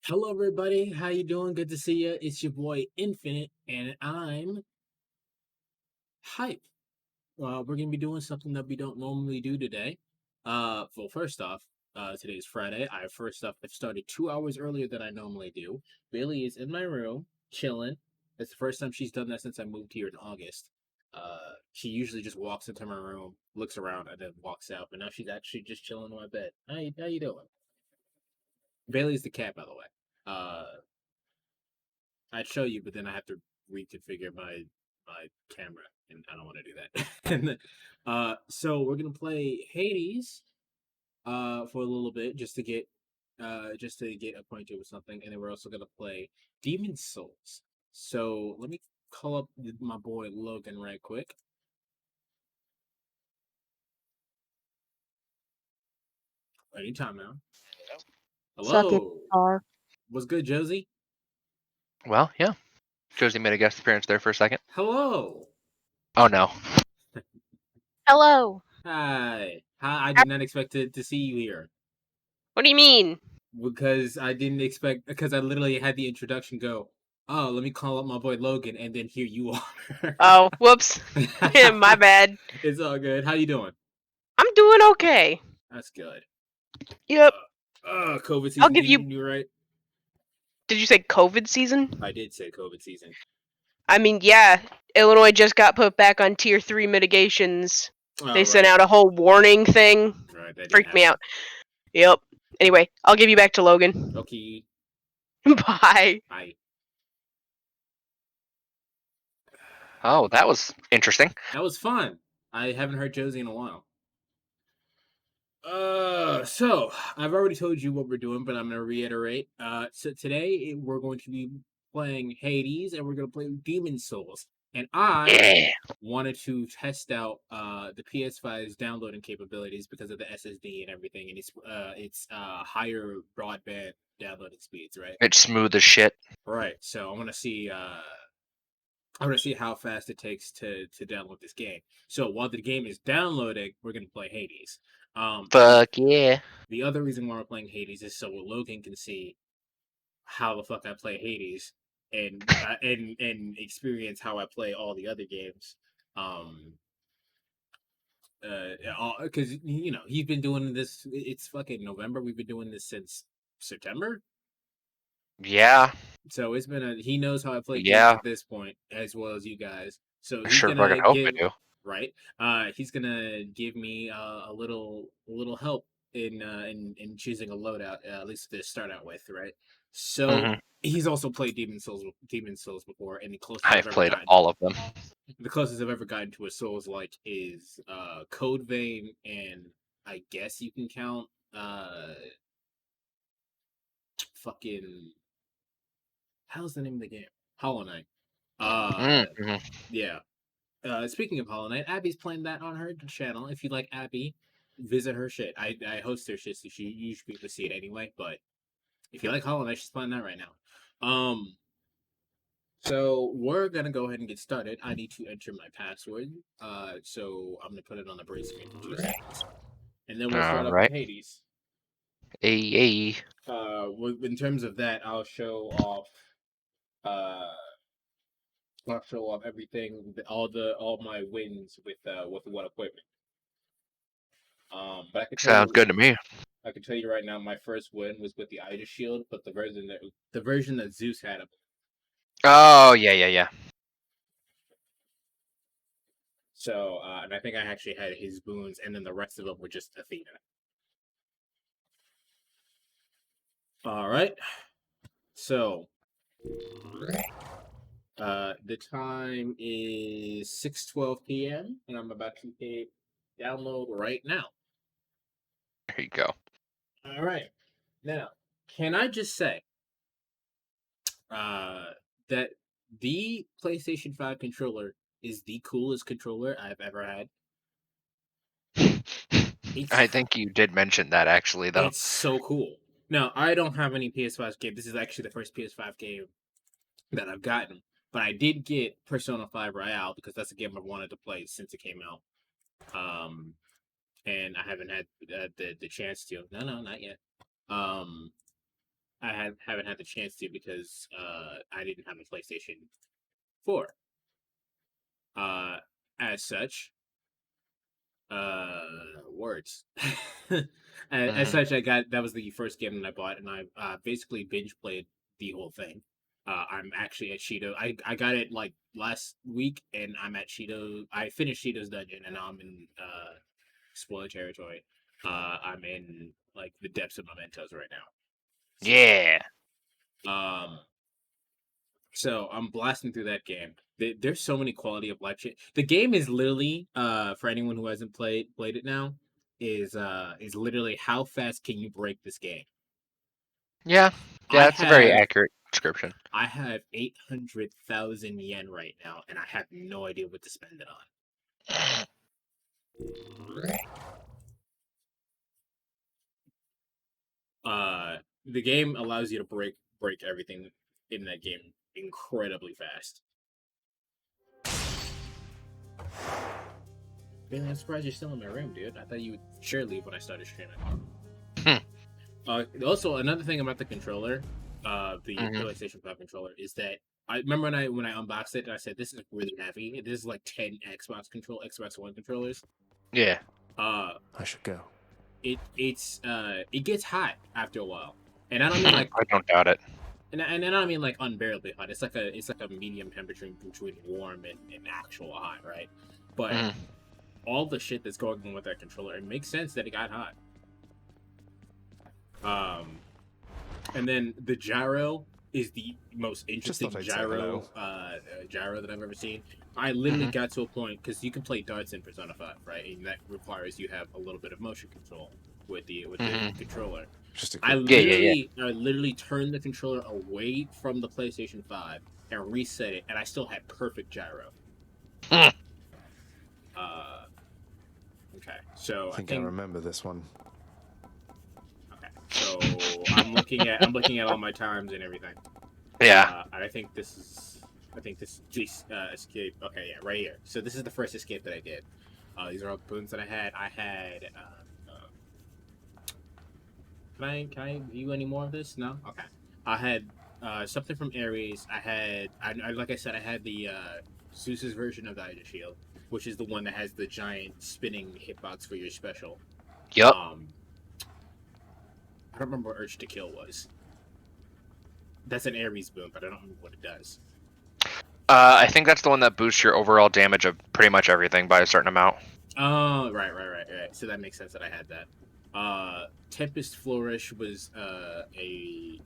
Hello, everybody. How you doing? Good to see you. It's your boy Infinite, and I'm hype. We're gonna be doing something that we don't normally do today. Well, first off, today's Friday. I've started 2 hours earlier than I normally do. Bailey is in my room, chilling. It's the first time she's done that since I moved here in August. She usually just walks into my room, looks around, and then walks out. But now she's actually just chilling on my bed. How you doing? Bailey's the cat, by the way. I'd show you, but then I have to reconfigure my camera, and I don't want to do that. So we're gonna play Hades for a little bit just to get acquainted with something, and then we're also gonna play Demon Souls. So let me call up my boy Logan right quick. Anytime now. Suck it, Hello. R. What's good, Josie? Well, yeah. Josie made a guest appearance there for a second. Hello. Oh no. Hello. Hi. Hi. I did not expect to see you here. What do you mean? Because I didn't expect because I literally had the introduction go, oh, let me call up my boy Logan, and then here you are. Oh, whoops. My bad. It's all good. How you doing? I'm doing okay. That's good. Yep. COVID I'll season give you. treating you right? Did you say COVID season? I did say COVID season. I mean, yeah. Illinois just got put back on tier 3 mitigations. They sent Right. out a whole warning thing. Right, that did Freaked me happen. out. Yep. Anyway, I'll give you back to Logan. Okay. Bye. Bye. Oh, that was interesting. That was fun. I haven't heard Josie in a while. So I've already told you what we're doing, but I'm gonna reiterate. So today we're going to be playing Hades, and we're gonna play Demon Souls. And I Yeah. wanted to test out the PS5's downloading capabilities because of the SSD and everything, and it's higher broadband downloading speeds, right? It's smooth as shit. Right. So I want to see how fast it takes to download this game. So while the game is downloading, we're gonna play Hades. And Fuck yeah. the other reason why we're playing Hades is so Logan can see how the fuck I play Hades and experience how I play all the other games. Um, because he's been doing this. It's fucking November. We've been doing this since September. Yeah. So it's been he knows how I play games Yeah. at this point as well as you guys. So I he's sure fucking gonna hope I give do. right. He's gonna give me a little help in choosing a loadout, at least to start out with, right? So Hmm. he's also played Demon Souls before, and I've played all of them. the closest I've ever gotten to a Souls like is Code Vein, and I guess you can count fucking how's the name of the game? Hollow Knight. Hmm. Yeah. Speaking of Hollow Knight, Abby's playing that on her channel. If you like Abby, visit her shit. I host her shit, so you should be able to see it anyway. But if you like Hollow Knight, she's playing that right now. So we're gonna go ahead and get started. I need to enter my password. So I'm gonna put it on the break screen for 2 seconds, and then we'll start All up with right. Hades. Hey. In terms of that, Uh, I'll show off everything, all my wins with what equipment. But Sounds good to me. I can tell you right now, my first win was with the Ida Shield, but the version that Zeus had. Oh, yeah. So, and I think I actually had his boons, and then the rest of them were just Athena. All right. So, the time is 6:12 p.m. and I'm about to hit download right now. There you go. All right. Now, can I just say, uh, that the PlayStation 5 controller is the coolest controller I've ever had? I It's think you did mention that actually, though. it's so cool. Now, I don't have any PS5 game. This is actually the first PS5 game that I've gotten, but I did get Persona 5 Royale because that's a game I've wanted to play since it came out. Um, and I haven't had the chance to. No, not yet. Um, haven't had the chance to because I didn't have a PlayStation 4. As such, words. As such, I got that was the first game that I bought, and I basically binge played the whole thing. I'm actually at Shido. I got it like last week, and I'm at Shido. I finished Shido's dungeon, and now I'm in spoiler territory. I'm in like the depths of Mementos right now. Yeah. So I'm blasting through that game. There's so many quality of life shit. The game is literally, for anyone who hasn't played it now, is literally how fast can you break this game? Yeah. I Yeah, it's a very have- accurate description. I have 800,000 yen right now, and I have no idea what to spend it on. The game allows you to break everything in that game incredibly fast. Really, I'm surprised you're still in my room, dude. I thought you would sure leave when I started streaming. Also, another thing about the controller, the PlayStation 5 controller, is that I remember when I unboxed it, I said this is really heavy. This is like 10 Xbox One controllers. Yeah. I should go. It gets hot after a while, and I don't mean like I don't doubt it. and I don't mean like unbearably hot. It's like a medium temperature between warm and actual hot, right? But all the shit that's going on with that controller, it makes sense that it got hot. And then the gyro is the most interesting thought I'd say gyro that I've ever seen. I literally got to a point because you can play darts in Persona 5, right? And that requires you have a little bit of motion control with the controller. Just a I quick- literally turned the controller away from the PlayStation 5 and reset it, and I still had perfect gyro. Okay, so I think I remember this one. Okay, so I'm looking at all my times and everything. Yeah. And I think this escape. Okay, yeah, right here. So this is the first escape that I did. These are all boons that I had. Can I view any more of this? No. Okay. I had something from Ares. I like I said, I had the Zeus's version of the Ida Shield, which is the one that has the giant spinning hitbox for your special. Yep. I don't remember what Urge to Kill was. That's an Ares boon, but I don't remember what it does. I think that's the one that boosts your overall damage of pretty much everything by a certain amount. Oh, right. So that makes sense that I had that. Tempest Flourish was a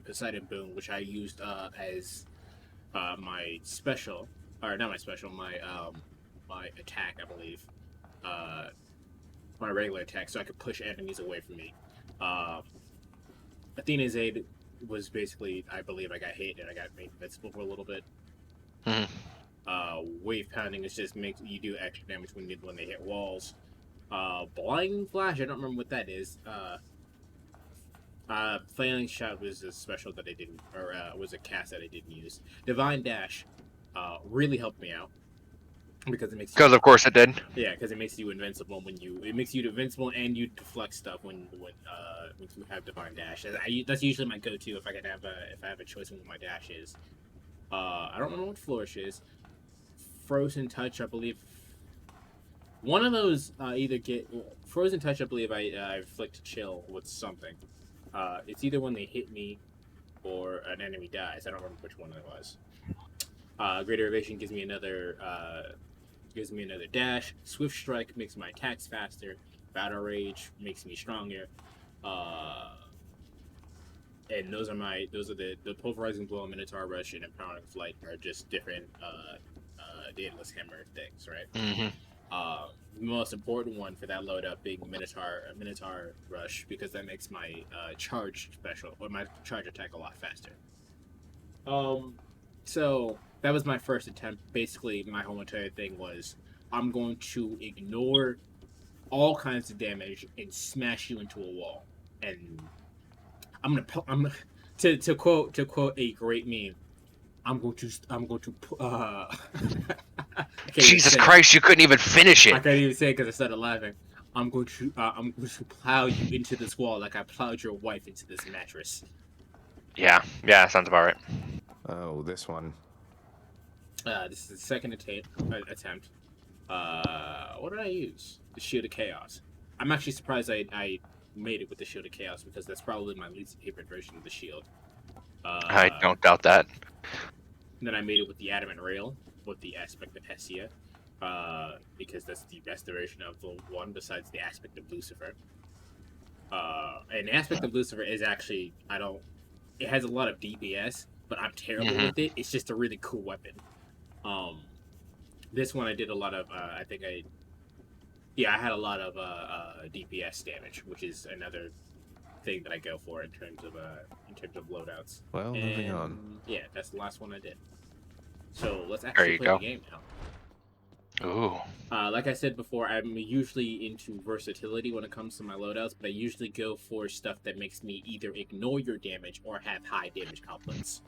Poseidon boon, which I used as my special, or not my special, my attack, I believe. My regular attack, so I could push enemies away from me. Athena's Aid was basically, I believe I got hit and I got made invincible for a little bit. Wave Pounding is just makes you do extra damage when they hit walls. Blinding Flash, I don't remember what that is. Flailing Shot was a special that I didn't, or was a cast that I didn't use. Divine Dash really helped me out because it makes Because of course it did. Yeah, because it makes you invincible it makes you invincible and you deflect stuff when you have Divine Dash. That's usually my go-to if I have a choice on what my dash is. I don't remember what Flourish is. Frozen Touch, I believe. One of those either get Frozen Touch. I believe I inflict chill with something. It's either when they hit me or an enemy dies. I don't remember which one it was. Greater Evasion gives me another dash. Swift Strike makes my attacks faster. Battle Rage makes me stronger. And those are the Pulverizing Blow, Minotaur Rush, and Empowering Flight are just different Daedalus Hammer things, right? The most important one for that load up being Minotaur Rush, because that makes my charge special or my charge attack a lot faster. So that was my first attempt. Basically, my whole entire thing was I'm going to ignore all kinds of damage and smash you into a wall. And I'm to quote a great meme. I'm going to Jesus Christ, you couldn't even finish I it. can't even say it because I started laughing. I'm going to plow you into this wall like I plowed your wife into this mattress. Yeah, sounds about right. Oh, this one. This is the second attempt. What did I use? The Shield of Chaos. I'm actually surprised I made it with the Shield of Chaos because that's probably my least favorite version of the shield. I don't doubt that. Then I made it with the Adamant Rail, with the Aspect of Hestia, because that's the best version of the one besides the Aspect of Lucifer. And the Aspect of Lucifer is actually, it has a lot of DPS, but I'm terrible with it. It's just a really cool weapon. This one I did a lot of, I had a lot of DPS damage, which is another thing that I go for in terms of loadouts. Well, moving on. Yeah, that's the last one I did. So let's actually play the game now. Ooh. Like I said before, I'm usually into versatility when it comes to my loadouts, but I usually go for stuff that makes me either ignore your damage or have high damage outputs.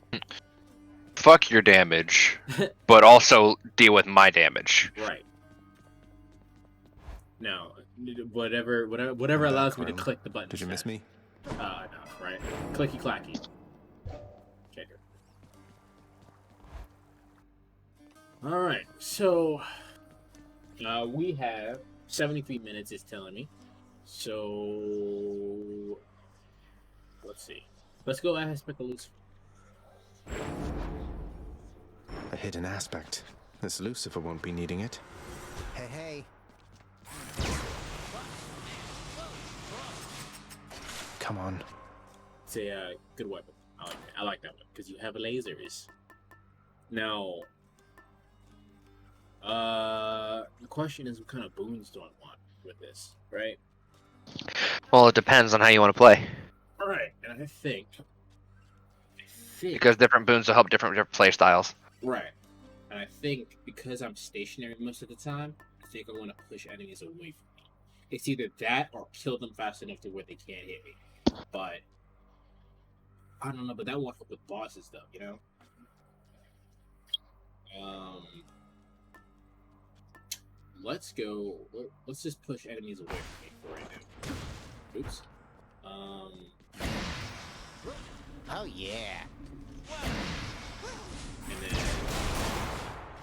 Fuck your damage, but also deal with my damage. Right. No, whatever allows me to click the button. Did you miss me? No, right? Clicky clacky. Okay. All right, so we have 73 minutes. It's telling me. So let's see. Let's go Aspect of Lucifer. A hidden aspect. This Lucifer won't be needing it. Hey. Come on. It's a good weapon. I like that one because you have lasers. Now, the question is, what kind of boons do I want with this, right? Well, it depends on how you want to play. All right, and I think because different boons will help different play styles. Right, and I think because I'm stationary most of the time, I think I want to push enemies away from me. It's either that or kill them fast enough to where they can't hit me. But I don't know. But that won't help with bosses, though. You know. Let's go. Let's just push enemies away from me for right now. Oops. Oh yeah. And then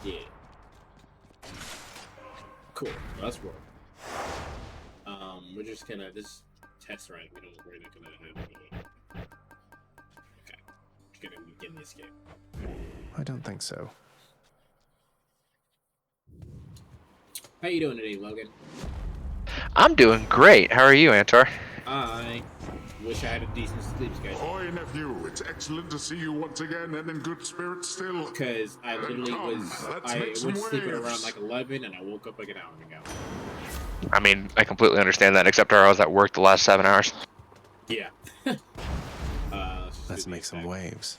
yeah. Cool. Let's roll. We're just gonna test run. We're not gonna have any. Okay. Just gonna begin the escape. I don't think so. How you doing today, Logan? I'm doing great. How are you, Antar? I wish I had a decent sleep schedule. Ahoy, nephew. It's excellent to see you once again and in good spirits still. Because I literally Let's I make went some to sleep at waves. around like 11 and I woke up like an hour ago. I mean, I completely understand that, except I was at work the last 7 hours. Yeah. Let's make some waves.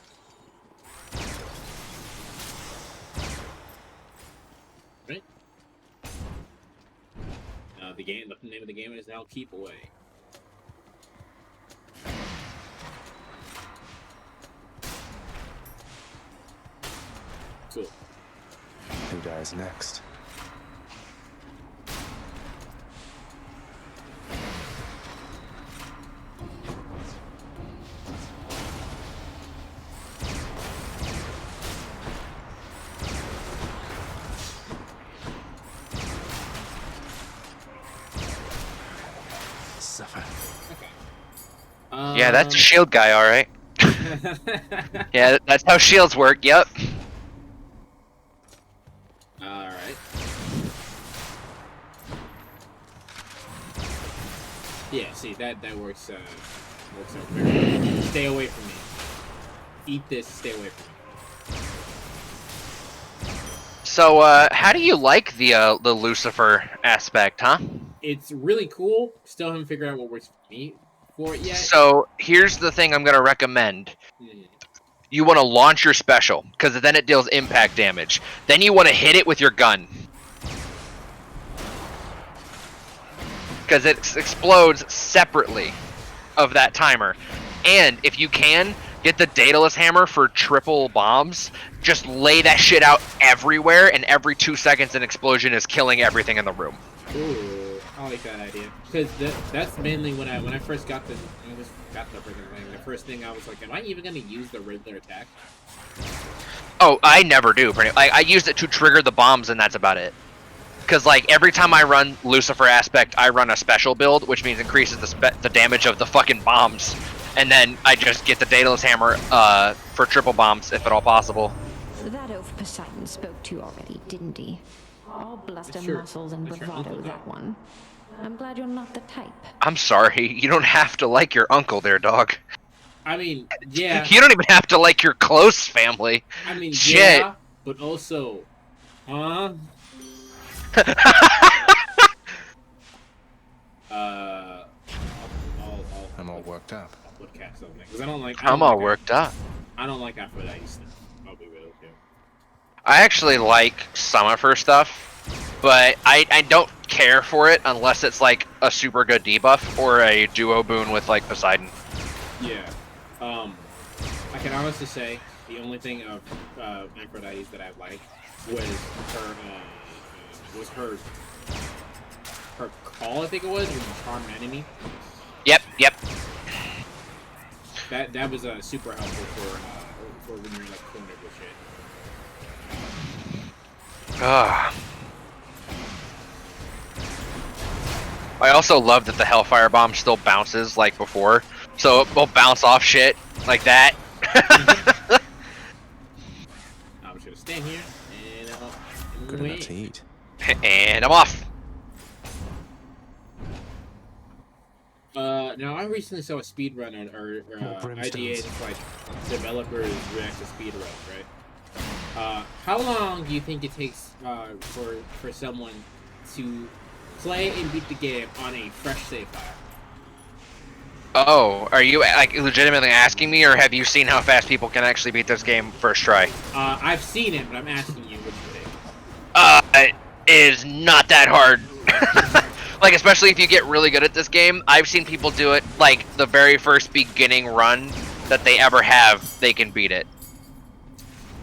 Right? The name of the game is now Keep Away. Cool. Who dies next? Suffer. Okay. Yeah, that's a shield guy, alright. Yeah, that's how shields work, yep. Alright. Yeah, see, that works out very well. Stay away from me. Eat this, stay away from me. So, how do you like the Lucifer aspect, huh? It's really cool. Still haven't figured out what works for me for it yet. So, here's the thing I'm gonna recommend. Hmm. You want to launch your special, because then it deals impact damage. Then you want to hit it with your gun. Because it explodes separately of that timer. And if you can, get the Daedalus Hammer for triple bombs. Just lay that shit out everywhere, and every 2 seconds an explosion is killing everything in the room. Ooh. I like that idea because that's mainly when I first got the freaking thing. The first thing I was like, am I even gonna use the Riddler attack? Oh, I never do. I used it to trigger the bombs, and that's about it. Because like every time I run Lucifer Aspect, I run a special build, which means increases the damage of the fucking bombs, and then I just get the Daedalus Hammer for triple bombs if at all possible. That oaf Poseidon spoke to you already, didn't he? All bluster, Sure. muscles, and That's your bravado, uncle, that one. I'm glad you're not the type. I'm sorry, you don't have to like your uncle there, dog. I mean, yeah. You don't even have to like your close family. I mean, Shit. yeah, but also, huh? I'm all worked up. I'll put caps on it because I don't like. I'm all worked up. I don't like Aphrodite stuff. I'll be real with you. I actually like some of her stuff, but I don't care for it unless it's like a super good debuff or a duo boon with like Poseidon. Yeah. I can honestly say the only thing of Aphrodite's that I liked was her call. I think it was when you charm an enemy. Yep. That was super helpful for when you're like cornered with shit. I also love that the Hellfire Bomb still bounces like before, so it will bounce off shit like that. I'm just gonna stand here and Good enough to eat. And I'm off. Now I recently saw a speedrun or More brimstones. IGA's like developers react to speedruns, right? How long do you think it takes for someone to play and beat the game on a fresh save file? Oh, are you like legitimately asking me, or have you seen how fast people can actually beat this game first try? I've seen it, but I'm asking you what you think. It is not that hard. Like, especially if you get really good at this game. I've seen people do it, like, the very first beginning run that they ever have, they can beat it.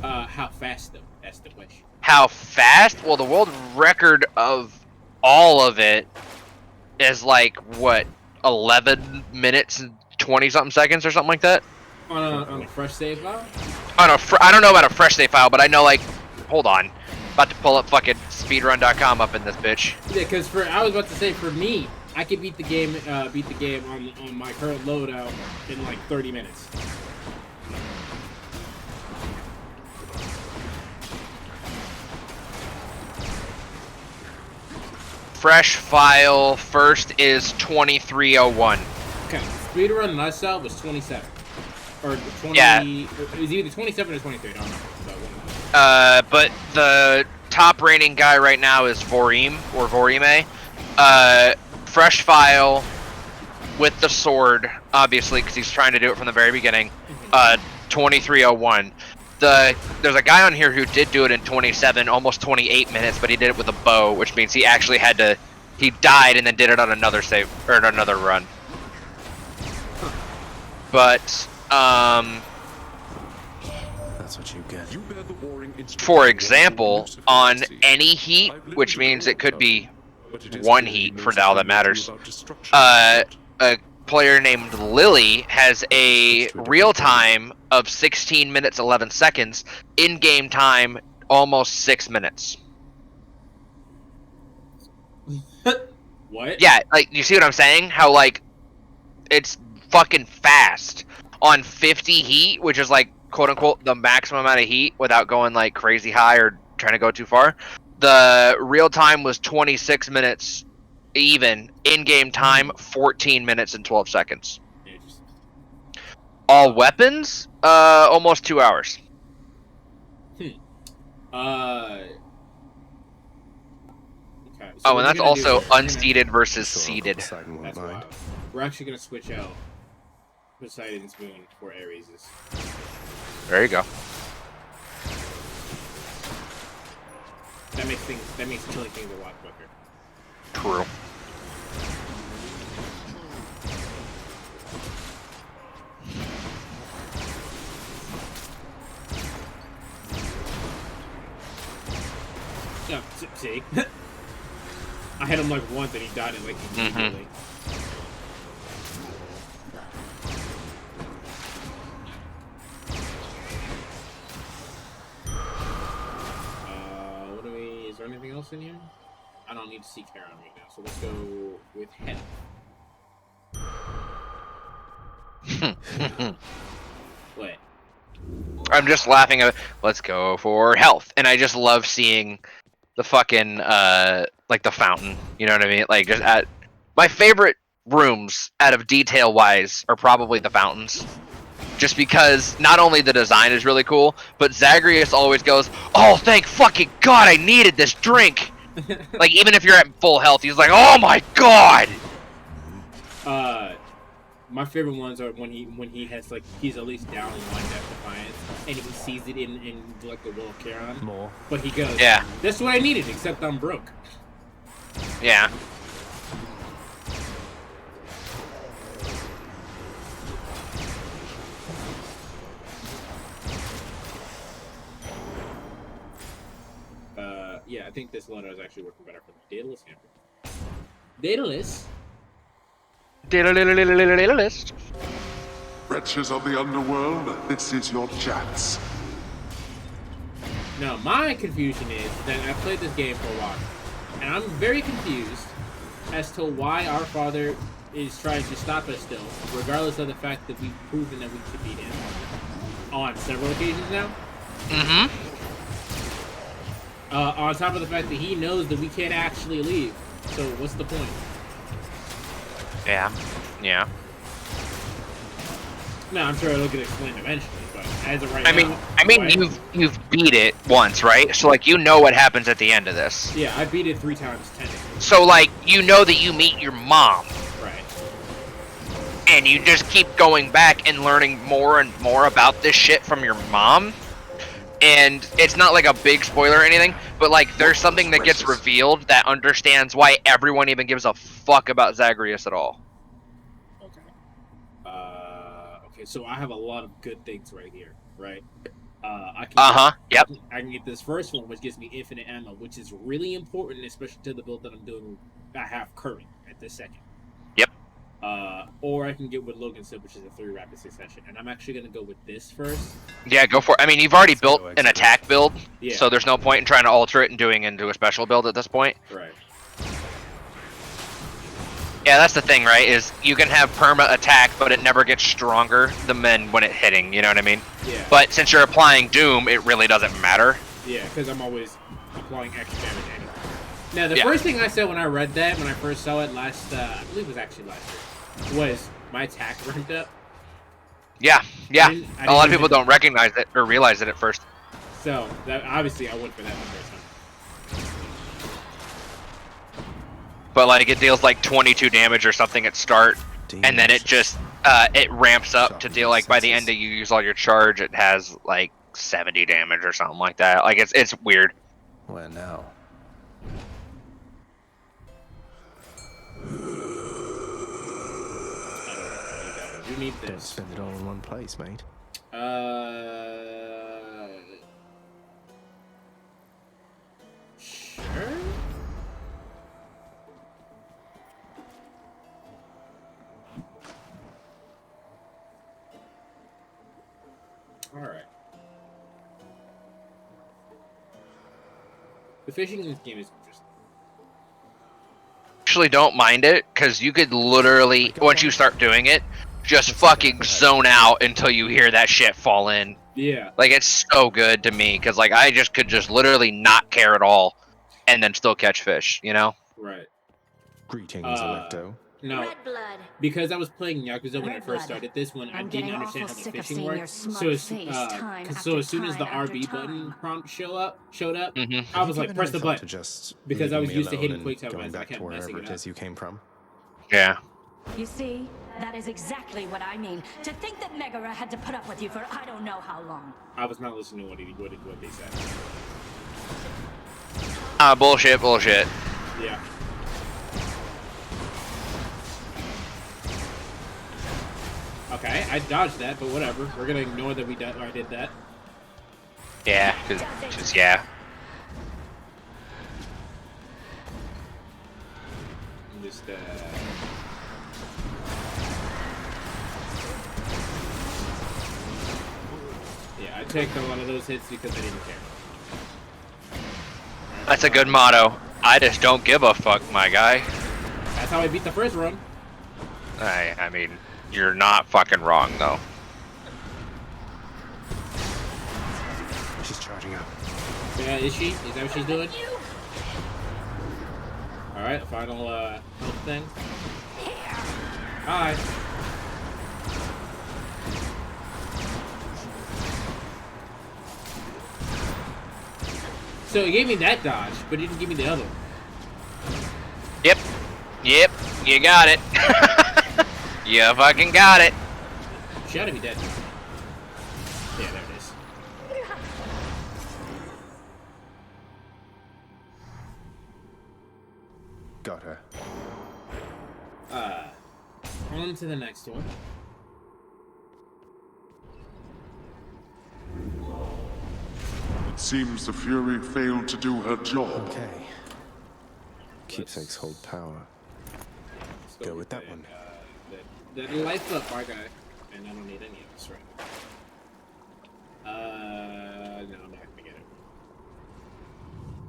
How fast though? That's the question. How fast? Well, the world record of all of it is, like, what, 11 minutes and 20-something seconds or something like that? On a fresh save file? I don't know about a fresh save file, but I know, like, hold on. About to pull up fucking speedrun.com up in this bitch. Yeah, because I was about to say, for me, I could beat the game on my current loadout in like 30 minutes. Fresh file first is 2301. Okay, speedrun myself was 27. Or 20. Yeah. It was either 27 or 23, I don't know. But one of those. But the top rating guy right now is Vorim or Vorime. Fresh file with the sword, obviously, because he's trying to do it from the very beginning. 2301. There's a guy on here who did do it in 27, almost 28 minutes, but he did it with a bow, which means he actually had to. He died and then did it on another save or another run. But That's what you get. for example, on any heat, which means it could be one heat for now that matters, a player named Lily has a real time of 16 minutes 11 seconds, in-game time almost 6 minutes. What? Yeah, like, you see what I'm saying? How, like, it's fucking fast. On 50 heat, which is, like, quote-unquote, the maximum amount of heat without going, like, crazy high or trying to go too far, the real time was 26 minutes even. In-game time, 14 minutes and 12 seconds. Interesting. All weapons, almost 2 hours. Okay. Oh, and that's also unseeded versus Sure, seeded. Poseidon won't That's mind. wild. We're actually gonna switch out Poseidon's moon for Ares's. There you go. That makes killing things a lot quicker. True. No, see? I hit him like once and he died in like immediately. What do we? Is there anything else in here? I don't need to see Charon right now, so let's go with health. What? I'm just laughing at. Let's go for health, and I just love seeing the fucking like the fountain. You know what I mean? Like just at my favorite rooms out of detail wise are probably the fountains. Just because not only the design is really cool, but Zagreus always goes, "Oh, thank fucking God, I needed this drink." Like even if you're at full health, he's like, "Oh my God." My favorite ones are when he has like he's at least down in one Death Defiance and he sees it in like the Will of Charon. More. But he goes, Yeah. "That's what I needed, except I'm broke." Yeah. Yeah, I think this letter is actually working better for the Daedalus hammer. Daedalus. List. Wretches of the underworld, this is your chance. Now, my confusion is that I played this game for a while, and I'm very confused as to why our father is trying to stop us still, regardless of the fact that we've proven that we could beat him on several occasions now. Mm-hmm. On top of the fact that he knows that we can't actually leave, so what's the point? Yeah. Yeah. No, I'm sure it'll get explained eventually, but as of right I now... mean, right? you've beat it once, right? So like you know what happens at the end of this. Yeah, I beat it 3 times, technically. So like you know that you meet your mom, Right. and you just keep going back and learning more and more about this shit from your mom. And it's not like a big spoiler or anything, but like there's something that gets revealed that understands why everyone even gives a fuck about Zagreus at all. Okay. Okay, so I have a lot of good things right here, right? I can Yep. I can get this first one, which gives me infinite ammo, which is really important, especially to the build that I'm doing. I have current at this second. Yep. Or I can get what Logan said, which is a 3 rapid succession, and I'm actually gonna go with this first. Yeah, go for it. I mean, you've already built an attack build, Yeah. so there's no point in trying to alter it and doing into a special build at this point. Right. Yeah, that's the thing, right? Is you can have perma attack, but it never gets stronger the men when it hitting. You know what I mean? Yeah. But since you're applying Doom, it really doesn't matter. Yeah, because I'm always applying extra damage anyway. Now, the Yeah. first thing I said when I read that, when I first saw it last, I believe it was actually last year, was my attack ramped up. Yeah, yeah. I didn't A lot of people even- don't recognize it or realize it at first. So, that, obviously, I went for that the first time. But like it deals like 22 damage or something at start, and then it just it ramps up to deal like by the end that you use all your charge, it has like 70 damage or something like that. Like it's weird. Where now? You need Don't this. spend it all in one place, mate. Sure. All right. The fishing in this game is interesting. Actually, don't mind it because you could literally once you start doing it, just fucking zone out until you hear that shit fall in. Yeah. Like it's so good to me because like I just could just literally not care at all, and then still catch fish. You know? Right. Greetings, Uh, Electo. No, Red blood. because I was playing Yakuza when I Red first blood. started this one, I I'm didn't getting understand how awful the sick of fishing seeing your worked. smug So as face time so as soon after as the time RB after button time. prompt showed up, Mm-hmm. I was like, press the button. Just Because I was leaving me used to alone hitting and quick time going buttons, I back kept to messing wherever it it up. is you came from. Yeah. You see, that is exactly what I mean. To think that Megara had to put up with you for I don't know how long. I was not listening to what they said. Bullshit. Yeah. Okay, I dodged that, but whatever. We're gonna ignore that I did that. Yeah, just yeah. Just yeah, I tanked a lot of those hits because I didn't care. That's a good motto. I just don't give a fuck, my guy. That's how I beat the first run. I mean, you're not fucking wrong though. She's charging up. Yeah, is she? Is that what she's doing? Alright, final health thing. Hi. So it gave me that dodge, but it didn't give me the other one. Yep. Yep. You got it. You fucking got it. She ought to be dead now. Yeah, there it is. Got her. On to the next one. It seems the Fury failed to do her job. Okay. Keepsakes hold power. Let's Go with that one. That lights up, our guy. And I don't need any of this right now. No, I'm not gonna get it.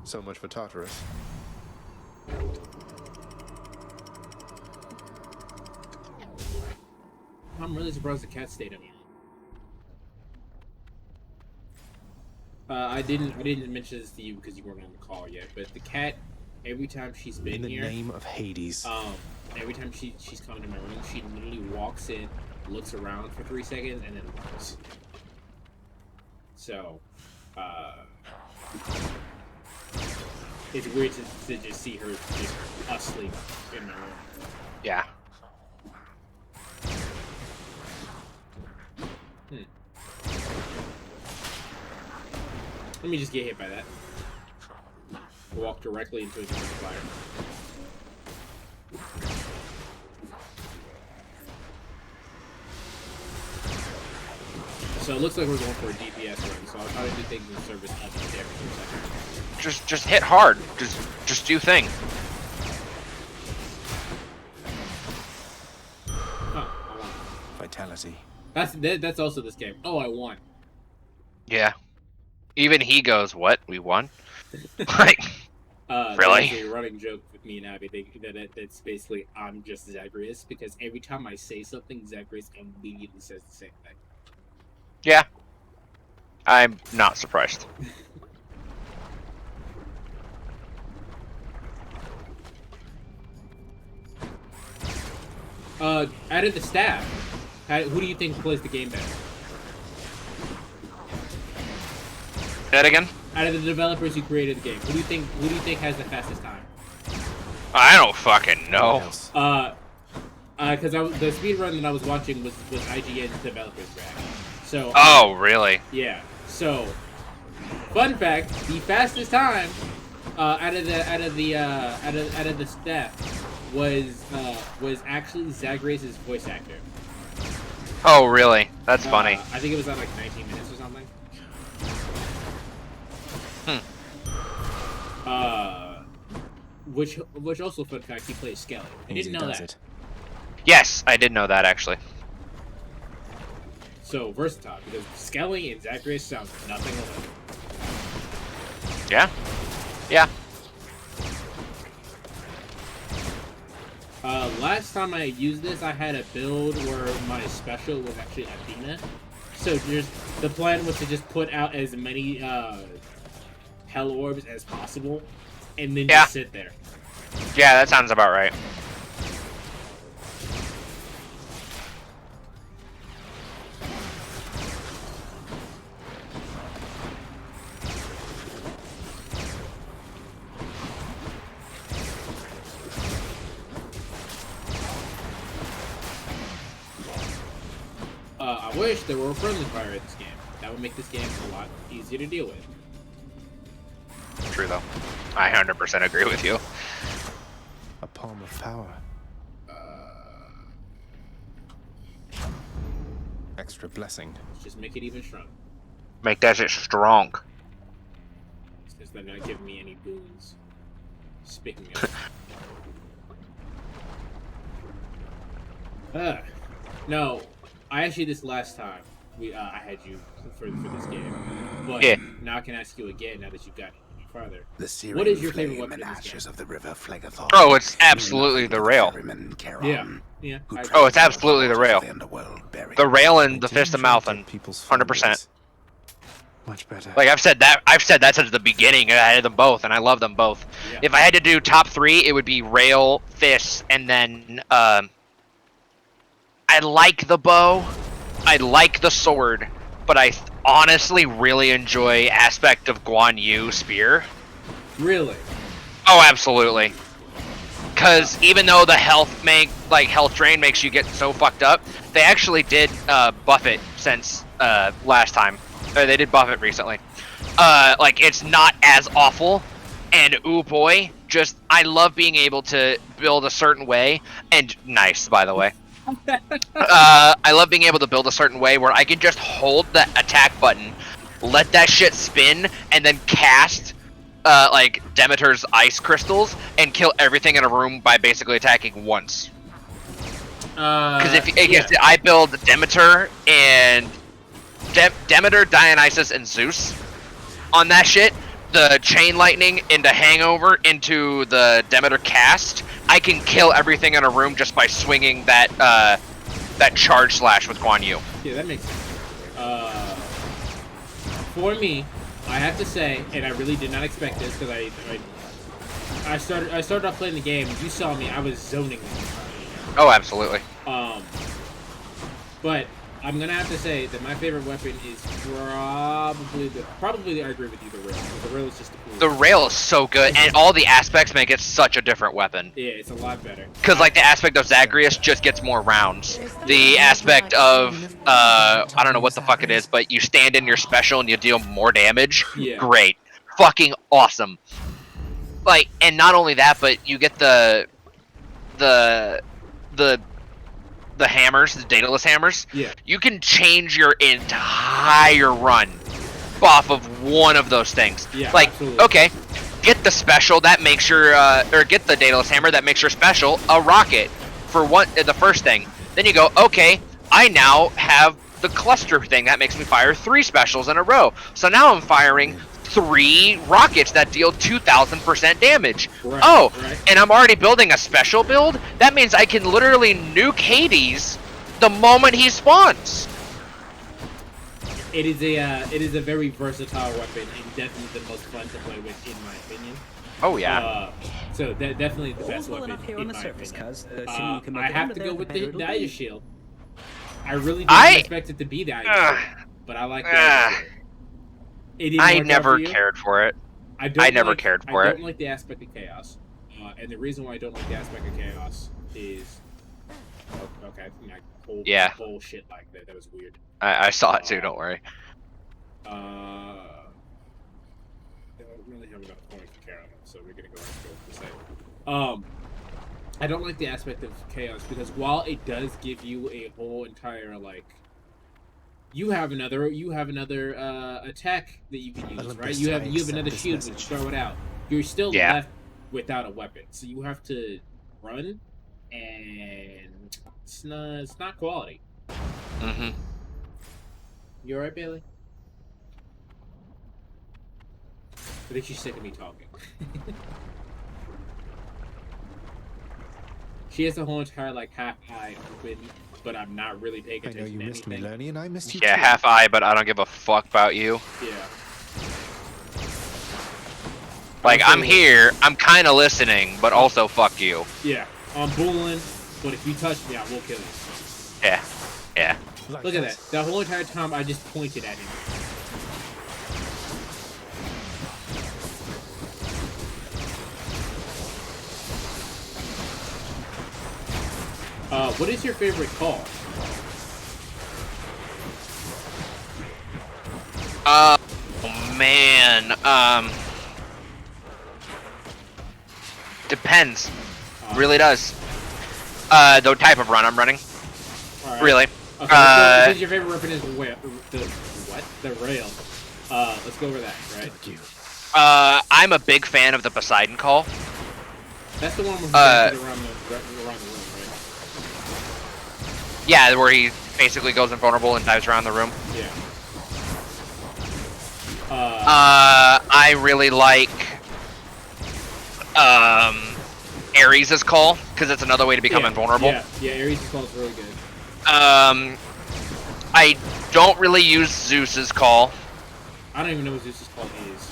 So much for Tartarus. I'm really surprised the cat stayed on here. I didn't mention this to you because you weren't on the call yet, but the cat, every time she's been In the here, name of Hades. every time she's come into my room, she literally walks in, looks around for 3 seconds, and then leaves. So, it's weird to just see her just asleep in my room. Yeah. Let me just get hit by that. Walk directly into his fire. So it looks like we're going for a DPS run, so I'll try to do things in service of the damage for a second. Just hit hard. Just do thing. Oh, I won. Vitality. That's also this game. Oh, I won. Yeah. Even he goes, "What? We won?" Like, really? There's a running joke with me and Abby that's basically I'm just Zagreus because every time I say something, Zagreus immediately says the same thing. yeah. I'm not surprised. Out of the staff, who do you think plays the game better? That again? Out of the developers who created the game, who do you think has the fastest time? I don't fucking know. What else? Because the speed run that I was watching was IGN's developers track. So. Oh, really? Yeah. So, fun fact: the fastest time out of the staff was actually Zagreus' voice actor. Oh, really? That's funny. I think it was at like 19 minutes or something. Which also fun fact, he plays Skelly. I didn't know that. Yes, I did know that actually. So versatile because Skelly and Zagreus sound nothing alike. Yeah. Yeah. Last time I used this, I had a build where my special was actually Athena. So the plan was to just put out as many hell orbs as possible, and then just sit there. Yeah, that sounds about right. I wish there were a friendly fire in this game. That would make this game a lot easier to deal with. True though. I 100% agree with you. A palm of power. Extra blessing. Let's just make it even stronger. Make that shit strong. Since they're not giving me any boons. Speaking of. No, I asked you this last time. I had you for this game, but Yeah. now I can ask you again. Now that you've gotten farther, The what is your favorite flame weapon in and this game? ashes of the river Phlegethon. Oh, it's mean absolutely nothing the to rail. ferryman Charon, Yeah, yeah. who I- Oh, it's traveled absolutely the waters of rail. the underworld buried. The rail I and the do Fist of enjoy Malthun. dead people's 100%. families. Much better. Like I've said that since the beginning. I had them both, and I love them both. Yeah. If I had to do top 3, it would be rail, fists, and then I like the bow, I like the sword, but I honestly really enjoy aspect of Guan Yu spear. Really? Oh, absolutely. Because even though the health drain makes you get so fucked up, they actually did buff it since last time. Or they did buff it recently. Like it's not as awful. And ooh boy, just I love being able to build a certain way. And nice, by the way. I love being able to build a certain way where I can just hold the attack button, let that shit spin, and then cast like Demeter's ice crystals and kill everything in a room by basically attacking once. Because I build Demeter and Demeter, Dionysus, and Zeus on that shit. The chain lightning into Hangover into the Demeter cast. I can kill everything in a room just by swinging that that charge slash with Guan Yu. Yeah, that makes sense. For me, I have to say, and I really did not expect this because I started off playing the game. You saw me; I was zoning. Oh, absolutely. But I'm gonna have to say that my favorite weapon is probably I agree with you, the rail. The rail is just The rail is so good, and all the aspects make it such a different weapon. Yeah, it's a lot better. Because like the aspect of Zagreus just gets more rounds. The aspect of I don't know what the fuck it is, but you stand in your special and you deal more damage. Yeah. Great, fucking awesome. Like, and not only that, but you get the hammers, the Daedalus hammers. Yeah. You can change your entire run off of one of those things. Yeah, like, absolutely. okay, get the special that makes your or get the Daedalus hammer that makes your special a rocket for the first thing. Then you go, okay, I now have the cluster thing that makes me fire 3 specials in a row. So now I'm firing 3 rockets that deal 2,000% damage. Right, Oh, right. and I'm already building a special build? That means I can literally nuke Hades the moment he spawns. It is a very versatile weapon and definitely the most fun to play with, in my opinion. Oh yeah. So that definitely the best All's well weapon enough here in on the my surface, opinion. cuz. Assuming you can make I it have under to there, go with the the better it'll Dire be. Shield. I really didn't expect it to be the Dire Ugh. Shield, but I like the Dire Shield. It didn't I work out never for you. cared for it. I never cared for I it. don't like the aspect of chaos, and the reason why I don't like the aspect of chaos is okay. My whole Yeah. bullshit like that. That was weird. I saw it too. Don't worry. I don't really have enough points to carry on, so we're gonna go for the same. I don't like the aspect of chaos because while it does give you a whole entire like, you have another attack that you can use, Olympus, right? You have I another accept this shield which message. throw it out. You're still Yeah. left without a weapon, so you have to run, and it's not quality. Mm-hmm. You alright, Bailey? I think she's sick of me talking. She has a whole entire like half eye open, but I'm not really paying I attention know you to missed me, anything. Lenny, and I missed you Yeah, too. half eye, but I don't give a fuck about you. Yeah. Like, Also- I'm here, I'm kind of listening, but also fuck you. Yeah. I'm bullying, but if you touch me, I will kill you. Yeah. Yeah. Like Look at that. The whole entire time I just pointed at him. What is your favorite call? Oh man. Depends. Really does. The type of run I'm running. All right. Really. Okay, so since your favorite weapon is the rail. Let's go over that, right? Fuck you. I'm a big fan of the Poseidon call. That's the one where you bounce it around the room, right? Yeah, where he basically goes invulnerable and dives around the room. Yeah. I really like Ares' call because it's another way to become invulnerable. Yeah, Ares' call is really good. I don't really use Zeus's call. I don't even know what Zeus's call is.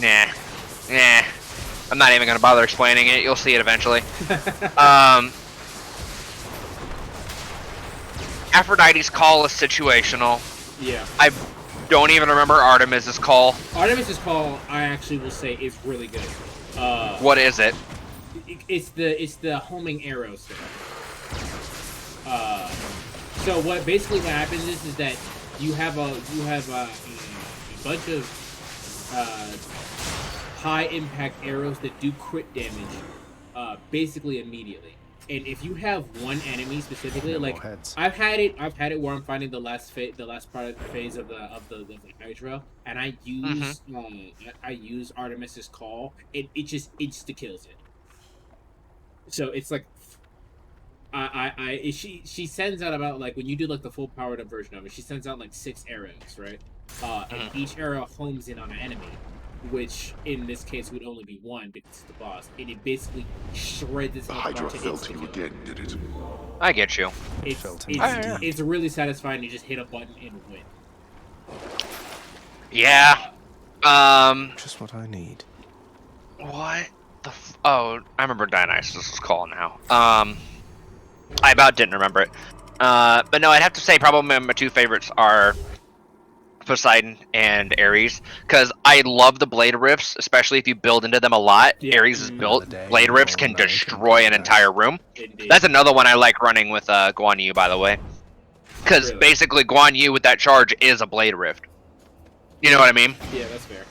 Nah. I'm not even gonna bother explaining it. You'll see it eventually. Aphrodite's call is situational. Yeah. I don't even remember Artemis's call. Artemis's call, I actually will say, is really good. What is it? It's the homing arrows thing. So what happens is that you have a bunch of high impact arrows that do crit damage basically immediately. And if you have one enemy specifically, like I've had it where I'm finding the last phase of the Hydra, and I use Artemis's call, and it just insta kills it. So it's like she sends out about, like, when you do like the full powered up version of it, she sends out like 6 arrows, right? And each arrow homes in on an enemy, which in this case would only be one because it's the boss, and it basically shreds its The Hydra fell to you again, did it? I get you. It's really satisfying to just hit a button and win. Yeah. Just what I need. What the oh, I remember Dionysus' call now. I about didn't remember it. But no, I'd have to say probably my 2 favorites are Poseidon and Ares, because I love the blade rifts, especially if you build into them a lot. Yeah. Ares is built. Blade rifts can destroy an entire room. That's another one I like running with Guan Yu, by the way, because basically Guan Yu with that charge is a blade rift. You know what I mean? Yeah, that's fair.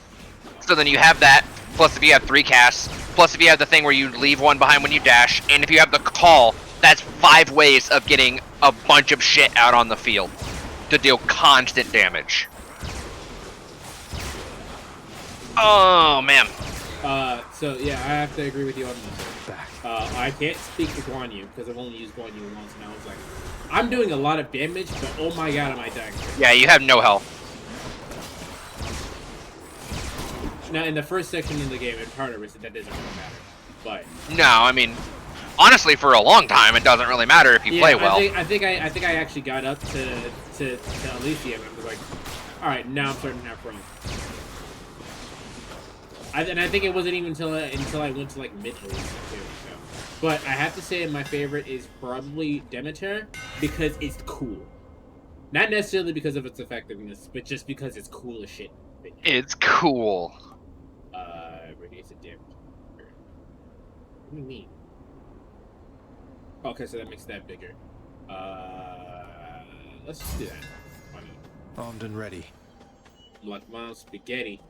So then you have that, plus if you have 3 casts, plus if you have the thing where you leave one behind when you dash, and if you have the call, that's 5 ways of getting a bunch of shit out on the field to deal constant damage. Oh, man. So yeah, I have to agree with you on this. I can't speak for Guan Yu because I've only used Guan Yu once, and I was like, I'm doing a lot of damage, but oh my god, am I dying? Yeah, you have no health. Now, in the first section of the game, in part of it, that doesn't really matter. But no, I mean, honestly, for a long time, it doesn't really matter if you play well. I think I actually got up to Elysium and was like, all right, now I'm starting to have fun. And I think it wasn't even until I went to like mid Elysium too. So. But I have to say my favorite is probably Demeter because it's cool. Not necessarily because of its effectiveness, but just because it's cool as shit. It's cool. Radiates a damage. What do you mean? Okay, so that makes that bigger. Let's just do that. Why not? Armed and ready. Like Miles Spaghetti.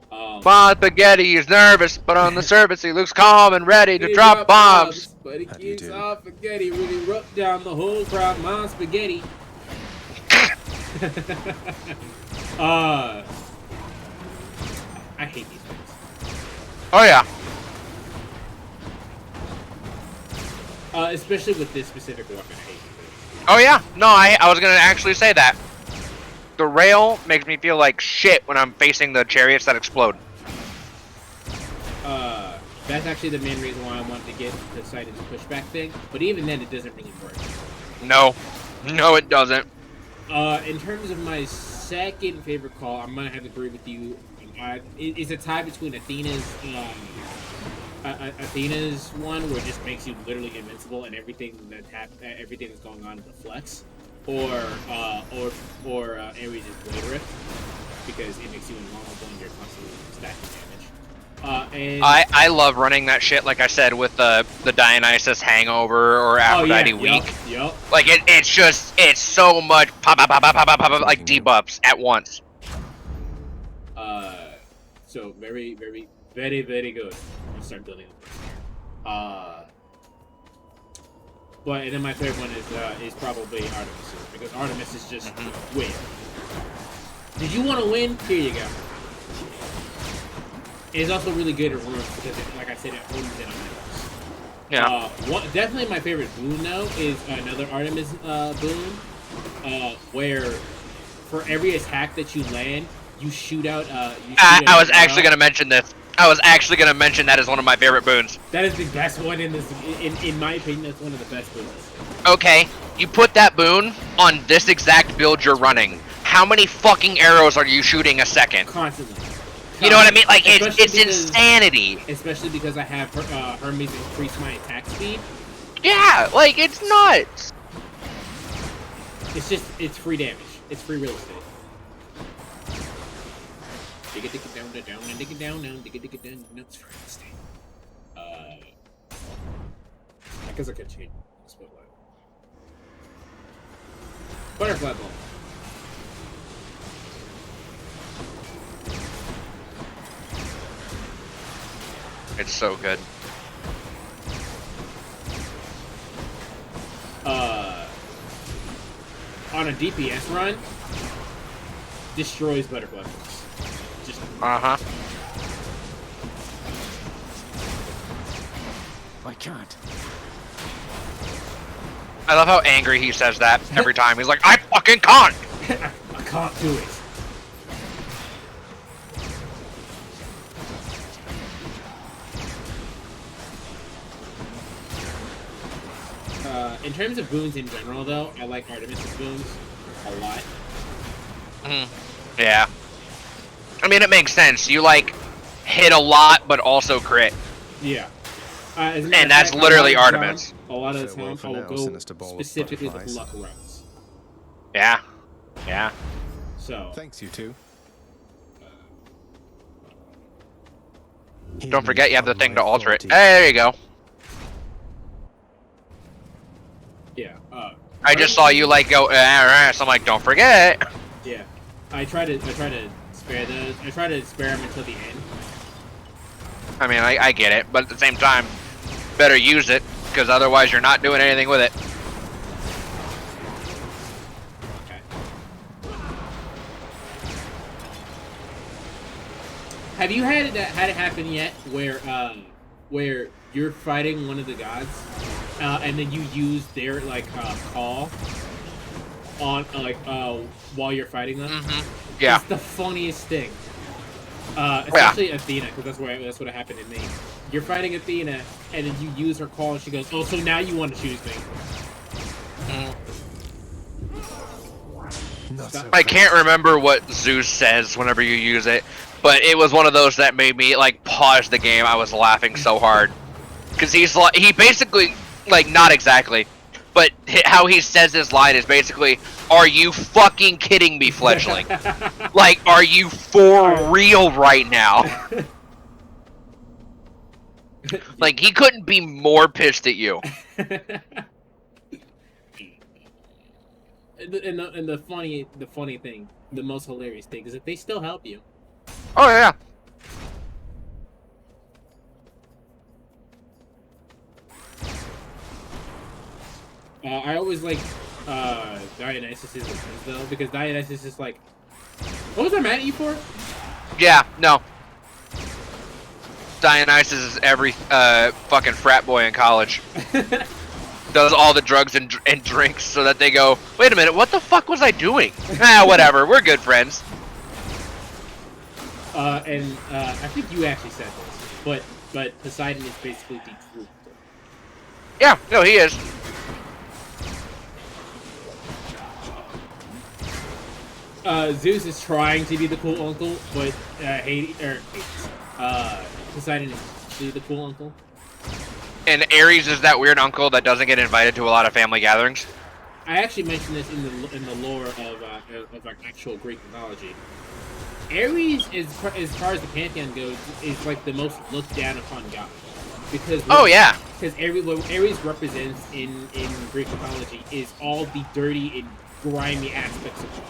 Bon Spaghetti is nervous, but on the surface he looks calm and ready to drop bombs. But he keeps off spaghetti, really rubbed down the whole crowd. Miles Spaghetti. I hate these things. Oh yeah. Especially with this specific weapon, I hate these. Oh yeah. No, I was gonna actually say that. The rail makes me feel like shit when I'm facing the chariots that explode. That's actually the main reason why I wanted to get the Poseidon's pushback thing. But even then, it doesn't really work. No. No, it doesn't. In terms of my second favorite call, I'm gonna have to agree with you. It's a tie between Athena's one, where it just makes you literally invincible and everything everything that's going on deflects, or Ares' Blade Rift, because it makes you invulnerable and you're constantly stacking damage. I love running that shit, like I said, with the Dionysus Hangover or Aphrodite Weak. Yep. Like it's so much pop, like debuffs at once. So very, very, very, very good. I'll start building it. But and then my third one is probably Artemis, because Artemis is just win. Did you want to win? Here you go. It's also really good at rooms because, like I said, it homes in on Yeah. Definitely my favorite boon though is another Artemis boon, where for every attack that you land, you shoot out. I was actually gonna mention this. I was actually gonna mention that as one of my favorite boons. That is the best one in this. In my opinion, that's one of the best boons. Okay, you put that boon on this exact build you're running. How many fucking arrows are you shooting a second? Constantly. You know what I mean? Like, it's Especially insanity. Especially because I have Hermes increase my attack speed. Yeah, like, it's nuts. It's free damage. It's free real estate. Dig it down, dig it down, dig it down. No, it's free real estate. I guess I could change Spotlight. Butterfly ball. It's so good. On a DPS run, destroys butterfly balls. Just Uh-huh. I can't. I love how angry he says that every time. He's like, I fucking can't! I can't do it. In terms of boons in general, though, I like Artemis' boons a lot. Yeah. I mean, it makes sense. You, like, hit a lot, but also crit. Yeah. And that's literally Artemis. A lot of the Farewell time, for I will now, go Sinister Ball with specifically with butterflies. luck routes. Yeah. Yeah. So, Thanks, you two. Don't forget you have the thing to alter it. Hey, there you go. yeah. I just saw you, like, go, so I'm like, don't forget. Yeah. I try to spare those. I try to spare them until the end. I mean, I get it, but at the same time, better use it, because otherwise you're not doing anything with it. Okay. Have you had it happen yet where you're fighting one of the gods, and then you use their call on while you're fighting them? Mm-hmm. Yeah. It's the funniest thing. Especially Athena, because that's what happened to me. You're fighting Athena, and then you use her call, and she goes, "Oh, so now you want to choose me?" Not so I fast. can't remember what Zeus says whenever you use it, but it was one of those that made me, like, pause the game. I was laughing so hard. Because he basically, like, not exactly, but how he says his line is basically, are you fucking kidding me, fledgling? Like, are you for real right now? Like, he couldn't be more pissed at you. And the funny thing, the most hilarious thing is that they still help you. Oh, yeah. I always like Dionysus' defense though, because Dionysus is like, what was I mad at you for? Yeah, no. Dionysus is every fucking frat boy in college. Does all the drugs and drinks so that they go, wait a minute, what the fuck was I doing? Whatever, we're good friends. I think you actually said this, but Poseidon is basically the truth. Yeah, no, he is. Zeus is trying to be the cool uncle, but Poseidon is actually the cool uncle. And Ares is that weird uncle that doesn't get invited to a lot of family gatherings. I actually mentioned this in the lore of actual Greek mythology. Ares, as far as the pantheon goes, is like the most looked down upon god, because because what Ares represents in Greek mythology is all the dirty and grimy aspects of God.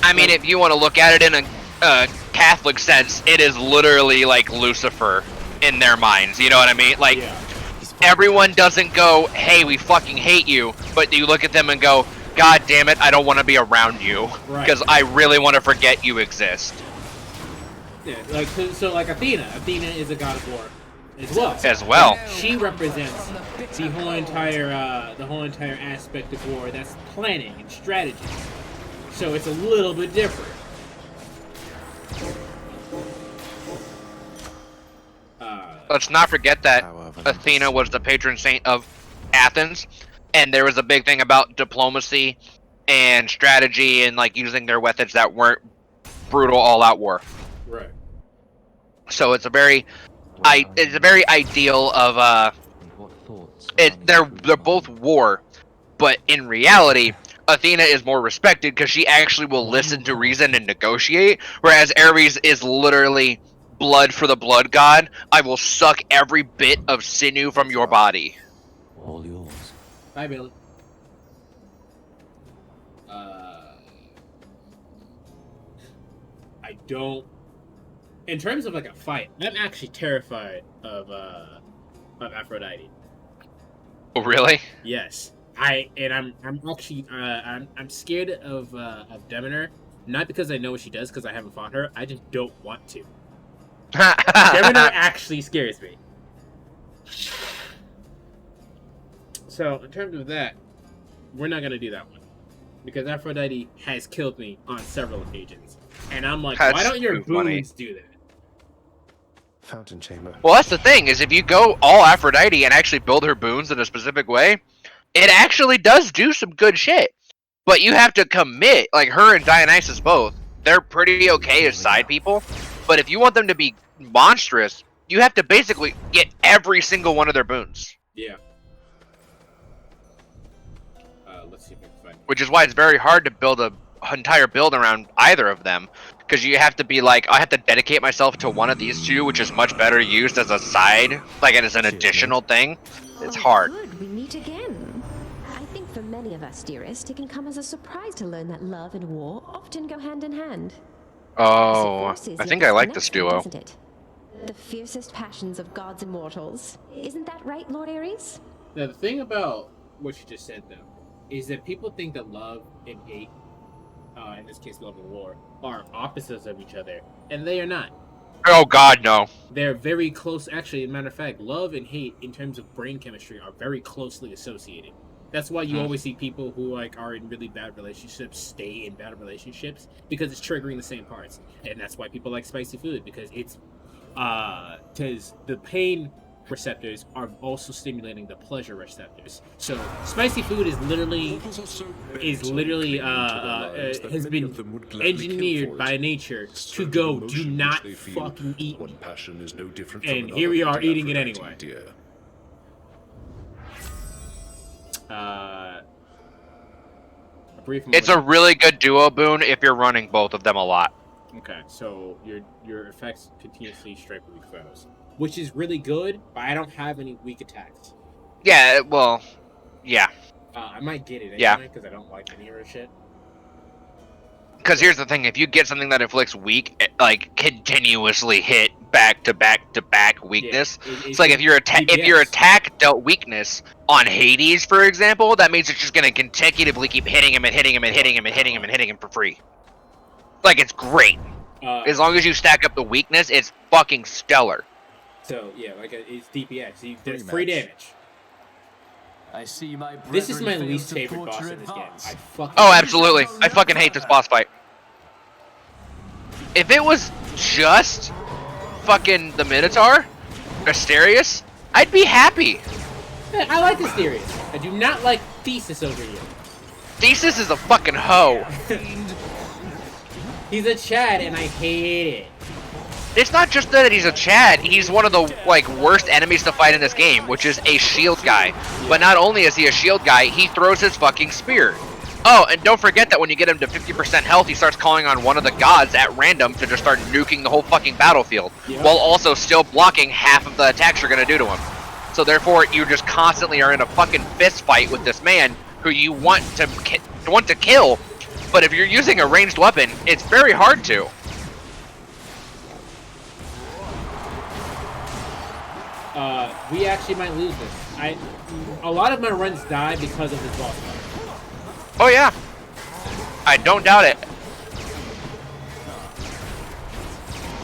I mean, if you want to look at it in a Catholic sense, it is literally like Lucifer in their minds. You know what I mean? Like, everyone doesn't go, hey, we fucking hate you, but you look at them and go, God damn it, I don't want to be around you, because I really want to forget you exist. Yeah, like so like Athena is a god of war. as well. As well. She represents the whole entire aspect of war. That's planning and strategy. So it's a little bit different. Let's not forget that Power of Athena was the patron saint of Athens, and there was a big thing about diplomacy and strategy and like using their methods that weren't brutal all-out war. Right. So it's a very, ideal of they're both war, but in reality, Athena is more respected because she actually will listen to reason and negotiate, whereas Ares is literally blood for the blood god. I will suck every bit of sinew from your body. All yours. Bye, Billy. I don't. In terms of like a fight, I'm actually terrified of Aphrodite. Oh, really? Yes, I'm actually I'm scared of Demeter, not because I know what she does, because I haven't fought her. I just don't want to. Demeter actually scares me. So in terms of that, we're not gonna do that one, because Aphrodite has killed me on several occasions, and I'm like, That's why don't your too funny. boons do that? Fountain chamber. Well, that's the thing, is if you go all Aphrodite and actually build her boons in a specific way, it actually does do some good shit. But you have to commit, like her and Dionysus both. They're pretty okay as side people, but if you want them to be monstrous, you have to basically get every single one of their boons. Yeah. Let's see if I can find. Which is why it's very hard to build a entire build around either of them, because you have to be like, I have to dedicate myself to one of these two, which is much better used as a side, like as an additional thing. It's hard. Good, we meet again. I think for many of us, dearest, it can come as a surprise to learn that love and war often go hand in hand. Oh, I think I like this duo. Isn't it? The fiercest passions of gods and mortals. Isn't that right, Lord Ares? Now, the thing about what you just said, though, is that people think that love and hate, in this case, love and war, are opposites of each other, and they are not. Oh God, no. They're very close. Actually, as a matter of fact, love and hate, in terms of brain chemistry, are very closely associated. That's why you always see people who are in really bad relationships stay in bad relationships, because it's triggering the same parts. And that's why people like spicy food, because it's because the pain receptors are also stimulating the pleasure receptors. So spicy food is literally has been engineered by nature to go, do not fucking eat me. And here we are eating it anyway. It's a really good duo boon if you're running both of them a lot. Okay, so your effects continuously strike weak foes, which is really good, but I don't have any weak attacks. Yeah, well, yeah. I might get it anyway, Yeah. because I don't like any of her shit. Because here's the thing, if you get something that inflicts weak, like, continuously hit back to back to back weakness, it's like if your attack dealt weakness on Hades, for example, that means it's just gonna consecutively keep hitting him and hitting him and hitting him and hitting him and hitting him for free. Like, it's great. As long as you stack up the weakness, it's fucking stellar. So yeah, like it's DPS. So there's free damage. I see my This is my least favorite boss in this game. I fucking Oh, absolutely. I fucking hate this boss fight. If it was just fucking the Minotaur, Asterius, I'd be happy. Yeah, I like Asterius. I do not like Thesis over here. Thesis is a fucking hoe. He's a Chad, and I hate it. It's not just that he's a Chad, he's one of the, like, worst enemies to fight in this game, which is a shield guy. But not only is he a shield guy, he throws his fucking spear. Oh, and don't forget that when you get him to 50% health, he starts calling on one of the gods at random to just start nuking the whole fucking battlefield, while also still blocking half of the attacks you're gonna do to him. So therefore, you just constantly are in a fucking fist fight with this man who you want to kill, but if you're using a ranged weapon, it's very hard to. We actually might lose this. A lot of my runs die because of this boss fight. Oh yeah, I don't doubt it.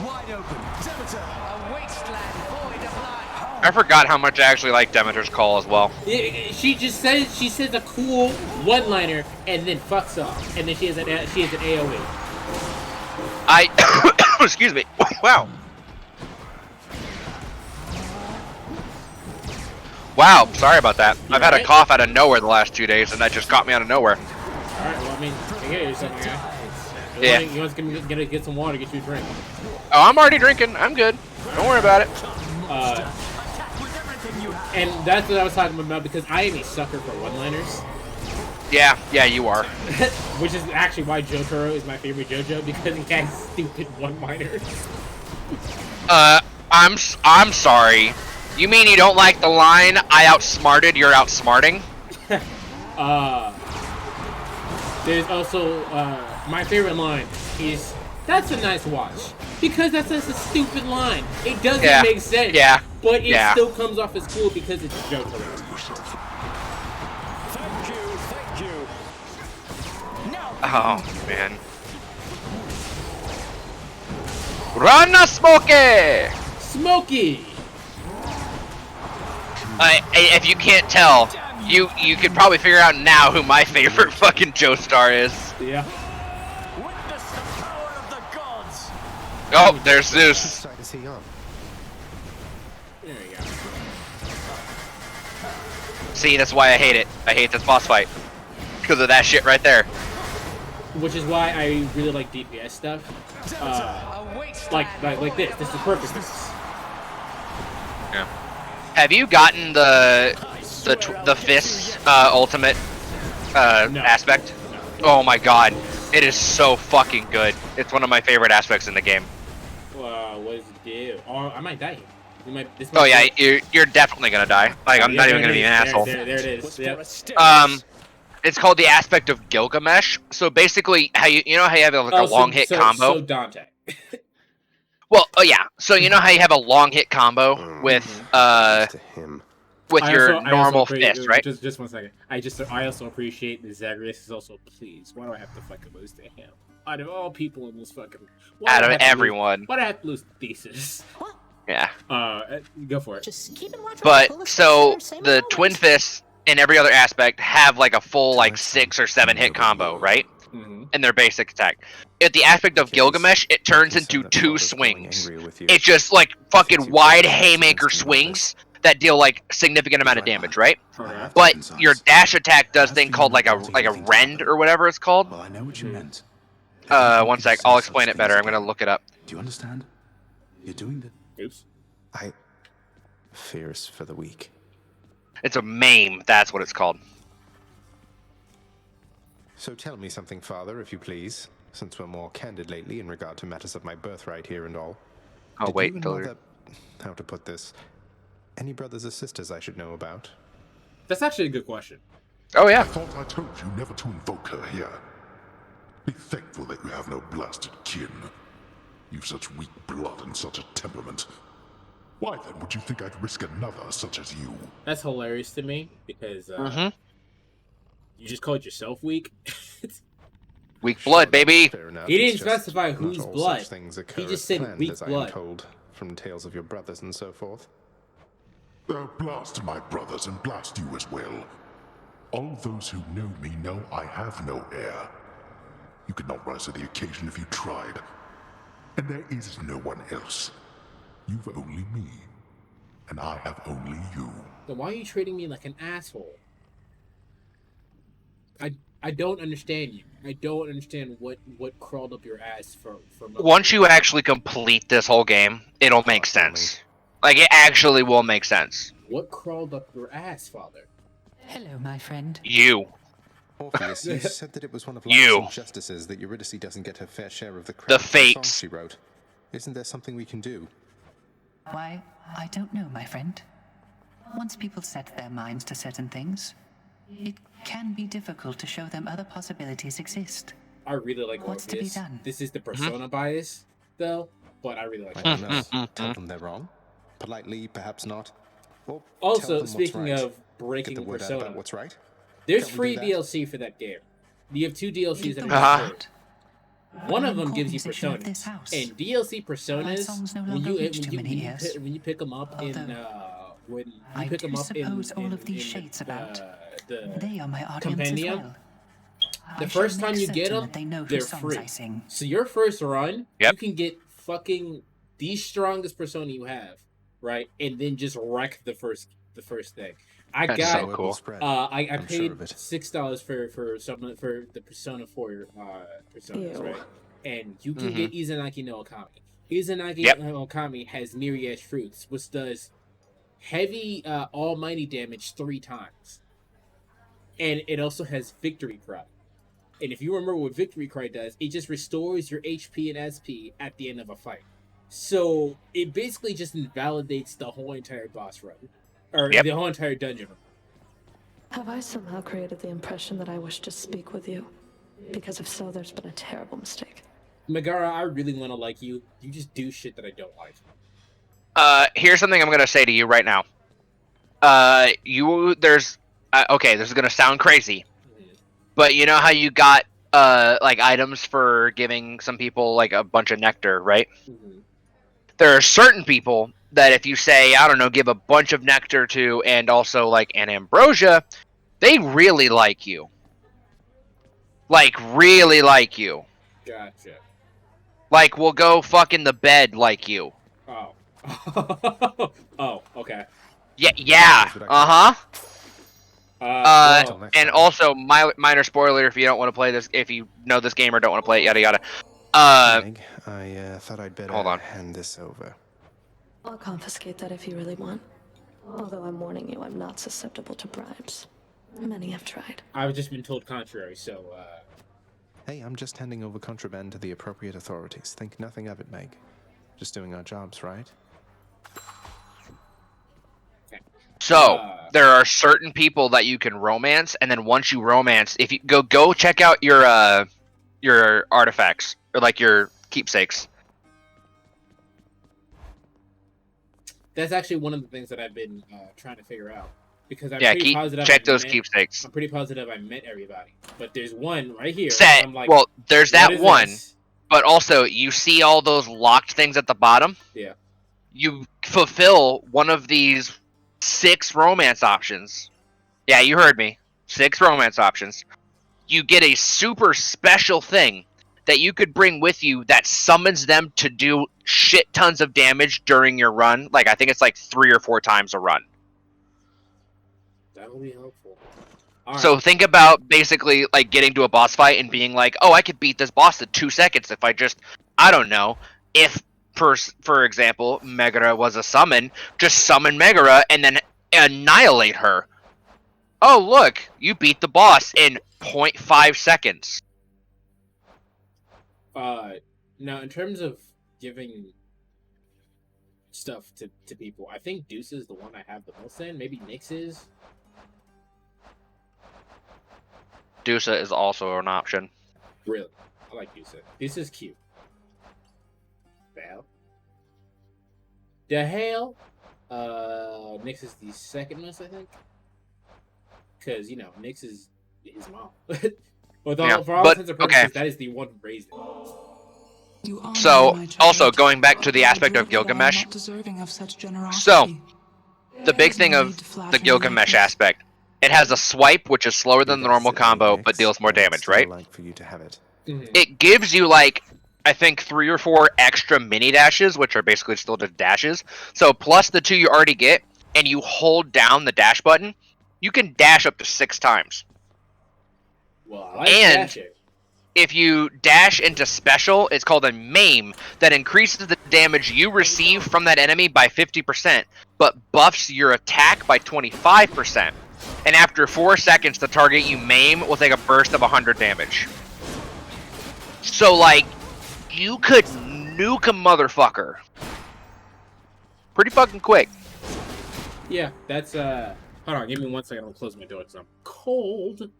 Wide open. Demeter. A wasteland void of life. I forgot how much I actually like Demeter's Call as well. She says a cool one-liner and then fucks off, and then she has an AOE. Excuse me. Wow. Wow, sorry about that. I've had a cough out of nowhere the last 2 days, and that just caught me out of nowhere. Alright, well, I mean, take care of yourself, guy. Yeah. You want to get some water, get you a drink. Oh, I'm already drinking. I'm good. Don't worry about it. And that's what I was talking about, because I am a sucker for one-liners. Yeah, you are. Which is actually why Jotaro is my favorite JoJo, because he has stupid one-liners. I'm sorry. You mean you don't like the line, I outsmarted, you're outsmarting? There's also, my favorite line is, that's a nice watch. Because that's just a stupid line. It doesn't make sense. Yeah. But it still comes off as cool because it's Jotaro. Thank you. Oh, man. Run, Smokey! Smokey! If you can't tell, you could probably figure out now who my favorite fucking Joestar is. Yeah. Witness the power of the gods. Oh, there's Zeus. Side is he on? There you go. See, that's why I hate it. I hate this boss fight. Because of that shit right there. Which is why I really like DPS stuff. Like this. This is perfect. Yeah. Have you gotten the fist ultimate No. aspect? Oh my god, it is so fucking good. It's one of my favorite aspects in the game. What does it do? Oh, I might die. Oh yeah, you're definitely gonna die. Like I'm not even gonna be an asshole. There it is. Yep. It's called the aspect of Gilgamesh. So basically, how you know how you have like a long hit combo. So Dante. Well, oh yeah. So you know how you have a long hit combo with To him. your normal fist, right? Just 1 second. I also appreciate that Zagreus is also pleased. Why do I have to fucking lose to him? Out of all people in this fucking. Out of everyone. Why do I have to lose Thesis? Yeah. Go for it. Just keep it watching. But so the twin fists in every other aspect have like a full like 6 or 7 hit combo, right? Mm-hmm. In their basic attack. At the aspect of Gilgamesh, it turns into 2 swings. It's just like fucking wide haymaker swings that deal like significant amount of damage, right? Okay. But your dash attack does thing called like a rend or whatever it's called. Well, I know what you meant. 1 sec, I'll explain it better. I'm gonna look it up. Do you understand? You're doing the... Oops. Fears for the weak. It's a maim, that's what it's called. So tell me something, Father, if you please, since we're more candid lately in regard to matters of my birthright here and all. Oh, Did wait you and until Mother... How to put this? Any brothers or sisters I should know about? That's actually a good question. Oh yeah. I thought I told you never to invoke her here. Be thankful that you have no blasted kin. You've such weak blood and such a temperament. Why then would you think I'd risk another such as you? That's hilarious to me because you just called yourself weak. Weak blood, baby. Fair enough. He didn't It's just specify not whose all such blood. things occur He just as said planned, weak as I am blood. told from tales of your brothers and so forth. Blast my brothers and blast you as well. All those who know me know I have no heir. You could not rise to the occasion if you tried. And there is no one else. You've only me. And I have only you. Then why are you treating me like an asshole? I don't understand you. I don't understand what crawled up your ass for Once you actually complete this whole game, it'll make sense. Like, it actually will make sense. What crawled up your ass, Father? Hello, my friend. You. Orpheus, you said that it was one of You. life's injustices that Eurydice doesn't get her fair share of the credit The for the songs fates. she wrote. Isn't there something we can do? Why, I don't know, my friend. Once people set their minds to certain things, it can be difficult to show them other possibilities exist. I really like What's to be Orpheus. done? This is the persona bias, though, but I really like I don't Orpheus. know. Tell them they're wrong? Politely, perhaps not? Or tell Also, them what's speaking right. of Get breaking the word out persona, about what's right? there's Can't we free do that? DLC for that game. You have 2 DLCs that Uh-huh. are free. One of them gives you Musician of this personas, house. and DLC My personas songs no when longer you reach too many ears. when you pick them up in Although, when you I pick do them up suppose in, all of these in shades about. the They are my audience compendium, as well. the I shall first time make you get certain them, that they know they're whose songs free. I sing. So your first run, Yep. you can get fucking the strongest persona you have, right? And then just wreck the first thing. I That's got so cool. I I'm paid sure of it. $6 for the Persona 4 personas, Ew. right? And you can Mhm. get Izanagi no Okami. Izanagi Yep. no Okami has Myriad Fruits, which does heavy almighty damage 3 times. And it also has Victory Cry. And if you remember what Victory Cry does, it just restores your HP and SP at the end of a fight. So it basically just invalidates the whole entire boss run. Or Yep. the whole entire dungeon run. Have I somehow created the impression that I wish to speak with you? Because if so, there's been a terrible mistake. Megara, I really want to like you. You just do shit that I don't like. Here's something I'm gonna say to you right now. Okay, this is gonna sound crazy, but you know how you got like items for giving some people like a bunch of nectar, right? Mm-hmm. There are certain people that if you say, I don't know, give a bunch of nectar to and also like an ambrosia, they really like you. Like really like you. Gotcha. Like will go fuck in the bed like you. Oh. Oh, okay. Yeah. Uh-huh. Well, And also, minor spoiler if you don't want to play this, if you know this game or don't want to play it, yada yada. Meg, I thought I'd better hold on. hand this over. I'll confiscate that if you really want. Although I'm warning you, I'm not susceptible to bribes. Many have tried. I've just been told contrary, so Hey, I'm just handing over contraband to the appropriate authorities. Think nothing of it, Meg. Just doing our jobs, right? So there are certain people that you can romance, and then once you romance, if you go check out your artifacts or like your keepsakes. that's actually one of the things that I've been trying to figure out. Because I'm Yeah, pretty positive check I those met- keepsakes. I'm pretty positive I met everybody. But there's one right here. Set. I'm like, Well, there's what that is one, this? but also you see all those locked things at the bottom. Yeah. You fulfill one of these 6 romance options. Yeah, you heard me. 6 romance options. You get a super special thing that you could bring with you that summons them to do shit tons of damage during your run. Like, I think it's like 3 or 4 times a run. That will be helpful. So think about basically like getting to a boss fight and being like, oh, I could beat this boss in 2 seconds if I just, I don't know, if, for example, Megara was a summon, just summon Megara and then annihilate her. Oh, look, you beat the boss in 0.5 seconds. Now, in terms of giving stuff to people, I think Deuce is the one I have the most in. Maybe Nyx is. Dusa is also an option. Really? I like Deuce. Deuce is cute. The hell? The hell? Nyx is the second most, I think. Because, you know, Nyx is his mom. For all intents and purposes, that is the one raised him. So, also going back to the aspect of Gilgamesh. So, the big thing of the Gilgamesh aspect, it has a swipe which is slower than the normal combo but deals more damage, right? For you to have it. It gives you like, I think 3 or 4 extra mini dashes, which are basically still just dashes. So plus the 2 you already get, and you hold down the dash button, you can dash up to 6 times. Well, I like and dashing. if you dash into special, it's called a maim that increases the damage you receive from that enemy by 50%, but buffs your attack by 25%. And after 4 seconds, the target you maim will take a burst of 100 damage. So, like, you could nuke a motherfucker pretty fucking quick. Yeah, that's, hold on, give me 1 second, I'll close my door because I'm cold.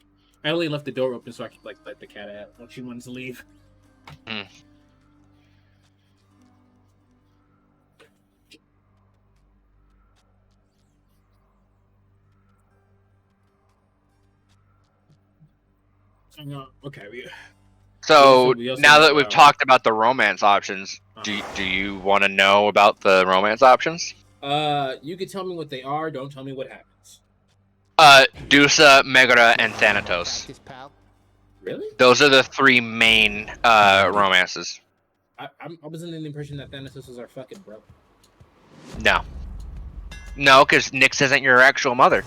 I only left the door open so I could, like, let the cat out when she wanted to leave. Okay, So we also now have, that we've talked about the romance options, do you want to know about the romance options? You can tell me what they are. Don't tell me what happens. Dusa, Megara, and Thanatos. Really? Those are the 3 main romances. I was under the impression that Thanatos was our fucking brother. No. No, because Nyx isn't your actual mother.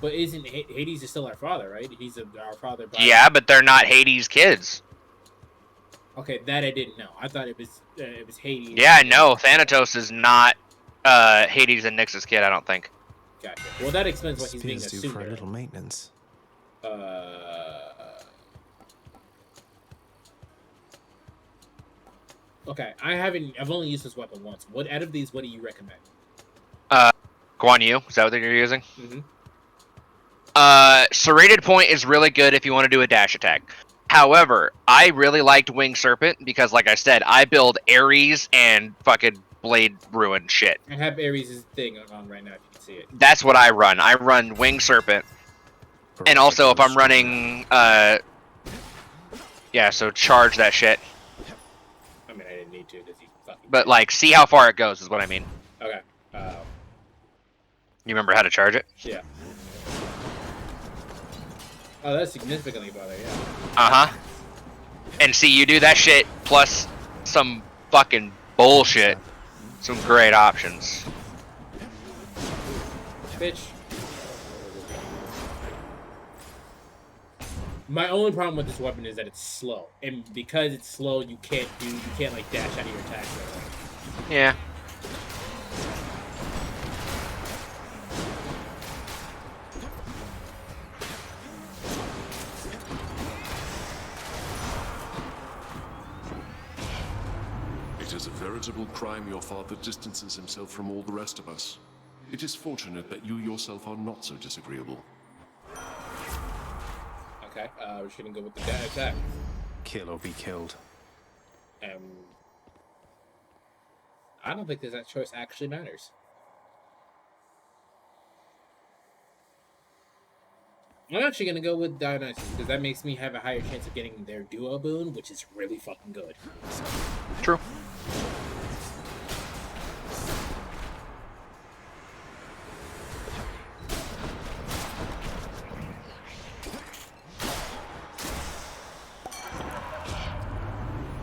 But isn't Hades is still our father, right? He's our father. Yeah, but they're not Hades' kids. Okay, that I didn't know. I thought it was Hades. Yeah, no, Thanatos is not Hades and Nyx's kid. I don't think. Gotcha. Well, that explains why he's being Spears due assumed. for a little maintenance. Okay, I've only used this weapon once. What out of these? What do you recommend? Guan Yu, is that what you're using? Mm-hmm. Serrated Point is really good if you want to do a dash attack. However, I really liked Wing Serpent because, like I said, I build Ares and fucking Blade Ruin shit. I have Ares' thing on right now, if you can see it. That's what I run. I run Wing Serpent. And also, if I'm running, yeah, so charge that shit. I mean, I didn't need to, because he fucking... But, like, see how far it goes is what I mean. Okay. You remember how to charge it? Yeah. Oh, that's significantly better, yeah. Uh-huh. And see, you do that shit plus some fucking bullshit. Some great options. Bitch. My only problem with this weapon is that it's slow. And because it's slow, you can't like dash out of your attack. Yeah. It is a veritable crime your father distances himself from all the rest of us. It is fortunate that you yourself are not so disagreeable. Okay, we're just gonna go with the dash attack. Kill or be killed. I don't think that choice actually matters. I'm actually gonna go with Dionysus because that makes me have a higher chance of getting their duo boon, which is really fucking good. True.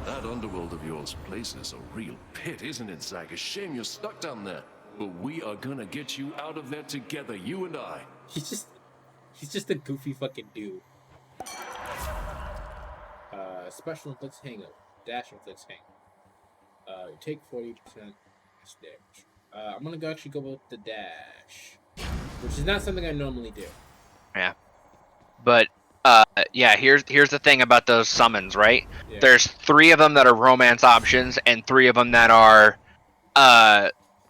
That underworld of yours places a real pit, isn't it, Zag? A shame you're stuck down there. But we are gonna get you out of there together, you and I. He's just a goofy fucking dude. Special inflicts hangover. Dash inflicts hangover. You take 40% damage. I'm gonna actually go with the dash, which is not something I normally do. Yeah. But yeah, here's the thing about those summons, right? Yeah. There's 3 of them that are romance options and 3 of them that are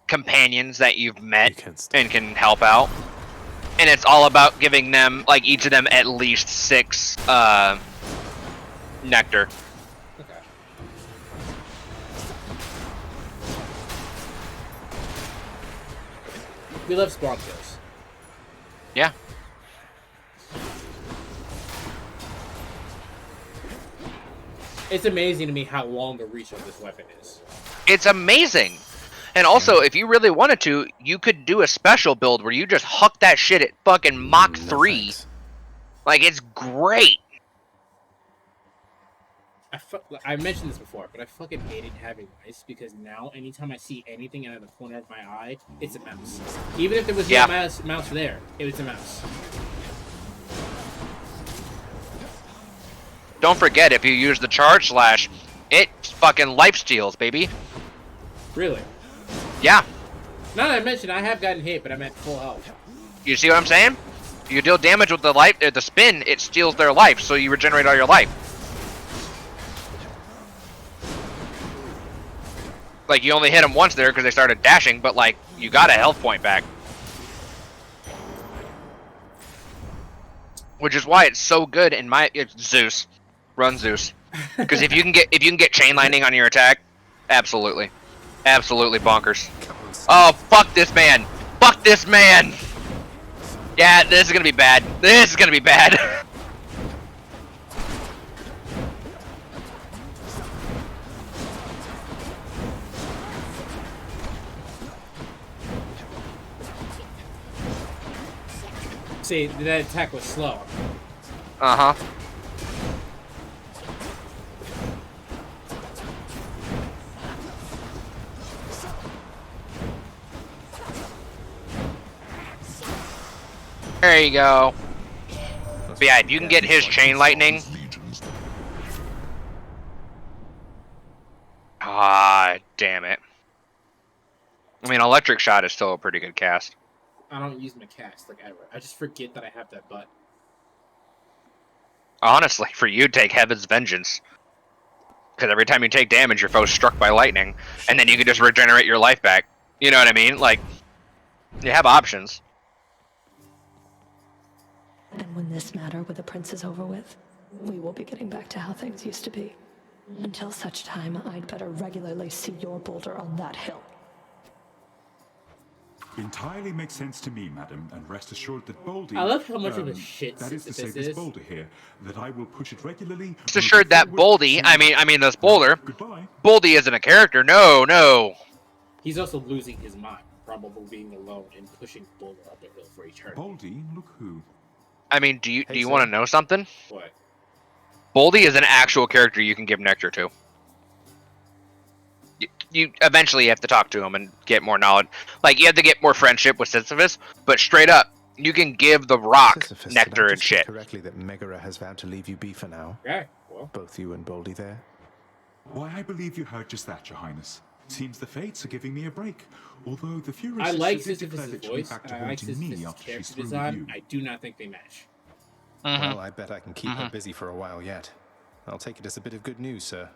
companions that you've met and can help out. And it's all about giving them, like, each of them at least 6 nectar. Okay. We love spawn kills. Yeah. It's amazing to me how long the reach of this weapon is. It's amazing. And also, if you really wanted to, you could do a special build where you just huck that shit at fucking Mach 3. Like, it's great. I mentioned this before, but I fucking hated having mice because now anytime I see anything out of the corner of my eye, it's a mouse. Even if there was no mouse there, it was a mouse. Don't forget, if you use the charge slash, it fucking life steals, baby. Really? Yeah. Now that I mentioned, I have gotten hit, but I'm at full health. You see what I'm saying? You deal damage with the spin, it steals their life, so you regenerate all your life. Like, you only hit them once there because they started dashing, but, like, you got a health point back. Which is why it's so good in Zeus. Run Zeus. Because if you can get chain lightning on your attack, absolutely. Absolutely bonkers. Oh, fuck this man. Fuck this man. Yeah, this is gonna be bad. This is gonna be bad. say that attack was slow. Uh-huh. There you go. But yeah, if you can get his chain lightning. Ah, damn it. I mean, electric shot is still a pretty good cast. I don't use my cast like ever. I just forget that I have that button. Honestly, for you, take Heaven's Vengeance. Because every time you take damage, your foe's struck by lightning, and then you can just regenerate your life back. You know what I mean? Like, you have options. And when this matter with the prince is over with, we will be getting back to how things used to be. Until such time, I'd better regularly see your boulder on that hill. Entirely makes sense to me, madam, and rest assured that Baldy... I love how much of a shit that is to say, this boulder here, that I will push it regularly... Rest assured that Baldy, I mean this boulder... Goodbye. Baldy isn't a character, no. He's also losing his mind, probably being alone and pushing Boulder up a hill for eternity. Baldy, look who... I mean, do you want to know something? What? Baldy is an actual character you can give nectar to. You eventually have to talk to him and get more knowledge. Like, you have to get more friendship with Sisyphus, but straight up, you can give the rock Sisyphus, nectar did I and shit. correctly that Megara has vowed to leave you be for now. Okay, well. Both you and Baldy there. Why, I believe you heard just that, Your Highness. Seems the fates are giving me a break. Although the Fury I like sisters did declare Sisyphus' that she'll be voice, back to and I like haunting me Sisyphus' after she's character through with design. you. I do not think they match. Well, I bet I can keep her busy for a while yet. I'll take it as a bit of good news, sir.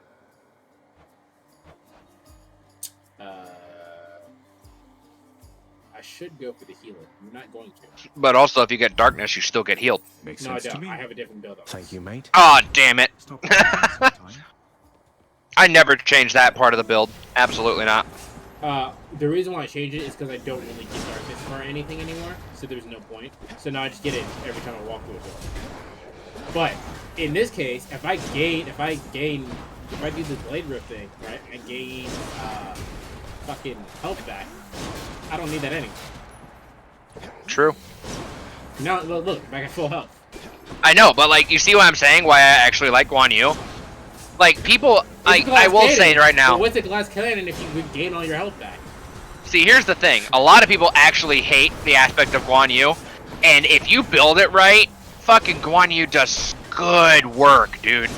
I should go for the healer. I'm not going to. But also, if you get darkness, you still get healed. Makes No, I sense to don't. me. I have a different build up. Thank you, mate. Aw, damn it. Stop by sometime. I never changed that part of the build. Absolutely not. The reason why I changed it is because I don't really get darkness for anything anymore, so there's no point. So now I just get it every time I walk through a door. But in this case, if I do the blade rip thing, right, I gain fucking health back. I don't need that anymore. True. Now look, I'm back at full health. I know, but like, you see what I'm saying? Why I actually like Guan Yu? Like, people, I will say right now. But what's a glass cannon if you would gain all your health back? See, here's the thing. A lot of people actually hate the aspect of Guan Yu, and if you build it right, fucking Guan Yu does good work, dude.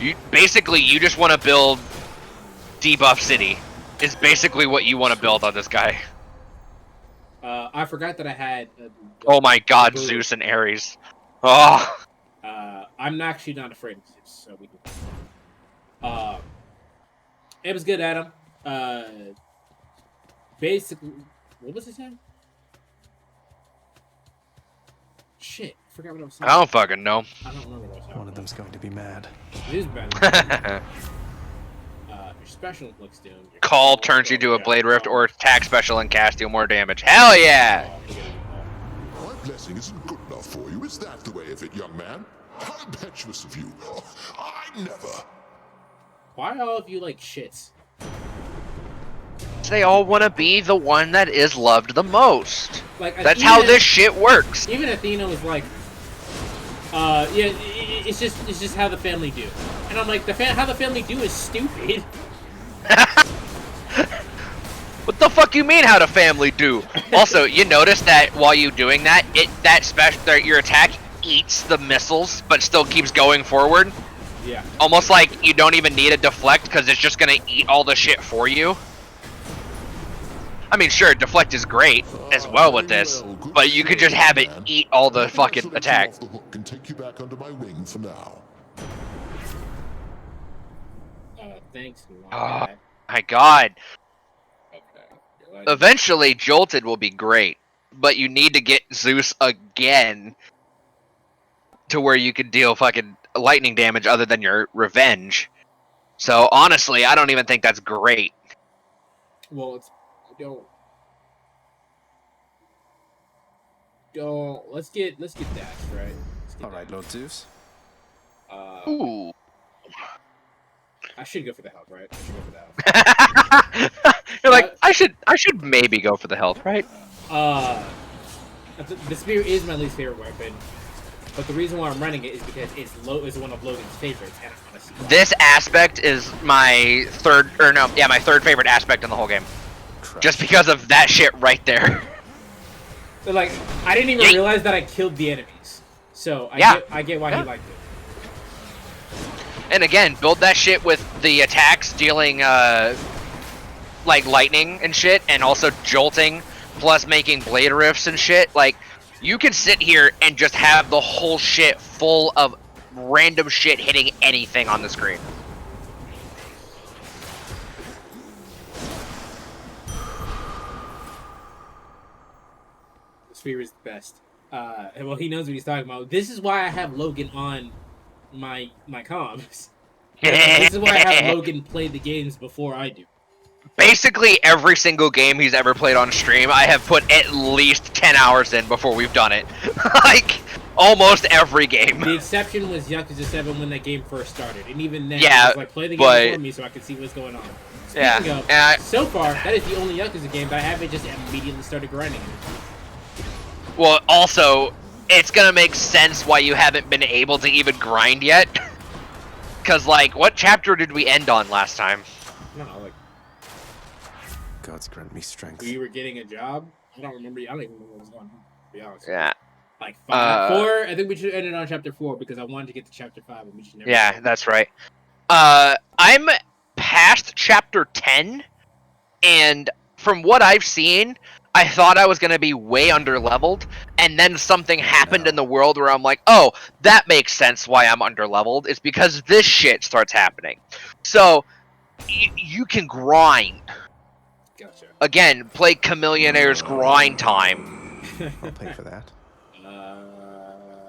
You just want to build Debuff City. Is basically what you want to build on this guy. I forgot that I had. Oh my God, Zeus and Ares. Oh. I'm actually not afraid of Zeus, so we can. It was good, Adam. Basically, what was his name? Shit, I forgot what I was saying. I don't fucking know. I don't remember what I was saying. One of them's going to be mad. It is better. Your special looks down. Call turns you to a Blade Rift or attack special and cast deal more damage. Hell yeah! My blessing isn't good enough for you. Is that the way of it, young man? How impetuous of you. Oh, I never. Why all of you like shits? They all want to be the one that is loved the most. Like, that's Athena, how this shit works. Even Athena was like, yeah, it's just how the family do. And I'm like, how the family do is stupid. What the fuck you mean how the family do? Also, you notice that while you doing that, your attack eats the missiles, but still keeps going forward. Yeah. Almost like you don't even need a deflect because it's just gonna eat all the shit for you. I mean, sure, deflect is great as well with this, but you could just have it eat all the fucking attack. The hook and take you back under my wing for now. Thanks. Oh my God. Okay. Eventually, Jolted will be great, but you need to get Zeus again to where you can deal fucking lightning damage other than your revenge. So honestly, I don't even think that's great. Well, don't. Let's get Dash, right? All right, Lord Zeus. Ooh. I should go for the health, right? I should go for the health. You're like, I should maybe go for the health, right? The spear is my least favorite weapon, but the reason why I'm running it is because it's one of Logan's favorites, and I want to see why. This aspect is my third favorite aspect in the whole game. Just because of that shit right there. So, like, I didn't even realize that I killed the enemies. So, I get why he liked it. And again, build that shit with the attacks dealing, like, lightning and shit, and also jolting, plus making blade rifts and shit. Like, you can sit here and just have the whole shit full of random shit hitting anything on the screen. Spear is the best. Well, he knows what he's talking about. This is why I have Logan on my comms. This is why I have Logan play the games before I do. Basically, every single game he's ever played on stream, I have put at least 10 hours in before we've done it. Like, almost every game. The exception was Yakuza 7 when that game first started. And even then, yeah, I was like, play the game for me so I could see what's going on. Speaking of, so far, that is the only Yakuza game that I haven't just immediately started grinding it. Well, also, it's gonna make sense why you haven't been able to even grind yet. Cause, like, what chapter did we end on last time? No, like... Gods grant me strength. We were getting a job? I don't even remember what was going on, to be honest. Yeah. Like, 4? I think we should end it on chapter 4, because I wanted to get to chapter 5, and we should never... Yeah, that's right. I'm past chapter 10, and from what I've seen... I thought I was going to be way under-leveled, and then something happened in the world where I'm like, oh, that makes sense why I'm under-leveled. It's because this shit starts happening. So, you can grind. Gotcha. Again, play Chameleonaire's grind time. I'll pay for that.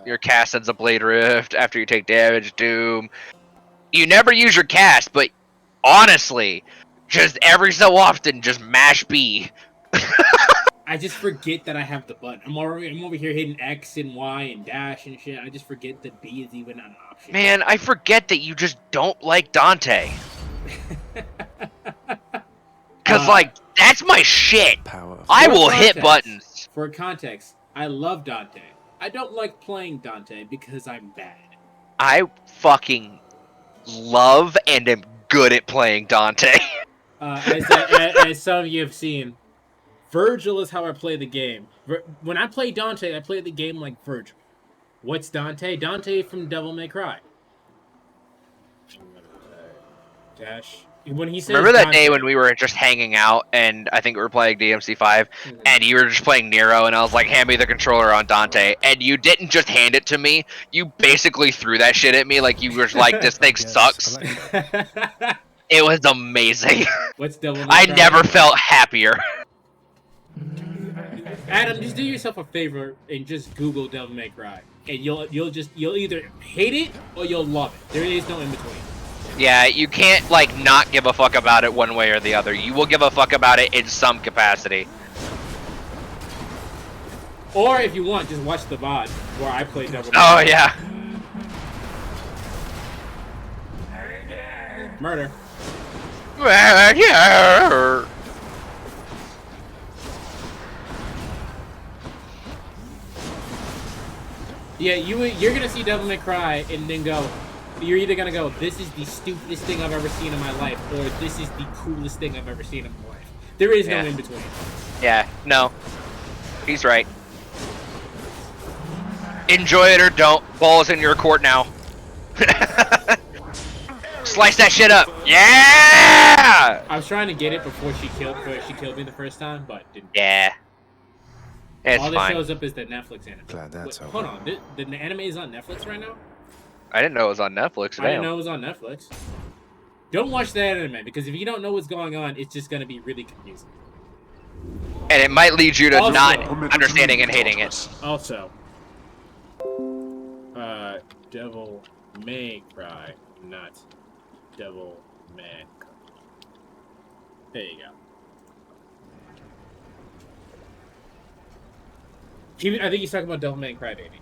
Your cast ends a Blade Rift after you take damage, Doom. You never use your cast, but honestly, just every so often, just mash B. I just forget that I have the button. I'm over here hitting X and Y and dash and shit. I just forget that B is even an option. Man, I forget that you just don't like Dante. Cause like that's my shit. I will hit buttons. For context, I love Dante. I don't like playing Dante because I'm bad. I fucking love and am good at playing Dante. As some of you have seen, Virgil is how I play the game. When I play Dante, I play the game like Virgil. What's Dante? Dante from Devil May Cry. Dash. When he says remember that Dante, day when we were just hanging out and I think we were playing DMC5 and you were just playing Nero and I was like, hand me the controller on Dante, and you didn't just hand it to me, you basically threw that shit at me like you were like, this thing sucks. It was amazing. What's Devil May I Cry? never felt happier. Adam, just do yourself a favor and just Google Devil May Cry, and you'll either hate it or you'll love it. There is no in between. Yeah, you can't like not give a fuck about it one way or the other. You will give a fuck about it in some capacity. Or if you want, just watch the VOD where I play Devil May Oh Cry. yeah. Murder. Yeah, you're gonna see Devil May Cry and then go, you're either gonna go, this is the stupidest thing I've ever seen in my life, or this is the coolest thing I've ever seen in my life. There is no in between. Yeah, no. He's right. Enjoy it or don't. Ball's in your court now. Slice that shit up. Yeah! I was trying to get it before she killed me the first time, but didn't. Yeah. It's all fine. that shows up is the Netflix anime. Glad that's over. Hold on, the anime is on Netflix right now? I didn't know it was on Netflix. I didn't know it was on Netflix. Don't watch that anime, because if you don't know what's going on, it's just going to be really confusing. And it might lead you to Also, not understanding and hating it. Also, Devil May Cry, not Devil May Cry. There you go. I think he's talking about Devil May Cry Baby.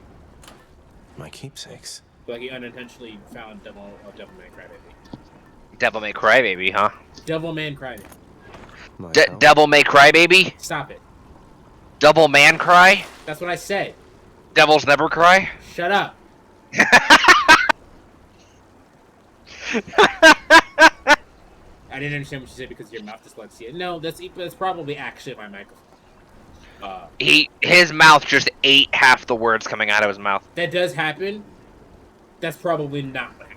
My keepsakes. Like he unintentionally found Devil May Cry Baby. Devil May Cry Baby, huh? Devil Man Cry. Devil May Cry Baby? Stop it. Double Man Cry? That's what I said. Devils never cry? Shut up. I didn't understand what you said because of your mouth dyslexia. No, that's probably actually my microphone. His mouth just ate half the words coming out of his mouth. That does happen. That's probably not what happened.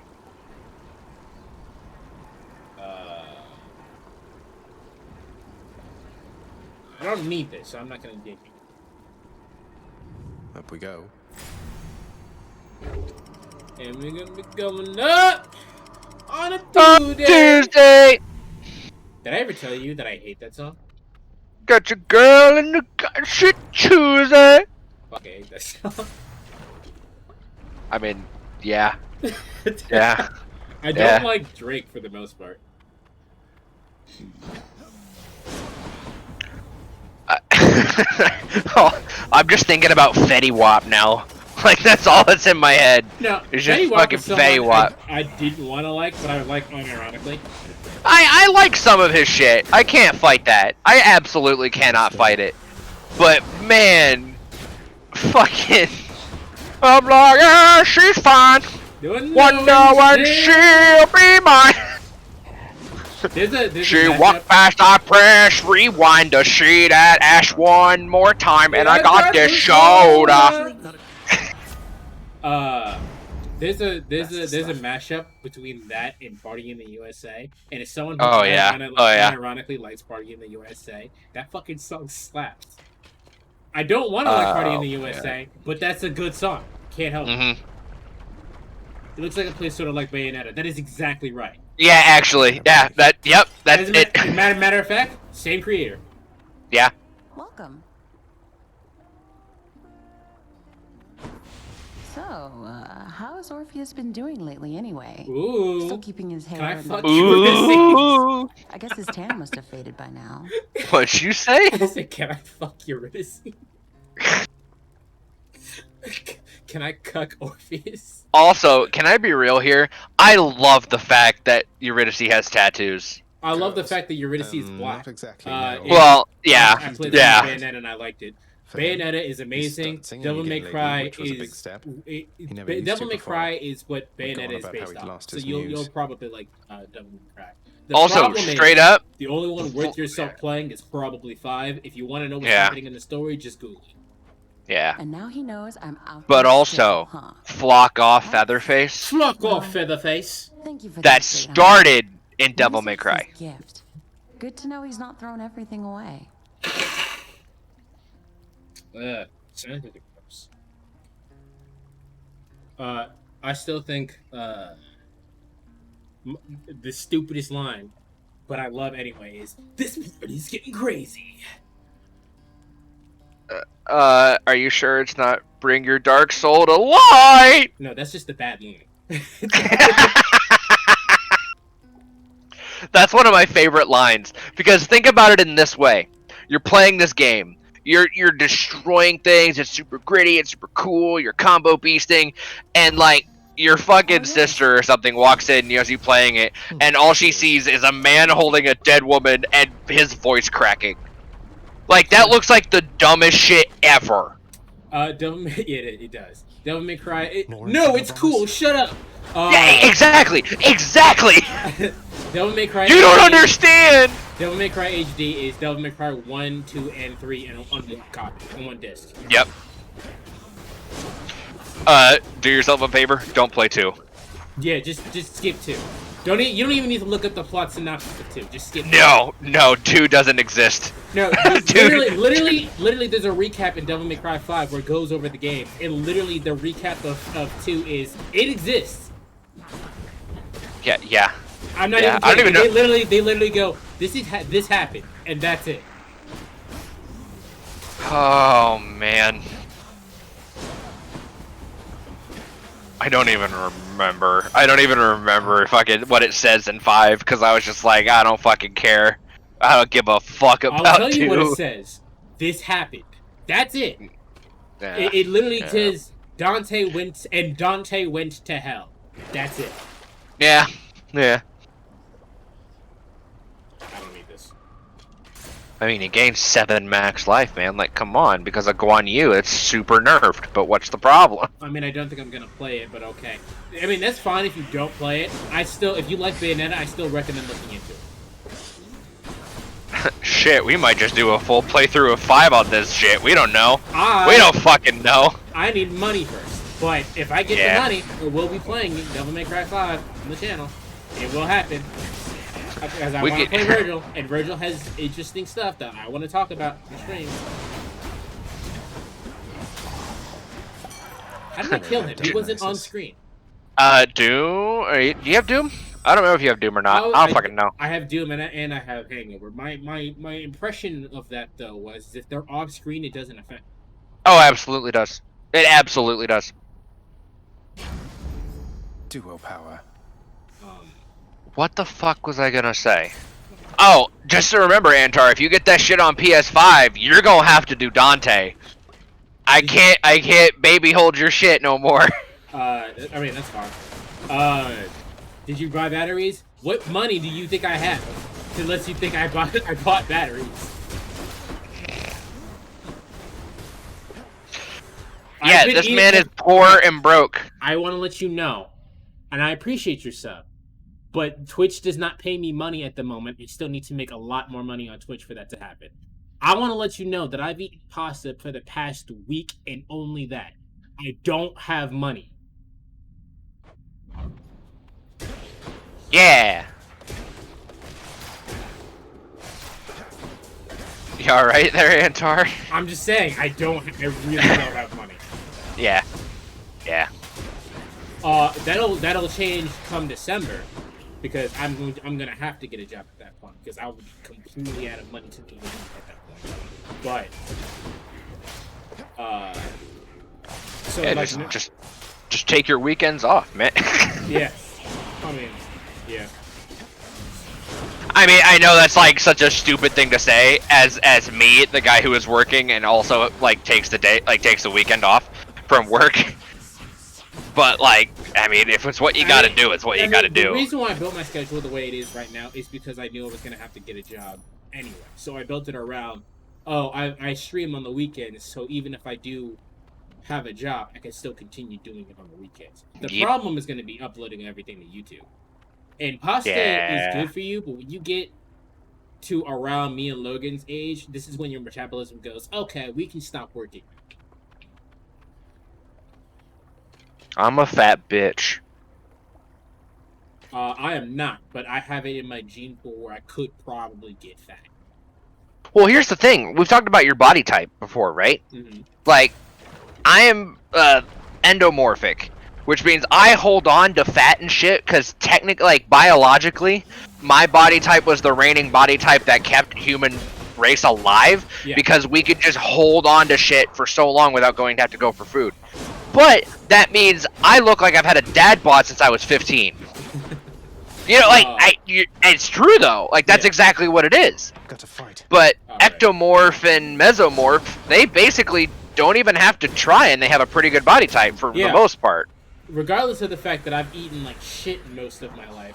I don't need this, so I'm not gonna dig it. Up we go. And we're gonna be going up on a Tuesday. Did I ever tell you that I hate that song? Got your girl in the shit Tuesday. Fuck, I hate that song. I mean, yeah. Yeah. I don't like Drake for the most part. Oh, I'm just thinking about Fetty Wap now. Like, that's all that's in my head. No, it's just Fetty Wap fucking is someone Fetty Wap. I didn't want to like, but I like unironically. I like some of his shit. I can't fight that. I absolutely cannot fight it. But, man, fucking... I'm like, yeah, she's fine. Wonder when she'll be mine. She walked past, I press rewind to see that ass one more time, and I got this shoulder. There's a mashup between that and Party in the USA, and if someone who unironically likes Party in the USA, that fucking song slaps. I don't want to like Party in the USA, but that's a good song. Can't help it. It looks like it plays sort of like Bayonetta. That is exactly right. Yeah, actually. Yeah, that's it. Matter of fact, same creator. Yeah. Welcome. So, how has Orpheus been doing lately anyway? Ooh. Still keeping his hair... Can I fuck Ooh. I guess his tan must have faded by now. What'd you say? I said, can I fuck Eurydice? Can I cuck Orpheus? Also, can I be real here? I love the fact that Eurydice has tattoos. I love the fact that Eurydice is black. Not exactly. Well, yeah. I played Bayonetta and I liked it. Bayonetta is amazing. Devil May Cry is... Devil May Cry is what Bayonetta is based on. So you'll probably like Devil May Cry. Also, straight up... The only one worth yourself playing is probably 5. If you want to know what's happening in the story, just Google it. Yeah. And now he knows I'm out. But also, Flock Off Featherface. Flock Off Featherface. Thank you for that started in Devil May Cry. Gift. Good to know he's not thrown everything away. I still think the stupidest line, but I love anyway, is "This party's getting crazy." Are you sure it's not "Bring your dark soul to light"? No, that's just a bad line. That's one of my favorite lines, because think about it in this way: you're playing this game, you're destroying things, it's super gritty, it's super cool, you're combo beasting, and like your fucking sister or something walks in, you see playing it, and all she sees is a man holding a dead woman and his voice cracking. Like, that looks like the dumbest shit ever. It does. Devil May Cry. No, it's cool. Shut up. Yeah, exactly. Devil May Cry. You don't understand. Devil May Cry HD is Devil May Cry 1, 2, and 3 on one copy, on one disc. Yep. Do yourself a favor. Don't play 2. Yeah, just skip 2. You don't even need to look up the plot synopsis of 2. Just skip. No, 2 doesn't exist. No, literally, there's a recap in Devil May Cry 5 where it goes over the game, and literally the recap of 2 is it exists. Yeah. I'm not even kidding. I don't even know. They literally go, this happened, and that's it. Oh man. I don't even remember fucking what it says in 5 because I was just like, I don't fucking care. I don't give a fuck about 2. I'll tell you what it says. This happened. That's it. Yeah, it literally says Dante went to hell. That's it. Yeah. beat this. I mean, he gains 7 max life, man. Like, come on. Because of Guan Yu, it's super nerfed. But what's the problem? I mean, I don't think I'm gonna play it, but okay. I mean, that's fine if you don't play it. If you like Bayonetta, I still recommend looking into it. Shit, we might just do a full playthrough of 5 on this shit. We don't know. We I don't fucking know. need money first. But if I get the money, we'll be playing Devil May Cry 5 on the channel. It will happen. Because I want to play Virgil, and Virgil has interesting stuff that I want to talk about on stream. How did I kill him? He wasn't on screen. Doom? Do you have Doom? I don't know if you have Doom or not. I don't fucking know. I have Doom and I have Hangover. My impression of that though was if they're off screen, it doesn't affect. Oh, absolutely does. It absolutely does. Duo power. What the fuck was I gonna say? Oh, just to remember, Antar, if you get that shit on PS5, you're gonna have to do Dante. I can't baby hold your shit no more. I mean, that's fine. Did you buy batteries? What money do you think I have to let you think I bought batteries? Yeah, this man is poor and broke. I want to let you know, and I appreciate your sub, but Twitch does not pay me money at the moment. You still need to make a lot more money on Twitch for that to happen. I want to let you know that I've eaten pasta for the past week and only that. I don't have money. Yeah. You alright there, Antar? I'm just saying, I really don't have money. Yeah. Yeah. That'll change come December, because I'm gonna have to get a job at that point, because I will be completely out of money to do anything at that point. But so yeah, like, just take your weekends off, man. Yeah. I mean, yeah. I mean, I know that's like such a stupid thing to say as me, the guy who is working and also like takes the weekend off from work. But like, I mean, if it's what you gotta do, it's what you gotta do. The reason why I built my schedule the way it is right now is because I knew I was gonna have to get a job anyway. So I built it around, I stream on the weekends, so even if I do have a job, I can still continue doing it on the weekends. The problem is gonna be uploading everything to YouTube. And pasta is good for you, but when you get to around me and Logan's age, this is when your metabolism goes, okay, we can stop working. I'm a fat bitch. I am not, but I have it in my gene pool where I could probably get fat. Well, here's the thing. We've talked about your body type before, right? Mm-hmm. Like, I am endomorphic, which means I hold on to fat and shit because technically, like, biologically, my body type was the reigning body type that kept human race alive because we could just hold on to shit for so long without going to have to go for food. But that means I look like I've had a dad bod since I was 15. You know, like, it's true though. Like, that's exactly what it is. Got to fight. But ectomorph and mesomorph, they basically don't even have to try, and they have a pretty good body type for the most part. Regardless of the fact that I've eaten like shit most of my life,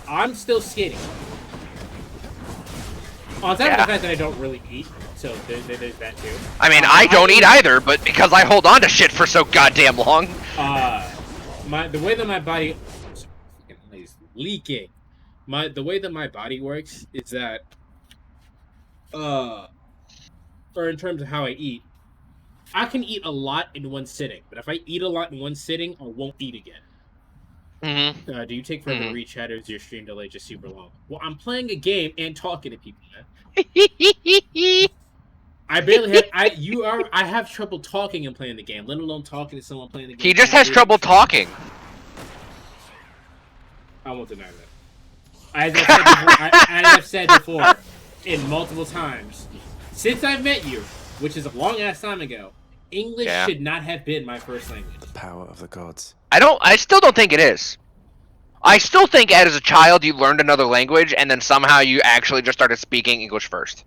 I'm still skinny. On top of the fact that I don't really eat, so there's that too. I mean, I don't eat either, but because I hold on to shit for so goddamn long. The way that my body is leaking. The way that my body works is that, or in terms of how I eat, I can eat a lot in one sitting, but if I eat a lot in one sitting, I won't eat again. Mm-hmm. Do you take forever to reach chat, or is your stream delay just super long? Well, I'm playing a game and talking to people, man. I barely have. I have trouble talking and playing the game, let alone talking to someone playing the game. He just has trouble talking. I won't deny that. As I've said before, in multiple times, since I've met you, which is a long ass time ago, English should not have been my first language. The power of the gods. I still don't think it is. I still think as a child you learned another language and then somehow you actually just started speaking English first.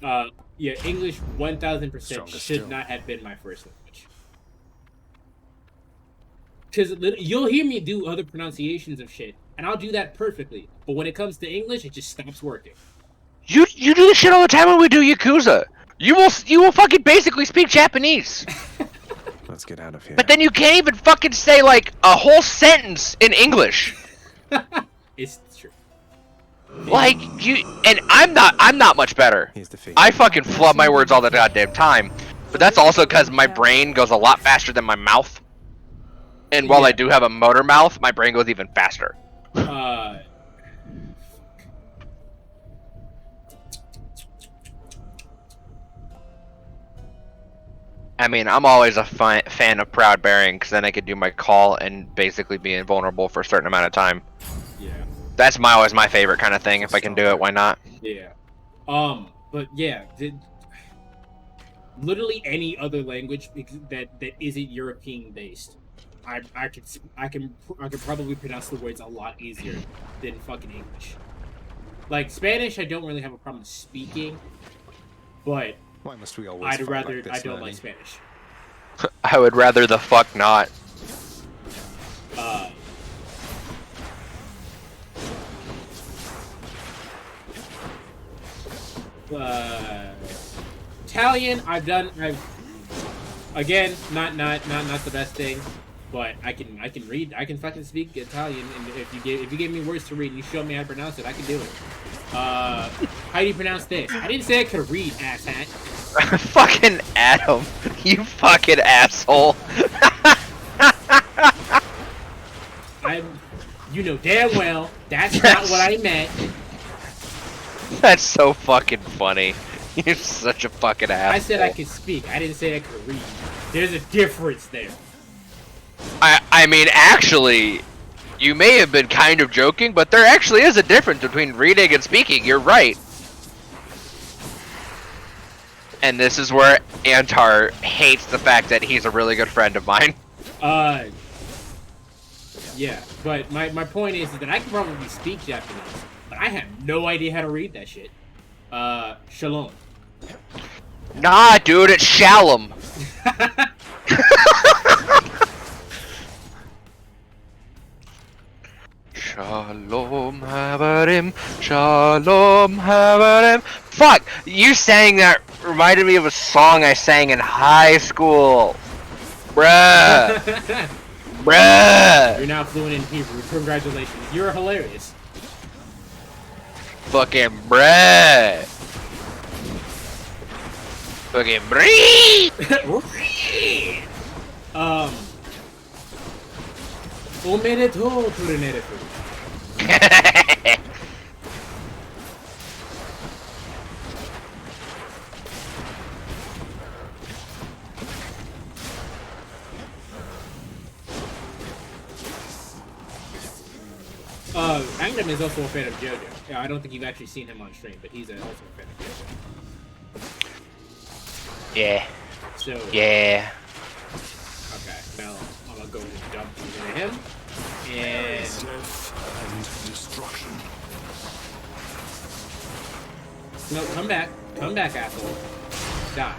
Yeah, English 1000% should not have been my first language. Because you'll hear me do other pronunciations of shit, and I'll do that perfectly. But when it comes to English, it just stops working. You do this shit all the time when we do Yakuza. You will fucking basically speak Japanese. Let's get out of here. But then you can't even fucking say like a whole sentence in English. It's true. Like and I'm not much better. I fucking flub my words all the goddamn time. But that's also because my brain goes a lot faster than my mouth. And while I do have a motor mouth, my brain goes even faster. I mean, I'm always a fan of Proud Bearing, because then I could do my call and basically be invulnerable for a certain amount of time. Yeah. That's always my favorite kind of thing. If I can do it, why not? Yeah. But yeah, literally any other language that isn't European based, I can probably pronounce the words a lot easier than fucking English. Like Spanish, I don't really have a problem speaking, but why must we always I'd rather like this, I don't Manny? like Spanish. I would rather the fuck not. Italian, I've again not the best thing, but I can read, I can fucking speak Italian, and if you gave me words to read and you showed me how to pronounce it, I can do it. How do you pronounce this? I didn't say I could read, asshat. Fucking Adam, you fucking asshole. You know damn well that's not what I meant. That's so fucking funny. You're such a fucking asshole. I said I could speak. I didn't say I could read. There's a difference there. I mean, actually, you may have been kind of joking, but there actually is a difference between reading and speaking. You're right. And this is where Antar hates the fact that he's a really good friend of mine. Yeah, but my point is that I can probably speak Japanese, but I have no idea how to read that shit. Shalom. Nah, dude, it's Shalom. Shalom Habarim, Shalom Habarim. Fuck! You saying that reminded me of a song I sang in high school. Bruh. Bruh. You're now fluent in Hebrew. Congratulations. You're hilarious. Fucking bruh. Fucking breathe. Omedetou Tureneretu. Adam is also a fan of JoJo. Yeah, I don't think you've actually seen him on stream, but he's also a fan of JoJo. Yeah. So. Yeah. Okay, now I'm gonna go and dump into him. And death and destruction. No, come back. Come back, asshole. Die.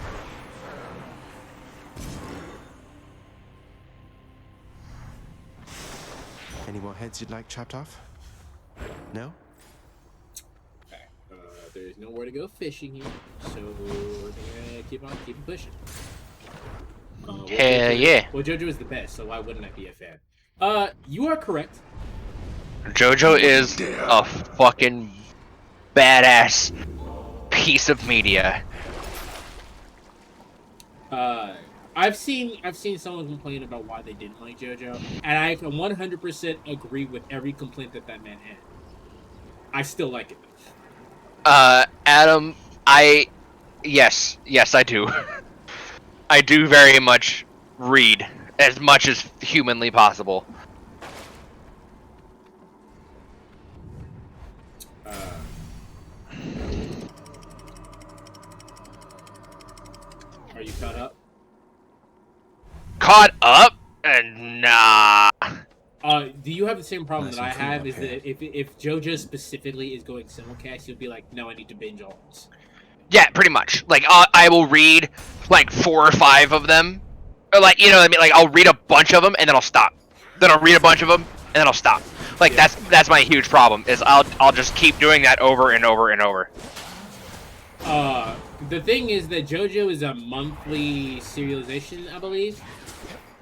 Any more heads you'd like chopped off? No? Okay. There's nowhere to go fishing here, so we're gonna keep pushing. Hell yeah. Well, JoJo is the best, so why wouldn't I be a fan? You are correct. JoJo is a fucking badass piece of media. I've seen someone complain about why they didn't like JoJo, and I can 100% agree with every complaint that man had. I still like it though. Adam, yes, I do. I do very much read as much as humanly possible. Are you caught up? Caught up? Nah. Do you have the same problem that I have? Is that if JoJo specifically is going simulcast, you'll be like, no, I need to binge all this. Yeah, pretty much. Like, I will read like 4 or 5 of them, or like, you know what I mean? Like, I'll read a bunch of them and then I'll stop. Then I'll read a bunch of them and then I'll stop. Like that's my huge problem. Is I'll just keep doing that over and over and over. The thing is that JoJo is a monthly serialization, I believe.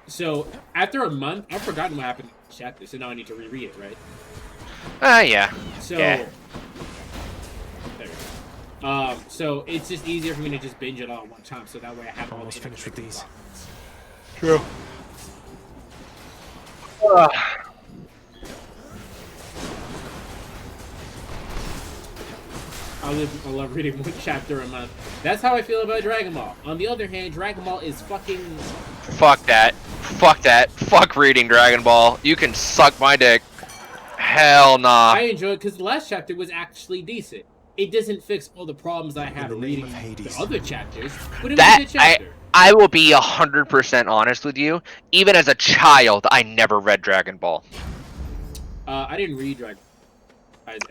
So after a month, I've forgotten what happened in the chapter, so now I need to reread it, right? Yeah. So, yeah. There we go. So it's just easier for me to just binge it all at one time, so that way I have all Almost finished with these. True. I love reading one chapter a month. That's how I feel about Dragon Ball. On the other hand, Dragon Ball is fucking... Fuck that. Fuck that. Fuck reading Dragon Ball. You can suck my dick. Hell nah. I enjoy it because the last chapter was actually decent. It doesn't fix all the problems I have reading the other chapters, but it was a good chapter. I will be 100% honest with you. Even as a child, I never read Dragon Ball. I didn't read Dragon Ball.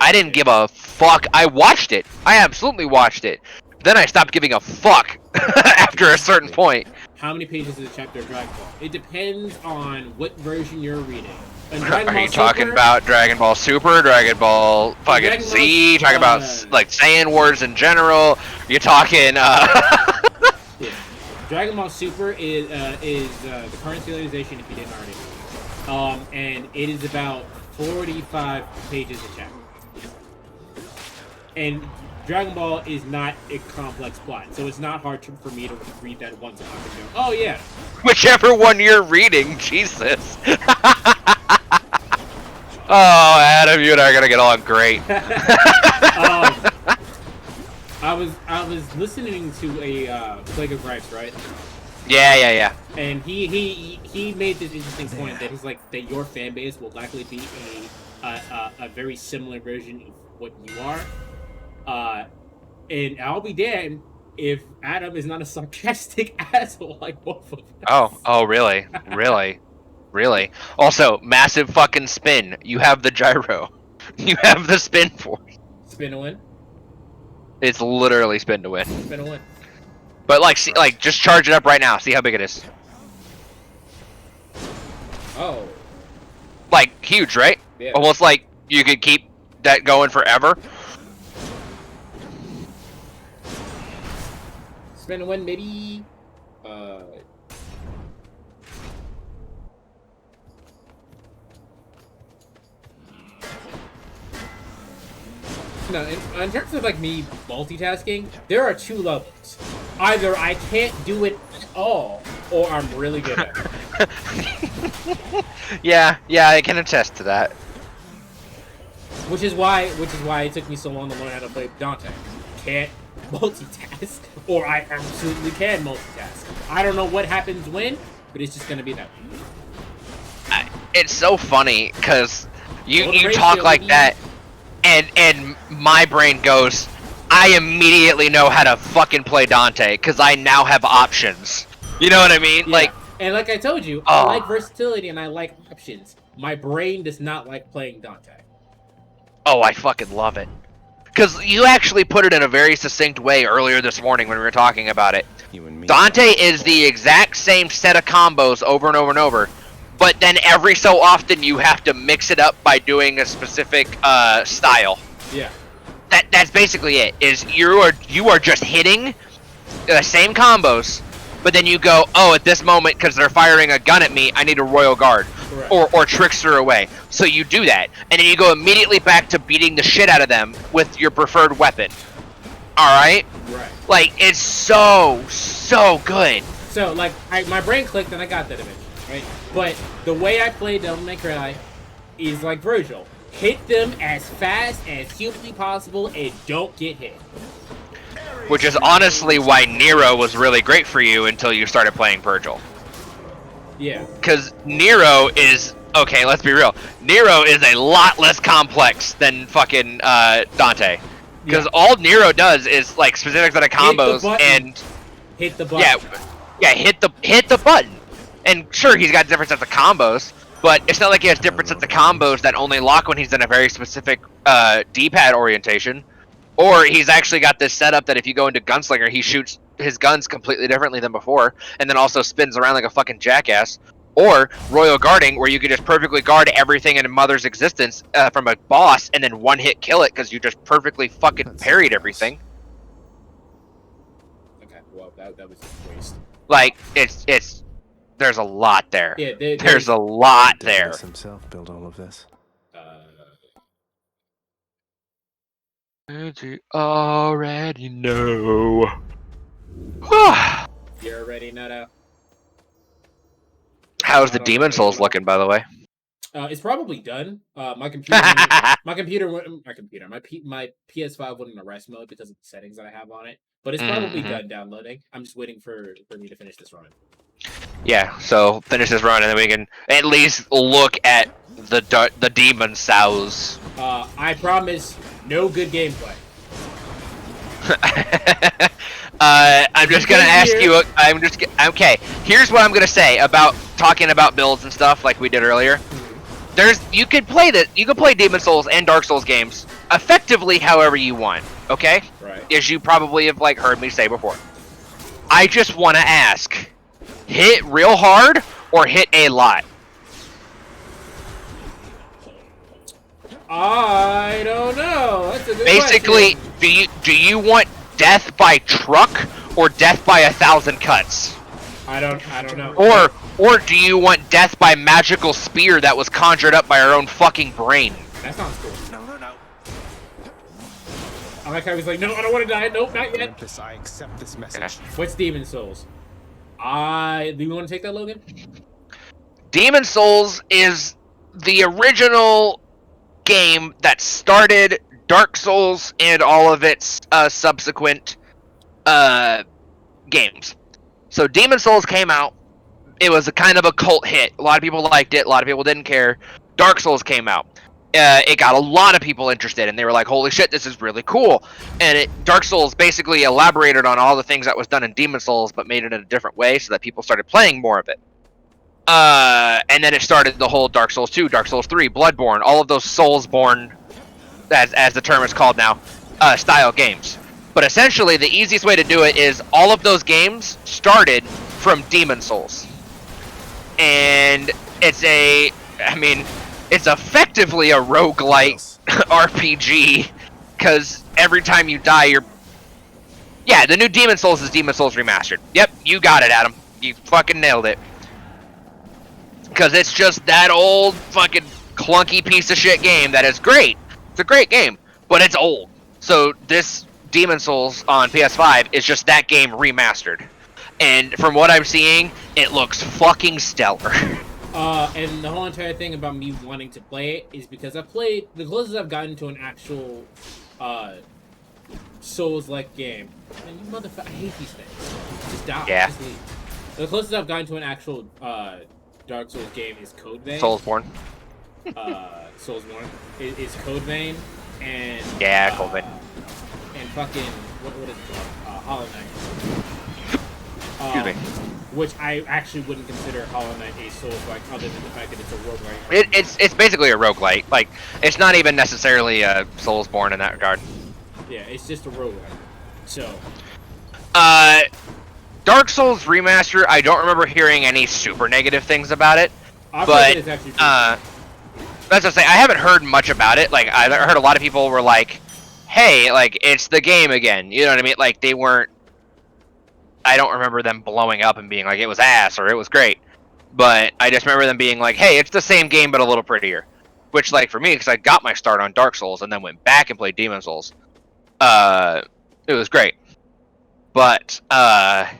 I didn't give a fuck. I watched it. I absolutely watched it. Then I stopped giving a fuck after a certain point. How many pages is a chapter of Dragon Ball? It depends on what version you're reading. Are you talking about Dragon Ball Super, Dragon Ball fucking Z? Talking about like Saiyan Wars in general? You're talking yeah. Dragon Ball Super is the current serialization if you didn't already. And it is about 45 pages a chapter. And Dragon Ball is not a complex plot, so it's not hard for me to read that once and go, oh yeah. Whichever one you're reading, Jesus. Oh, Adam, you and I are gonna get along great. I was listening to a Plague of Gripes, right? Yeah. And he made this interesting point that he's like that your fan base will likely be a very similar version of what you are. And I'll be damned if Adam is not a sarcastic asshole like both of us. Oh, really? Really? Also, massive fucking spin. You have the gyro. You have the spin force. Spin to win? It's literally spin to win. Spin to win. But like, see, like, just charge it up right now. See how big it is. Oh. Like, huge, right? Yeah. Almost like you could keep that going forever. Spin to win, maybe. No, in terms of like me multitasking, there are two levels. Either I can't do it at all, or I'm really good at it. Yeah, I can attest to that. Which is why it took me so long to learn how to play Dante. Can't multitask, or I absolutely can multitask. I don't know what happens when, but it's just gonna be that way. It's so funny because you talk like that. And my brain goes, I immediately know how to fucking play Dante because I now have options. You know what I mean? Yeah. Like, and like I told you, I like versatility and I like options. My brain does not like playing Dante. Oh, I fucking love it. Because you actually put it in a very succinct way earlier this morning when we were talking about it. Dante is the exact same set of combos over and over and over. But then every so often you have to mix it up by doing a specific style. Yeah. That's basically it. Is you are just hitting the same combos, but then you go, oh, at this moment because they're firing a gun at me, I need a Royal Guard or Trickster away. So you do that, and then you go immediately back to beating the shit out of them with your preferred weapon. All right. Right. Like it's so good. So like my brain clicked and I got that eventually. Right? But the way I play Devil May Cry is like Virgil. Hit them as fast as humanly possible and don't get hit. Which is honestly why Nero was really great for you until you started playing Virgil. Yeah. Because Nero is... Okay, let's be real. Nero is a lot less complex than fucking Dante. Because all Nero does is like specific set of combos and... Hit the button. Yeah, hit the button. And sure, he's got different sets of combos, but it's not like he has different sets of combos that only lock when he's in a very specific D-pad orientation. Or he's actually got this setup that if you go into Gunslinger, he shoots his guns completely differently than before, and then also spins around like a fucking jackass. Or Royal Guarding, where you can just perfectly guard everything in Mother's existence from a boss, and then one-hit kill it because you just perfectly fucking parried everything. Okay, well, that was just a waste. Like, it's there's a lot there. Yeah, there's a lot there. Daedalus himself built all of this. Did you already know? You're ready, Nutto. How's the Demon Souls looking, by the way? It's probably done. My computer, my PS5 went in rest mode because of the settings that I have on it. But it's probably done downloading. I'm just waiting for me to finish this run. Yeah, so finish this run and then we can at least look at the Demon Souls. I promise, no good gameplay. I'm just gonna ask you. Okay. Here's what I'm gonna say about talking about builds and stuff like we did earlier. You could play Demon Souls and Dark Souls games effectively however you want. Okay. Right. As you probably have heard me say before. I just want to ask: hit real hard or hit a lot? I don't know. That's a good Basically, question. do you want death by truck or death by 1,000 cuts? I don't know. Or do you want death by magical spear that was conjured up by our own fucking brain? That sounds cool. No. I like how he's like, no, I don't want to die. Nope, not yet. Olympus, I accept this message. What's Demon Souls? Do you want to take that, Logan? Demon Souls is the original game that started Dark Souls and all of its subsequent games. So Demon Souls came out. It was a kind of a cult hit. A lot of people liked it. A lot of people didn't care. Dark Souls came out. It got a lot of people interested, and they were like, holy shit, this is really cool. And Dark Souls basically elaborated on all the things that was done in Demon Souls, but made it in a different way so that people started playing more of it. And then it started the whole Dark Souls 2, Dark Souls 3, Bloodborne, all of those Soulsborne, as the term is called now, style games. But essentially, the easiest way to do it is all of those games started from Demon Souls. And it's effectively a roguelite RPG, because every time you die, Yeah, the new Demon Souls is Demon Souls Remastered. Yep, you got it, Adam. You fucking nailed it. Because it's just that old fucking clunky piece of shit game that is great. It's a great game, but it's old. So this Demon Souls on PS5 is just that game remastered. And from what I'm seeing, it looks fucking stellar. And the whole entire thing about me wanting to play it is because the closest I've gotten to an actual Souls-like game. And you motherfucker, I hate these things. Just die. Yeah. Just leave. The closest I've gotten to an actual Dark Souls game is Code Vein. Soulsborne. Soulsborne is Code Vein and Code Vein. And fucking what is it called? Hollow Knight. Excuse me. Which I actually wouldn't consider Hollow Knight a Souls-like, other than the fact that it's a roguelike. It's basically a roguelite. Like, it's not even necessarily a Soulsborne in that regard. Yeah, it's just a roguelike. So. Dark Souls Remaster, I don't remember hearing any super negative things about it. But, that's what I say, I haven't heard much about it. Like, I heard a lot of people were like, hey, like, it's the game again. You know what I mean? Like, they weren't... I don't remember them blowing up and being like, it was ass or it was great. But I just remember them being like, hey, it's the same game but a little prettier. Which, like, for me, because I got my start on Dark Souls and then went back and played Demon Souls, it was great. But I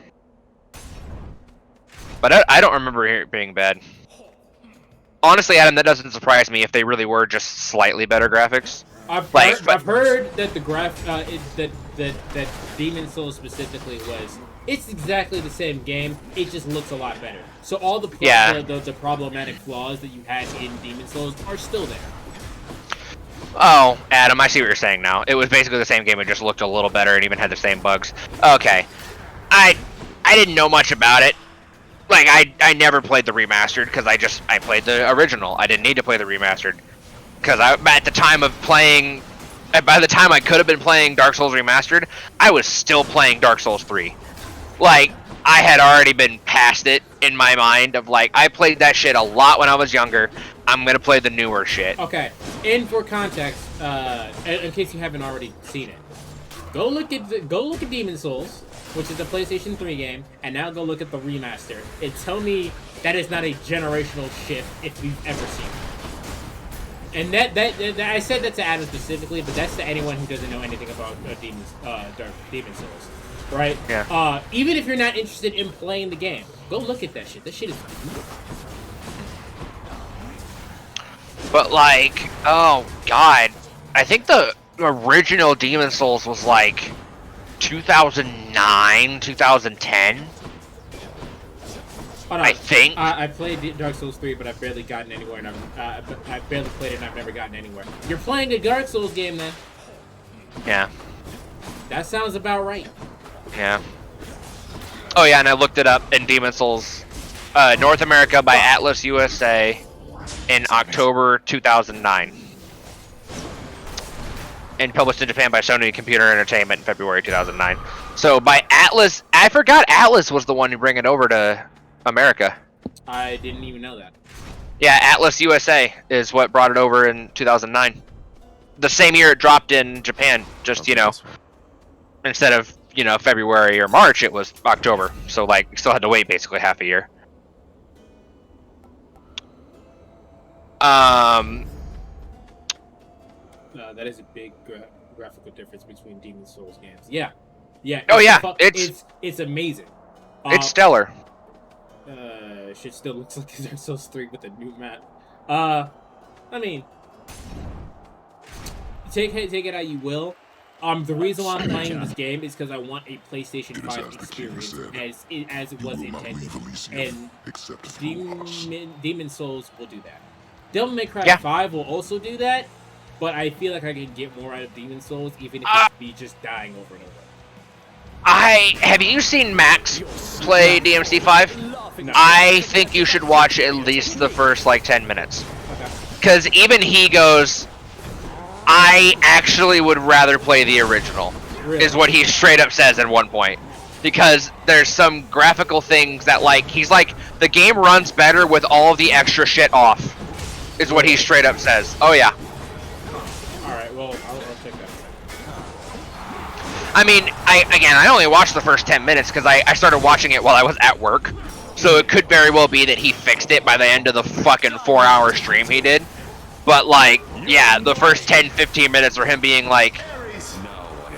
don't remember it being bad. Honestly, Adam, that doesn't surprise me if they really were just slightly better graphics. I've heard that the that Demon Souls specifically it's exactly the same game. It just looks a lot better. So all the problematic flaws that you had in Demon Souls are still there. Oh, Adam, I see what you're saying now. It was basically the same game. It just looked a little better and even had the same bugs. Okay, I didn't know much about it. Like, I never played the remastered because I played the original. I didn't need to play the remastered because by the time I could have been playing Dark Souls Remastered, I was still playing Dark Souls 3. Like, I had already been past it in my mind of like, I played that shit a lot when I was younger. I'm gonna play the newer shit. Okay, and for context, in case you haven't already seen it, go look at Demon Souls, which is a PlayStation 3 game, and now go look at the remaster. And tell me that is not a generational shift if you've ever seen it. And that I said that to Adam specifically, but that's to anyone who doesn't know anything about Demon Souls, right? Yeah. Even if you're not interested in playing the game, go look at that shit. That shit is beautiful. But like, oh god, I think the original Demon Souls was like 2009, 2010. I think. I played Dark Souls 3, but I've barely gotten anywhere, and I've barely played it, and I've never gotten anywhere. You're playing a Dark Souls game, then? Yeah. That sounds about right. Yeah. Oh yeah, and I looked it up in Demon Souls, North America by Atlas USA in October 2009. And published in Japan by Sony Computer Entertainment in February 2009. So by Atlas, I forgot Atlas was the one to bring it over to America. I didn't even know that. Yeah, Atlas USA is what brought it over in 2009. The same year it dropped in Japan, just, you know, instead of, you know, February or March, it was October. So, like, you still had to wait basically half a year. That is a big graphical difference between Demon Souls games. Yeah. Yeah. Oh, yeah. It's amazing. It's stellar. Shit still looks like Dark Souls 3 with a new map. I mean, take it how you will. The reason why I'm playing this game is because I want a PlayStation 5 experience as it was intended. And Demon Souls will do that. Devil May Cry 5 will also do that, but I feel like I can get more out of Demon Souls even if it's me just dying over and over. Have you seen Max play DMC5? No. I think you should watch at least the first like 10 minutes. Because even he goes, I actually would rather play the original, is what he straight up says at one point. Because there's some graphical things that like, he's like, the game runs better with all of the extra shit off, is what he straight up says. Oh yeah. Alright, well, I'll check that. I mean, I only watched the first 10 minutes because I started watching it while I was at work. So it could very well be that he fixed it by the end of the fucking 4-hour stream he did. But like, yeah, the first 10-15 minutes are him being like,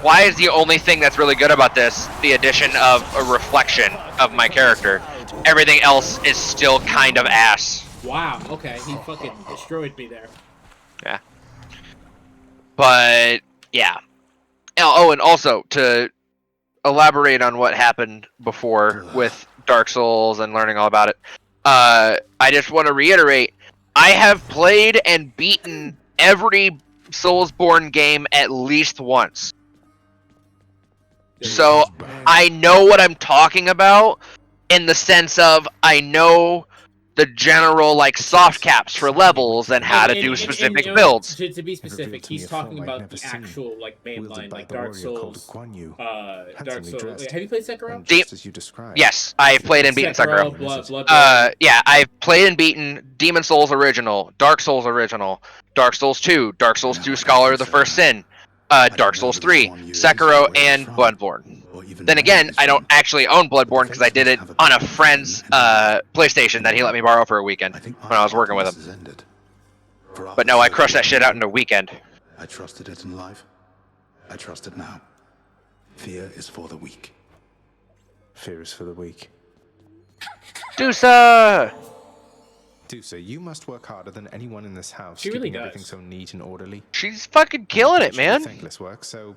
why is the only thing that's really good about this the addition of a reflection of my character? Everything else is still kind of ass. Wow, okay, he fucking destroyed me there. Yeah. But, yeah. Oh, and also, to elaborate on what happened before with Dark Souls and learning all about it, I just want to reiterate, I have played and beaten every Soulsborne game at least once. So, I know what I'm talking about, in the sense of, I know the general, like, soft caps for levels and how to do specific builds. To be specific, he's talking about the actual, like, mainline, like Dark Souls. Dark Souls. Have you played Sekiro? Yes, I've played and beaten Sekiro. Bloodborne. Yeah, I've played and beaten Demon Souls Original, Dark Souls Original, Dark Souls 2, Dark Souls 2 Scholar of the First Sin, Dark Souls 3, Sekiro, and Bloodborne. Then again, I don't actually own Bloodborne because I did it on a friend's PlayStation that he let me borrow for a weekend when I was working with him. But no, I crushed that shit out in a weekend. I trusted it in life. I trust it now. Fear is for the weak. Fear is for the weak. Dusa! Dusa, you must work harder than anyone in this house. She really keeping does. Everything so neat and orderly. She's fucking killing it, man. Thankless work, so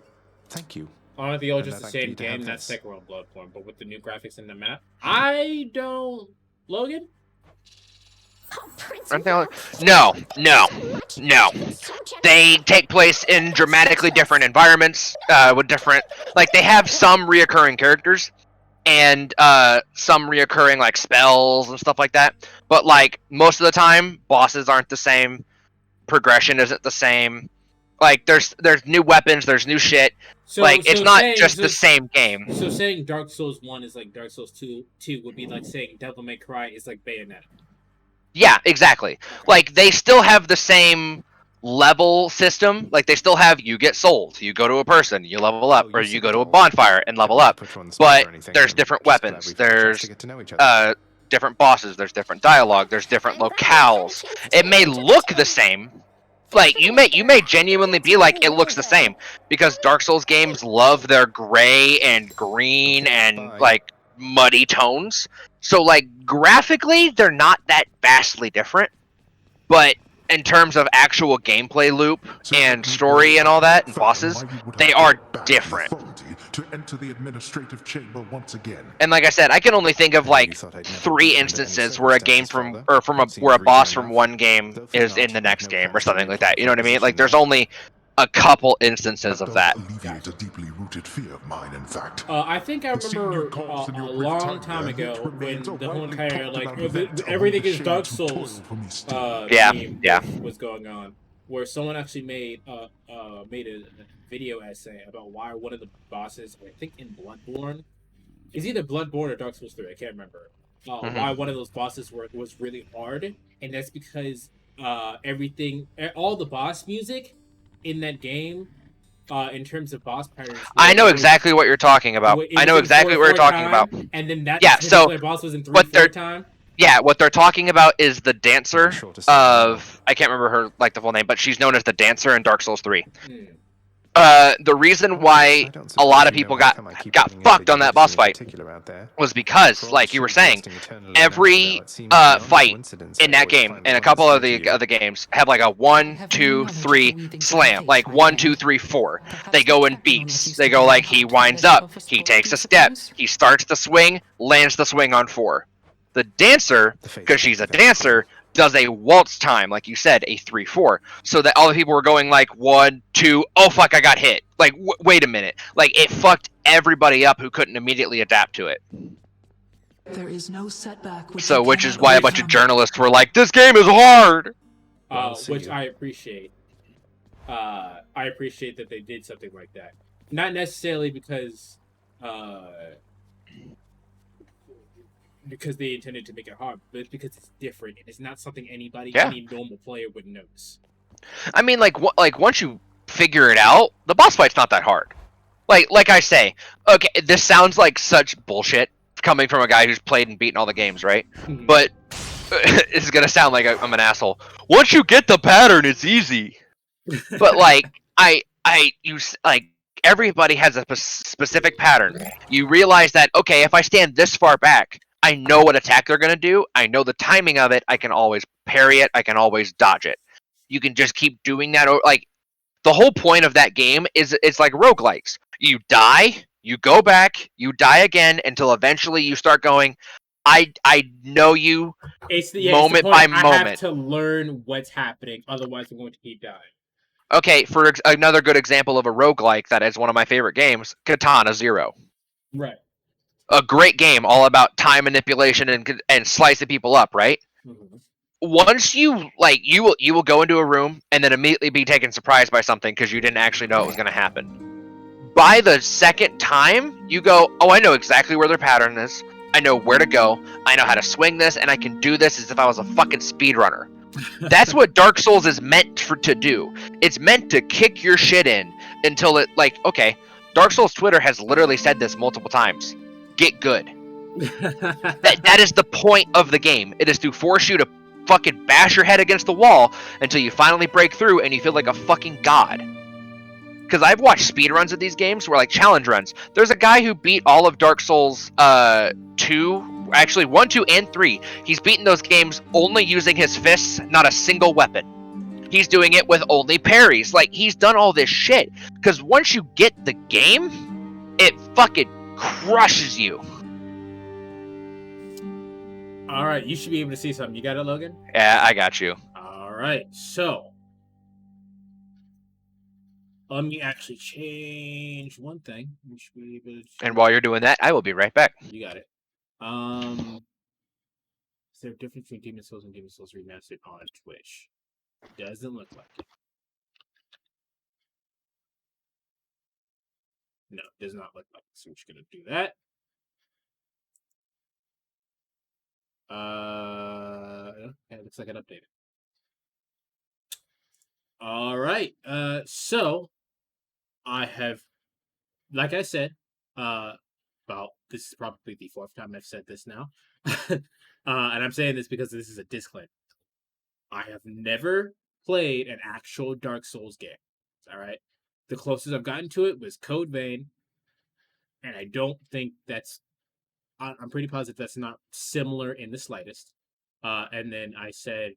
thank you. Honestly, it was just the same game, not Sekiro and Bloodborne, but with the new graphics in the map. I don't... Logan? No. They take place in dramatically different environments, with different... Like, they have some reoccurring characters, and some reoccurring, like, spells and stuff like that. But, like, most of the time, bosses aren't the same, progression isn't the same. Like there's new weapons, there's new shit. So, like it's so not saying- just so- the same game. So saying Dark Souls 1 is like Dark Souls 2 would be like saying Devil May Cry is like Bayonetta. Yeah, exactly. Like they still have the same level system. Like they still have you get souls, you go to a person, you level up, or you go to a bonfire and level up. But there's different weapons. There's different bosses. There's different dialogue. There's different locales. It may look the same. Like you may genuinely be like it looks the same because Dark Souls games love their gray and green and like muddy tones. So like graphically they're not that vastly different, but in terms of actual gameplay loop and story and all that and bosses, they are different. To enter the administrative chamber once again. And like I said, I can only think of like 3 instances where a game where a boss from one game is in the next game or something like that. You know what I mean? Like there's only a couple instances of that. Alleviate a deeply rooted fear of mine, in fact. I think I remember a long time ago when the whole entire like everything is Dark Souls meme was going on, where someone actually made a video essay about why one of the bosses, I think in Bloodborne, is either Bloodborne or Dark Souls 3, I can't remember. Why one of those bosses was really hard, and that's because all the boss music in that game, in terms of boss patterns. I know exactly what you're talking about. I know exactly what you're talking about. And then that boss was in 3/4 time. Yeah, what they're talking about is the dancer of I can't remember her like the full name, but she's known as the dancer in Dark Souls 3. The reason why a lot of people got fucked on that boss fight was because, like you were saying, every fight in that game and a couple of the other games have like a 1, 2, 3 slam, like 1, 2, 3, 4. They go in beats. They go like he winds up, he takes a step, he starts the swing, lands the swing on 4. The dancer, because she's a dancer, does a waltz time, like you said, a 3/4, so that all the people were going like 1, 2, oh fuck, I got hit. Like, wait a minute. Like, it fucked everybody up who couldn't immediately adapt to it. There is no setback. So, which is why a bunch of journalists were like, this game is hard! Which I appreciate. I appreciate that they did something like that. Not necessarily because they intended to make it hard, but it's because it's different and it's not something any normal player would notice. I mean, like once you figure it out, the boss fight's not that hard. Like I say, okay, this sounds like such bullshit coming from a guy who's played and beaten all the games, right? But it's gonna sound like I'm an asshole. Once you get the pattern, it's easy. But like everybody has a specific pattern. You realize that, okay, if I stand this far back, I know what attack they're going to do. I know the timing of it. I can always parry it. I can always dodge it. You can just keep doing that. Like, the whole point of that game is it's like roguelikes. You die, you go back, you die again until eventually you start going, I know you moment by moment. I have to learn what's happening, otherwise I'm going to keep dying. Okay, for another good example of a roguelike that is one of my favorite games, Katana Zero. Right. A great game all about time manipulation and slicing people up, right? Mm-hmm. Once you you will go into a room and then immediately be taken surprised by something because you didn't actually know it was going to happen. By the second time, you go, oh, I know exactly where their pattern is. I know where to go. I know how to swing this, and I can do this as if I was a fucking speedrunner. That's what Dark Souls is meant to do. It's meant to kick your shit in until it, okay, Dark Souls Twitter has literally said this multiple times. Get good. that is the point of the game. It is to force you to fucking bash your head against the wall until you finally break through and you feel like a fucking god. Because I've watched speedruns of these games where, like, challenge runs. There's a guy who beat all of Dark Souls 2, actually 1, 2, and 3. He's beaten those games only using his fists, not a single weapon. He's doing it with only parries. Like, he's done all this shit. Because once you get the game, it fucking crushes you. All right, you should be able to see something. You got it, Logan? Yeah, I got you. All right, so let me actually change one thing. We should be able to and while you're doing that, I will be right back. You got it. Is there a difference between Demon Souls and Demon Souls Remastered on Twitch? Doesn't look like it. No, it does not look like it. So we're just gonna do that. It looks like it updated. All right. So I have, like I said, this is probably the 4th time I've said this now, and I'm saying this because this is a disclaimer. I have never played an actual Dark Souls game. All right. The closest I've gotten to it was Code Vein, and I don't think I'm pretty positive that's not similar in the slightest. And then I said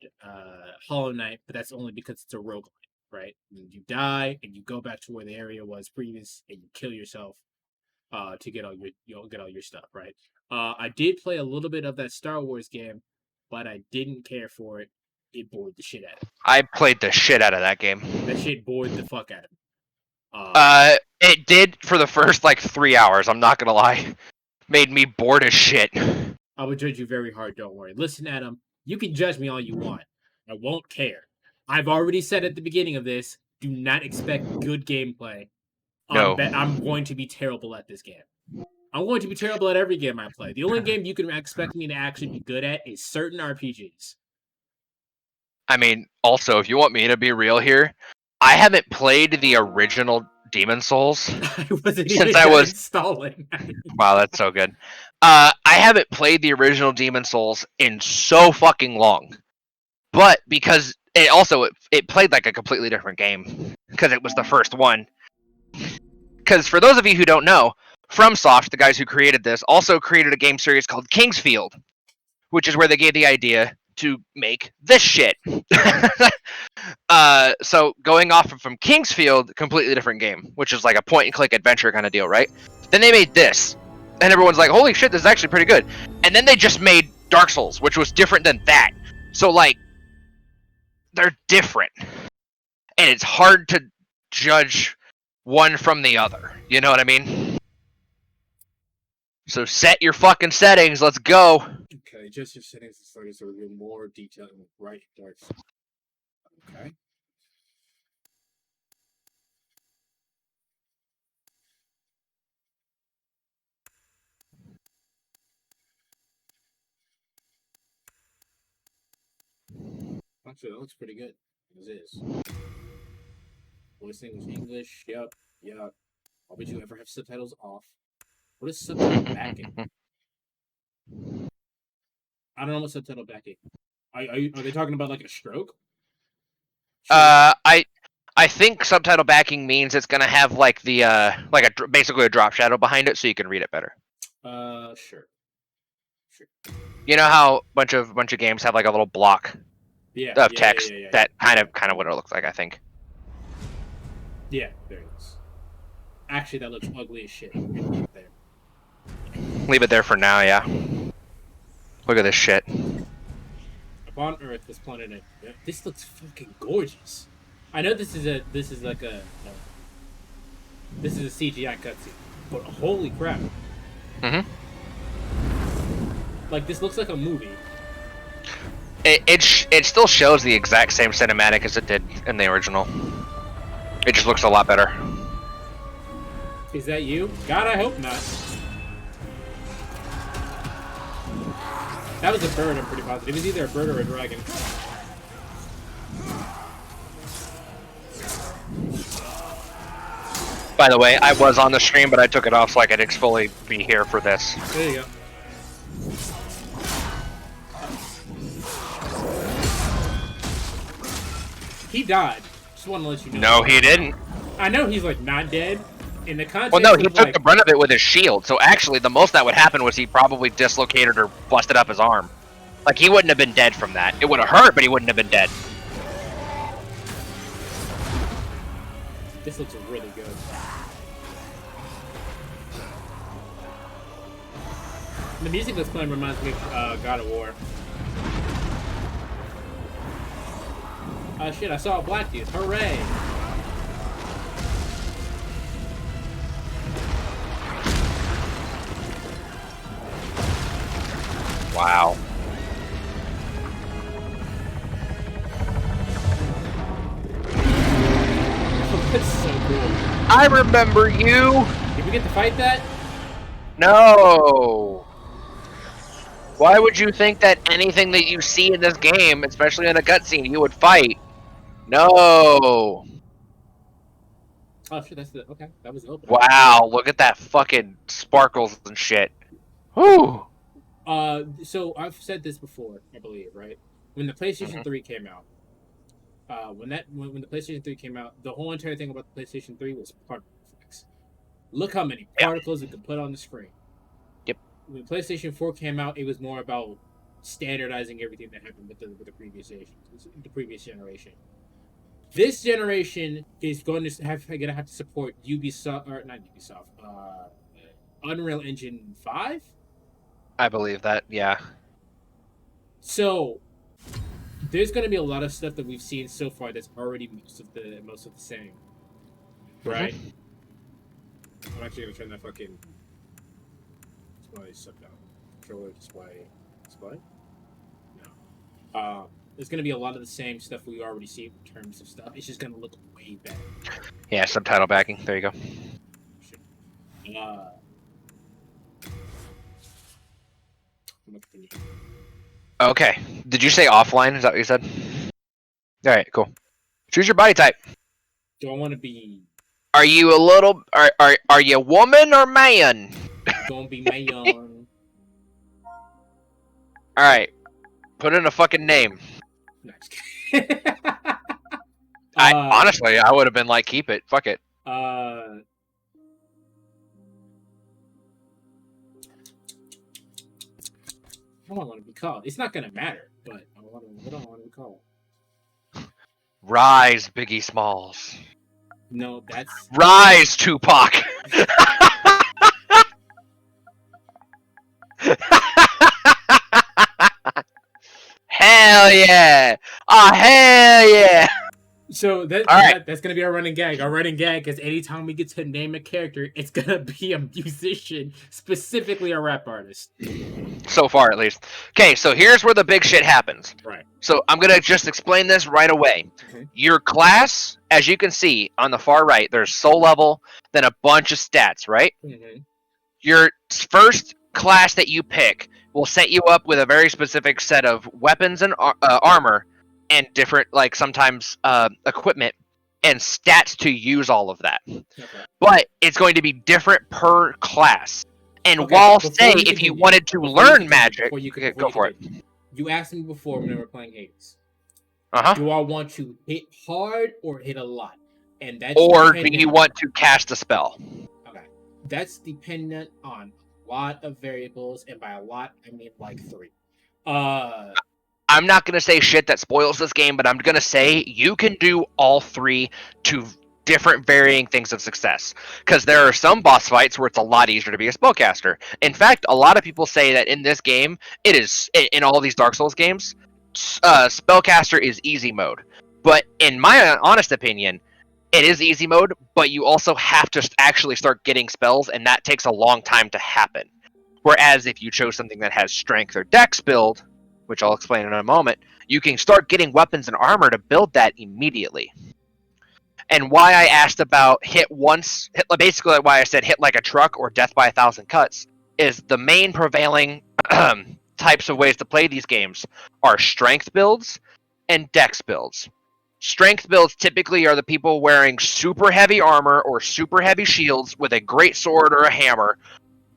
Hollow Knight, but that's only because it's a roguelike, right? And you die, and you go back to where the area was previous, and you kill yourself to get all your stuff, right? I did play a little bit of that Star Wars game, but I didn't care for it. It bored the shit out of me. I played the shit out of that game. That shit bored the fuck out of me. It did for the first like 3 hours. I'm not gonna lie, made me bored as shit. I would judge you very hard. Don't worry. Listen, Adam. You can judge me all you want. I won't care. I've already said at the beginning of this. Do not expect good gameplay. No. I'm going to be terrible at this game. I'm going to be terrible at every game I play. The only game you can expect me to actually be good at is certain RPGs. I mean, also, if you want me to be real here, I haven't played the original Demon Souls since I was installing. Wow, that's so good. I haven't played the original Demon Souls in so fucking long, but because it played like a completely different game because it was the first one. Because for those of you who don't know, FromSoft, the guys who created this, also created a game series called Kingsfield, which is where they gave the idea to make this shit. So going off from Kingsfield, completely different game, which is like a point-and-click adventure kind of deal, right? Then they made this, and everyone's like, holy shit, this is actually pretty good. And then they just made Dark Souls, which was different than that. So, like, they're different. And it's hard to judge one from the other. You know what I mean? So set your fucking settings, let's go. Okay, just your settings and settings so we'll more detail right Dark Souls. Okay. Actually, that looks pretty good. As is. Voice English. Yep. Why would you ever have subtitles off? What is subtitle backing? I don't know what subtitle backing. Are they talking about like a stroke? I think subtitle backing means it's gonna have like the basically a drop shadow behind it, so you can read it better. Sure. You know how bunch of games have like a little block of text that kind of what it looks like, I think. Yeah, there it is. Actually, that looks ugly as shit. We're gonna leave it there. Leave it there for now, yeah. Look at this shit. Upon Earth, this planet. This looks fucking gorgeous. I know this is a CGI cutscene, but holy crap! Mm-hmm. Like this looks like a movie. It still shows the exact same cinematic as it did in the original. It just looks a lot better. Is that you? God, I hope not. That was a bird, I'm pretty positive. It was either a bird or a dragon. By the way, I was on the stream, but I took it off so I could fully be here for this. There you go. He died. Just want to let you know. No, he didn't. I know he's like not dead. In the context well, no, he of, took the brunt of it with his shield. So actually, the most that would happen was he probably dislocated or busted up his arm. Like he wouldn't have been dead from that. It would have hurt, but he wouldn't have been dead. This looks really good. The music that's playing reminds me of God of War. Oh shit, I saw a black dude. Hooray! Wow. That's so cool. I remember you. Did we get to fight that? No. Why would you think that anything that you see in this game, especially in a cutscene, you would fight? No. Oh shit, that's the okay. That was open. Wow, look at that fucking sparkles and shit. Whew. So I've said this before, I believe, right? When the PlayStation 3 came out, when the PlayStation 3 came out, the whole entire thing about the PlayStation 3 was particle effects. Look how many particles it could put on the screen. Yep. When PlayStation 4 came out, it was more about standardizing everything that happened with the previous generation. This generation is going to have to support Ubisoft, or not Ubisoft, Unreal Engine 5. I believe that, yeah. So there's going to be a lot of stuff that we've seen so far that's already most of the same, right? I'm actually going to turn that fucking display stuff down. Controller display. No. There's going to be a lot of the same stuff we already see in terms of stuff. It's just going to look way better. Yeah, subtitle backing. There you go. Okay. Did you say offline? Is that what you said? Alright, cool. Choose your body type. Do I want to be... Are you a little... Are you woman or man? Gonna be man. Alright. Put in a fucking name. Honestly, I would have been like, keep it. Fuck it. What do I want to be called? It's not gonna matter, but what do I want to be called? Rise, Biggie Smalls. No, that's... Rise, Tupac! Hell yeah! Oh, hell yeah! So that's gonna be our running gag. Our running gag is anytime we get to name a character, it's gonna be a musician, specifically a rap artist. So far, at least. Okay, so here's where the big shit happens. Right. So I'm gonna just explain this right away. Okay. Your class, as you can see on the far right, there's soul level, then a bunch of stats, right? Mm-hmm. Your first class that you pick will set you up with a very specific set of weapons and armor, and different, like, sometimes equipment and stats to use all of that. Okay. But it's going to be different per class. And while, say, if you wanted to learn magic... Go for it. You asked me before when we were playing Hades. Uh-huh. Do I want to hit hard or hit a lot? And that's or do you want to cast a spell? Okay. That's dependent on a lot of variables, and by a lot, I mean like 3. I'm not going to say shit that spoils this game, but I'm going to say you can do all 3 to different varying things of success. Because there are some boss fights where it's a lot easier to be a spellcaster. In fact, a lot of people say that in this game, it is, in all these Dark Souls games, spellcaster is easy mode. But in my honest opinion, it is easy mode, but you also have to actually start getting spells, and that takes a long time to happen. Whereas if you chose something that has strength or dex build, which I'll explain in a moment, you can start getting weapons and armor to build that immediately. And why I asked about basically why I said hit like a truck or death by 1,000 cuts, is the main prevailing types of ways to play these games are strength builds and dex builds. Strength builds typically are the people wearing super heavy armor or super heavy shields with a great sword or a hammer,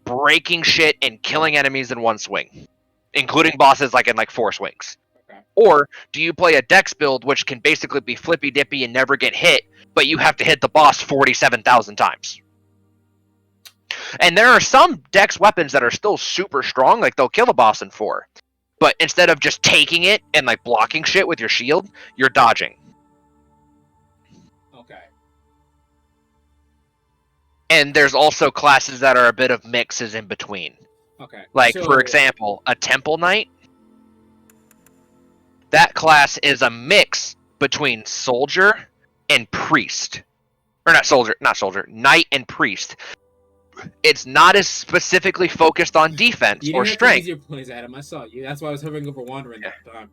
breaking shit and killing enemies in one swing, including bosses in 4 swings. Okay. Or do you play a dex build, which can basically be flippy dippy and never get hit, but you have to hit the boss 47,000 times? And there are some dex weapons that are still super strong, like they'll kill a boss in 4. But instead of just taking it and blocking shit with your shield, you're dodging. Okay. And there's also classes that are a bit of mixes in between. Okay. For example, a Temple Knight. That class is a mix between soldier and priest. Or not soldier, knight and priest. It's not as specifically focused on defense or strength. You didn't have to use your points, Adam. I saw you. That's why I was hovering over wandering that time.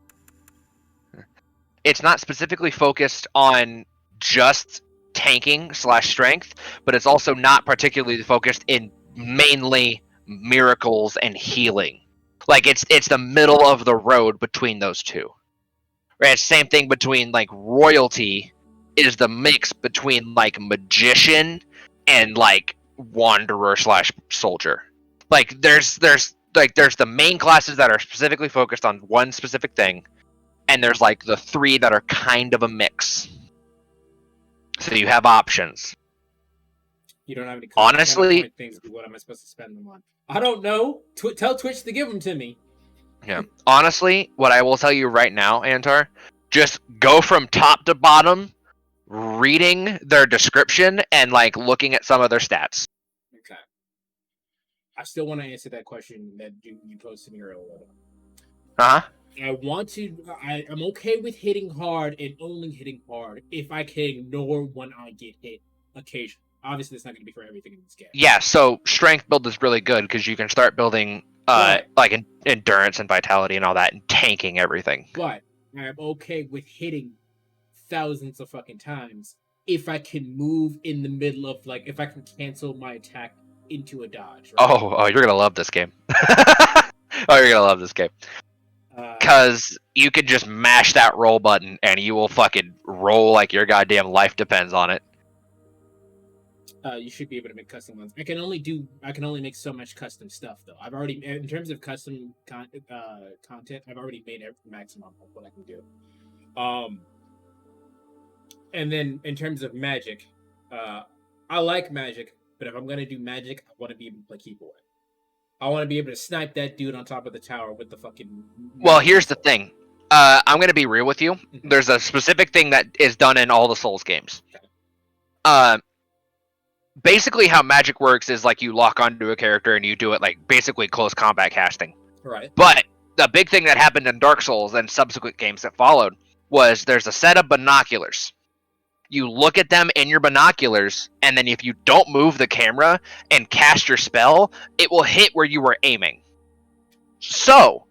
It's not specifically focused on just tanking / strength, but it's also not particularly focused in mainly miracles and healing. Like it's the middle of the road between those two. Right? Same thing between like royalty is the mix between like magician and like wanderer / soldier. Like there's the main classes that are specifically focused on one specific thing, and there's like the 3 that are kind of a mix. So you have options. You don't have any honestly things. What am I supposed to spend them on? I don't know. Tell Twitch to give them to me. Yeah. Honestly, what I will tell you right now, Antar, just go from top to bottom, reading their description and like looking at some of their stats. Okay. I still want to answer that question that you posed to me earlier. Uh-huh. I'm okay with hitting hard and only hitting hard if I can ignore when I get hit occasionally. Obviously, it's not going to be for everything in this game. Yeah, so strength build is really good because you can start building like endurance and vitality and all that and tanking everything. But I'm okay with hitting thousands of fucking times if I can move in the middle of, like, if I can cancel my attack into a dodge. Right? Oh, you're going to love this game. You're going to love this game. Because you could just mash that roll button and you will fucking roll like your goddamn life depends on it. You should be able to make custom ones. I can only make so much custom stuff though. I've already, in terms of custom content, I've already made every maximum of what I can do. And then in terms of magic, I like magic, but if I'm gonna do magic, I want to be able to play keyboard. I want to be able to snipe that dude on top of the tower with the fucking. Well, here's the thing. I'm gonna be real with you. There's a specific thing that is done in all the Souls games. Basically, how magic works is like you lock onto a character and you do it like basically close combat casting. Right. But the big thing that happened in Dark Souls and subsequent games that followed was there's a set of binoculars. You look at them in your binoculars, and then if you don't move the camera and cast your spell, it will hit where you were aiming. So,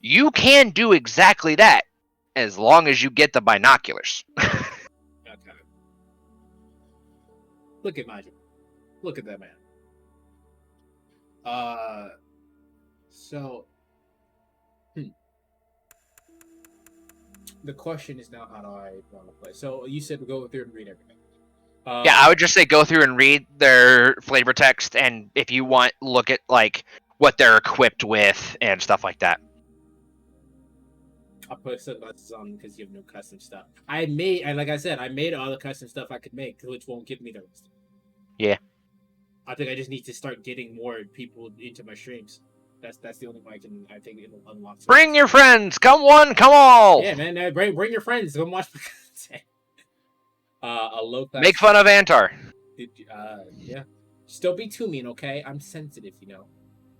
you can do exactly that as long as you get the binoculars. Okay. Look at magic. Look at that man. The question is now, how do I want to play? So you said go through and read everything. Yeah, I would just say go through and read their flavor text, and if you want, look at like what they're equipped with and stuff like that. I'll put sunglasses on because you have no custom stuff. Like I said, I made all the custom stuff I could make, which won't give me the rest. Yeah. I think I just need to start getting more people into my streams. That's the only way I think it'll unlock. Bring your friends, come one, come all. Yeah, man, bring your friends. Come watch my content. A low class. Make fun of Antar. Yeah. Just don't be too mean, okay? I'm sensitive, you know.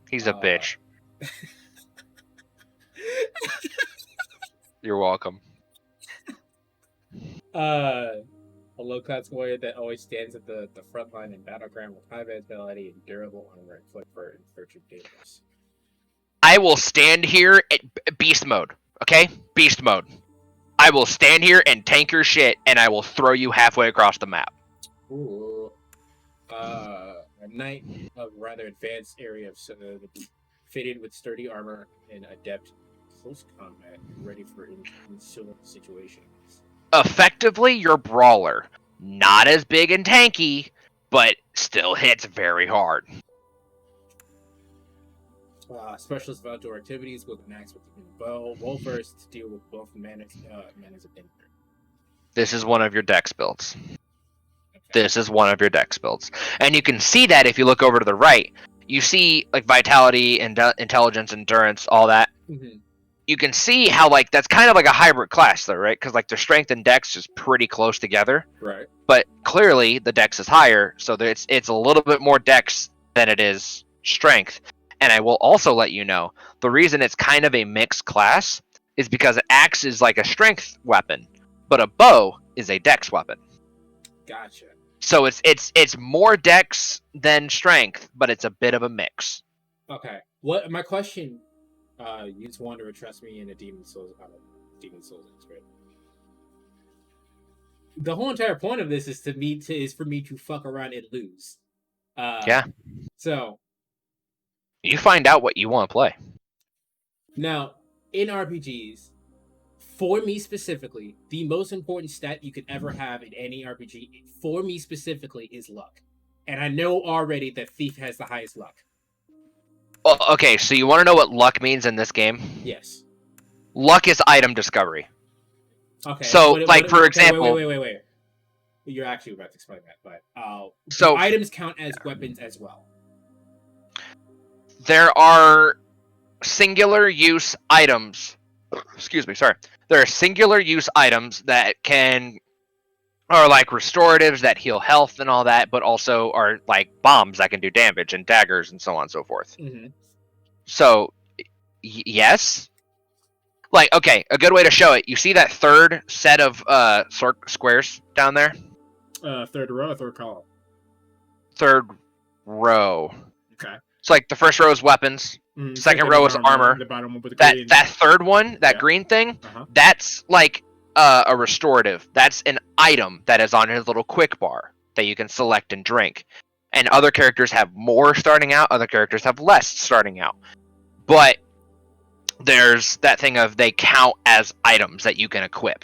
He's a bitch. You're welcome. A low-class warrior that always stands at the front line in battleground with high vitality and durable armor and foot for infiltrate dangerous. I will stand here at beast mode, okay? Beast mode. I will stand here and tank your shit, and I will throw you halfway across the map. Ooh. A knight of rather advanced area of fitted with sturdy armor and adept close combat, ready for ensuing situations. Effectively, your brawler. Not as big and tanky, but still hits very hard. Specialist of outdoor activities with an axe with a bow. Well versed to deal with both manners of danger. This is one of your dex builds. This is one of your dex builds. And you can see that if you look over to the right. You see like vitality, intelligence, endurance, all that. Mm-hmm. You can see how like that's kind of like a hybrid class though, right? Because like their strength and dex is pretty close together. Right. But clearly the dex is higher, so it's a little bit more dex than it is strength. And I will also let you know the reason it's kind of a mixed class is because an axe is like a strength weapon, but a bow is a dex weapon. Gotcha. So it's more dex than strength, but it's a bit of a mix. Okay. What my question? You just wanted to trust me in a Demon Souls expert. the whole entire point of this is for me to fuck around and lose. Yeah. So You find out what you want to play. now in RPGs, for me specifically, the most important stat you could ever have in any RPG, for me specifically, is luck. And I know already that Thief has the highest luck. Well, okay, so you want to know what luck means in this game? Yes. Luck is item discovery. Okay. So, for example... Wait. You're actually about to explain that, but so items count as weapons as well. There are singular use items. Excuse me, sorry. There are singular use items that are like restoratives that heal health and all that, but also are like bombs that can do damage and daggers and so on and so forth. Mm-hmm. So, yes. Like, okay, a good way to show it. You see that third set of squares down there? Third row or third column? Third row. Okay. It's like the first row is weapons. Second row is armor. The bottom one with the that third one, that green thing, that's like a restorative. That's an item that is on his little quick bar that you can select and drink. And other characters have more starting out, other characters have less starting out. But there's that thing of they count as items that you can equip.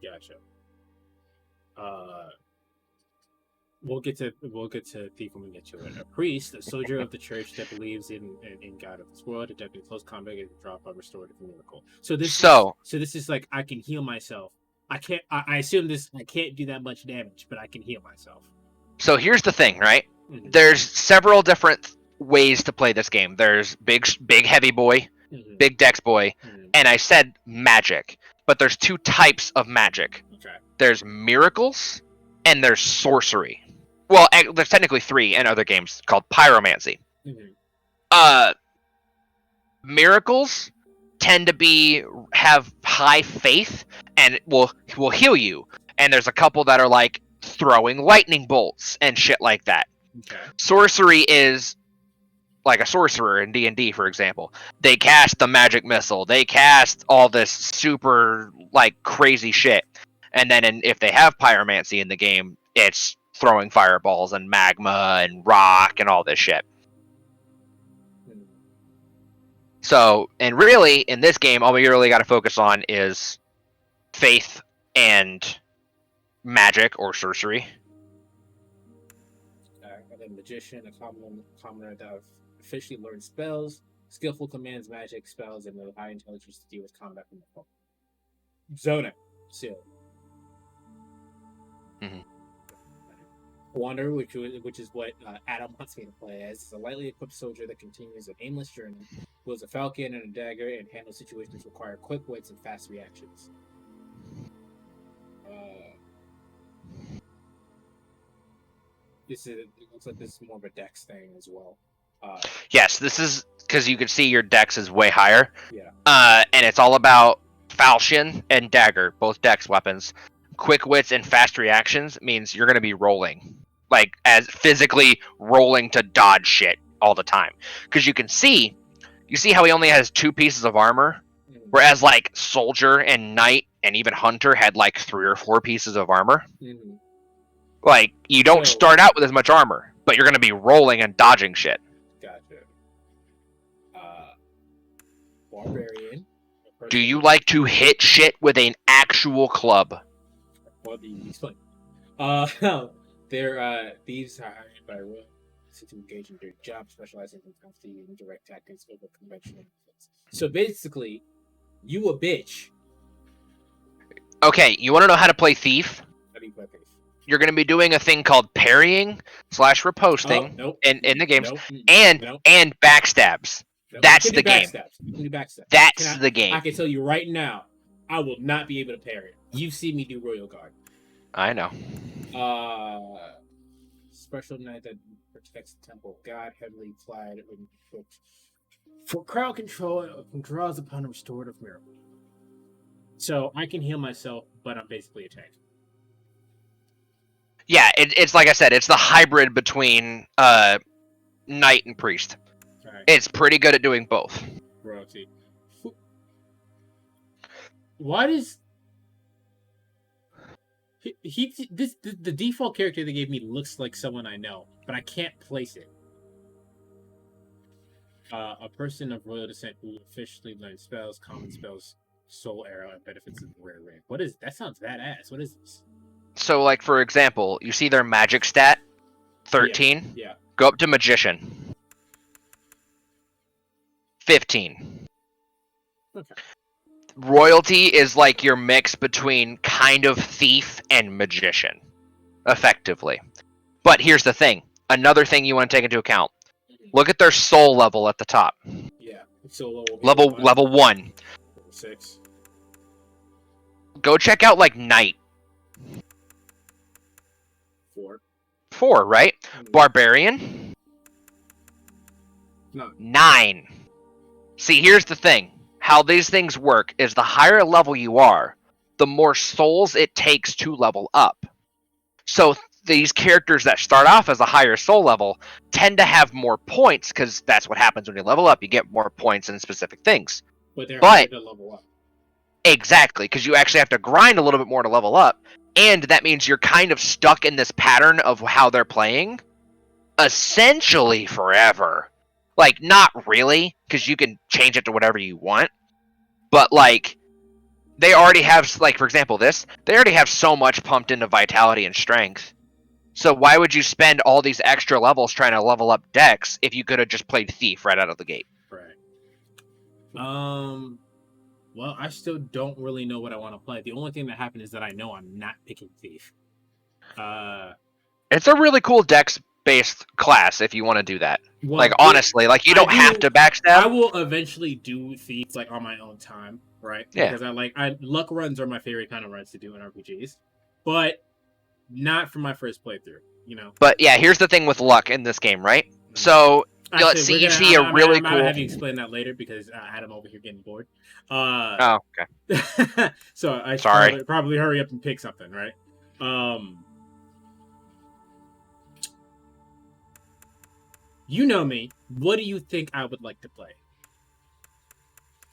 Gotcha. We'll get to Thief when we get to it. A priest, a soldier of the church that believes in God of this world, adept in close combat, and drop a restorative miracle. So this is like I can heal myself. I assume I can't do that much damage, but I can heal myself. So here's the thing, right? Mm-hmm. There's several different ways to play this game. There's big heavy boy, big dex boy, and I said magic, but there's two types of magic. Okay. There's miracles and there's sorcery. Well, there's technically three in other games called pyromancy. Miracles tend to have high faith and will heal you. And there's a couple that are like throwing lightning bolts and shit like that. Okay. Sorcery is like a sorcerer in D&D, for example. They cast the magic missile. They cast all this super like crazy shit. And then if they have pyromancy in the game, it's throwing fireballs and magma and rock and all this shit. So, and really, in this game, all we really got to focus on is faith and magic or sorcery. A magician, a commoner that officially learns spells, skillful commands magic spells, and the high intelligence to deal with combat from the phone. Zona, seal. Wanderer, which is what Adam wants me to play as, is a lightly equipped soldier that continues an aimless journey, wields a falcon and a dagger, and handles situations that require quick wits and fast reactions. It looks like this is more of a dex thing as well. Yes, this is because you can see your dex is way higher. Yeah. And it's all about falchion and dagger, both dex weapons. Quick wits and fast reactions means you're going to be rolling. Like, as physically rolling to dodge shit all the time. Because you see how he only has 2 pieces of armor? Whereas, like, soldier and knight and even hunter had, like, 3 or 4 pieces of armor. Mm-hmm. Like, you don't start out with as much armor, but you're going to be rolling and dodging shit. Gotcha. Barbarian. Do you like to hit shit with an actual club? Well, explain. Thieves are hired by royal to engage in their job, specializing in constantly and direct tactics over conventional methods. So basically, you a bitch. Okay, you want to know how to play thief? How do you play thief? You're going to be doing a thing called parrying / riposting in the games, and backstabs. Nope. That's the game. That's the game. I can tell you right now, I will not be able to parry it. You've seen me do Royal Guard. I know. Special knight that protects the temple of God, heavily clad for crowd control, draws upon a restorative miracle. So I can heal myself, but I'm basically a tank. Yeah, it's like I said, it's the hybrid between knight and priest. Right. It's pretty good at doing both. Royalty. Why does... The default character they gave me looks like someone I know, but I can't place it. A person of royal descent who officially learns spells, common spells, soul arrow, and benefits of rare rank. What is that? Sounds badass. What is this? So, like, for example, you see their magic stat, 13. Yeah. Go up to magician. 15. Okay. Royalty is like your mix between kind of thief and magician, effectively. But here's the thing. Another thing you want to take into account. Look at their soul level at the top. Yeah. So level 1. 6. Go check out like Knight. 4. 4, right? Barbarian? No. 9. See, here's the thing. How these things work is the higher level you are, the more souls it takes to level up. So these characters that start off as a higher soul level tend to have more points, because that's what happens when you level up. You get more points in specific things. But they're harder to level up. Exactly, because you actually have to grind a little bit more to level up. And that means you're kind of stuck in this pattern of how they're playing essentially forever. Like, not really, because you can change it to whatever you want. But, like, they already have, like, for example, they already have so much pumped into vitality and strength. So why would you spend all these extra levels trying to level up Dex if you could have just played Thief right out of the gate? Right. Well, I still don't really know what I want to play. The only thing that happened is that I know I'm not picking Thief. It's a really cool Dex-based class if you want to do that. Well, like, honestly, like, you don't have to backstab. I will eventually do Thief, like, on my own time, right? Yeah. Because luck runs are my favorite kind of runs to do in RPGs. But not for my first playthrough, you know? But, yeah, here's the thing with luck in this game, right? So, Actually, let's see, you see a really cool... I'm have you explain that later because I had him over here getting bored. Oh, okay. So I Sorry. probably hurry up and pick something, right? You know me. What do you think I would like to play?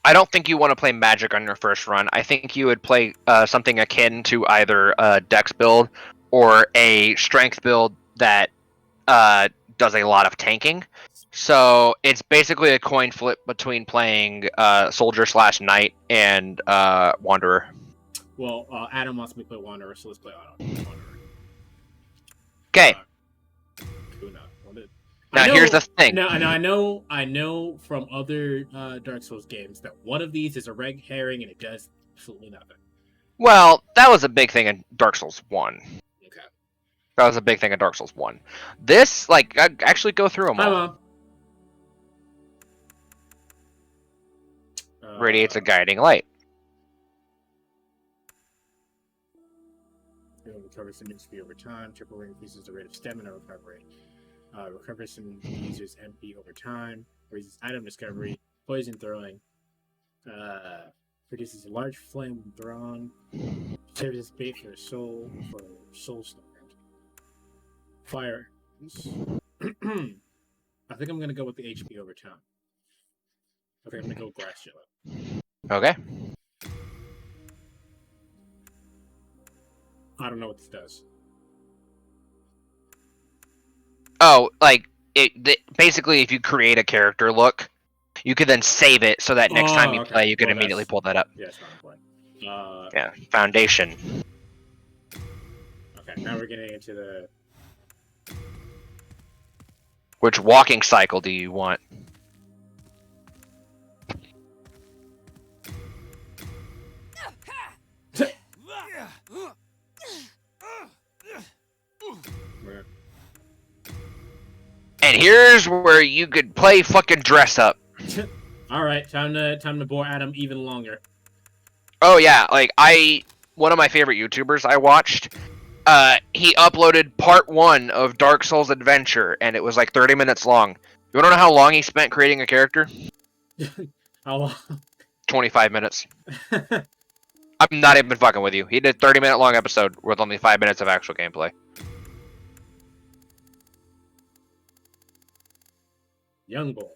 I don't think you want to play Magic on your first run. I think you would play something akin to either a Dex build or a Strength build that does a lot of tanking. So it's basically a coin flip between playing Soldier/Knight and Wanderer. Well, Adam wants me to play Wanderer, so let's play Wanderer. Okay. Now here's the thing. Now I know from other Dark Souls games that one of these is a red herring and it does absolutely nothing. Well, that was a big thing in Dark Souls 1. Okay. That was a big thing in Dark Souls 1. This, like, I actually go through them all. Radiates a guiding light. Recovers some XP over time. Triple increases the rate of stamina recovery. Recovers some users' MP over time. Raises item discovery. Poison throwing. Produces a large flame when thrown. Serves as bait for soul stone. Fire. I think I'm gonna go with the HP over time. Okay, I'm gonna go with Grass Jello. Okay. I don't know what this does. Oh, like, basically, if you create a character look, you could then save it so that next time you play, you can immediately pull that up. Yeah, that's not playing. Yeah, Foundation. Okay, now we're getting into the... Which walking cycle do you want? And here's where you could play fucking dress up. All right, time to bore Adam even longer. Oh yeah, like one of my favorite YouTubers I watched, he uploaded part 1 of Dark Souls Adventure, and it was like 30 minutes long. You wanna know how long he spent creating a character? How long? 25 minutes. I'm not even fucking with you. He did a 30-minute long episode with only 5 minutes of actual gameplay. Young boy.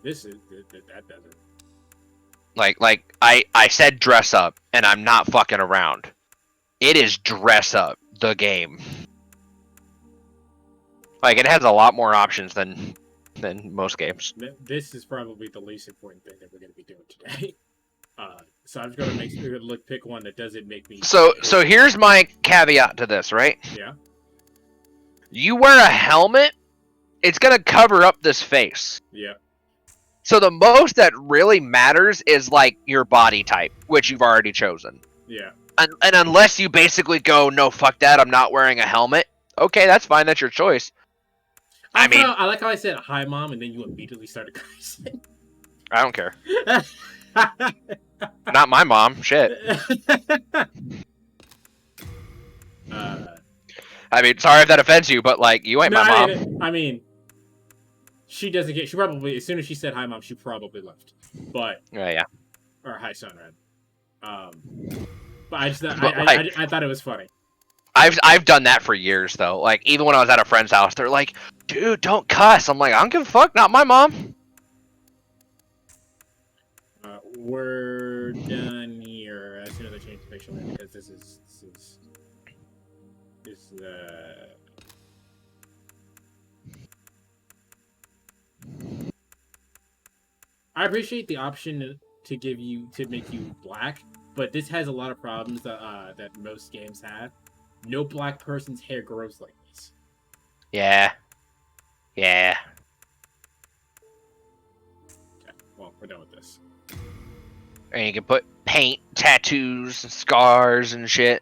This is that doesn't. Like I said dress up, and I'm not fucking around. It is dress up, the game. Like, it has a lot more options than most games. This is probably the least important thing that we're going to be doing today. So I'm just going to pick one that doesn't make me... So here's my caveat to this, right? Yeah. You wear a helmet, it's going to cover up this face. Yeah. So the most that really matters is, like, your body type, which you've already chosen. Yeah. And unless you basically go, no, fuck that, I'm not wearing a helmet, okay, that's fine, that's your choice. I like how I said, hi, Mom, and then you immediately started cursing. I don't care. Not my mom, shit. I mean, sorry if that offends you, but, like, you ain't my mom. I mean, she doesn't get... She probably... As soon as she said hi, Mom, she probably left. But... Yeah. Or hi, son, Red. But I just... I thought it was funny. I've done that for years, though. Like, even when I was at a friend's house, they're like, dude, don't cuss. I'm like, I don't give a fuck, not my mom. We're done here. As soon as I change the facial name, because this is I appreciate the option to make you black, but this has a lot of problems that most games have. No black person's hair grows like this. Yeah. Okay, well, we're done with this. And you can put paint, tattoos, scars, and shit.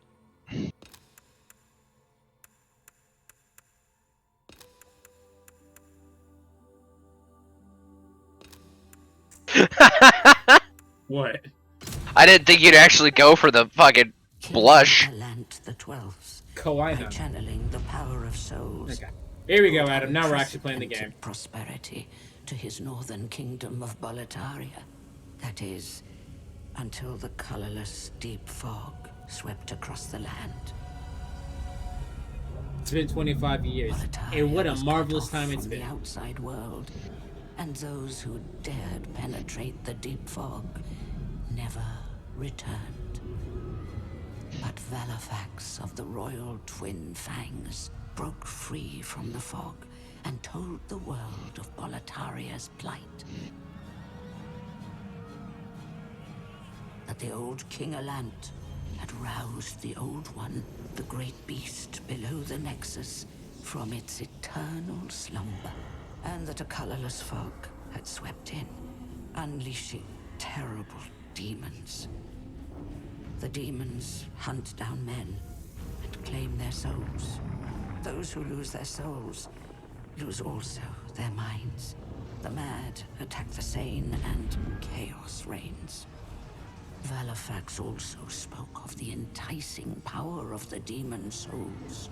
What? I didn't think you'd actually go for the fucking blush. The 12th. Kawaii. Channeling the power of souls. Okay. Here we go, Adam. Now we're actually playing the game. Prosperity to his northern kingdom of Boletaria. That is, until the colorless deep fog swept across the land. It's been 25 years, and what a marvelous time it's been. The outside world, and those who dared penetrate the deep fog never returned. But Valifax of the Royal Twin Fangs broke free from the fog and told the world of Boletaria's plight. That the old King Alant had roused the Old One, the great beast below the Nexus, from its eternal slumber, and that a colorless fog had swept in, unleashing terrible demons. The demons hunt down men and claim their souls. Those who lose their souls lose also their minds. The mad attack the sane, and chaos reigns. Valifax also spoke of the enticing power of the demon souls.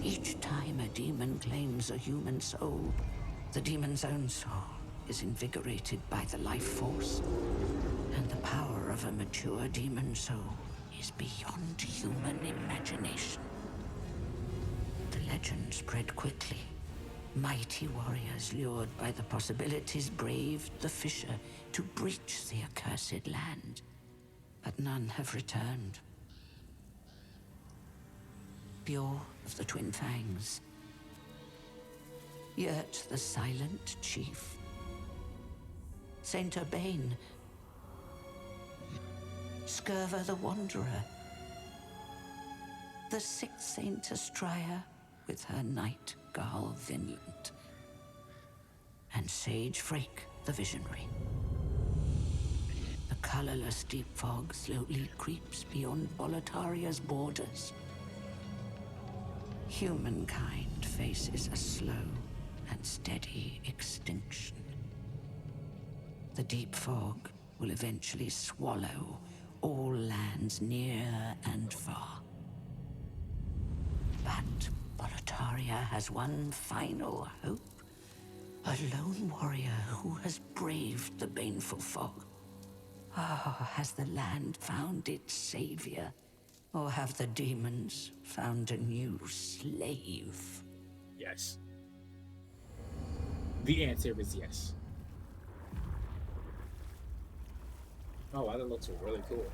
Each time a demon claims a human soul, the demon's own soul is invigorated by the life force, and the power of a mature demon soul is beyond human imagination. The legend spread quickly. Mighty warriors lured by the possibilities braved the fissure to breach the accursed land, but none have returned. Pure of the Twin Fangs, yet the silent chief, Saint Urbane, Scurva the Wanderer, the sixth Saint Astraea with her knight Garl Vinland, and Sage Frake the Visionary. The colorless deep fog slowly creeps beyond Boletaria's borders. Humankind faces a slow and steady extinction. The deep fog will eventually swallow all lands near and far. But Boletaria has one final hope. A lone warrior who has braved the baneful fog. Has the land found its savior? Or have the demons found a new slave? Yes. The answer is yes. Oh, wow, that looks really cool.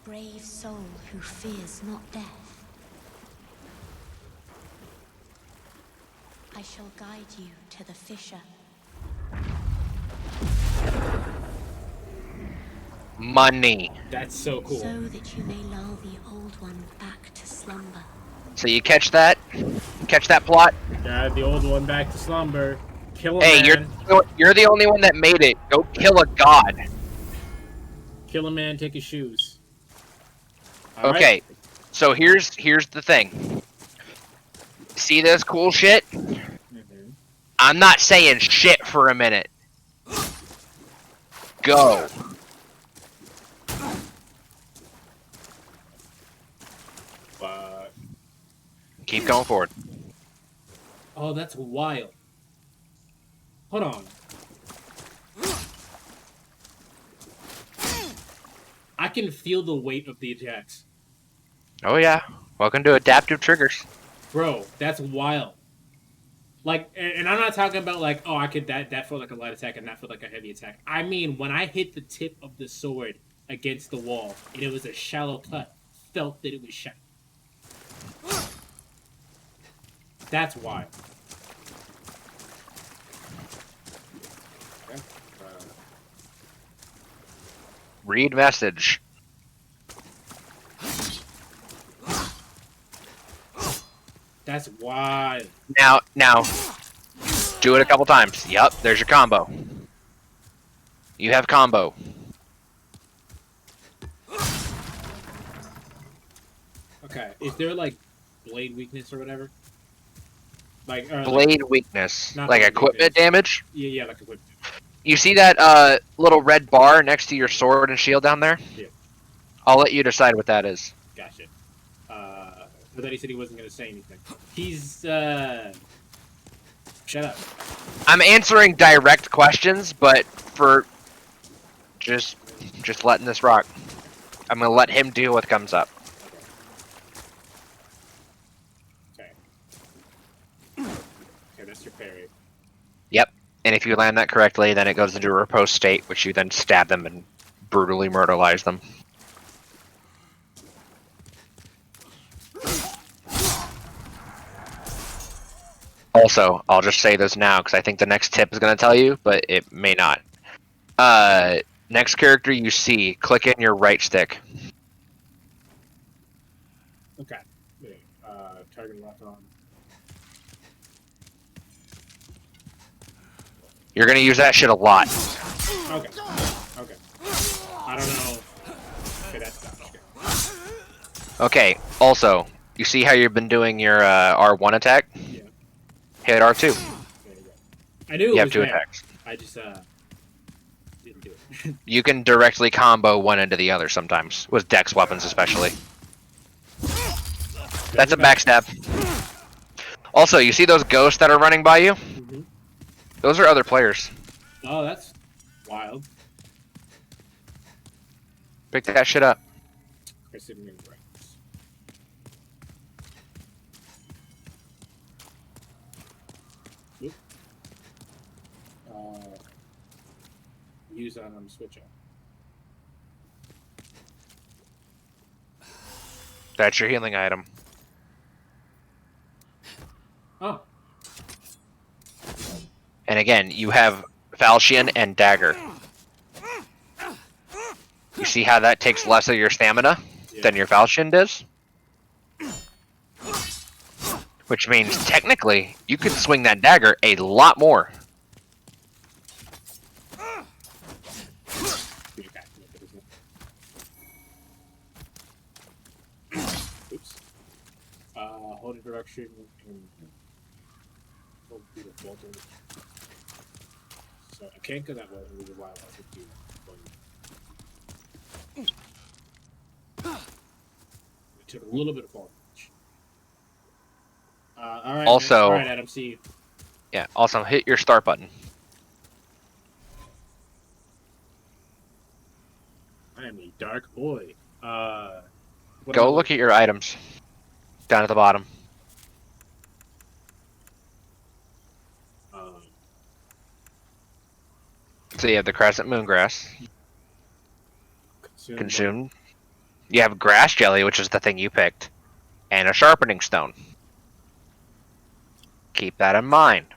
Brave soul who fears not death. I shall guide you to the fissure. Money. That's so cool. So that you may lull the old one back to slumber. So you catch that? Catch that plot? Drive the old one back to slumber. Kill a Hey, man. you're the only one that made it. Go kill a god. Kill a man, take his shoes. Okay, Right. so here's the thing. See this cool shit? I'm not saying shit for a minute. Go. Keep going forward. Oh, that's wild. Hold on. I can feel the weight of the attacks. Oh yeah. Welcome to adaptive triggers. Bro, that's wild. Like, and I'm not talking about like, oh, I could that felt like a light attack and that felt like a heavy attack. I mean, when I hit the tip of the sword against the wall and it was a shallow cut, felt that it was shallow. That's wild. Okay. Read message. That's wild. Now, do it a couple times. Yep, there's your combo. You have combo. Okay, is there like blade weakness or whatever? Like Blade weakness, not like blade equipment weakness. damage. Yeah, like equipment. You see that little red bar next to your sword and shield down there? Yeah. I'll let you decide what that is. Gotcha. I thought he said he wasn't gonna say anything. He's shut up. I'm answering direct questions, but for just letting this rock. I'm gonna let him do what comes up. Okay. Okay, that's your parry. Yep. And if you land that correctly, then it goes into a repose state, which you then stab them and brutally murderize them. Also, I'll just say this now because I think the next tip is going to tell you, but it may not. Next character you see, click in your right stick. Okay. Target lock on. You're going to use that shit a lot. Okay. Okay. I don't know. Okay, that's done. Okay. Okay, also, you see how you've been doing your R1 attack? Yeah. Hit R2. There you go. I knew it You have was two there. attacks. I just didn't do it. You can directly combo one into the other sometimes, with dex weapons especially. That's a backstab. Also, you see those ghosts that are running by you? Mhm. Those are other players. Oh, that's wild. Pick that shit up. Precision and right. Oop. Use on switch up. That's your healing item. Oh. And again, you have Falchion and Dagger. You see how that takes less of your stamina than your Falchion does? Which means, technically, you could swing that dagger a lot more. Oops. Hold a direction and hold the default. So I can't go that way. It was a while. I could do it took a little bit of fall damage. All right. Also, all right, Adam. See you. Yeah. Also, hit your start button. I am a dark boy. What Go am I look at your items down at the bottom. So you have the Crescent Moongrass. Consumed. You have Grass Jelly, which is the thing you picked. And a Sharpening Stone. Keep that in mind.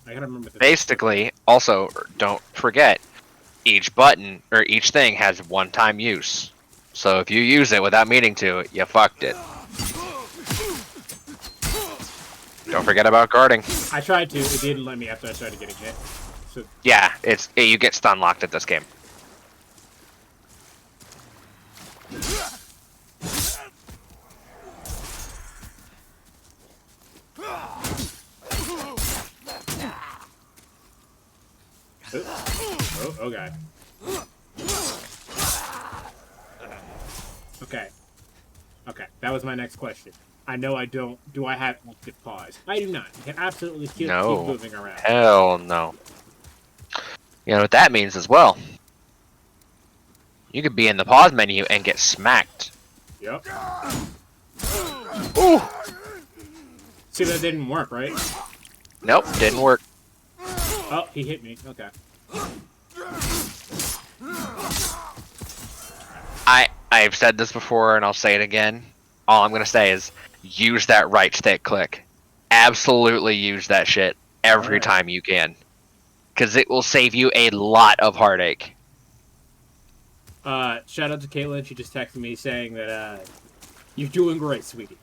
I gotta remember this. Basically, also, don't forget, each button, or each thing has one-time use. So if you use it without meaning to, you fucked it. Don't forget about guarding. I tried to. It didn't let me after I started getting hit. So Yeah, you get stun locked at this game. Oh, okay. Okay, that was my next question. I know I don't. Do I have active pause? I do not. You can absolutely keep moving around. Hell no. You know what that means as well? You could be in the pause menu and get smacked. Yep. Ooh! See, that didn't work, right? Nope, didn't work. Oh, he hit me. Okay. I've said this before and I'll say it again. All I'm gonna say is use that right stick click. Absolutely use that shit every time you can. Because it will save you a lot of heartache. Shout out to Caitlin. She just texted me saying that you're doing great, sweetie.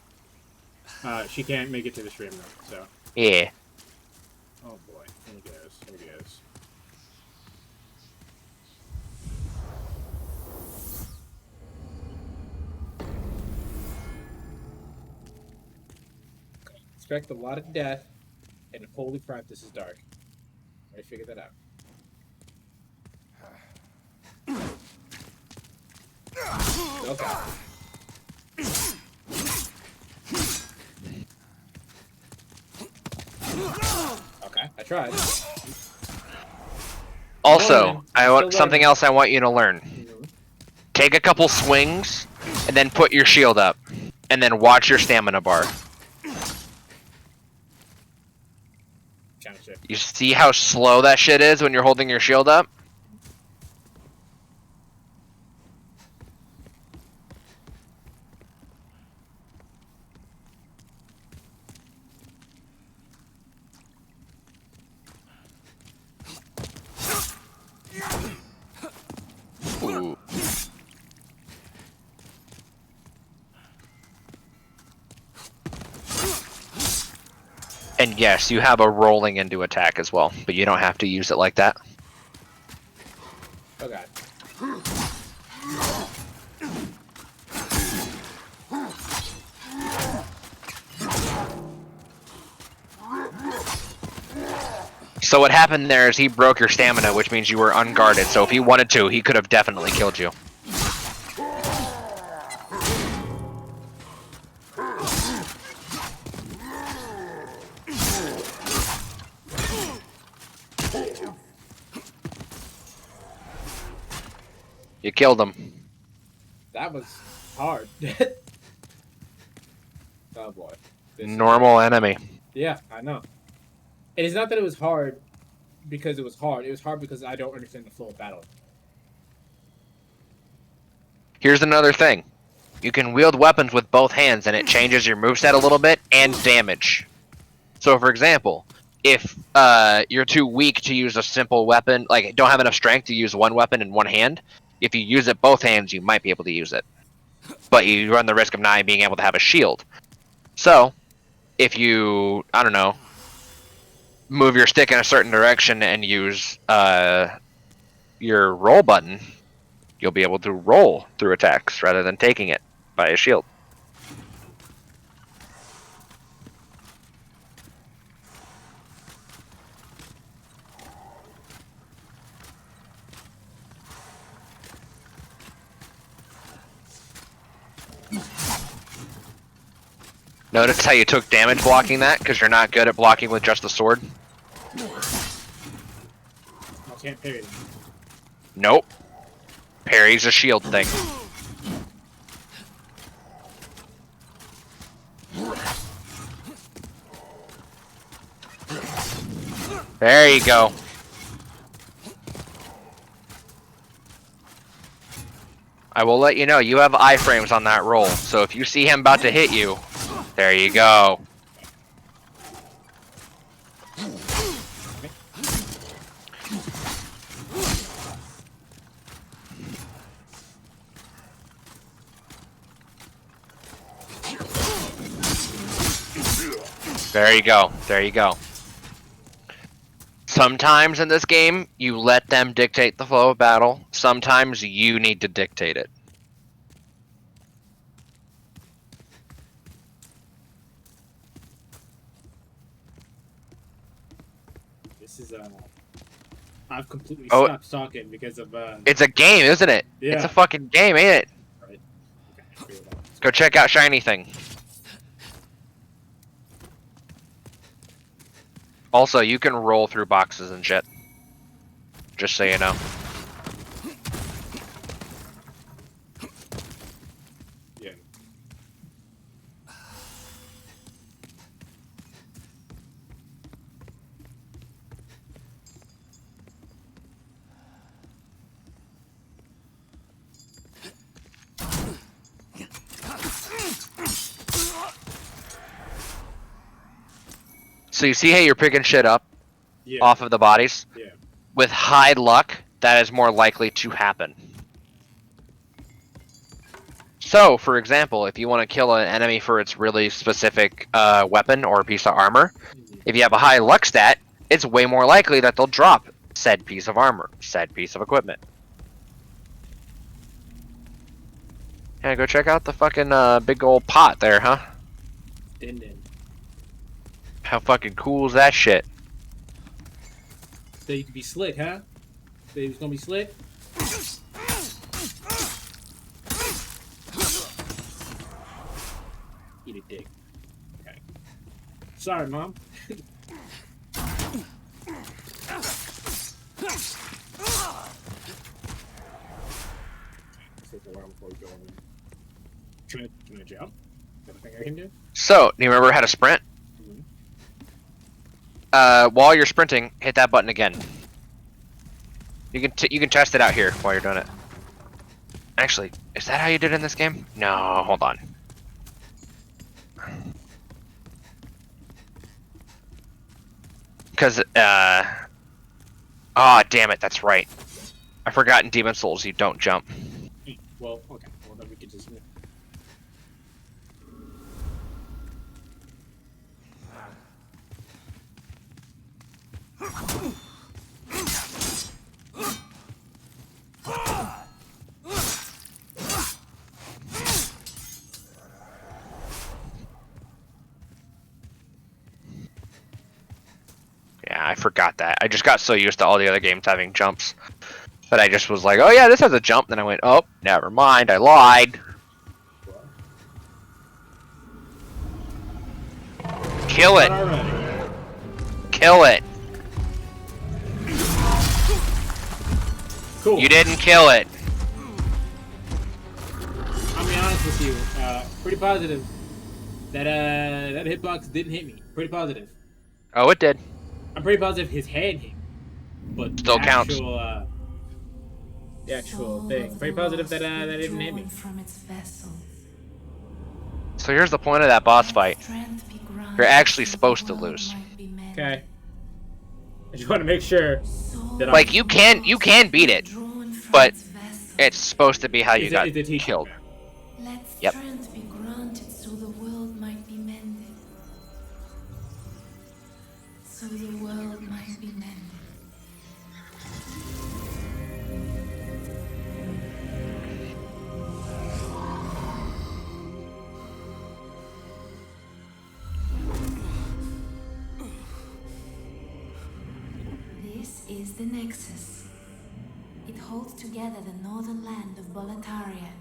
She can't make it to the stream though, so. Yeah. Oh boy, here he goes. Here he goes. Expect a lot of death, and holy crap, this is dark. I figured that out. Okay. Okay, I tried. Also, I want something else I want you to learn. Take a couple swings, and then put your shield up, and then watch your stamina bar. You see how slow that shit is when you're holding your shield up? Ooh. And yes, you have a rolling into attack as well, but you don't have to use it like that. Okay. So what happened there is he broke your stamina, which means you were unguarded. So if he wanted to, he could have definitely killed you. You killed him. That was hard. Oh boy. Normal enemy. Yeah, I know. And it's not that it was hard because it was hard. It was hard because I don't understand the flow of battle. Here's another thing. You can wield weapons with both hands and it changes your moveset a little bit and damage. So for example, if you're too weak to use a simple weapon, like don't have enough strength to use one weapon in one hand, if you use it both hands, you might be able to use it. But you run the risk of not being able to have a shield. So, if you, I don't know, move your stick in a certain direction and use your roll button, you'll be able to roll through attacks rather than taking it by a shield. Notice how you took damage blocking that, because you're not good at blocking with just the sword? I can't parry them. Nope. Parry's a shield thing. There you go. I will let you know, you have iframes on that roll, so if you see him about to hit you, there you go. There you go. There you go. Sometimes in this game, you let them dictate the flow of battle. Sometimes you need to dictate it. This is I've completely Oh. stopped talking because of It's a game, isn't it? It's Yeah. a fucking game, ain't it? Right. Go check out Shiny Thing. Also, you can roll through boxes and shit. Just so you know. Yeah. So you see how you're picking shit up Yeah. off of the bodies? Yeah. With high luck, that is more likely to happen. So, for example, if you want to kill an enemy for its really specific weapon or piece of armor, if you have a high luck stat, it's way more likely that they'll drop said piece of armor, said piece of equipment. Yeah, go check out the fucking big old pot there, huh? Din din. How fucking cool is that shit? So you can be slick, huh? So he was gonna be slick? Eat a dick. Okay. Sorry, Mom. Take a while before we go in. Can I jump? Is that a thing I can do? So, do you remember how to sprint? While you're sprinting, hit that button again. You can test it out here while you're doing it. Actually, is that how you did it in this game? No, hold on. Because, oh, damn it, that's right. I forgot in Demon Souls you don't jump. Well, okay. Well, then we can just... Yeah, I forgot that. I just got so used to all the other games having jumps. But I just was like, oh yeah, this has a jump. Then I went, oh, never mind, I lied. Kill it. Kill it. Cool. You didn't kill it. I'll be honest with you. Pretty positive that that hitbox didn't hit me. Pretty positive. Oh, it did. I'm pretty positive his head hit, but Still the counts. actual, the actual thing. Pretty positive that that didn't hit me. From its vessel. So here's the point of that boss fight. You're actually supposed to lose. Okay. I just want to make sure that Like you can beat it, but it's supposed to be how you Is got it killed. Let Yep. strength be granted so the world might be mended. So the world might be mended. This is the Nexus. It holds together the northern land of Boletaria.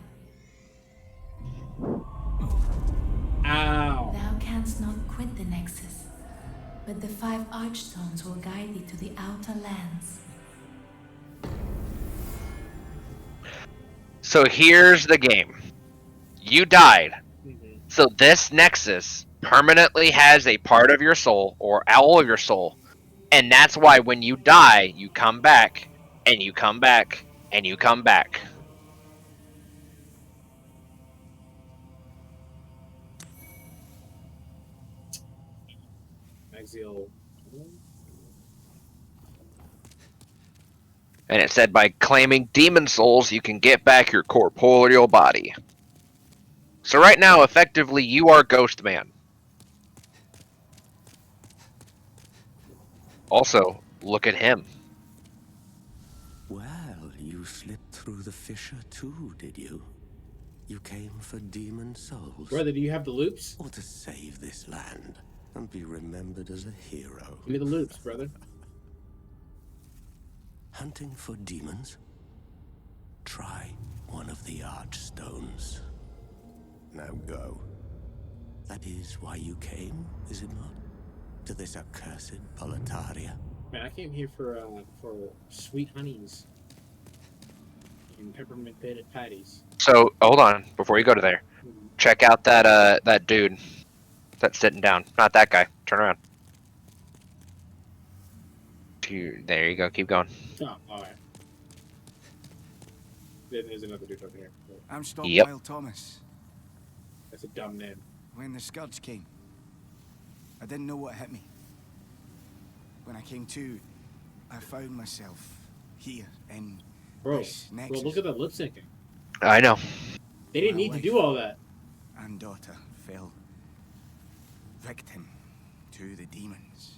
Ow. Thou canst not quit the Nexus, but the 5 Archstones will guide thee to the outer lands. So here's the game. You died. So this Nexus permanently has a part of your soul, or all of your soul. And that's why when you die, you come back, and you come back, and you come back. Axial. And it said by claiming demon souls, you can get back your corporeal body. So right now, effectively, you are Ghost Man. Also, look at him. Well, you slipped through the fissure too, did you? You came for demon souls. Brother, do you have the loops? Or to save this land and be remembered as a hero. Give me the loops, brother. Hunting for demons? Try one of the Archstones. Now go. That is why you came, is it not? To this accursed Boletaria. Man, I came here for sweet honeys and peppermint patties. So hold on, before you go to there, check out that dude that's sitting down. Not that guy. Turn around. There you go. Keep going. Oh, all right. Then there's another dude over here. I'm Stockpile Thomas. That's a dumb name. When the Scourge came, I didn't know what hit me. When I came to, I found myself here in this nexus. Bro, look at that lip syncing. I know. They didn't need to do all that. And daughter fell victim to the demons.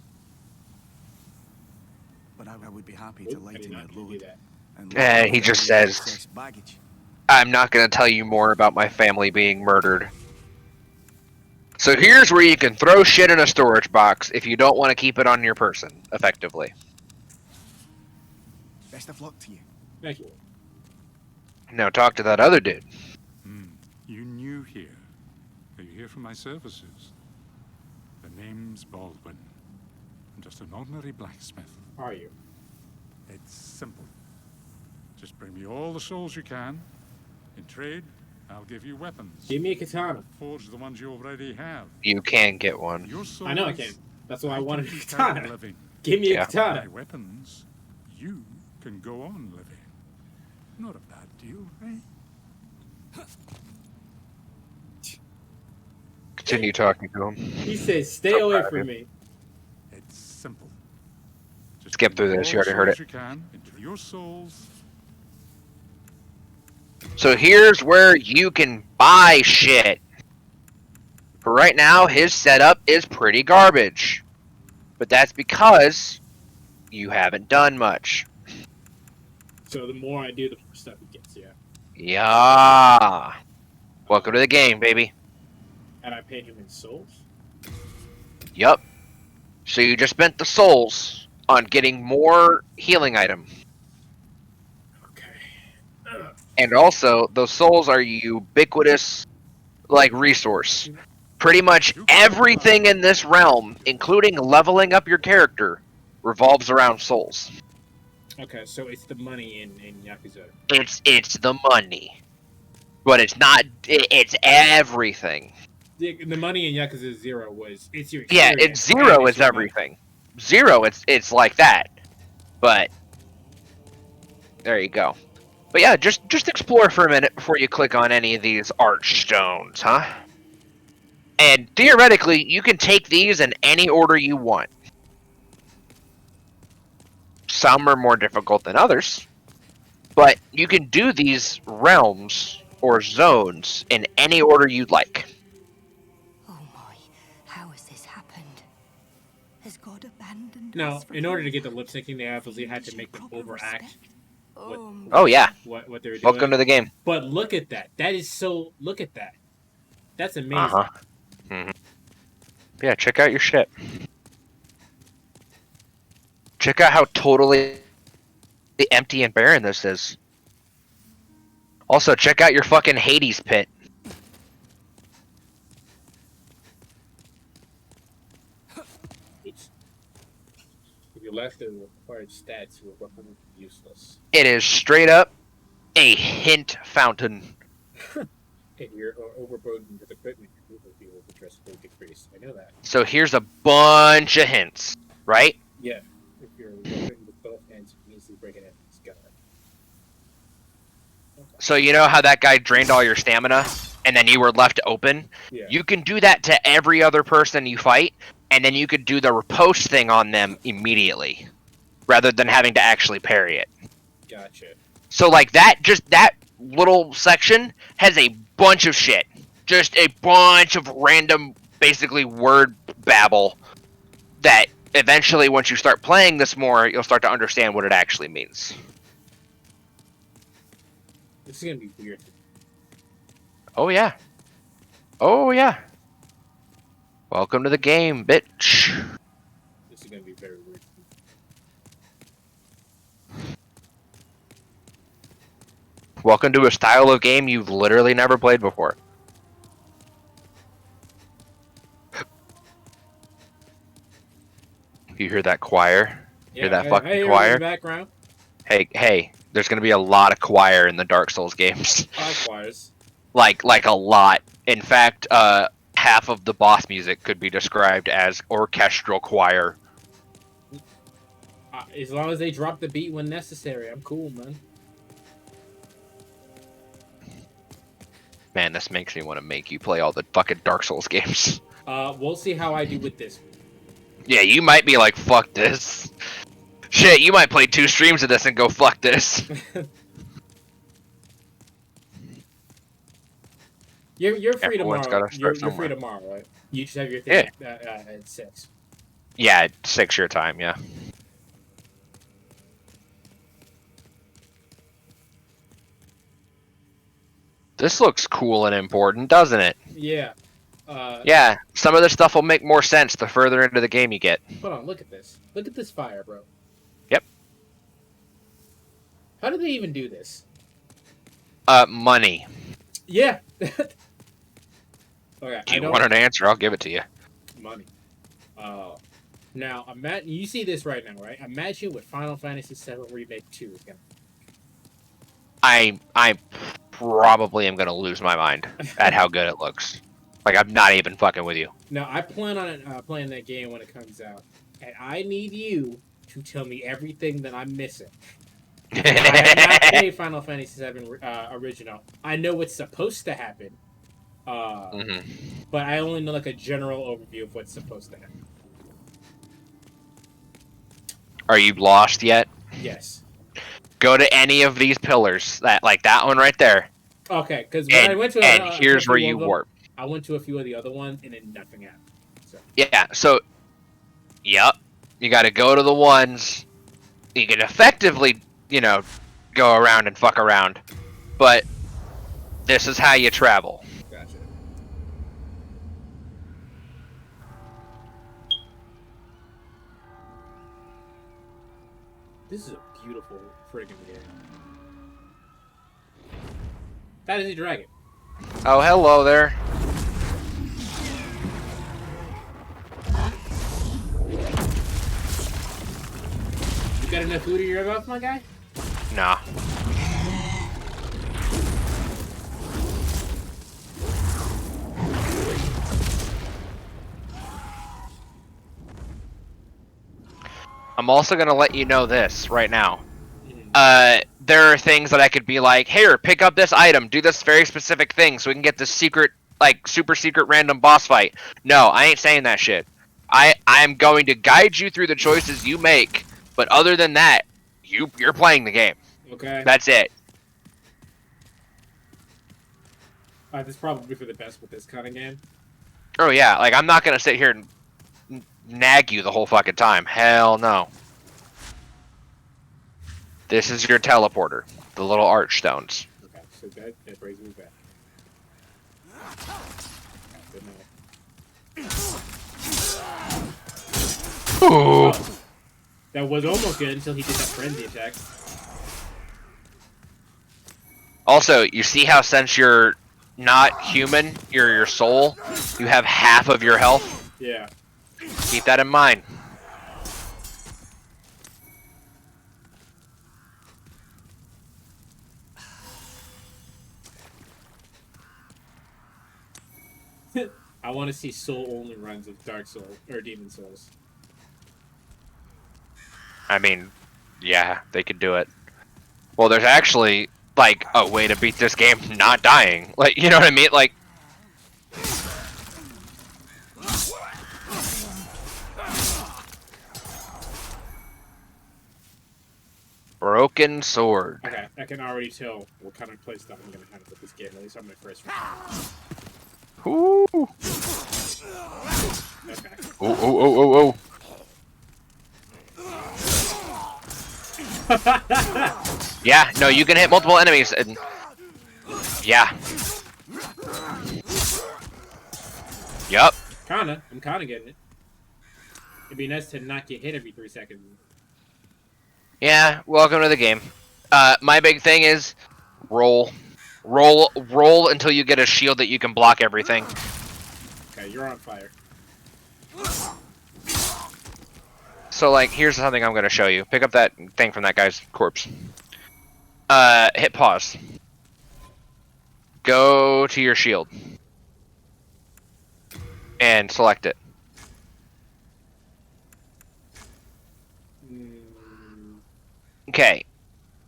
But I would be happy to lighten their load. And he just says, I'm not going to tell you more about my family being murdered. So here's where you can throw shit in a storage box if you don't want to keep it on your person, effectively. Best of luck to you. Thank you. Now talk to that other dude. You new here. Are you here for my services? The name's Baldwin. I'm just an ordinary blacksmith. Are you? It's simple. Just bring me all the souls you can. In trade, I'll give you weapons. Give me a katana. Forge the ones you already have. You can get one. I know I can. That's why I wanted a katana. Give me a katana. My weapons, you can go on living. Not a bad deal, eh? Continue talking to him. He says, "Stay away from me." It's simple. Skip through this. You already heard it. You can into your souls. So here's where you can buy shit. For right now, his setup is pretty garbage. But that's because you haven't done much. So the more I do, the more stuff it gets, yeah. Yeah. Welcome to the game, baby. And I pay him in souls? Yup. So you just spent the souls on getting more healing item. Okay. And also, those souls are ubiquitous, like, resource. Pretty much everything in this realm, including leveling up your character, revolves around souls. Okay, so it's the money in Yakuza. It's the money. But it's not, it's everything. The money in Yakuza 0 was, it's your Yeah, experience, it's 0 and is everything. 0, it's like that. But, there you go. But yeah, just explore for a minute before you click on any of these Archstones, huh? And theoretically, you can take these in any order you want. Some are more difficult than others, but you can do these realms or zones in any order you'd like. Oh my, how has this happened? Has God abandoned Now, us? in order to get the lip syncing, they obviously had to make them overact. Oh yeah. What they were doing. Welcome to the game. But look at that. That is so. Look at that. That's amazing. Uh-huh. Yeah, check out your shit. Check out how totally empty and barren this is. Also, check out your fucking Hades pit. If you lack the required stats, you are useless. It is straight up a hint fountain. If you're overburdened with equipment, your movement will be drastically decreased. I know that. So here's a bunch of hints, right? Yeah. If you're working with both hands, you can easily break it in. It's got it. So you know how that guy drained all your stamina and then you were left open? Yeah. You can do that to every other person you fight, and then you could do the riposte thing on them immediately, rather than having to actually parry it. Gotcha. So like that little section has a bunch of shit. Just a bunch of random, basically word babble that eventually, once you start playing this more, you'll start to understand what it actually means. This is gonna be weird. Oh yeah. Oh yeah. Welcome to the game, bitch. This is gonna be very weird. Welcome to a style of game you've literally never played before. You hear that choir? Yeah, hear that I fucking hear it in choir? the background. Hey, there's gonna be a lot of choir in the Dark Souls games. I like choirs. like a lot. In fact, half of the boss music could be described as orchestral choir. As long as they drop the beat when necessary, I'm cool, man. Man, this makes me want to make you play all the fucking Dark Souls games. We'll see how I do with this. Yeah, you might be like, fuck this. Shit, you might play 2 streams of this and go, fuck this. You're free Everyone's tomorrow. gotta You're start free somewhere. tomorrow, right? You just have your thing at 6. Yeah, at 6 your time, yeah. This looks cool and important, doesn't it? Yeah. Yeah, some of this stuff will make more sense the further into the game you get. Hold on, look at this. Look at this fire, bro. Yep. How do they even do this? Money. Yeah. Okay. If you want an answer, I'll give it to you. Money. Now, you see this right now, right? Imagine what Final Fantasy VII Remake 2 is gonna. I probably am gonna lose my mind at how good it looks. Like, I'm not even fucking with you. Now, I plan on playing that game when it comes out, and I need you to tell me everything that I'm missing. I have not played Final Fantasy VII Original. I know what's supposed to happen, but I only know like a general overview of what's supposed to happen. Are you lost yet? Yes. Go to any of these pillars, that one right there. Okay, because when I went to here's where you warp. I went to a few of the other ones, and then nothing happened. So. Yeah, so, yep, you got to go to the ones you can effectively, go around and fuck around, but this is how you travel. Gotcha. This is a beautiful friggin' game. That is a dragon. Oh, hello there. You got enough food in your mouth, my guy? Nah. I'm also going to let you know this right now. There are things that I could be like, here, pick up this item, do this very specific thing so we can get this secret, super secret random boss fight. No, I ain't saying that shit. I'm going to guide you through the choices you make, but other than that, you're playing the game. Okay. That's it. This is probably for the best with this kind of game. Oh yeah, I'm not going to sit here and nag you the whole fucking time. Hell no. This is your teleporter, the little arch stones. Okay, so that brings me back. Ooh. That was almost good until he did that frenzy attack. Also, you see how since you're not human, you're your soul, you have half of your health? Yeah. Keep that in mind. I want to see soul-only runs of Dark Souls, or Demon Souls. I mean, yeah, they could do it. Well, there's actually, a way to beat this game not dying. You know what I mean? Broken sword. Okay, I can already tell what kind of play stuff I'm gonna have with this game. At least on my first round. Ooh. Okay. Oh. Yeah, no, you can hit multiple enemies and yeah. Yup. I'm kinda getting it. It'd be nice to not get hit every 3 seconds. Yeah, welcome to the game. My big thing is roll until you get a shield that you can block everything. Okay, you're on fire. So like, here's something I'm gonna show you. Pick up that thing from that guy's corpse. Hit pause. Go to your shield. And select it. Okay.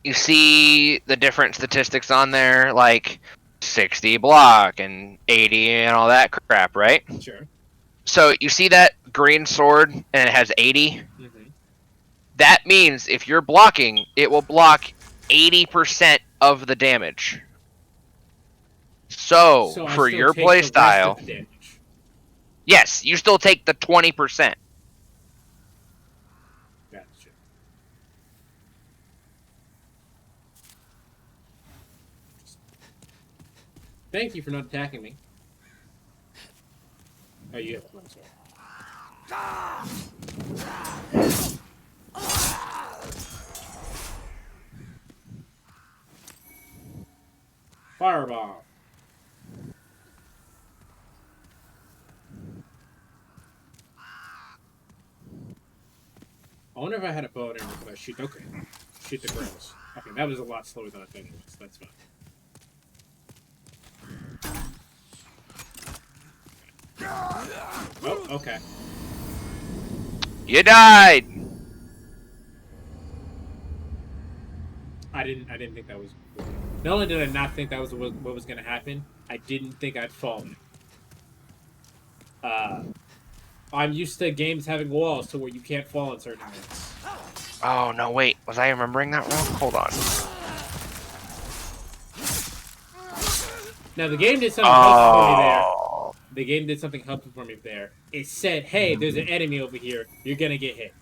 You see the different statistics on there, like 60 block and 80 and all that crap, right? Sure. So you see that green sword and it has 80? That means if you're blocking, it will block 80% of the damage. So for your playstyle, yes, you still take the 20%. Gotcha. Thank you for not attacking me. Oh, you have one sword. Fireball. I wonder if I had a bow and arrow, could I shoot? Okay. Shoot the girls. Okay, that was a lot slower than I thought it was. That's fine. Oh, okay. You died! I didn't think that was... Not only did I not think that was what was going to happen, I didn't think I'd fall. I'm used to games having walls to where you can't fall in certain areas. Oh, no, wait. Was I remembering that wrong? Hold on. Now, the game did something helpful for me there. The game did something helpful for me there. It said, hey, there's an enemy over here. You're going to get hit.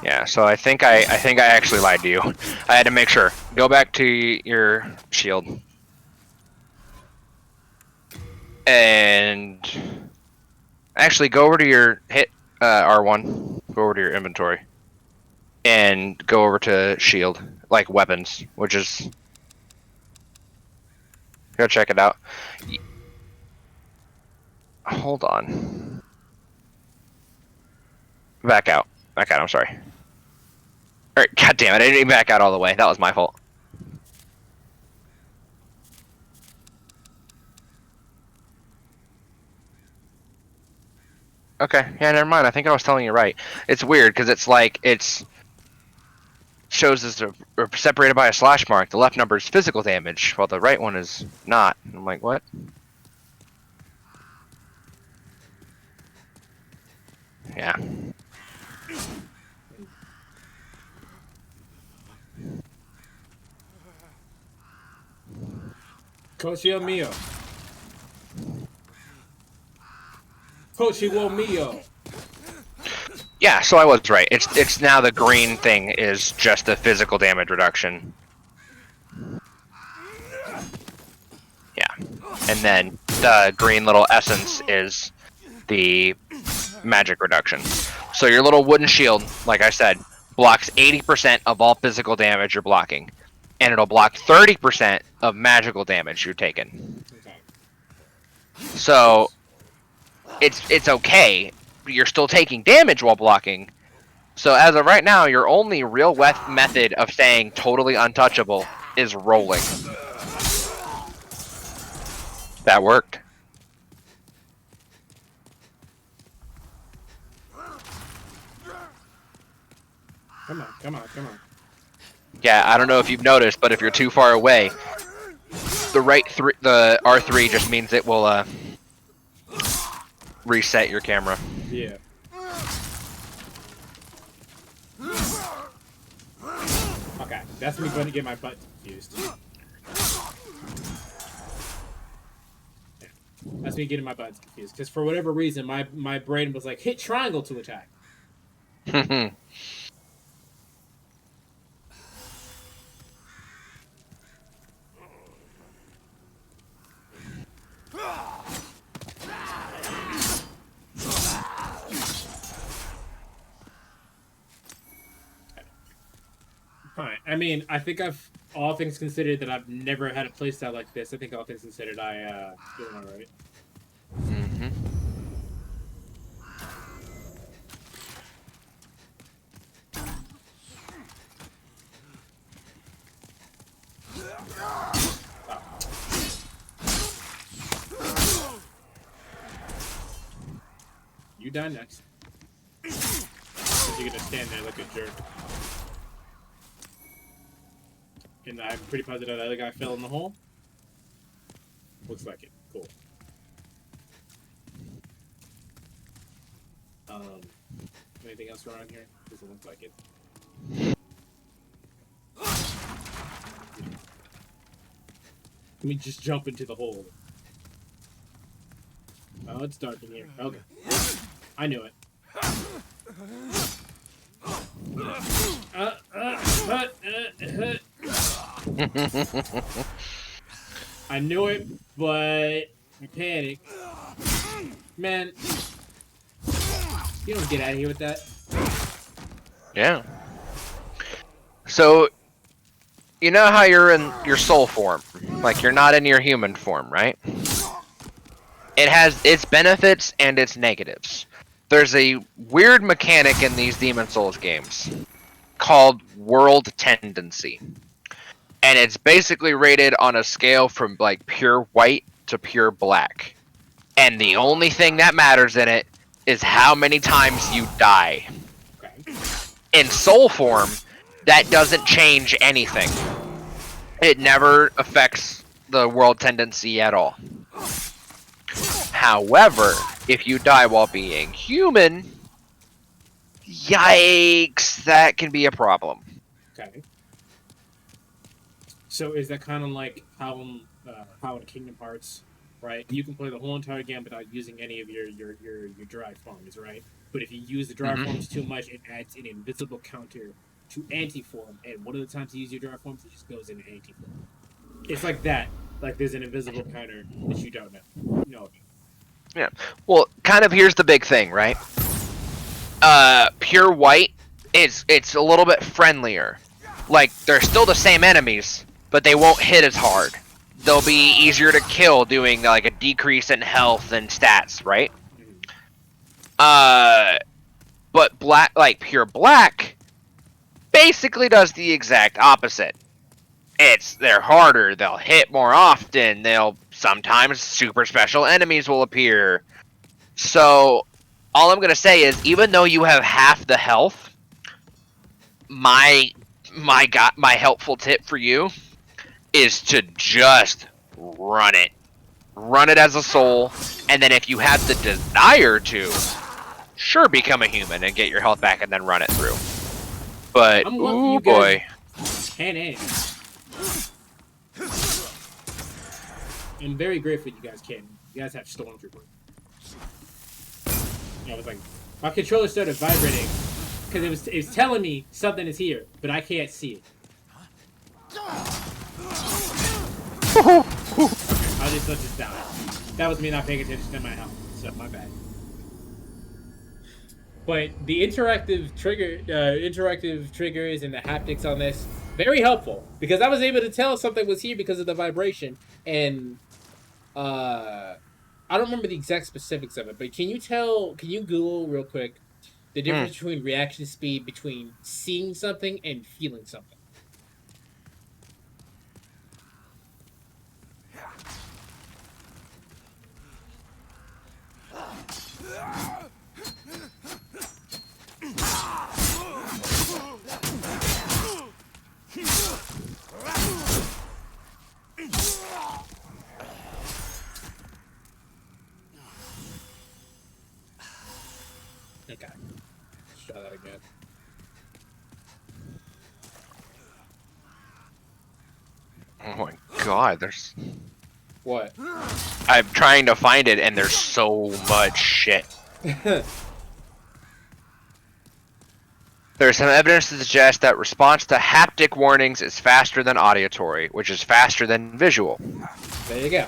Yeah, so I think I actually lied to you. I had to make sure. Go back to your shield. And actually go over to your hit R1. Go over to your inventory. And go over to shield, like weapons, which is... Go check it out. Hold on. Back out. Back out, I'm sorry. Alright, god damn it, I didn't even back out all the way. That was my fault. Okay, yeah, never mind. I think I was telling you right. It's weird, because it's like, it's... shows as separated by a slash mark. The left number is physical damage, while the right one is not. I'm like, what? Yeah. Coachio mio. Coachio mio. Yeah, so I was right. It's now the green thing is just the physical damage reduction. Yeah. And then the green little essence is the magic reduction. So your little wooden shield, like I said, blocks 80% of all physical damage you're blocking. And it'll block 30% of magical damage you're taking. So it's okay. You're still taking damage while blocking. So as of right now, your only real method of staying totally untouchable is rolling. That worked. Come on, come on, come on. Yeah, I don't know if you've noticed, but if you're too far away, the R3 just means it will reset your camera. Yeah. Okay, that's me going to get my butt confused. Yeah. That's me getting my buttons confused. Because for whatever reason, my brain was like, hit triangle to attack. Fine. I mean, I think all things considered, that I've never had a playstyle like this. I think all things considered, doing alright. Mm-hmm. You die next. You're gonna stand there like a jerk. And I'm pretty positive that other guy fell in the hole. Looks like it. Cool. Anything else around here? Doesn't look like it. Let me just jump into the hole. Oh, it's dark in here. Okay. I knew it. I knew it, but I panicked. Man, you don't get out of here with that. Yeah. So, you know how you're in your soul form? Like, you're not in your human form, right? It has its benefits and its negatives. There's a weird mechanic in these Demon Souls games called World Tendency. And it's basically rated on a scale from, like, pure white to pure black. And the only thing that matters in it is how many times you die. In soul form, that doesn't change anything. It never affects the world tendency at all. However, if you die while being human, yikes, that can be a problem. Okay. So is that kind of like how in Kingdom Hearts, right? You can play the whole entire game without using any of your derived forms, right? But if you use the derived forms too much, it adds an invisible counter to anti-form, and one of the times you use your derived forms, it just goes into anti-form. It's like that. Like there's an invisible counter that you don't know. No. Yeah. Well, kind of here's the big thing, right? Pure white, it's a little bit friendlier. Like, they're still the same enemies, but they won't hit as hard. They'll be easier to kill, doing like a decrease in health and stats, right? But black, like pure black, basically does the exact opposite. They're harder, they'll hit more often, sometimes super special enemies will appear. So, all I'm gonna say is, even though you have half the health, my helpful tip for you is to just run it. Run it as a soul, and then if you have the desire to, sure, become a human and get your health back and then run it through. But, ooh boy. I'm very grateful you guys can. You guys have Stormtrooper. I was like, my controller started vibrating because it was telling me something is here, but I can't see it. I'll just let this down. That was me not paying attention to my health, so my bad. But the interactive triggers and the haptics on this, very helpful, because I was able to tell something was here because of the vibration. And I don't remember the exact specifics of it, but can you Google real quick the difference between reaction speed between seeing something and feeling something? Okay. Let's try that again. Oh my god, there's... What? I'm trying to find it and there's so much shit. There's some evidence to suggest that response to haptic warnings is faster than auditory, which is faster than visual. There you go.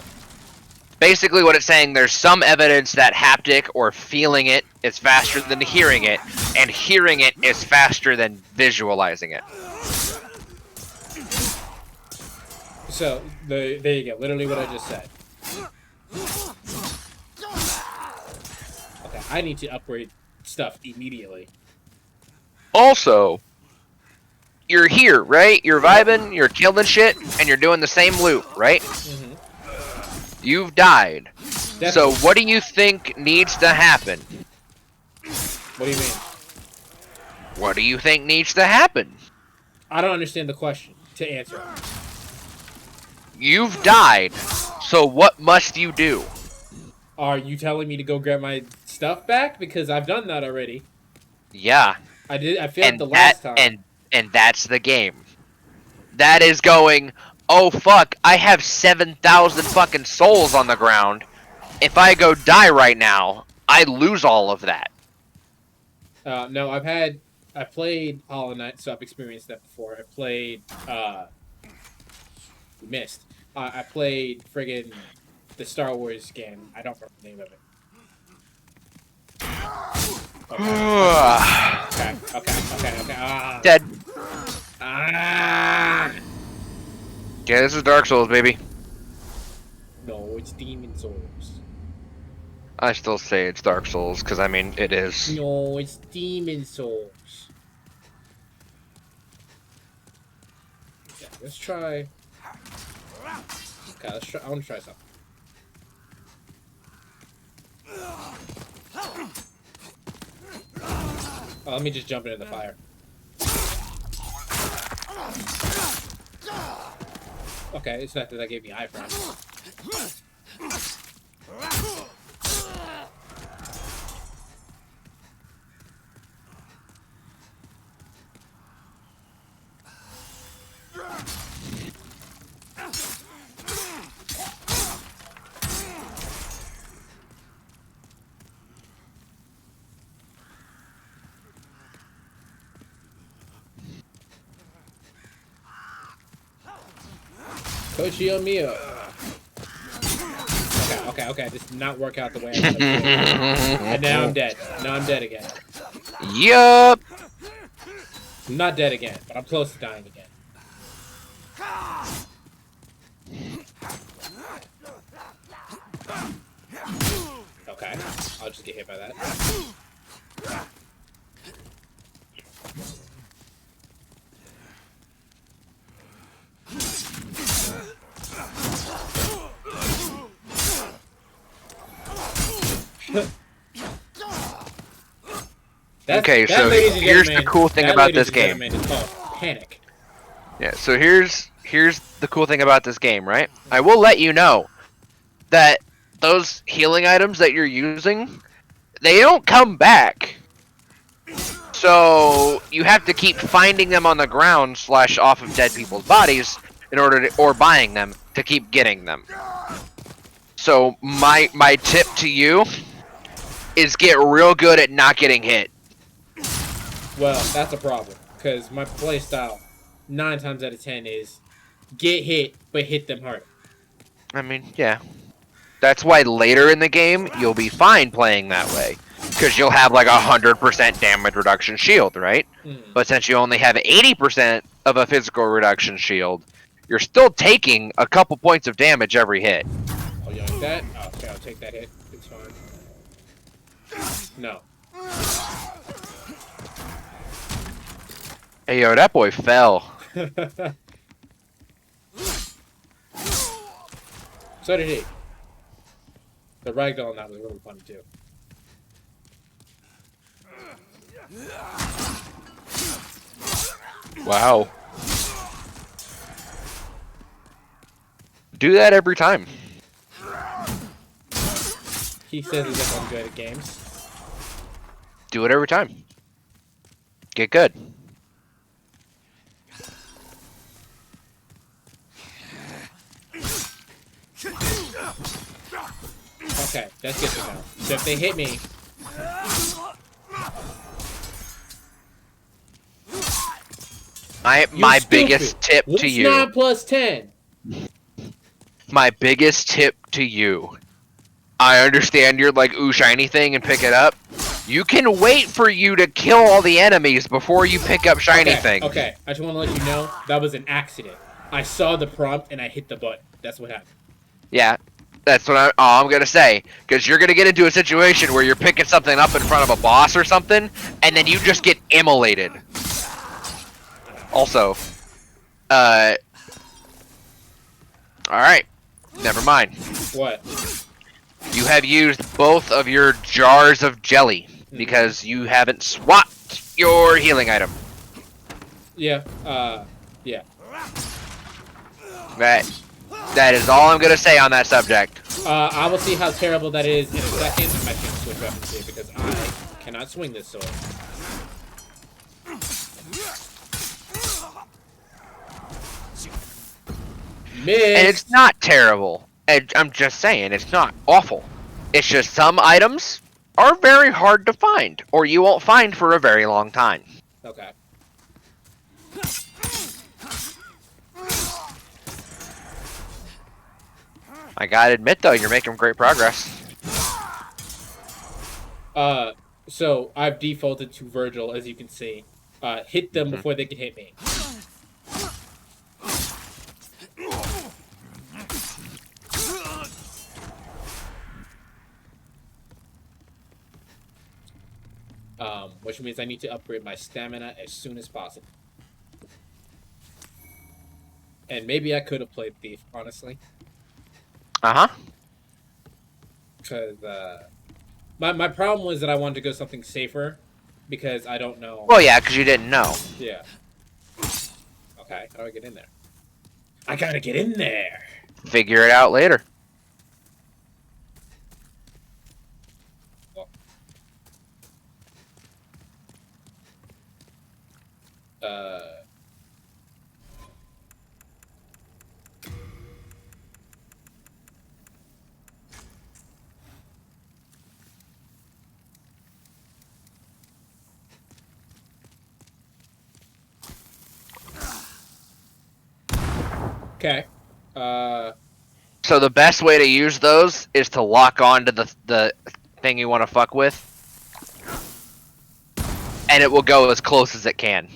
Basically what it's saying, there's some evidence that haptic or feeling it is faster than hearing it, and hearing it is faster than visualizing it. So, there you go. Literally what I just said. Okay, I need to upgrade stuff immediately. Also, you're here, right? You're vibing, you're killing shit, and you're doing the same loop, right? Mm-hmm. You've died. Definitely. So what do you think needs to happen? What do you mean? What do you think needs to happen? I don't understand the question to answer. You've died. So what must you do? Are you telling me to go grab my stuff back? Because I've done that already. Yeah. I did. I failed the last time. And that's the game. That is going, oh fuck, I have 7,000 fucking souls on the ground. If I go die right now, I lose all of that. No, I played Hollow Knight, so I've experienced that before. I played, missed. I played friggin' the Star Wars game. I don't remember the name of it. Okay. Dead. Ah. Yeah, this is Dark Souls, baby. No, it's Demon Souls. I still say it's Dark Souls, because I mean, it is. No, it's Demon Souls. Okay, let's try. Okay, let's try. I want to try something. Oh, let me just jump into the fire. Okay, it's not that that gave me eye frost. Coachio Mio. Okay. This did not work out the way I wanted it to. And now I'm dead. Now I'm dead again. Yup. I'm not dead again, but I'm close to dying again. Okay. I'll just get hit by that. Okay, so here's the cool thing about this game. It's called Panic. Yeah, so here's the cool thing about this game, right? I will let you know that those healing items that you're using, they don't come back. So you have to keep finding them on the ground / off of dead people's bodies in order to, or buying them to keep getting them. So my tip to you is get real good at not getting hit. Well, that's a problem, because my playstyle 9 times out of 10 is get hit, but hit them hard. I mean, yeah. That's why later in the game, you'll be fine playing that way. Because you'll have like 100% damage reduction shield, right? But since you only have 80% of a physical reduction shield, you're still taking a couple points of damage every hit. Oh, you like that? Oh, okay, I'll take that hit. It's fine. No. Hey, yo, that boy fell. So did he. The ragdoll on that was really fun too. Wow. Do that every time. He says as if I'm good at games. Do it every time. Get good. Okay, that's good to know. So if they hit me... My biggest tip What's to you. 9 plus 10? My biggest tip to you. I understand you're like, ooh, shiny thing and pick it up. You can wait for you to kill all the enemies before you pick up shiny thing. Okay, I just want to let you know, that was an accident. I saw the prompt and I hit the button. That's what happened. Yeah, that's what I'm gonna say. Because you're gonna get into a situation where you're picking something up in front of a boss or something, and then you just get immolated. Also, alright, never mind. What? You have used both of your jars of jelly, because you haven't swapped your healing item. Yeah, yeah. That is all I'm gonna say on that subject. I will see how terrible that is in a second. I might change switch weapons here, because I cannot swing this sword. Miss. And it's not terrible. I'm just saying, it's not awful. It's just some items are very hard to find, or you won't find for a very long time. Okay. I gotta admit, though, you're making great progress. So I've defaulted to Virgil, as you can see. Hit them before they can hit me. Which means I need to upgrade my stamina as soon as possible. And maybe I could have played Thief, honestly. Uh-huh. Because, my problem was that I wanted to go something safer, because I don't know. Well, yeah, because you didn't know. Yeah. Okay, how do I get in there? I gotta get in there! Figure it out later. Okay. So the best way to use those is to lock on to the thing you want to fuck with. And it will go as close as it can.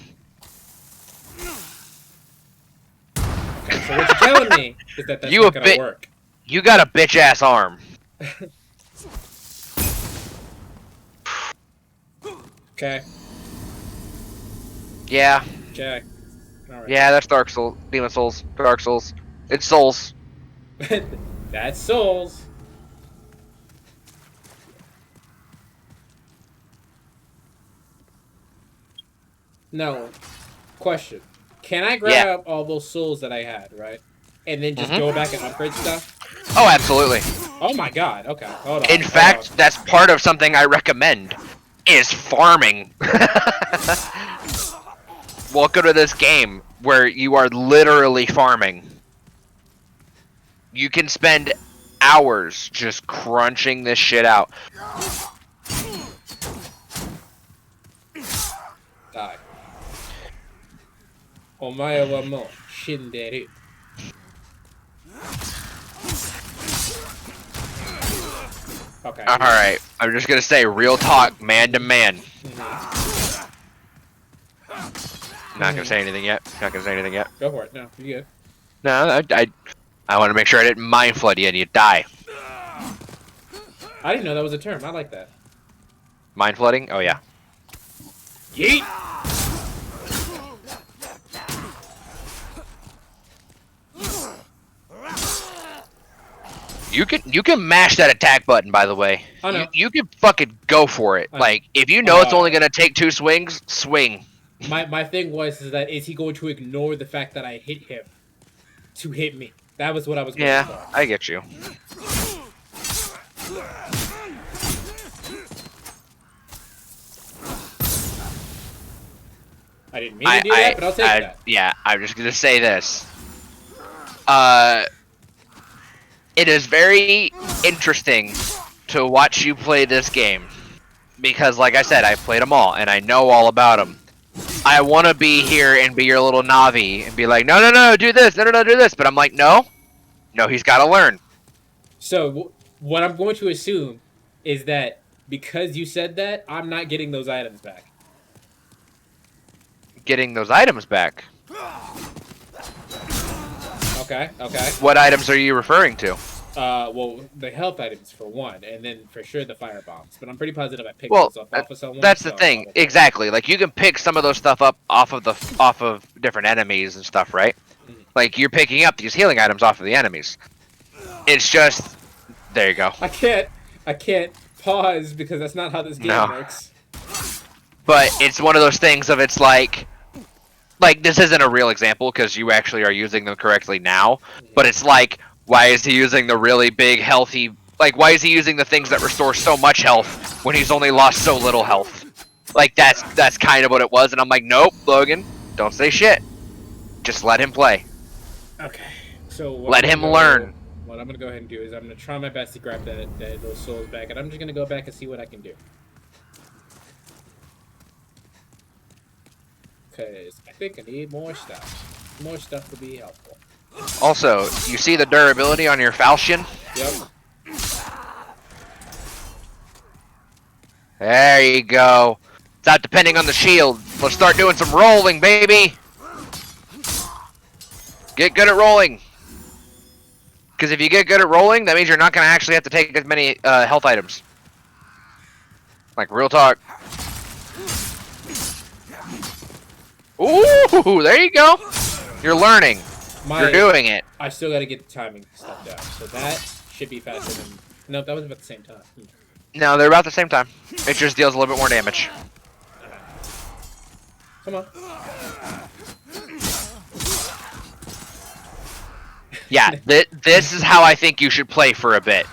Okay, so what you're telling me is that that's not gonna work. You got a bitch-ass arm. Okay. Yeah. Okay. Alright. Yeah, that's Dark Souls. Demon Souls. Dark Souls. It's Souls. That's Souls. No. Question. Can I grab all those souls that I had, right? And then just go back and upgrade stuff? Oh, absolutely. Oh my god, okay. Hold on. In fact, that's part of something I recommend, is farming. Welcome to this game, where you are literally farming. You can spend hours just crunching this shit out. Die. Omae wa mou shinderu. Okay. Alright, I'm just gonna say, real talk, man to man. Not gonna say anything yet. Not gonna say anything yet. Go for it. No, you good. No, I want to make sure I didn't mind flood you and you die. I didn't know that was a term. I like that. Mind flooding? Oh yeah. Yeet! You can mash that attack button, by the way. I know. You can fucking go for it. Like, if you know it's only gonna take 2 swings, swing. My thing was is that is he going to ignore the fact that I hit him to hit me? That was what I was going for. Yeah, I get you. I didn't mean to do that, but I'll take that. Yeah, I'm just gonna say this. It is very interesting to watch you play this game because, like I said, I've played them all and I know all about them. I want to be here and be your little Navi and be like, no, do this, no, do this. But I'm like, no, he's got to learn. So what I'm going to assume is that because you said that, I'm not getting those items back. Getting those items back? Okay. What items are you referring to? Well, the health items for one, and then for sure the fire bombs. But I'm pretty positive I picked those up off of someone. That's the thing, exactly. Like you can pick some of those stuff up off of different enemies and stuff, right? Mm-hmm. Like you're picking up these healing items off of the enemies. It's just, there you go. I can't pause because that's not how this game works. But it's one of those things of it's like this isn't a real example because you actually are using them correctly now. But it's like, why is he using the really big healthy, like why is he using the things that restore so much health when he's only lost so little health? Like that's kind of what it was, and I'm like, nope, Logan, don't say shit. Just let him play. Okay. So let him learn. What I'm gonna go ahead and do is I'm gonna try my best to grab those souls back, and I'm just gonna go back and see what I can do. Because I think I need more stuff. More stuff to be helpful. Also, you see the durability on your falchion? Yep. There you go. It's not depending on the shield. Let's start doing some rolling, baby. Get good at rolling. Because if you get good at rolling, that means you're not going to actually have to take as many health items. Like, real talk. Ooh, there you go. You're learning. You're doing it. I still got to get the timing stuff down. So that should be faster than... No, that was about the same time. No, they're about the same time. It just deals a little bit more damage. Come on. Yeah, this is how I think you should play for a bit.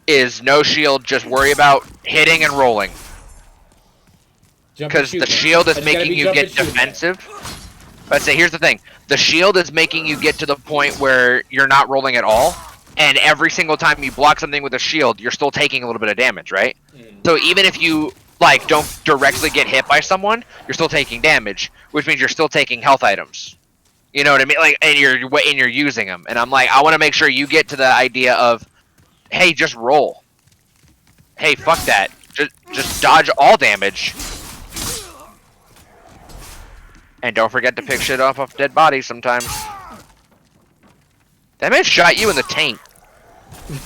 Is no shield, just worry about hitting and rolling. Because the shield is making you get defensive. But say, here's the thing. The shield is making you get to the point where you're not rolling at all. And every single time you block something with a shield, you're still taking a little bit of damage, right? So even if you, like, don't directly get hit by someone, you're still taking damage. Which means you're still taking health items. You know what I mean? Like, and you're using them. And I'm like, I want to make sure you get to the idea of, hey, just roll. Hey, fuck that. Just dodge all damage. And don't forget to pick shit off of dead bodies sometimes. That man shot you in the taint.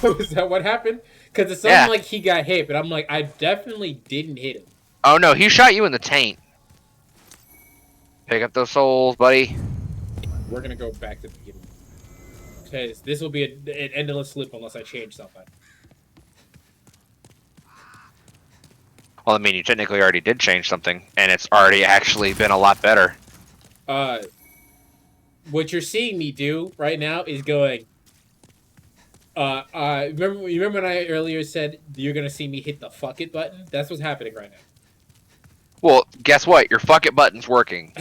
Is that what happened? Because it sounded like he got hit, but I'm like, I definitely didn't hit him. Oh no, he shot you in the taint. Pick up those souls, buddy. We're gonna go back to the beginning. Because this will be an endless loop unless I change something. Well, I mean, you technically already did change something, and it's already actually been a lot better. What you're seeing me do right now is going. Remember when I earlier said you're gonna see me hit the fuck it button? That's what's happening right now. Well, guess what? Your fuck it button's working.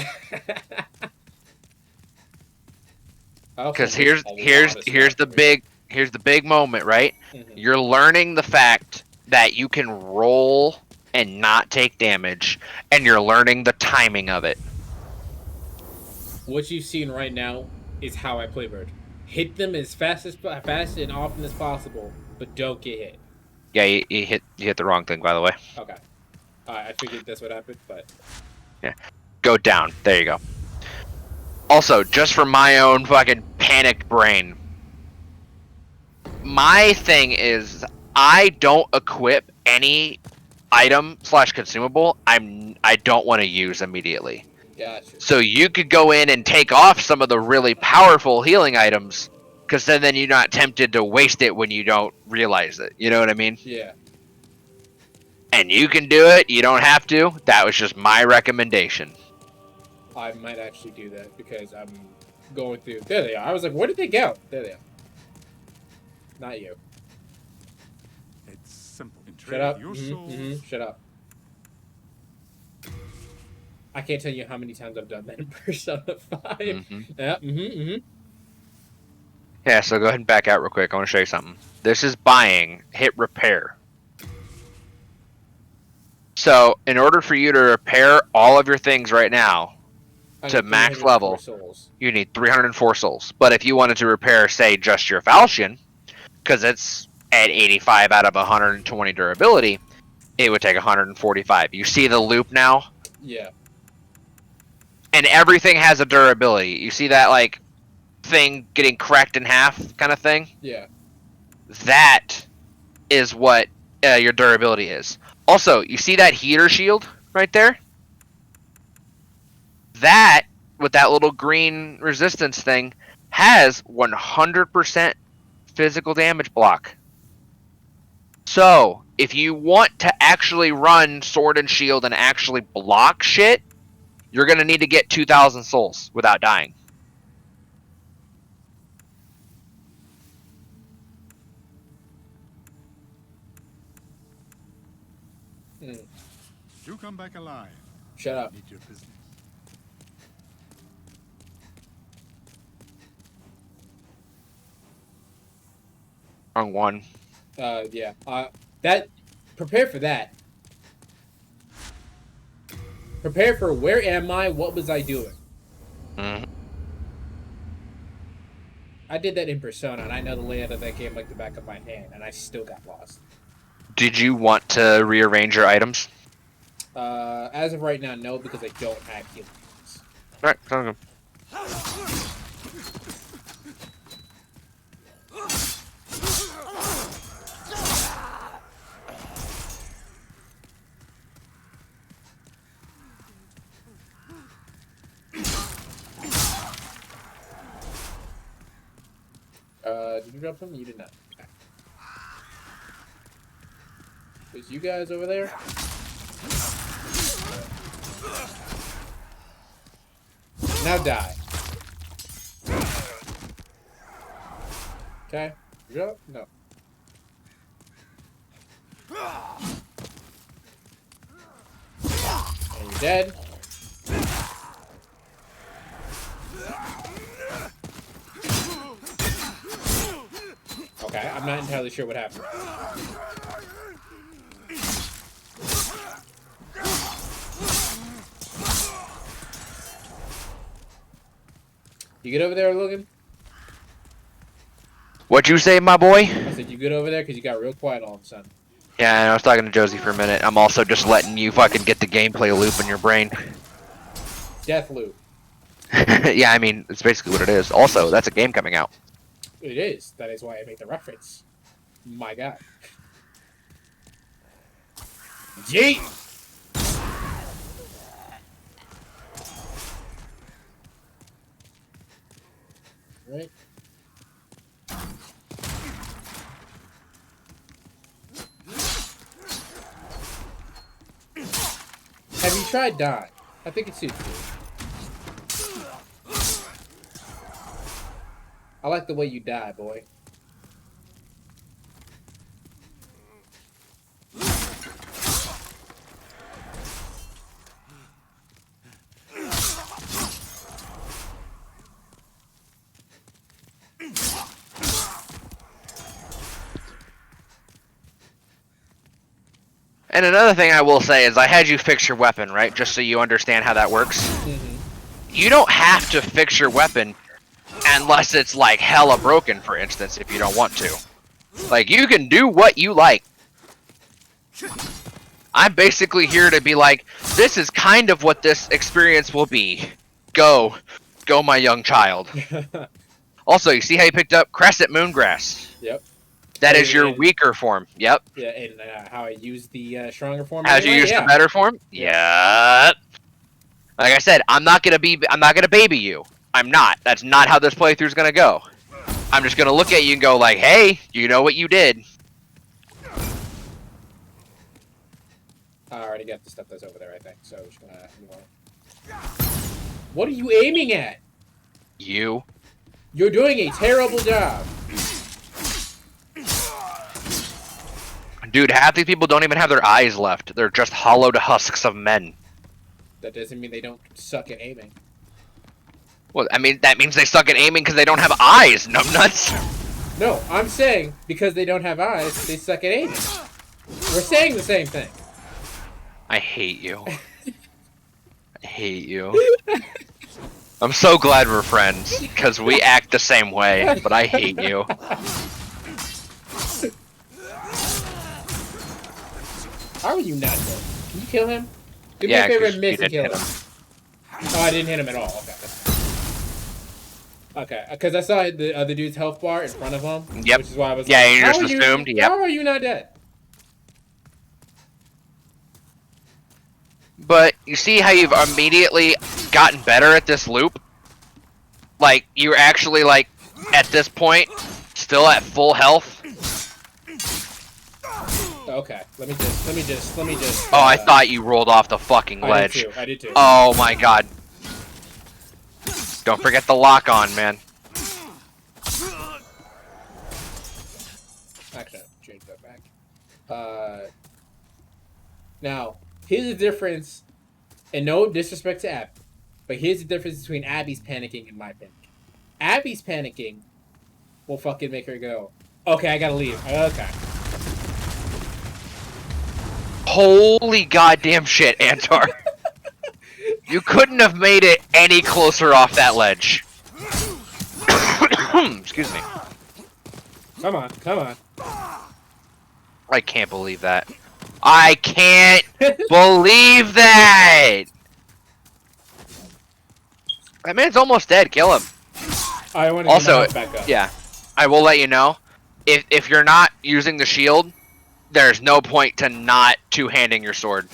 Because here's the big moment, right? You're learning the fact that you can roll and not take damage, and you're learning the timing of it. What you've seen right now is how I play Bird. Hit them as fast and often as possible, but don't get hit. Yeah, you hit the wrong thing, by the way. Okay. I figured that's what happened, but... Yeah. Go down. There you go. Also, just for my own fucking panicked brain, my thing is I don't equip any item / consumable I don't want to use immediately. Gotcha. So you could go in and take off some of the really powerful healing items, because then you're not tempted to waste it when you don't realize it. You know what I mean? Yeah. And you can do it. You don't have to. That was just my recommendation. I might actually do that because I'm going through... There they are. I was like, where did they go? There they are. Not you. It's simple. Shut up. Shut up. I can't tell you how many times I've done that in Persona 5. Yeah, Yeah, so go ahead and back out real quick. I want to show you something. This is buying, hit repair. So, in order for you to repair all of your things right now to max level, you need 304 souls. But if you wanted to repair, say, just your falchion, because it's at 85 out of 120 durability, it would take 145. You see the loop now? Yeah. And everything has a durability. You see that, like, thing getting cracked in half kind of thing? Yeah. That is what your durability is. Also, you see that heater shield right there? That, with that little green resistance thing, has 100% physical damage block. So, if you want to actually run sword and shield and actually block shit, you're going to need to get 2,000 souls without dying. You come back alive. Shut up. Need your business. Wrong one. Yeah. That. Prepare for that. Prepare for where am I? What was I doing? Mm-hmm. I did that in Persona, and I know the layout of that game like the back of my hand, and I still got lost. Did you want to rearrange your items? As of right now, no, because I don't have healing. Alright, sounds good. Did you drop something? You did not. Okay. There's you guys over there. Now die. Okay. Drop? No. And you're dead. Okay, I'm not entirely sure what happened. You get over there, Logan? What'd you say, my boy? I said you get over there because you got real quiet all of a sudden. Yeah, I was talking to Josie for a minute. I'm also just letting you fucking get the gameplay loop in your brain. Death loop. Yeah, I mean, it's basically what it is. Also, that's a game coming out. It is. That is why I made the reference. My God. Yeet! Right. Have you tried dying? I think it suits you. I like the way you die, boy. And another thing I will say is I had you fix your weapon, right? Just so you understand how that works. Mm-hmm. You don't have to fix your weapon unless it's like hella broken, for instance, if you don't want to. Like, you can do what you like. I'm basically here to be like, this is kind of what this experience will be. Go, my young child. Also, you see how you picked up Crescent Moongrass? Yep. That is your weaker form. Yep. Yeah, and how I use the stronger form. How you use the better form? Yeah. Like I said, I'm not gonna baby you. I'm not. That's not how this playthrough is gonna go. I'm just gonna look at you and go like, hey, you know what you did. I already got the stuff that's over there, I think. So we're just gonna move on. What are you aiming at? You. You're doing a terrible job. Dude, half these people don't even have their eyes left. They're just hollowed husks of men. That doesn't mean they don't suck at aiming. Well, I mean, that means they suck at aiming because they don't have eyes, numbnuts. No, I'm saying because they don't have eyes, they suck at aiming. We're saying the same thing. I hate you. I hate you. I'm so glad we're friends, because we act the same way, but I hate you. How are you not dead? Can you kill him? Do me Yeah, a favor 'cause and miss you and kill didn't him. hit Oh, I didn't hit him at all. Okay. Okay, because I saw the other dude's health bar in front of him. Yep. Which is why I was Yeah, like, you how just are assumed, yep. How are you not dead? But you see how you've immediately gotten better at this loop? Like, you're actually, like, at this point, still at full health. Okay, let me just. Oh, I thought you rolled off the fucking I ledge. did too, I did too. Oh my god. Don't forget the lock on, man. Actually, I'll change that back. Now, here's the difference, and no disrespect to Abby, but here's the difference between Abby's panicking and my panicking. Abby's panicking will fucking make her go, okay, I gotta leave. Okay. Holy goddamn shit, Antar. You couldn't have made it any closer off that ledge. Excuse me. Come on, come on. I can't believe that. I can't believe that! That man's almost dead. Kill him. I want to Also, get my health back up. yeah, I will let you know. If you're not using the shield, there's no point to not two-handing your sword.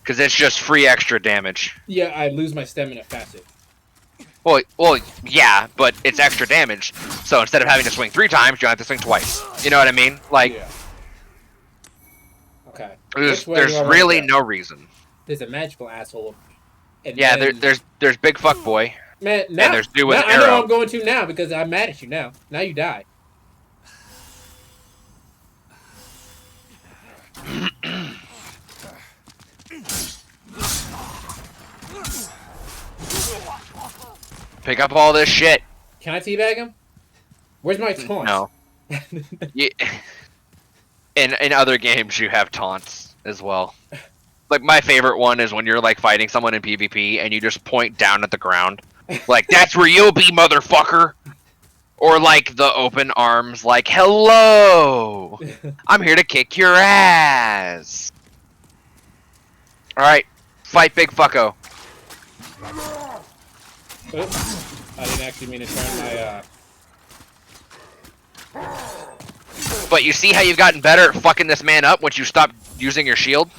Because it's just free extra damage. Yeah, I lose my stamina faster. Well, yeah, but it's extra damage. So instead of having to swing 3 times, you have to swing twice. You know what I mean? Like, Yeah. Okay. there's Which way do I wanna really go? no reason. There's a magical asshole. And Yeah, then- there's big fuck boy. Man, now, and there's dude with now an I know arrow. I'm going to now because I'm mad at you now. Now you die. Pick up all this shit. Can I teabag him? Where's my taunt? No. You, in other games, you have taunts as well. Like, my favorite one is when you're, like, fighting someone in PvP and you just point down at the ground. Like, that's where you'll be, motherfucker! Or, like, the open arms, like, hello! I'm here to kick your ass! Alright, fight Big Fucko. Oops. I didn't actually mean to turn my, But you see how you've gotten better at fucking this man up once you stop using your shield?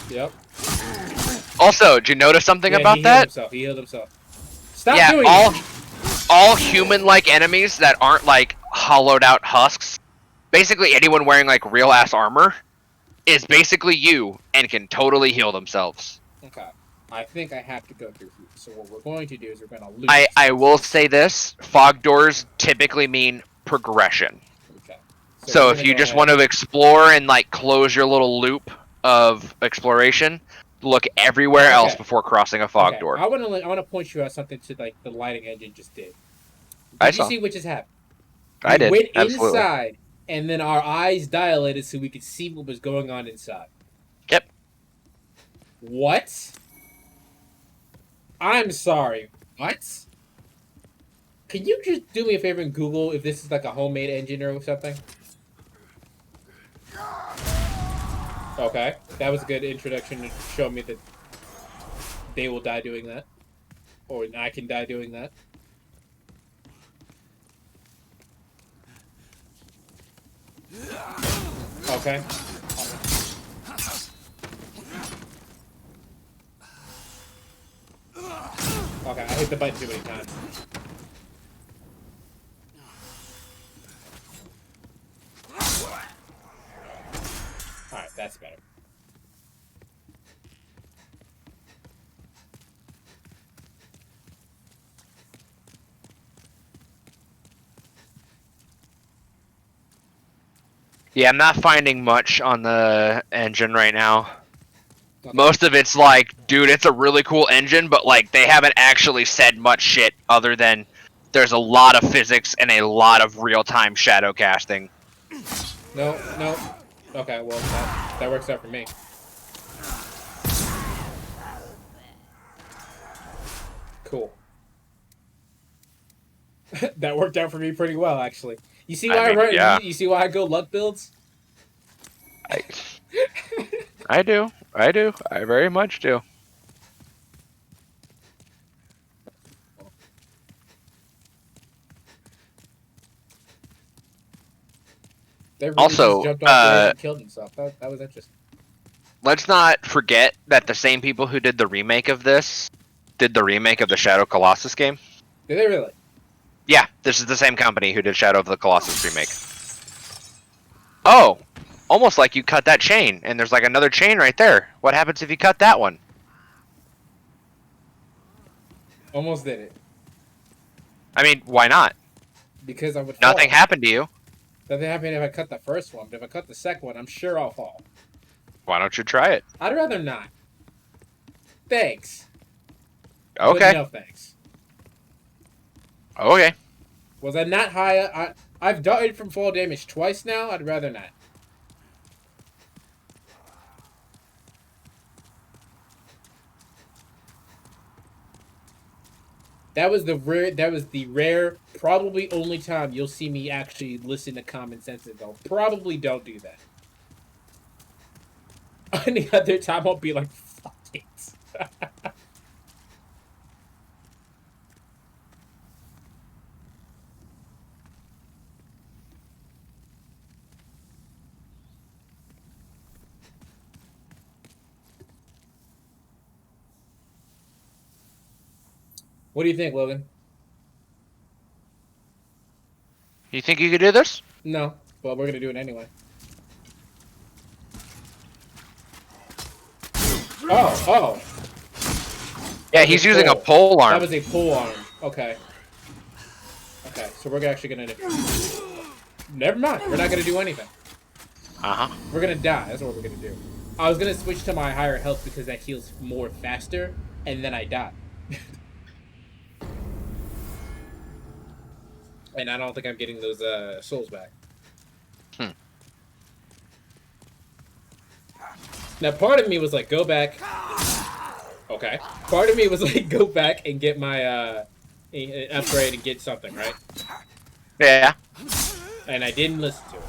Yep. Also, did you notice something Yeah, about he that? Healed himself. He healed himself. Stop Yeah, doing all human-like enemies that aren't like hollowed out husks, basically anyone wearing like real ass armor, is basically you and can totally heal themselves. Okay. I think I have to go through here. So what we're going to do is we're going to loot. I will say this: fog doors typically mean progression. Okay. So we're if gonna you go just ahead. want to explore and like close your little loop of exploration, look everywhere else Okay. before crossing a fog Okay, door. I want to point you out something to like the lighting engine just did. I Did you saw. see what just happened? I We did, went absolutely. inside, and then our eyes dilated so we could see what was going on inside. Yep. What? I'm sorry. What? Can you just do me a favor and Google if this is like a homemade engine or something? Okay, that was a good introduction to show me that they will die doing that. Or I can die doing that. Okay. Okay, I hit the button too many times. Alright, that's better. Yeah, I'm not finding much on the engine right now. Most of it's like dude, it's a really cool engine, but like they haven't actually said much shit other than there's a lot of physics and a lot of real-time shadow casting. No. Okay, well that works out for me. Cool. That worked out for me pretty well, actually. You see why you see why I go luck builds? I do. I very much do. Also, jumped off and killed himself. That was interesting. Let's not forget that the same people who did the remake of this did the remake of the Shadow Colossus game. Did they really? Yeah, this is the same company who did Shadow of the Colossus remake. Oh, almost like you cut that chain, and there's like another chain right there. What happens if you cut that one? Almost did it. I mean, why not? Because I would. Nothing happened to you. Nothing happened if I cut the first one, but if I cut the second one, I'm sure I'll fall. Why don't you try it? I'd rather not. Thanks. Okay. But no thanks. Okay. Was I not high? I've died from fall damage twice now. I'd rather not. That was the rare, probably only time you'll see me actually listen to common sense and go, probably don't do that. Any other time I'll be like, fuck it. What do you think, Logan? You think you could do this? No, but we're gonna do it anyway. Oh. Yeah, he's using a pole arm. That was a pole arm. Okay. Okay, so we're actually gonna... Never mind. We're not gonna do anything. Uh-huh. We're gonna die. That's what we're gonna do. I was gonna switch to my higher health because that heals more faster, and then I die. And I don't think I'm getting those souls back. Now, part of me was like, go back. Okay. Part of me was like, go back and get my upgrade and get something, right? Yeah. And I didn't listen to it.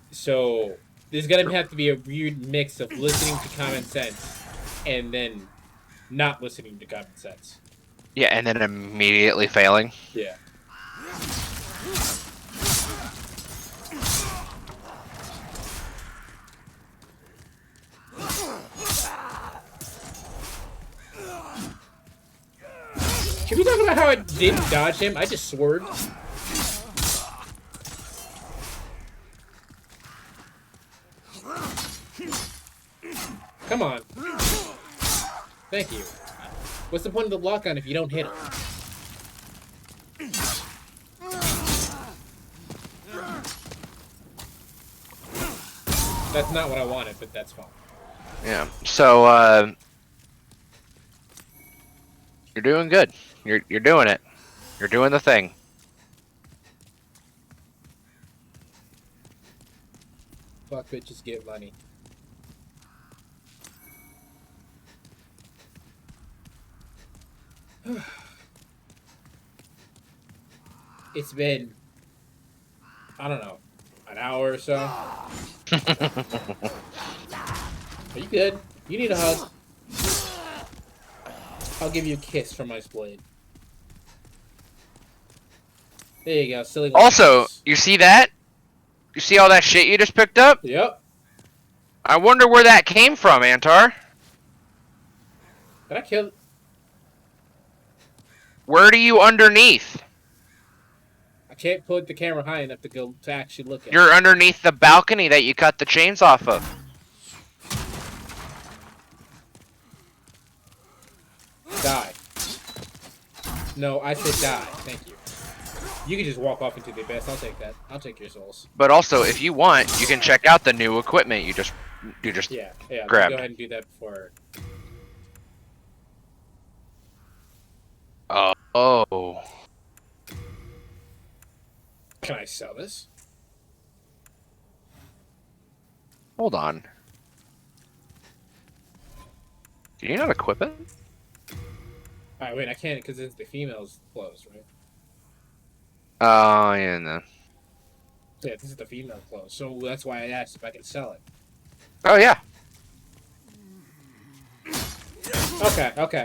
So, there's gonna have to be a weird mix of listening to common sense and then not listening to common sense. Yeah, and then immediately failing. Yeah. Can we talk about how I didn't dodge him? I just swerved. Come on. Thank you. What's the point of the lock on if you don't hit him? That's not what I wanted, but that's fine. Yeah. So, you're doing good. You're doing it. You're doing the thing. Fuck bitches get money. It's been, I don't know, an hour or so. Are you good? You need a hug. I'll give you a kiss from my blade. There you go, silly. Also, you see that? You see all that shit you just picked up? Yep. I wonder where that came from, Antar. Did I kill? Where do you underneath? I can't put the camera high enough to go to actually look at. You're underneath the balcony that you cut the chains off of. Die. No, I said die. Thank you. You can just walk off into the abyss. I'll take that. I'll take your souls. But also, if you want, you can check out the new equipment you just yeah. grabbed. Go ahead and do that before. Can I sell this? Hold on. Can you not equip it? Alright, wait, I can't because it's the female's clothes, right? Oh, yeah, no. Yeah, this is the female clothes, so that's why I asked if I could sell it. Oh, yeah.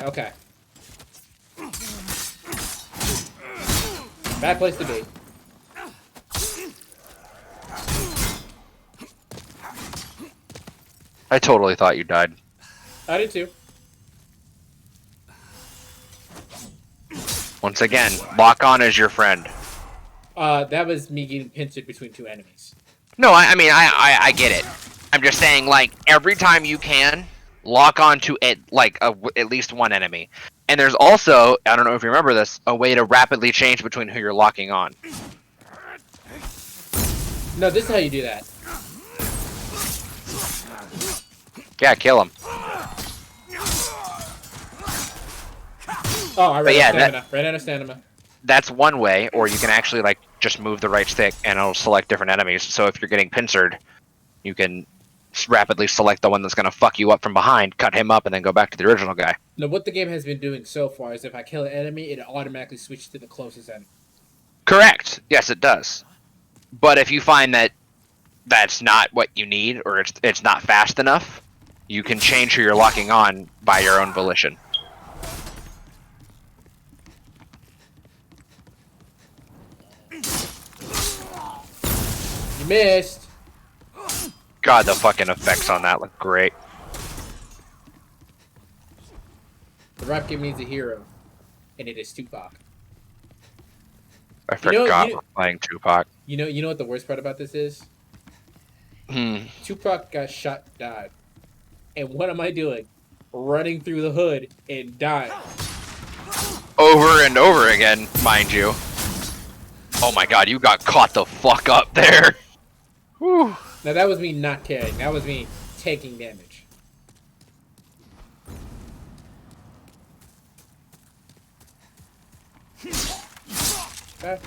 Okay. Bad place to be. I totally thought you died. I did too. Once again, lock on as your friend. That was me getting pincered between two enemies. No, I mean, I get it. I'm just saying, like, every time you can, lock on to it, like, at least one enemy. And there's also, I don't know if you remember this, a way to rapidly change between who you're locking on. No, this is how you do that. Yeah, kill him. Oh, I ran out of stamina. That's one way, or you can actually, like, just move the right stick and it'll select different enemies. So if you're getting pincered, you can rapidly select the one that's going to fuck you up from behind, cut him up, and then go back to the original guy. Now, what the game has been doing so far is if I kill an enemy, it automatically switches to the closest enemy. Correct. Yes, it does. But if you find that that's not what you need, or it's not fast enough, you can change who you're locking on by your own volition. You missed. God, the fucking effects on that look great. The rap game needs a hero, and it is Tupac. I forgot we're playing Tupac. You know what the worst part about this is? Tupac got shot, died. And what am I doing? Running through the hood and dying. Over and over again, mind you. Oh my god, you got caught the fuck up there. Whew. Now that was me not caring. That was me taking damage. Okay.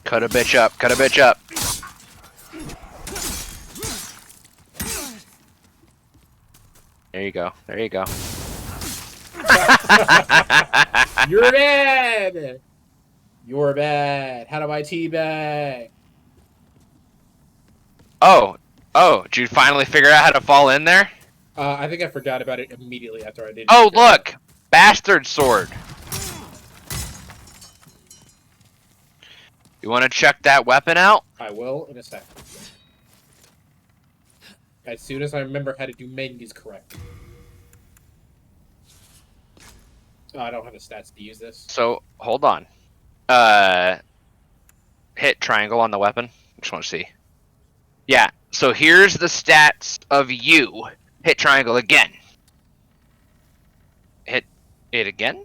Cut a bitch up, cut a bitch up. There you go, there you go. You're bad! You're bad. How do I teabag? Oh, did you finally figure out how to fall in there? I think I forgot about it immediately after I did. Oh, look! Bastard sword. You want to check that weapon out? I will in a second. As soon as I remember how to do menus correctly. Oh, I don't have the stats to use this. So, hold on. Hit triangle on the weapon. Just want to see. Yeah, so here's the stats of you. Hit triangle again. Hit it again?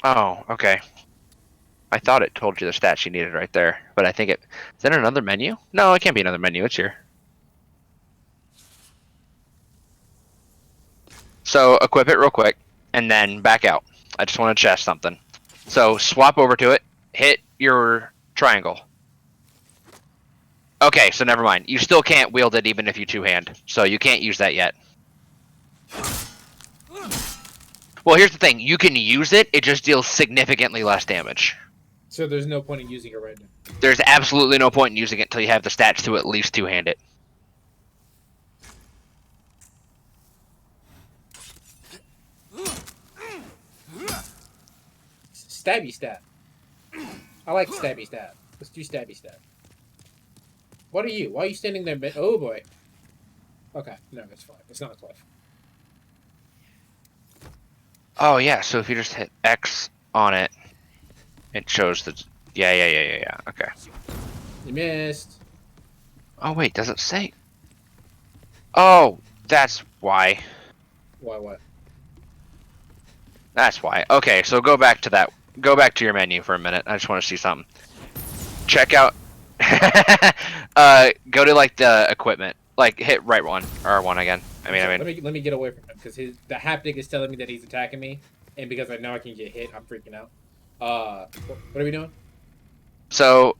Oh, okay. I thought it told you the stats you needed right there, but I think it... Is that another menu? No, it can't be another menu. It's here. So, equip it real quick, and then back out. I just want to test something. So, swap over to it. Hit your triangle. Okay, so never mind. You still can't wield it even if you two-hand. So, you can't use that yet. Well, here's the thing. You can use it, it just deals significantly less damage. So there's no point in using it right now? There's absolutely no point in using it until you have the stats to at least two-hand it. Stabby stab. I like stabby stab. Let's do stabby stab. What are you? Why are you standing there? Oh boy. Okay, no, it's fine. It's not a cliff. Oh yeah, so if you just hit X on it, it shows the... Yeah. Okay. You missed. Oh wait, does it say? Oh, that's why. Why what? That's why. Okay, so go back to that. Go back to your menu for a minute. I just want to see something. Check out... go to like the equipment. Like hit right one, or R1 again. I mean. Let me get away from him because the haptic is telling me that he's attacking me, and because I know I can get hit, I'm freaking out. What are we doing? So,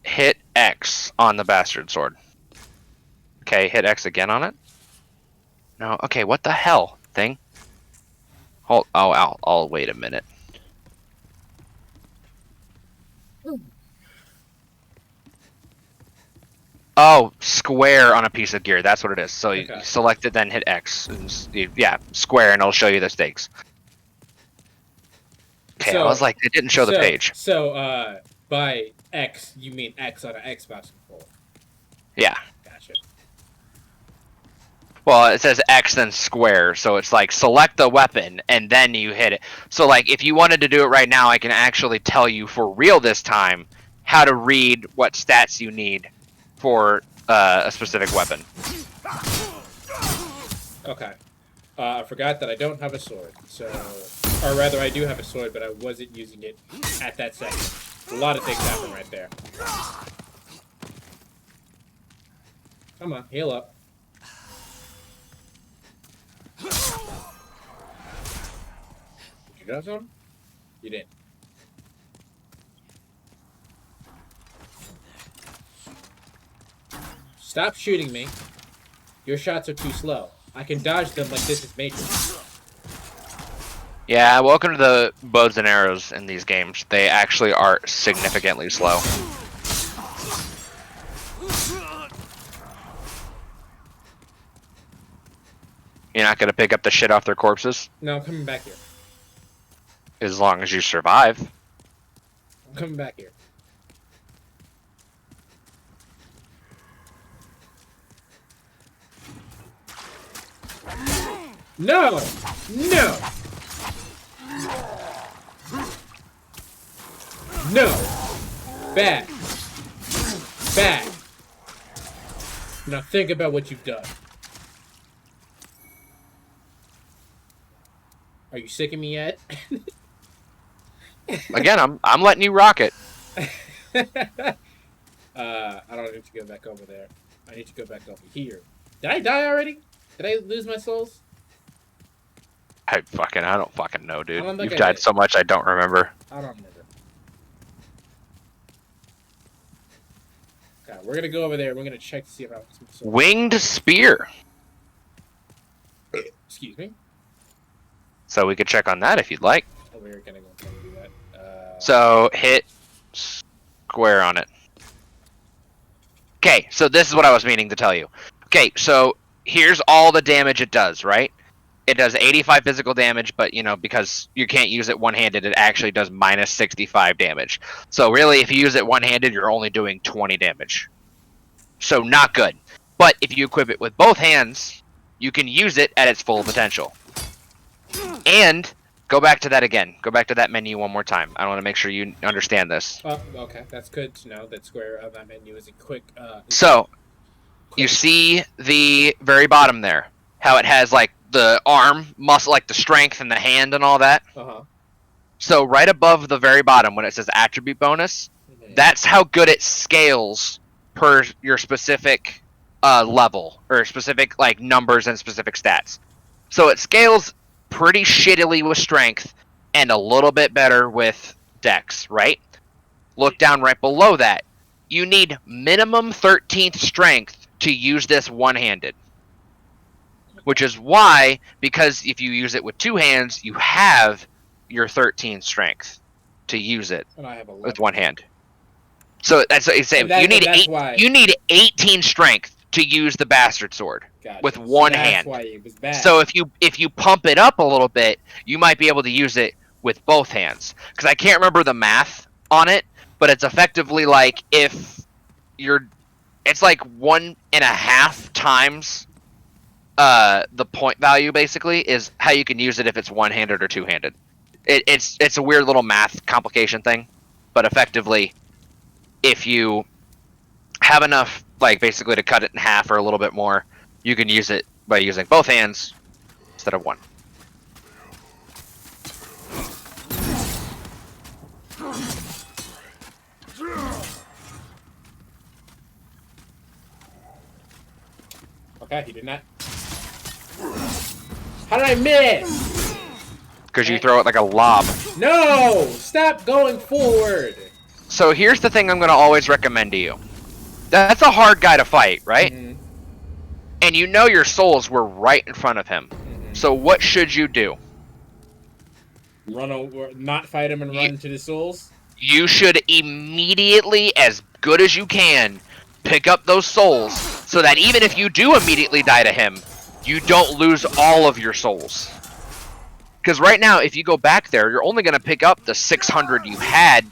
hit X on the bastard sword. Okay, hit X again on it. No, okay, what the hell, thing? Hold. Oh, I'll wait a minute. Oh, square on a piece of gear. That's what it is. So you select it, then hit X. Yeah, square, and it'll show you the stakes. Okay, I was like, it didn't show the page. So, by X, you mean X on an Xbox controller? Yeah. Gotcha. Well, it says X then square, so it's like select the weapon and then you hit it. So like if you wanted to do it right now, I can actually tell you for real this time how to read what stats you need for a specific weapon. Okay. I forgot that I don't have a sword, so... Or rather, I do have a sword, but I wasn't using it at that second. A lot of things happen right there. Come on, heal up. Did you drop something? You didn't. Stop shooting me. Your shots are too slow. I can dodge them like this is Matrix. Yeah, welcome to the bows and arrows in these games. They actually are significantly slow. You're not gonna pick up the shit off their corpses? No, I'm coming back here. As long as you survive. I'm coming back here. No! No! No! Bad. Bad. Now think about what you've done. Are you sick of me yet? Again, I'm letting you rock it. I don't need to go back over there. I need to go back over here. Did I die already? Did I lose my souls? I don't fucking know, dude. I You've died so much I don't remember. I don't remember. Okay, we're gonna go over there. We're gonna check to see if I have some souls. Winged spear. Excuse me. So we could check on that if you'd like. Oh, we're gonna go and do that. So hit square on it. Okay, so this is what I was meaning to tell you. Okay, so here's all the damage it does, right? It does 85 physical damage, but you know, because you can't use it one-handed, it actually does minus 65 damage. So really, if you use it one-handed, you're only doing 20 damage. So not good. But if you equip it with both hands, you can use it at its full potential. And go back to that again. Go back to that menu one more time. I want to make sure you understand this. Oh, okay. That's good to know. That square of that menu is a quick. So, you see the very bottom there, how it has like the arm muscle, like the strength and the hand and all that. So right above the very bottom, when it says attribute bonus, that's how good it scales per your specific level or specific like numbers and specific stats. So it scales pretty shittily with strength and a little bit better with dex, right? Look down right below that. You need minimum 13th strength to use this one-handed. Which is why, because if you use it with two hands, you have your 13th strength to use it with one hand. So that's what you say. You need 18 strength to use the bastard sword with one hand. Why it was bad. So if you pump it up a little bit, you might be able to use it with both hands. Because I can't remember the math on it, but it's effectively like if it's like 1.5 times the point value basically is how you can use it if it's one-handed or two-handed. It's a weird little math complication thing, but effectively, if you have enough, like basically to cut it in half or a little bit more, you can use it by using both hands instead of one. Okay, he did not. How did I miss? because you throw it like a lob. No! Stop going forward! So here's the thing I'm going to always recommend to you. That's a hard guy to fight, right? Mm-hmm. And you know your souls were right in front of him. Mm-hmm. So what should you do? Run over, not fight him and run to the souls? You should immediately, as good as you can, pick up those souls so that even if you do immediately die to him, you don't lose all of your souls. Because right now, if you go back there, you're only going to pick up the 600 you had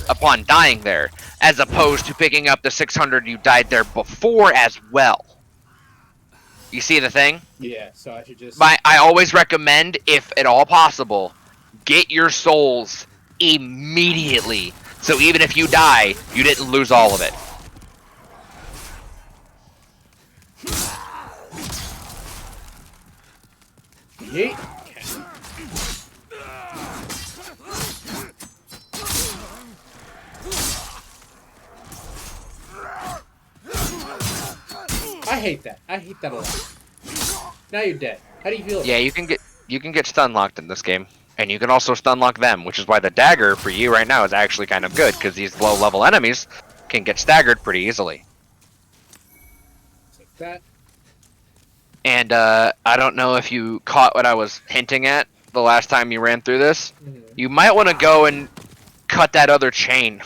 upon dying there, as opposed to picking up the 600 you died there before as well. You see the thing? Yeah, so I should just... I always recommend, if at all possible, get your souls immediately. So even if you die, you didn't lose all of it. Yeet. I hate that. I hate that a lot. Now you're dead. How do you feel? Yeah, you can get stun locked in this game, and you can also stun lock them, which is why the dagger for you right now is actually kind of good, because these low level enemies can get staggered pretty easily. Like that. And I don't know if you caught what I was hinting at the last time you ran through this. Mm-hmm. You might want to go and cut that other chain.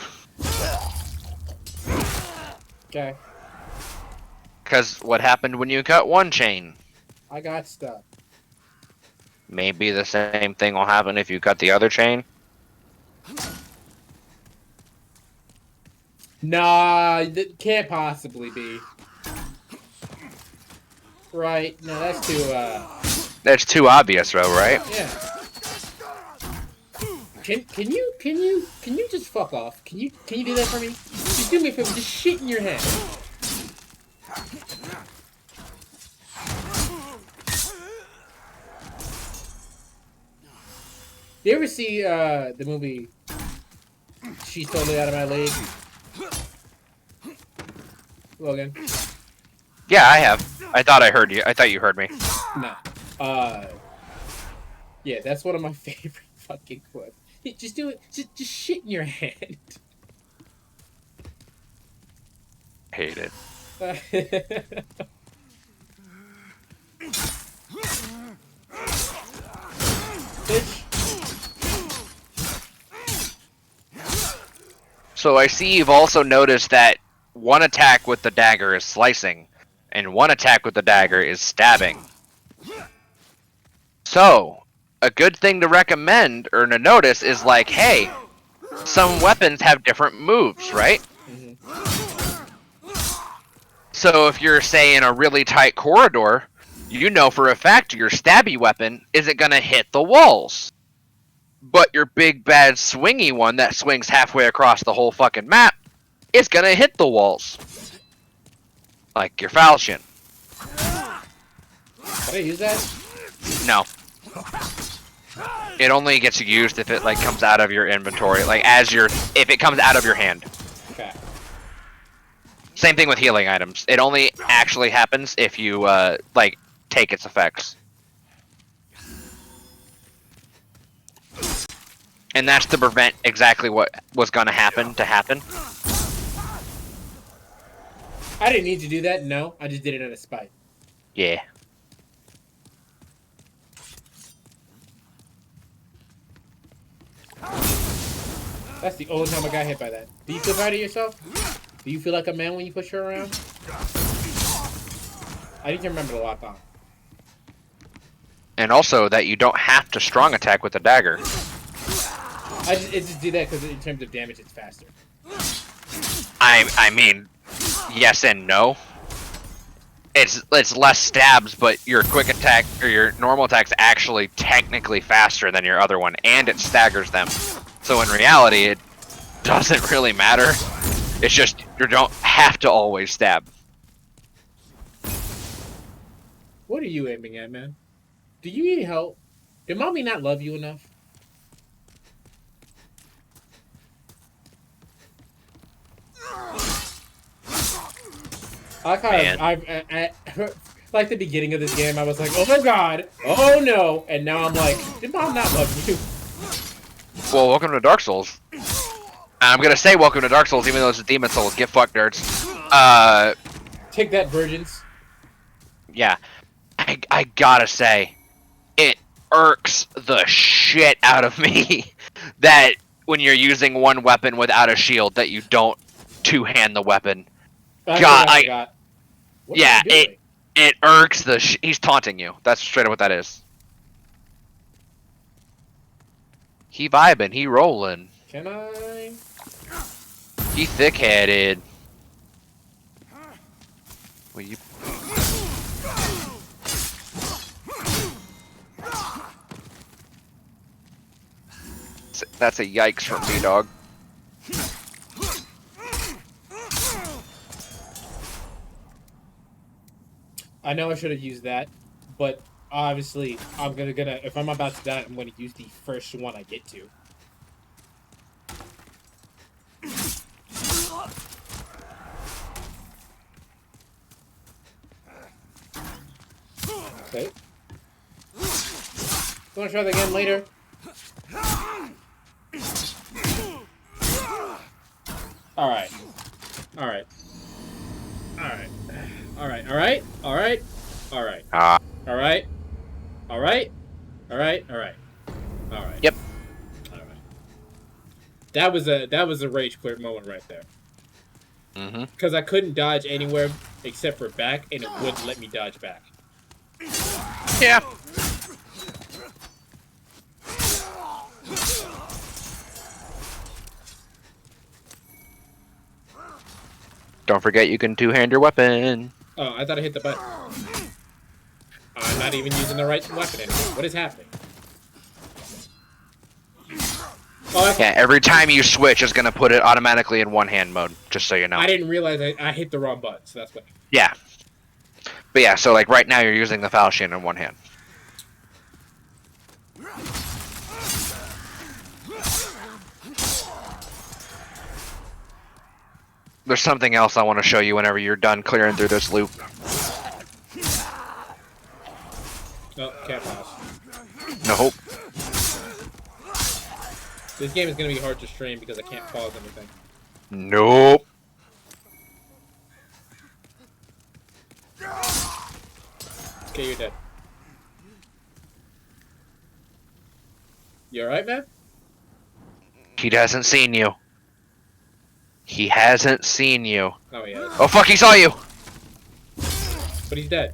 Okay. Because what happened when you cut one chain? I got stuff. Maybe the same thing will happen if you cut the other chain. Nah, that can't possibly be. Right? No, that's too. That's too obvious, though, right? Yeah. Can you just fuck off? Can you do that for me? Just do me a favor. Just shit in your head. Do you ever see the movie She's Totally Out of My League? Logan? Yeah, I have. I thought I heard you. I thought you heard me. Nah. Yeah, that's one of my favorite fucking quotes. Just do it. Just shit in your hand. Hate it. So I see you've also noticed that one attack with the dagger is slicing, and one attack with the dagger is stabbing. So, a good thing to recommend, or to notice, is like, hey, some weapons have different moves, right? So if you're, say, in a really tight corridor, you know for a fact your stabby weapon isn't going to hit the walls. But your big bad swingy one that swings halfway across the whole fucking map is going to hit the walls. Like your falchion. Can I use that? No. It only gets used if it like comes out of your inventory, like if it comes out of your hand. Okay. Same thing with healing items. It only actually happens if you like take its effects. And that's to prevent exactly what was going to happen. I didn't need to do that. No, I just did it out of spite. Yeah. That's the only time I got hit by that. Do you feel proud of yourself? Do you feel like a man when you push her around? I need to remember to lock on. And also that you don't have to strong attack with the dagger. It just do that because in terms of damage, it's faster. I mean, yes and no. It's less stabs, but your quick attack or your normal attack's actually technically faster than your other one, and it staggers them. So in reality, it doesn't really matter. It's just you don't have to always stab. What are you aiming at, man? Do you need help? Did mommy not love you enough? I like how Like the beginning of this game, I was like, oh my god, oh no, and now I'm like, did mom not love you? Well, welcome to Dark Souls. I'm gonna say welcome to Dark Souls, even though it's a Demon Souls. Get fucked, nerds. Take that, virgins. Yeah, I gotta say, it irks the shit out of me that when you're using one weapon without a shield, that you don't two-hand the weapon. Yeah, it irks the he's taunting you. That's straight up what that is. He vibing, he rolling. Can I? He thick-headed. Will you? That's a yikes from me, dog. I know I should have used that, but obviously I'm gonna if I'm about to die, I'm gonna use the first one I get to. Okay. Wanna try that again later? Alright. Alright. Alright. Alright, alright, alright, alright. Alright. Alright. Alright, alright. Alright. Yep. Alright. That was a rage clear moment right there. Mm-hmm. Because I couldn't dodge anywhere except for back, and it wouldn't let me dodge back. Yeah. Don't forget you can two-hand your weapon. Oh, I thought I hit the button. I'm not even using the right weapon anymore. What is happening? Oh, yeah, every time you switch, it's gonna put it automatically in one-hand mode, just so you know. I didn't realize I hit the wrong button, so that's what. Yeah. But yeah, so like right now you're using the falchion in one hand. There's something else I want to show you whenever you're done clearing through this loop. Oh, can't pause. Nope. This game is going to be hard to stream because I can't pause anything. Nope. Okay, you're dead. You alright, man? He hasn't seen you. He hasn't seen you. Oh, he has. Oh, fuck, he saw you! But he's dead.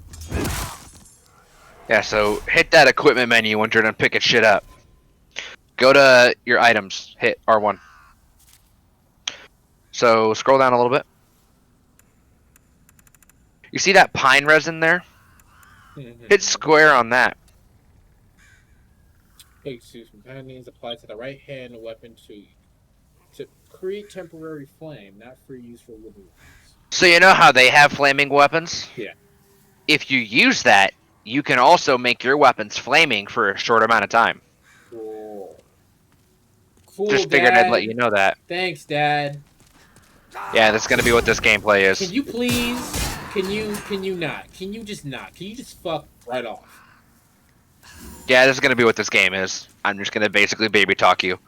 Yeah, so hit that equipment menu when you're done picking shit up. Go to your items. Hit R1. So scroll down a little bit. You see that pine resin there? Hit square on that. Excuse me. Companions apply to the right hand weapon to create temporary flame, not for use for living weapons. So you know how they have flaming weapons? Yeah. If you use that, you can also make your weapons flaming for a short amount of time. Cool. Cool, Just figured Dad. I'd let you know that. Thanks, Dad. Yeah, that's gonna be what this gameplay is. Can you please? Can you not? Can you just not? Can you just fuck right off? Yeah, this is gonna be what this game is. I'm just gonna basically baby talk you.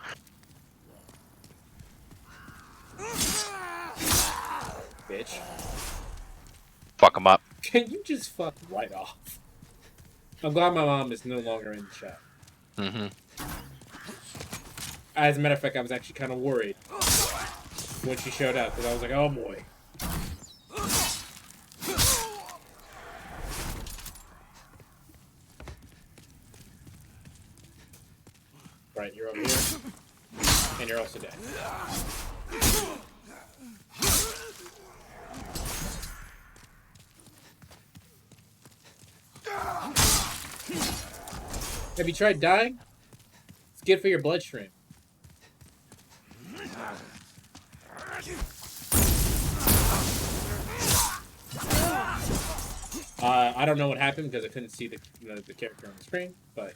Bitch. Fuck him up. Can you just fuck right off? I'm glad my mom is no longer in the chat. Mm-hmm. As a matter of fact, I was actually kind of worried when she showed up because I was like, oh boy. Right, you're over here. And you're also dead. Have you tried dying? It's good for your bloodstream. I don't know what happened because I couldn't see the character on the screen, but.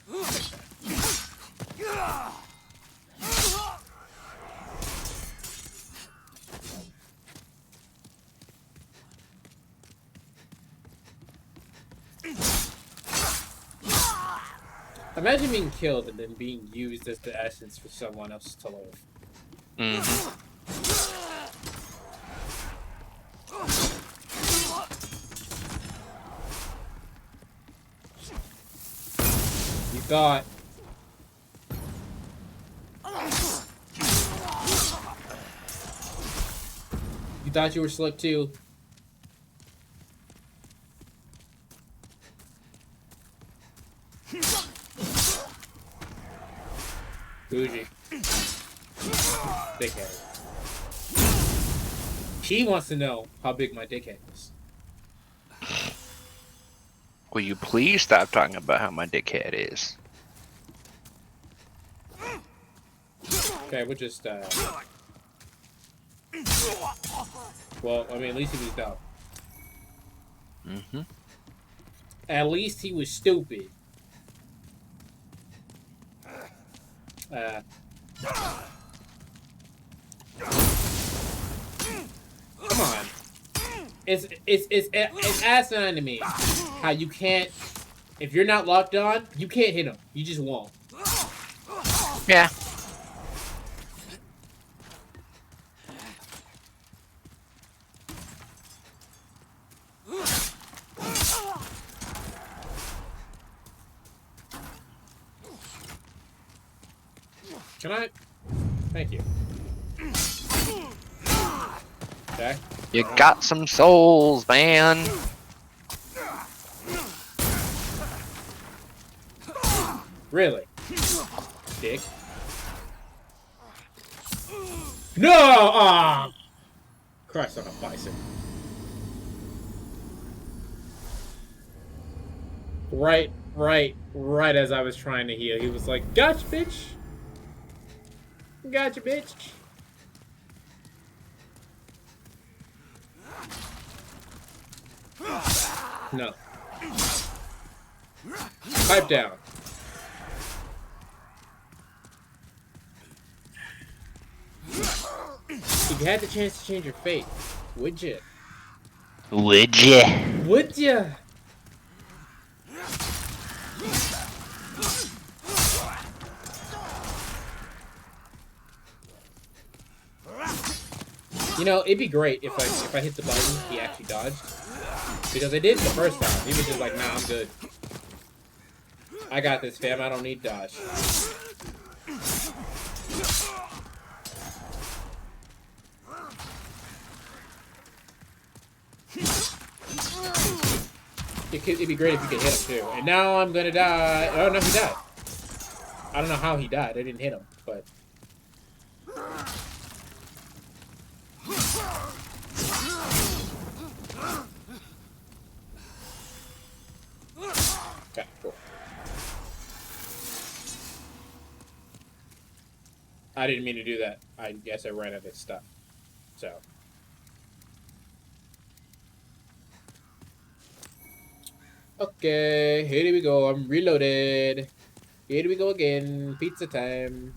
Imagine being killed and then being used as the essence for someone else to live. Mm-hmm. You thought. You thought you were slick too. Bougie. Dickhead. He wants to know how big my dickhead is. Will you please stop talking about how my dickhead is? Okay, we'll just, well, I mean, at least he was dumb. Mm-hmm. At least he was stupid. Come on. It's asinine to me how you can't, if you're not locked on, you can't hit him. You just won't. Yeah. Can I? Thank you. Okay. You got some souls, man. Really? Dick. No! Ah! Christ on a bison. Right as I was trying to heal, he was like, "Gotcha, bitch! Gotcha, bitch!" No. Pipe down. If you had the chance to change your fate, would you? Would ya? Would ya? You know, it'd be great if I hit the button, he actually dodged. Because I did the first time. He was just like, nah, I'm good. I got this, fam. I don't need dodge. It'd be great if you could hit him, too. And now I'm gonna die. Oh, no, he died. I don't know how he died. I didn't hit him, but... Okay, cool. I didn't mean to do that. I guess I ran out of stuff. So. Okay, here we go. I'm reloaded. Here we go again. Pizza time.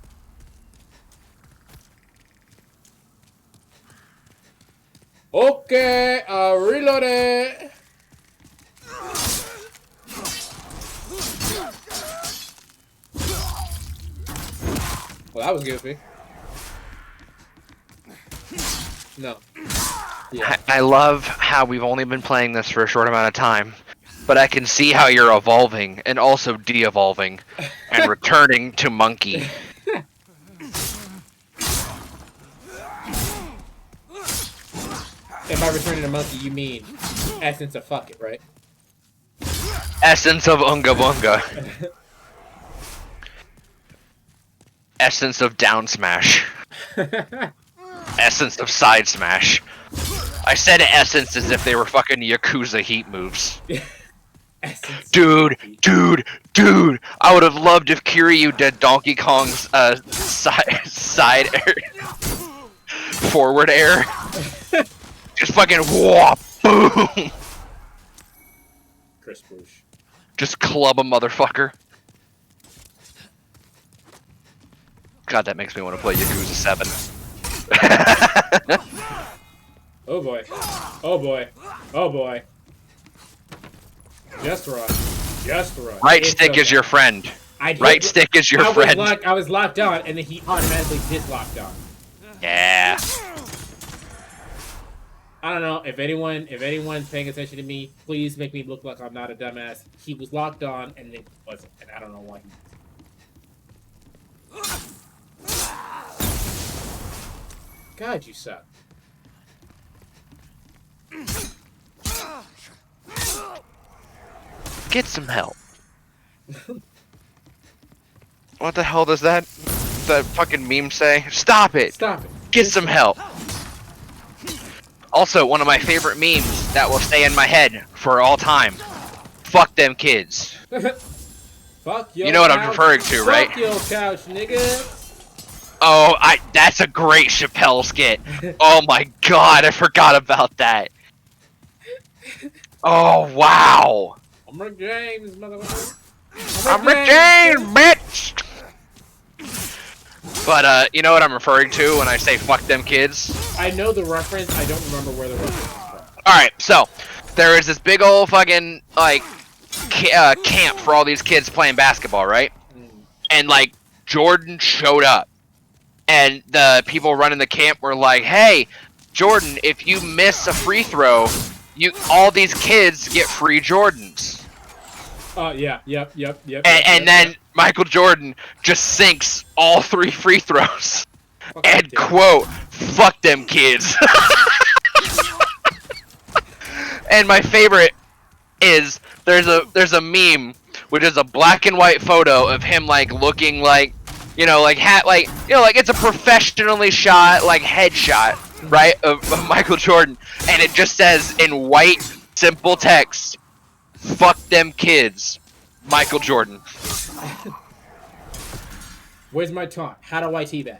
Okay, reloaded. Well, that was goofy. No. Yeah. I love how we've only been playing this for a short amount of time, but I can see how you're evolving and also de-evolving and returning to monkey. And by returning to monkey, you mean essence of fuck it, right? Essence of Unga Bunga. Essence of down smash. Essence of side smash. I said essence as if they were fucking Yakuza heat moves. Dude! I would have loved if Kiryu did Donkey Kong's side air, forward air. Just fucking whoop, boom. Chris Bush. Just club a motherfucker. God, that makes me want to play Yakuza 7. Oh boy. Oh boy. Oh boy. Just run. Just run. Right stick is your friend. Right stick is your friend. I was locked on, and then he automatically dislocked on. Yeah. I don't know if anyone's paying attention to me. Please make me look like I'm not a dumbass. He was locked on, and then wasn't, and I don't know why. God, you suck. Get some help. What the hell does that fucking meme say? Stop it! Stop it! Get some help! Also, one of my favorite memes that will stay in my head for all time. Fuck them kids. Fuck your You know what couch. I'm referring to, right? Fuck your couch, nigga. Oh, that's a great Chappelle skit. Oh my god, I forgot about that. Oh, wow. I'm Rick James, motherfucker. I'm Rick James, bitch! But, you know what I'm referring to when I say fuck them kids? I know the reference, I don't remember where the reference is from. Alright, so, there is this big old fucking, like, camp for all these kids playing basketball, right? And, like, Jordan showed up. And the people running the camp were like, hey, Jordan, if you miss a free throw, all these kids get free Jordans. Yep. And then Michael Jordan just sinks all 3 free throws. And quote, fuck them kids. And my favorite is there's a meme which is a black and white photo of him like looking like, you know, like like it's a professionally shot like headshot, right, of Michael Jordan, and it just says in white simple text, fuck them kids, Michael Jordan. Where's my taunt? How do I teabag?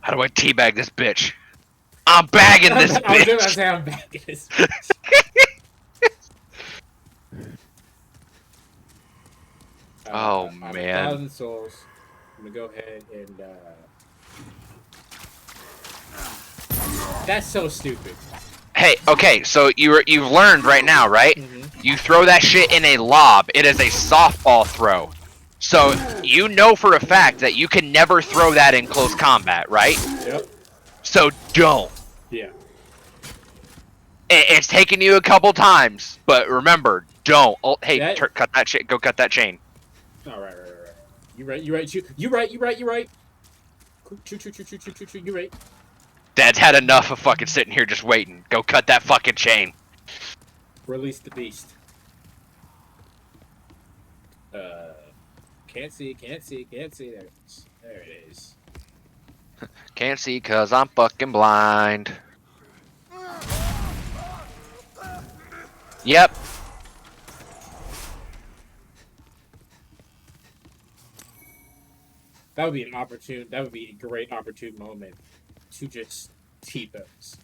How do I teabag this bitch? I'm bagging this bitch. I was gonna say I'm bagging this bitch. Oh I'm man. 1,000 souls. I'm gonna go ahead and that's so stupid. Hey, okay, so you've learned right now, right? You throw that shit in a lob. It is a softball throw. So you know for a fact that you can never throw that in close combat, right? Yep. So don't. Yeah. It's taken you a couple times, but remember, don't. Oh, hey, cut that shit. Go cut that chain. Oh, right. You right. You right. You're right. Dad's had enough of fucking sitting here just waiting. Go cut that fucking chain. Release the beast. Can't see. There it is. There it is. Can't see cause I'm fucking blind. Yep. That would be an opportune. That would be a great opportune moment to just T-pose.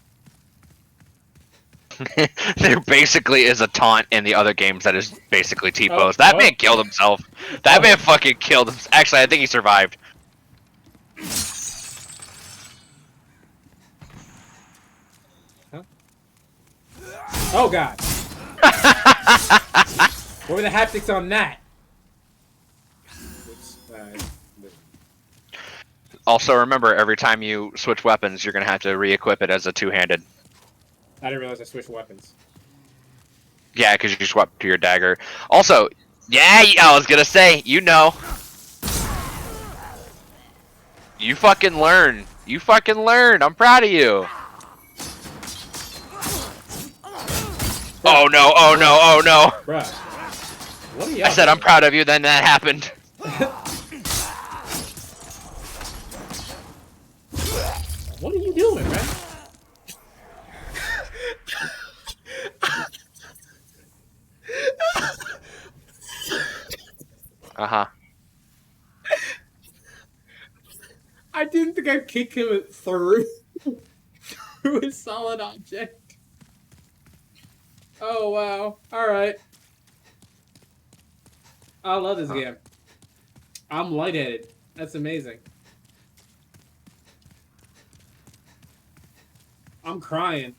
There basically is a taunt in the other games that is basically T-pose. That man killed himself. That man fucking killed him. Actually, I think he survived. Huh? Oh god. What were the haptics on that? Oops. Also, remember, every time you switch weapons, you're going to have to re-equip it as a two-handed. I didn't realize I switched weapons. Yeah, because you swapped to your dagger. Also, yeah, I was going to say, you know. You fucking learn. You fucking learn. I'm proud of you. Oh no, oh no, oh no. Bruh. What are you? I said I'm proud of you, then that happened. What are you doing, man? Uh-huh. I didn't think I'd kick him through a solid object. Oh wow. Alright. I love this game. I'm lightheaded. That's amazing. I'm crying.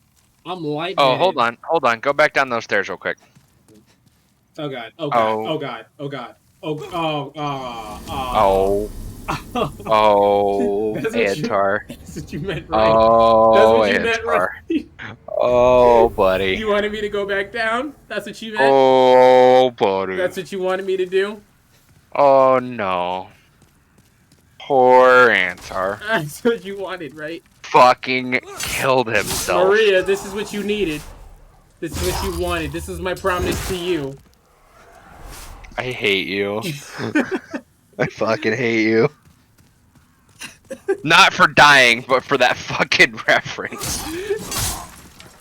I'm lightheaded. Oh, hold on. Go back down those stairs real quick. Oh god. Oh god. Oh god. Oh god. Oh, Antar. That's what you meant, right? Oh, That's what you meant, Antar. right? Oh, buddy. You wanted me to go back down? That's what you meant? Oh, buddy. That's what you wanted me to do? Oh, no. Poor Antar. That's what you wanted, right? Fucking killed himself. Maria, this is what you needed. This is what you wanted. This is my promise to you. I hate you. I fucking hate you. Not for dying, but for that fucking reference.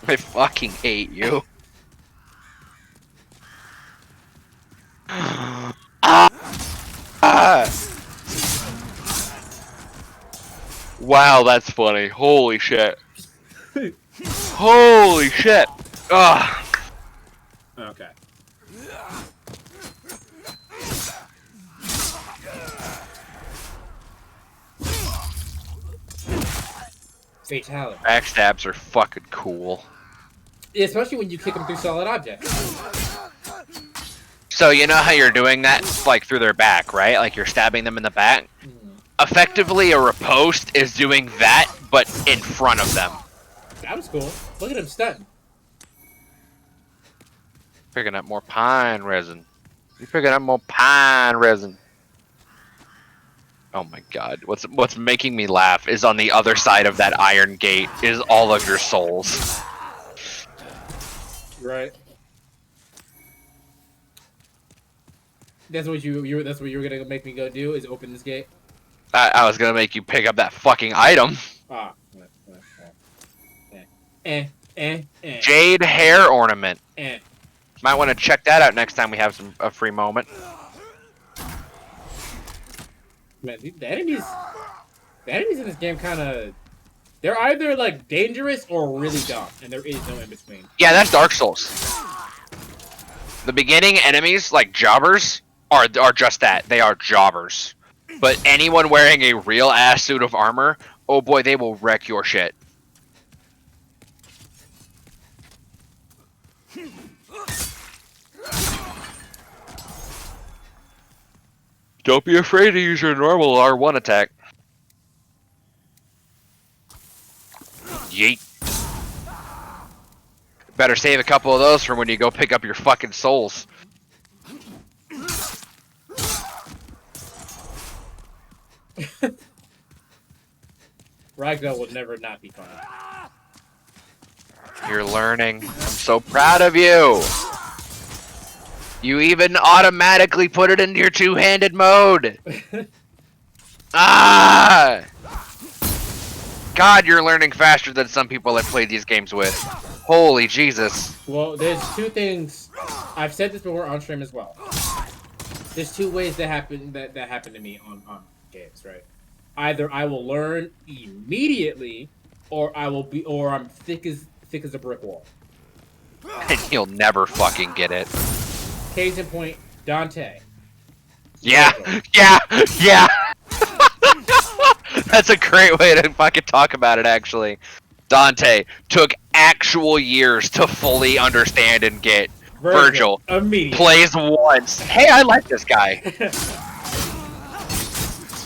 I fucking hate you. Wow, that's funny. Holy shit. Holy shit. Ugh. Okay. Fatality. Backstabs are fucking cool. Especially when you kick them through solid objects. So you know how you're doing that, like, through their back, right? Like, you're stabbing them in the back? Effectively, a riposte is doing that, but in front of them. That was cool. Look at him stunting. Picking up more pine resin. You're picking up more pine resin. Oh my god. What's making me laugh is on the other side of that iron gate is all of your souls. Right. That's what you that's what you were gonna make me go do, is open this gate? I was gonna make you pick up that fucking item. Ah. Jade hair ornament. Eh. Might want to check that out next time we have a free moment. Man, the enemies in this game kind of, they're either like dangerous or really dumb, and there is no in between. Yeah, that's Dark Souls. The beginning enemies, like jobbers, are just that. They are jobbers. But anyone wearing a real ass suit of armor, oh boy, they will wreck your shit. Don't be afraid to use your normal R1 attack. Yeet. Better save a couple of those for when you go pick up your fucking souls. Ragdoll would never not be fun. You're learning. I'm so proud of you. You even automatically put it into your two-handed mode. Ah! God, you're learning faster than some people I've played these games with. Holy Jesus. Well, there's two things. I've said this before on stream as well. There's two ways that happen to me on games, right? Either I will learn immediately, or I'm thick as a brick wall. And you'll never fucking get it. Case in point, Dante. Yeah, yeah. That's a great way to fucking talk about it, actually. Dante took actual years to fully understand and get. Virgil plays once. Hey, I like this guy. Okay.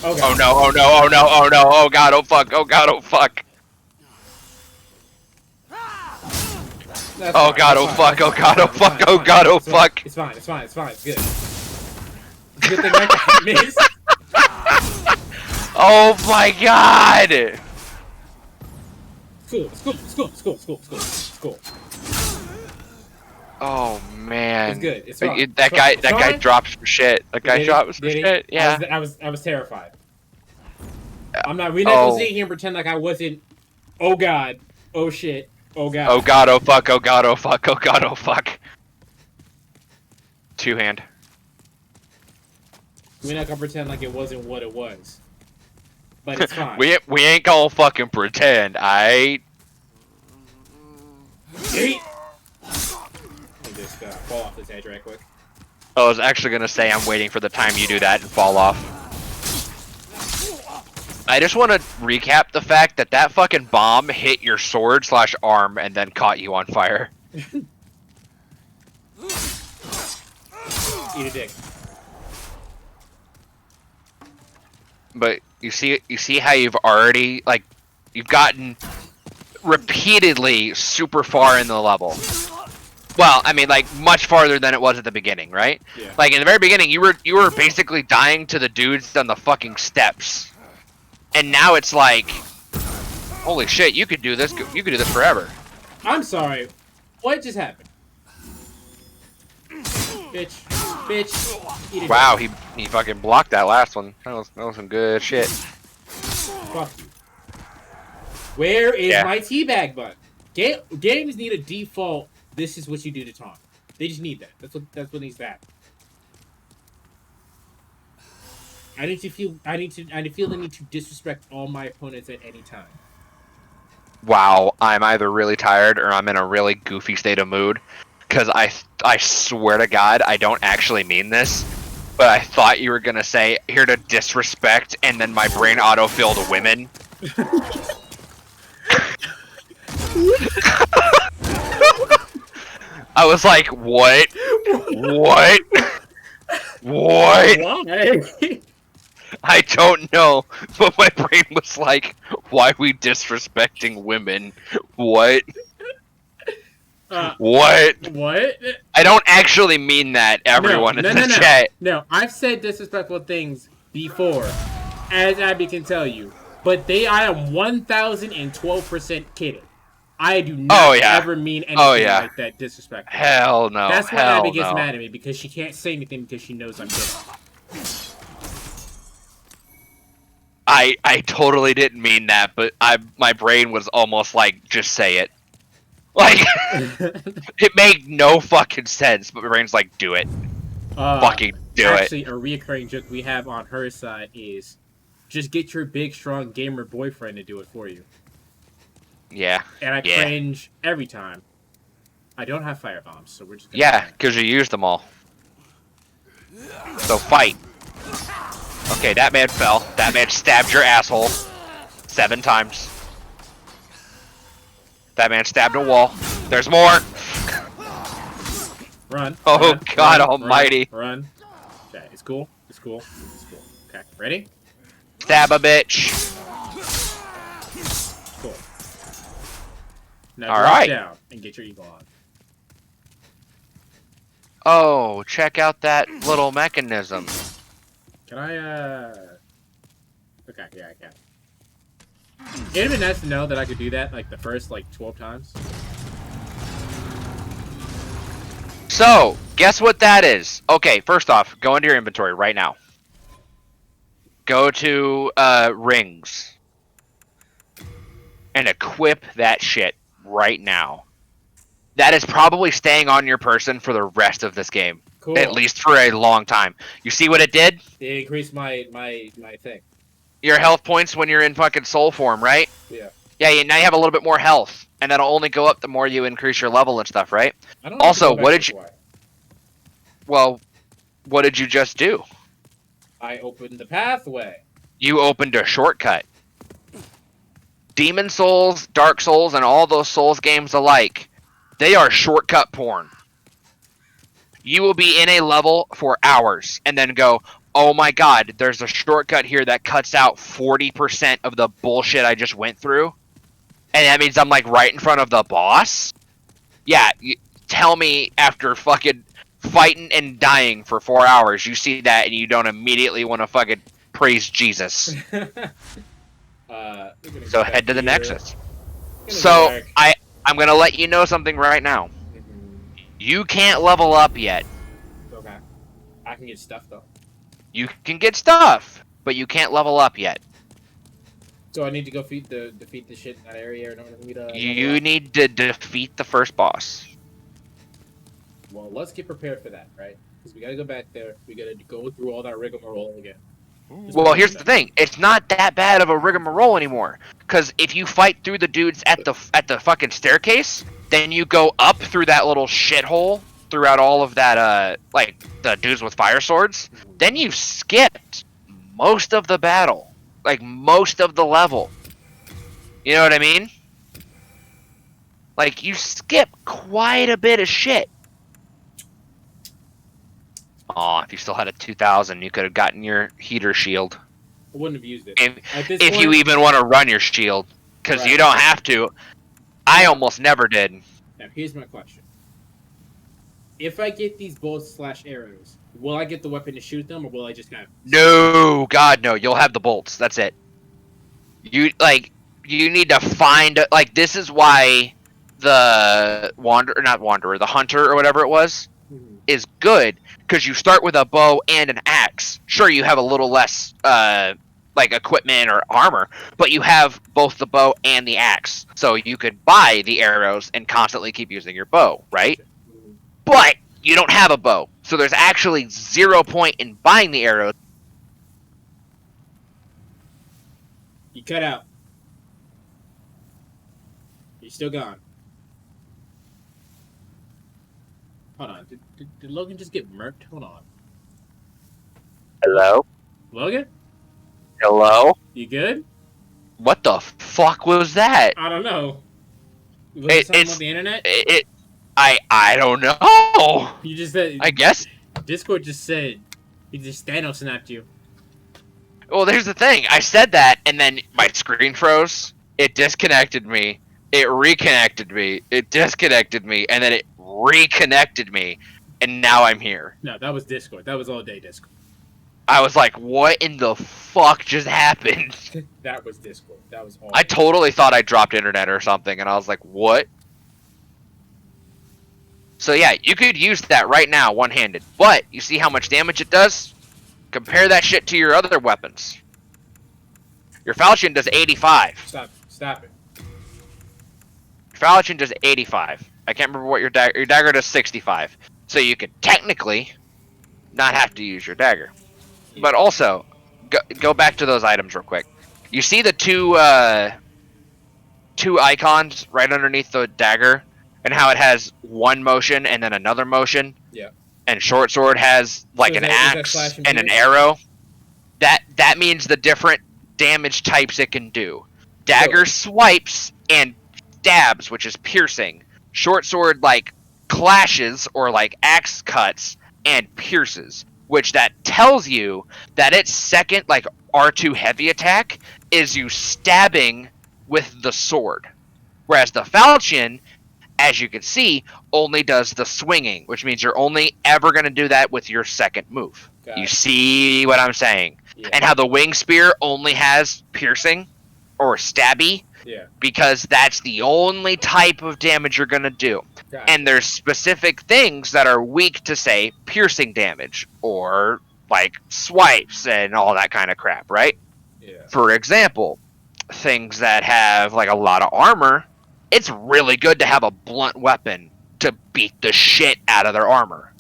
Oh no, oh no, oh no, oh no, oh god, oh fuck, oh god, oh fuck. Oh god, oh fuck, oh god, oh fuck, oh god, oh fuck. It's fine, it's good. It's a good thing I got missed. Oh my god! School. Oh man. It's good. It's fine. That guy drops for shit. That guy drops for shit. Yeah. I was terrified. We're not gonna sit here and pretend like I wasn't. Oh god. Oh shit. Oh god. Oh god, oh fuck, oh god, oh fuck, oh god, oh fuck. Two hand. We're not gonna pretend like it wasn't what it was. But it's fine. we ain't gonna fucking pretend, aight? Just fall off this edge right quick. I was actually gonna say I'm waiting for the time you do that and fall off. I just want to recap the fact that that fucking bomb hit your sword/arm and then caught you on fire. Eat a dick. But you see how you've already you've gotten repeatedly super far in the level. Well, I mean, like much farther than it was at the beginning, right? Yeah. Like in the very beginning, you were basically dying to the dudes on the fucking steps, and now it's like, holy shit, you could do this. You could do this forever. I'm sorry. What just happened? Bitch. Eat a Wow, dick. he fucking blocked that last one. That was some good shit. Fuck you. Where is my teabag button? Games need a default. This is what you do to taunt. They just need that. That's what needs to happen. I feel the need to disrespect all my opponents at any time. Wow, I'm either really tired or I'm in a really goofy state of mood. Because I swear to God, I don't actually mean this. But I thought you were going to say, here to disrespect, and then my brain auto-filled women. I was like, what? What? What? Why? I don't know, but my brain was like, why are we disrespecting women? What? What? What? I don't actually mean that, everyone in the chat. No, I've said disrespectful things before, as Abby can tell you. But I am 1012% kidding. I do not ever mean anything like that disrespectful. Hell no. That's why Abby gets mad at me, because she can't say anything because she knows I'm kidding. I totally didn't mean that, but my brain was almost like, just say it. Like, it made no fucking sense, but my brain's like, do it. Fucking do it. Actually, a reoccurring joke we have on her side is, just get your big, strong gamer boyfriend to do it for you. Yeah. And I cringe every time. I don't have firebombs, so we're just gonna... Yeah, because you used them all. So fight. Okay, that man fell. That man stabbed your asshole 7 times. That man stabbed a wall. There's more! Run. Oh, run, God run, almighty. Run. Okay, it's cool. It's cool. It's cool. Okay, ready? Stab a bitch. Cool. Now All drop right. down and get your eagle on. Oh, check out that little mechanism. Can I, Okay, yeah, I can. It'd be nice to know that I could do that, like, the first, 12 times. So, guess what that is? Okay, first off, go into your inventory right now. Go to, rings. And equip that shit right now. That is probably staying on your person for the rest of this game. Cool. At least for a long time. You see what it did? It increased my thing. Your health points when you're in fucking soul form, right? Yeah. Yeah, now you have a little bit more health. And that'll only go up the more you increase your level and stuff, right? I don't know Also, what did you... Well, what did you just do? I opened the pathway. You opened a shortcut. Demon Souls, Dark Souls, and all those Souls games alike, they are shortcut porn. You will be in a level for hours and then go, oh my god, there's a shortcut here that cuts out 40% of the bullshit I just went through. And that means I'm like right in front of the boss? Yeah, tell me after fucking fighting and dying for 4 hours, you see that and you don't immediately want to fucking praise Jesus. So head to the Nexus. So I'm gonna let you know something right now. You can't level up yet. Okay. I can get stuff though. You can get stuff, but you can't level up yet. So I need to go defeat the shit in that area in order for me to... You need to defeat the first boss. Well, let's get prepared for that, right? Because we gotta go back there. We gotta go through all that rigmarole again. Well, here's the thing. It's not that bad of a rigmarole anymore. Because if you fight through the dudes at the fucking staircase, then you go up through that little shithole throughout all of that, like, the dudes with fire swords. Then you've skipped most of the battle. Like, most of the level. You know what I mean? Like, you skip quite a bit of shit. Aw, if you still had a 2000, you could have gotten your heater shield. I wouldn't have used it. If you even want to run your shield, because you don't have to. I almost never did. Now, here's my question. If I get these bolts / arrows, will I get the weapon to shoot them, or will I just kind of... No, God, no. You'll have the bolts. That's it. You need to find... Like, this is why the the hunter or whatever it was, is good, because you start with a bow and an axe. Sure, you have a little less, like, equipment or armor, but you have both the bow and the axe. So you could buy the arrows and constantly keep using your bow, right? But you don't have a bow, so there's actually 0 point in buying the arrows. You cut out. You're still gone. Hold on. Did Logan just get murked? Hold on. Hello? Logan? Hello? You good? What the fuck was that? I don't know. Was it something on the internet? I don't know. You just said... I guess. Discord just said... He just Thanos snapped you. Well, there's the thing. I said that, and then my screen froze. It disconnected me. It reconnected me. It disconnected me, and then it reconnected me, and now I'm here. No, that was Discord. That was all day Discord. I was like, what in the fuck just happened? That was Discord. That was all I totally thought I dropped internet or something, and I was like, what? So yeah, you could use that right now, one-handed. But, you see how much damage it does? Compare that shit to your other weapons. Your falchion does 85. Stop it. Your falchion does 85. I can't remember what your dagger does 65. So you could technically not have to use your dagger. But also, go back to those items real quick. You see the two icons right underneath the dagger, and how it has one motion and then another motion? Yeah. And short sword has like an axe and an arrow. That means the different damage types it can do. Dagger swipes and stabs, which is piercing. Short sword like clashes or like axe cuts and pierces, which that tells you that its second like R2 heavy attack is you stabbing with the sword. Whereas the falchion, as you can see, only does the swinging, which means you're only ever going to do that with your second move. You see what I'm saying? Yeah. And how the wing spear only has piercing or stabby? Yeah. Because that's the only type of damage you're going to do. And there's specific things that are weak to, say, piercing damage or, like, swipes and all that kind of crap, right? Yeah. For example, things that have, like, a lot of armor, it's really good to have a blunt weapon to beat the shit out of their armor.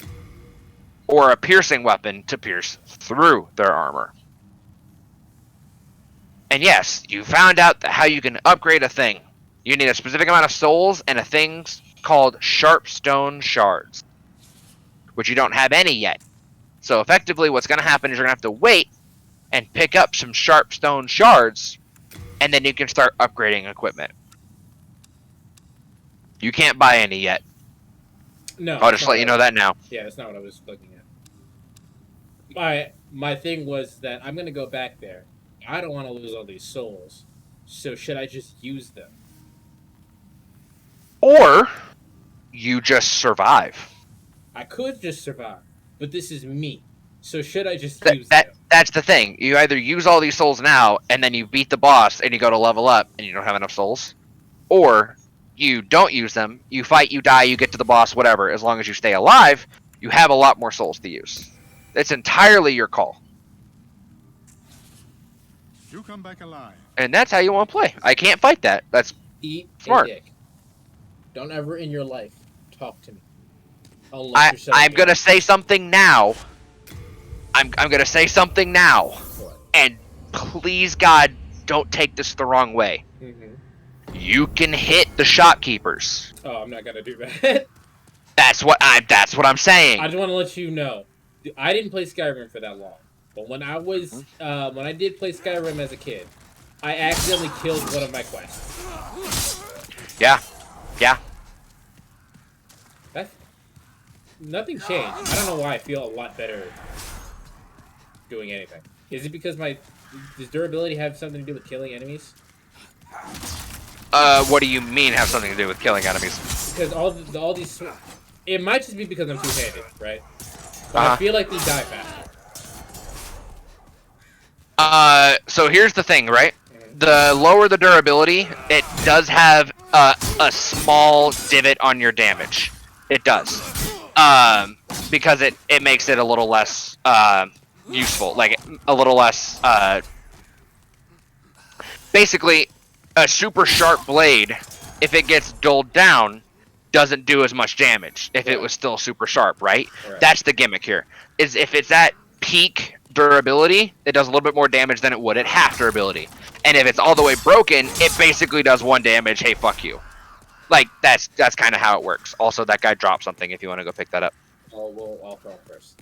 Or a piercing weapon to pierce through their armor. And yes, you found out how you can upgrade a thing. You need a specific amount of souls and a thing called sharp stone shards, which you don't have any yet. So effectively what's going to happen is you're going to have to wait and pick up some sharp stone shards, and then you can start upgrading equipment. You can't buy any yet. No. I'll just let you know that now. Yeah, that's not what I was looking at. My thing was that I'm going to go back there. I don't want to lose all these souls. So should I just use them? Or you just survive. I could just survive, but this is me. So should I just use them? That's the thing. You either use all these souls now, and then you beat the boss, and you go to level up, and you don't have enough souls. Or you don't use them, you fight, you die, you get to the boss, whatever. As long as you stay alive, you have a lot more souls to use. It's entirely your call. You come back alive. And that's how you want to play. I can't fight that. That's smart. A dick. Don't ever in your life talk to me. I'm going to say something now. I'm going to say something now. What? And please, God, don't take this the wrong way. You can hit the shopkeepers. Oh, I'm not going to do that. That's what I'm saying. I just want to let you know. I didn't play Skyrim for that long. But when I was, when I did play Skyrim as a kid, I accidentally killed one of my quests. Yeah. Yeah. nothing changed. I don't know why I feel a lot better doing anything. Is it because does durability have something to do with killing enemies? What do you mean have something to do with killing enemies? Because all these, it might just be because I'm two-handed, right? But I feel like they die faster. So here's the thing, right? The lower the durability, it does have a small divot on your damage. It does. Because it makes it a little less useful, like a little less basically a super sharp blade, if it gets dulled down, doesn't do as much damage if it was still super sharp, right? That's the gimmick here. Is if it's at peak durability, it does a little bit more damage than it would at half durability. And if it's all the way broken, it basically does 1 damage, hey, fuck you. Like, that's kind of how it works. Also, that guy dropped something if you want to go pick that up. I'll throw him first.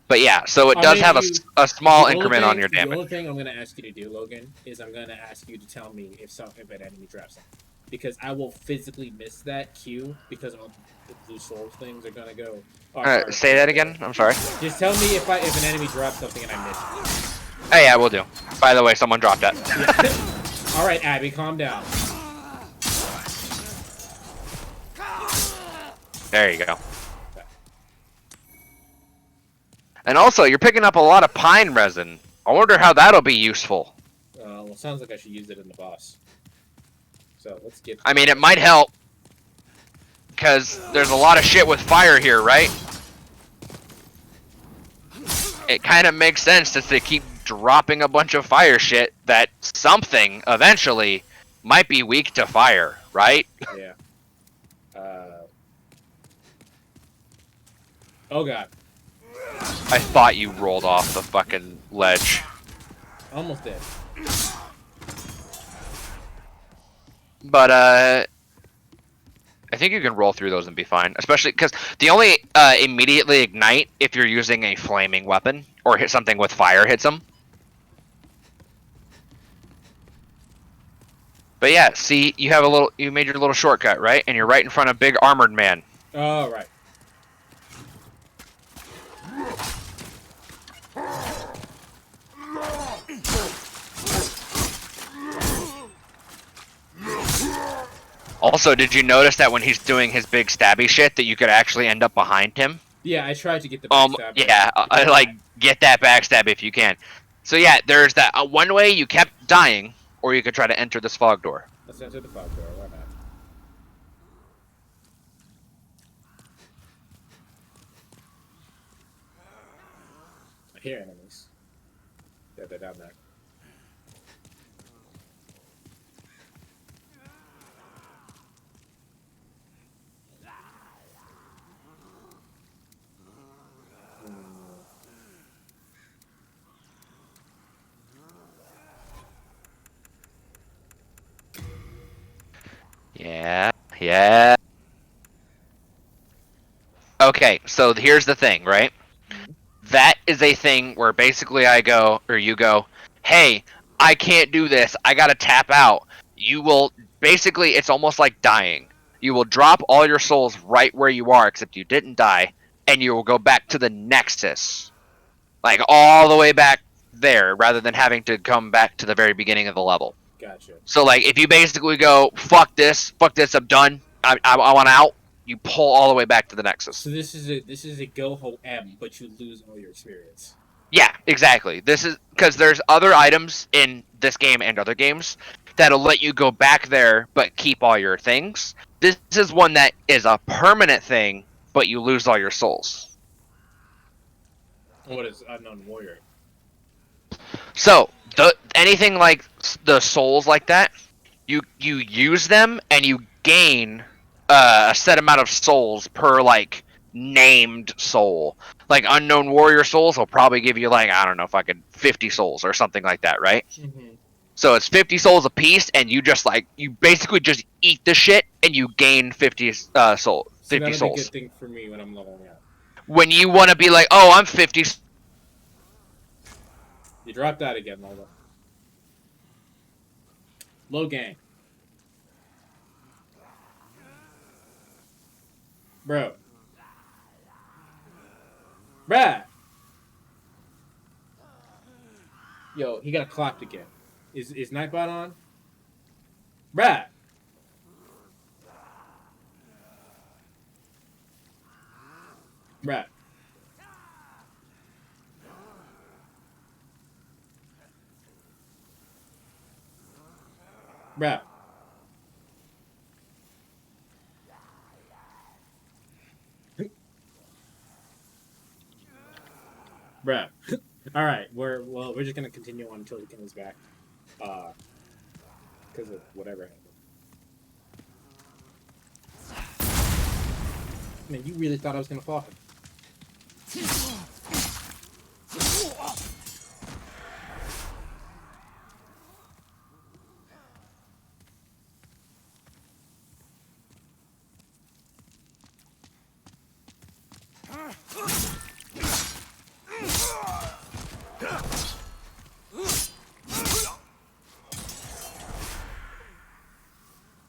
But yeah, so it does have a small increment on your damage. The only thing I'm going to ask you to do, Logan, is I'm going to ask you to tell me if an enemy drops something. Because I will physically miss that cue because all the blue souls things are going to go. Say that again? I'm sorry. Just tell me if an enemy drops something and I miss it. Oh yeah, we'll do. By the way, someone dropped that. Alright, Abby, calm down. There you go. And also, you're picking up a lot of pine resin. I wonder how that'll be useful. Well, it sounds like I should use it in the boss. So, let's get... I mean, it might help. Because there's a lot of shit with fire here, right? It kind of makes sense that they keep dropping a bunch of fire shit that something, eventually, might be weak to fire, right? Yeah. Oh god. I thought you rolled off the fucking ledge. Almost did. But, I think you can roll through those and be fine. Especially because they only immediately ignite if you're using a flaming weapon or hit something with fire hits them. But yeah, see, you made your little shortcut, right? And you're right in front of Big Armored Man. Oh, right. Also, did you notice that when he's doing his big stabby shit that you could actually end up behind him? Yeah, I tried to get the backstab. Yeah, like, get that backstab if you can. So yeah, there's that one way you kept dying, or you could try to enter this fog door. Let's enter the fog door, why not? I hear enemies. Yeah, they're down there. Yeah. Okay, so here's the thing, right? That is a thing where basically you go, hey, I can't do this, I gotta tap out. You will, basically, it's almost like dying. You will drop all your souls right where you are, except you didn't die, and you will go back to the Nexus. Like, all the way back there, rather than having to come back to the very beginning of the level. Gotcha. So, like, if you basically go, fuck this, I'm done, I want out, you pull all the way back to the Nexus. So this is a Go-Ho M, but you lose all your experience. Yeah, exactly. This is because there's other items in this game and other games that'll let you go back there but keep all your things. This is one that is a permanent thing, but you lose all your souls. What is Unknown Warrior? So anything like the souls like that, you use them and you gain a set amount of souls per like named soul. Like Unknown Warrior souls will probably give you like, I don't know, fucking 50 souls or something like that, right? Mm-hmm. So it's 50 souls a piece, and you just like, you basically just eat the shit and you gain 50 souls. So 50 that'll souls. be a good thing for me when I'm leveling up. When you want to be like, oh, I'm 50. You dropped that again, Lola. Logang. Bro. Bruh. Yo, he got clocked again. Is Nightbot on? Bruh. Bruh. Bruh. Bruh. All right, we're just gonna continue on until he comes back, because of whatever happened. Man, you really thought I was gonna fall him?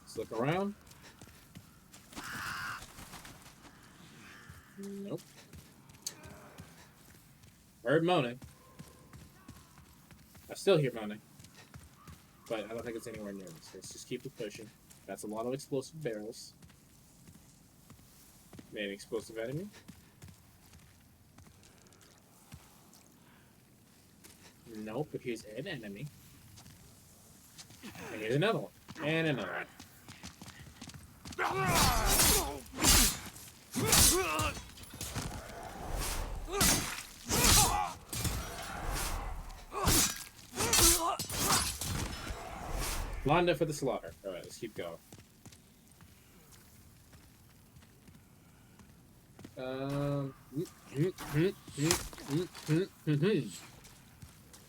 Let's look around. Nope. Heard moaning. I still hear moaning. But I don't think it's anywhere near us. Let's just keep it pushing. That's a lot of explosive barrels. Maybe an explosive enemy. Nope, but here's an enemy. And here's another one. And another one. Londa for the slaughter. Alright, let's keep going.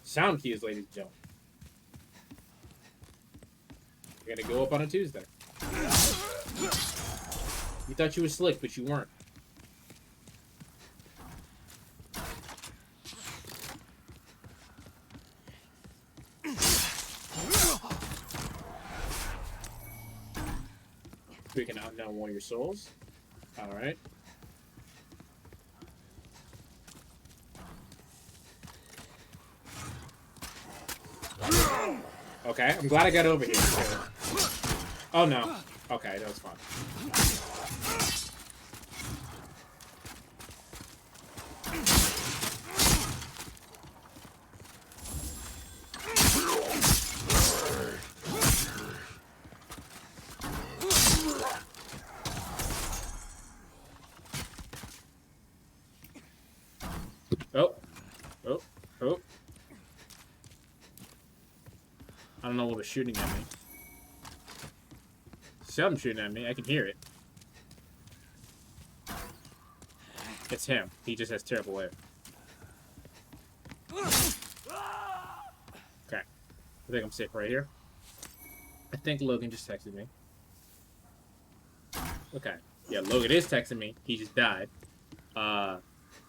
Sound keys, ladies and gentlemen. We're gonna go up on a Tuesday. You thought you were slick, but you weren't. We can outknow Warrior Souls. Alright. Okay, I'm glad I got over here. Oh no. Okay, that was fun. Oh. I don't know what was shooting at me. Something shooting at me. I can hear it. It's him. He just has terrible air. Okay. I think I'm safe right here. I think Logan just texted me. Okay. Yeah, Logan is texting me. He just died.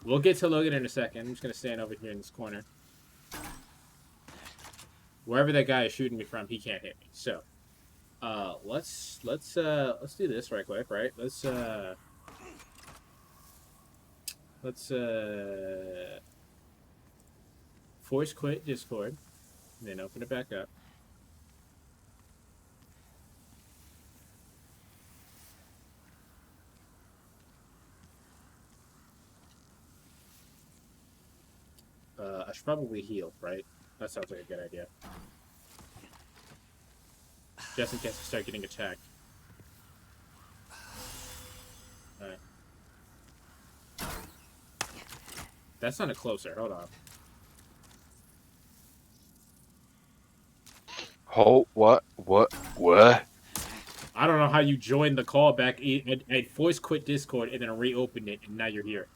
We'll get to Logan in a second. I'm just gonna stand over here in this corner. Wherever that guy is shooting me from, he can't hit me. So, let's do this right quick, right? Let's force quit Discord, and then open it back up. I should probably heal, right? That sounds like a good idea. Just in case I start getting attacked. Alright. That sounded closer. Hold on. Oh, what? I don't know how you joined the call back and voice quit Discord and then reopened it, and now you're here.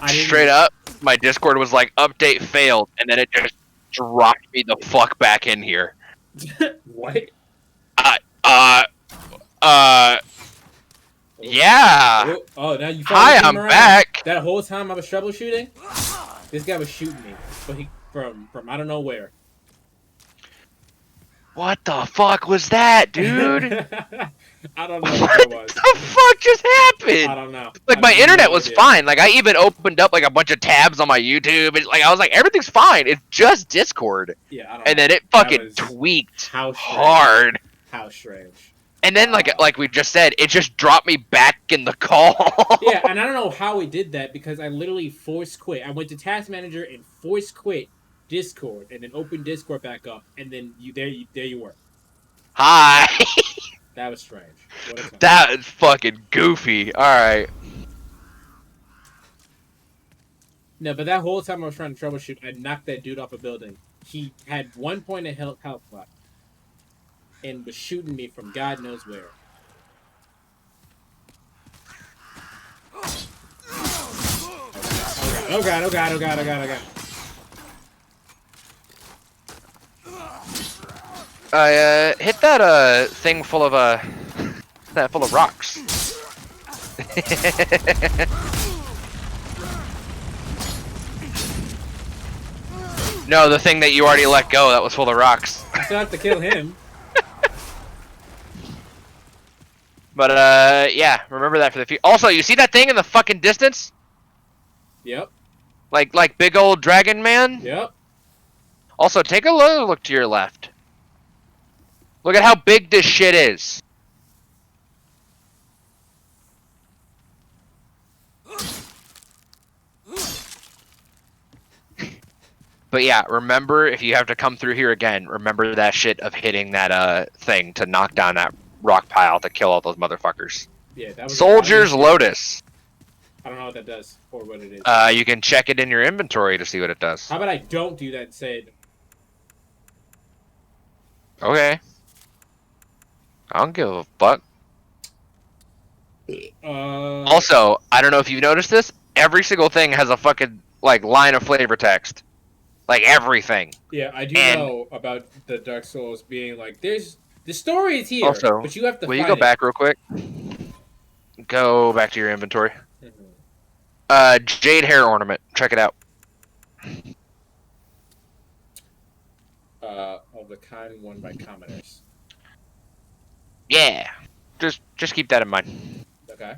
Straight up, my Discord was like, update failed, and then it just dropped me the fuck back in here. What? Yeah. Oh, now you Hi, I'm back. That whole time I was troubleshooting, this guy was shooting me, but he from I don't know where. What the fuck was that, dude? I don't know what it was. What the fuck just happened? I don't know. Like, my internet was fine. Like, I even opened up, like, a bunch of tabs on my YouTube. And, like, I was like, everything's fine. It's just Discord. Yeah, I don't and know. then it fucking tweaked hard. How strange. And then, like we just said, it just dropped me back in the call. Yeah, and I don't know how it did that because I literally force quit. I went to Task Manager and force quit Discord, and then opened Discord back up, and then there you were. Hi. That was strange. That is fucking goofy. All right. No, but that whole time I was trying to troubleshoot, I knocked that dude off a building. He had 1 point of health left, and was shooting me from God knows where. Oh god! Oh god! Oh god! Oh god! Oh god! I hit that thing full of rocks. No, the thing that you already let go that was full of rocks. I still have to kill him. But yeah, remember that for the future. Also, you see that thing in the fucking distance? Yep. Like big old dragon man? Yep. Also, take a look to your left. Look at how big this shit is. But yeah, remember, if you have to come through here again, remember that shit of hitting that thing to knock down that rock pile to kill all those motherfuckers. Yeah, that was Soldier's Lotus. I don't know what that does or what it is. You can check it in your inventory to see what it does. How about I don't do that instead? Okay. I don't give a fuck. Also, I don't know if you've noticed this. Every single thing has a fucking line of flavor text. Like everything. Yeah, I do know about the Dark Souls being like, the story is here, also, but you have to will find you go it. back real quick? Go back to your inventory. Jade hair ornament. Check it out. Of the kind worn by commoners. Yeah. Just keep that in mind. Okay.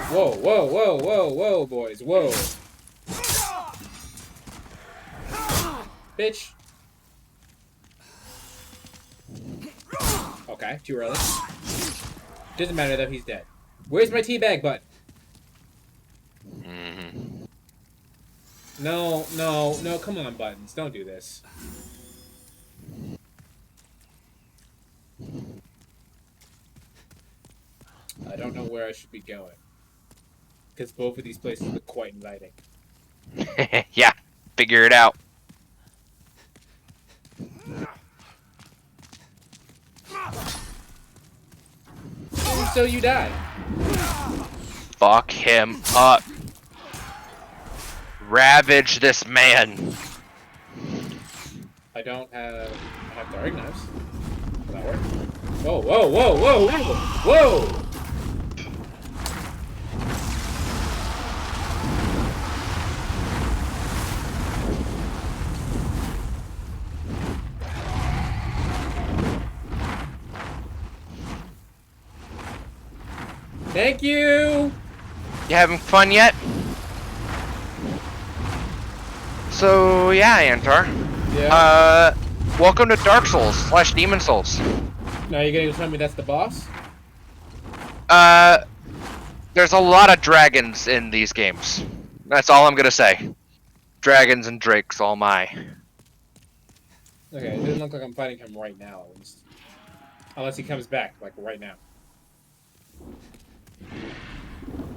Whoa, whoa, whoa, whoa, whoa, boys, whoa. Bitch. Okay, too early. Doesn't matter though, he's dead. Where's my teabag button? No, no, no, come on, buttons. Don't do this. I don't know where I should be going. Because both of these places look quite inviting. Yeah, figure it out. So you die. Fuck him up. Ravage this man. I don't have... I have throwing knives. Will that work? Whoa, whoa, whoa, whoa, whoa! Whoa! Thank you! You having fun yet? So, yeah, Antar. Yeah. Welcome to Dark Souls / Demon Souls. Now you're gonna tell me that's the boss? There's a lot of dragons in these games. That's all I'm gonna say. Dragons and drakes, all my. Okay, it doesn't look like I'm fighting him right now, at least. Unless he comes back, like, right now.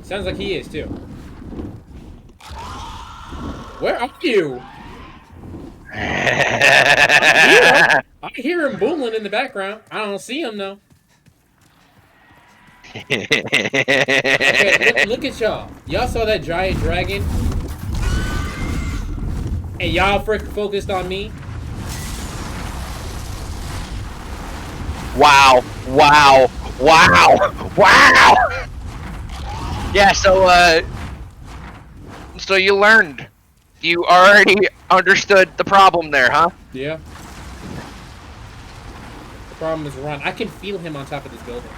Sounds like he is, too. Where are you? I hear him booling in the background. I don't see him, though. Okay, look at y'all. Y'all saw that giant dragon? And y'all freaking focused on me? Wow. Wow. Wow. Wow. Yeah, so you learned You already understood the problem there, huh? Yeah. The problem is run. I can feel him on top of this building.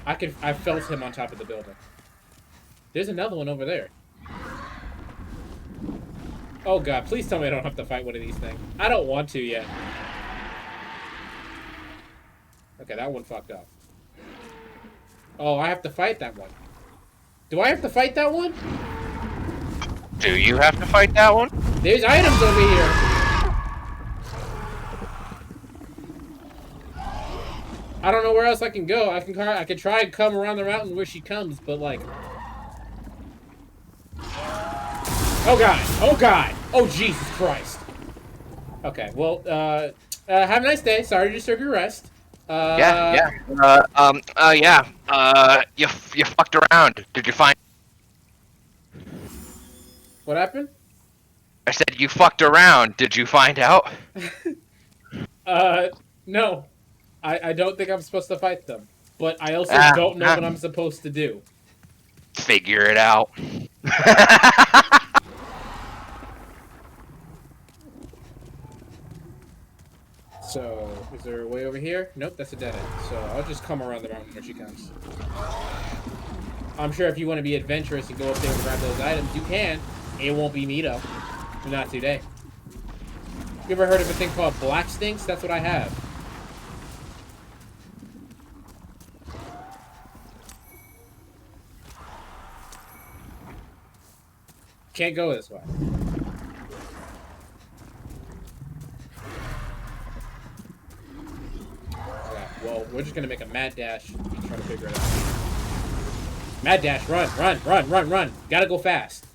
I felt him on top of the building. There's another one over there. Oh god, please tell me I don't have to fight one of these things. I don't want to yet. Okay, that one fucked up. Oh, I have to fight that one. Do I have to fight that one? Do you have to fight that one? There's items over here. I don't know where else I can go. I can try and come around the mountain where she comes, but like... Oh god! Oh god! Oh Jesus Christ! Okay, well, have a nice day. Sorry to disturb your rest. Yeah. You fucked around. Did you find? What happened? I said you fucked around. Did you find out? No. I don't think I'm supposed to fight them. But I also don't know what I'm supposed to do. Figure it out. So, is there a way over here? Nope, that's a dead end. So, I'll just come around the mountain where she comes. I'm sure if you want to be adventurous and go up there and grab those items, you can. It won't be me, though. Not today. You ever heard of a thing called Black Stinks? That's what I have. Can't go this way. Okay, well, we're just gonna make a mad dash and try to figure it out. Mad dash, run, run, run, run, run. Gotta go fast.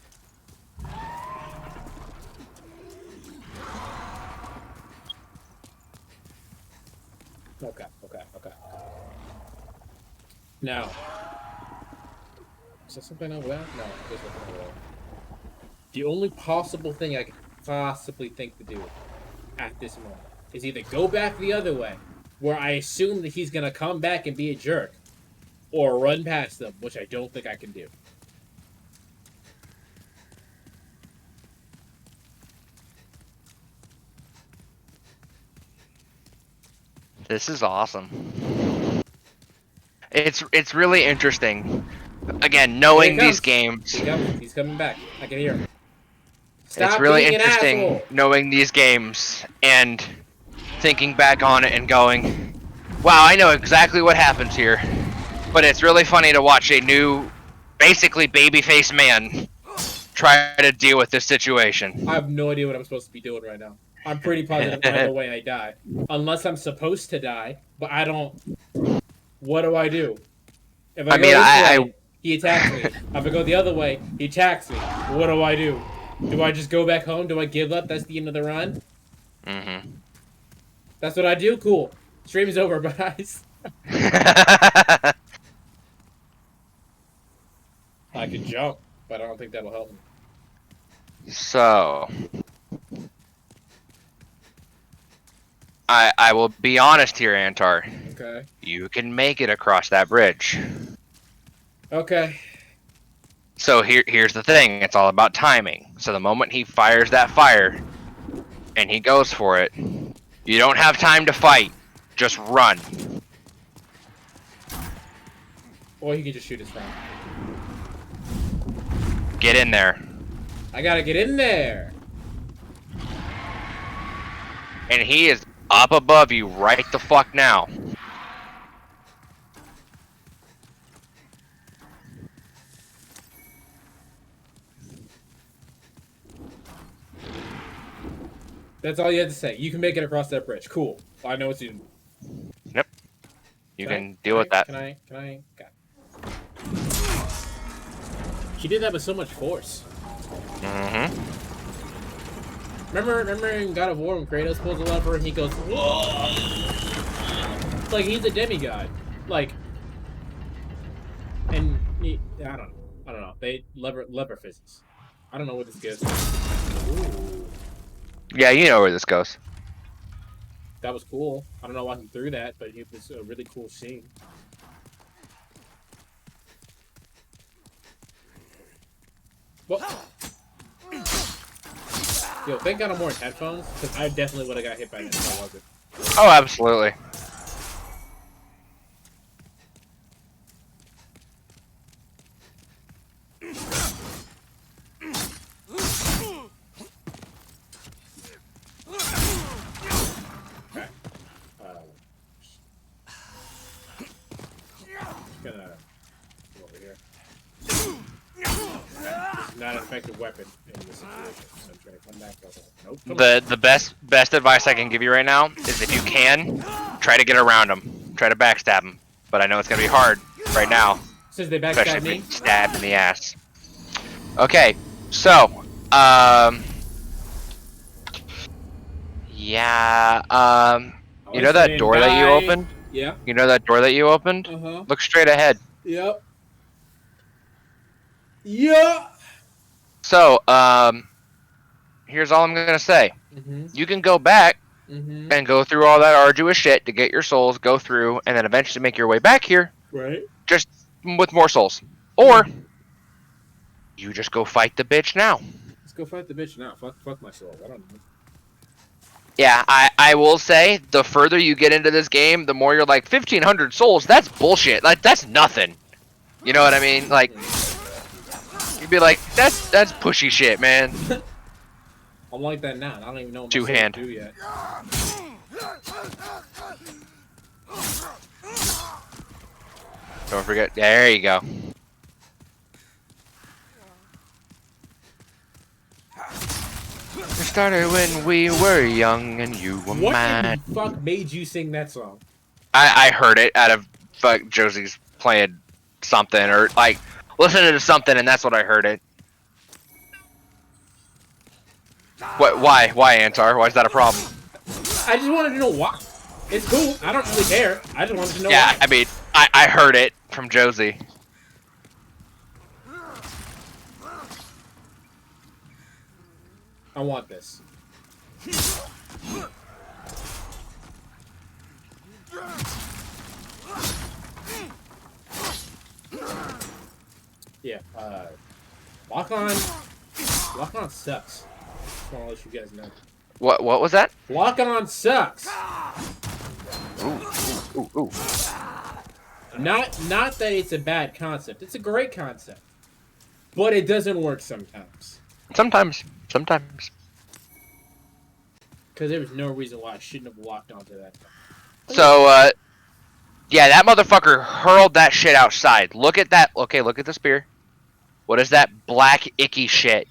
Okay. Now, is there something over there? No, there's nothing over there. The only possible thing I could possibly think to do at this moment is either go back the other way, where I assume that he's gonna come back and be a jerk, or run past them, which I don't think I can do. This is awesome. It's really interesting. Again, knowing these games. He's coming back. I can hear him. Stop it's really being an interesting asshole. knowing these games and thinking back on it and going, wow, I know exactly what happens here. But it's really funny to watch a new, basically babyface man try to deal with this situation. I have no idea what I'm supposed to be doing right now. I'm pretty positive either way I die. Unless I'm supposed to die, but I don't... What do I do? If I go this way, he attacks me. If I go the other way, he attacks me. What do I do? Do I just go back home? Do I give up? That's the end of the run? Mm-hmm. That's what I do? Cool. Stream's over, guys. I can jump, but I don't think that'll help me. So... I will be honest here, Antar. Okay. You can make it across that bridge. Okay. So here's the thing. It's all about timing. So the moment he fires that fire, and he goes for it, you don't have time to fight. Just run. Or he can just shoot his friend. Get in there. I gotta get in there. And he is up above you right the fuck now. That's all you had to say. You can make it across that bridge. Cool. I know what to do. Yep. You can deal with that. Can I? Okay. She did that with so much force. Mm-hmm. Remember in God of War when Kratos pulls a lever and he goes, whoa! Like, he's a demigod. Like, and I don't know. They lever physics. I don't know what this gives. Ooh. Yeah, you know where this goes. That was cool. I don't know why he threw that, but it was a really cool scene. Well, yo, thank God I'm wearing headphones, because I definitely would have got hit by this if I wasn't. Oh, absolutely. Not an effective weapon in this situation. So I'm trying to come back. Nope, The best advice I can give you right now is if you can, try to get around them. Try to backstab them. But I know it's gonna be hard right now. Since they especially backstab if me? you're stabbed in the ass. Okay, so yeah, you know that door that you opened? Yeah. You know that door that you opened? Uh-huh. Look straight ahead. Yep. Yeah. So, here's all I'm gonna say. You can go back and go through all that arduous shit to get your souls, go through, and then eventually make your way back here. Right. Just with more souls. Or, you just go fight the bitch now. Let's go fight the bitch now. Fuck my soul. I don't know. Yeah, I will say, the further you get into this game, the more you're like, 1,500 souls, that's bullshit. Like, that's nothing. You know what I mean? Like, you'd be like, that's pushy shit, man. I'm like that now. I don't even know what my Two hand. do yet. Don't forget. There you go. It started when we were young and you were What mad. in the fuck made you sing that song? I heard it out of Josie's playing something or like listening to something and that's what I heard it. What? Why, Antar? Why is that a problem? I just wanted to know why. It's cool. I don't really care. I just wanted to know Yeah, why. I mean, I heard it from Josie. I want this. Yeah, Lock on sucks. Just want to let you guys know. What was that? Lock on sucks. Ooh. Not that it's a bad concept. It's a great concept. But it doesn't work sometimes. Sometimes. Because there was no reason why I shouldn't have locked onto that. So, yeah, that motherfucker hurled that shit outside. Look at that. Okay, look at the spear. What is that black, icky shit?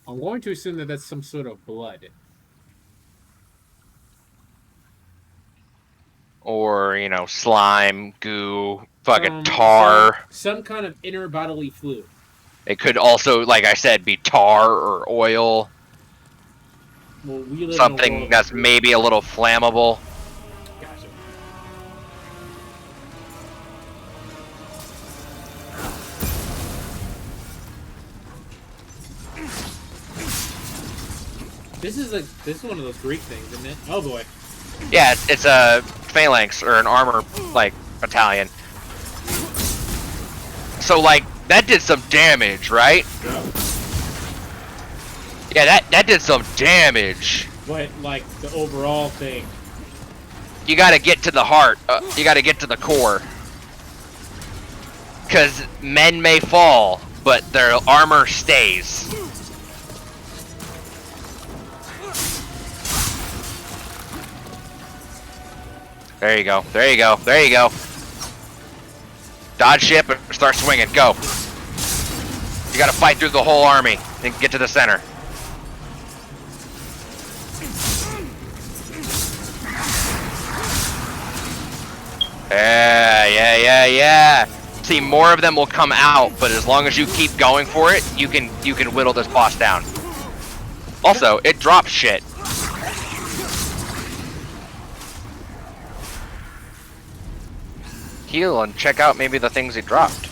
I'm going to assume that that's some sort of blood. Or, you know, slime, goo, fucking tar. Some kind of inner bodily fluid. It could also, like I said, be tar or oil. Well, we live in a Something world that's maybe a little flammable. Gotcha. This is one of those Greek things, isn't it? Oh boy. Yeah, it's a phalanx or an armor like battalion. So like that did some damage, right? Yeah, that did some damage. But like the overall thing. You got to get to the heart. You got to get to the core. Cuz men may fall, but their armor stays. There you go. There you go. There you go. Dodge ship and start swinging. Go. You gotta fight through the whole army and get to the center. Yeah. See, more of them will come out, but as long as you keep going for it, you can whittle this boss down. Also, it drops shit. Heal and check out maybe the things it dropped.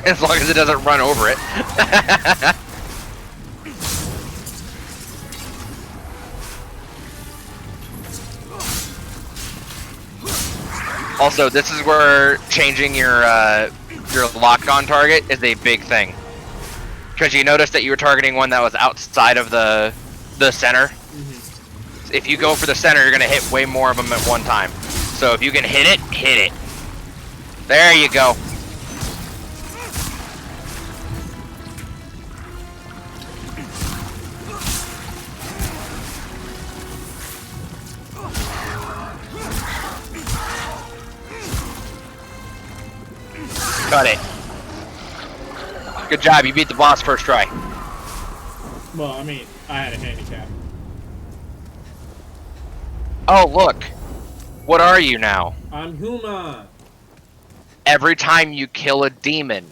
As long as it doesn't run over it. Also, this is where changing your your locked-on target is a big thing. Because you noticed that you were targeting one that was outside of the center. Mm-hmm. If you go for the center, you're gonna hit way more of them at one time. So if you can hit it, hit it. There you go. Cut it. Good job, you beat the boss first try. Well, I mean, I had a handicap. Oh, look. What are you now? I'm human. Every time you kill a demon,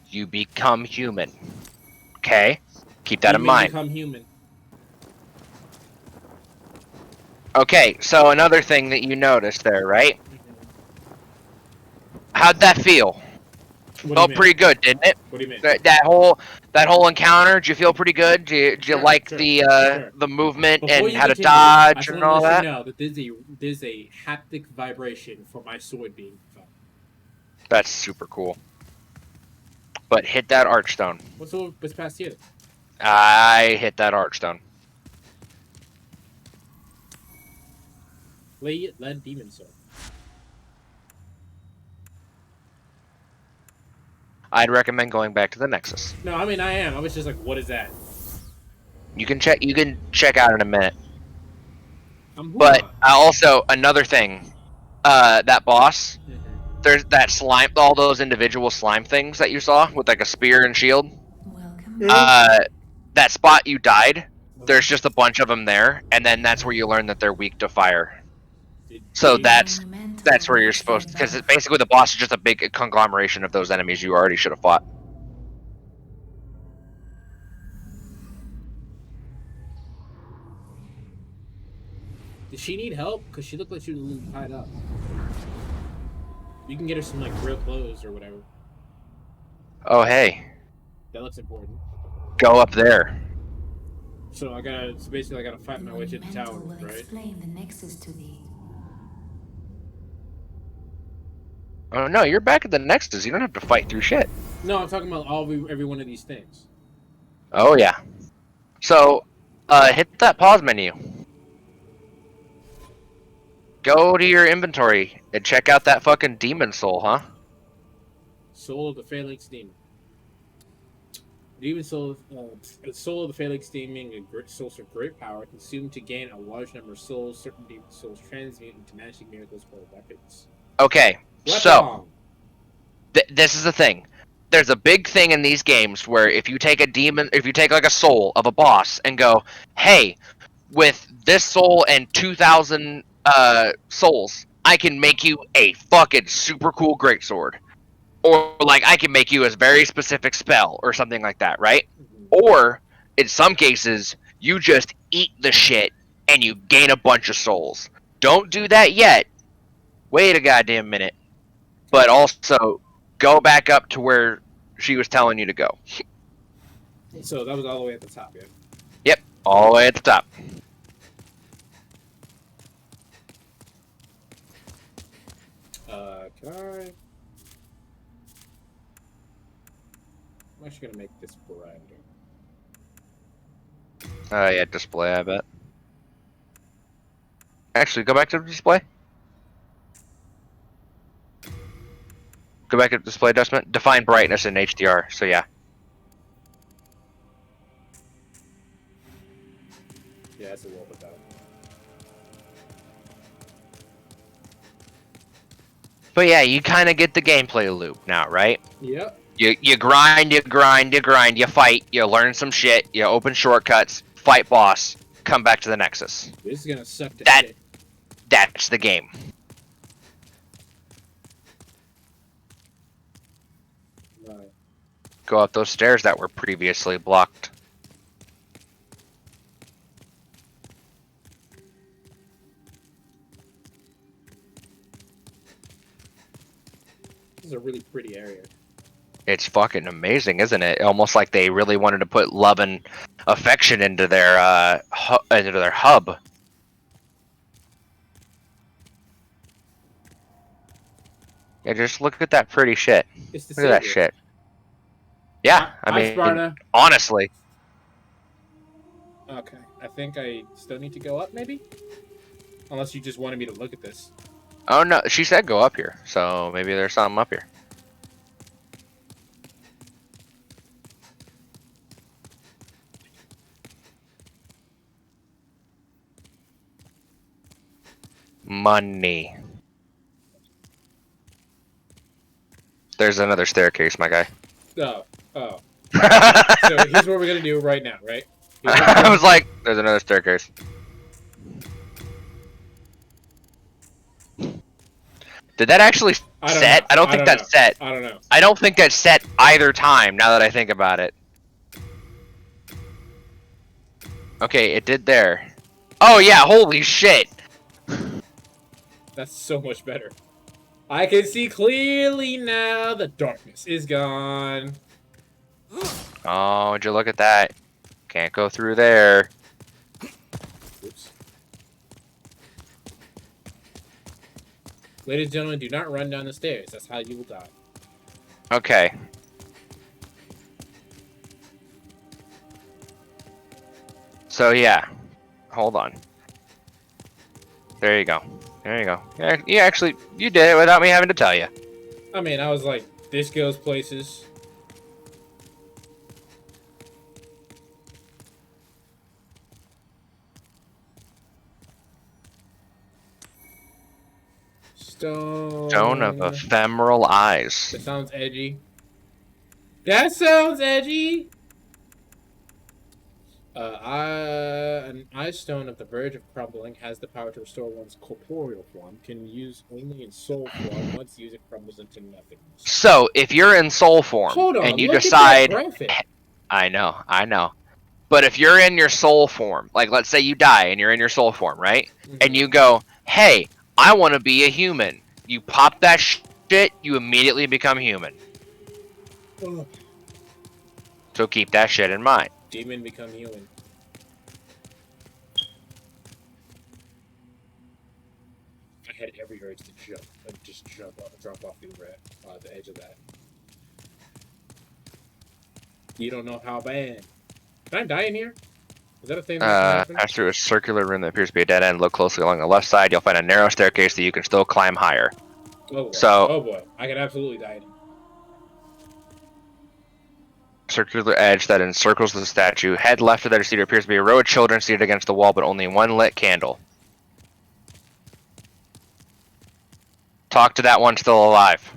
you become human. Okay? Keep that in mind. Become human. Okay, so another thing that you noticed there, right? How'd that feel? Felt pretty good, didn't it? What do you mean? That whole encounter, did you feel pretty good? Did you like the movement Before and how to continue, dodge and all that? I just want to let you know that there's a haptic vibration for my sword being felt. That's super cool. But hit that archstone. What's past here? I hit that archstone. Lead demon sword. I'd recommend going back to the Nexus. No, I mean I am. I was just like, what is that? You can check out in a minute. But also another thing, that boss, there's that slime, all those individual slime things that you saw with like a spear and shield. That spot you died, there's just a bunch of them there, and then that's where you learn that they're weak to fire. So that's where you're supposed to, because basically the boss is just a big conglomeration of those enemies you already should have fought. Does she need help? Because she looked like she was tied up. You can get her some like real clothes or whatever. Oh hey. That looks important. Go up there. So basically I gotta fight my way to the tower, right? Explain the Nexus to thee. Oh no, you're back at the Nexus. You don't have to fight through shit. No, I'm talking about every one of these things. Oh yeah. So, hit that pause menu. Go to your inventory and check out that fucking demon soul, huh? Soul of the Phalanx Demon. Demon soul, soul of the Phalanx Demon, a source of great power, consumed to gain a large number of souls. Certain demon souls transmute into magic miracles or weapons. Okay, so this is the thing. There's a big thing in these games where if you take like a soul of a boss and go, hey, with this soul and 2,000 souls, I can make you a fucking super cool greatsword. Or like I can make you a very specific spell or something like that, right? Or in some cases, you just eat the shit and you gain a bunch of souls. Don't do that yet. Wait a goddamn minute. But also, go back up to where she was telling you to go. So that was all the way at the top, yeah? Yep, all the way at the top. Can I... I'm actually gonna make this brighter. Yeah, display, I bet. Actually, go back to the display. Go back to display adjustment. Define brightness in HDR, so yeah. Yeah, it's a little bit better. But yeah, you kind of get the gameplay loop now, right? Yep. You grind, you fight, you learn some shit, you open shortcuts, fight boss, come back to the Nexus. This is gonna suck to shit. That's the game. Right. Go up those stairs that were previously blocked. This is a really pretty area. It's fucking amazing, isn't it? Almost like they really wanted to put love and affection into their hub. Yeah, just look at that pretty shit. It's the Look at that Savior. shit. Yeah, I Hi, mean, Sparta. honestly. Okay, I think I still need to go up, maybe? Unless you just wanted me to look at this. Oh no, she said go up here, so maybe there's something up here. Money. There's another staircase, my guy. Oh. So here's what we're gonna do right now, right? I was like, there's another staircase. Did that actually set? I don't think that's set. I don't know. I don't think that's set either time, now that I think about it. Okay, it did there. Oh yeah, holy shit! That's so much better. I can see clearly now. The darkness is gone. Oh, would you look at that? Can't go through there. Oops. Ladies and gentlemen, do not run down the stairs. That's how you will die. Okay. So yeah, hold on. There you go. There you go. Yeah, you did it without me having to tell you. I mean, I was like, this goes places. Stone of ephemeral eyes. That sounds edgy. That sounds edgy! An ice stone of the verge of crumbling has the power to restore one's corporeal form. Can use only in soul form. Once used, it crumbles into nothing. So, if you're in soul form Hold on, and you look at decide, that graphic. I know. But if you're in your soul form, like let's say you die and you're in your soul form, right? And you go, hey, I want to be a human. You pop that shit, you immediately become human. Ugh. So keep that shit in mind. Demon become human. I had every urge to jump, like just drop off the edge of that. You don't know how bad. Can I die in here? Is that a thing that can happen? Pass through a circular room that appears to be a dead end. Look closely along the left side. You'll find a narrow staircase that you can still climb higher. Oh boy. So, oh boy, I could absolutely die in here. Circular edge that encircles the statue. Head left of that seat appears to be a row of children seated against the wall, but only one lit candle. Talk to that one still alive.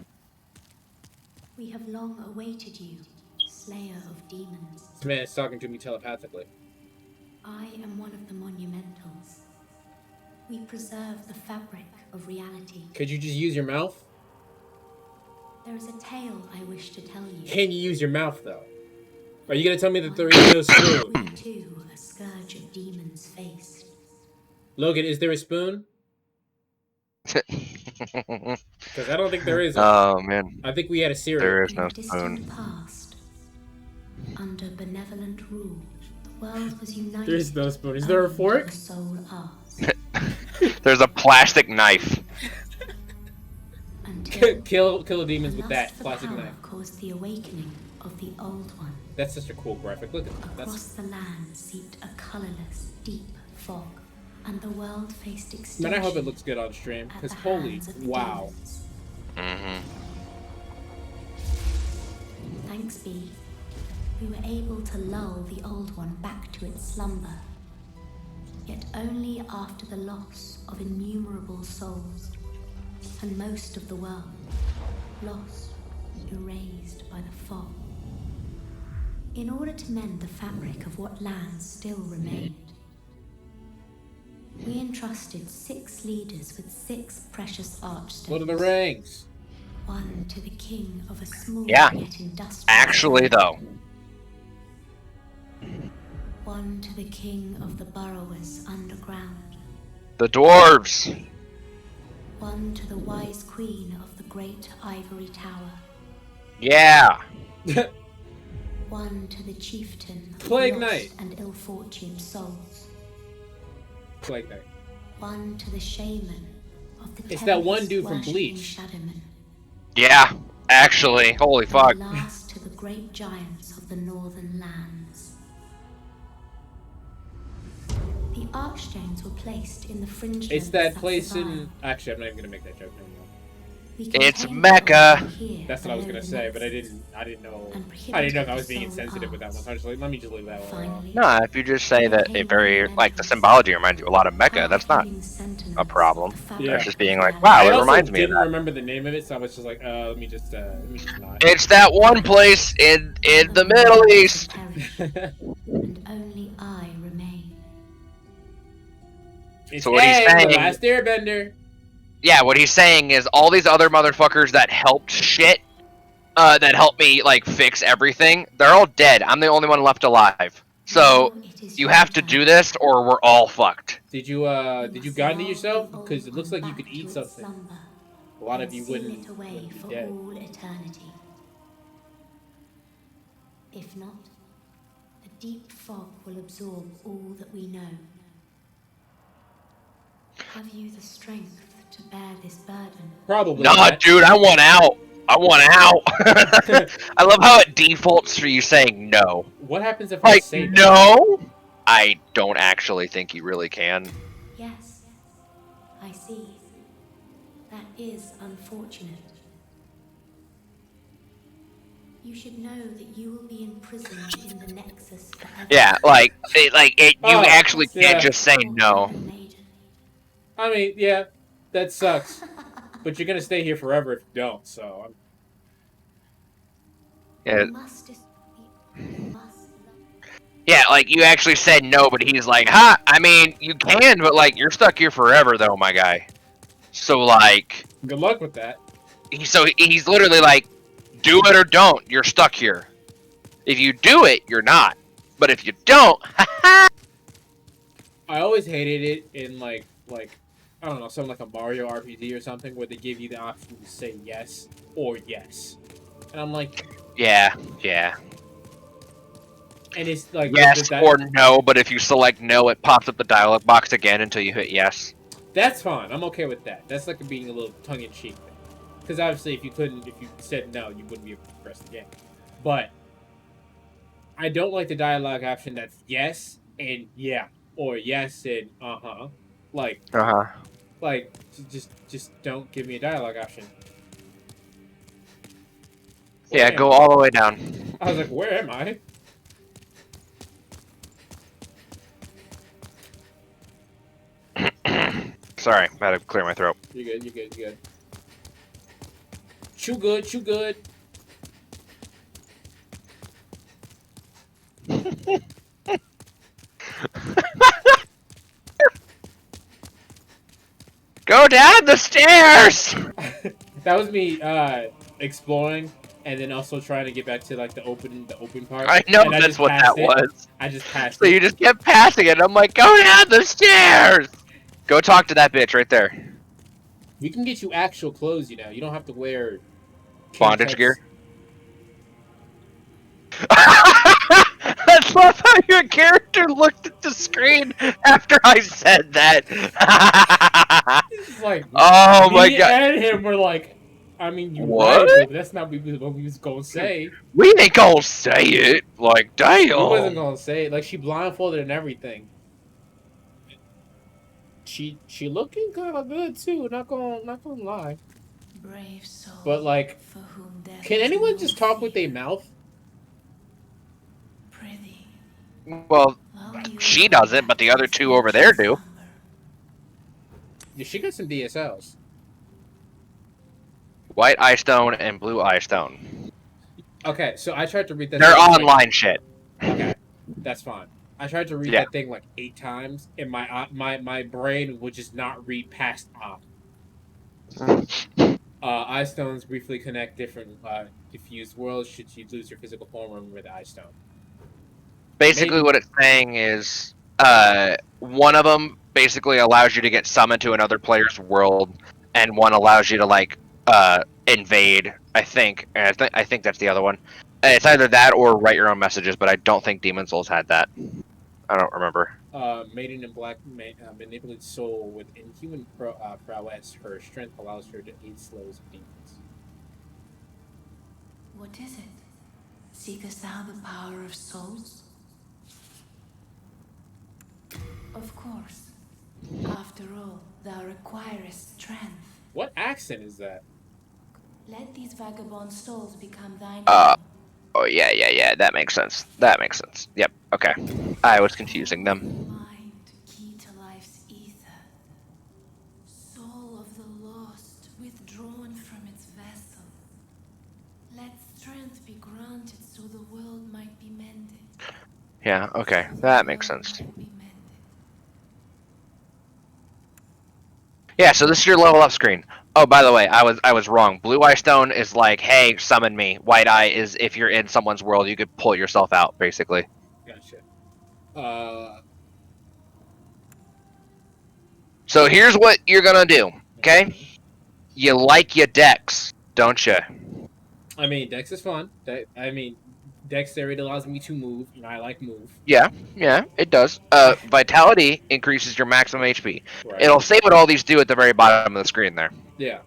We have long awaited you, Slayer of Demons. This man is talking to me telepathically. I am one of the Monumentals. We preserve the fabric of reality. Could you just use your mouth? There is a tale I wish to tell you. Can you use your mouth, though? Are you going to tell me that there is no spoon? We too, a scourge of demons faced. Logan, is there a spoon? Because I don't think there is. Oh, man. I think we had a cereal. There is no In distant spoon. past, under benevolent rule, the world was united. There is no spoon. Is there a fork? The soul arts. There's a plastic knife. kill demons with that plastic knife. Caused the awakening of the old one. That's such a cool graphic. Look at that. Across the land seeped a colorless, deep fog, and the world faced extinction. Man, I hope it looks good on stream. Because holy wow. Thanks be, we were able to lull the old one back to its slumber. Yet only after the loss of innumerable souls, and most of the world lost, erased by the fog. In order to mend the fabric of what lands still remained, we entrusted 6 leaders with 6 precious archstones. Lord of the Rings. One to the king of a small Yeah. yet industrial. Actually, though. One to the king of the burrowers underground. The dwarves. One to the wise queen of the great ivory tower. Yeah. One to the chieftain of Plague lost Knight. and ill-fortuned souls. Plague Knight. One to the shaman of the It's that one Tempest dude from worshipping Bleach. Shadowman. Yeah, actually, holy fuck. Last to the great giants of the northern lands. The Archstones were placed in the fringe. It's that place in. Actually, I'm not even gonna make that joke anymore. It's Mecca. That's what I was gonna say, but I didn't know if I was being insensitive with that one. So I was like, let me just leave that one alone. No, if you just say that it very, like, the symbology reminds you a lot of Mecca, that's not a problem. Yeah. It's just being like, wow, it reminds me of that. I that. didn't remember the name of it, so I was just like, let me just not. It's that one place in the Middle East. And only I remain. It's So what he's saying, the Last Airbender. Yeah, what he's saying is all these other motherfuckers that helped shit, that helped me, like, fix everything, they're all dead. I'm the only one left alive. So, you have to do this or we're all fucked. Did you Gandhi yourself? Because it looks like you could eat something. A lot of you wouldn't be dead. All eternity. If not, a deep fog will absorb all that we know. Have you the strength to bear this burden? Probably Nah, not. dude, I want out. I want out. I love how it defaults for you saying no. What happens if I Like, say no? I don't actually think you really can. Yes, I see. That is unfortunate. You should know that you will be imprisoned in the Nexus forever. Yeah, you actually can't just say no. I mean, yeah, that sucks. But you're gonna stay here forever if you don't, so. Yeah. Yeah, like, you actually said no, but he's like, ha, I mean, you can, but, like, you're stuck here forever, though, my guy. So, like... Good luck with that. So, he's literally like, do it or don't, you're stuck here. If you do it, you're not. But if you don't, I always hated it in, like, I don't know, something like a Mario RPG or something, where they give you the option to say yes or yes. And I'm like... Yeah. And it's like... Yes or no, but if you select no, it pops up the dialog box again until you hit yes. That's fine. I'm okay with that. That's like being a little tongue-in-cheek thing. Because obviously, if you said no, you wouldn't be able to press the game. But I don't like the dialogue option that's yes and yeah, or yes and uh-huh. Like, like, just don't give me a dialogue option. Yeah, go all the way down. I was like, where am I? Sorry, I had to clear my throat. You're good. Chew good. Go down the stairs! That was me exploring and then also trying to get back to like the open part. I know that's what that was. I just passed so it. you just kept passing it. I'm like, go down the stairs! Go talk to that bitch right there. We can get you actual clothes, you know. You don't have to wear bondage gear. I love how your character looked at the screen after I said that. It's like, oh my me god. and him were like, I mean, you What? right, but that's not what we was gonna say. We ain't gonna say it. Like, damn. We wasn't gonna say it. Like, she blindfolded and everything. She looking kind of good too. Not gonna lie. Brave soul. But like, for whom death can anyone just talk with their mouth? Well, she doesn't, but the other two over there do. Yeah, she got some DSLs. White eye stone and blue eye stone. Okay, so I tried to read that. They're online shit. Okay, that's fine. I tried to read that thing like 8 times, and my brain would just not read past eye stones briefly connect different diffused worlds. Should you lose your physical form, remember the eye stone. Basically, what it's saying is, one of them basically allows you to get summoned to another player's world, and one allows you to like invade. I think that's the other one. It's either that or write your own messages, but I don't think Demon Souls had that. I don't remember. Maiden in Black manipulates soul with inhuman prowess. Her strength allows her to aid slaves of demons. What is it? Seekest thou the power of souls? Of course. After all, thou requirest strength. What accent is that? Let these vagabond souls become thine. Oh yeah. That makes sense. That makes sense. Yep. Okay. I was confusing them. Mind, key to life's ether. Soul of the lost, withdrawn from its vessel. Let strength be granted so the world might be mended. Yeah. Okay. That makes sense. Yeah. So this is your level up screen. Oh, by the way, I was wrong. Blue Eye Stone is like, hey, summon me. White Eye is if you're in someone's world, you could pull yourself out, basically. Gotcha. So here's what you're gonna do, okay? You like your Dex, don't you? I mean, Dex is fun. Dexterity allows me to move, and I like move. Yeah, it does. Vitality increases your maximum HP. Right. It'll say what all these do at the very bottom of the screen there. Yeah.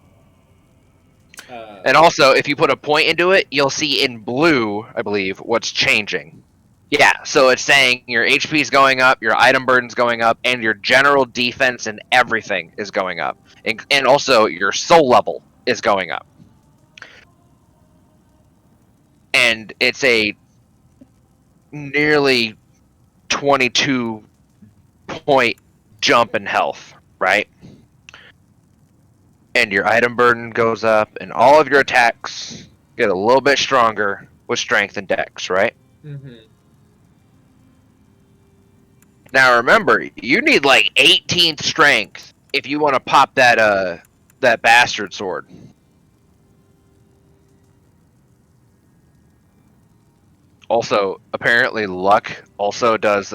And also, if you put a point into it, you'll see in blue, I believe, what's changing. Yeah, so it's saying your HP is going up, your item burden's going up, and your general defense and everything is going up. And also, your soul level is going up. And it's a nearly 22 point jump in health, right? And your item burden goes up, and all of your attacks get a little bit stronger with strength and dex, right? Mm-hmm. Now remember, you need like 18th strength if you want to pop that that bastard sword. Also, apparently luck also does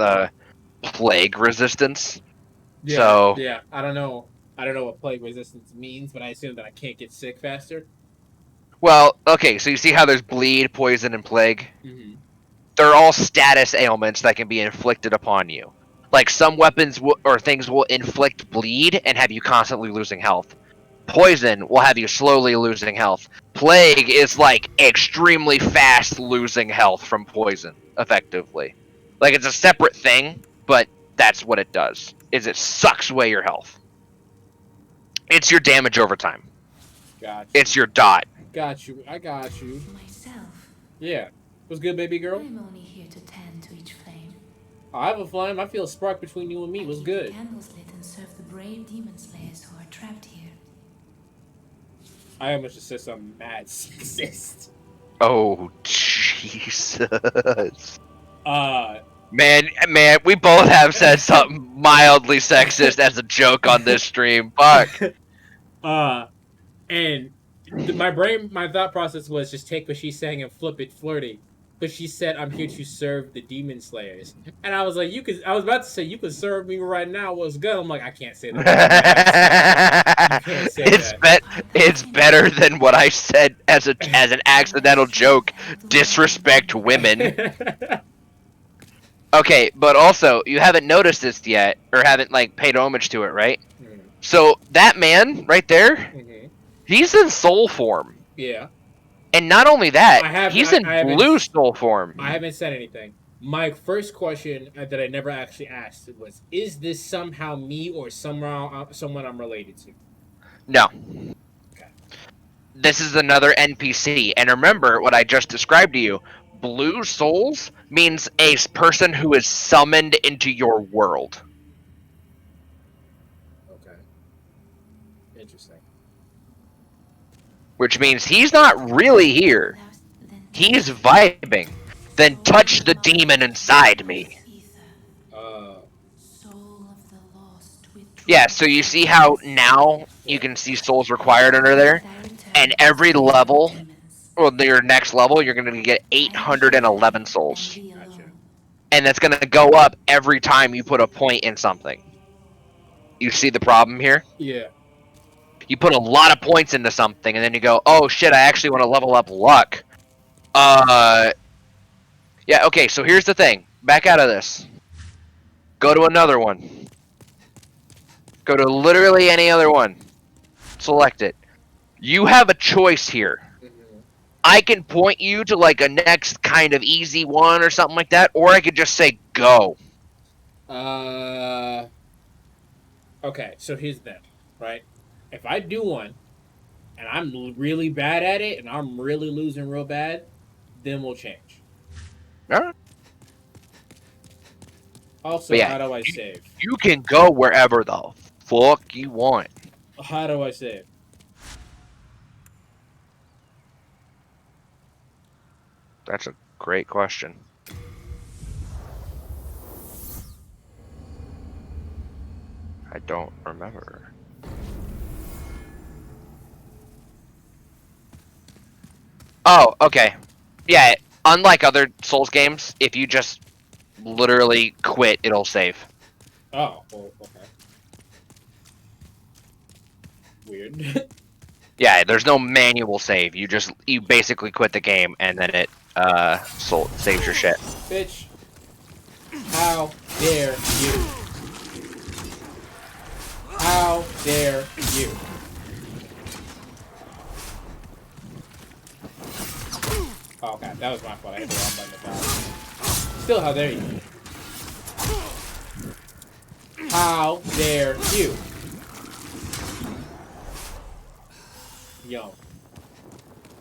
plague resistance. Yeah, so yeah, I don't know what plague resistance means, but I assume that I can't get sick faster. Well, okay, so you see how there's bleed, poison, and plague? Mm-hmm. They're all status ailments that can be inflicted upon you. Like some weapons or things will inflict bleed and have you constantly losing health. Poison will have you slowly losing health. Plague is like extremely fast losing health from poison, effectively. Like it's a separate thing, but that's what it does. Is it sucks away your health. It's your damage over time. Gotcha. It's your dot. Got you. I got you. Myself. Yeah. What's good, baby girl? I'm only here to tend to each flame. I have a flame. I feel a spark between you and me. What's good? Candles lit and serve the brave demon slayers who are trapped here. I almost just said something mad sexist. Oh, Jesus. Man, we both have said something mildly sexist as a joke on this stream. Fuck. And my thought process was just take what she's saying and flip it flirty. But she said, "I'm here to serve the demon slayers," and I was like, I was about to say, "You could serve me right now." What's good? I'm like, I can't say that. You can't say It's better than what I said as an accidental joke. Disrespect women. Okay, but also you haven't noticed this yet, or haven't like paid homage to it, right? Mm-hmm. So that man right there, he's in soul form. Yeah. And not only that, he's in blue soul form. I haven't said anything. My first question that I never actually asked was, is this somehow me or someone I'm related to? No. Okay. This is another NPC. And remember what I just described to you. Blue souls means a person who is summoned into your world. Okay. Interesting. Which means he's not really here. He's vibing. Then touch the demon inside me. Yeah, so you see how now you can see souls required under there? And every level, or your next level, you're going to get 811 souls. And that's going to go up every time you put a point in something. You see the problem here? Yeah. You put a lot of points into something, and then you go, oh shit, I actually want to level up luck. Yeah, okay, so here's the thing. Back out of this. Go to another one. Go to literally any other one. Select it. You have a choice here. I can point you to like a next kind of easy one or something like that, or I could just say go. Okay, so here's that, right? If I do one, and I'm really bad at it, and I'm really losing real bad, then we'll change. Alright. Also, Yeah, how do I save? You can go wherever the fuck you want. How do I save? That's a great question. I don't remember. Oh, okay. Yeah, unlike other Souls games, if you just literally quit, it'll save. Oh, well, okay. Weird. Yeah, there's no manual save. You basically quit the game and then it saves your shit. Bitch. How dare you? How dare you? Oh, okay, that was my fault. I hit the wrong button at that. Still, how dare you? How dare you? Yo.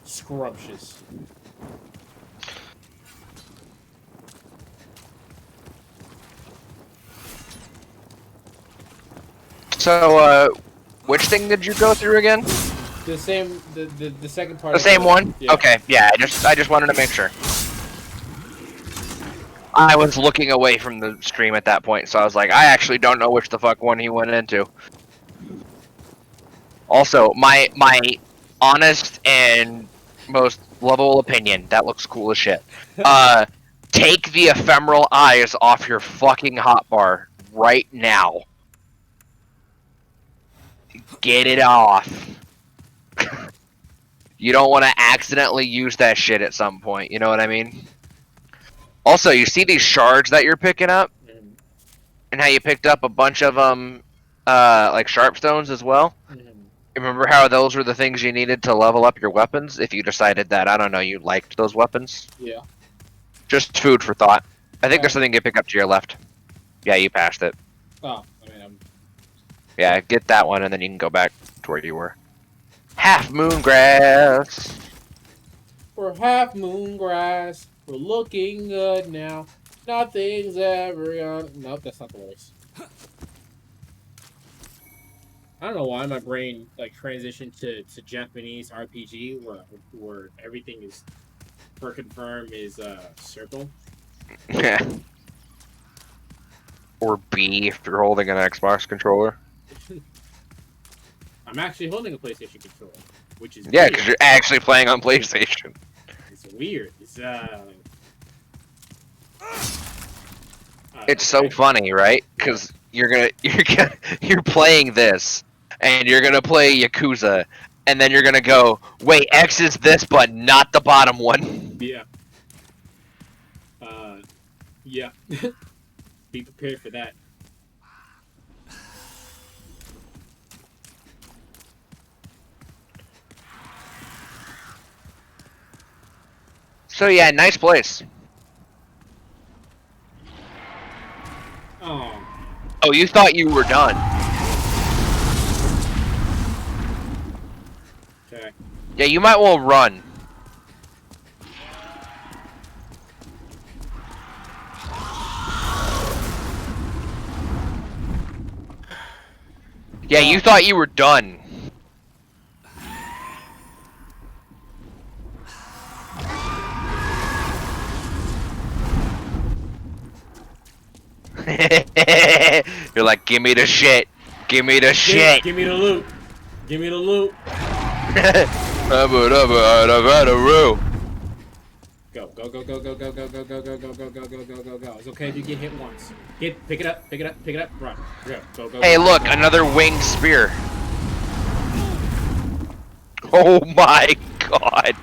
Scrumptious. So, which thing did you go through again? The same, the second part. The same one? Yeah. Okay, yeah, I just wanted to make sure. I was looking away from the stream at that point, so I was like, I actually don't know which the fuck one he went into. Also, my honest and most lovable opinion, that looks cool as shit. Take the ephemeral eyes off your fucking hotbar right now. Get it off. You don't want to accidentally use that shit at some point, you know what I mean? Also, you see these shards that you're picking up? And how you picked up a bunch of them, like sharp stones as well? Remember how those were the things you needed to level up your weapons if you decided that, I don't know, you liked those weapons? Yeah. Just food for thought. I think there's something you pick up to your left. Yeah, you passed it. Oh, I mean, I'm... Yeah, get that one and then you can go back to where you were. Half moon grass. We're half moon grass. We're looking good now. Nothing's ever on. Nope, that's not the words. I don't know why my brain like transitioned to Japanese RPG where everything is per confirm is circle. Yeah. Or B if you're holding an Xbox controller. I'm actually holding a PlayStation controller, which is yeah, weird. because you're actually playing on PlayStation. It's weird. It's so funny, right? Because you're playing this, and you're gonna play Yakuza, and then you're gonna go, wait, X is this, but not the bottom one. Yeah. Yeah. Be prepared for that. So yeah, nice place. Oh. Oh, you thought you were done. Okay. Yeah, you might well run. Yeah, you thought you were done. You're like, give me the shit. Give me the shit. Give me the loot. Give me the loot. Go, go, go, go, go, go, go, go, go, go, go, go, go, go, go, go, go. It's okay if you get hit once. Pick it up, pick it up, pick it up, run. Go, go, go. Hey, look, another winged spear. Oh my god.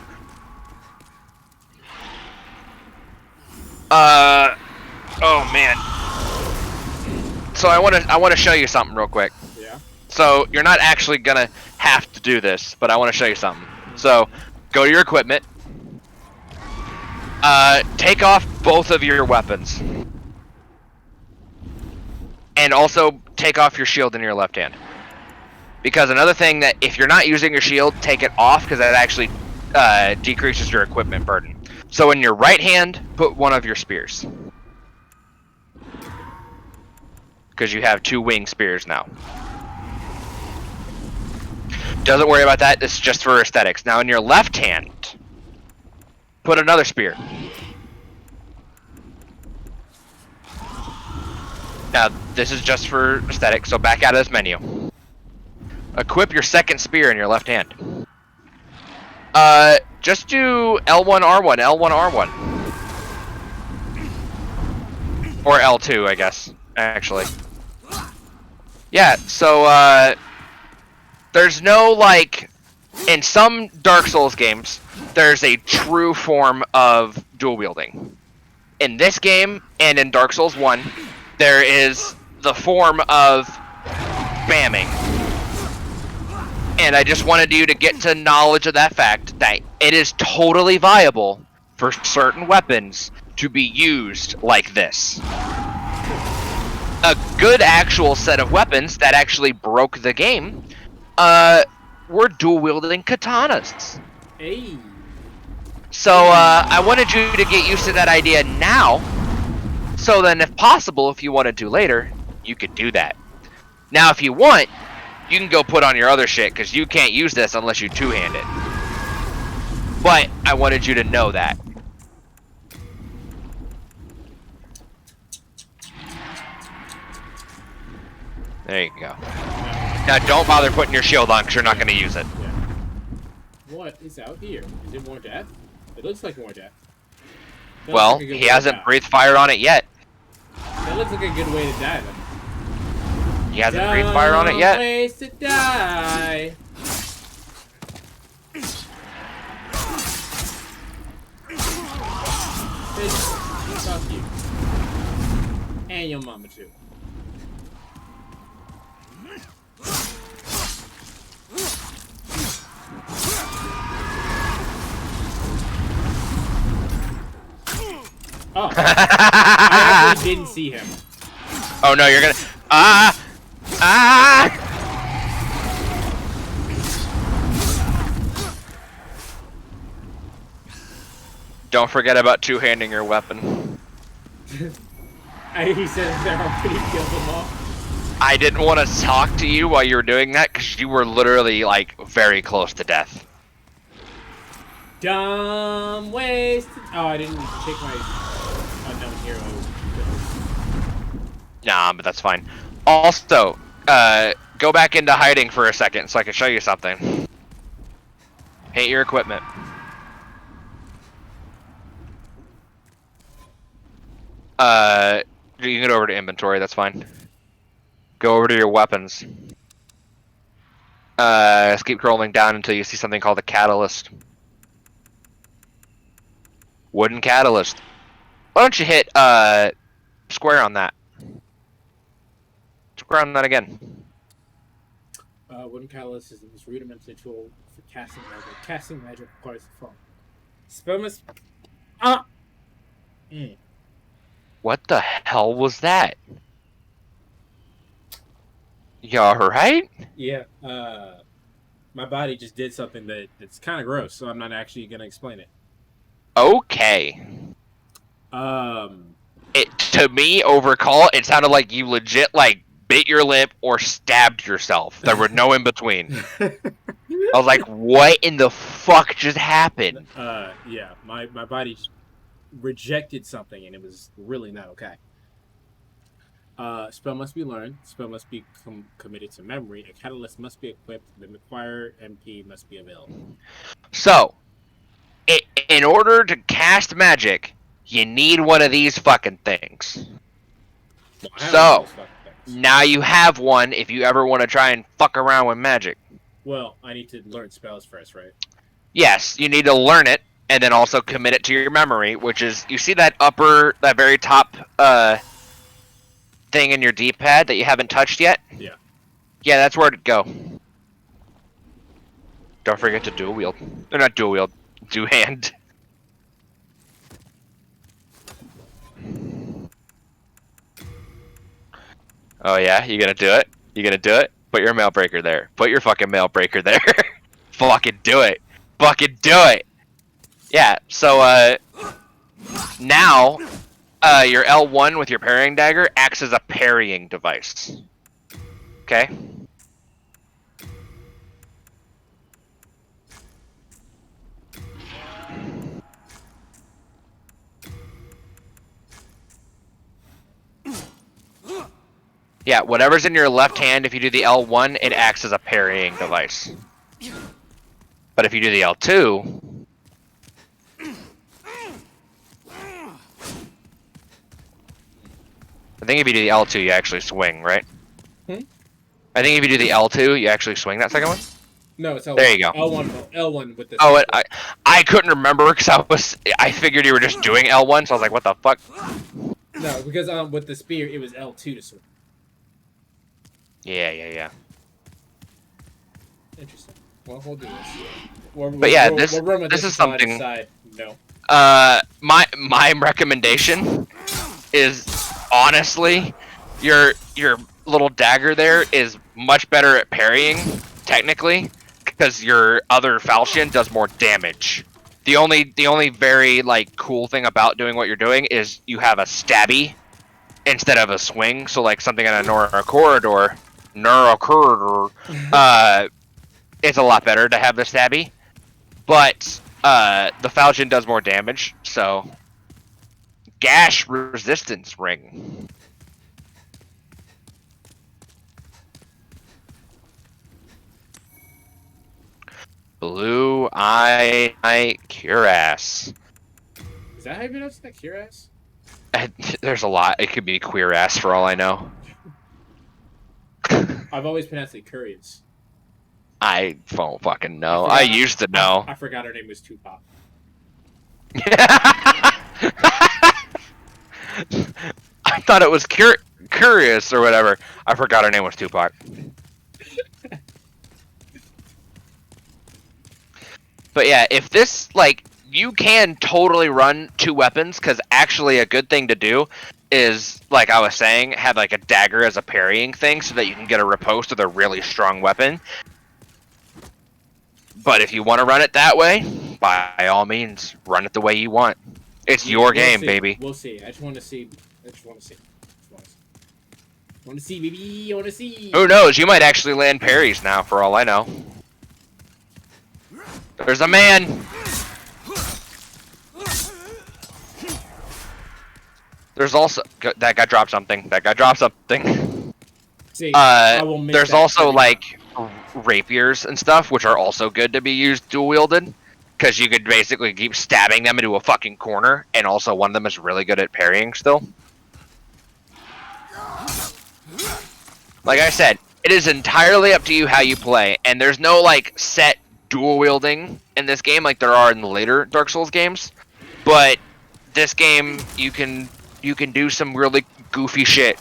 Oh man. So I want to show you something real quick. Yeah. So you're not actually gonna have to do this, but I want to show you something. So go to your equipment. Take off both of your weapons. And also take off your shield in your left hand. Because another thing that if you're not using your shield, take it off because that actually decreases your equipment burden. So in your right hand, put one of your spears. Because you have 2 wing spears now. Doesn't worry about that, it's just for aesthetics. Now in your left hand, put another spear. Now this is just for aesthetics, so back out of this menu. Equip your second spear in your left hand. Just do L1, R1, L1, R1. Or L2, I guess, actually. Yeah, so, there's no, like, in some Dark Souls games, there's a true form of dual wielding. In this game, and in Dark Souls 1, there is the form of spamming. And I just wanted you to get to knowledge of that fact that it is totally viable for certain weapons to be used like this. A good actual set of weapons that actually broke the game were dual-wielding katanas. Hey. So I wanted you to get used to that idea now, so then if possible, if you wanted to later, you could do that. Now if you want, you can go put on your other shit, because you can't use this unless you two-hand it. But I wanted you to know that. There you go. Now don't bother putting your shield on, because you're not going to use it. Yeah. What is out here? Is it more death? It looks like more death. Well, he hasn't breathed fire on it yet. That looks like a good way to die, then. He hasn't breathed fire on it yet. Ways to die. Bitch, fuck you. And your mama too. Oh. I actually didn't see him. Oh no, you're gonna... Don't forget about two-handing your weapon. He said there already killed them all. I didn't want to talk to you while you were doing that because you were literally like very close to death. Dumb ways to... Oh, I didn't take my unknown hero. Nah, but that's fine. Also, go back into hiding for a second so I can show you something. Hate your equipment. You can go over to inventory, that's fine. Go over to your weapons. Just keep scrolling down until you see something called a catalyst. Wooden catalyst. Why don't you hit square on that? Square on that again. Wooden catalyst is the most rudimentary tool for casting magic. Casting magic requires the phone. Spell must... What the hell was that? You alright? Yeah, my body just did something that's kind of gross, so I'm not actually gonna explain it. Okay. To me, over call, it sounded like you legit, like, bit your lip or stabbed yourself. There were no in between. I was like, what in the fuck just happened? Yeah, my body just rejected something, and it was really not okay. Spell must be learned. Spell must be committed to memory. A catalyst must be equipped. The required MP must be available. So, in order to cast magic, you need one of these fucking things. So, now you have one if you ever want to try and fuck around with magic. Well, I need to learn spells first, right? Yes, you need to learn it, and then also commit it to your memory, which is, you see that that very top, thing in your D-pad that you haven't touched yet? Yeah. Yeah, that's where it'd go. Don't forget to dual wield. Or not dual wield, two-hand. Oh yeah, you gonna do it? You gonna do it? Put your mail breaker there. Put your fucking mail breaker there. Fucking do it. Fucking do it. Yeah. So now your L1 with your parrying dagger acts as a parrying device. Okay. Yeah, whatever's in your left hand, if you do the L1, it acts as a parrying device. But if you do the L2... I think if you do the L2, you actually swing, right? Hmm? I think if you do the L2, you actually swing that second one? No, it's L1. There you go. L1 with this. Oh, I couldn't remember because I figured you were just doing L1, so I was like, what the fuck? No, because with the spear, it was L2 to swing. Yeah. Interesting. Well, we'll do this. But yeah, this is something. No. My recommendation is honestly, your little dagger there is much better at parrying, technically, because your other falchion does more damage. The only very like cool thing about doing what you're doing is you have a stabby instead of a swing. So like something in a neurocorridor, it's a lot better to have the stabby. But the falchion does more damage, so gash resistance ring. Blue Eye Cuirass. Is that how you pronounce that? Cuirass? There's a lot. It could be queer ass for all I know. I've always pronounced it Curious. I don't fucking know. I used to know. I forgot her name was Tupac. I thought it was Curious or whatever. I forgot her name was Tupac. But yeah, if this, like, you can totally run two weapons, because actually a good thing to do is, like I was saying, have like a dagger as a parrying thing so that you can get a riposte with a really strong weapon. But if you want to run it that way, by all means, run it the way you want. It's your game, baby. We'll see. I just want to see. I want to see, baby. I want to see. Who knows? You might actually land parries now, for all I know. There's a man. There's also that guy dropped something. See, there's also like rapiers and stuff, which are also good to be used dual wielded, because you could basically keep stabbing them into a fucking corner, and also one of them is really good at parrying still. Like I said, it is entirely up to you how you play, and there's no like set dual wielding in this game like there are in the later Dark Souls games. But this game, you can do some really goofy shit.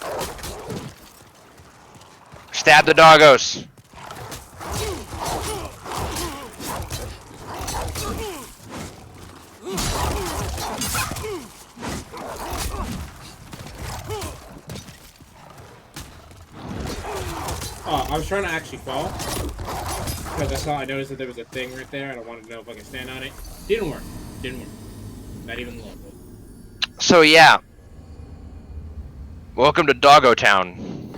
Stab the doggos. Oh, I was trying to actually fall because I noticed that there was a thing right there and I wanted to know if I could stand on it. Didn't work. Not even a little bit. So yeah. Welcome to Doggo Town.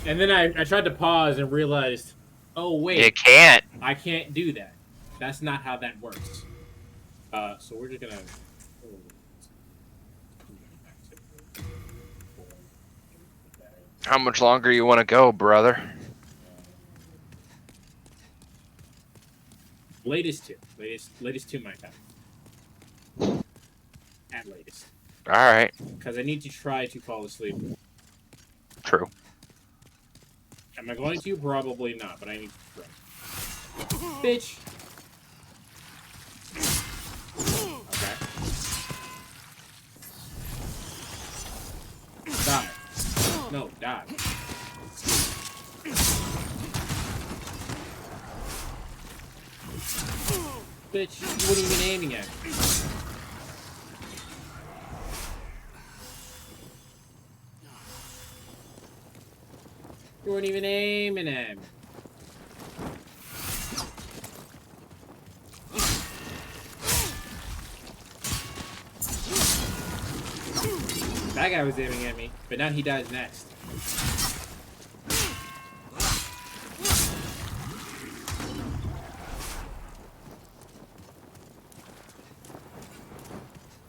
And then I tried to pause and realized, oh wait, you can't. I can't do that. That's not how that works. So we're just gonna. How much longer you want to go, brother? Latest two my time. At latest. All right. Because I need to try to fall asleep. True. Am I going to? Probably not, but I need to try. Bitch. Okay. Die. No, die. Bitch, you wouldn't even aiming at me. You weren't even aiming at me. That guy was aiming at me, but now he dies next.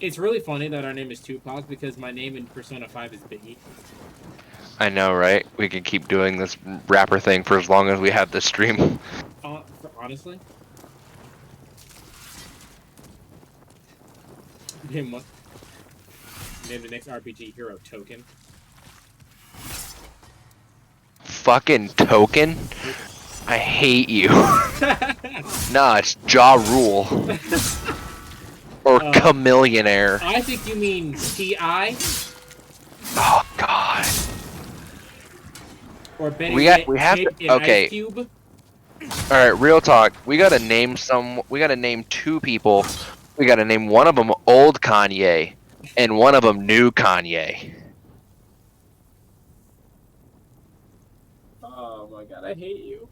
It's really funny that our name is Tupac because my name in Persona 5 is Biggie. I know, right? We can keep doing this rapper thing for as long as we have this stream. Honestly? Name what? Name the next RPG hero Token. Fucking Token? I hate you. Nah, it's Ja Rule. Or Chameleonaire. I think you mean T.I. Oh God. Or better We have to, okay. Ice Cube. All right, real talk. We gotta name two people. We gotta name one of them old Kanye, and one of them new Kanye. Oh my God, I hate you.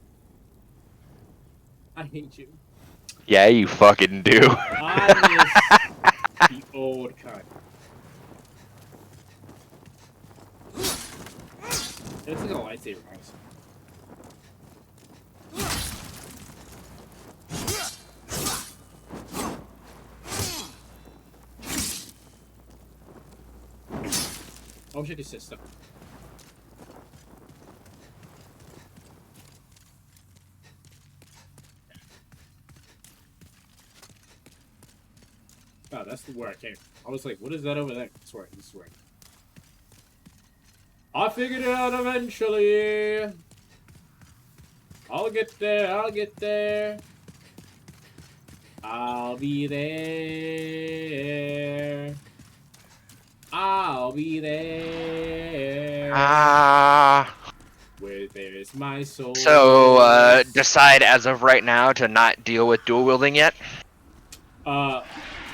I hate you. Yeah, you fucking do. I miss the old Kanye. It's like a lightsaber, honestly. I wish I could sit stuff. Oh, that's where I came. I was like, what is that over there? I swear, I swear. I figured it out eventually. I'll get there, I'll get there. I'll be there. I'll be there. Where there's my soul. So, decide as of right now to not deal with dual wielding yet? Well,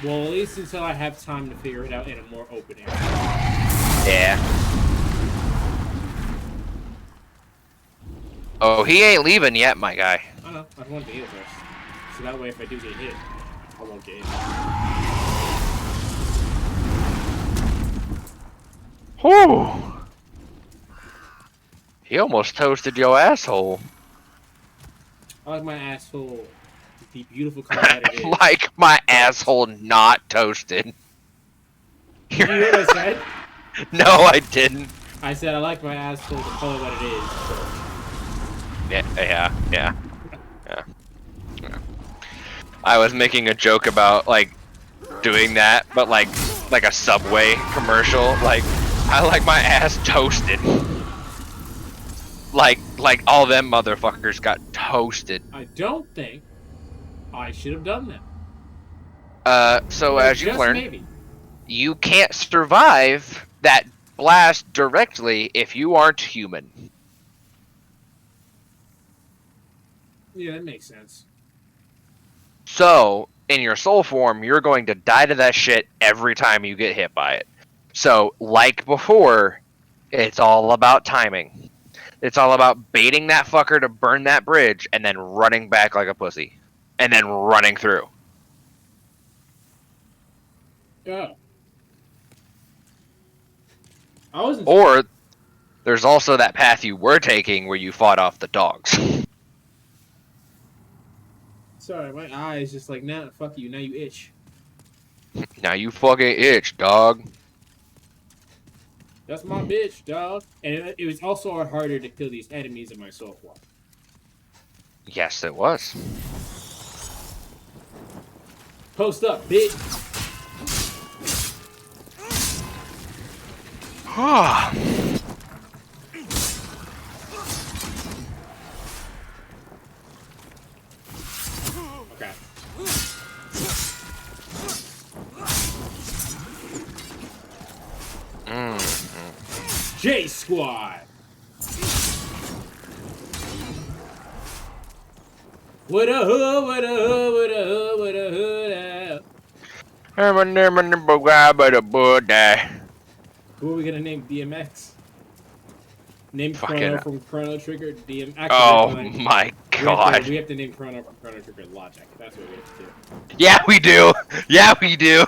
at least until I have time to figure it out in a more open area. Yeah. Oh, he ain't leaving yet, my guy. I know. I want to hit first. So that way, if I do get hit, I won't get hit. Whew. He almost toasted your asshole. I like my asshole. The beautiful color that it is. Like my asshole not toasted. Did you hear what I said? No, I didn't. I said I like my asshole the color that it is. Yeah. I was making a joke about like doing that, but like a Subway commercial. Like, I like my ass toasted. Like all them motherfuckers got toasted. I don't think I should have done that. So or as you learn, maybe. You can't survive that blast directly if you aren't human. Yeah, that makes sense. So, in your soul form, you're going to die to that shit every time you get hit by it. So, like before, it's all about timing. It's all about baiting that fucker to burn that bridge and then running back like a pussy. And then running through. Yeah. Or, there's also that path you were taking where you fought off the dogs. Sorry, my eye is just like, nah, fuck you, now you itch. Now you fucking itch, dog. That's my bitch, dog. And it was also harder to kill these enemies in my soul form. Yes, it was. Post up, bitch. Okay. J Squad. What a hood, what a hood, what a hood, what a hood out. Who are we gonna name DMX? Name Chrono from Chrono Trigger. DM. Actually, my god. We have to name Chrono from Chrono Trigger Logic. That's what we have to do. Yeah, we do. Yeah, we do.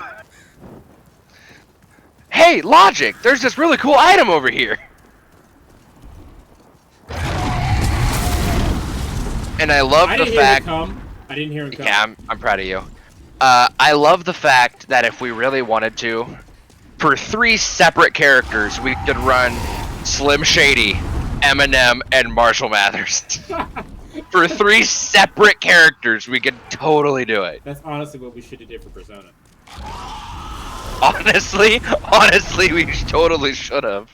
Hey, Logic! There's this really cool item over here. And I love the fact. I didn't hear him come. Yeah, I'm proud of you. I love the fact that if we really wanted to, for 3 separate characters, we could run Slim Shady, Eminem, and Marshall Mathers. For 3 separate characters, we could totally do it. That's honestly what we should have did for Persona. Honestly, we totally should have.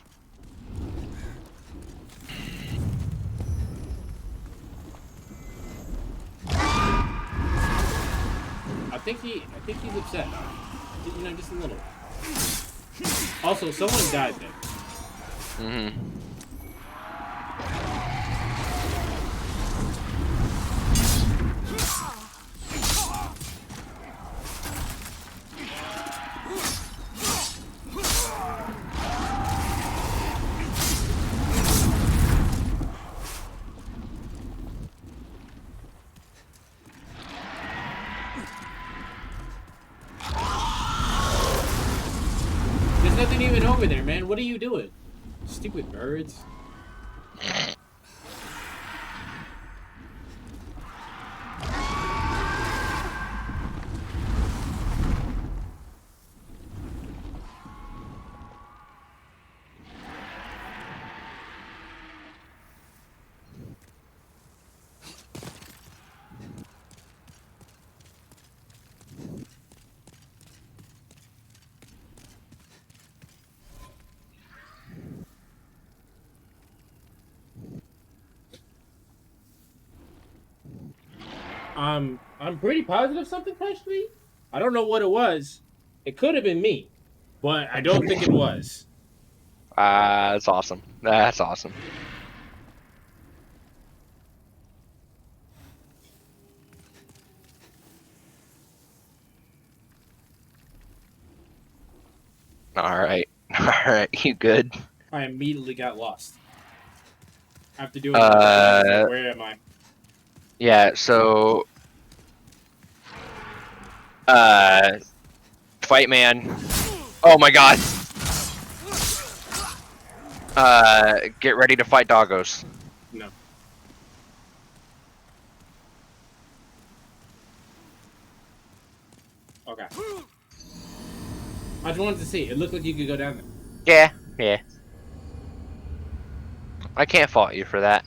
I think he's upset. You know, just a little. Also, someone died there. There's nothing even over there, man. What are you doing? Stupid birds. I'm pretty positive something punched me. I don't know what it was. It could have been me, but I don't think it was. That's awesome. That's awesome. Alright. Alright, you good? I immediately got lost. After doing where am I? Yeah, so Fight Man. Oh my god. Get ready to fight doggos. No. Okay. I just wanted to see. It looked like you could go down there. Yeah, yeah. I can't fault you for that.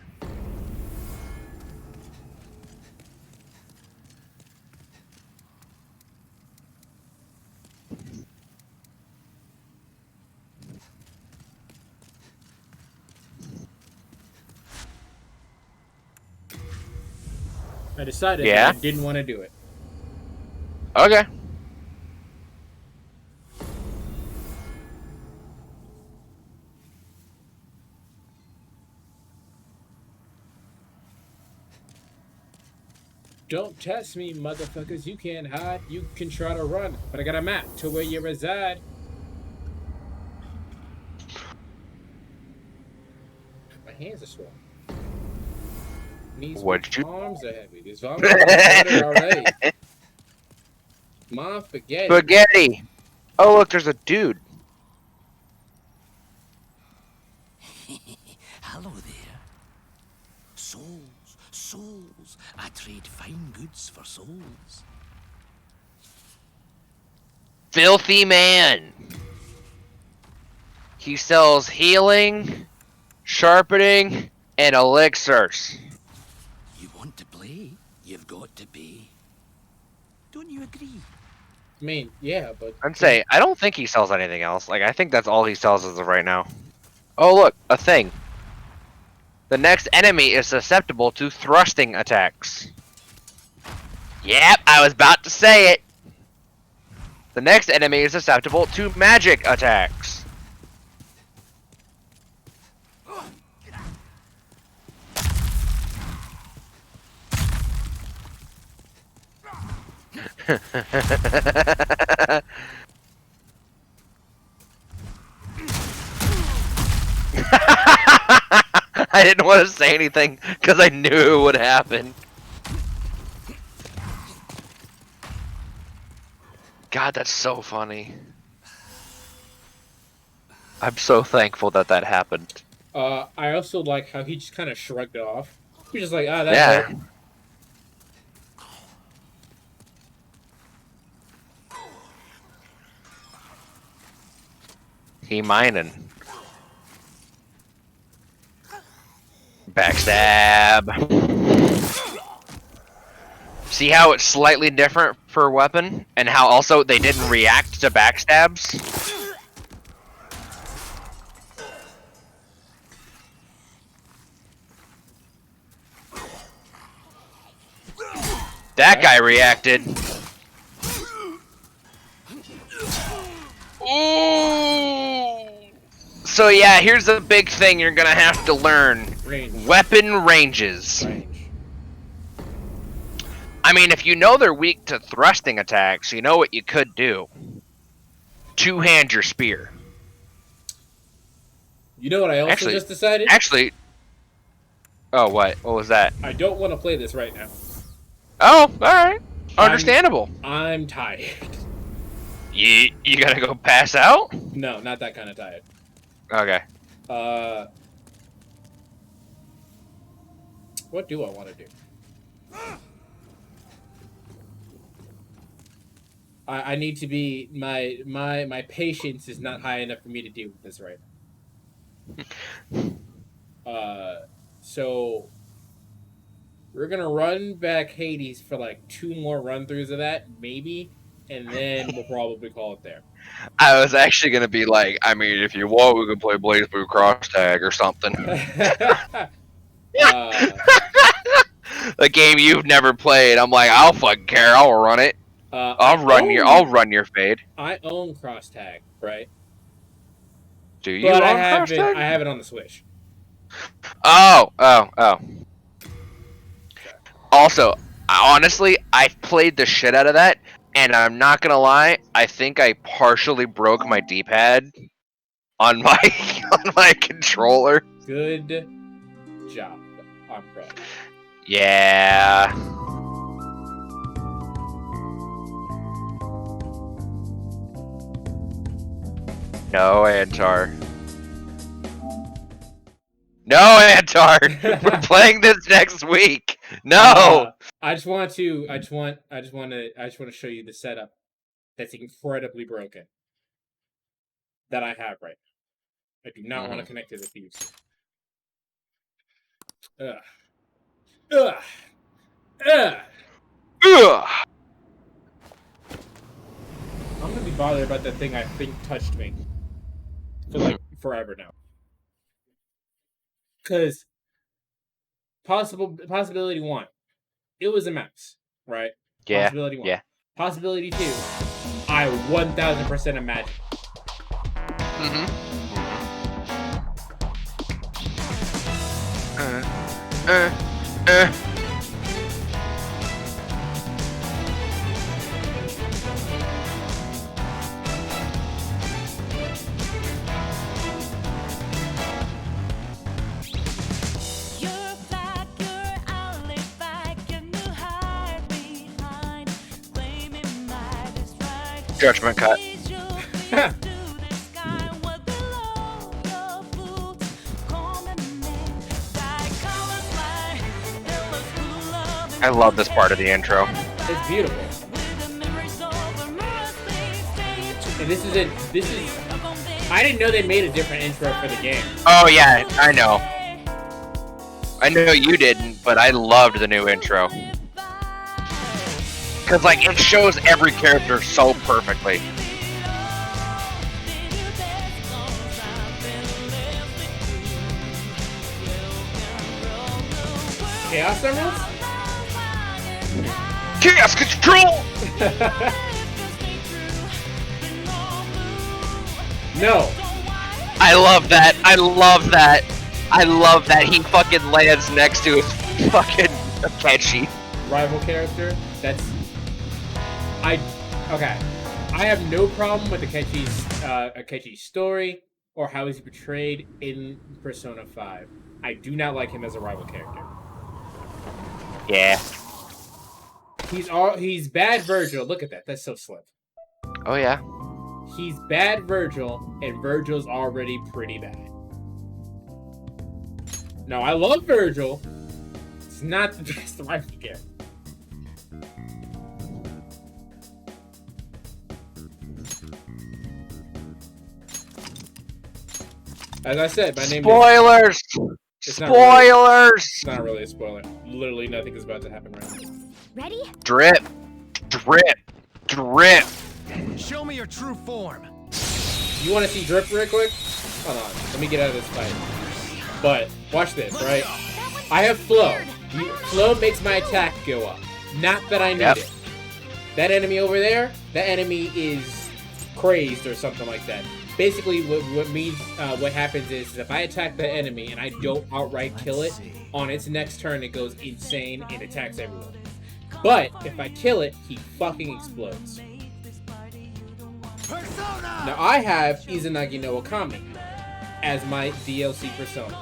I decided that I didn't want to do it. Okay. Don't test me, motherfuckers. You can't hide. You can try to run, but I got a map to where you reside. My hands are swollen. Knees What'd you? Arms are heavy. These arms are already. Mom, spaghetti. Spaghetti. Oh look, there's a dude. Hello there. Souls, souls. I trade fine goods for souls. Filthy man. He sells healing, sharpening, and elixirs. You want to play? You've got to pay. Don't you agree? I mean, yeah, but I'd say I don't think he sells anything else. Like I think that's all he sells as of right now. Oh look, a thing. The next enemy is susceptible to thrusting attacks. Yep, I was about to say it. The next enemy is susceptible to magic attacks. I didn't want to say anything because I knew it would happen. God, that's so funny. I'm so thankful that that happened. I also like how he just kind of shrugged it off. He's just like, ah, that's it. He mining. Backstab. See how it's slightly different per weapon? And how also they didn't react to backstabs? That guy reacted. Ooh. So yeah, here's a big thing you're gonna have to learn. Range. Weapon ranges. I mean, if you know they're weak to thrusting attacks, you know what you could do. Two-hand your spear. You know what I also just decided? Actually... Oh, what? What was that? I don't want to play this right now. Oh, alright. Understandable. I'm tired. You gotta go pass out? No, not that kind of tired. Okay. What do I want to do? I need to be my patience is not high enough for me to deal with this right now. So we're gonna run back Hades for like 2 more run-throughs of that, maybe, and then we'll probably call it there. I was actually gonna be like, I mean, if you want, we could play BlazBlue Cross Tag or something. A game you've never played. I'm like, I'll fucking care. I'll run it. I'll run your fade. I own Cross Tag, right? Do you own Cross Tag? I have it on the Switch. Oh. Also, honestly, I've played the shit out of that, and I'm not gonna lie, I think I partially broke my D-pad on my controller. Good job. I'm proud. Yeah. No, Antar. No, Antar. We're playing this next week. No. I just want to show you the setup that's incredibly broken that I have right now. I do not want to connect to the fuse. I'm gonna be bothered about that thing I think touched me for like forever now. Because possibility 1, it was a mouse, right? Yeah. Possibility 1. Yeah. Possibility 2, I 1000% imagine. Judgment cut. I love this part of the intro. It's beautiful. And this is I didn't know they made a different intro for the game. Oh yeah, I know. I know you didn't, but I loved the new intro. Because, like, it shows every character so perfectly. Chaos Emeralds? Chaos Control! No. I love that. I love that. I love that he fucking lands next to his fucking Akechi. Rival character? That's... Okay. I have no problem with Akechi's story. or how is he portrayed in Persona 5? I do not like him as a rival character. Yeah. He's bad Virgil. Look at that. That's so slick. Oh yeah. He's bad Virgil, and Virgil's already pretty bad. No, I love Virgil. It's not the best rival character. As I said, my name Spoilers! is... Spoilers! It's not really a spoiler. Literally nothing is about to happen right now. Ready? Drip. Drip. Drip. Show me your true form. You want to see Drip real quick? Hold on. Let me get out of this fight. But, watch this, right? I have Flow. Flow makes my attack go up. Not that I need it. That enemy over there, that enemy is crazed or something like that. Basically, what happens is if I attack the enemy and I don't outright kill it, on its next turn it goes insane and attacks everyone. But if I kill it, he fucking explodes. Now I have Izanagi no Okami as my DLC persona.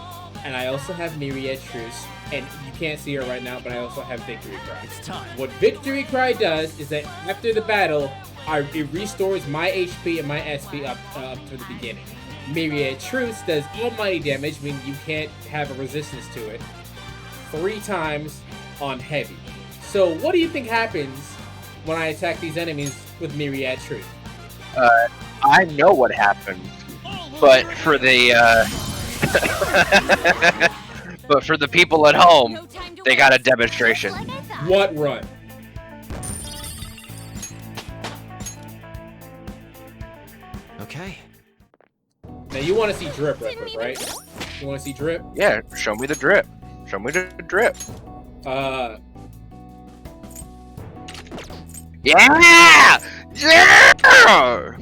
And I also have Myriad Truce, and you can't see her right now, but I also have Victory Cry. It's time. What Victory Cry does is that after the battle, it restores my HP and my SP up to the beginning. Myriad Truce does almighty damage, meaning you can't have a resistance to it, 3 times on heavy. So what do you think happens when I attack these enemies with Myriad Truce? I know what happens, but for the but for the people at home, they got a demonstration. What run? Okay. Now you want to see Drip real quick, right? You want to see Drip? Yeah, show me the drip. Show me the drip. Yeah! Yeah!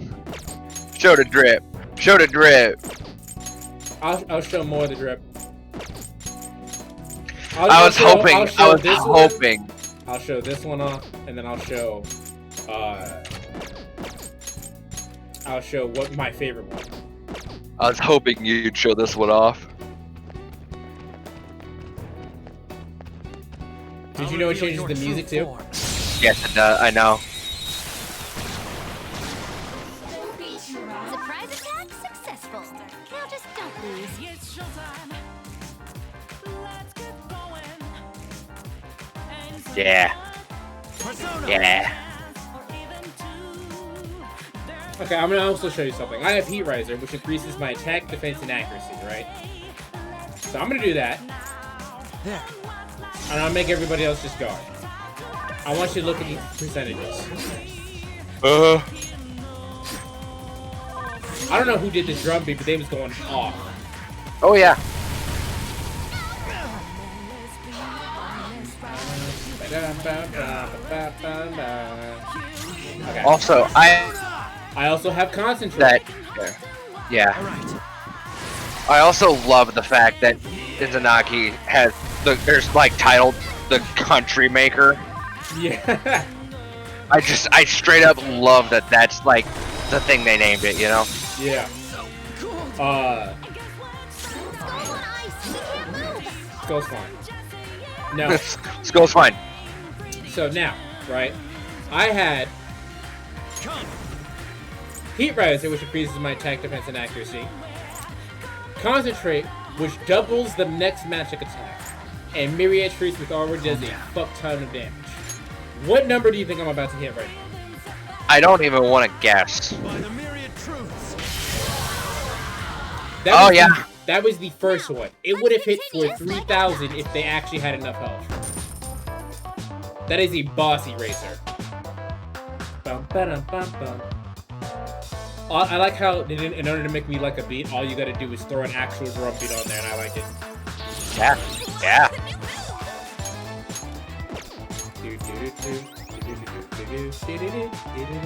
Show the drip. Show the drip. I'll show more of the drip. I was hoping. I'll show this one off, and then I'll show what my favorite one. I was hoping you'd show this one off. Did you know it changes the music too? Yes, it does. I know. Surprise attack successful. Now just don't lose. It's showtime. Let's get going. Yeah. Yeah. Okay, I'm gonna also show you something. I have Heat Riser, which increases my attack, defense, and accuracy, right? So I'm gonna do that. There. And I'll make everybody else just guard. I want you to look at the percentages. I don't know who did the drum beat, but they was going off. Oh yeah. Okay. Also, I also have Concentrate. Yeah. I also love the fact that Izanagi has there's like titled the Country Maker. Yeah. I straight up love that that's like the thing they named it, you know? Yeah. Skull's fine. No. Skull's fine. So now, right? I had Heat Riser, which increases my attack, defense, and accuracy. Concentrate, which doubles the next magic attack. And Myriad Truce, which already does a fuck ton of damage. What number do you think I'm about to hit right now? I don't even want to guess. That was the first one. It would have hit for 3,000 if they actually had enough health. That is a bossy racer. Bum, ba-dum, bum, bum. I like how, in order to make me like a beat, all you gotta do is throw an actual drum beat on there, and I like it. Yeah. Yeah.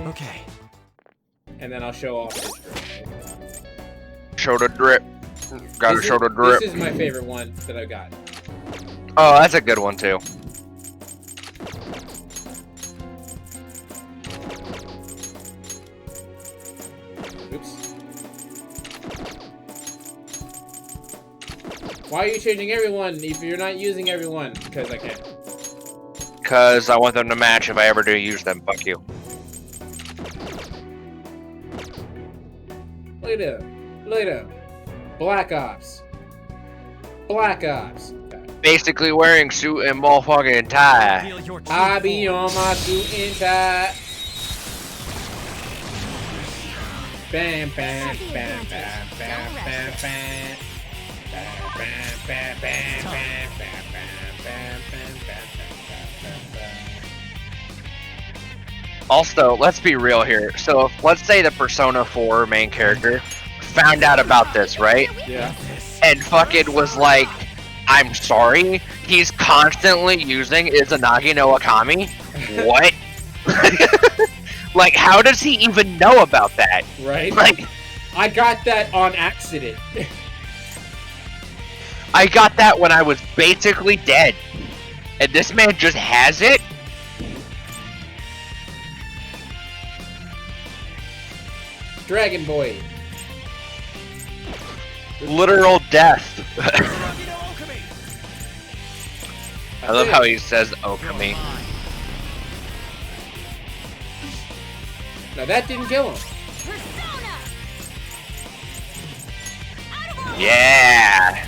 Okay. And then I'll show off this drip. Show the drip. Gotta show the drip. This is my favorite one that I got. Oh, that's a good one too. Oops. Why are you changing everyone if you're not using everyone? Because I can't. Because I want them to match if I ever do use them. Fuck you. Look at them. Look at them. Black Ops. Black Ops. Basically wearing suit and motherfucking tie. I be on my suit and tie. Bam, bam, bam, bam, bam, bam, bam. Bam, bam, bam, bam, bam, bam, bam, bam, bam, bam. Also, let's be real here. So, if, let's say the Persona 4 main character found out about this, right? Yeah. And fucking was like, I'm sorry, he's constantly using Izanagi no Akami? What? Like, how does he even know about that? Right? Like, I got that on accident. I got that when I was basically dead. And this man just has it? Dragon Boy. Literal death. I love how he says Okami. Now that didn't kill him. Yeah.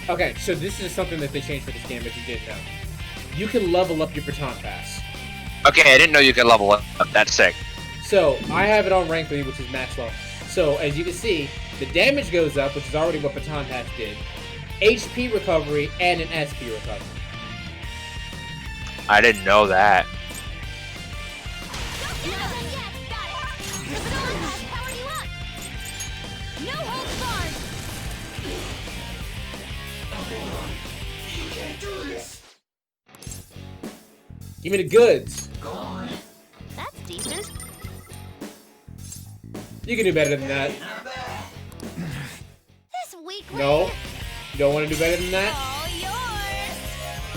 Okay, so this is something that they changed for this game if you didn't know. You can level up your Baton Pass. Okay, I didn't know you could level up. That's sick. So, I have it on rank 3, which is max level. So, as you can see, the damage goes up, which is already what Baton Pass did. HP recovery, and an SP recovery. I didn't know that. Give me the goods. That's decent. You can do better than that. This weekly. No. You don't want to do better than that?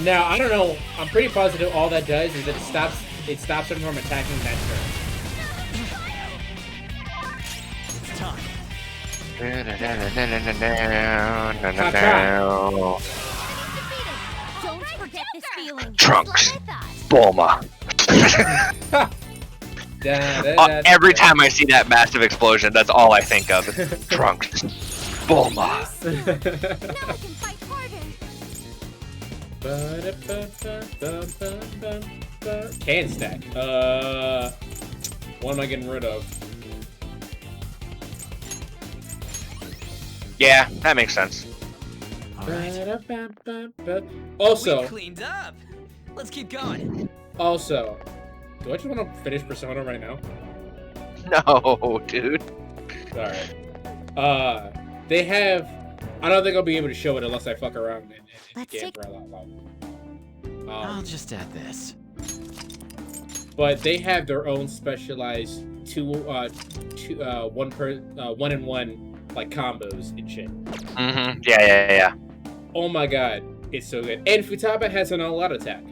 Now, I don't know. I'm pretty positive all that does is that it stops them from attacking that turn. Don't forget this feeling. Trunks. Bulma. Every time I see that massive explosion, that's all I think of. Trunks. Bulma. Can stack. What am I getting rid of? Yeah, that makes sense. Also, we cleaned up. Let's keep going. Also, do I just want to finish Persona right now? No, dude. Alright. They have. I don't think I'll be able to show it unless I fuck around and game for a lot longer. I'll just add this. But they have their own specialized 1-in-1 like combos and shit. Mm-hmm. Yeah. Oh my god, it's so good. And Futaba has an all-out attack.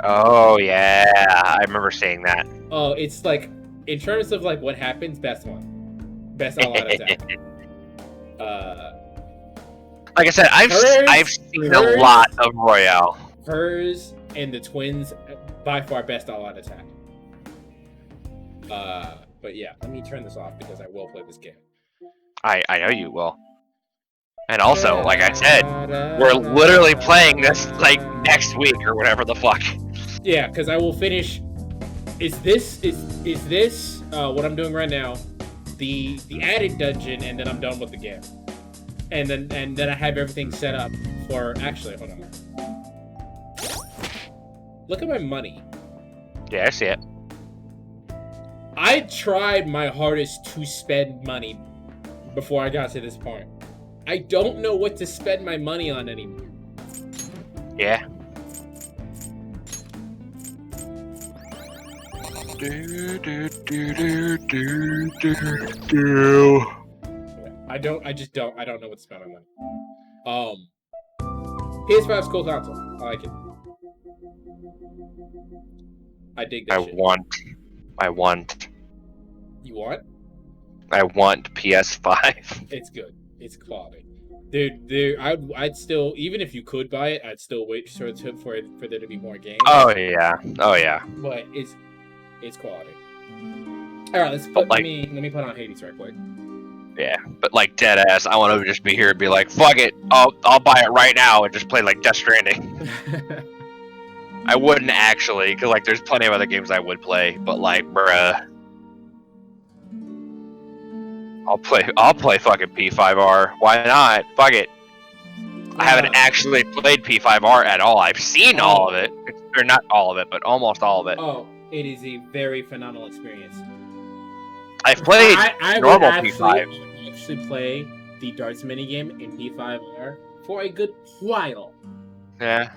Oh yeah, I remember seeing that. Oh, it's like in terms of like what happens, best one, best all-out attack. Like I said, I've seen a lot of Royale. Hers and the twins, by far best all-out attack. But yeah, let me turn this off because I will play this game. I know you will. And also, like I said, we're literally playing this like next week or whatever the fuck. Yeah, because I will finish. Is this what I'm doing right now? The added dungeon, and then I'm done with the game. And then I have everything set up for. Actually, hold on. Look at my money. Yeah, I see it. I tried my hardest to spend money before I got to this point. I don't know what to spend my money on anymore. Yeah. I don't know what to spend my money. PS5's cool console. I like it. I dig that shit. I want. You want? I want PS5. It's good. It's quality. Dude, I'd still, even if you could buy it, I'd still wait for there to be more games. Oh yeah. Oh yeah. But it's quality. All right, let me put on Hades right quick. Yeah, but like dead ass, I want to just be here and be like, fuck it, I'll buy it right now and just play like Death Stranding. I wouldn't actually, because like there's plenty of other games I would play, but like, bruh, I'll play fucking P5R. Why not? Fuck it. I haven't actually played P5R at all. I've seen all of it, or not all of it, but almost all of it. Oh, it is a very phenomenal experience. I've played normal P5. I actually play the darts minigame in P5R for a good while. Yeah.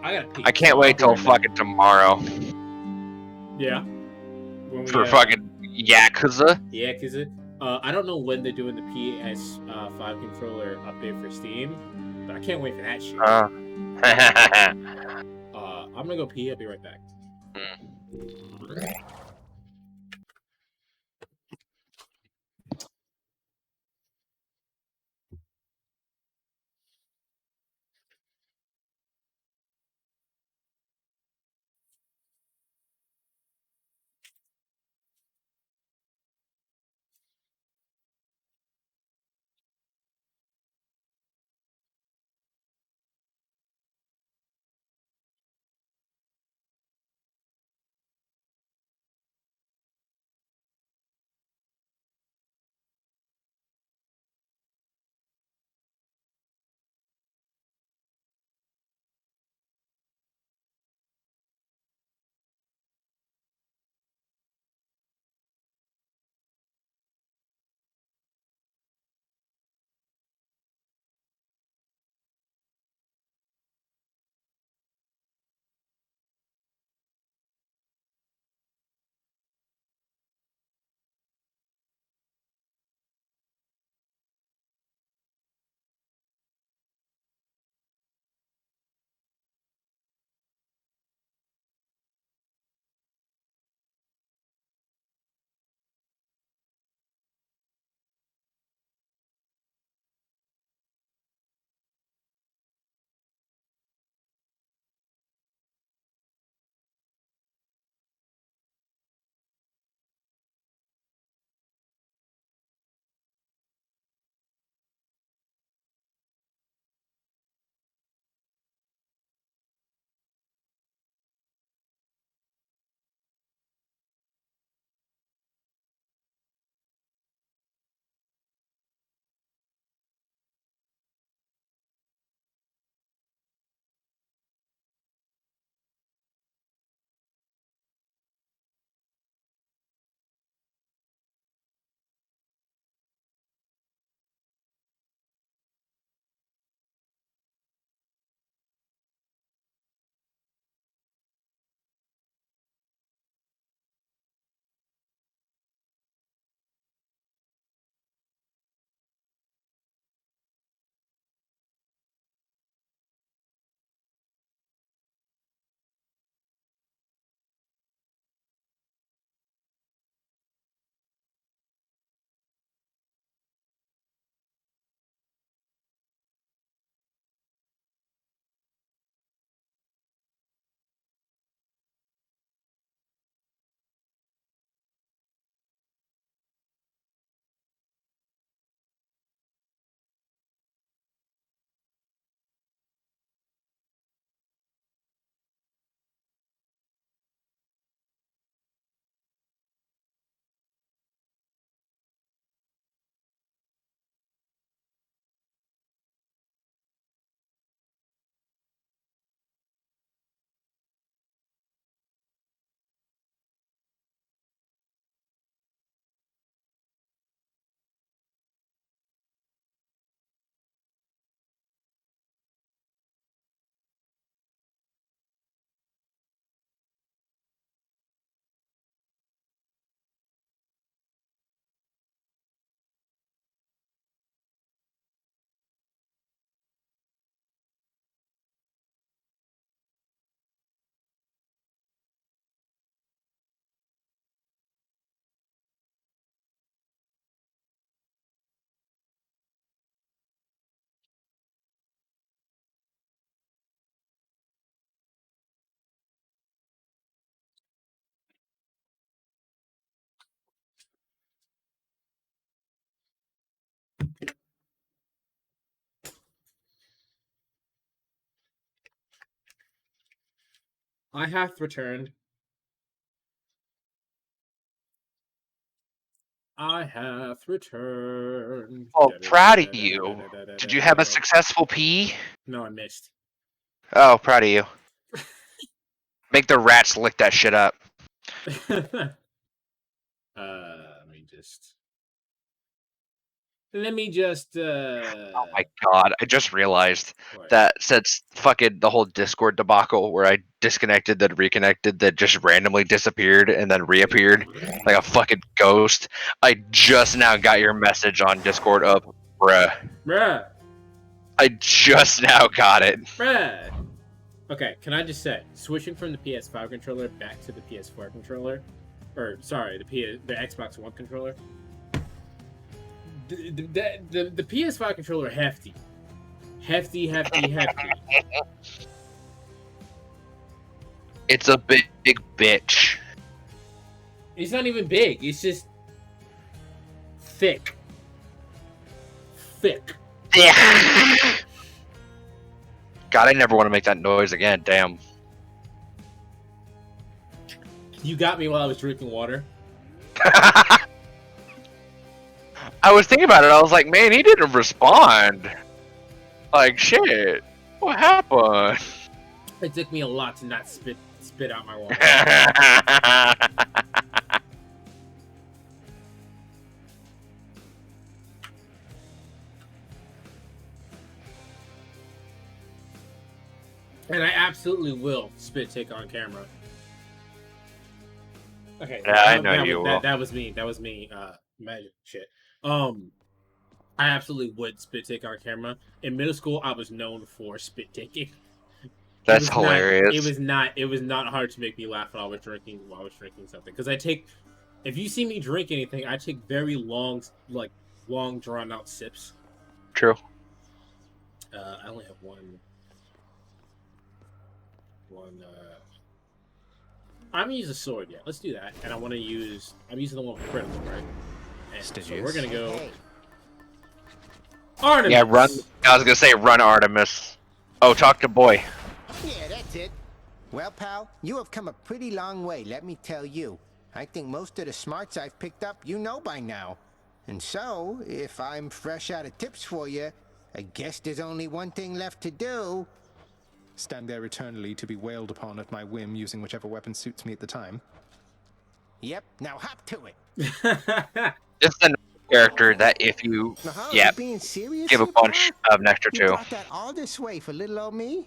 I can't wait till fucking tomorrow. Yeah. For fucking Yakuza. Yakuza. I don't know when they're doing the PS5 controller update for Steam, but I can't wait for that shit. I'm gonna go pee. I'll be right back. I have returned. I have returned. Oh, proud of you. Did you have a successful pee? No, I missed. Oh, proud of you. Make the rats lick that shit up. Let me just. Oh my god! I just realized that since fucking the whole Discord debacle where I disconnected, then reconnected, that just randomly disappeared and then reappeared like a fucking ghost. I just now got your message on Discord of bruh. I just now got it. Bruh. Okay, can I just say, switching from the PS5 controller back to the PS4 controller, or sorry, the Xbox One controller. The PS5 controller hefty. It's a big bitch. It's not even big. It's just thick. God, I never want to make that noise again. Damn. You got me while I was drinking water. I was thinking about it. I was like, man, he didn't respond. Like, shit. What happened? It took me a lot to not spit out my water. And I absolutely will spit take on camera. Okay. Yeah, I know you will. That was me. Magic shit. I absolutely would spit take on camera. In middle school, I was known for spit taking. That's hilarious. It was not hard to make me laugh while I was drinking something. Because if you see me drink anything, I take very long drawn out sips. True. I only have one. I'm gonna use a sword. Yeah, let's do that. And I'm using the one with critical, right? And so we're gonna go. Hey. Artemis. Yeah, run. I was gonna say run, Artemis. Oh, talk to boy. Yeah, that's it. Well, pal, you have come a pretty long way, let me tell you. I think most of the smarts I've picked up you know by now. And so, if I'm fresh out of tips for you, I guess there's only one thing left to do. Stand there eternally to be wailed upon at my whim using whichever weapon suits me at the time. Yep, now hop to it. This is a character that if you give a bunch of Nectar You to. brought that all this way for little old me?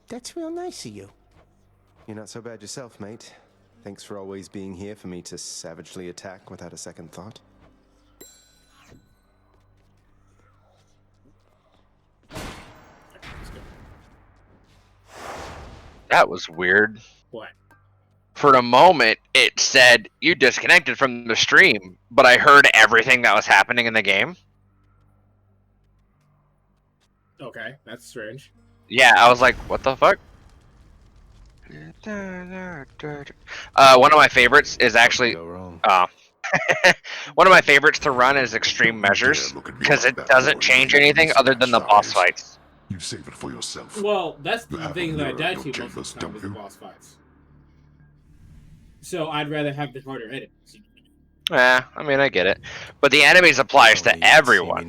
That's real nice of you. You're not so bad yourself, mate. Thanks for always being here for me to savagely attack without a second thought. That was weird. What? For a moment, it said you disconnected from the stream, but I heard everything that was happening in the game. Okay, that's strange. Yeah, I was like, what the fuck? One of my favorites is actually... one of my favorites to run is Extreme Measures, because it doesn't change anything other than the boss fights. You save it for yourself. Well, that's the thing that I die to most of the time is the boss fights. So I'd rather have the harder enemies. I mean, I get it. But the enemies applies to everyone,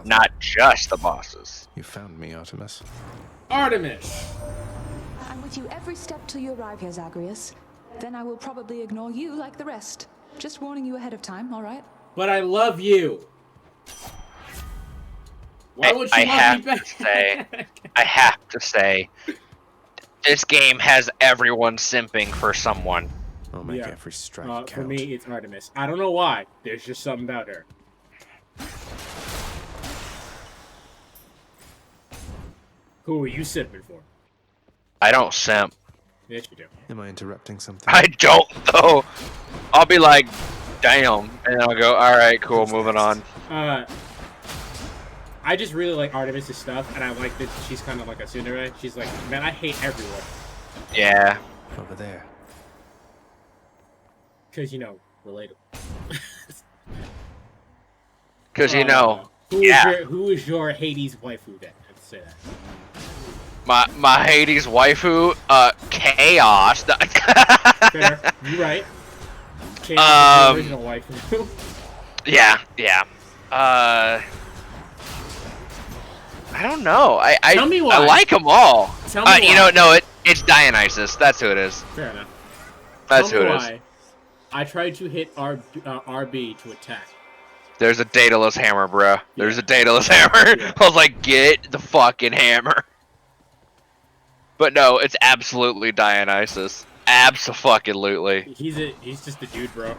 not just the bosses. You found me, Artemis. Artemis! I'm with you every step till you arrive here, Zagreus. Then I will probably ignore you like the rest. Just warning you ahead of time, all right? But I love you. Why would you love me back? I have to say, this game has everyone simping for someone. I'll make every strike count. For me, it's Artemis. I don't know why. There's just something about her. Who are you simping for? I don't simp. Yes, you do. Am I interrupting something? I don't, though. I'll be like, damn. And then I'll go, alright, cool, moving on. I just really like Artemis' stuff, and I like that she's kind of like a tsundere. She's like, man, I hate everyone. Yeah. Over there. Because, relatable. Because, who is your Hades waifu then? Let's say that. My Hades waifu, Chaos. Fair. You're right. Chaos is the original waifu. Yeah. I don't know. Tell me why. I like them all. Tell me why. You know, no, it's Dionysus. That's who it is. Fair enough. That's Tell me who it why is. I tried to hit RB to attack. There's a Daedalus hammer, bruh. There's a Daedalus hammer. Yeah. I was like, get the fucking hammer. But no, it's absolutely Dionysus. Abso-fucking-lutely. He's just a dude, bro.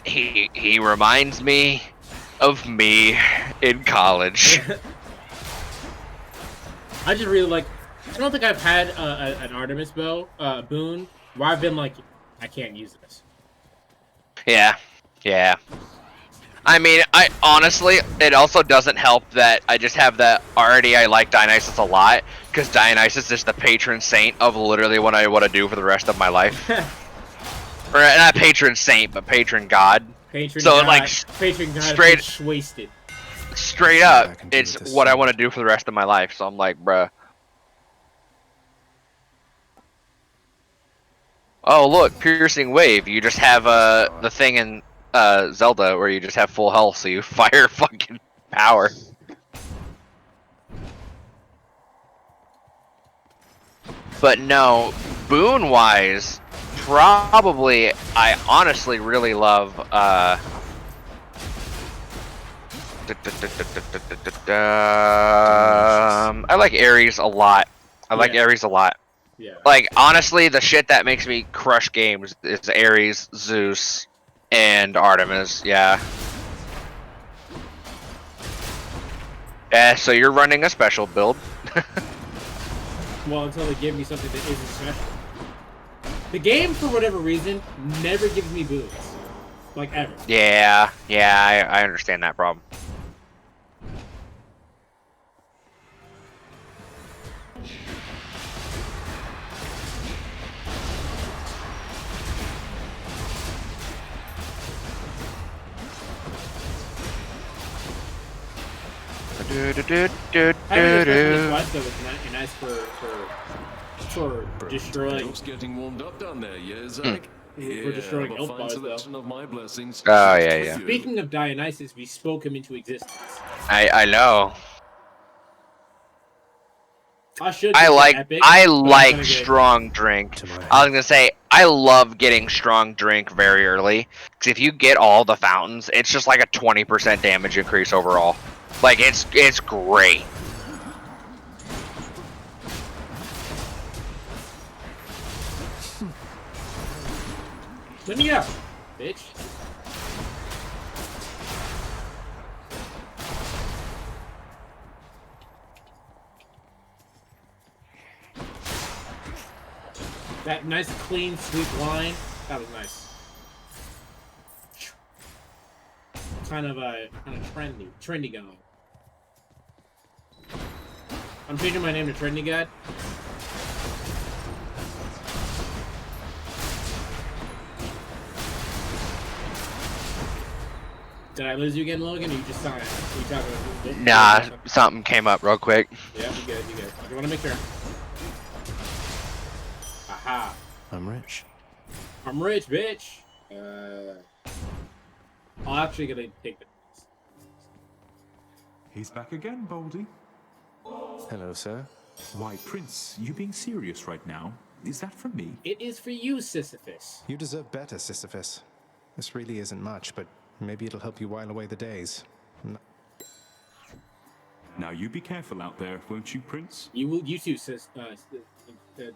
He reminds me of me in college. I just really like. I don't think I've had an Artemis bow boon where I've been like, I can't use this. Yeah. I mean, I honestly, it also doesn't help that I just have that already. I like Dionysus a lot because Dionysus is the patron saint of literally what I want to do for the rest of my life. Or not patron saint, but patron god. Patron so god, like patron god straight wasted. Straight up, it's what I want to do for the rest of my life. So I'm like, bruh. Oh look, piercing wave. You just have the thing in Zelda where you just have full health, so you fire fucking power. But no, boon wise, probably I honestly really love I like Ares a lot. I like Ares a lot. Yeah. Like honestly, the shit that makes me crush games is Ares, Zeus, and Artemis. Yeah. Yeah. So you're running a special build. Well, until they give me something that isn't special. The game, for whatever reason, never gives me boons. Like, ever. Yeah, I understand that problem. Nice for destroying. Just getting warmed up down there, yeah, Zach? For destroying have a elf fine bars, selection though. of my blessings. Oh, yeah. Speaking of Dionysus, we spoke him into existence. I know. I like strong drink. I was gonna say I love getting strong drink very early because if you get all the fountains, it's just like a 20% damage increase overall. Like it's great. Let me out, bitch. That nice, clean, sweet line. That was nice. Kind of trendy guy. I'm changing my name to Trendy God. Did I lose you again, Logan? Or you just signed? You talking about Nah, something came up real quick. Yeah, you good. I want to make sure. Aha. I'm rich. I'm rich, bitch. I'll actually gonna take this. He's back again, Baldy. Hello, sir. Why, Prince, you being serious right now? Is that for me? It is for you, Sisyphus. You deserve better, Sisyphus. This really isn't much, but maybe it'll help you while away the days. Now you be careful out there, won't you, Prince? You too,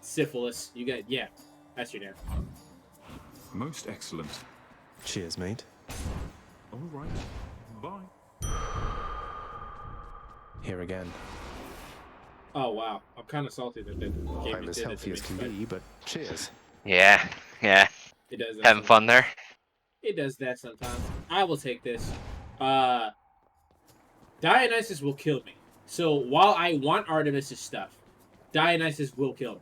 Syphilis. You got, yeah. That's your name. Most excellent. Cheers, mate. All right. Bye. Here again. Oh, wow. I'm kind of salty that they gave I'm as healthy as can be, but cheers. Yeah. It does that Having fun there. It does that sometimes. I will take this. Dionysus will kill me. So while I want Artemis' stuff, Dionysus will kill me.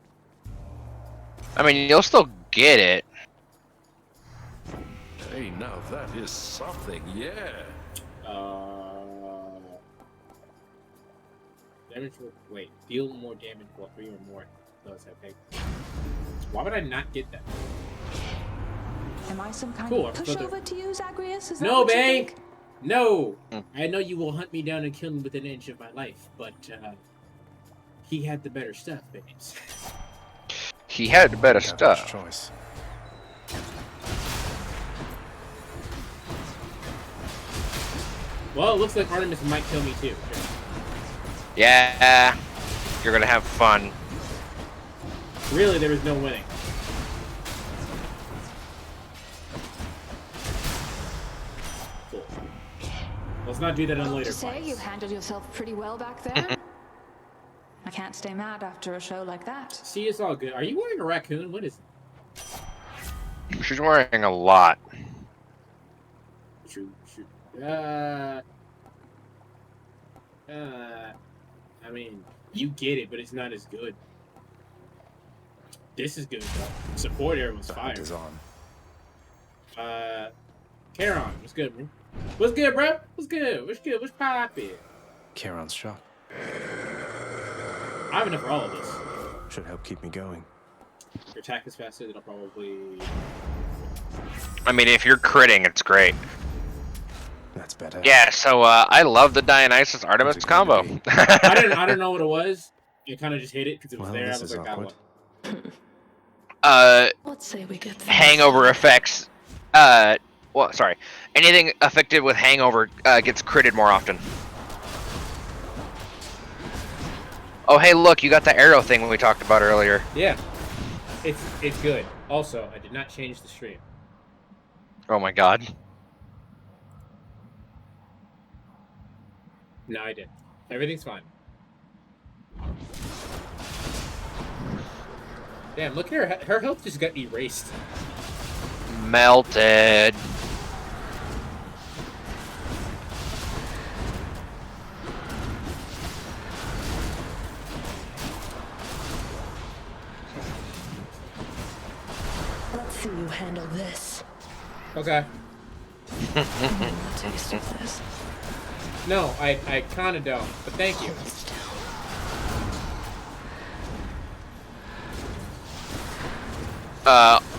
I mean, you'll still get it. Hey, now that is something, yeah. Damage for, wait, deal more damage for 3 or more. Does have big. Why would I not get that? Am I some kind Cool, of pushover to you, Zagreus? Is that No, what you Bang! think? No! I know you will hunt me down and kill me within an inch of my life, but he had the better stuff, Bangs. He had the better stuff. Choice. Well, it looks like Artemis might kill me too. Yeah, you're gonna have fun. Really, there is no winning. Cool. Let's not do that on later. To say you handled yourself pretty well back there. I can't stay mad after a show like that. See, it's all good. Are you wearing a raccoon? What is it? She's wearing a lot. Shoot. I mean, you get it, but it's not as good. This is good, though. Support area was fire. Is on. Charon, what's good, bro? What's good, bro? What's good? What's good? What's poppin'? Charon's shot. I have enough for all of this. Should help keep me going. If your attack is faster, then I'll probably... I mean, if you're critting, it's great. That's better. Yeah, so I love the Dionysus Artemis combo. I don't know what it was. You kind of just hit it because it was there. I was like, awkward. Let's say we get hangover effects. Well, sorry. Anything affected with hangover gets critted more often. Oh, hey, look, you got the arrow thing we talked about earlier. Yeah, it's good. Also, I did not change the stream. Oh my god. No, I didn't. Everything's fine. Damn, look at her. Her health just got erased. Melted. Let's see you handle this. Okay. Taste of this. No, I kind of don't, but thank you.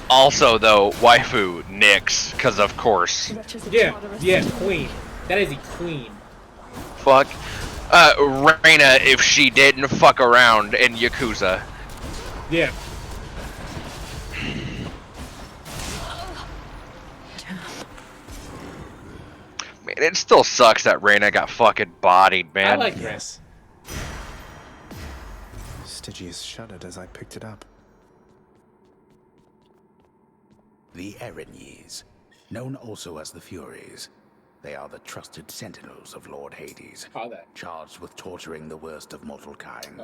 Also though, waifu Nyx, because of course. Yeah, queen. That is a queen. Fuck. Reina if she didn't fuck around in Yakuza. Yeah. Man, it still sucks that Reina got fucking bodied, man. I like this. Stygius shuddered as I picked it up. The Erinyes, known also as the Furies. They are the trusted sentinels of Lord Hades, charged with torturing the worst of mortal kind,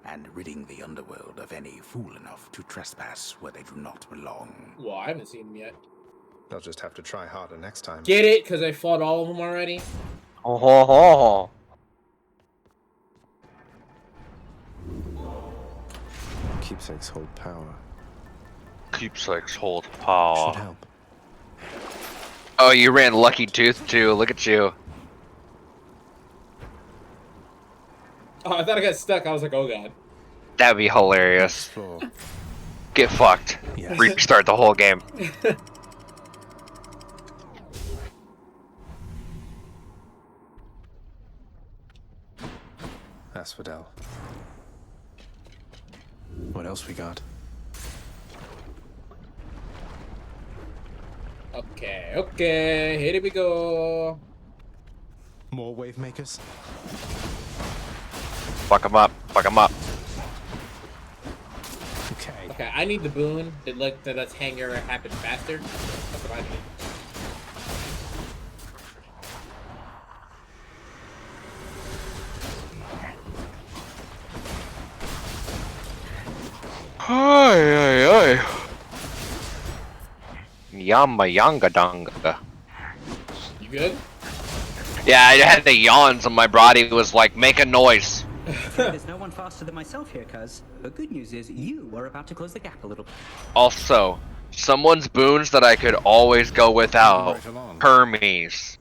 and ridding the underworld of any fool enough to trespass where they do not belong. Well, I haven't seen them yet. They'll just have to try harder next time. Get it? Because I fought all of them already? Oh. Keepsakes hold power. Keepsakes hold power. Should help. Oh, you ran Lucky Tooth too. Look at you. Oh, I thought I got stuck. I was like, oh god. That'd be hilarious. Get fucked. Yes. Restart the whole game. Asphodel. What else we got? Okay, here we go. More wave makers? Fuck them up. Fuck them up. Okay, I need the boon that lets hangar happen faster. That's what I need. Ay. Yama yanga danga. You good? Yeah, I had the yawns and my body was like, make a noise. There's no one faster than myself here, cuz. The good news is you are about to close the gap a little. Also, someone's boons that I could always go without. Hermes.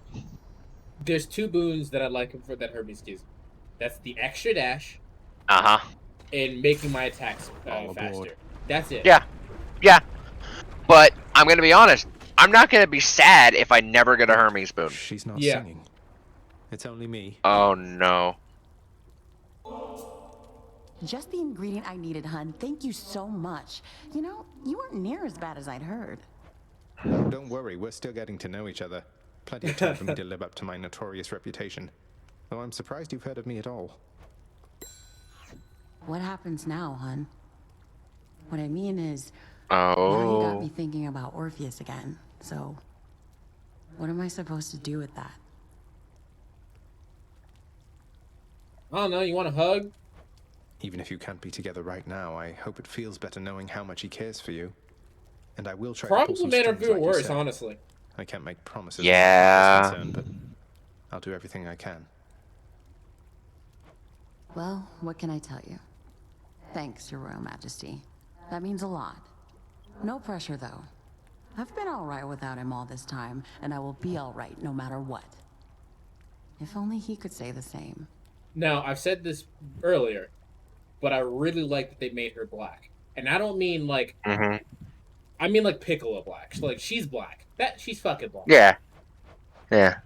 There's two boons that I like for that Hermes gives. That's the extra dash. And making my attacks faster. That's it. Yeah. But I'm gonna be honest. I'm not gonna be sad if I never get a Hermes boon. She's not singing. It's only me. Oh no. Just the ingredient I needed, hun. Thank you so much. You know, you weren't near as bad as I'd heard. Oh, don't worry, we're still getting to know each other. Plenty of time for me to live up to my notorious reputation. Though I'm surprised you've heard of me at all. What happens now, hun? What I mean is, now you got me thinking about Orpheus again. So, what am I supposed to do with that? I don't know, you want a hug? Even if you can't be together right now, I hope it feels better knowing how much he cares for you. And I will try to pull Probably some made her strings, feel like you worse, said. honestly. I can't make promises Yeah. as far as concerned, but I'll do everything I can. Well, what can I tell you? Thanks, Your Royal Majesty. That means a lot. No pressure, though. I've been all right without him all this time, and I will be all right no matter what. If only he could say the same. Now, I've said this earlier, but I really like that they made her black. And I don't mean like... I mean like Piccolo black. Like, she's black. She's fucking black. Yeah.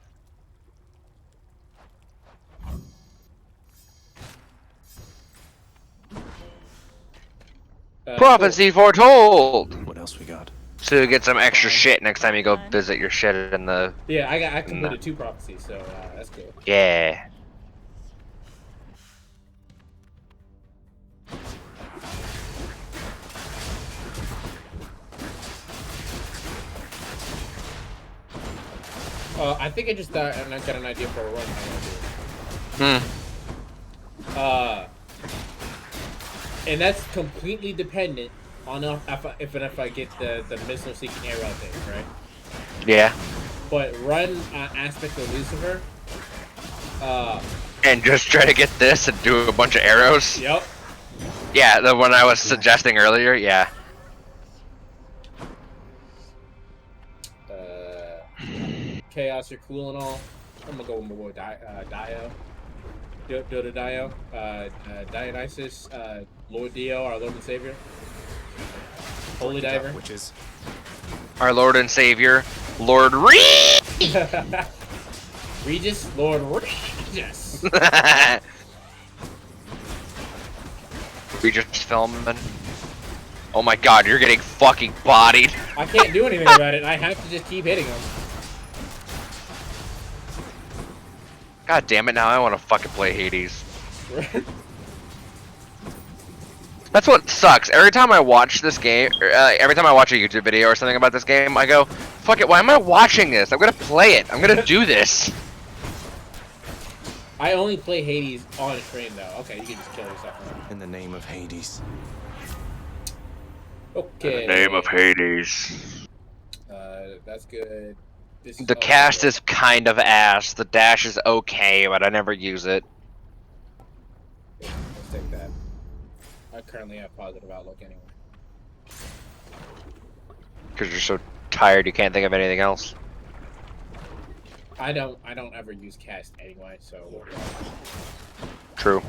Prophecy foretold! What else we got? So you get some extra shit next time you go visit your shit in the... Yeah, I completed 2 prophecies, so that's good. Yeah. I think I just thought, and I got an idea for a run. And that's completely dependent on if I get the missile seeking arrow thing, right? Yeah. But run aspect of Lucifer. And just try to get this and do a bunch of arrows? Yep. Yeah, the one I was suggesting earlier, yeah. Chaos, you're cool and all. I'm gonna go with my boy Dio. Dota Dio. Dionysus. Lord Dio, our Lord and Savior. Holy Diver. Which is our Lord and Savior, Lord Regis, Lord Regis. Regis filming. Oh my god, you're getting fucking bodied. I can't do anything about it. I have to just keep hitting him. God damn it, now I want to fucking play Hades. That's what sucks. Every time I watch this game, every time I watch a YouTube video or something about this game, I go, fuck it, why am I watching this? I'm gonna play it. I'm gonna do this. I only play Hades on stream, though. Okay, you can just kill yourself. In the name of Hades. Okay. In the name of Hades. That's good. The cast is kind of ass. The dash is okay, but I never use it. Let's take that. I currently have positive outlook anyway. Because you're so tired you can't think of anything else. I don't ever use cast anyway, so. True.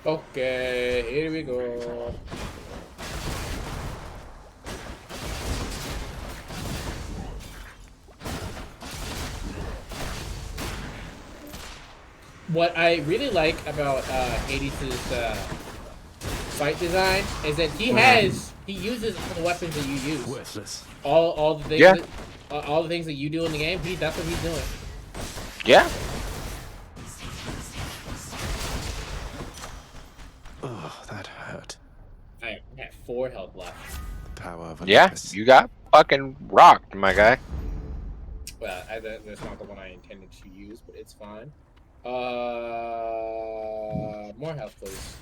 Okay, here we go. What I really like about Hades' fight design is that he uses all the weapons that you use. Worthless. All the things all the things that you do in the game, that's what he's doing. Yeah. Oh, that hurt. I have 4 health left. The power of Olympus. You got fucking rocked, my guy. Well, that's not the one I intended to use, but it's fine. More health, please.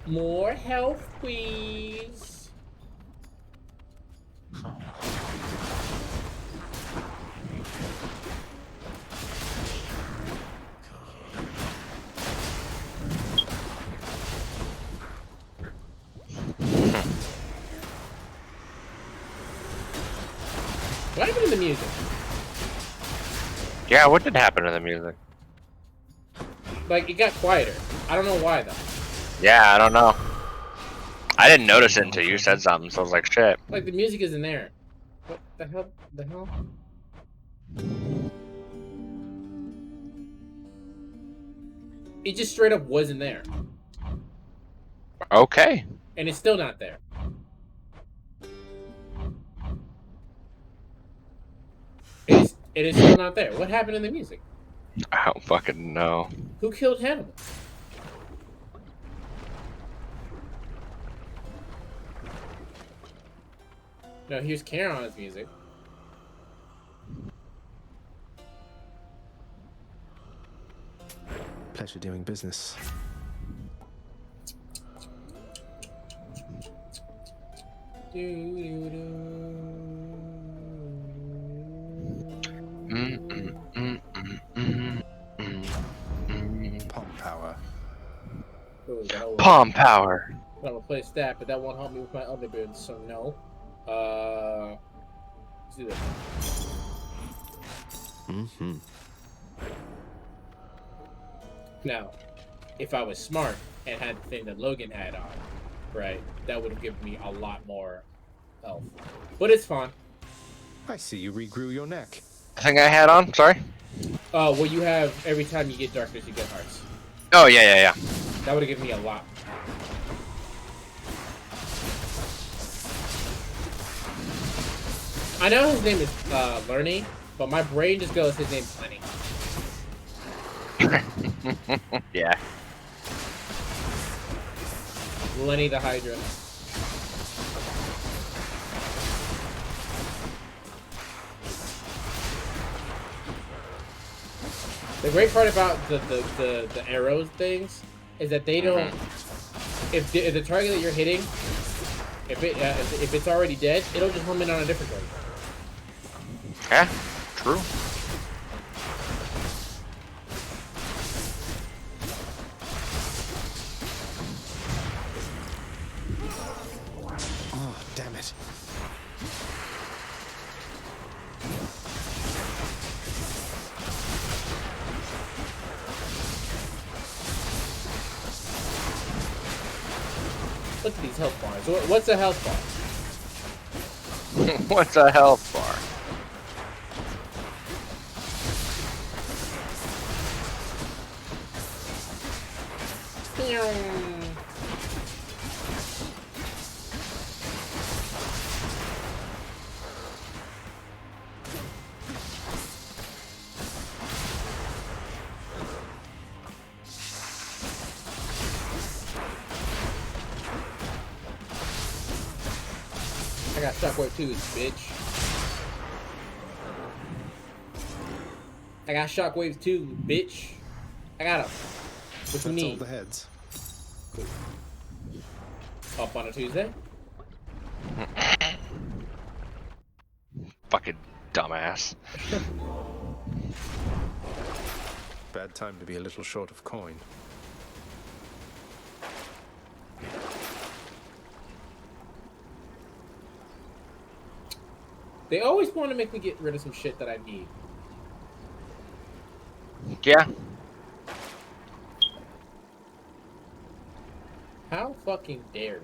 More health, please. the music? Yeah, what did happen to the music? Like, it got quieter. I don't know why, though. Yeah, I don't know. I didn't notice it until you said something, so I was like, shit. Like, the music isn't there. What the hell? The hell? It just straight up wasn't there. Okay. And it's still not there. It is still not there. What happened in the music? I don't fucking know. Who killed Hannibal? No, here's Charon's music. Pleasure doing business. Palm power. Palm power. I'm gonna replace that, but that won't help me with my other builds, so no. Let's do this. Now, if I was smart and had the thing that Logan had on, right, that would have given me a lot more health. But it's fine. I see you regrew your neck. The thing I had on? Sorry? Well, you have, every time you get darkness, you get hearts. Oh, yeah. That would have given me a lot. I know his name is Lerny, but my brain just goes, his name's Lenny. Yeah. Lenny the Hydra. The great part about the arrows things is that they don't. If the target that you're hitting, if it's already dead, it'll just home in on a different target. Yeah, true. Oh, damn it. Look at these health bars. What's a health bar? What's a health bar? I got shockwave too, bitch. I got shockwaves too, bitch. I got them. What you need? All the heads. Up on a Tuesday? Fucking dumbass. Bad time to be a little short of coin. They always want to make me get rid of some shit that I need. Yeah. How fucking dare you?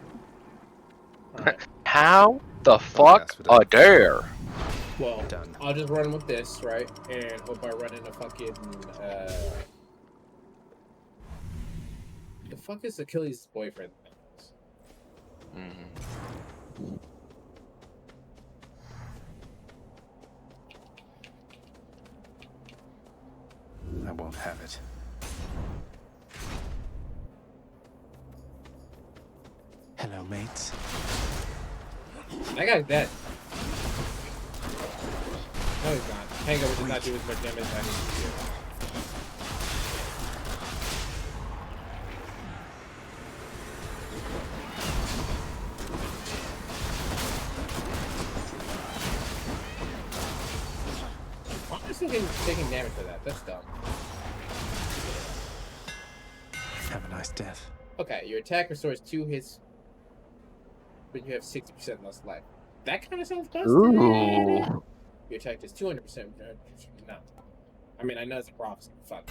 Right. How the fuck a dare? Well, I'll just run with this, right? And hope I run into fucking, the fuck is Achilles' boyfriend? I won't have it. Hello, mates. That guy's dead. No, he's not. Hangover does not do as much damage as I need to do. I'm just taking damage for that. That's dumb. Have a nice death. Okay, your attack restores 2 hits, but you have 60% less life. That kind of sounds busted. Ooh. Your attack is 200%. No. I mean, I know it's a prophecy. Fuck.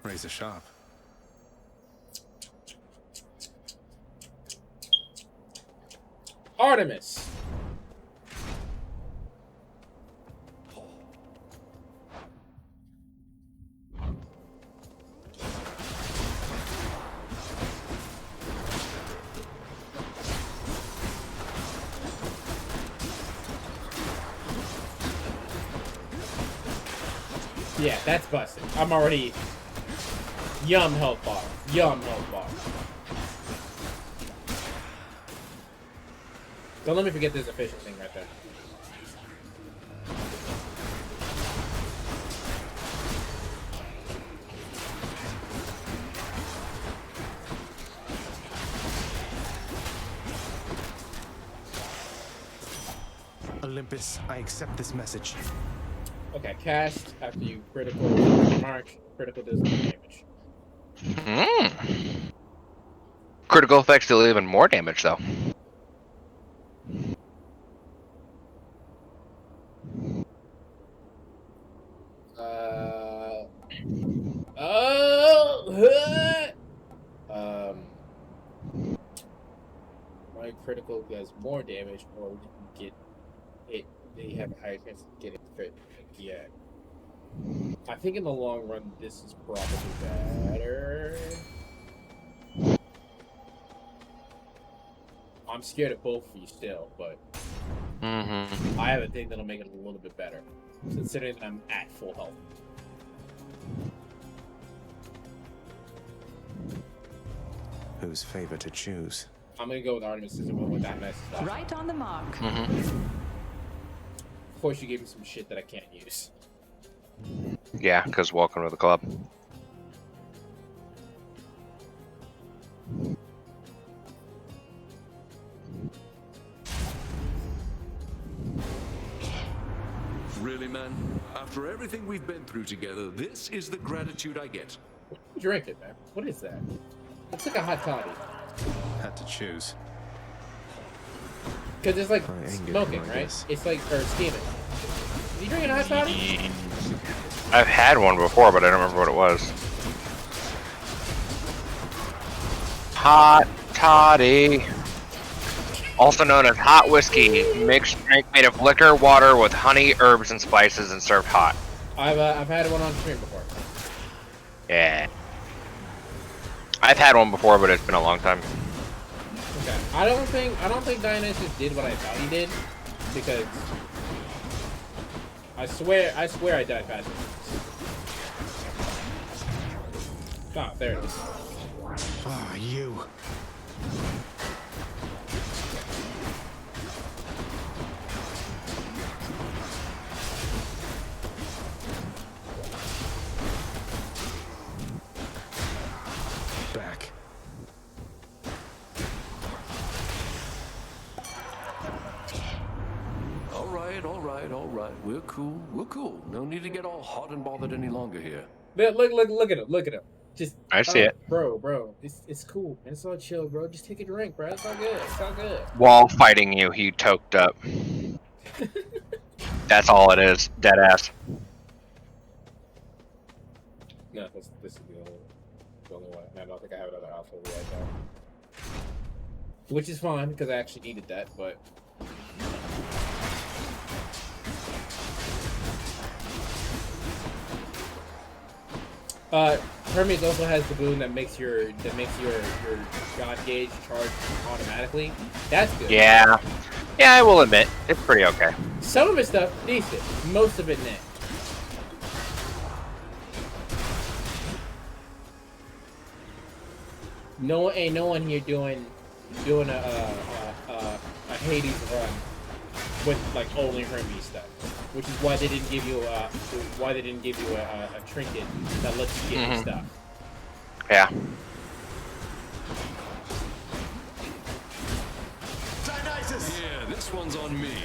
Razor sharp. Artemis. Yeah, that's busted. I'm already... Yum health bar. Yum health bar. Don't let me forget this efficient thing right there. Olympus, I accept this message. Okay, cast after you critical mark. Critical does no damage. Critical effects deal even more damage, though. My critical does more damage, or we can get it. They have a higher chance of getting crit. Yeah. I think in the long run, this is probably better. I'm scared of both of you still, but I have a thing that'll make it a little bit better, considering I'm at full health. Whose favor to choose? I'm gonna go with Artemis since it went with that nice stuff. Right on the mark. Of course, you gave me some shit that I can't use. Yeah, because welcome to the club. Really, man? After everything we've been through together, this is the gratitude I get. Drink it, man. What is that? It's like a hot toddy. Had to choose. Because it's like smoking, right? It's like, or steaming. You drinking a hot toddy? I've had one before, but I don't remember what it was. Hot toddy. Also known as hot whiskey, mixed drink made of liquor, water with honey, herbs, and spices, and served hot. I've had one on stream before. Yeah. I've had one before, but it's been a long time. Okay. I don't think Dionysus did what I thought he did, because I swear I died fast. Ah, there it is. Ah, you. Back. All right. We're cool. No need to get all hot and bothered any longer here. Look at him. Just I see it. Bro. It's cool. And it's all chill, bro. Just take a drink, bro. It's all good. While fighting you, he toked up. That's all it is. Dead ass. No, this is the only one. I don't think I have another alpha right now. Which is fine, because I actually needed that, but... Hermes also has the boon that makes your God gauge charge automatically. That's good. Yeah, I will admit it's pretty okay. Some of his stuff decent, most of it net. No one here doing a Hades run with like only Hermes stuff, which is why they didn't give you a trinket that lets you get your stuff. Yeah. Dionysus! Yeah, this one's on me.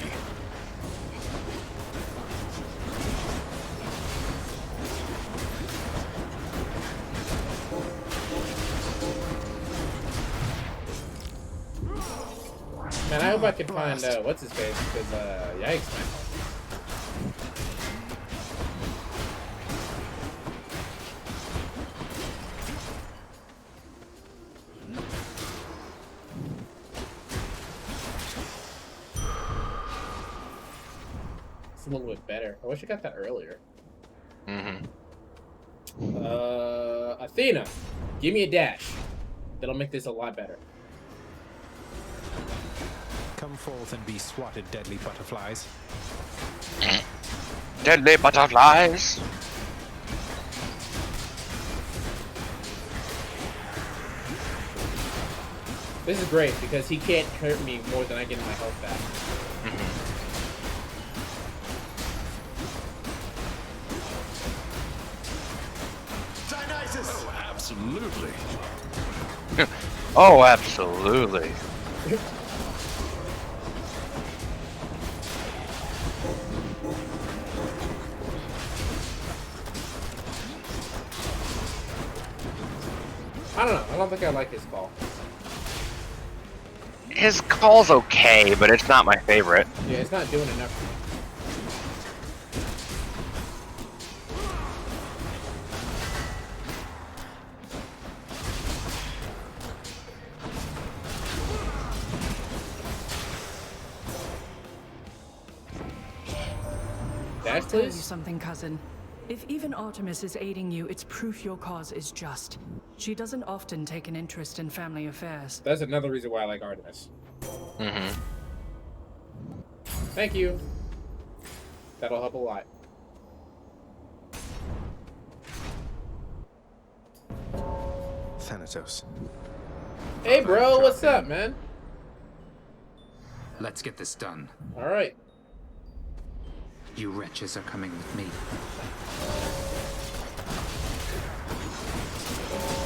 Man, I hope I can find what's his face, because yikes, man. a little bit better. I wish I got that earlier. Mm-hmm. Athena, give me a dash. That'll make this a lot better. Come forth and be swatted, deadly butterflies. Deadly butterflies. This is great because he can't hurt me more than I get my health back. Dionysus! Oh, absolutely. Oh, absolutely. I don't know. I don't think I like his call. His call's okay, but it's not my favorite. Yeah, it's not doing enough for me. I'll tell you something, cousin. If even Artemis is aiding you, it's proof your cause is just. She doesn't often take an interest in family affairs. That's another reason why I like Artemis. Mm-hmm. Thank you. That'll help a lot. Thanatos. Hey, bro, what's up, man? Let's get this done. All right. You wretches are coming with me.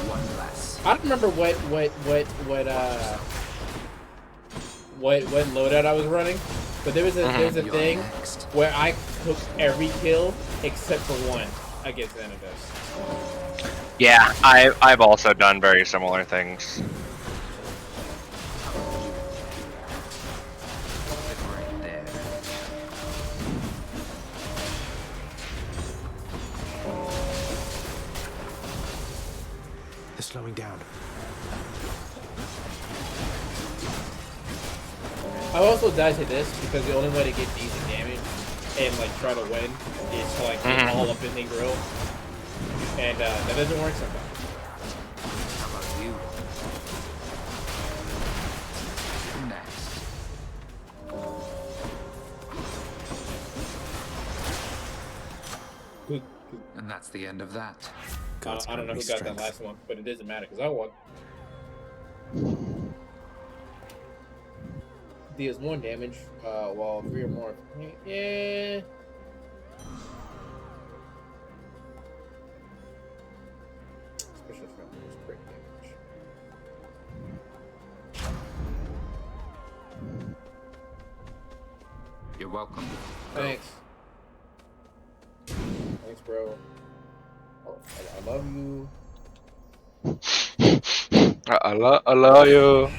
One less. I don't remember what loadout I was running, but there was a thing where I cooked every kill except for one against Thanatos. Yeah, I've also done very similar things. Slowing down. I also died to this because the only way to get decent damage and like try to win is to like get all up in the grill, and that doesn't work sometimes. How about you? Next. And that's the end of that. I don't know who got that last one, but it doesn't matter because I won. Deals more damage, while 3 or more. Yeah. Special strength is crit damage. You're welcome. Thanks. Thanks, bro. Oh, I love you. I love you.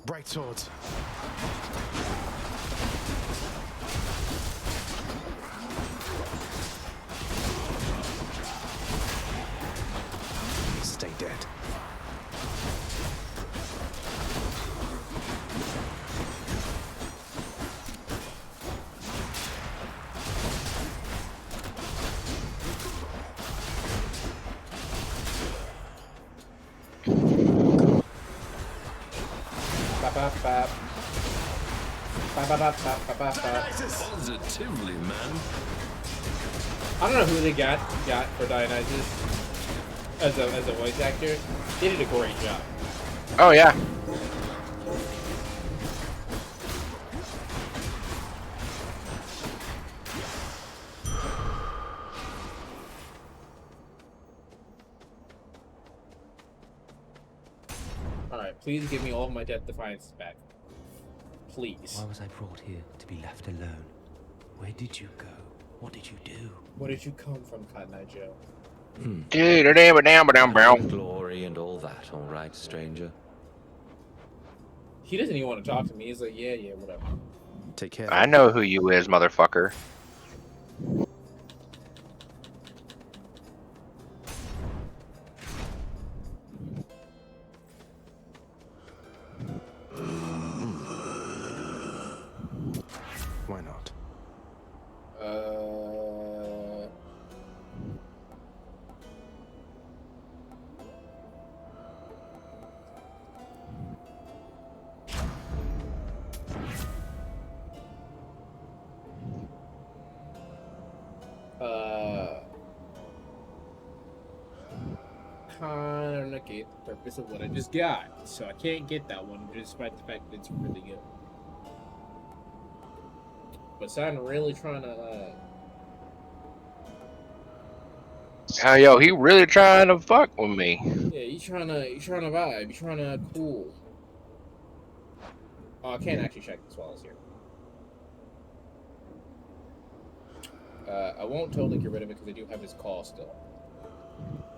Bright swords. Stay dead. Positively, man. I don't know who they got for Dionysus as a voice actor. They did a great job. Oh yeah. Alright, please give me all of my Death Defiance back. Please. Why was I brought here to be left alone? Where did you go? What did you do? Where did you come from, Cotton Eye Joe? Glory and all that, all right, stranger? He doesn't even want to talk to me. He's like, yeah, whatever. Take care. I know who you is, motherfucker. kind of negate the purpose of what I just got. So I can't get that one, despite the fact that it's really good. But Simon really trying to. Yo, he really trying to fuck with me. Yeah, you trying to vibe. You trying to cool. Oh, I can't actually check this while I was here. I won't totally get rid of it because I do have his call still.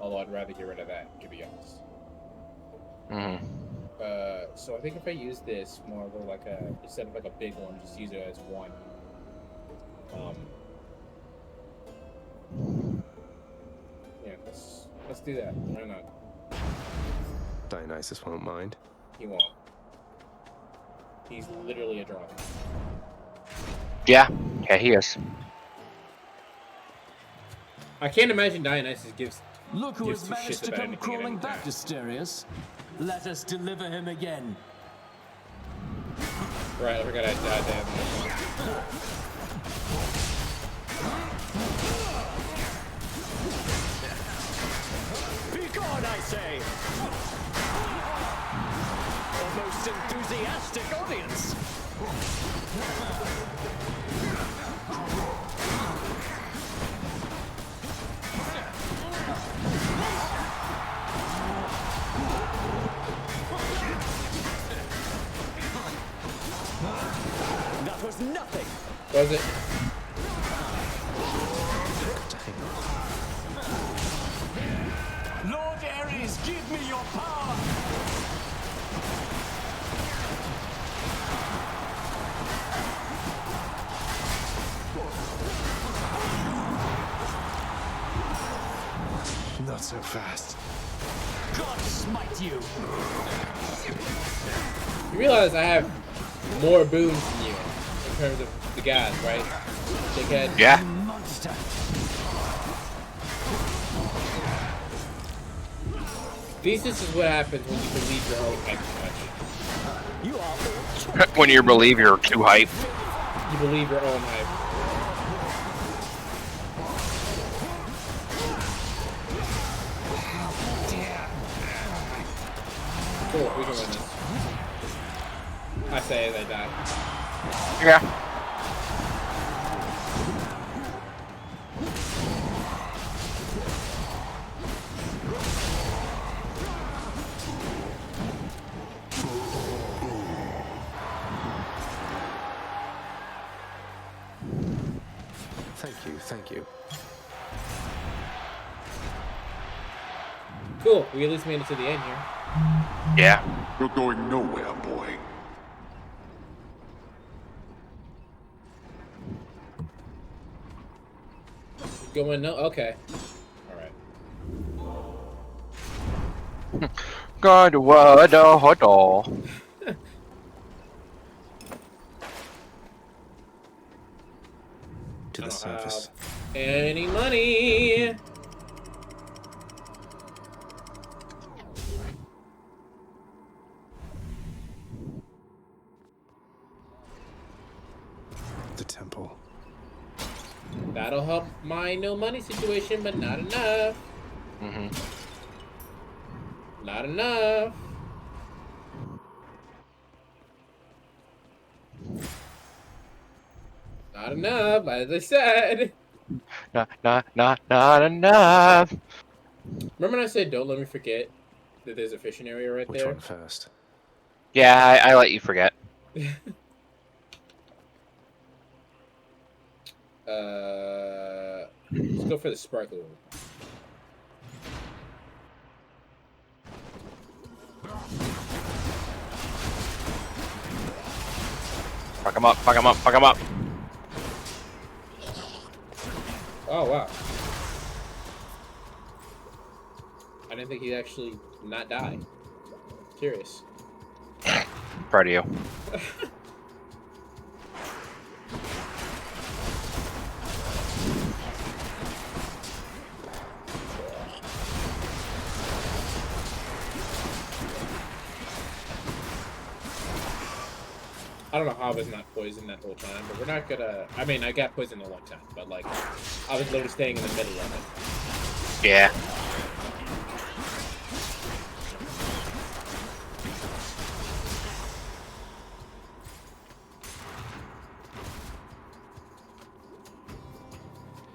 Although I'd rather get rid of that, to be honest. So I think if I use this more of like a, instead of like a big one, just use it as one. Yeah, let's do that. Why not? Dionysus won't mind. He won't. He's literally a drunk. Yeah, he is. I can't imagine Dionysus gives. Look who gives has two managed shits to about come anything crawling at back, any time. Asterius. Let us deliver him again. Right, I forgot I died there. Be gone, I say! A most enthusiastic audience! That was nothing! Was it? Lord Ares, give me your power! Not so fast. God smite you! You realize I have more boons than you in terms of the gods, right? Dickhead. Yeah. Monster! This is what happens when you believe your own hype too You are all When you believe you're too hype. much. You believe your own hype. Cool, we can win this. I say as I die. Yeah. Thank you. Cool, we at least made it to the end here. Yeah. You're going nowhere, boy. Going no? Okay. Alright. God, what a hot. To the surface. Any money? The temple. That'll help my no money situation, but not enough. Not enough. Not enough, as I said. Not enough. Remember when I said don't let me forget that there's a fishing area right Which there? one first? Yeah, I let you forget. Let's go for the sparkle one. Fuck him up, fuck him up, fuck him up. Oh, wow. I didn't think he'd actually not die. Curious. Proud of you. I don't know how I was not poisoned that whole time, but we're not gonna... I mean, I got poisoned a long time, but, like, I was literally staying in the middle of it. Yeah.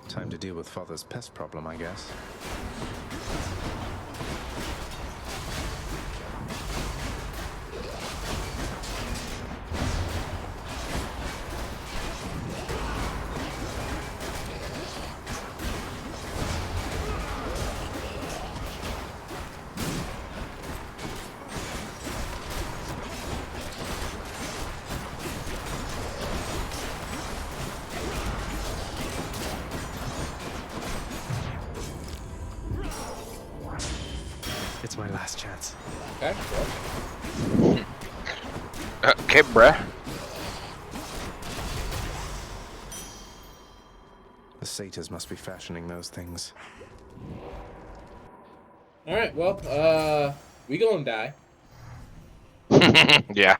Time to deal with Father's pest problem, I guess. It's my last chance. Okay. Okay, bruh. The satyrs must be fashioning those things. Alright, well, we gonna die. Yeah.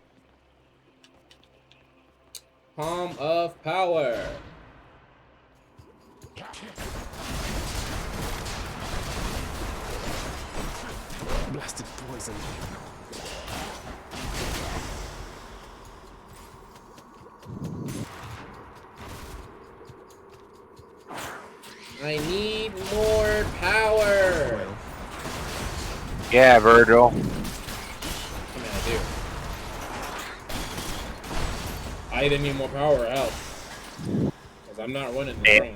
Palm of Power. Blasted poison. I need more power. Yeah, Virgil. I mean, I do. I either need more power or health. Because I'm not running the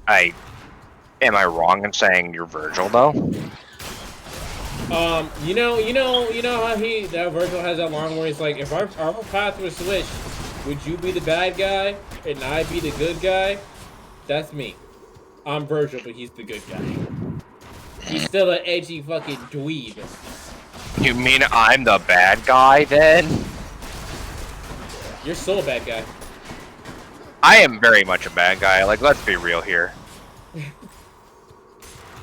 train. Am I wrong in saying you're Virgil though? You know how that Virgil has that line where he's like, if our path was switched, would you be the bad guy and I be the good guy? That's me. I'm Virgil, but he's the good guy. He's still an edgy fucking dweeb. You mean I'm the bad guy then? You're still a bad guy. I am very much a bad guy. Like, let's be real here.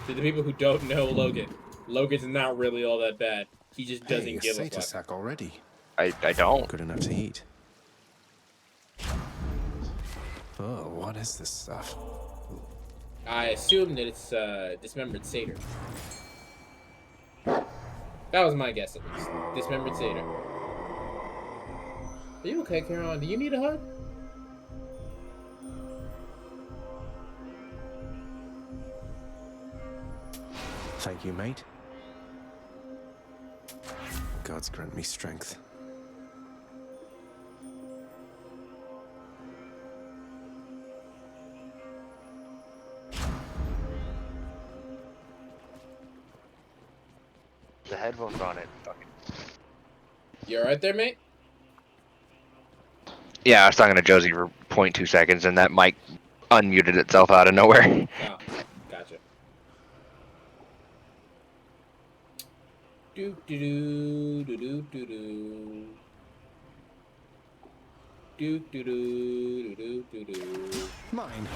To the people who don't know Logan, Logan's not really all that bad. He just doesn't give a Satyr fuck. sack already. I don't. Good enough to eat. Oh, what is this stuff? I assume that it's dismembered satyr. That was my guess at least. Dismembered satyr. Are you okay, Caroline? Do you need a hug? Thank you, mate. Gods grant me strength. The headphones on it. You alright there, mate? Yeah, I was talking to Josie for 0.2 seconds, and that mic unmuted itself out of nowhere. Oh, gotcha. Do do do do do do do. Do do do do do do. Mine.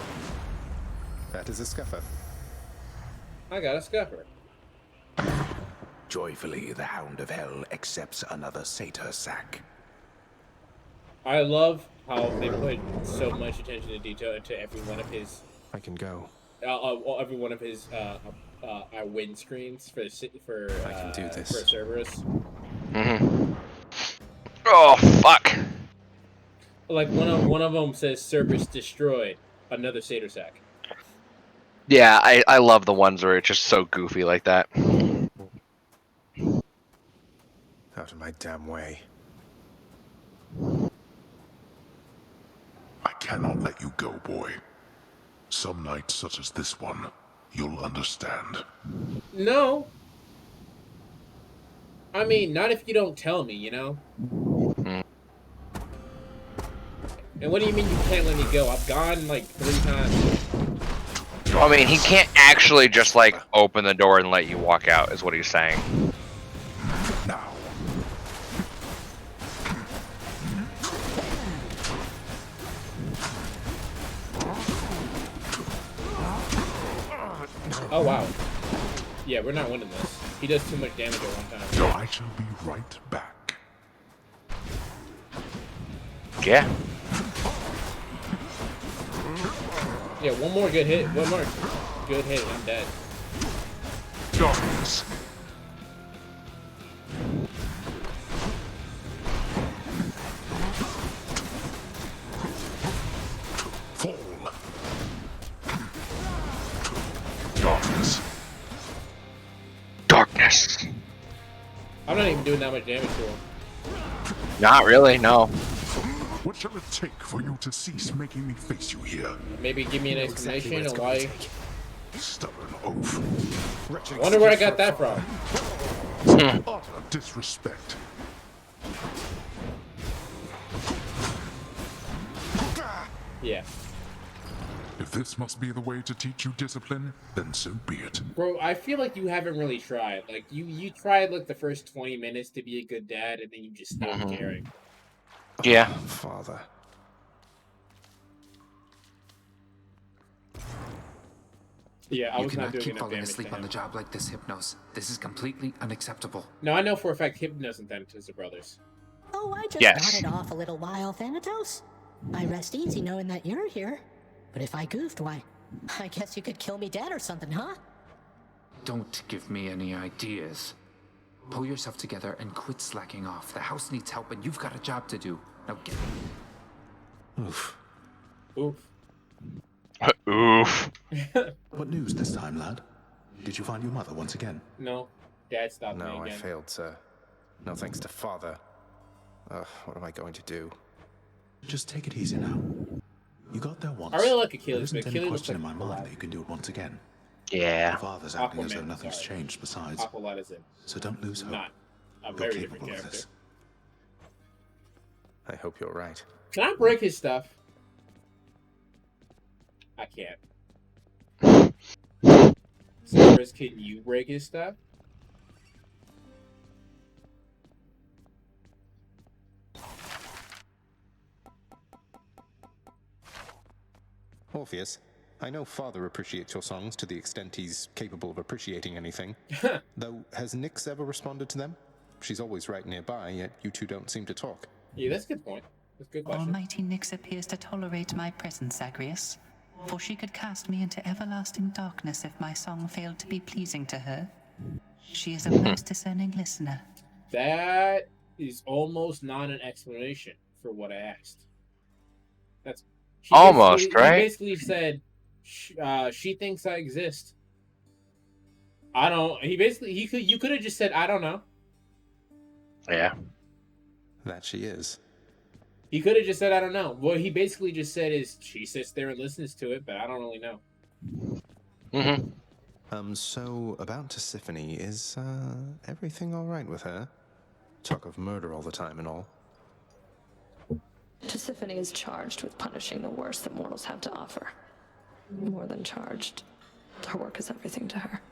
That is a scuffer. I got a scupper. Joyfully, the Hound of Hell accepts another satyr sack. I love how they put so much attention to detail into every one of his. I can go. Every one of his win screens for I can do this. for Cerberus. Mm-hmm. Oh fuck! Like one of them says Cerberus destroyed another satyr sack. Yeah, I love the ones where it's just so goofy like that. Out of my damn way. I cannot let you go, boy. Some nights such as this one, you'll understand. No. I mean, not if you don't tell me, you know? And what do you mean you can't let me go? I've gone like 3 times. I mean, he can't actually just like open the door and let you walk out, is what he's saying. Now. Oh wow. Yeah, we're not winning this. He does too much damage at one time. I shall be right back. Yeah. Yeah, one more good hit. One more good hit and I'm dead. Darkness. Fall. I'm not even doing that much damage to him. Not really, no. What shall it take for you to cease making me face you here? Maybe give me an explanation on why. Stubborn oaf. I wonder where I got that from. Utter disrespect. Yeah. If this must be the way to teach you discipline, then so be it. Bro, I feel like you haven't really tried. Like, you tried, like, the first 20 minutes to be a good dad, and then you just stopped caring. Yeah. Father. Yeah, I You was not cannot doing keep enough falling damage asleep to on him. the job like this, Hypnos. This is completely unacceptable. No, I know for a fact Hypnos and Thanatos are brothers. Oh, I just Yes. nodded off a little while, Thanatos. I rest easy knowing that you're here. But if I goofed, why, I guess you could kill me dead or something, huh? Don't give me any ideas. Pull yourself together and quit slacking off. The house needs help and you've got a job to do. Now get... Oof. Oof. Oof. What news this time, lad? Did you find your mother once again? No. Dad stopped me No, I again. failed, sir. No thanks to Father. What am I going to do? Just take it easy now. You got there once. I really like Achilles, There but isn't any Achilles looks question in like my mind that you can do it once again. Yeah. Father's acting as though Aquaman, nothing's sorry. changed besides. Aqualad is it. So don't lose hope. Not a You're very different capable of character. this. I hope you're right. Can I break his stuff? I can't. Cyrus, can you break his stuff? Orpheus, I know Father appreciates your songs to the extent he's capable of appreciating anything. Though, has Nyx ever responded to them? She's always right nearby, yet you two don't seem to talk. Yeah, that's a good point. That's a good question. Almighty Nyx appears to tolerate my presence, Zagreus, for she could cast me into everlasting darkness if my song failed to be pleasing to her. She is a most discerning listener. That is almost not an explanation for what I asked. That's Almost, basically- right? He basically said she thinks I exist. I don't. You could have just said I don't know. Yeah. That she is. He could have just said I don't know. What he basically just said is she sits there and listens to it, but I don't really know. So about Tisiphone, is everything all right with her? Talk of murder all the time and all. Tisiphone is charged with punishing the worst that mortals have to offer. More than charged. Her work is everything to her.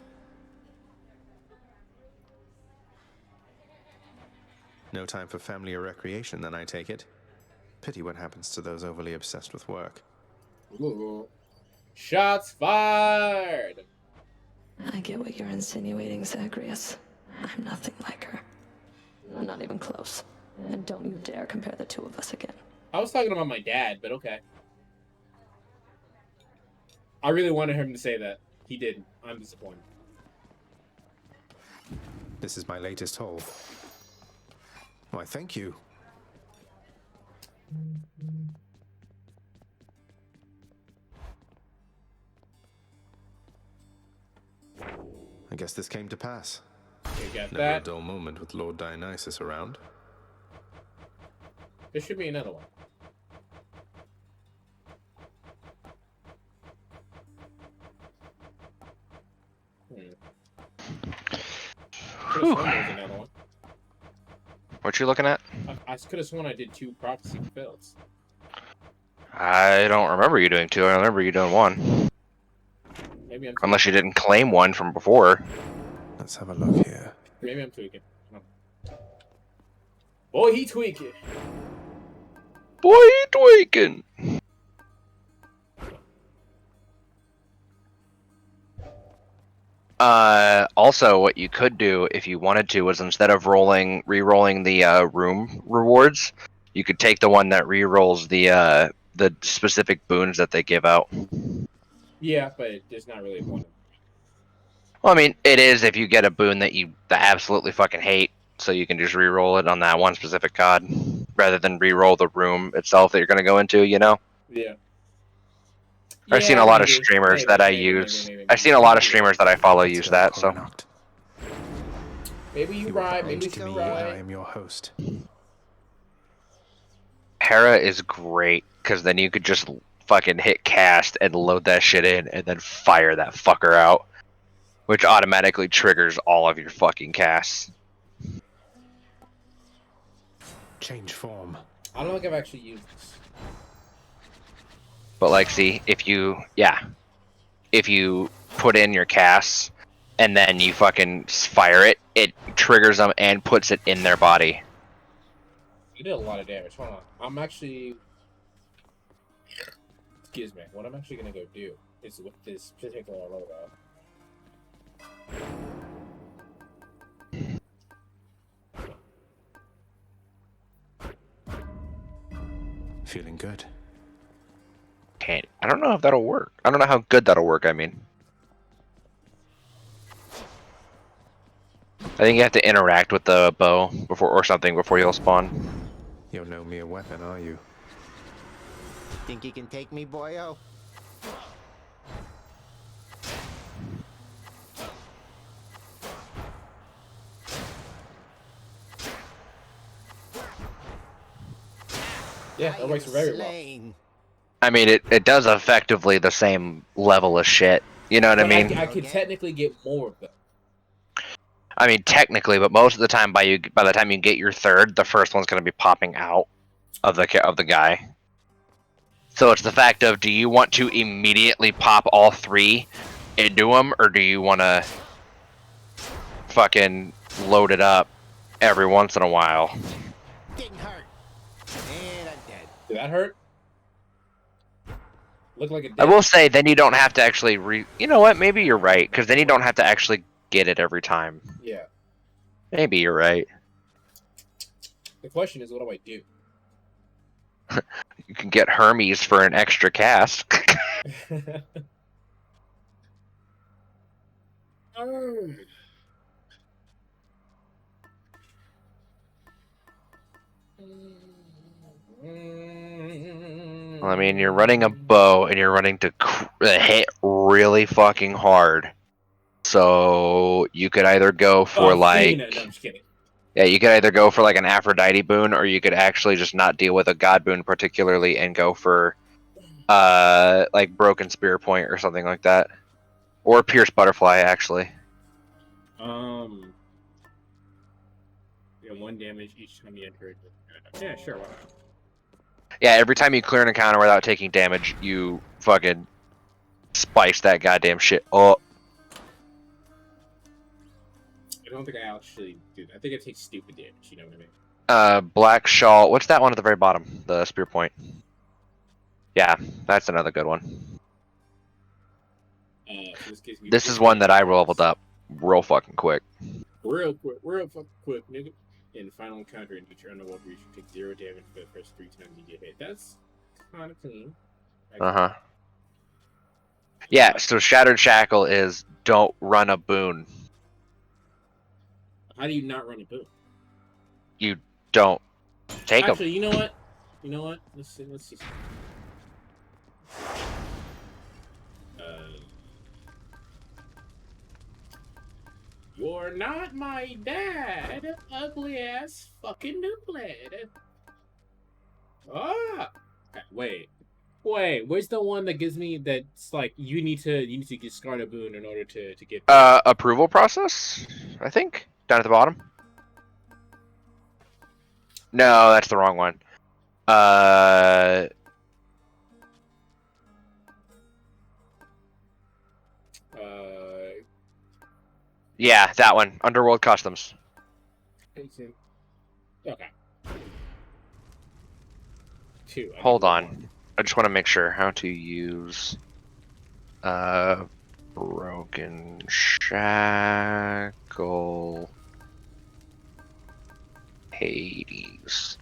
No time for family or recreation, then I take it. Pity what happens to those overly obsessed with work. Ooh. Shots fired! I get what you're insinuating, Zagreus. I'm nothing like her. Not even close. And don't you dare compare the two of us again. I was talking about my dad, but okay. I really wanted him to say that. He didn't. I'm disappointed. This is my latest haul. Why, thank you. I guess this came to pass. You got Never a that. dull moment with Lord Dionysus around. There should be another one. Could've sworn there was another one. What you looking at? I could have sworn I did 2 prophecy fulfills. I don't remember you doing 2. I remember you doing 1. Maybe I'm Unless you didn't claim 1 from before. Let's have a look here. Maybe I'm tweaking. Boy, he tweaking. Boy, he tweaking. Also, what you could do if you wanted to was instead of re-rolling the room rewards, you could take the one that re-rolls the specific boons that they give out. Yeah, but there's not really a point. Well, I mean, it is if you get a boon that you absolutely fucking hate, so you can just re-roll it on that one specific card, rather than re-roll the room itself that you're going to go into, you know? Yeah. I've seen a lot of streamers that I use. I've seen a lot of streamers that I follow use that, so. Maybe you're right. Maybe you're right. I am your host. Hera is great because then you could just fucking hit cast and load that shit in and then fire that fucker out, which automatically triggers all of your fucking casts. Change form. I don't think I've actually used this. But like, see, if you put in your casts and then you fucking fire it, it triggers them and puts it in their body. You did a lot of damage. Hold on. I'm actually... Excuse me. What I'm actually going to go do is with this particular loadout. Feeling good. I don't know if that'll work. I don't know how good that'll work, I mean. I think you have to interact with the bow or something before you'll spawn. You're no mere weapon, are you? Think you can take me, boyo? Yeah, that works very well. I mean, it does effectively the same level of shit. You know what I mean? I could technically get more of them. I mean, technically, but most of the time, by the time you get your third, the first one's going to be popping out of the guy. So it's the fact of, do you want to immediately pop all three into him, or do you want to fucking load it up every once in a while? Didn't hurt. And I'm dead. Did that hurt? Look like it did. I will say, then you don't have to actually you know what? Maybe you're right, because then you don't have to actually get it every time. Yeah. Maybe you're right. The question is, what do I do? You can get Hermes for an extra cast. Well, I mean, you're running a bow and you're running to hit really fucking hard. So you could either go for No, I'm just kidding. Yeah, you could either go for like an Aphrodite boon, or you could actually just not deal with a god boon particularly and go for like Broken Spear Point or something like that. Or Pierce Butterfly, actually. Yeah, 1 damage each time you enter it. Yeah, sure, why not? Yeah, every time you clear an encounter without taking damage, you fucking spice that goddamn shit up. I don't think I actually do that. I think it takes stupid damage, you know what I mean? Black Shawl. What's that one at the very bottom? The Spear Point. Yeah, that's another good one. So This is one that I leveled up real fucking quick. Real fucking quick, nigga. In the final encounter in each underworld region, you take 0 damage for the first 3 times you get hit. That's kind of clean. Uh-huh. Yeah, so Shattered Shackle is don't run a boon. How do you not run a boon? You don't take them. Actually, you know what? You know what? Let's see. You're not my dad, ugly ass fucking Noobblad. Ah! Wait, where's the one that gives me that's like you need to discard a boon in order to get approval process, I think. Down at the bottom. No, that's the wrong one. Yeah, that one. Underworld Customs. Okay. 2. Hold on. I just want to make sure how to use Broken Shackle Hades.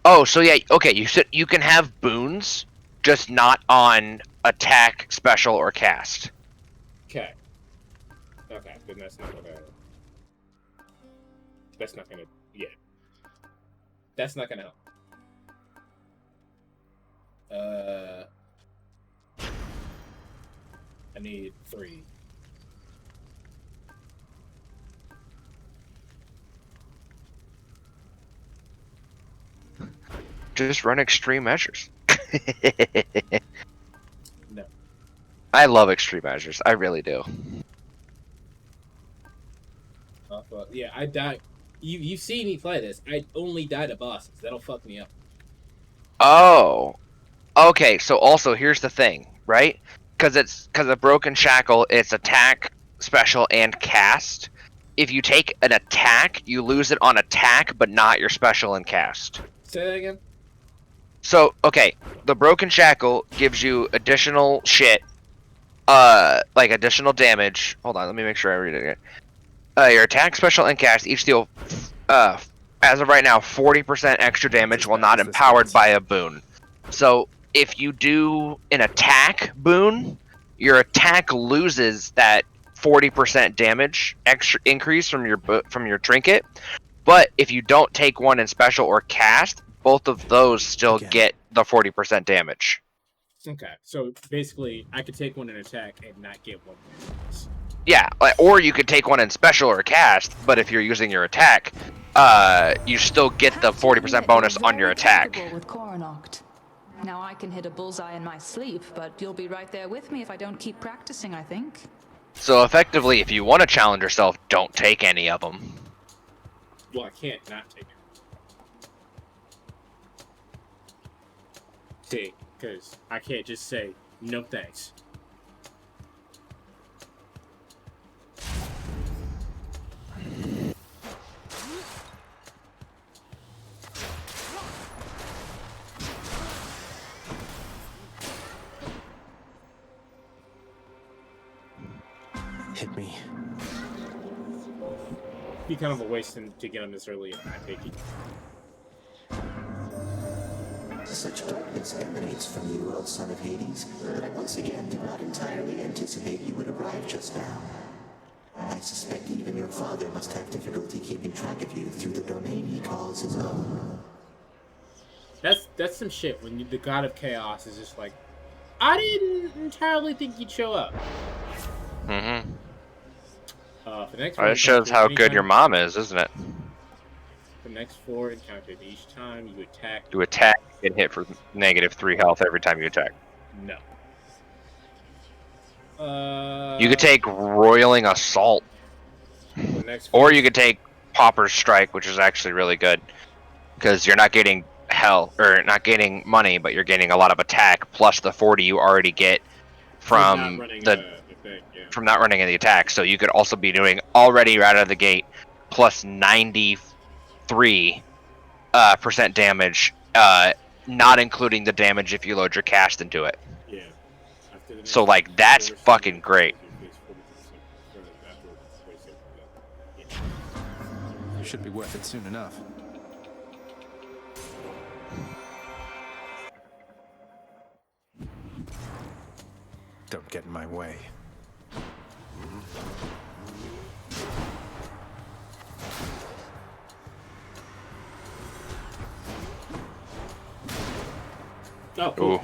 Oh, so yeah, okay, you can have boons, just not on attack, special, or cast. Okay, then that's not gonna... Yeah. That's not gonna help. I need 3. Just run extreme measures. No. I love extreme measures. I really do. Well, yeah, I died. You see me play this. I only died at bosses. That'll fuck me up. Oh. Okay, so also here's the thing, right? Because of Broken Shackle, it's attack, special, and cast. If you take an attack, you lose it on attack, but not your special and cast. Say that again? So, okay, the Broken Shackle gives you additional shit, like additional damage. Hold on, let me make sure I read it again. Your attack, special, and cast each deal, as of right now, 40% extra damage while not empowered by a boon. So, if you do an attack boon, your attack loses that 40% damage extra increase from your trinket. But if you don't take one in special or cast, both of those still get the 40% damage. Okay, so basically, I could take one in attack and not get one. Yeah, or you could take one in special or cast, but if you're using your attack, you still get the 40% bonus on your attack. With Coronoct. Now I can hit a bullseye in my sleep, but you'll be right there with me if I don't keep practicing, I think. So effectively, if you want to challenge yourself, don't take any of them. Well, I can't not take it. See, because I can't just say, no thanks. Hit me. Be kind of a waste to get on this early and not take it. Such darkness emanates from you, O son of Hades, that I once again did not entirely anticipate you would arrive just now. I suspect even your father must have difficulty keeping track of you through the domain he calls his own. That's some shit when the god of chaos is just like, I didn't entirely think you'd show up. Mm-hmm. For the next it shows how good your mom is, isn't it? The next 4 encountered each time you attack. You attack, get hit for -3 health every time you attack. No. You could take Roiling Assault. Or you could take Pauper's Strike, which is actually really good. Because you're not getting not getting money, but you're getting a lot of attack, plus the 40 you already get from from not running any attack. So you could also be doing already right out of the gate, plus 93% damage, not including the damage if you load your cast into it. Yeah. So like that's fucking great. It should be worth it soon enough. Don't get in my way. Oh, cool.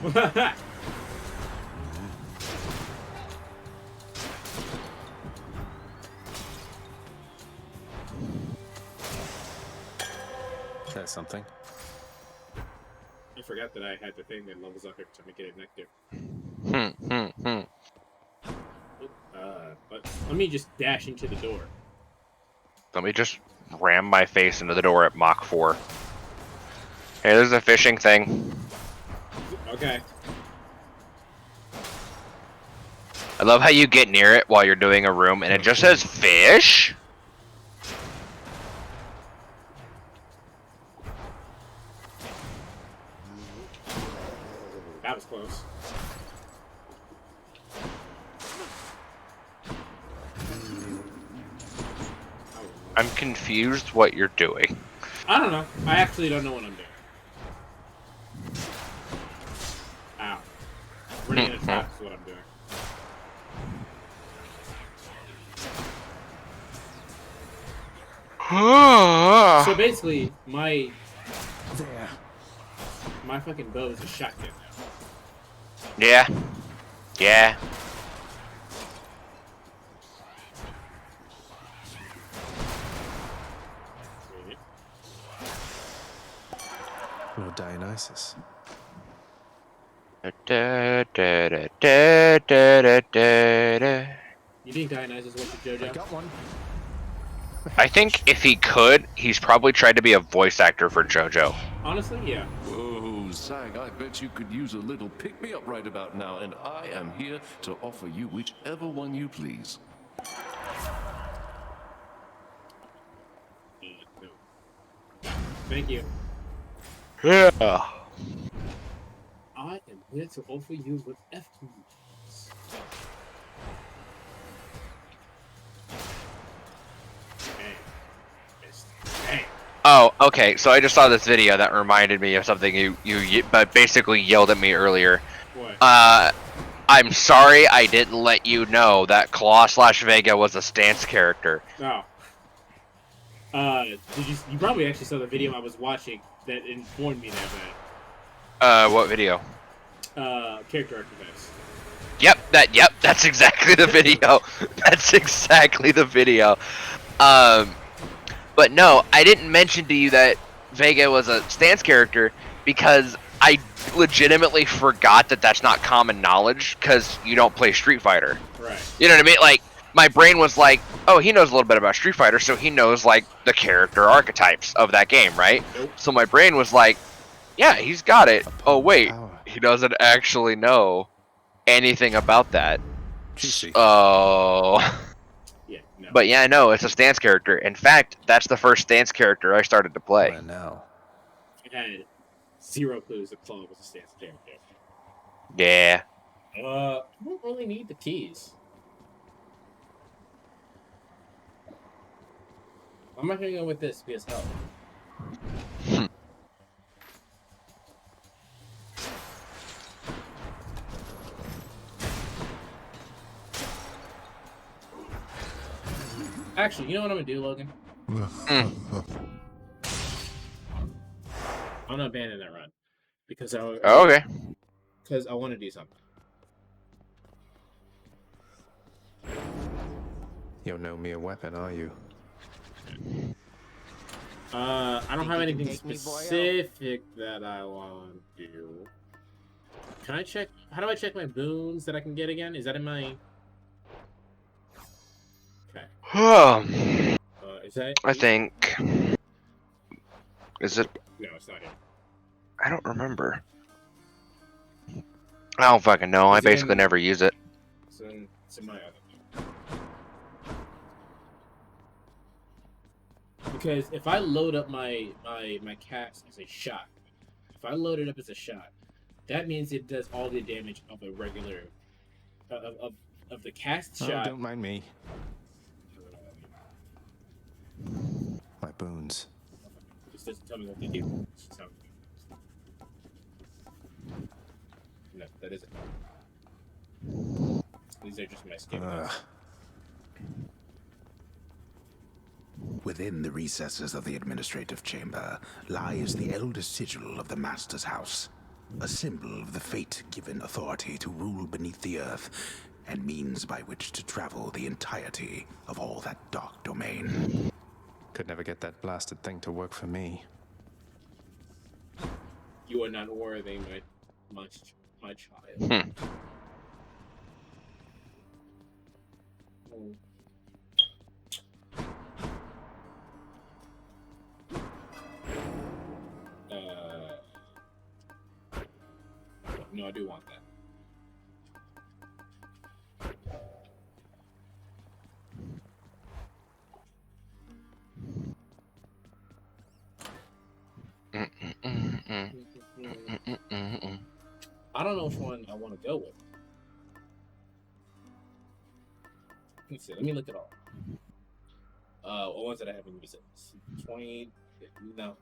That's something. I forgot that I had the thing that levels up every time I get a nectar. But let me just dash into the door. Let me just ram my face into the door at Mach 4. Hey, there's a fishing thing. Okay. I love how you get near it while you're doing a room and it just says fish. That was close. I'm confused what you're doing. I don't know. I actually don't know what I'm doing. Ow. Running in a trap is what I'm doing. So basically, my fucking bow is a shotgun now. Yeah. Yeah. Lord Dionysus. You think Dionysus went to JoJo? I got one. I think if he could, he's probably tried to be a voice actor for JoJo. Honestly, yeah. Whoa, Zag, I bet you could use a little pick-me-up right about now, and I am here to offer you whichever one you please. Thank you. Yeah. I am here to offer you with FQs. Oh, okay. So I just saw this video that reminded me of something you but basically yelled at me earlier. What? I'm sorry I didn't let you know that Claw/Vega was a stance character. No. You probably actually saw the video I was watching that informed me that. What video? Character archetypes. Yep, that's exactly the video. That's exactly the video. But no, I didn't mention to you that Vega was a stance character because I legitimately forgot that that's not common knowledge because you don't play Street Fighter. Right. You know what I mean? Like, my brain was like, oh, he knows a little bit about Street Fighter, so he knows, like, the character archetypes of that game, right? Nope. So my brain was like, yeah, he's got it. Oh, wait, he doesn't actually know anything about that. Oh. Yeah, no. But yeah, no, it's a stance character. In fact, that's the first stance character I started to play. I know. I had zero clues that Claw was a stance character. Yeah. I don't really need the keys. I'm not gonna go with this because hell. Actually, you know what I'm gonna do, Logan? I'm gonna abandon that run because okay. Because I want to do something. You don't know me a weapon, are you? I don't have anything specific that I want to do. Can I check? How do I check my boons that I can get again? Is that in my? Okay. Is that? I think. Is it? No, it's not it. I don't remember. I don't fucking know. I basically never use it. It's in my other. Because if I load up my cast as a shot, if I load it up as a shot, that means it does all the damage of a regular of the cast shot. Don't mind me. My boons. Just doesn't tell me what they do. No, that isn't. These are just my skin. Within the recesses of the administrative chamber lies the elder sigil of the Master's House, a symbol of the fate-given authority to rule beneath the earth, and means by which to travel the entirety of all that dark domain. Could never get that blasted thing to work for me. You are not worthy, my child. No, I do want that. I don't know which one I want to go with. Let's see. Let me look it all. Ones that I haven't used. 20. No.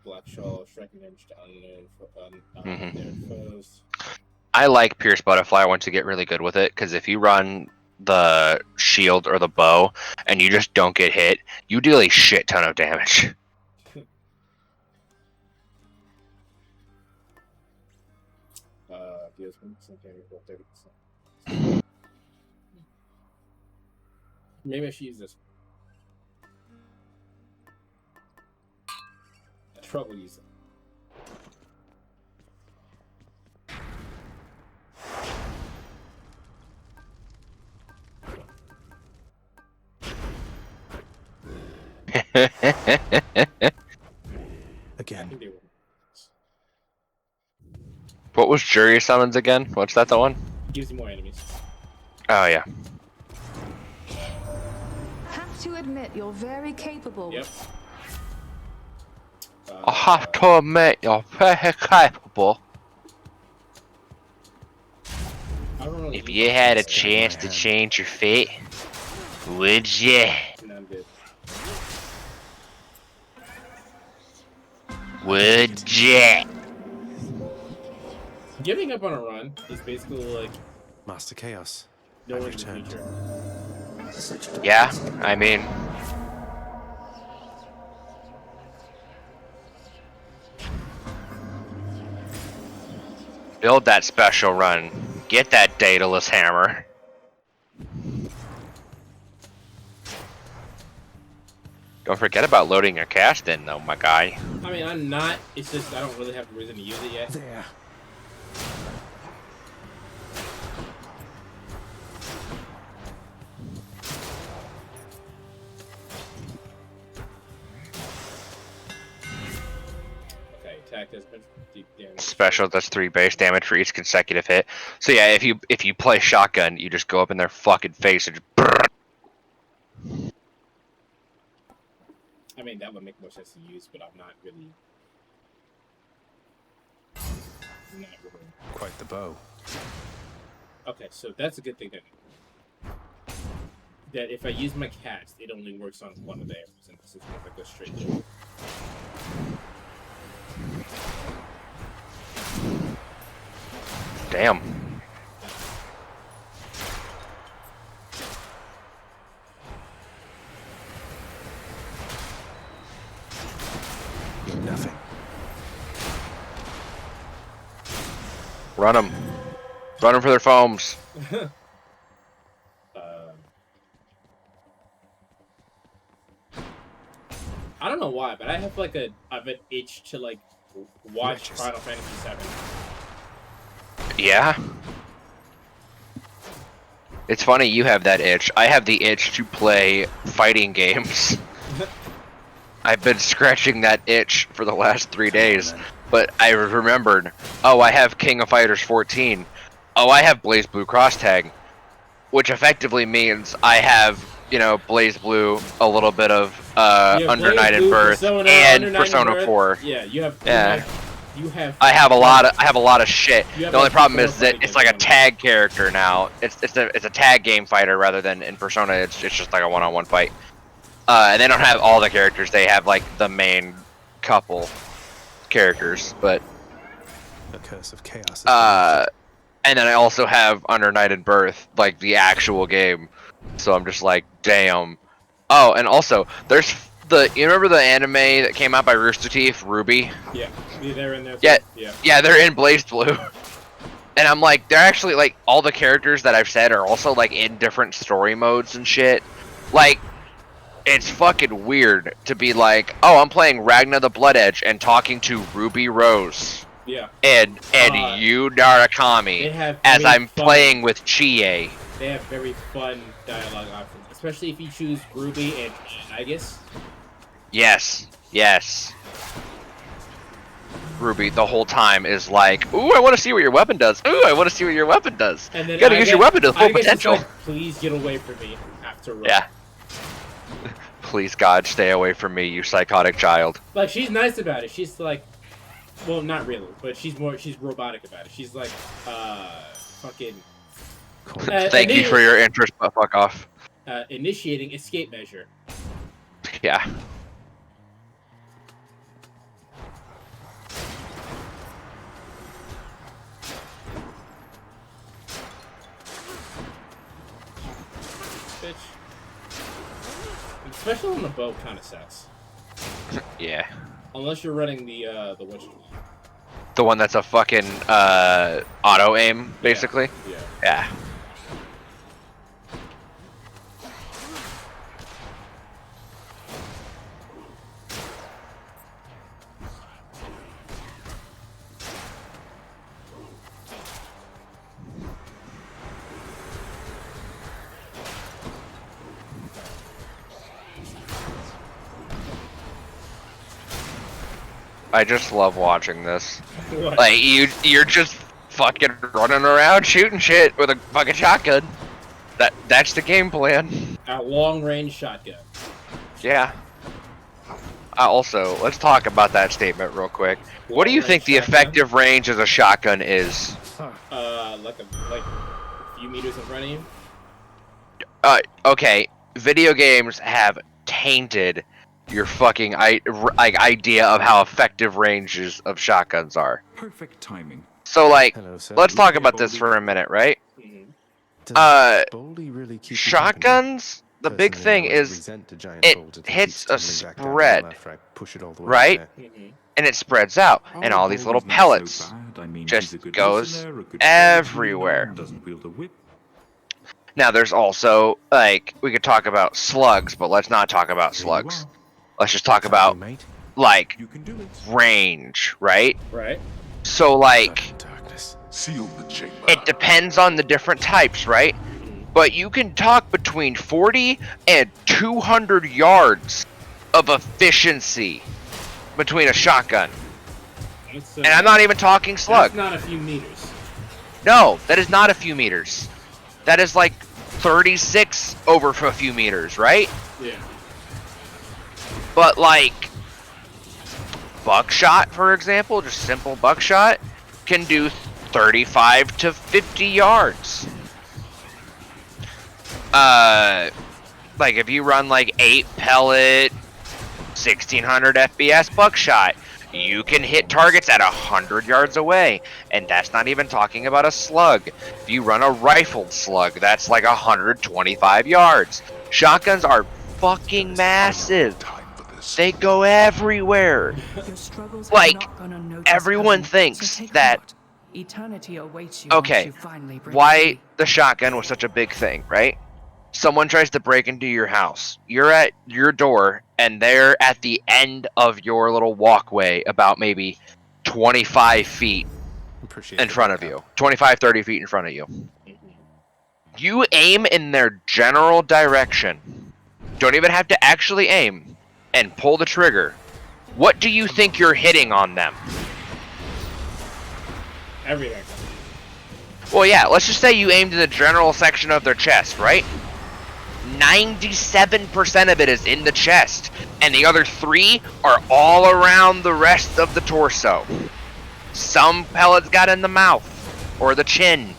Black Shawl, Striking Edge, foes. I like Pierce Butterfly once you get really good with it, because if you run the shield or the bow and you just don't get hit, you deal a shit ton of damage. Deals 1% damage, 30%. Maybe I should use this. Trouble using. Again. What was Jury Summons again? What's that the one? Gives you more enemies. Oh yeah. Have to admit, you're very capable. Yep. I have to admit, you're very capable. If you had a chance to change your fate, would you? No, I'm good. Would you? Giving up on a run is basically like Master Chaos. no one's in the future. Yeah, I mean, build that special run. Get that Daedalus hammer. Don't forget about loading your cast in, though, my guy. I mean, I'm not. It's just I don't really have a reason to use it yet. There. Okay, attack has been deep damage. Special does 3 base damage for each consecutive hit. So yeah, if you play shotgun, you just go up in their fucking face and just brrr. I mean, that would make more sense to use, but I'm not really. Quite the bow. Okay, so that's a good thing then. That if I use my cast, it only works on one of the arrows, and this is if I go straight through. Damn. You're nothing. Run them. Run them for their foams. I don't know why, but I have like an itch to like watch Final Fantasy VII. Yeah. It's funny you have that itch. I have the itch to play fighting games. I've been scratching that itch for the last 3 days, but I remembered, oh, I have King of Fighters 14. Oh, I have Blaze Blue Cross Tag, which effectively means I have, you know, Blaze Blue, a little bit of Under Night and Birth, and Persona 4. Yeah, you have. Yeah. You have. I have a lot of shit. The only problem is that it's like a tag character now. It's a tag game fighter rather than in Persona. It's just like a one-on-one fight. And they don't have all the characters. They have like the main couple characters, but The Curse of Chaos. and then I also have Under Night and Birth, like the actual game. So I'm just like, damn. Oh, and also there's you remember the anime that came out by Rooster Teeth, Ruby? Yeah, they're in there. Yeah, they're in Blazed Blue. And I'm like, they're actually like all the characters that I've said are also like in different story modes and shit. Like, it's fucking weird to be like, oh, I'm playing Ragna the Blood Edge and talking to Ruby Rose. Yeah. And Yu Narakami as I'm playing with Chie. They have very fun dialogue options, especially if you choose Ruby and Aegis. Yes. Ruby the whole time is like, ooh, I want to see what your weapon does. Ooh, I want to see what your weapon does. And then you gotta use your weapon to full potential. Like, please get away from me after Ruby. Yeah. Please, God, stay away from me, you psychotic child. Like, she's nice about it. She's like, well, not really, but she's robotic about it. She's like, fucking. Thank you for your interest, but fuck off. Initiating escape measure. Yeah. Bitch. Special on the bow kind of sucks. Yeah. Unless you're running the which one? The one that's a fucking auto aim, basically. Yeah. I just love watching this. What? Like you're just fucking running around shooting shit with a fucking shotgun. That's the game plan. A long-range shotgun. Yeah. Also, let's talk about that statement real quick. What do you think the effective range of a shotgun is? Like a few meters in front of you. Okay. Video games have tainted your fucking idea of how effective ranges of shotguns are. Perfect timing. So like, Hello, sir. let's talk about this for a minute, right? Really keep Shotguns. The big thing is it hits a spread, right? And it spreads out, and all these little pellets just goes everywhere. Now there's also, like, we could talk about slugs, but let's not talk about slugs. Let's just talk about, like, range, right? Right. So, like, Seal the chamber. it depends on the different types, right? But you can talk between 40 and 200 yards of efficiency between a shotgun. And I'm not even talking slug. That's not a few meters. No, that is not a few meters. That is like 36 over a few meters, right? Yeah. But like buckshot, for example, just simple buckshot, can do 35 to 50 yards. Like if you run like 8 pellet, 1600 FPS buckshot, you can hit targets at 100 yards away, and that's not even talking about a slug. If you run a rifled slug, that's like 125 yards. Shotguns are fucking massive. They go everywhere. Like, everyone thinks that, Eternity awaits you okay, once you finally break why free. the shotgun was such a big thing, right? Someone tries to break into your house. You're at your door, and they're at the end of your little walkway, about maybe 25 feet in front of you. 25, 30 feet in front of you. You aim in their general direction. Don't even have to actually aim. And pull the trigger. What do you think you're hitting on them? Everything. Well, yeah, let's just say you aimed in the general section of their chest, right? 97% of it is in the chest, and the other 3 are all around the rest of the torso. Some pellets got in the mouth or the chin,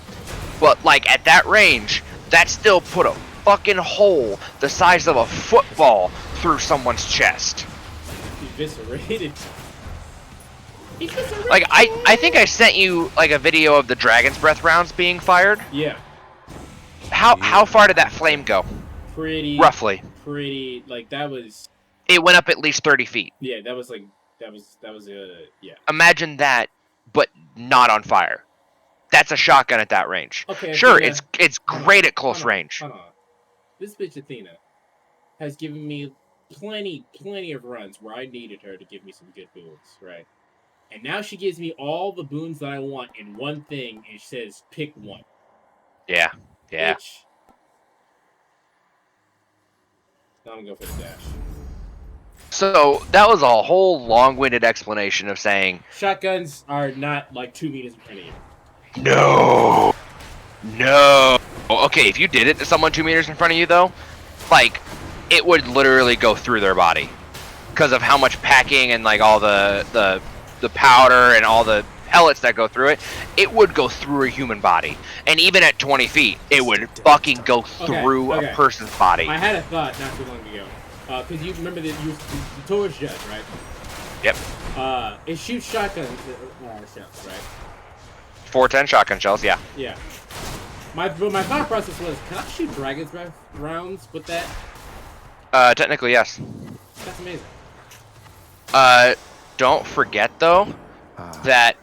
but like at that range, that still put a fucking hole the size of a football through someone's chest. Eviscerated. Like I think I sent you like a video of the Dragon's Breath rounds being fired. Yeah. How far did that flame go? Pretty. Roughly. Pretty. Like that was. It went up at least 30 feet. Yeah, that was like that was yeah. Imagine that, but not on fire. That's a shotgun at that range. Okay. Sure, Athena, it's great at close range. Hold on. This bitch Athena has given me plenty of runs where I needed her to give me some good boons, right? And now she gives me all the boons that I want in one thing, and she says, pick one. Yeah. Yeah. Bitch. Now I'm gonna go for the dash. So that was a whole long-winded explanation of saying Shotguns are not like 2 meters in front of you. no. Okay, if you did it to someone 2 meters in front of you, though, like it would literally go through their body because of how much packing and like all the powder and all the pellets that go through it. It would go through a human body, and even at 20 feet, it would fucking go through a person's body. I had a thought not too long ago, because you remember that you the torch jet, right? Yep. It shoots shotgun shells, right? 410 shotgun shells, yeah. Yeah. My thought process was, can I shoot Dragon's Breath rounds with that? Technically, yes. That's amazing. Don't forget though that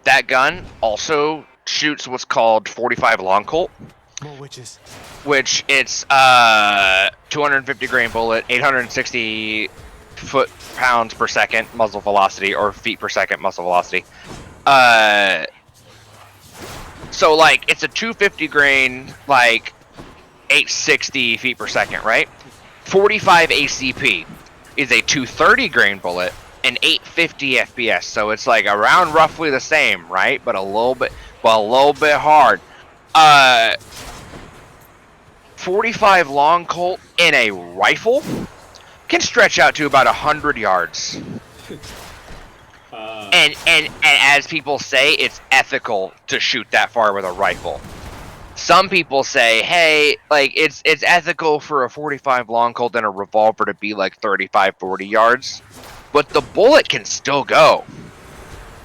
that gun also shoots what's called 45 long Colt. More witches. Which it's 250 grain bullet, 860 foot-pounds per second muzzle velocity, or feet per second muzzle velocity. So like it's a 250 grain, like 860 feet per second, right? 45 ACP. is a 230 grain bullet and 850 FPS. So it's like around roughly the same, right? But a little bit hard. 45 long Colt in a rifle can stretch out to about 100 yards. And as people say, it's ethical to shoot that far with a rifle. Some people say, hey, like it's ethical for a 45 long Colt and a revolver to be like 35, 40 yards, but the bullet can still go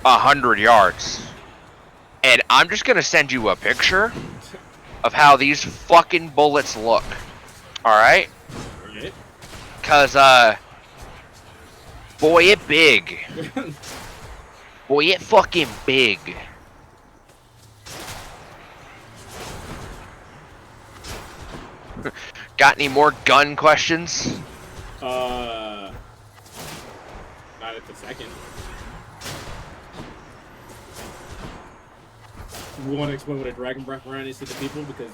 100 yards. And I'm just gonna send you a picture of how these fucking bullets look. All right? Cause boy, it big. Boy, it fucking big. Got any more gun questions? Not at the second. We want to explain what a Dragon Breath round is to the people because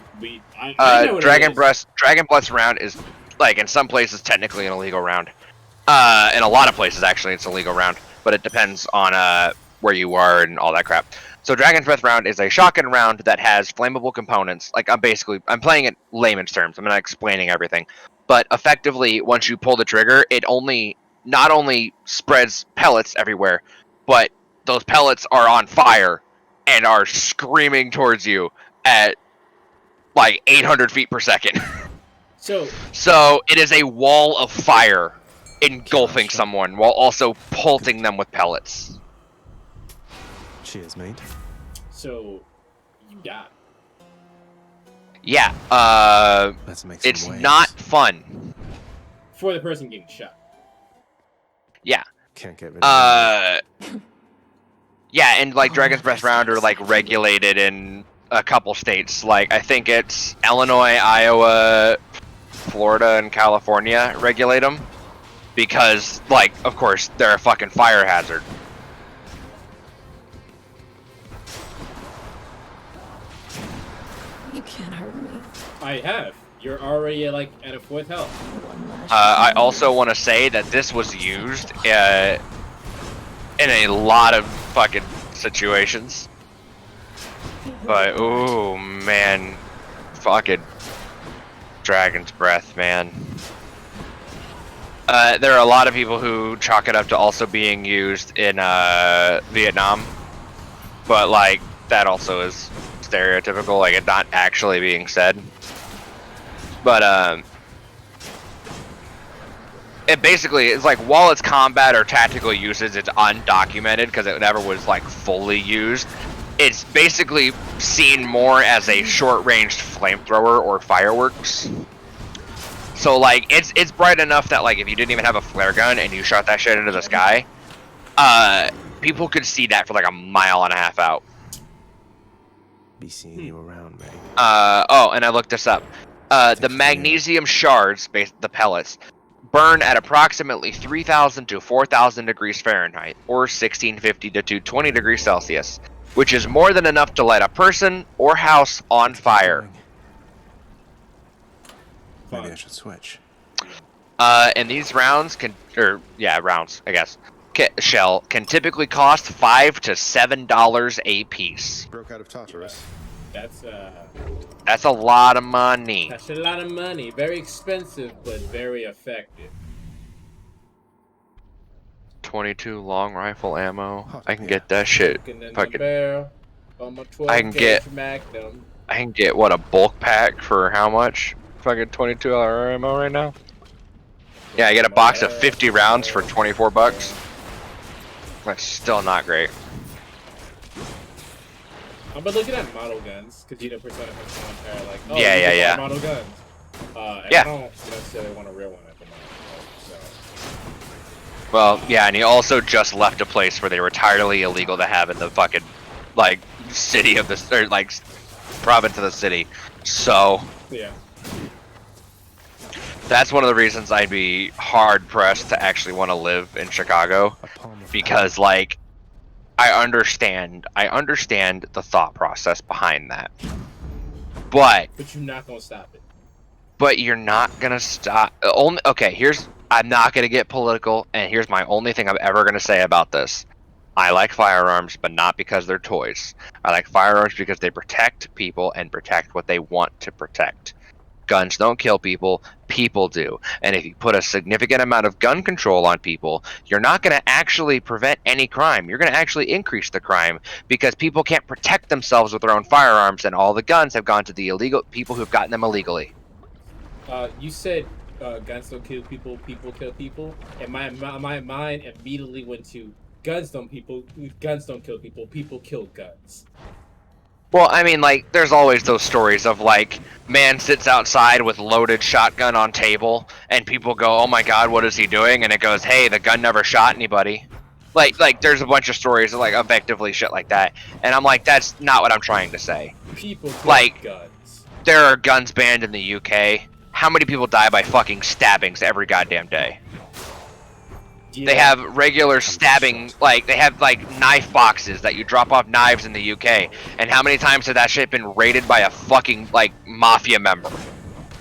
I know what Dragon Breath round is, like, in some places technically an illegal round. In a lot of places actually it's a legal round, but it depends on where you are and all that crap. So Dragon's Breath round is a shotgun round that has flammable components. Like I'm playing it layman's terms. I'm not explaining everything, but effectively once you pull the trigger, it not only spreads pellets everywhere, but those pellets are on fire and are screaming towards you at like 800 feet per second. So it is a wall of fire engulfing someone while also pulsing them with pellets. Cheers, mate. So, you got. Yeah, it's not fun. For the person getting shot. Yeah. Can't get rid of yeah, and like Dragon's Breath round are like regulated in a couple states. Like I think it's Illinois, Iowa, Florida, and California regulate them because, like, of course, they're a fucking fire hazard. You can't hurt me. I have. You're already like at a 4th health. I also want to say that this was used in a lot of fucking situations. But ooh man, fucking Dragon's Breath, man. There are a lot of people who chalk it up to also being used in Vietnam, but like that also is stereotypical, like it's not actually being said. But it basically is like, while it's combat or tactical usage, it's undocumented because it never was like fully used. It's basically seen more as a short-range flamethrower or fireworks. So like it's bright enough that like if you didn't even have a flare gun and you shot that shit into the sky, people could see that for like a mile and a half out. Be seeing you around, mate. Oh, and I looked this up. The magnesium shards, the pellets, burn at approximately 3,000 to 4,000 degrees Fahrenheit, or 1,650 to 220 degrees Celsius, which is more than enough to light a person or house on fire. Maybe I should switch. And these rounds rounds, I guess, shell can typically cost $5 to $7 a piece. Broke out of Tartarus. That's a lot of money. That's a lot of money. Very expensive, but very effective. 22 long rifle ammo. I can get that shit. Fucking. I can get what, a bulk pack for how much? Fucking $22 ammo right now. Yeah, I get a box of 50 rounds for 24 bucks. That's still not great. I've been looking at model guns because you know Persona has commentary like, oh, yeah. model guns. And yeah. I don't necessarily want a real one at the moment. So. Well, yeah, and he also just left a place where they were entirely illegal to have in the fucking like city of the or like province of the city. So yeah. That's one of the reasons I'd be hard pressed to actually want to live in Chicago, because like I understand the thought process behind that, but you're not gonna stop it. but you're not gonna stop. I'm not gonna get political, and here's my only thing I'm ever gonna say about this. I like firearms, but not because they're toys. I like firearms because they protect people and protect what they want to protect. Guns don't kill people, people do. And if you put a significant amount of gun control on people, you're not going to actually prevent any crime. You're going to actually increase the crime because people can't protect themselves with their own firearms, and all the guns have gone to the illegal people who've gotten them illegally. You said guns don't kill people, people kill people, and my mind immediately went to guns don't kill people, people kill guns. Well, I mean, like, there's always those stories of, like, man sits outside with loaded shotgun on table, and people go, oh my god, what is he doing? And it goes, hey, the gun never shot anybody. Like, there's a bunch of stories of, like, effectively shit like that. And I'm like, that's not what I'm trying to say. People kill like, guns. There are guns banned in the UK. How many people die by fucking stabbings every goddamn day? Yeah. They have regular stabbing, like, they have, like, knife boxes that you drop off knives in the UK. And how many times has that shit been raided by a fucking, like, mafia member?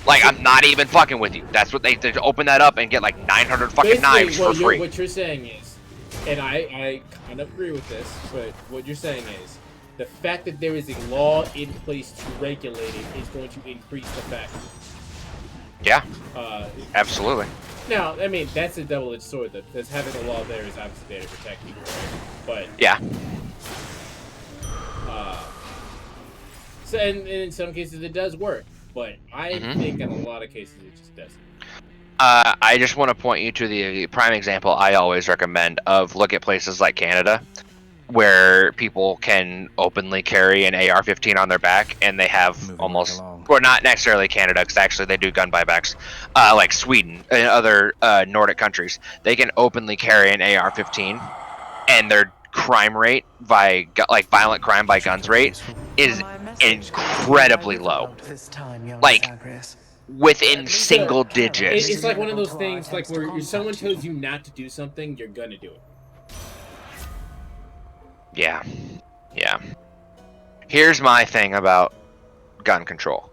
Like, I'm not even fucking with you. That's what they open that up and get, like, 900 fucking basically, knives for free. What you're saying is, and I kind of agree with this, but what you're saying is, the fact that there is a law in place to regulate it is going to increase the fact. Yeah, absolutely. Now, I mean, that's a double-edged sword, though, because having a law there is obviously there to protect people, right? But yeah. So, and in some cases it does work, but I think in a lot of cases it just doesn't. I just want to point you to the prime example I always recommend of look at places like Canada, where people can openly carry an AR-15 on their back, and they have almost, or not necessarily Canada, because actually they do gun buybacks, like Sweden and other Nordic countries. They can openly carry an AR-15, and their crime rate by like violent crime by guns rate is incredibly low, like within single digits. It's like one of those things, like where if someone tells you not to do something, you're gonna do it. Yeah. Here's my thing about gun control.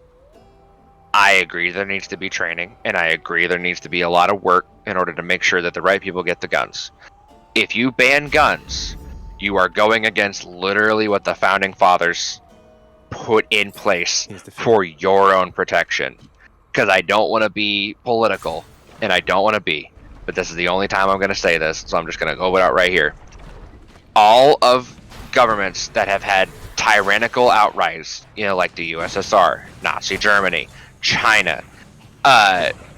I agree there needs to be training, and I agree there needs to be a lot of work in order to make sure that the right people get the guns. If you ban guns, you are going against literally what the founding fathers put in place for your own protection. Because I don't want to be political, and I don't want to be, but this is the only time I'm going to say this, so I'm just going to go out right here. All of governments that have had tyrannical outrise, like the USSR, Nazi Germany, China,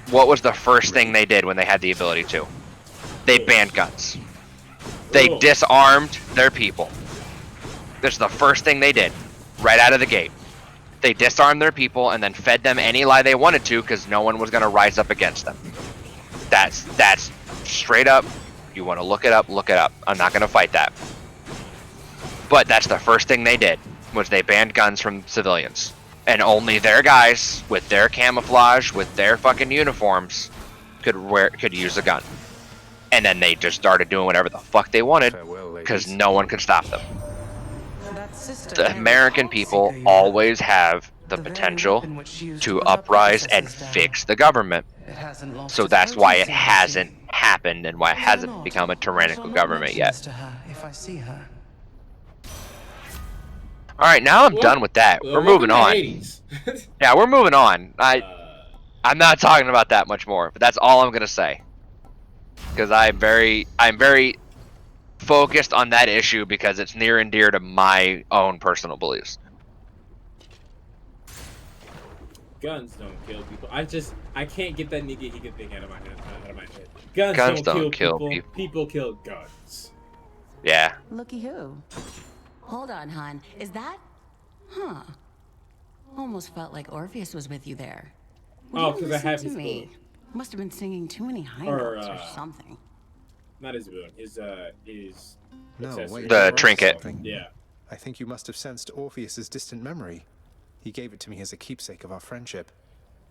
what was the first thing they did when they had the ability to? They banned guns. They disarmed their people. This is the first thing they did, right out of the gate. They disarmed their people and then fed them any lie they wanted to because no one was going to rise up against them. That's straight up. You want to look it up, look it up. I'm not going to fight that. But that's the first thing they did, was they banned guns from civilians. And only their guys, with their camouflage, with their fucking uniforms, could use a gun. And then they just started doing whatever the fuck they wanted, because no one could stop them. The American people always have the potential to uprise and fix the government. So that's why it hasn't happened and why it hasn't become a tyrannical government yet. Alright, now I'm done with that. We're moving on. Yeah, we're moving on. I'm not talking about that much more, but that's all I'm gonna say. Because I'm very focused on that issue because it's near and dear to my own personal beliefs. Guns don't kill people. I can't get that nigga he can think out of my head. Guns don't kill people. People kill guns. Yeah. Looky who. Hold on, hon. Is that? Huh. Almost felt like Orpheus was with you there. Oh, because I have his book. Must have been singing too many high notes or something. Not his boon. His No, wait. The trinket. Yeah. I think you must have sensed Orpheus's distant memory. He gave it to me as a keepsake of our friendship.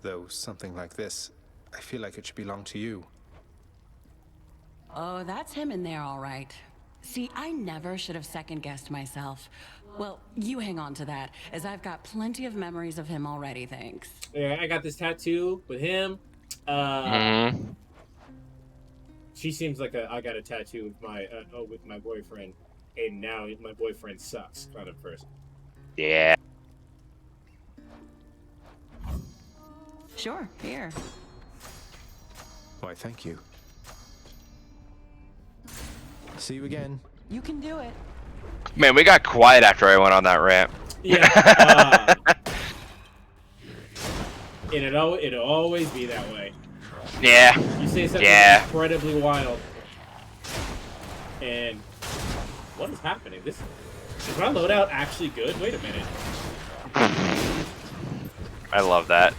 Though something like this, I feel like it should belong to you. Oh, that's him in there, all right. See, I never should have second-guessed myself. Well, you hang on to that, as I've got plenty of memories of him already, thanks. Yeah, I got this tattoo with him. She seems like I got a tattoo with my boyfriend, and now my boyfriend sucks kind of person. Yeah. Sure, here. Why, thank you. See you again. You can do it. Man, we got quiet after I went on that rant. Yeah. And it'll always be that way. Yeah. You say something incredibly wild. And what is happening? Is my loadout actually good? Wait a minute. I love that.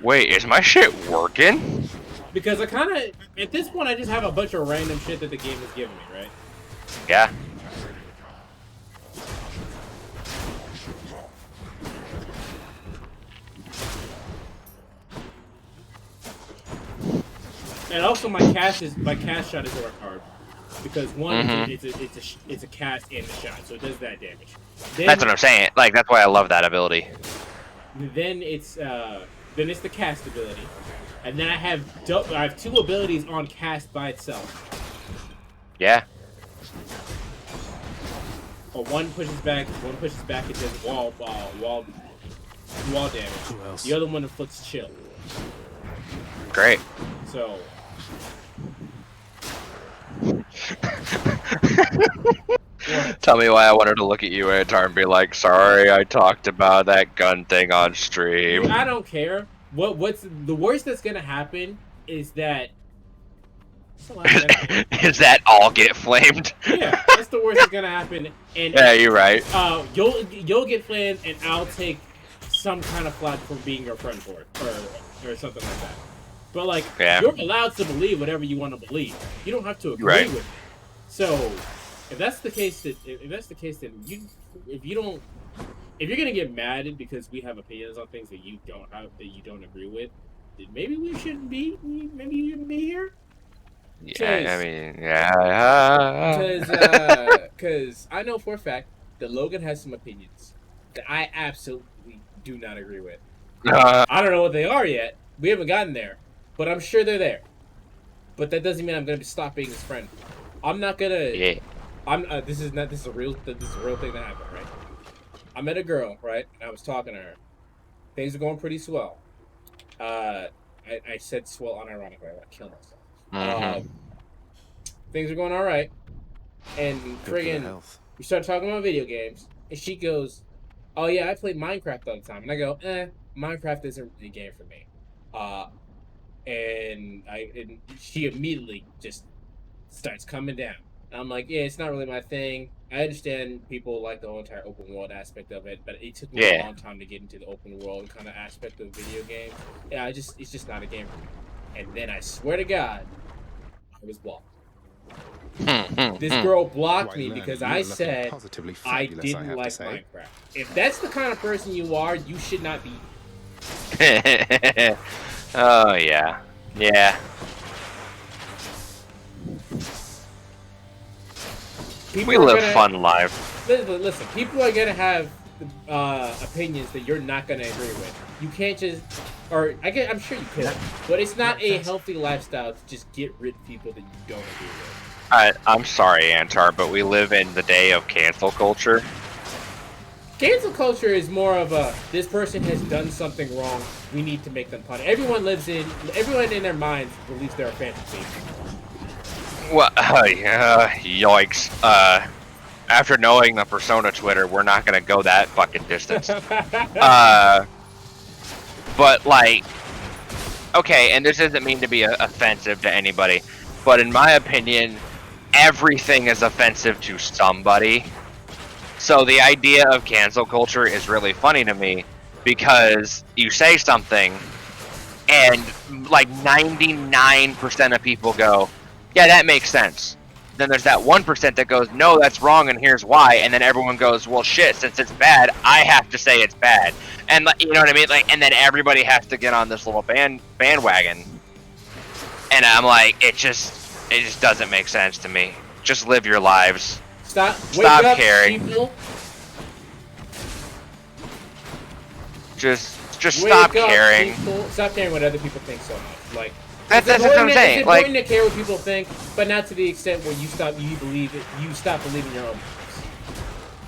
Wait, is my shit working? Because I kind of, at this point, I just have a bunch of random shit that the game is giving me, right? Yeah. And also my cast shot is work hard because one, it's a cast and a shot, so it does that damage. Then, that's what I'm saying. Like that's why I love that ability. Then it's the cast ability, and then I have two abilities on cast by itself. Yeah. Or one pushes back, it does wall damage. The other one inflicts chill. Great. So. Tell me why I wanted to look at you, Antar, and be like, "Sorry, I talked about that gun thing on stream." I don't care. What's the worst that's gonna happen is that. Is that all get flamed? Yeah, that's the worst that's gonna happen. And yeah, you're right. You'll get flamed, and I'll take some kind of flack for being your friend for it, or something like that. But like, you're allowed to believe whatever you want to believe. You don't have to agree with it. So, if that's the case, then if you're gonna get mad because we have opinions on things that you don't agree with, then maybe we shouldn't be. Maybe you shouldn't be here. Yeah, I mean, yeah. Because I know for a fact that Logan has some opinions that I absolutely do not agree with. I don't know what they are yet. We haven't gotten there, but I'm sure they're there. But that doesn't mean I'm gonna stop being his friend. I'm not gonna. Yeah. This is a real thing that happened, right? I met a girl, right? And I was talking to her. Things are going pretty swell. I said swell unironically. I want to kill myself. Things are going all right, and friggin' we start talking about video games, and she goes, "Oh yeah, I play Minecraft all the time," and I go, Minecraft isn't really a game for me. And she immediately just starts coming down. And I'm like, yeah, it's not really my thing. I understand people like the whole entire open world aspect of it, but it took me a long time to get into the open world kind of aspect of video games. Yeah, it's just not a game for me. And then I swear to God, I was blocked. This girl blocked me because I said I didn't like Minecraft. If that's the kind of person you are, you should not be. Oh yeah, yeah. We live fun lives. Listen, people are gonna have opinions that you're not gonna agree with. You can't just, I'm sure you could, but it's not a healthy lifestyle to just get rid of people that you don't agree with. I'm sorry, Antar, but we live in the day of cancel culture. Cancel culture is more of a, this person has done something wrong, we need to make them punished. Everyone in their minds believes they're a fantasy. Well, yikes. After knowing the Persona Twitter, we're not gonna go that fucking distance. But like, okay, and this doesn't mean to be offensive to anybody, but in my opinion, everything is offensive to somebody. So the idea of cancel culture is really funny to me, because you say something, and like 99% of people go, yeah, that makes sense. Then there's that 1% that goes, no, that's wrong, and here's why. And then everyone goes, well, shit, since it's bad, I have to say it's bad. And you know what I mean? Like, and then everybody has to get on this little bandwagon. And I'm like, it just doesn't make sense to me. just live your lives. Stop Stop caring. People. Just stop caring. People. Stop caring what other people think so much. Like that's what I'm saying. It's important to care what people think, but not to the extent where you stop believing your own beliefs.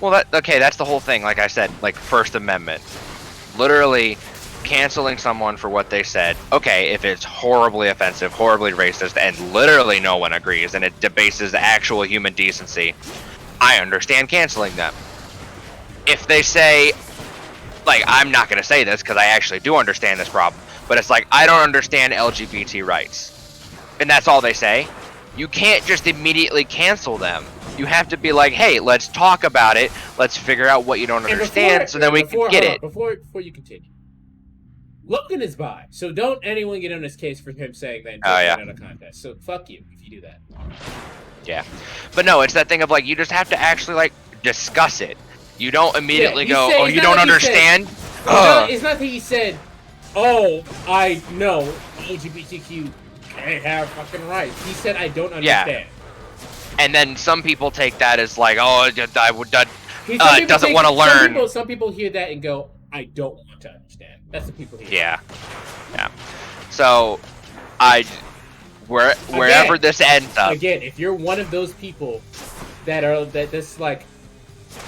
Well, that's the whole thing. Like I said, like First Amendment, literally canceling someone for what they said. Okay, if it's horribly offensive, horribly racist, and literally no one agrees, and it debases actual human decency, I understand canceling them. If they say, like, I'm not going to say this because I actually do understand this problem, but it's like, I don't understand LGBT rights, and that's all they say, you can't just immediately cancel them. You have to be like, hey, let's talk about it, let's figure out what you don't understand, so then we can get it. Before you continue, Logan is bi, so don't anyone get on his case for him saying that in a contest. So fuck you if you do that. Yeah, but no, it's that thing of like, you just have to actually like discuss it. You don't immediately go, oh, you don't understand? It's not that he said, oh, I know LGBTQ can't have fucking rights. He said, I don't understand. Yeah. And then some people take that as like, oh, doesn't want to learn. Some people hear that and go, I don't want to understand. That's the people hear. Yeah. So, wherever this ends up. Again, if you're one of those people that's like,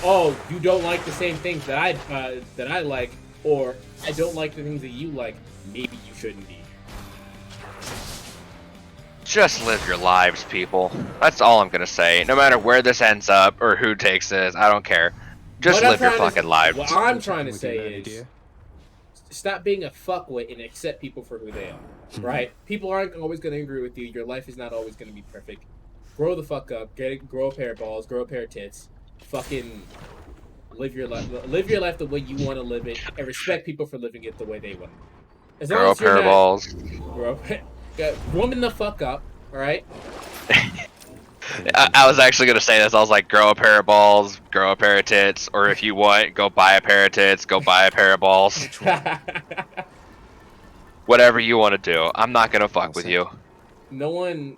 oh, you don't like the same things that I like, or I don't like the things that you like, maybe you shouldn't be. Just live your lives, people. That's all I'm gonna say. No matter where this ends up or who takes this, I don't care. Just live your fucking lives. What I'm trying to say is, stop being a fuckwit and accept people for who they are. Right? People aren't always gonna agree with you. Your life is not always gonna be perfect. Grow the fuck up. Grow a pair of balls. Grow a pair of tits. Fucking live your life. Live your life the way you want to live it, and respect people for living it the way they want. Grow a pair of balls. Woman the fuck up, alright? I was actually gonna say this. I was like, grow a pair of balls, grow a pair of tits, or if you want, go buy a pair of tits, go buy a pair of balls. Whatever you want to do. I'm not gonna fuck with you. No one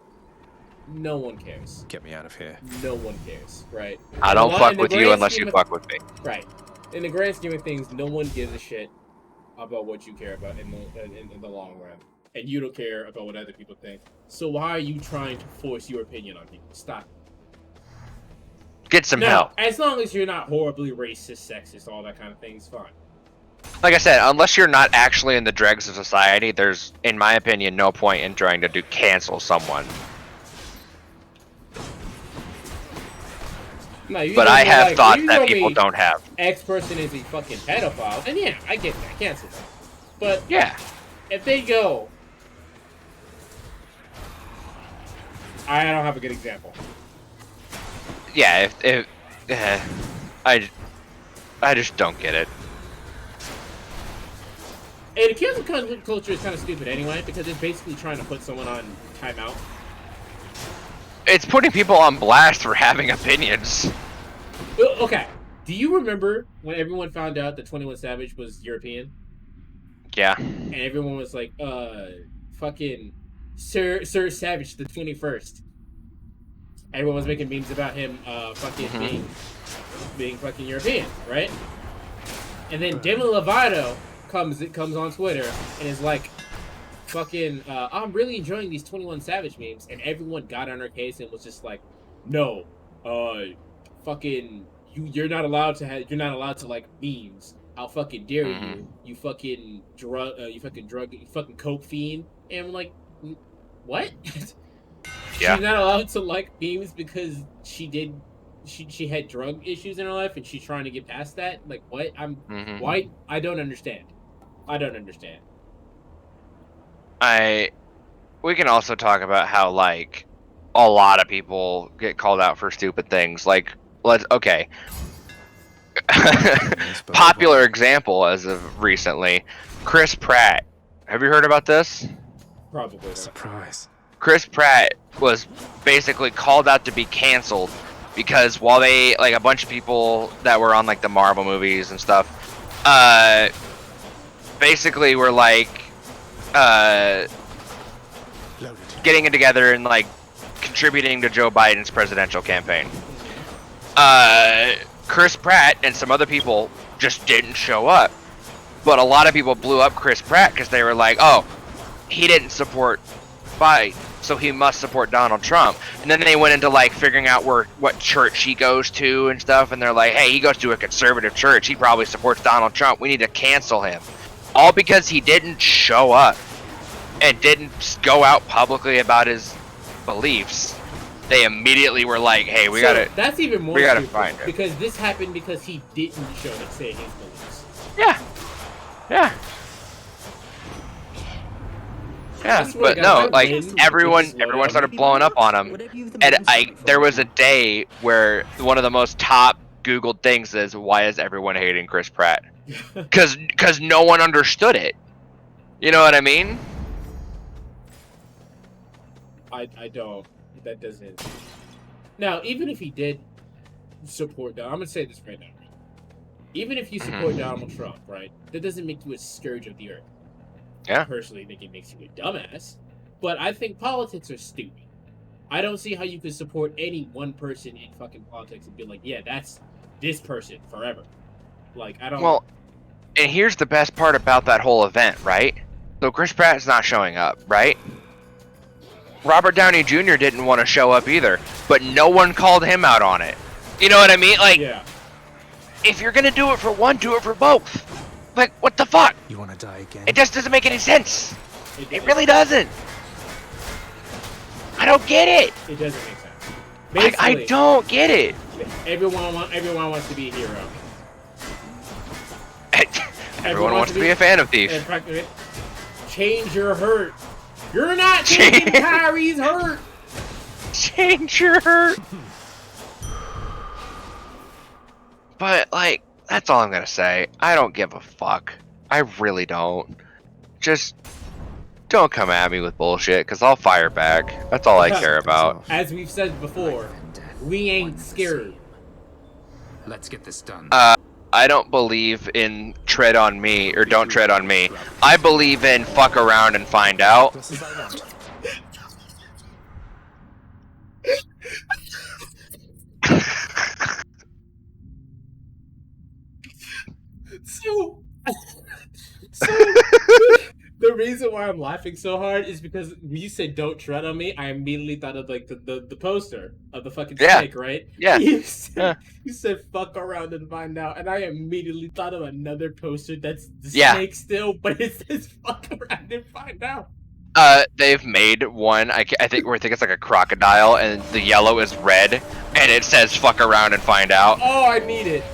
cares. Get me out of here. No one cares, right? I don't fuck with you unless you fuck with me. Right. In the grand scheme of things, no one gives a shit about what you care about in the long run. And you don't care about what other people think. So why are you trying to force your opinion on people? Stop. Get some help. As long as you're not horribly racist, sexist, all that kind of thing is fine. Like I said, unless you're not actually in the dregs of society, there's, in my opinion, no point in trying to cancel someone. No, but I have thoughts that people don't have. X person is a fucking pedophile, and yeah, I get that, cancel them. But yeah, if they go, I don't have a good example. Yeah, I just don't get it. And the cancel culture is kind of stupid anyway, because it's basically trying to put someone on timeout. It's putting people on blast for having opinions. Okay, do you remember when everyone found out that 21 Savage was European? Yeah. And everyone was like, fucking Sir Savage the 21st. Everyone was making memes about him, fucking being fucking European, right? And then Demi Lovato comes on Twitter and is like, fucking, I'm really enjoying these 21 Savage memes, and everyone got on her case and was just like, no, fucking, you're not allowed to like memes. How fucking dare you? You fucking coke fiend. And I'm like, what? Yeah. She's not allowed to like memes because she had drug issues in her life and she's trying to get past that. Like, what? Why? I don't understand. We can also talk about how, like, a lot of people get called out for stupid things. Like, popular example as of recently, Chris Pratt. Have you heard about this? Probably. Surprise. Chris Pratt was basically called out to be canceled because while they, like, a bunch of people that were on, like, the Marvel movies and stuff, basically were, like, getting it together and, like, contributing to Joe Biden's presidential campaign. Chris Pratt and some other people just didn't show up. But a lot of people blew up Chris Pratt because they were like, oh, he didn't support Biden, so he must support Donald Trump. And then they went into like figuring out what church he goes to and stuff, and they're like, hey, he goes to a conservative church, he probably supports Donald Trump, we need to cancel him. All because he didn't show up and didn't go out publicly about his beliefs. They immediately were like, hey, that's even more we gotta stupid, find him. because this happened because he didn't show up saying his beliefs. Yeah. Yeah, but no, like everyone started blowing up on him, and there was a day where one of the most top Googled things is, why is everyone hating Chris Pratt? Because no one understood it. You know what I mean? I don't. That doesn't. Now, even if he did support Donald, I'm gonna say this right now. Even if you support Donald Trump, right, that doesn't make you a scourge of the earth. Yeah. I personally think it makes you a dumbass, but I think politics are stupid. I don't see how you could support any one person in fucking politics and be like, yeah, that's this person forever. Like, I don't. Well, and here's the best part about that whole event, right? So Chris Pratt's not showing up, right? Robert Downey Jr. didn't want to show up either, but no one called him out on it. You know what I mean? Like, if you're gonna do it for one, do it for both. Like, what the fuck? You want to die again? It just doesn't make any sense. It really doesn't. I don't get it. It doesn't make sense. I don't get it. Everyone wants to be a hero. Everyone wants to be a fan of Thief. Change your hurt. You're not changing Kyrie's hurt. Change your hurt. But, like, that's all I'm gonna say. I don't give a fuck. I really don't. Just don't come at me with bullshit, because I'll fire back. That's all I care about. As we've said before, we ain't scared. Let's get this done. I don't believe in tread on me, or don't tread on me. I believe in fuck around and find out. So the reason why I'm laughing so hard is because when you said "don't tread on me," I immediately thought of like the poster of the fucking snake, right? Yeah. You said "fuck around and find out," and I immediately thought of another poster that's the snake still, but it says "fuck around and find out." They've made one. I think it's like a crocodile, and the yellow is red, and it says "fuck around and find out." Oh, I need it.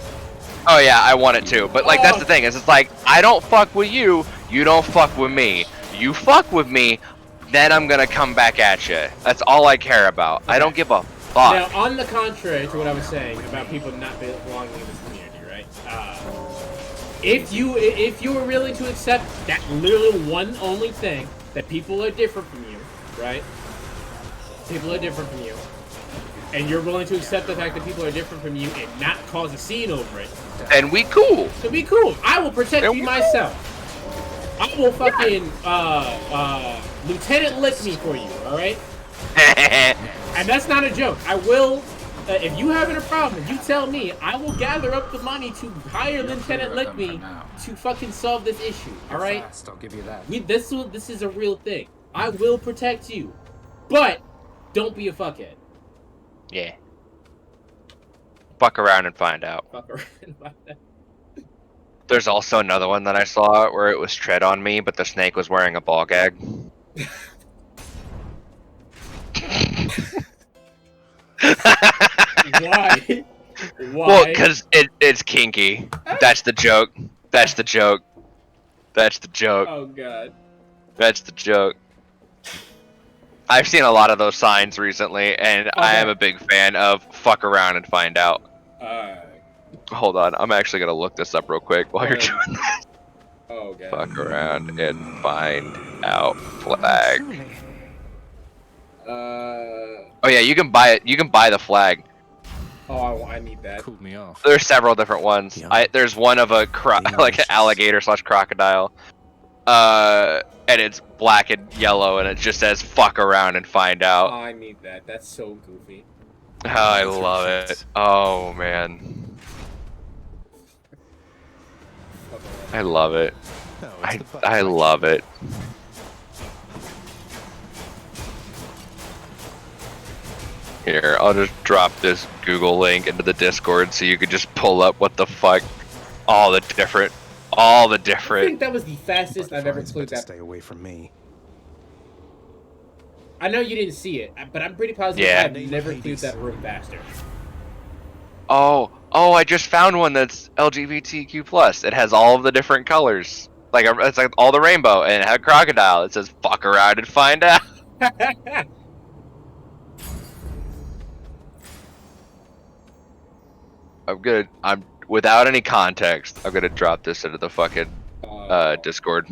Oh yeah, I want it too. But like that's the thing, is it's like I don't fuck with you, you don't fuck with me. You fuck with me, then I'm gonna come back at you. That's all I care about. I don't give a fuck. Now, on the contrary to what I was saying about people not belonging in this community, right? If you were willing to accept that literally one only thing, that people are different from you, right? People are different from you. And you're willing to accept the fact that people are different from you and not cause a scene over it. And we cool. So be cool. I will protect you myself. I will fucking Lieutenant Lick me for you, alright? And that's not a joke. I will, if you having a problem, you tell me, I will gather up the money to hire Lieutenant Lick me to fucking solve this issue, alright? I'll give you that. This is a real thing. I will protect you. But, don't be a fuckhead. Yeah. Fuck around and find out. Fuck around and find out. There's also another one that I saw where it was tread on me, but the snake was wearing a ball gag. Why? Well, because it's kinky. That's the joke. That's the joke. That's the joke. Oh god. That's the joke. I've seen a lot of those signs recently, and I am a big fan of fuck around and find out. Hold on, I'm actually gonna look this up real quick while you're doing this. Oh god. Fuck around and find out flag. Oh yeah, you can buy it. You can buy the flag. Oh, I need that. Cooled me off. There's several different ones. There's one of a like an alligator / crocodile. and it's black and yellow, and it just says "fuck around and find out." Oh, I need that. That's so goofy. Oh, I love it. Oh man, I love it. I love it. Here, I'll just drop this Google link into the Discord so you can just pull up what the fuck, all the different. I think that was the fastest I've ever cleared that. Stay away from me. I know you didn't see it, but I'm pretty positive Yeah. I've never cleared that room faster. Oh, I just found one that's LGBTQ+. It has all of the different colors. Like, it's like all the rainbow, and it had crocodile. It says, fuck around and find out. I'm without any context, I'm gonna drop this into the fucking Discord.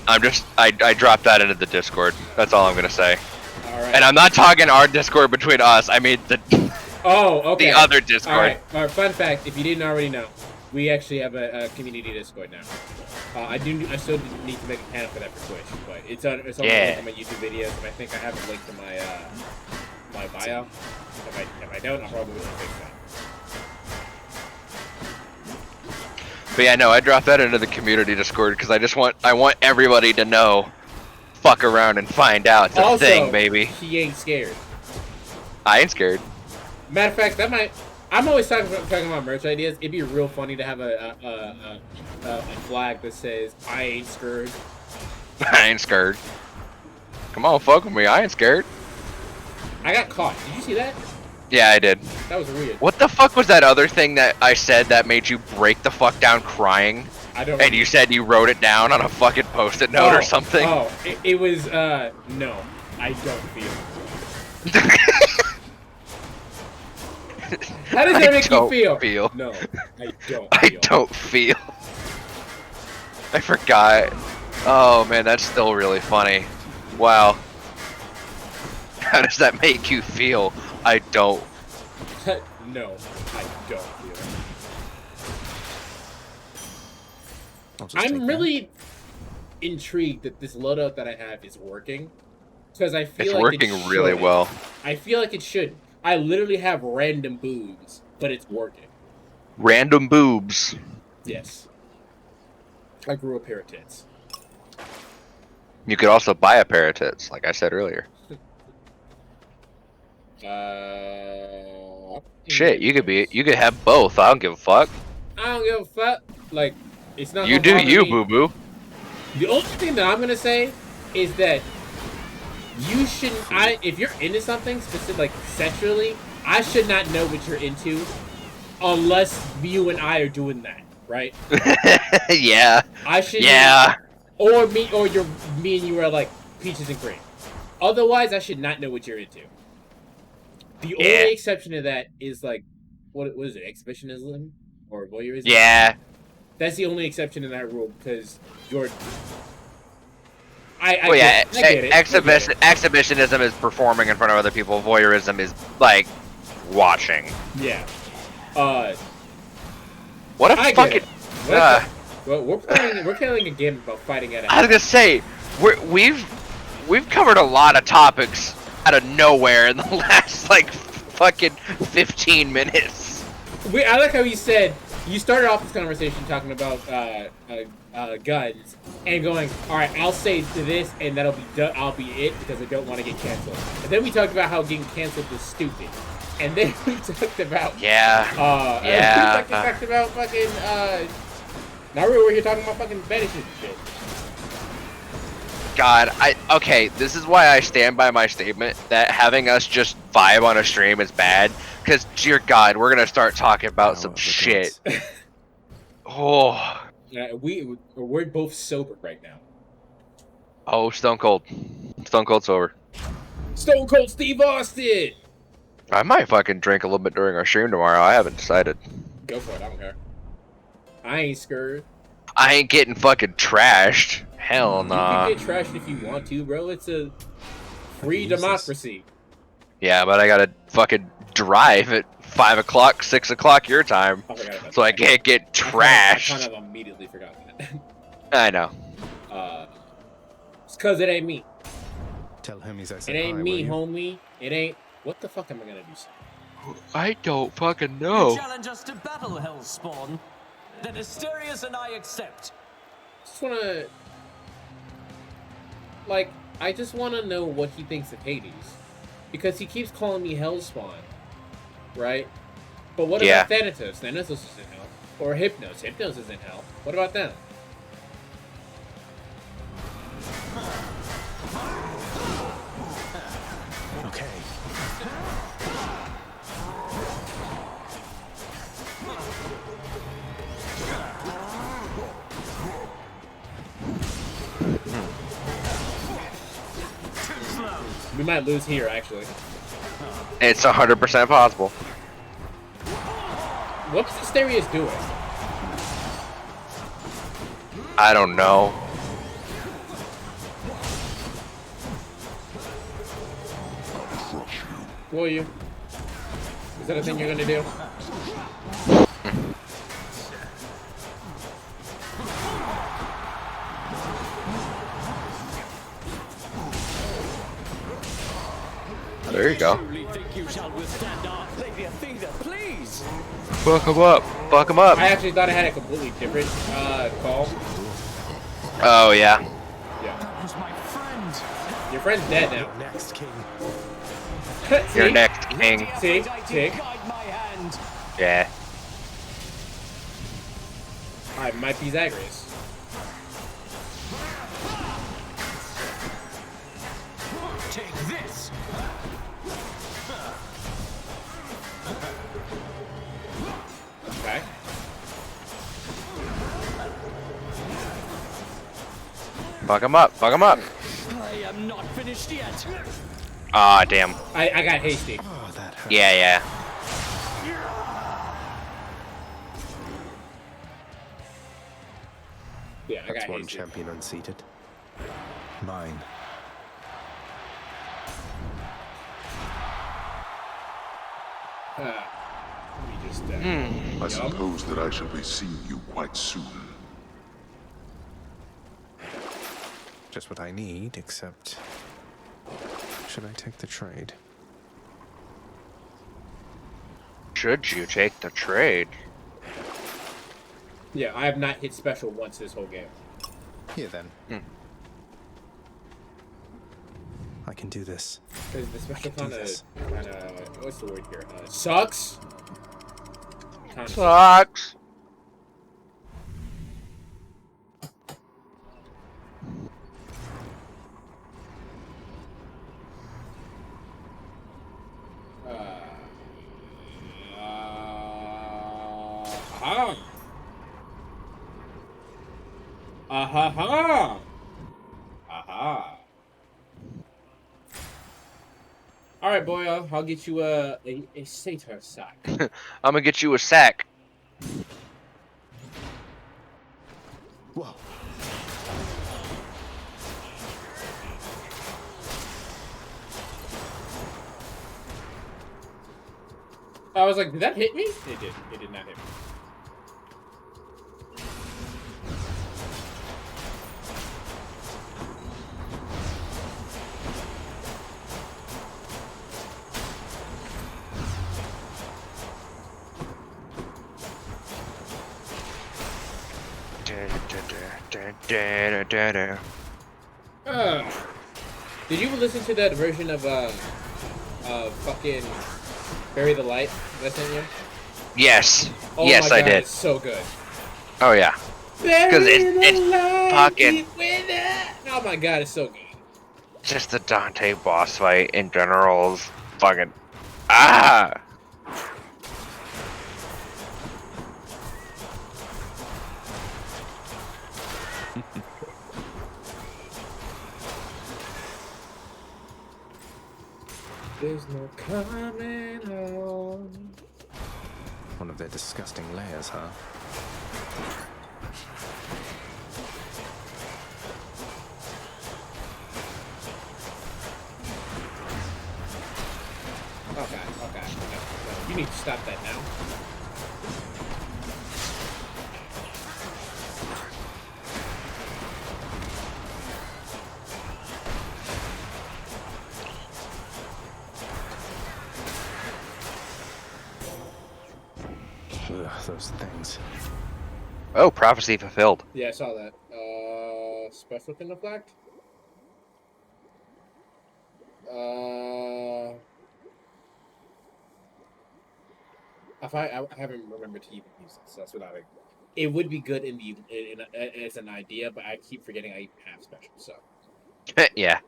I dropped that into the Discord. That's all I'm gonna say. Alright. And I'm not talking our Discord between us. I mean the okay. the other Discord. Alright, fun fact, if you didn't already know, we actually have a community Discord now. I still need to make a channel for that for Twitch, but it's on my YouTube videos, and I think I have a link to my my bio. If I don't, I'll probably fix that. But yeah, no, I dropped that into the community Discord because I want everybody to know. Fuck around and find out. It's a thing, baby. He ain't scared. I ain't scared. Matter of fact, I'm always talking about merch ideas. It'd be real funny to have a flag that says "I ain't scared." I ain't scared. Come on, fuck with me. I ain't scared. I got caught. Did you see that? Yeah, I did. That was weird. What the fuck was that other thing that I said that made you break the fuck down crying? I don't. And you said you wrote it down on a fucking post-it note or something? Oh, it was no, I don't feel. How does that make you feel? No, I don't. I don't feel. I forgot. Oh man, that's still really funny. Wow. How does that make you feel? I don't. No, I don't feel. I'm really intrigued that this loadout that I have is working. Because I feel it's working really well. I feel like it should. I literally have random boobs, but it's working. Random boobs. Yes. I grew a pair of tits. You could also buy a pair of tits, like I said earlier. Shit, you could have both. I don't give a fuck. I don't give a fuck. Like, it's not. You do you, boo boo. The only thing that I'm gonna say is that you shouldn't. If you're into something specific, like sexually, I should not know what you're into, unless you and I are doing that, right? Yeah. I should. Yeah. Or me and you are like peaches and cream. Otherwise, I should not know what you're into. The only exception to that is like, what is it? Exhibitionism or voyeurism? Yeah. That's the only exception in that rule because you're. I get it. Exhibitionism is performing in front of other people. Voyeurism is like watching. Yeah. What a fucking. Well, we're playing a game about fighting at. I was gonna say, we've covered a lot of topics out of nowhere in the last like fucking 15 minutes. I like how you said you started off this conversation talking about guns and going, all right, I'll say to this and I'll be it because I don't want to get canceled. And then we talked about how getting canceled was stupid. And then we talked about we talked about fucking Naruto where you're talking about fucking banishes and shit. God, okay, this is why I stand by my statement that having us just vibe on a stream is bad. Because, dear God, we're gonna start talking about some shit. Oh. We're both sober right now. Oh, Stone Cold. Stone Cold sober. Stone Cold Steve Austin! I might fucking drink a little bit during our stream tomorrow. I haven't decided. Go for it, I don't care. I ain't scared. I ain't getting fucking trashed. Hell nah. You can get trashed if you want to, bro. It's a free democracy. Yeah, but I gotta fucking drive at 5 o'clock, 6 o'clock your time, so I can't get trashed. I kind of immediately forgot that. I know. It's because it ain't me. Tell homies I said It ain't hi, me, will you? homie. It ain't. What the fuck am I gonna do? I don't fucking You know. challenge us to battle, Hellspawn. Then Asterius and I accept. Just wanna, like, I just wanna know what he thinks of Hades, because he keeps calling me Hellspawn, right? But what about Thanatos? Thanatos is in hell. Or Hypnos. Hypnos is in hell. What about them? Okay. We might lose here, actually. It's 100% possible. What's Asterius doing? I don't know. Will you? Is that a thing you're gonna do? There you go. Think you shall withstand our Lady Athena, please. Fuck him up. Fuck him up. I actually thought I had a completely different call. Oh, yeah. Yeah. That was my friend. Your friend's dead now. Next, King. Your next king. See? Guide my hand. Yeah. I might be Zagreus. Take this. Okay. Fuck him up. Fuck him up. I am not finished yet. Ah, damn. I got hasty. Oh, that hurt. Yeah, yeah. Yeah, I That's got one hasty. champion unseated. Mine. Let me just, I suppose that I shall be seeing you quite soon. Just what I need, except... Should I take the trade? Should you take the trade? Yeah, I have not hit special once this whole game. Here then. I can do this. Because the special kind of, what's the word here? Sucks? Kinda Sucks. Aha! Aha! Alright, boy, I'll get you a satyr sack. I'm gonna get you a sack. Whoa. I was like, did that hit me? It did. It did not hit me. Did you listen to that version of fucking Bury the Light that I sent you? Yes. Oh Yes, my I God, did. It's so good. Oh yeah. Because it's fucking Oh my God, it's so good. just the Dante boss fight in general is fucking ah. There's no coming home. One of their disgusting layers, huh? Okay. You need to stop that now. Ugh, those things. Oh, prophecy fulfilled. Yeah, I saw that. Special Kinderflacht? I haven't remembered to even use it, so that's what it would be good as an idea, but I keep forgetting I even have special, so. Yeah.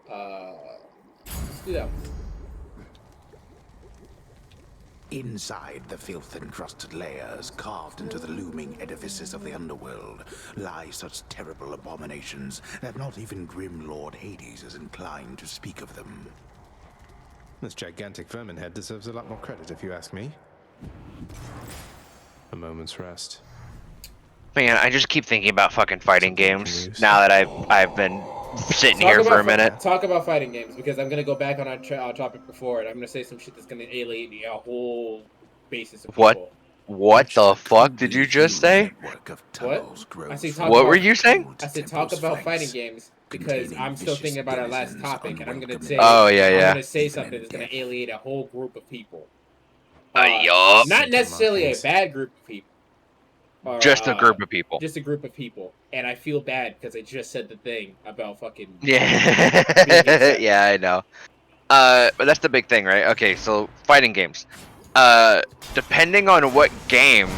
Let's do that. Inside the filth-encrusted layers carved into the looming edifices of the underworld lie such terrible abominations that not even grim Lord Hades is inclined to speak of them. This gigantic vermin head deserves a lot more credit, if you ask me. A moment's rest. Man, I just keep thinking about fucking fighting games now that I've been sitting here for a minute. Talk about fighting games, because I'm gonna go back on our topic before, and I'm gonna say some shit that's gonna alienate a whole basis of people. What the fuck did you just say? What? I said what were you saying? I said talk about fighting games because I'm still thinking about our last topic, and I'm gonna say. Oh yeah, I'm gonna say something that's gonna alienate a whole group of people. Yup. Not necessarily a bad group of people. Or, just a group of people. Just a group of people, and I feel bad because I just said the thing about fucking. Yeah, yeah, I know. But that's the big thing, right? Okay, so fighting games. Depending on what game,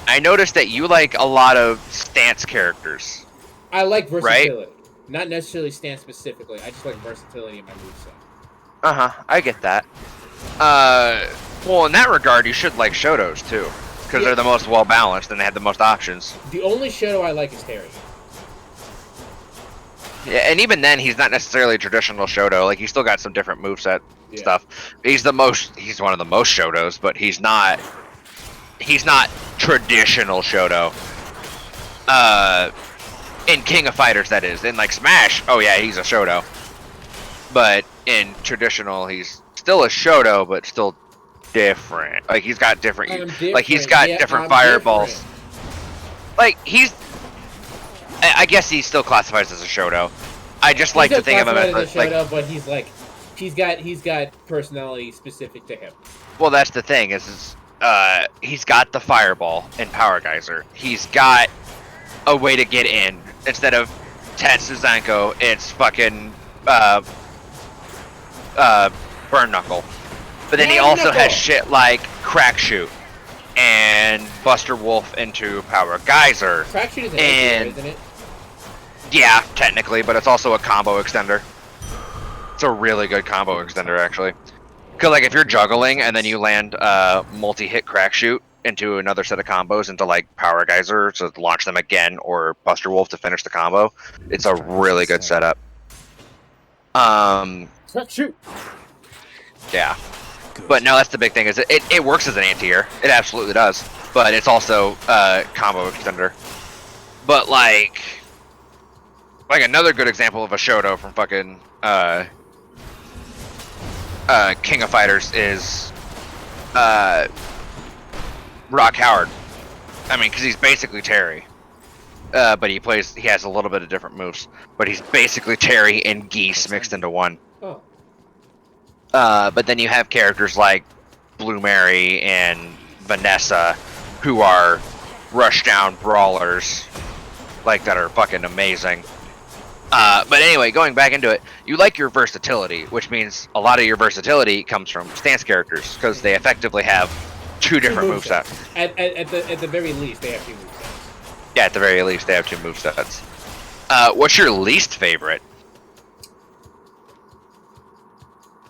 I noticed that you like a lot of stance characters. I like versatility, right? Not necessarily stance specifically. I just like versatility in my moveset. I get that. Well, in that regard, you should like Shotos too. Because they're the most well-balanced and they have the most options. The only Shoto I like is Terry. Yeah, and even then, he's not necessarily a traditional Shoto. Like, he's still got some different moveset stuff. He's one of the most Shotos, but he's not traditional Shoto. In King of Fighters, that is. In, like, Smash, oh yeah, he's a Shoto. But in traditional, he's still a Shoto, but still different. Like he's got different different fireballs. Different. Like I guess he still classifies as a Shoto. I just like to think of him as a Shoto, but he's got personality specific to him. Well, that's the thing is he's got the fireball and Power Geyser. He's got a way to get in instead of Tatsuzanko. It's fucking Burn Knuckle. But then he also has shit like Crack Shoot and Buster Wolf into Power Geyser. Crack Shoot is an extender, isn't it? Yeah, technically, but it's also a combo extender. It's a really good combo extender, actually. Because like if you're juggling and then you land multi-hit Crack Shoot into another set of combos into like Power Geyser to launch them again, or Buster Wolf to finish the combo, it's a really good setup. Crack Shoot. Yeah. But no, that's the big thing. Is it works as an anti-air. It absolutely does. But it's also combo extender. But like another good example of a Shoto from fucking King of Fighters is Rock Howard. I mean, because he's basically Terry. But he has a little bit of different moves. But he's basically Terry and Geese mixed into one. Oh. But then you have characters like Blue Mary and Vanessa, who are rushdown brawlers, like that are fucking amazing. But anyway, going back into it, you like your versatility, which means a lot of your versatility comes from stance characters because they effectively have two different movesets. At the very least, they have two movesets. Yeah, at the very least, they have two movesets. What's your least favorite?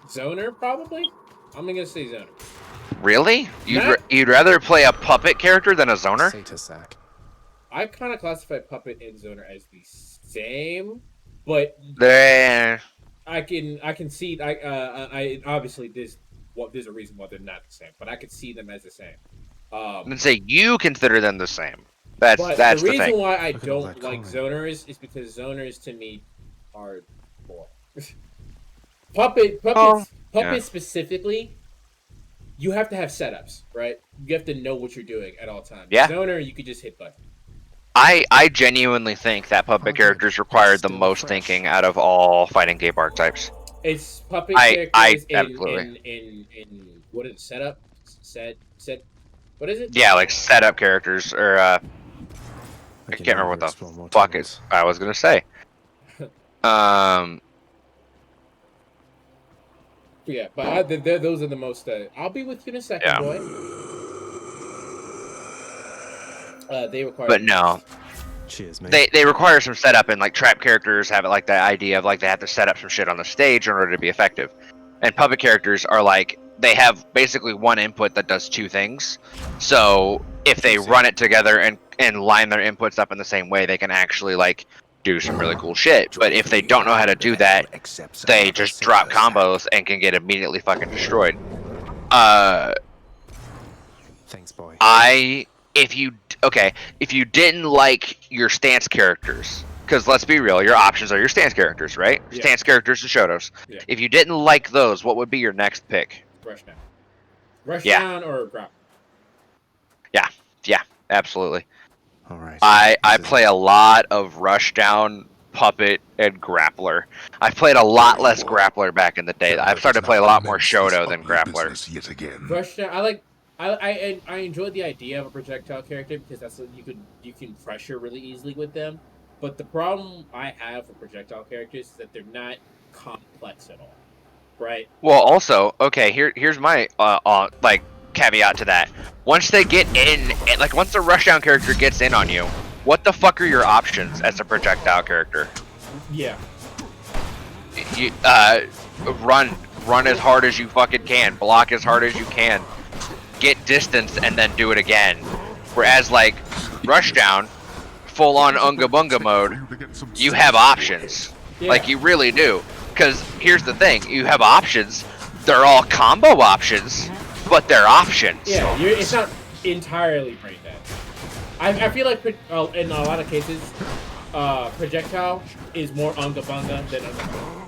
Zoner, probably? I'm gonna say Zoner. Really? You'd rather play a puppet character than a Zoner? I kind of classify Puppet and Zoner as the same, but I can see I obviously there's a reason why they're not the same, but I could see them as the same. And say you consider them the same. That's the reason thing. why I don't like Zoners is because Zoners to me are boring. Puppet specifically you have to have setups, right? You have to know what you're doing at all times. Yeah. Zoner, you could just hit button. I genuinely think that puppet characters require the most thinking out of all fighting game archetypes. It's puppet characters absolutely. in what is it, setup? Set what is it? Yeah, like setup characters or I can't remember what the fuck is I was gonna say. Yeah, but those are the most. I'll be with you in a second, boy. They require. But no. Cheers, mate. They require some setup, and like trap characters have like the idea of like they have to set up some shit on the stage in order to be effective. And puppet characters are like they have basically one input that does two things. So if they run it together and line their inputs up in the same way, they can actually like do some really cool shit. But if they don't know how to do that, they just drop combos and can get immediately fucking destroyed. Thanks, boy. If you didn't like your stance characters, because let's be real, your options are your stance characters, right? Yeah. Stance characters and Shotos. Yeah. If you didn't like those, what would be your next pick? Rushdown. Rushdown or Grapple. Yeah, absolutely. All right. I play a lot of Rushdown, Puppet, and Grappler. I played a lot less Grappler back in the day. I've started to play a lot more Shoto than Grappler. Rushdown, I enjoyed the idea of a projectile character because that's what you can pressure really easily with them. But the problem I have for projectile characters is that they're not complex at all, right? Well, also, okay, here's my like caveat to that. Once they get in, like once the Rushdown character gets in on you, what the fuck are your options as a projectile character? Yeah. You run as hard as you fucking can, block as hard as you can, get distance, and then do it again. Whereas like Rushdown, full on Unga Bunga mode, you have options. Yeah. Like you really do. Because here's the thing, you have options. They're all combo options, but they're options. Yeah, it's not entirely brain dead. I feel like in a lot of cases, projectile is more Unga Bunga than Unga Bunga.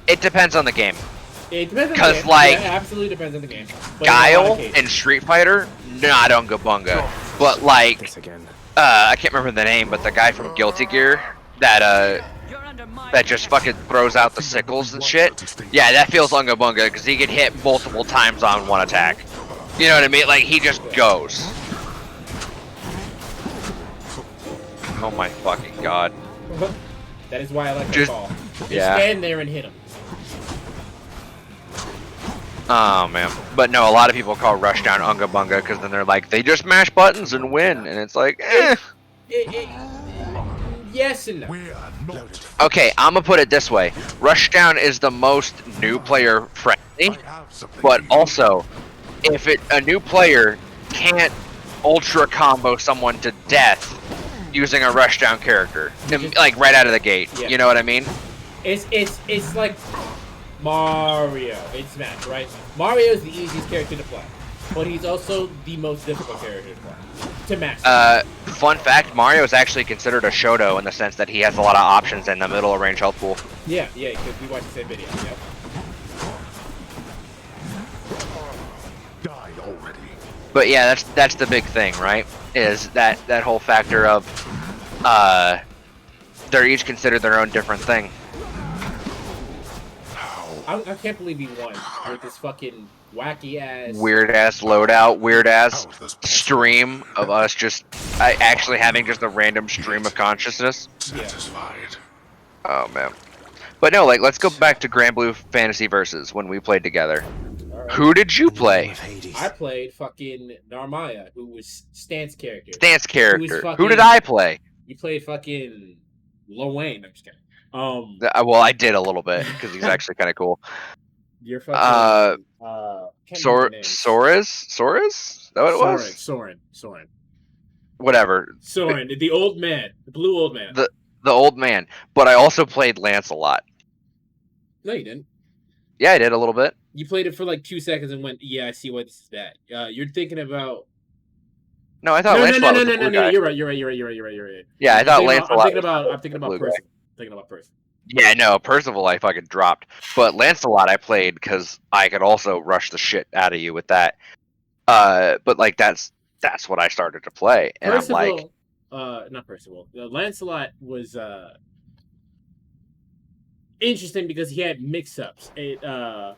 It depends on the game. It depends on the game. Because like Yeah, it absolutely depends on the game. But Guile in Street Fighter, not Unga Bunga. But like I can't remember the name, but the guy from Guilty Gear that just fucking throws out the sickles and shit. Yeah, that feels Unga Bunga because he can hit multiple times on one attack. You know what I mean? Like he just goes. Oh my fucking god. That is why I like the Just- call. Just yeah. stand there and hit him. Oh man. But no, a lot of people call Rushdown Unga Bunga because then they're like, they just mash buttons and win. And it's like, eh. Yes and no. Okay, I'm gonna put it this way. Rushdown is the most new player friendly, but also, if a new player can't ultra combo someone to death using a Rushdown character, like right out of the gate, Yeah. you know what I mean? It's like Mario in Smash, right? Mario is the easiest character to play, but he's also the most difficult character to play. To master. Fun fact, Mario is actually considered a Shoto in the sense that he has a lot of options in the middle of range health pool. Yeah, because we watched the same video. Yep. Died already. But yeah, that's the big thing, right? Is that whole factor of they're each considered their own different thing. I can't believe he won with this fucking wacky ass. Weird ass loadout, weird ass stream of us just actually having just a random stream of consciousness. Satisfied. Oh man. But no, like let's go back to Grand Blue Fantasy Versus when we played together. Right. Who did you play? I played fucking Narmaya, who was Stance character. Stance character. Fucking, Who did I play? You played fucking Lil Wayne. I'm just kidding. Well, I did a little bit because he's actually kind of cool. You're fucking Sora's? Is that what it was? Soren. Whatever. Soren, the old man, the blue old man. The old man. But I also played Lance a lot. No, you didn't. Yeah, I did a little bit. You played it for like 2 seconds and went, "Yeah, I see why this is bad." You're thinking about. No, I thought Lancelot was the blue guy. You're right. Yeah, I thought Lancelot. I'm thinking about person. Yeah, no, Percival I fucking dropped. But Lancelot I played because I could also rush the shit out of you with that. But like that's what I started to play. And Percival, not Percival. Lancelot was interesting because he had mix-ups. I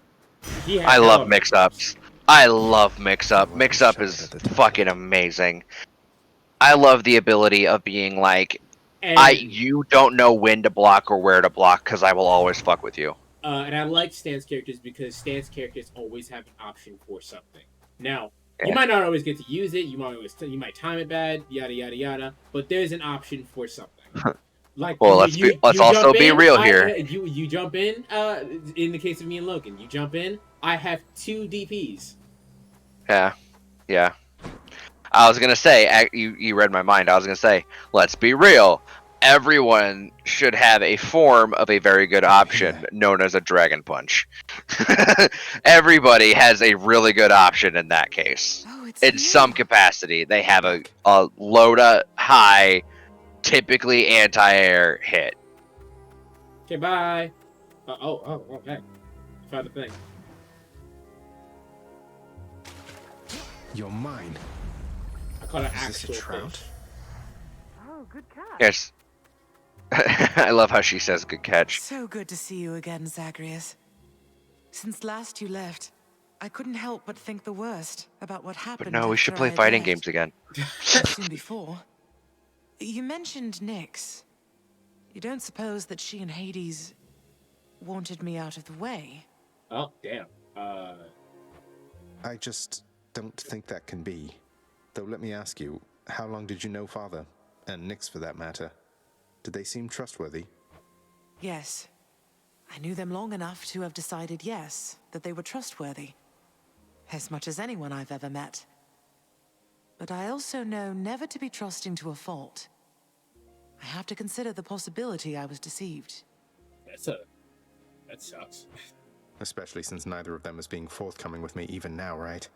love mix-ups. I love mix-up. Mix-up is fucking amazing. I love the ability of being like, you don't know when to block or where to block because I will always fuck with you. And I like stance characters because stance characters always have an option for something. Now, you might not always get to use it. You might time it bad. Yada yada yada. But there's an option for something. Like, well, let's also be real here. You jump in. In the case of me and Logan, you jump in. I have 2 DPs. Yeah. I was gonna say, you read my mind. I was gonna say, let's be real. Everyone should have a form of a very good option known as a Dragon Punch. Everybody has a really good option in that case. In some capacity, they have a low to high, typically anti-air hit. Okay, bye. Okay. Found the thing. You're mine. I caught an actual trout. fish. Oh, good catch. Yes. I love how she says good catch. So good to see you again, Zagreus. Since last you left, I couldn't help but think the worst about what happened. But no, we should after play I had fighting left. games again. Soon before. You mentioned Nyx. You don't suppose that she and Hades wanted me out of the way? Oh, damn. I just don't think that can be. Though let me ask you, how long did you know Father? And Nyx for that matter? Did they seem trustworthy? Yes. I knew them long enough to have decided yes, that they were trustworthy. As much as anyone I've ever met. But I also know never to be trusting to a fault. I have to consider the possibility I was deceived. That sucks. Especially since neither of them is being forthcoming with me even now, right?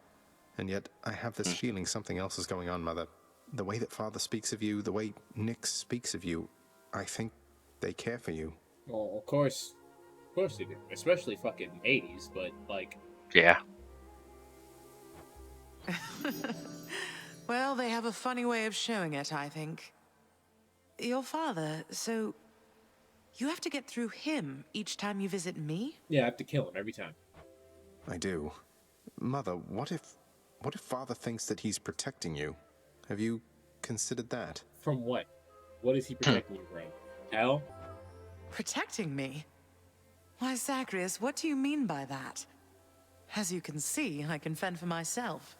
And yet, I have this feeling something else is going on, Mother. The way that Father speaks of you, the way Nyx speaks of you, I think they care for you. Well, of course they do. Especially fucking Hades, but like... Yeah. Well, they have a funny way of showing it, I think. Your father, so... You have to get through him each time you visit me? Yeah, I have to kill him every time. I do. Mother, what if Father thinks that he's protecting you? Have you considered that? From what? What is he protecting you from? Hell? Protecting me? Why, Zagreus, what do you mean by that? As you can see, I can fend for myself.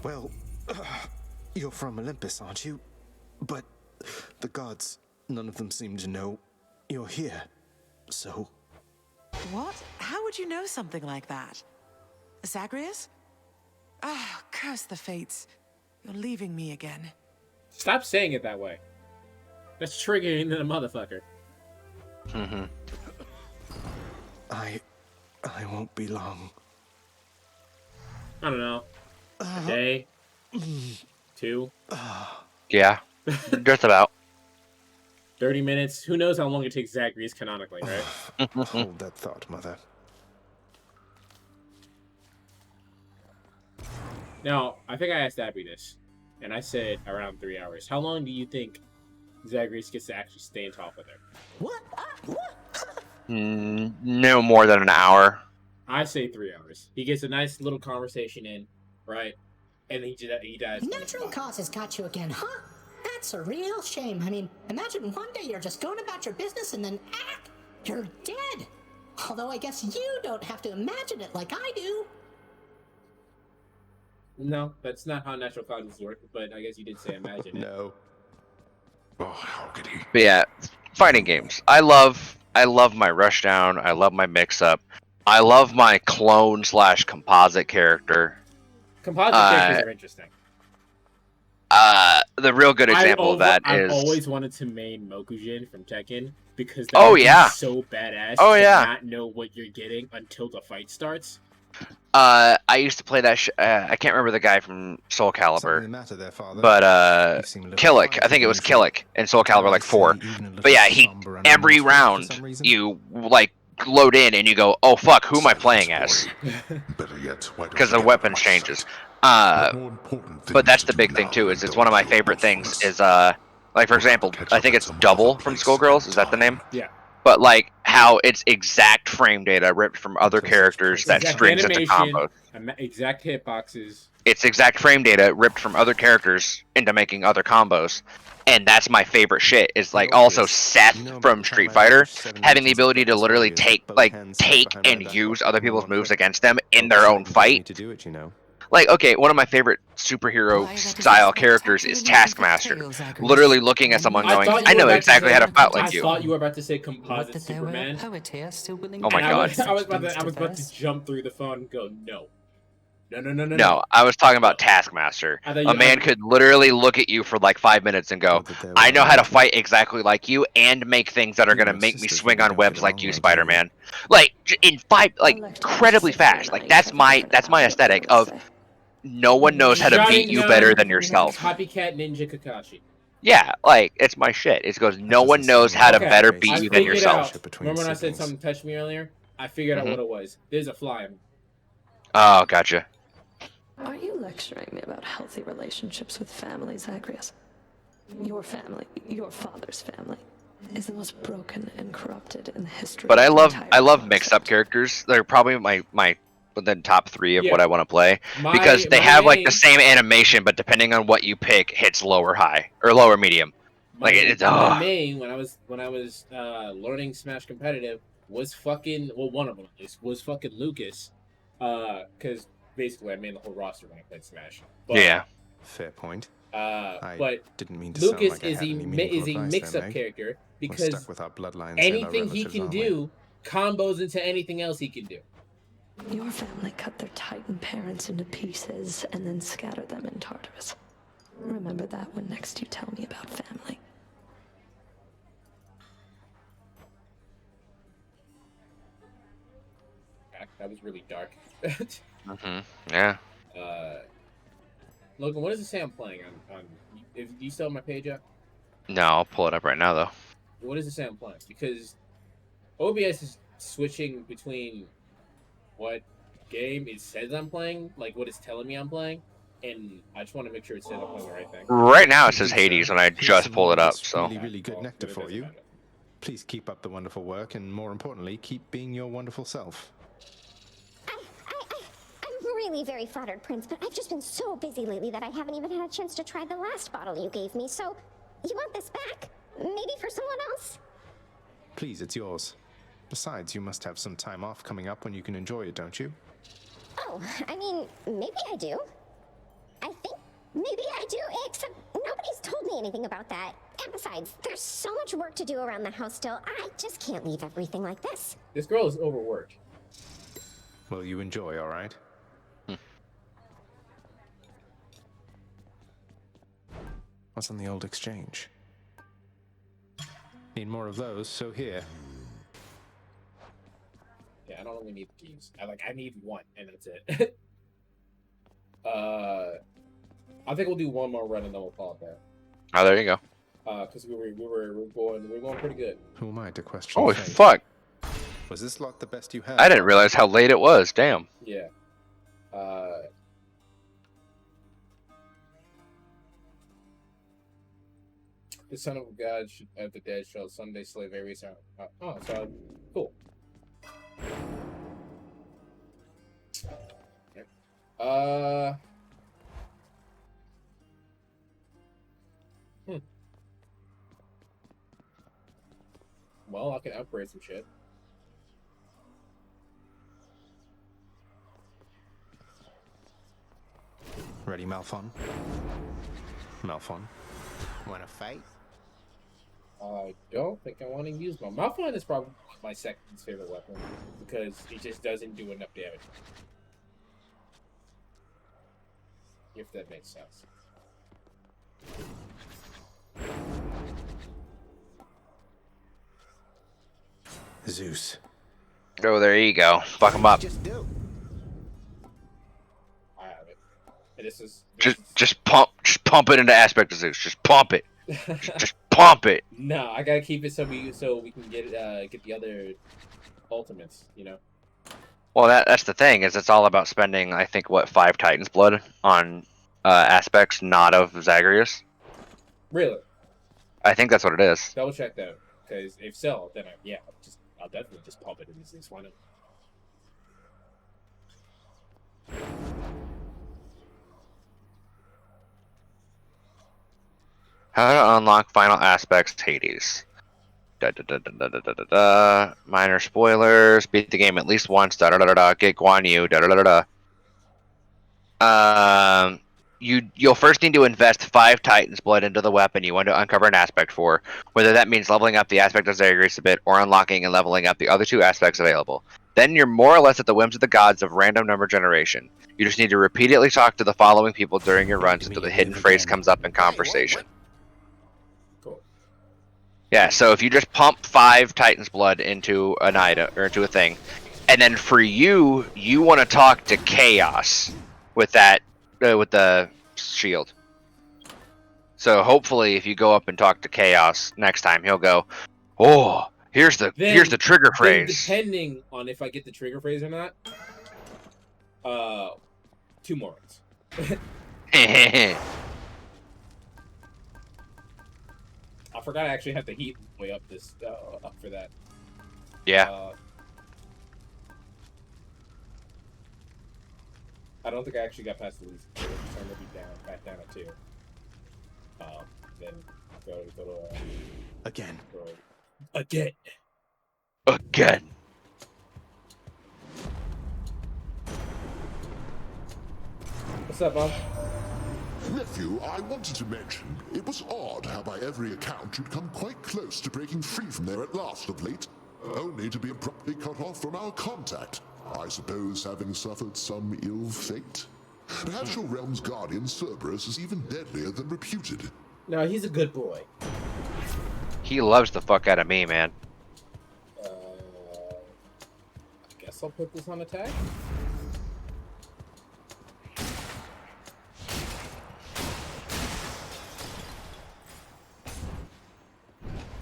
Well, you're from Olympus, aren't you? But the gods, none of them seem to know you're here. So... What? How would you know something like that? Zagreus? Ah, curse the fates. You're leaving me again. Stop saying it that way. That's triggering the motherfucker. Mm-hmm. I won't be long. I don't know. A day? 2? Yeah. Just about. 30 minutes? Who knows how long it takes Zagreus canonically, right? Hold that thought, Mother. Now, I think I asked Abby this, and I said around 3 hours. How long do you think Zagreus gets to actually stay and talk with her? What? No more than an hour. I say 3 hours. He gets a nice little conversation in, right? And he dies. Natural causes got you again, huh? That's a real shame. I mean, imagine one day you're just going about your business and then, you're dead. Although I guess you don't have to imagine it like I do. No, that's not how natural causes work, but I guess you did say imagine it. No. Oh, how could he? But yeah, fighting games. I love my Rushdown. I love my mix-up. I love my clone/composite character. Composite characters are interesting. The real good example of that is... I've always wanted to main Mokujin from Tekken, because that would be so badass to not know what you're getting until the fight starts. I used to play that. I can't remember the guy from Soul Calibur, but Killick. I think it was Killick in Soul Calibur like 4. But yeah, every round you like load in and you go, oh fuck, who am I playing as? Better yet, Because the weapons changes. But that's the big thing too. Is it's one of my favorite things. Is like for example, I think it's Double from Skullgirls. Is that the name? Yeah. But like how it's exact frame data ripped from other characters that strings into combos. Exact hitboxes. It's exact frame data ripped from other characters into making other combos. And that's my favorite shit. Is like also Seth from Street Fighter having the ability to literally take and use other people's moves against them in their own fight. Like, okay, one of my favorite superhero style characters is Taskmaster. Literally looking at someone going, I know exactly how to fight like you. I thought you were about to say Composite Superman. Oh my god. I was about to jump through the phone and go, no. No, I was talking about Taskmaster. A man could literally look at you for like 5 minutes and go, I know how to fight exactly like you and make things that are going to make me swing on webs like you, Spider-Man. Like, in 5, like, incredibly fast. Like, that's my aesthetic of no one knows how to beat you better than yourself. Copycat Ninja Kakashi. Yeah, like, it's my shit. It goes, no one knows how to better beat you than yourself. Remember when I said something touched me earlier? I figured out what it was. There's a fly. Oh, gotcha. Are you lecturing me about healthy relationships with family, Zagreus? Your family, your father's family, is the most broken and corrupted in the history. But I love mixed-up characters. They're probably my the top 3 of what I want to play because they have like the same animation, but depending on what you pick, hits lower high or lower medium. Like it's my main when I was learning Smash competitive was fucking one of them at least was fucking Lucas, because basically I made the whole roster when I played Smash. But, yeah, fair point. But didn't mean to Lucas sound like is a mix-up character because stuck with our bloodlines anything he can do combos into anything else he can do. Your family cut their Titan parents into pieces and then scattered them in Tartarus. Remember that when next you tell me about family. That was really dark. Yeah. Logan, what does it say I'm playing on do you still have my page up? No, I'll pull it up right now though. What does it say I'm playing? Because OBS is switching between what game it says I'm playing, like what it's telling me I'm playing, and I just want to make sure it says I'm playing the right thing. Right now it says Hades, and I just pulled it up. So really good nectar for you. Please keep up the wonderful work, and more importantly, keep being your wonderful self. I'm really very flattered, Prince, but I've just been so busy lately that I haven't even had a chance to try the last bottle you gave me. So, you want this back? Maybe for someone else? Please, it's yours. Besides, you must have some time off coming up when you can enjoy it, don't you? Oh, I mean, maybe I do. I think maybe I do, except nobody's told me anything about that. And besides, there's so much work to do around the house still. I just can't leave everything like this. This girl is overworked. Well, you enjoy, all right? What's on the old exchange? Need more of those, so here. Yeah, I don't really need the keys. I need one, and that's it. I think we'll do one more run and then we'll call it there. Oh, there you go. Because we're going pretty good. Who am I to question? Holy fuck! Was this lot the best you had? I didn't realize how late it was. Damn. Yeah. The Son of God of the Dead shall someday slay every sound. Oh, so cool. Well, I can upgrade some shit. Ready, Malphon? Malphon? Wanna fight? I don't think I want to use my Malphite is probably my second favorite weapon because it just doesn't do enough damage. If that makes sense. Zeus. Oh, there you go. Fuck him up. Just do. Just pump it into Aspect of Zeus. Just pump it. just pump it. No, I gotta keep it so we can get the other ultimates. You know. Well, that's the thing is it's all about spending. I think 5 Titans blood on aspects, not of Zagreus. Really? I think that's what it is. Double check that, because if so, then I'll definitely just pump it in these things. Why not? How to unlock final aspects Hades. Minor spoilers. Beat the game at least once. Get Guan Yu. You'll first need to invest 5 Titans blood into the weapon you want to uncover an aspect for, whether that means leveling up the aspect of Zagreus a bit or unlocking and leveling up the other 2 aspects available. Then you're more or less at the whims of the gods of random number generation. You just need to repeatedly talk to the following people during your runs until the hidden phrase comes up in conversation. Yeah, so if you just pump 5 Titan's blood into an item or into a thing, and then for you want to talk to Chaos with that with the shield. So hopefully, if you go up and talk to Chaos next time, he'll go, "Oh, here's the trigger phrase." Depending on if I get the trigger phrase or not, 2 more runs. I forgot I actually have to heat way up this up for that. Yeah. I don't think I actually got past the least. So I'm gonna be back down at 2. Then go to again. Again. What's up, Bob? Nephew, I wanted to mention, it was odd how by every account you'd come quite close to breaking free from there at last of late, only to be abruptly cut off from our contact. I suppose having suffered some ill fate? Perhaps your realm's guardian, Cerberus, is even deadlier than reputed. No, he's a good boy. He loves the fuck out of me, man. I guess I'll put this on attack.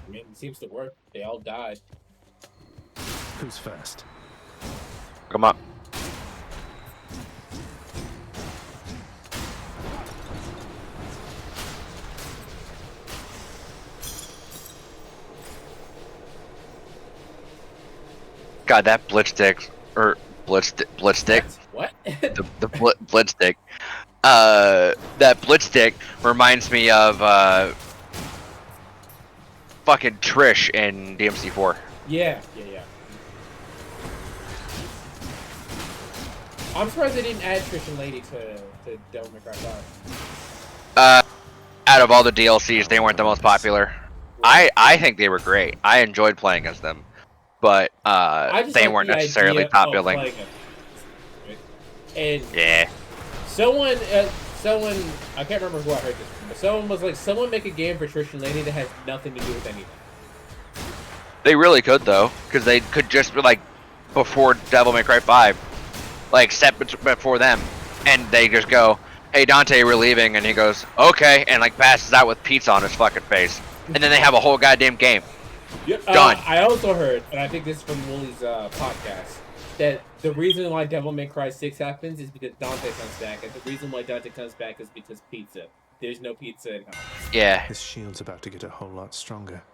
I mean, it seems to work. They all died. Who's first? Come up. God, that blitzstick or blitzstick. What? the blitzstick. That blitzstick reminds me of fucking Trish in DMC4. Yeah. I'm surprised they didn't add Trish and Lady to Devil May Cry 5. Out of all the DLCs, they weren't the most popular. I think they were great. I enjoyed playing as them, but they weren't necessarily top billing. And yeah, someone I can't remember who I heard this from, but someone was like, someone make a game for Trish and Lady that has nothing to do with anything. They really could though, because they could just be like before Devil May Cry 5. Like, step before them, and they just go, "Hey, Dante, we're leaving," and he goes, "Okay," and like passes out with pizza on his fucking face, and then they have a whole goddamn game. Done. I also heard, and I think this is from Woolie's podcast, that the reason why Devil May Cry 6 happens is because Dante comes back, and the reason why Dante comes back is because pizza. There's no pizza in house. Yeah. His shield's about to get a whole lot stronger.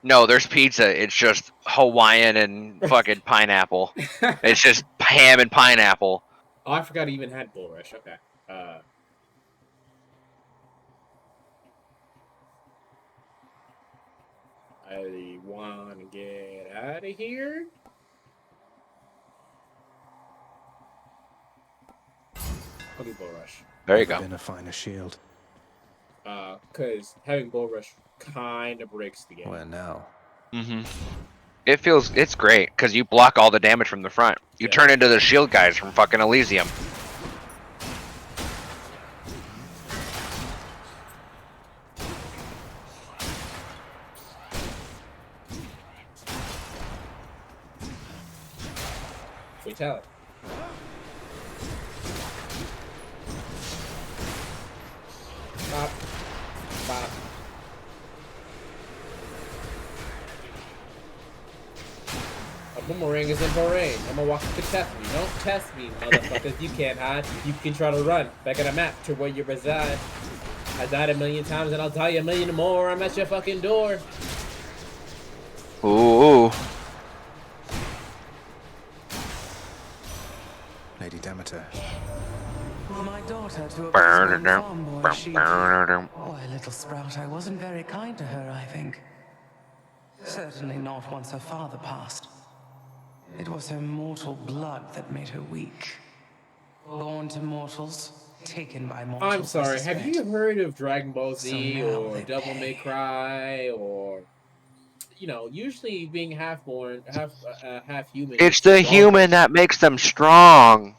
No, there's pizza. It's just Hawaiian and fucking pineapple. It's just ham and pineapple. Oh, I forgot he even had Bull Rush. Okay. I want to get out of here. I'll do Bull Rush. There you go. Been a finer shield. Because having Bull Rush kind of breaks the game. Well, now. Mm-hmm. It's great, because you block all the damage from the front. You turn into the shield guys from fucking Elysium. Fatality. Bop. Bop. A boomerang is in range. I'm gonna walk up to test me. Don't test me, motherfuckers. You can't hide. You can try to run back on the map to where you reside. I died 1,000,000 times and I'll die 1,000,000 more. I'm at your fucking door. Ooh. Lady Demeter. My daughter to a farm boy, she... Why, little sprout, I wasn't very kind to her, I think. Certainly not once her father passed. It was her mortal blood that made her weak. Born to mortals, taken by mortals. I'm sorry, have you heard of Dragon Ball Z or Devil May Cry or... You know, usually being half human. It's the human that makes them strong.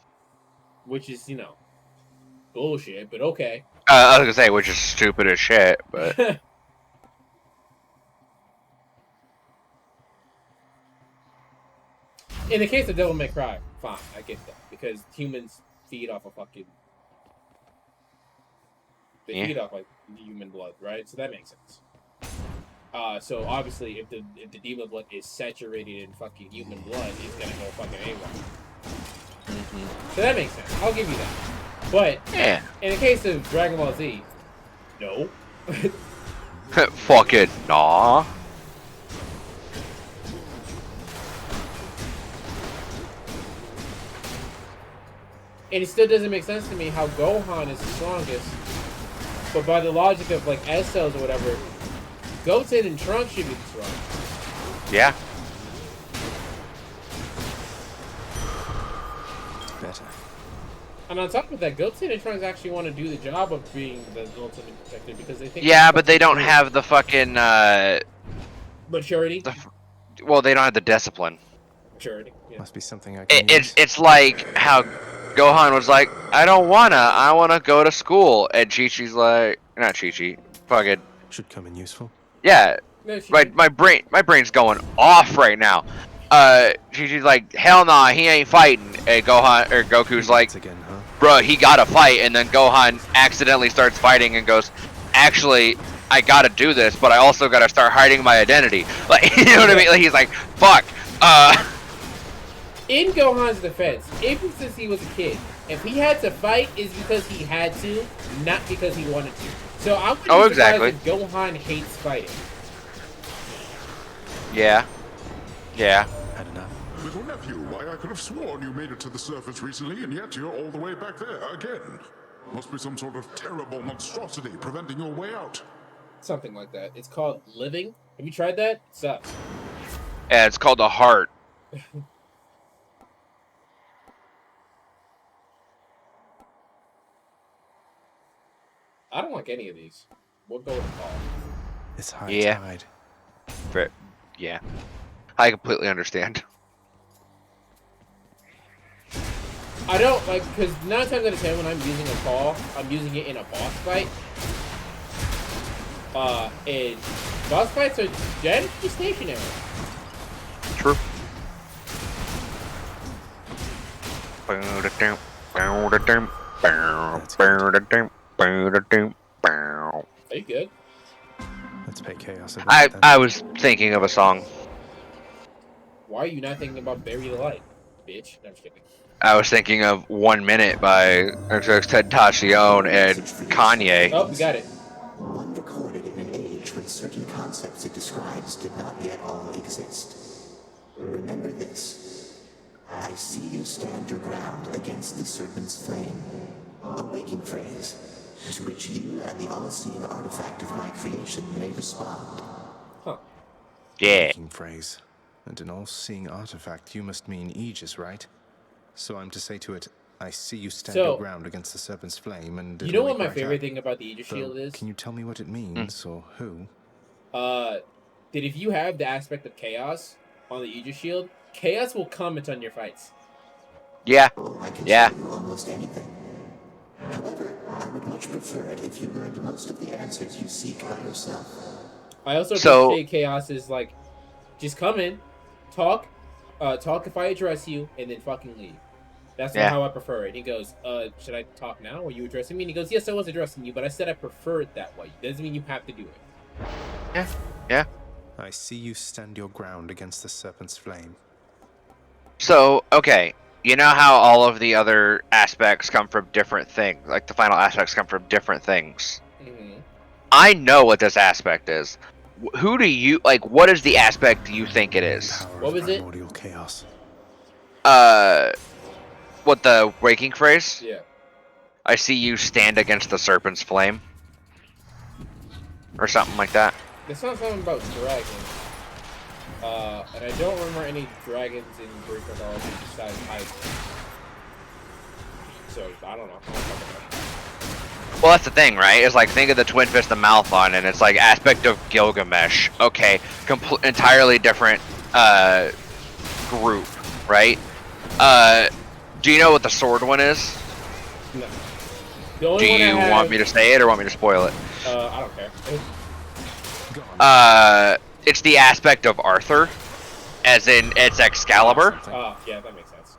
Which is, you know, bullshit, but okay. I was gonna say, which is stupid as shit, but... In the case of Devil May Cry, fine, I get that. Because humans feed off of fucking... They feed off, like, human blood, right? So that makes sense. So obviously, if the demon blood is saturated in fucking human blood, it's gonna go fucking AWOL. So that makes sense. I'll give you that. But in the case of Dragon Ball Z, no. Fucking nah. And it still doesn't make sense to me how Gohan is the strongest. But by the logic of like S cells or whatever, Goten and Trunks should be the strongest. Yeah. Better. And on top of that, Goten and Trunks actually want to do the job of being the ultimate protector because they think... Yeah, but they don't have the fucking, maturity? Well, they don't have the discipline. Maturity, yeah. Must be something I can It's like how Gohan was like, I wanna go to school. And Chi-Chi's like, not Chi-Chi, fucking... Should come in useful. Yeah, my brain's going off right now. Chi-Chi's like, hell nah, he ain't fighting. And Goku's like, bruh, he gotta fight. And then Gohan accidentally starts fighting and goes, actually, I gotta do this, but I also gotta start hiding my identity. Like, you know what I mean? Like, he's like, fuck. In Gohan's defense, even since he was a kid, if he had to fight, it's because he had to, not because he wanted to. So I wouldn't be surprised if Gohan hates fighting. Yeah. Yeah. I don't know. Little nephew, why I could have sworn you made it to the surface recently, and yet you're all the way back there again. Must be some sort of terrible monstrosity preventing your way out. Something like that. It's called living. Have you tried that? It sucks. Yeah, it's called the heart. I don't like any of these. We'll go with Paul. It's high tide. Yeah. I completely understand. I don't like, because 9 times out of 10 when I'm using a call, I'm using it in a boss fight. And boss fights are generally stationary. True. Are you good? Let's pay Chaos. I was thinking of a song. Why are you not thinking about Bury the Light, bitch? No, I'm just kidding. I was thinking of 1 Minute by Tentacion and Kanye. Oh, we got it. One recorded in an age when certain concepts it describes did not yet all exist. Remember this. I see you stand your ground against the serpent's flame. A waking phrase, to which you and the all-seeing artifact of my creation may respond. Huh. Yeah. Waking phrase. And an all-seeing artifact, you must mean Aegis, right? So I'm to say to it, I see you stand your ground against the serpent's flame, and you know what my favorite thing about the Aegis shield is? Can you tell me what it means, or who? That if you have the aspect of chaos on the Aegis shield, chaos will comment on your fights. Yeah. Yeah. Almost anything. However, I would much prefer it if you learned most of the answers you seek by yourself. I also appreciate chaos is like, just come in, talk if I address you, and then fucking leave. That's not how I prefer it. He goes, should I talk now? Are you addressing me? And he goes, yes, I was addressing you, but I said I prefer it that way. Doesn't mean you have to do it. Yeah. Yeah. I see you stand your ground against the serpent's flame. So, okay. You know how all of the other aspects come from different things? Like, the final aspects come from different things. Mm-hmm. I know what this aspect is. Who do you, like, what is the aspect you think it is? What was it? Chaos. What, the waking phrase? Yeah. I see you stand against the serpent's flame. Or something like that. There's something about dragons. And I don't remember any dragons in Greek mythology besides Hydra. So, I don't know. Well, that's the thing, right? It's like, think of the Twin Fist of Malthon, and it's like aspect of Gilgamesh. Okay, entirely different group, right? Do you know what the sword one is? No. Do you want me to say it or want me to spoil it? I don't care. It's the aspect of Arthur, as in it's Excalibur. Oh, yeah, that makes sense.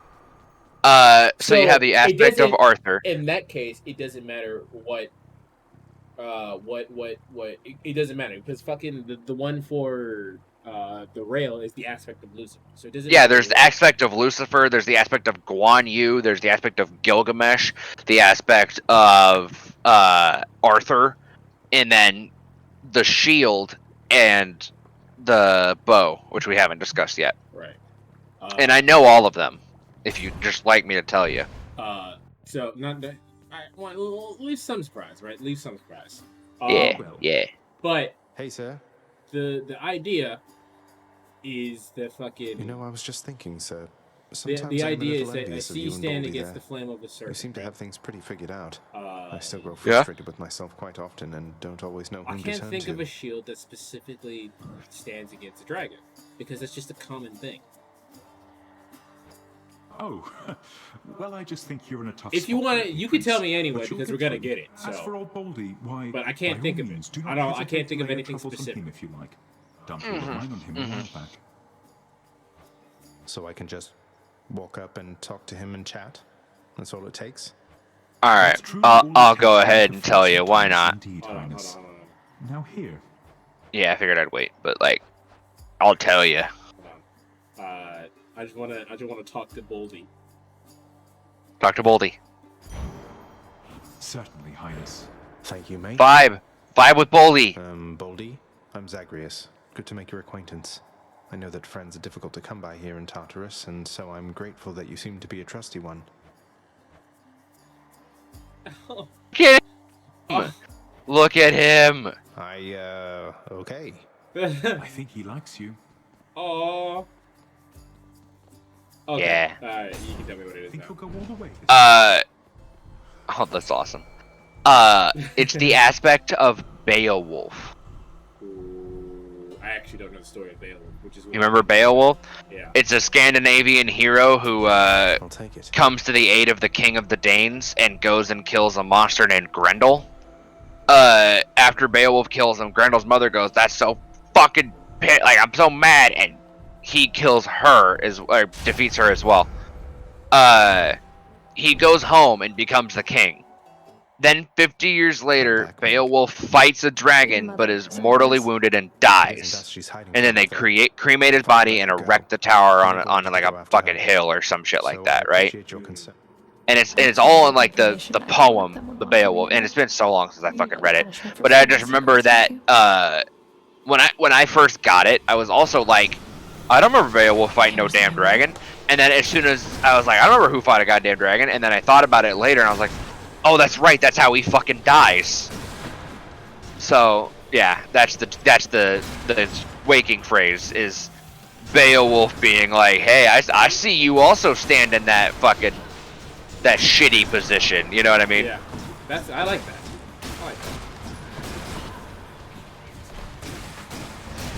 So you have the aspect of Arthur. In that case, it doesn't matter what. It doesn't matter because fucking the one for the rail is the aspect of Lucifer. So it doesn't. Yeah, there's the aspect of Lucifer. There's the aspect of Guan Yu. There's the aspect of Gilgamesh. The aspect of Arthur, and then the shield and the bow, which we haven't discussed yet. Right. And I know all of them. If you just like me to tell you. So not that. Well, leave some surprise, right? Leave some surprise. Yeah. Yeah. But hey, sir. The idea is that fucking. You know, I was just thinking, sir. Sometimes the I'm idea a is little that I envious of see you and stand Baldy against there. the flame of the serpent. You seem to have things pretty figured out. I still grow Yeah? frustrated with myself quite often and don't always know I whom to can't turn think to. of a shield that specifically stands against a dragon because that's just a common thing. Oh, well, I just think you're in a tough If you spot want there, it, you can Prince. tell me anyway But you'll because get we're gonna through. get it. As So. for old Baldy, why? But I can't by think all of it. means, do I not can't hesitate think to of lay a anything troublesome specific. theme if you like. Dump your mind on him a while back. So I can just walk up and talk to him and chat? That's all it takes? Alright, I'll go ahead and tell you. Why not? Indeed, Highness. Now here. Yeah, I figured I'd wait, but like, I'll tell you. I just wanna talk to Baldy. Talk to Baldy. Certainly, Highness. Thank you, mate. Vibe with Baldy. Baldy, I'm Zagreus. Good to make your acquaintance. I know that friends are difficult to come by here in Tartarus, and so I'm grateful that you seem to be a trusty one. Get him. Look at him. Okay. I think he likes you. Oh. Okay. Yeah. Alright, you can tell me what it is now. He'll go all the way. Oh, that's awesome. It's the aspect of Beowulf. I actually don't know the story of Beowulf, which is. You remember Beowulf? Yeah. It's a Scandinavian hero who comes to the aid of the king of the Danes and goes and kills a monster named Grendel. After Beowulf kills him, Grendel's mother goes, "That's so fucking like I'm so mad," and he kills her or defeats her as well. He goes home and becomes the king. Then 50 years later, Beowulf fights a dragon, but is mortally wounded and dies. And then they cremate his body and erect the tower on like a fucking hill or some shit like that, right? And it's all in like the poem, the Beowulf, and it's been so long since I fucking read it. But I just remember that when I first got it, I was also like, I don't remember Beowulf fighting no damn dragon. And then as soon as I was like, I don't remember who fought a goddamn dragon, and then I thought about it later and I was like, oh, that's right, that's how he fucking dies. So yeah, that's the waking phrase is Beowulf being like, hey, I see you also stand in that fucking that shitty position. You know what I mean? Yeah, I like that.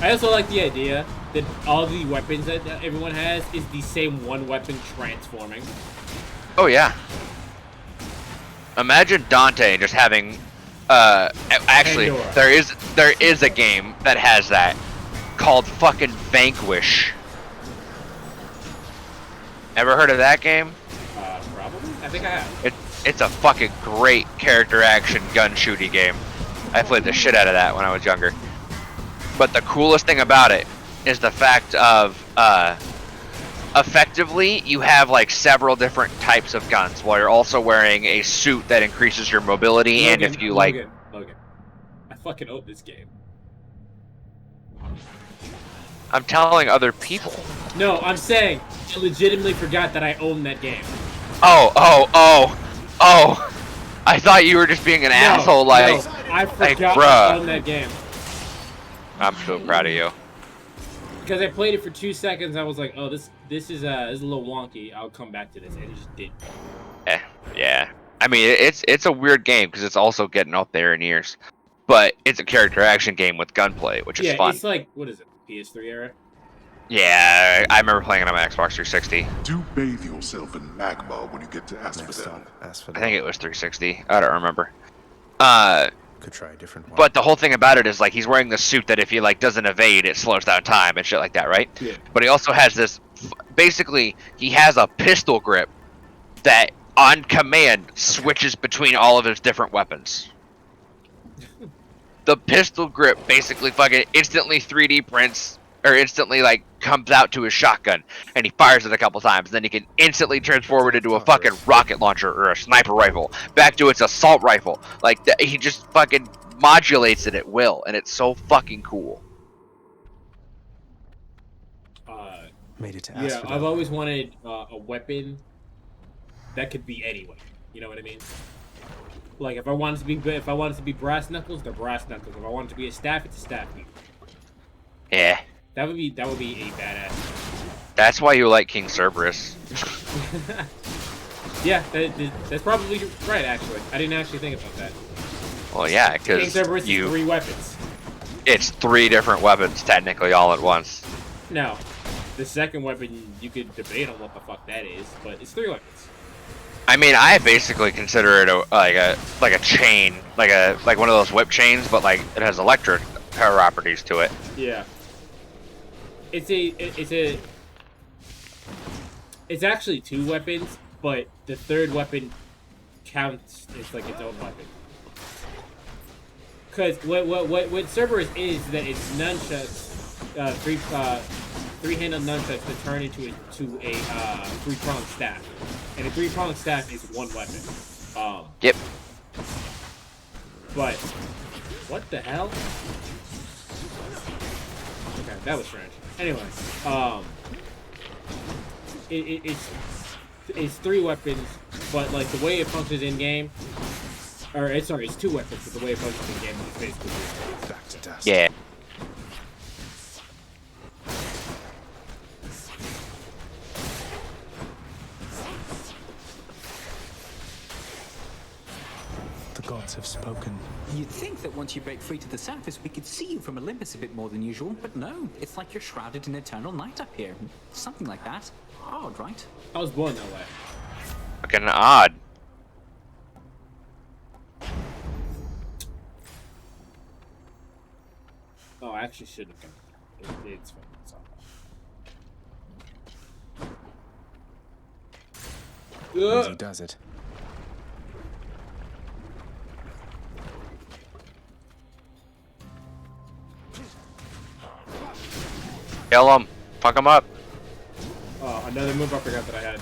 I also like the idea that all the weapons that everyone has is the same one weapon transforming. Oh yeah. Imagine Dante just having actually Pandora. there is a game that has that called fucking Vanquish. Ever heard of that game? I think I have. It's a fucking great character action gun shooty game. I played the shit out of that when I was younger. But the coolest thing about it is the fact of effectively you have like several different types of guns while you're also wearing a suit that increases your mobility. Logan, and if you like, Logan, I fucking own this game. I'm telling other people. No, I'm saying I legitimately forgot that I owned that game. Oh! I thought you were just being an asshole, like, I forgot bruh. I owned that game. I'm so proud of you. Because I played it for 2 seconds, I was like, oh, this is a little wonky. I'll come back to this, and it just didn't. Yeah. I mean, it's a weird game because it's also getting up there in years, but it's a character action game with gunplay, which is fun. It's like, what is it, PS3 era? Yeah, I remember playing it on my Xbox 360. Do bathe yourself in magma when you get to Asphodel. I think it was 360. I don't remember. Could try a different one. But the whole thing about it is like he's wearing the suit that if he like doesn't evade, it slows down time and shit like that, right? Yeah. But he also has this. Basically, he has a pistol grip that, on command, switches between all of his different weapons. The pistol grip basically fucking instantly 3D prints, or instantly like comes out to his shotgun, and he fires it a couple times. Then he can instantly transform it into a fucking rocket launcher or a sniper rifle, back to its assault rifle. Like he just fucking modulates it at will, and it's so fucking cool. Made it to Yeah, Asphodel. I've always wanted a weapon that could be anyway. You know what I mean? Like if I wanted to be brass knuckles, they're brass knuckles. If I wanted to be a staff, it's a staff. Yeah. That would be a badass. That's why you like King Cerberus. Yeah, that's probably right. Actually, I didn't actually think about that. Well, yeah, King because Cerberus is 3 weapons. It's 3 different weapons technically all at once. Now, the second weapon you could debate on what the fuck that is, but it's 3 weapons. I mean, I basically consider it like a chain, like one of those whip chains, but like it has electric properties to it. Yeah. It's actually 2 weapons, but the third weapon counts as like its own weapon. Because what Cerberus is that it's nunchucks, three-handled nunchucks that turn into a 3-pronged staff, and a 3-pronged staff is 1 weapon. Yep. But what the hell? Okay, that was strange. Anyway, it's 3 weapons, but like the way it functions in game, or it's 2 weapons, but the way it functions in game is basically back to dust. Yeah. The gods have spoken. You'd think that once you break free to the surface, we could see you from Olympus a bit more than usual, but no, it's like you're shrouded in eternal night up here. Something like that. Odd, right? I was born that way. Fucking odd. Oh, I actually should have done it. It's fine. It's all right. As he does it. Kill him. Fuck him up. Oh, another move I forgot that I had.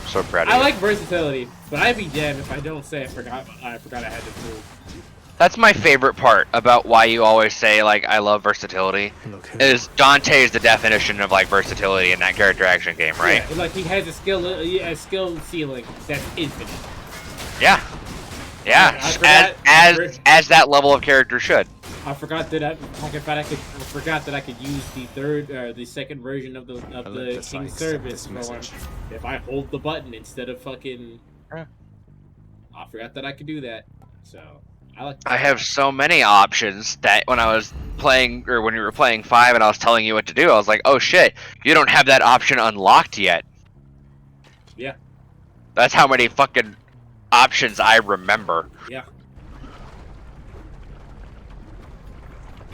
So proud of I you. like versatility, but I'd be damned if I don't say I forgot I had this move. That's my favorite part about why you always say like I love versatility. Is Dante is the definition of like versatility in that character action game, right? Yeah, like he has a skill ceiling that's infinite. Yeah. Yeah. As that level of character should. I forgot that I forgot that I could use the second version of the King Service if I hold the button instead of fucking. I forgot that I could do that, so I have so many options that when I was playing, or when you were playing 5 and I was telling you what to do, I was like, oh shit, you don't have that option unlocked yet. Yeah. That's how many fucking options I remember. Yeah.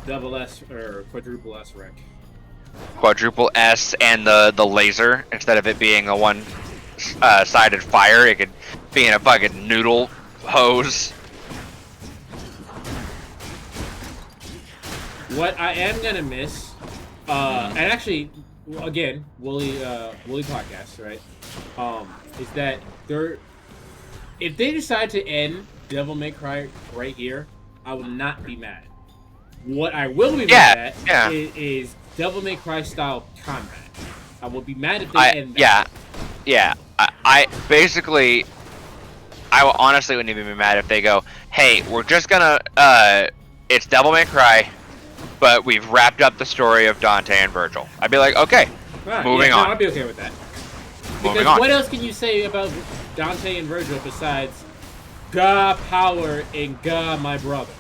Double S or quadruple S wreck. Quadruple S and the laser instead of it being a 1 double-sided fire. It could be in a fucking noodle hose. What I am gonna miss, and actually, again, Wooly podcast, right? Is that if they decide to end Devil May Cry right here, I will not be mad. What I will be mad at is Devil May Cry style combat. I will be mad if they end that. Yeah. I basically, I will honestly wouldn't even be mad if they go, hey, we're just gonna, it's Devil May Cry, but we've wrapped up the story of Dante and Virgil. I'd be like, okay, moving on. I'd be okay with that. Moving on. What else can you say about Dante and Virgil besides "Gah power" and "Gah my brother"?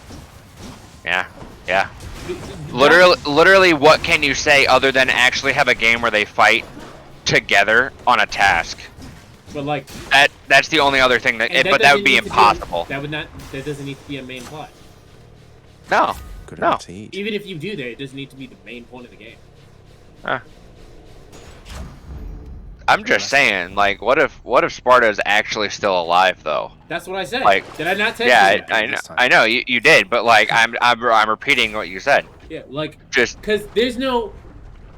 Yeah. Literally, what can you say other than actually have a game where they fight together on a task? But like that's the only other thing but that would be impossible. That doesn't need to be a main plot. No. No. Even if you do that, it doesn't need to be the main point of the game. I'm just saying, like, what if Sparta is actually still alive, though? That's what I said. Like, did I not tell you? Yeah, I know you did, but like, I'm repeating what you said. Yeah, like, just because there's no.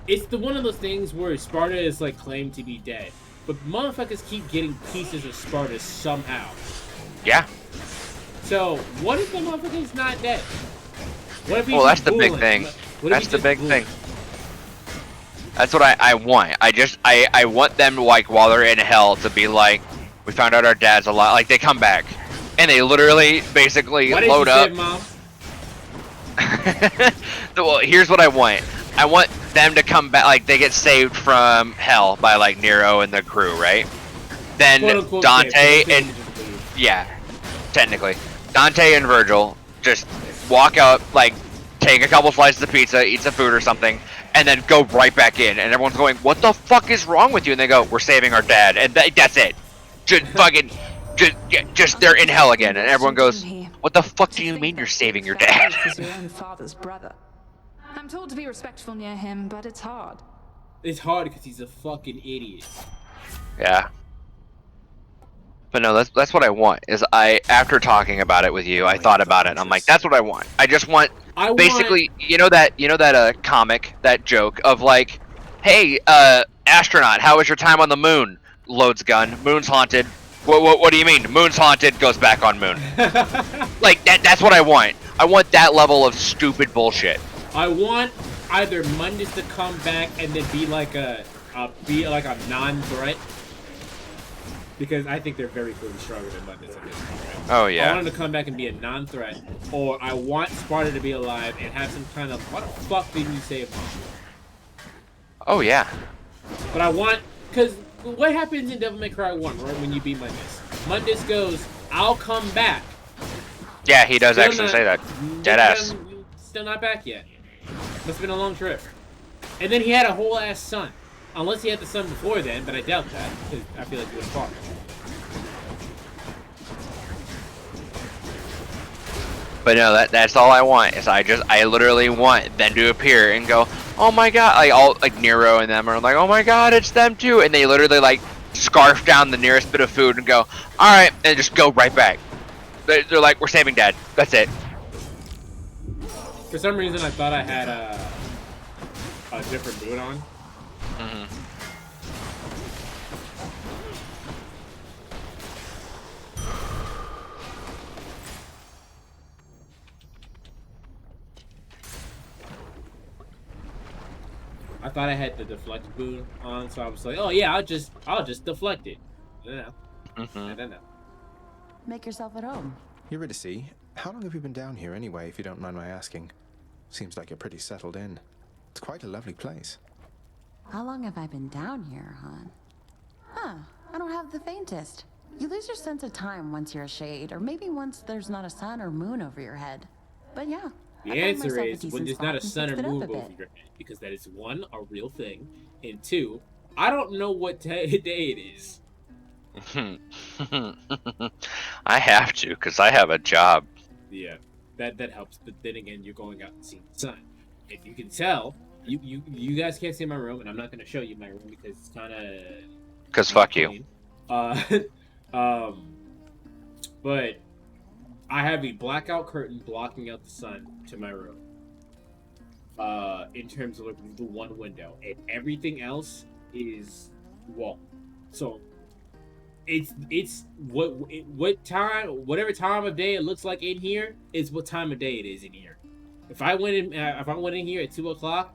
It's one of those things where Sparta is like claimed to be dead, but motherfuckers keep getting pieces of Sparta somehow. Yeah. So what if the motherfucker's not dead? What if he's that's the big thing. That's the big thing. That's what I want. I want them, like, while they're in hell, to be like, we found out our dad's alive. Like, they come back, and they literally, basically, load up. Mom? Well, here's what I want. I want them to come back, like, they get saved from hell by, like, Nero and the crew, right? Then Dante and... Yeah, technically. Dante and Virgil just walk out, like, take a couple slices of pizza, eat some food or something, and then go right back in, and everyone's going, what the fuck is wrong with you? And they go, we're saving our dad, and that's it. Just fucking, just they're in hell again, and everyone goes, what the fuck do you mean you're saving your dad? Is your own father's brother. I'm told to be respectful near him, but it's hard. It's hard because he's a fucking idiot. Yeah. But no, that's what I want. After talking about it with you, I thought about it, and I'm like, that's what I want. I just want. Basically, you know that comic, that joke of like, hey, astronaut, how was your time on the moon? Loads gun, moon's haunted. What do you mean? Moon's haunted, goes back on moon. Like that's what I want. I want that level of stupid bullshit. I want either Mundus to come back and then be like a non-threat. Because I think they're very clearly stronger than Mundus at this point, right? Oh, yeah. I want him to come back and be a non-threat, or I want Sparta to be alive and have some kind of, what the fuck did you say about me? Oh, yeah. But I want, because what happens in Devil May Cry 1, right, when you beat Mundus? Mundus goes, I'll come back. Yeah, he does actually say that. Deadass. Still not back yet. Must have been a long trip. And then he had a whole ass son. Unless he had the son before then, but I doubt that, because I feel like he was far. But no, that's all I want. Is I literally want them to appear and go, oh my god, like Nero and them are like, oh my god, it's them too, and they literally like scarf down the nearest bit of food and go, all right, and just go right back. They're like, we're saving dad. That's it. For some reason, I thought I had a different boot on. I thought I had the deflect boot on, so I was like, "Oh yeah, I'll just deflect it." I don't know. Make yourself at home. Eurydice, how long have you been down here anyway, if you don't mind my asking? Seems like you're pretty settled in. It's quite a lovely place. How long have I been down here, hon? Huh, I don't have the faintest. You lose your sense of time once you're a shade, or maybe once there's not a sun or moon over your head. But yeah. The answer is when there's not a sun or moon over your head, because that is one, a real thing, and two, I don't know what day it is. I have to, because I have a job. Yeah, that helps. But then again, you're going out and seeing the sun. If you can tell, you guys can't see my room, and I'm not going to show you my room because it's kind of... Because fuck you. But I have a blackout curtain blocking out the sun to my room. In terms of like the one window, and everything else is wall. So it's whatever time of day it looks like in here is what time of day it is in here. If I went in here at 2 o'clock,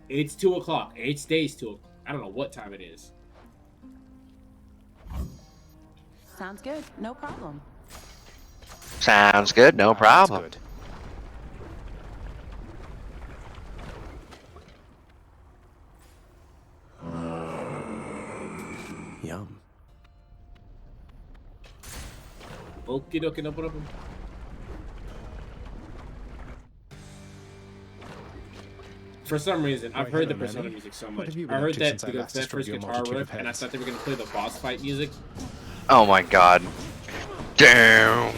it's 2 o'clock. It stays 2 o'clock. I don't know what time it is. Sounds good. No problem. Sounds good. No problem. Good. Yum. Okie dokie, no problem. For some reason, I've heard the Persona music so much. I heard that that first guitar riff, and I thought they were gonna play the boss fight music. Oh my god. Damn.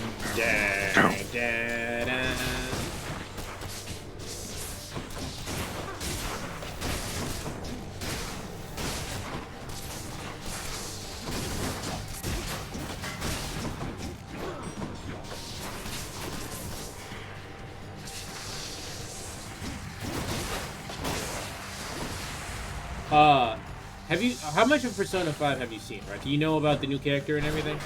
How much of Persona 5 have you seen, right? Do you know about the new character and everything?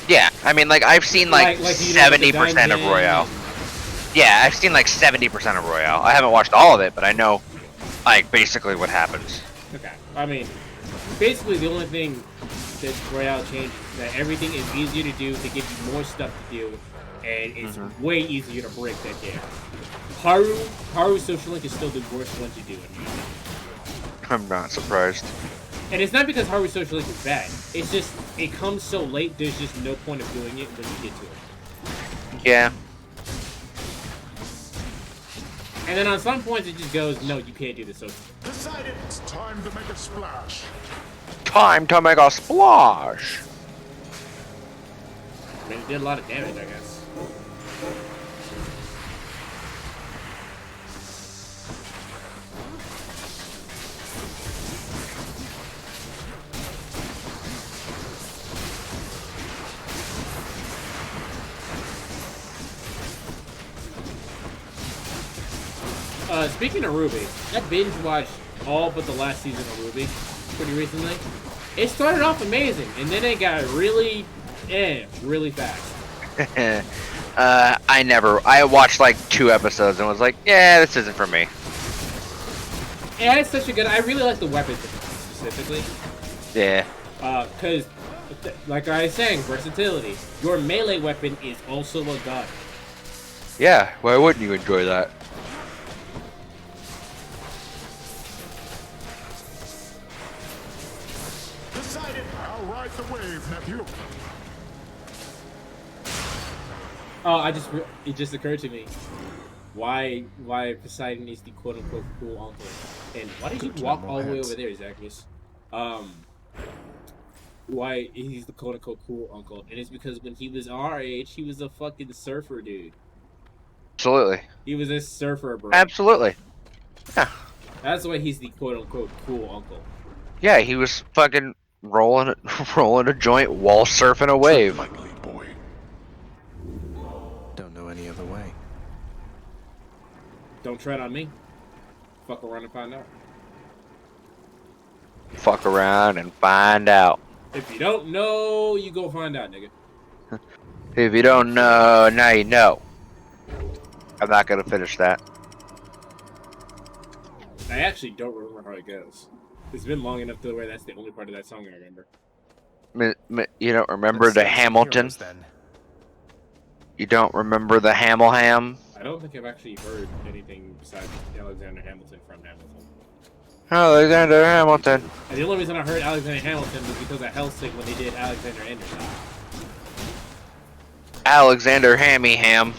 Yeah, I mean, like, I've seen, like 70% of Royale. Yeah, I've seen, like, 70% of Royale. I haven't watched all of it, but I know, like, basically what happens. Okay. I mean, basically the only thing that Royale changed is that everything is easier to do, they give you more stuff to do, and it's way easier to break that game. Haru's Social Link is still the worst one to do. I'm not surprised. And it's not because Haru's Social Link is bad. It's just, it comes so late, there's just no point of doing it when you get to it. Yeah. And then on some points it just goes, no, you can't do this. So Decided it's time to make a splash. Time to make a splash. I mean, it did a lot of damage, I guess. Speaking of Ruby, I binge watched all but the last season of Ruby pretty recently. It started off amazing, and then it got really fast. I watched like 2 episodes and was like, yeah, this isn't for me. Yeah, it's such a good. I really like the weapons specifically. Yeah. Because, like I was saying, versatility. Your melee weapon is also a gun. Yeah, why wouldn't you enjoy that? Decided I'll ride the wave, nephew. Oh, it just occurred to me. Why Poseidon is the quote-unquote cool uncle. And why did you walk all the way over there, Zacchaeus? Why he's the quote-unquote cool uncle. And it's because when he was our age, he was a fucking surfer dude. Absolutely. He was a surfer, bro. Absolutely. Yeah. That's why he's the quote-unquote cool uncle. Yeah, he was fucking rolling a joint while surfing a wave. Don't know any other way. Don't tread on me. Fuck around and find out. Fuck around and find out. If you don't know, you go find out, nigga. If you don't know, now you know. I'm not gonna finish that. I actually don't remember how it goes. It's been long enough to where that's the only part of that song I remember. You don't remember the Hamilton? You don't remember the Ham? I don't think I've actually heard anything besides Alexander Hamilton from Hamilton. Alexander Hamilton. And the only reason I heard Alexander Hamilton was because of Hellsing when they did Alexander Anderson. Alexander Hammy Ham.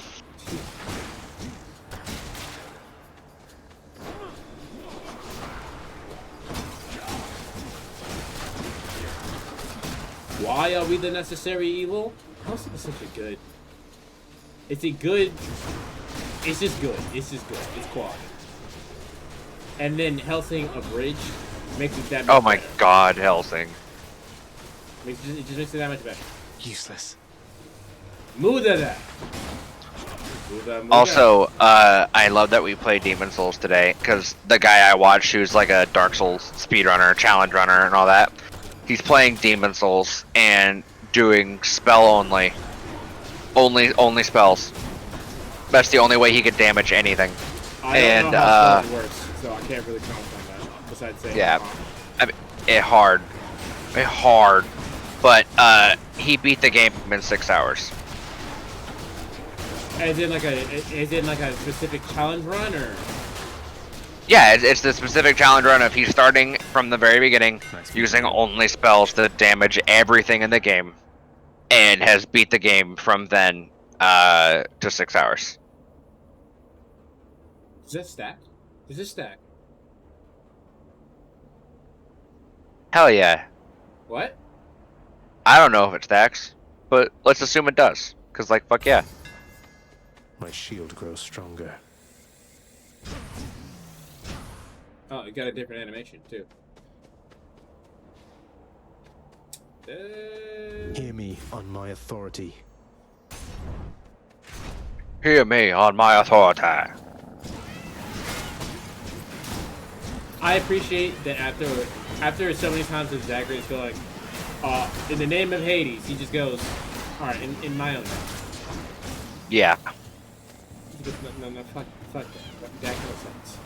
Why are we the necessary evil? Hellsing is such a good. It's a good. It's just good. It's just good. It's quality. And then Hellsing Abridged makes it that much Oh my better. god, Hellsing. It just makes it that much better. Useless. Muda. Also, I love that we play Demon Souls today, because the guy I watched, who's like a Dark Souls speedrunner, challenge runner, and all that, he's playing Demon Souls and doing spell only. Only spells. That's the only way he could damage anything. I don't know how spells works, so I can't really comment on that. Besides saying, yeah, I mean, it hard, but he beat the game in 6 hours. Is it like a specific challenge run, or? Yeah, it's the specific challenge run of he's starting from the very beginning, using only spells to damage everything in the game, and has beat the game from then to 6 hours. Is that stack? Is this stack? Hell yeah. What? I don't know if it stacks, but let's assume it does, cause like fuck yeah. My shield grows stronger. Oh, it got a different animation too. Hear me on my authority. Hear me on my authority. I appreciate that after so many times with Zagreus going, in the name of Hades, he just goes, alright, in my own name. Yeah. No, fuck that. That makes no sense.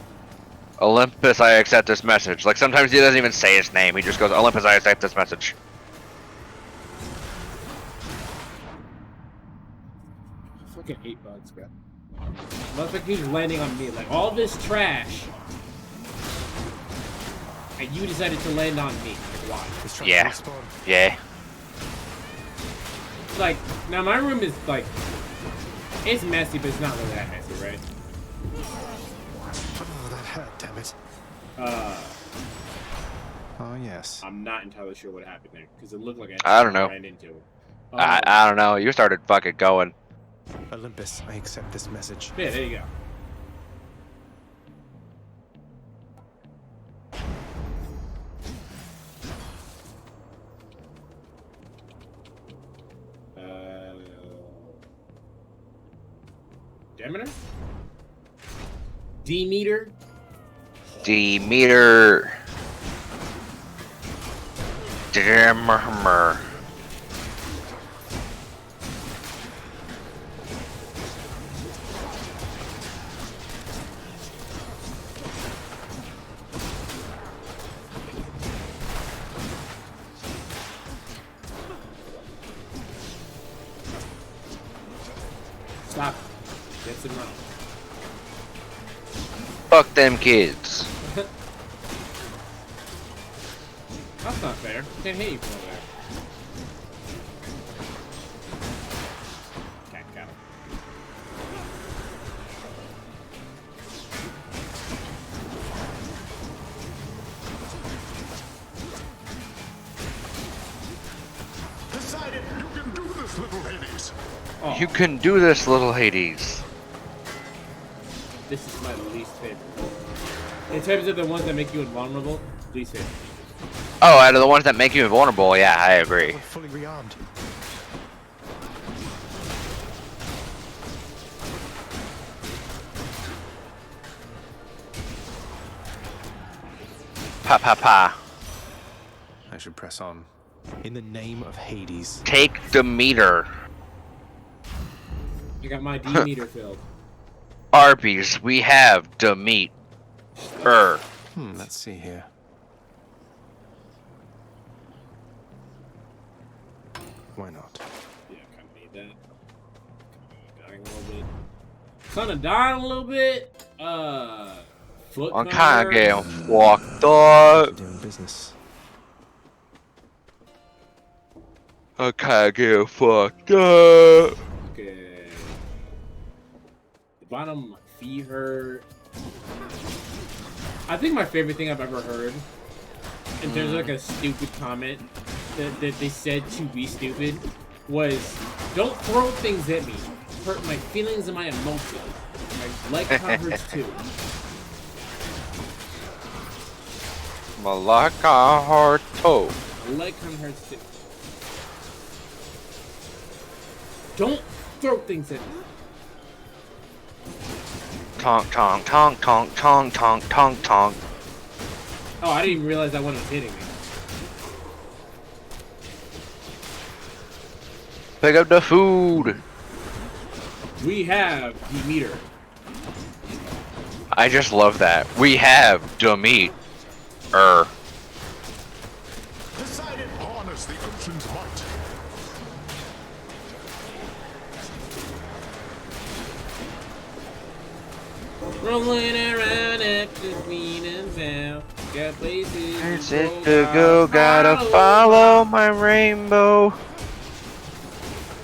Olympus, I accept this message. Like, sometimes he doesn't even say his name. He just goes, Olympus, I accept this message. I fucking hate bugs, bro. Motherfucker keeps landing on me. Like, all this trash, and you decided to land on me. Like, why? Yeah. Yeah. Like, now my room is, like, it's messy, but it's not really that messy, right? Oh, that hurt, damn it. Oh, yes. I'm not entirely sure what happened there, because it looked like I don't know. ran into it. I don't know. You started fucking going. Olympus, I accept this message. Yeah, there you go. Demeter? Demeter? Demeter. Demeter. Stop. Get some out. Fuck them kids. That's not fair. Can't hit you from over there. Okay, got him. Decided you can do this, little Hades. Oh, You can do this, little Hades. this is my least favorite. In terms of the ones that make you invulnerable, least favorite. Oh, out of the ones that make you invulnerable, yeah, I agree. We're fully rearmed. Pa pa pa. I should press on. In the name of Hades. Take Demeter. You got my D meter filled. Arby's, we have Demeter. Let's see here. Why not? Yeah, kind of need that. Dying a little bit. Kind of dying a little bit. Foot. I'm kind of getting fucked up. Doing business. I kinda get fucked up. Okay. The bottom fever. I think my favorite thing I've ever heard, in terms of like a stupid comment that they said to be stupid, was, "Don't throw things at me. Hurt my feelings and my emotions. My leg hurts too." Malaka Harto. My leg hurts too. Don't throw things at me. Tonk, tonk, tonk, tonk, tonk, tonk, tonk, tonk. Oh, I didn't even realize that one was hitting me. Pick up the food. We have the meter. I just love that. We have the meat. Decided harness the ocean's might. Rolling around after Queen and Val. Got places To go, gotta follow my rainbow.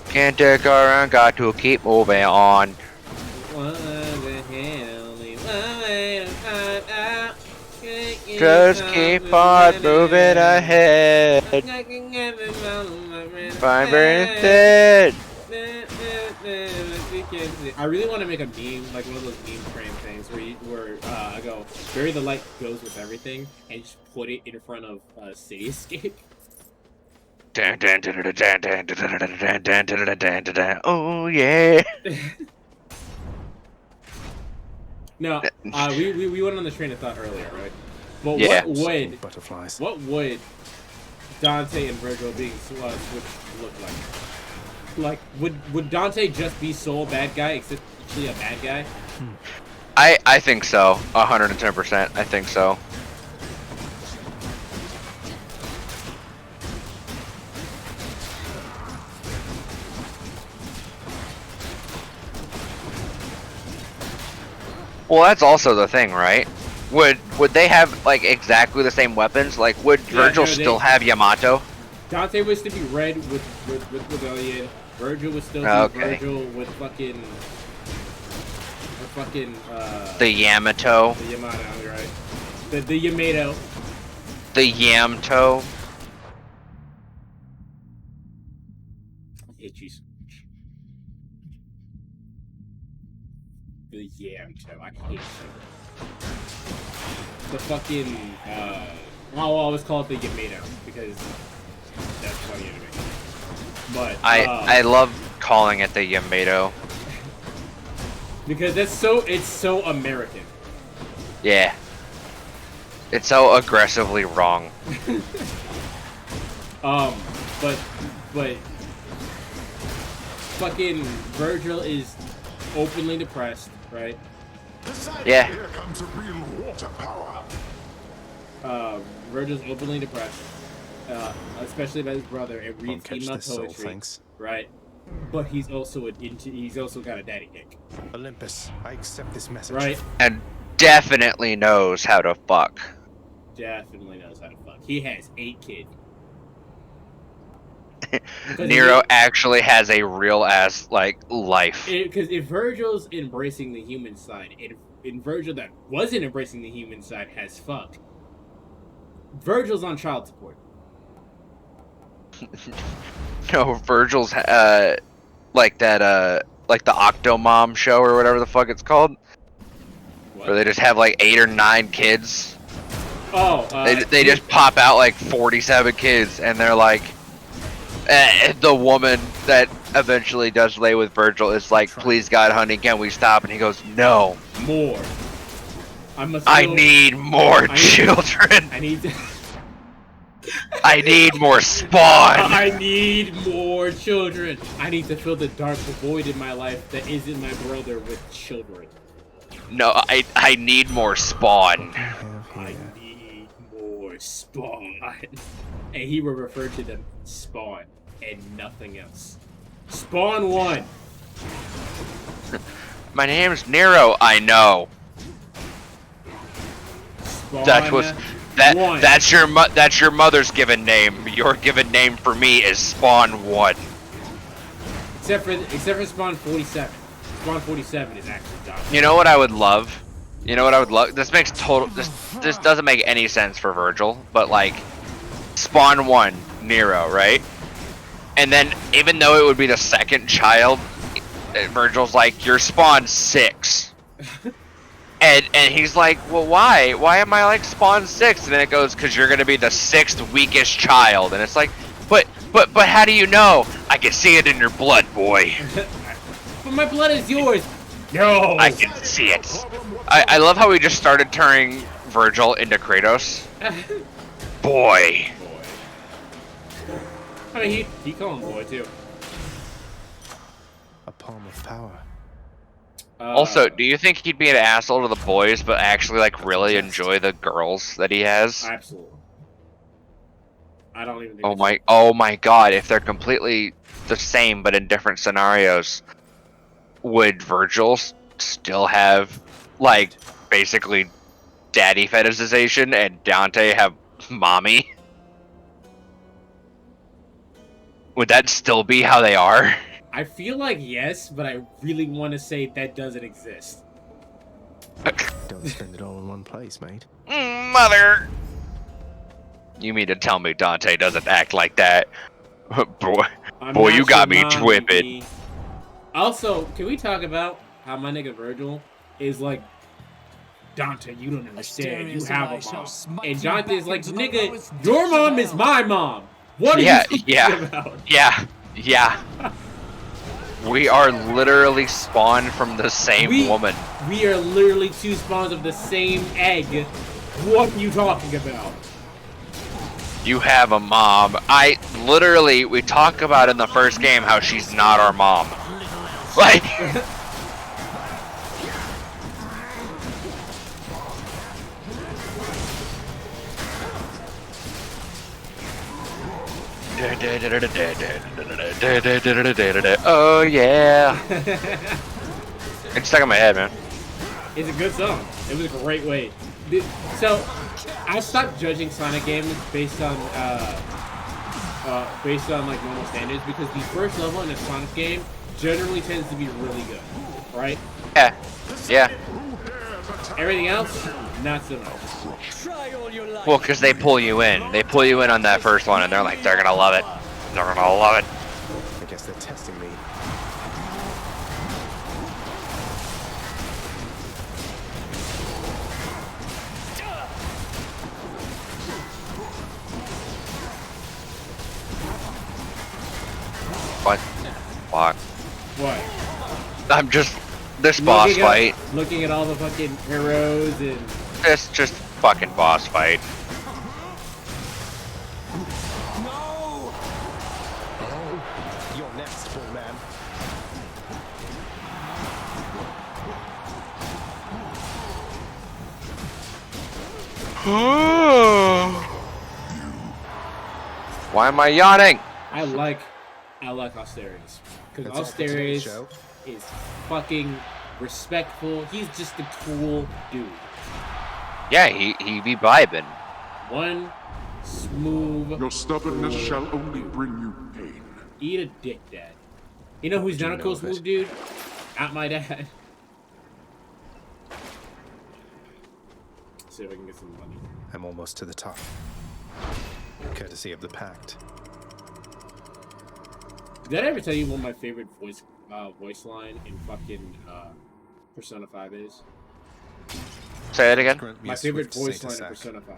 Can't take around, got to keep moving on. Just keep on moving ahead. Find it. I really want to make a meme, like one of those meme frame things where I go, bury the light goes with everything, and just put it in front of Cityscape. Oh yeah. No, we went on the train of thought earlier, right? But yeah. what would Dante and Virgil being switched look like? Like, would Dante just be Soul bad guy, except actually a bad guy? I think so. 110%. I think so. Well, that's also the thing, right? Would they have like exactly the same weapons? Like, would Virgil still have Yamato? Dante was to be red with Rebellion. Virgil was still Virgil with fucking the Yamato. The Yamato, right? The Yamato. The Yamato. I hate you so much. The Yamato. I hate you. The fucking I'll always call it the Yamato because that's funny to me. But I love calling it the Yamato. Because it's so American. Yeah. It's so aggressively wrong. But fucking Virgil is openly depressed, right? Yeah. Here comes a real water power. Virgil's openly depressed, especially by his brother, and reads emo poetry, right? But he's also got a daddy kick. Olympus, I accept this message. Right. And definitely knows how to fuck. Definitely knows how to fuck. He has 8 kids. Nero actually has a real ass like life. Because if Virgil's embracing the human side, and Virgil that wasn't embracing the human side has fucked, Virgil's on child support. No, Virgil's like that like the Octomom show or whatever the fuck it's called. What? Where they just have like 8 or 9 kids. Oh, they just pop out like 47 kids, and they're like, the woman that eventually does lay with Virgil is like, please God, honey, can we stop? And he goes, no. More. I need more children. I need more spawn. I need more children. I need to fill the dark void in my life that isn't my brother with children. No, I need more spawn. I need more spawn. And he will refer to them spawn and nothing else. Spawn 1. My name's Nero. I know. Spawn That's your mother's given name. Your given name for me is Spawn 1. Except for Spawn 47. Spawn 47 is actually done. You know what I would love? This makes this doesn't make any sense for Virgil, but like Spawn 1, Nero, right? And then even though it would be the second child, Virgil's like, you're Spawn 6. And he's like, well, why? Why am I like Spawn 6? And then it goes, because you're gonna be the 6th weakest child. And it's like, but how do you know? I can see it in your blood, boy. boy. But my blood is yours. No. I can see it. I love how we just started turning Virgil into Kratos. Boy. I mean, he called him boy too. A palm of power. Also, do you think he'd be an asshole to the boys, but actually like really enjoy the girls that he has? Absolutely. I don't even think Oh my god, if they're completely the same but in different scenarios, would Virgil still have like basically daddy fetishization and Dante have mommy? Would that still be how they are? I feel like yes, but I really want to say that doesn't exist. Don't spend it all in one place, mate. Mother! You mean to tell me Dante doesn't act like that? Boy, you got me tripping. Also, can we talk about how my nigga Virgil is like, Dante, you don't understand. You have a mom. And Dante's like, nigga, your mom is my mom. What are you talking about? Yeah. We are literally spawned from the same woman. We are literally two spawns of the same egg. What are you talking about? You have a mom. We talk about in the first game how she's not our mom. Like. Oh yeah. It's stuck in my head, man. It's a good song. It was a great way. So, I stopped judging Sonic games based on like normal standards because the first level in a Sonic game generally tends to be really good, right? Yeah. Everything else, not so much. Well, because they pull you in. They pull you in on that first one, and they're like, they're gonna love it. They're gonna love it. I guess they're testing me. What? Fuck. What? I'm just this boss fight. Looking at all the fucking arrows and. This just fucking boss fight. No! Oh, you're next, bull man. Why am I yawning? I like Asterius. Because Asterius is fucking respectful. He's just a cool dude. Yeah, he be vibing. One smooth. Your stubbornness shall only bring you pain. Eat a dick, Dad. You know who's not a cool smooth dude? Not my dad. See if I can get some money. I'm almost to the top. Courtesy of the Pact. Did I ever tell you what my favorite voice line in fucking Persona 5 is? Say it again. My favorite voice line in Persona 5.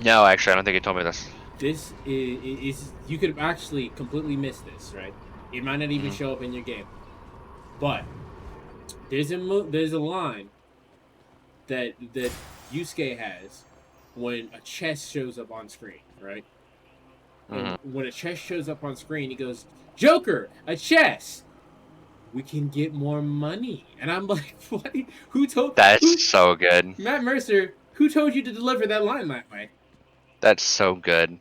No, actually, I don't think you told me this. This is you could actually completely miss this, right? It might not even show up in your game, but there's a line that Yusuke has when a chest shows up on screen, right? When a chest shows up on screen, he goes, "Joker, a chest. We can get more money." And I'm like, what? Who told? That's so good. Matt Mercer, who told you to deliver that line that way? That's so good.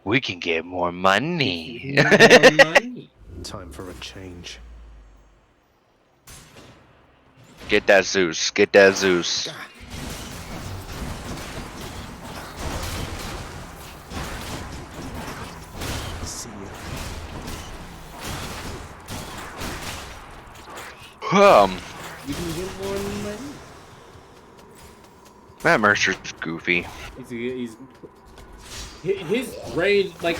We can get more money. Time for a change. Get that Zeus. Get that Zeus. You can get more money. Matt Mercer's goofy. He's his range, like,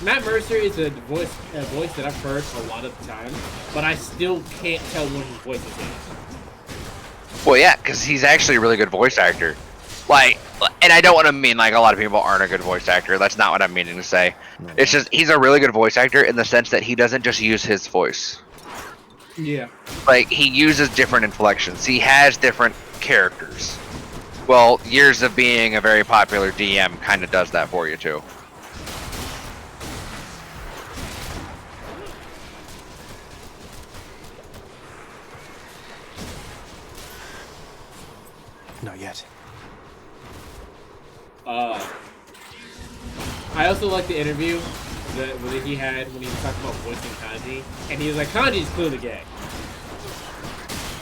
Matt Mercer is a voice that I've heard a lot of the time, but I still can't tell when his voice is in. Well, yeah, because he's actually a really good voice actor. Like, and I don't want to mean like a lot of people aren't a good voice actor. That's not what I'm meaning to say. It's just he's a really good voice actor in the sense that he doesn't just use his voice. Yeah. Like, he uses different inflections. He has different characters. Well, years of being a very popular DM kind of does that for you too. Not yet. I also like the interview that he had when he was talking about voicing Kanji, and he was like, Kanji's clearly gay.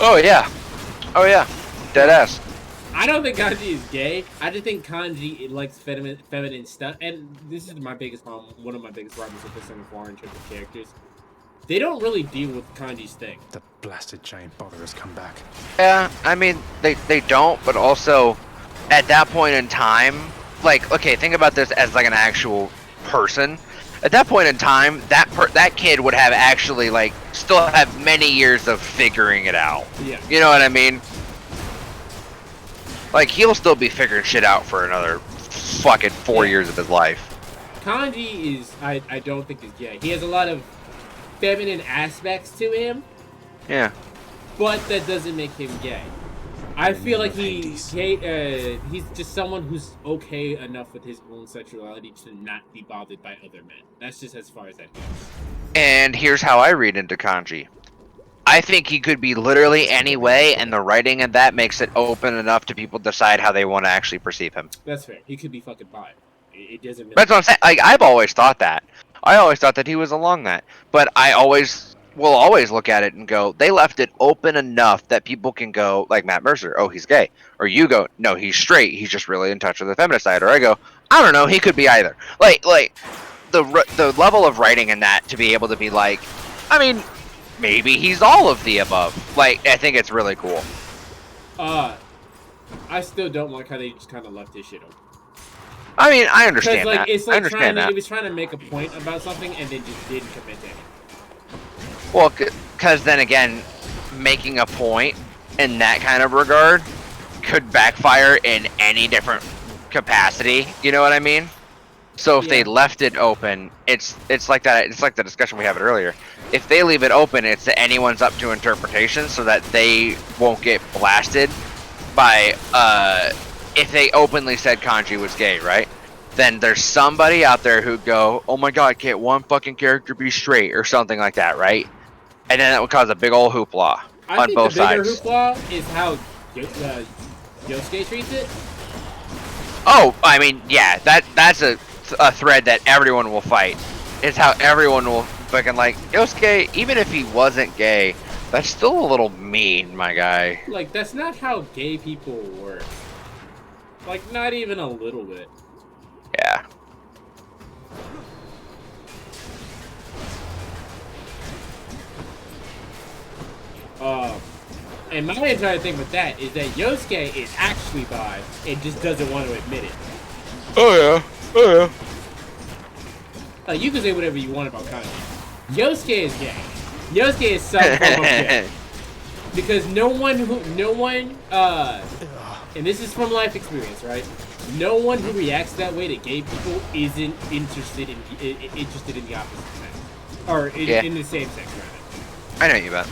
Oh yeah. Oh yeah. Deadass. I don't think Kanji is gay. I just think Kanji likes feminine stuff, and this is my biggest problem. One of my biggest problems with Persona 4 in terms of characters. They don't really deal with Kanji's thing. The blasted giant bother has come back. Yeah, I mean, they don't, but also, at that point in time, like, okay, think about this as like an actual person. At that point in time, that kid would have actually, like, still have many years of figuring it out. Yeah. You know what I mean? Like, he'll still be figuring shit out for another fucking 4 years of his life. Kanji is, I don't think is gay. He has a lot of feminine aspects to him. Yeah. But that doesn't make him gay. I feel like he's just someone who's okay enough with his own sexuality to not be bothered by other men. That's just as far as that goes. And here's how I read into Kanji. I think he could be literally any way, and the writing of that makes it open enough to people decide how they want to actually perceive him. That's fair. He could be fucking bi. It doesn't really... That's what I'm saying. Like, I've always thought that. I always thought that he was along that. But I will always look at it and go, they left it open enough that people can go, like Matt Mercer, oh, he's gay. Or you go, no, he's straight. He's just really in touch with the feminist side. Or I go, I don't know, he could be either. Like the level of writing in that to be able to be like, I mean, maybe he's all of the above. Like, I think it's really cool. I still don't like how they just kind of left this shit open. I mean, I understand like, that. It's like I understand that. He was trying to make a point about something and then just didn't commit to it. Well, because then again, making a point in that kind of regard could backfire in any different capacity. You know what I mean? So if they left it open, it's like that. It's like the discussion we had earlier. If they leave it open, it's that anyone's up to interpretation, so that they won't get blasted by. If they openly said Kanji was gay, right? Then there's somebody out there who'd go, oh my god, can't one fucking character be straight or something like that, right? And then that would cause a big old hoopla on both sides. I think the bigger hoopla is how Yosuke treats it. Oh, I mean, yeah, that's a thread that everyone will fight. It's how everyone will fucking like, Yosuke, even if he wasn't gay, that's still a little mean, my guy. Like, that's not how gay people work. Like, not even a little bit. Yeah. And my entire thing with that is that Yosuke is actually bi and just doesn't want to admit it. Oh yeah. Oh yeah. Like, you can say whatever you want about Kanji. Yosuke is gay. Yosuke is some form of gay. Because no one, and this is from life experience, right? No one who reacts that way to gay people isn't interested in the opposite sex, or in the same sex, rather. I know you bet.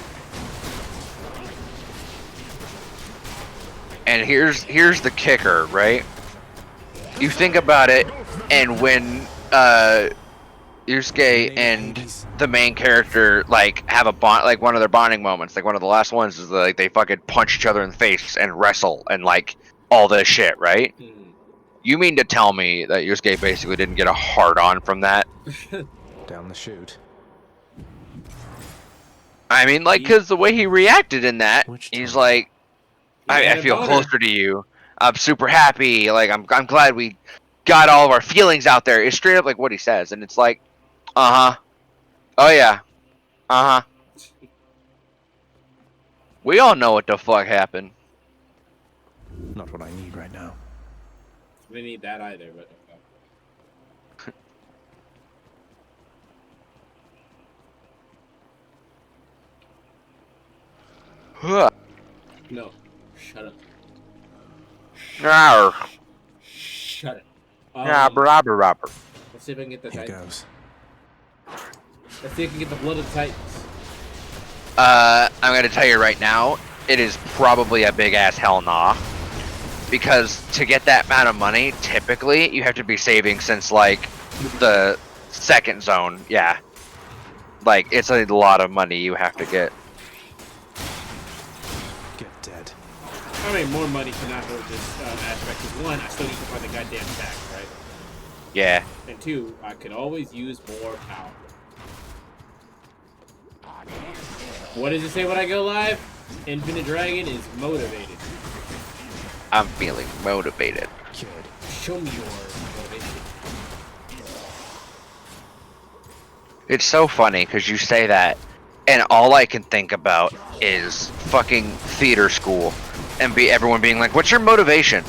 And here's the kicker, right? You think about it, and when Yusuke and the main character like have a bond, like one of their bonding moments, like one of the last ones is like they fucking punch each other in the face and wrestle and like all this shit, right? You mean to tell me that Yusuke basically didn't get a hard on from that? Down the chute. I mean, like, because the way he reacted in that, he's like, I feel closer to you. I'm super happy. Like, I'm glad we got all of our feelings out there. It's straight up like what he says, and it's like, oh yeah, we all know what the fuck happened. Not what I need right now. We didn't need that either, but okay. No, shut up. Rawr. Shut it. Robber. Let's see if I can get the Here Titans. Let's see if I can get the blood of the Titans. I'm gonna tell you right now, it is probably a big ass hell nah. Because to get that amount of money, typically you have to be saving since like the second zone. Yeah, like it's a lot of money you have to get. Get dead. I mean, more money cannot hold this aspect. Because one, I still need to find the goddamn back, right? Yeah. And two, I could always use more power. What does it say when I go live? Infinite Dragon is motivated. I'm feeling motivated. Show me your motivation. It's so funny because you say that, and all I can think about is fucking theater school, and everyone being like, "What's your motivation?"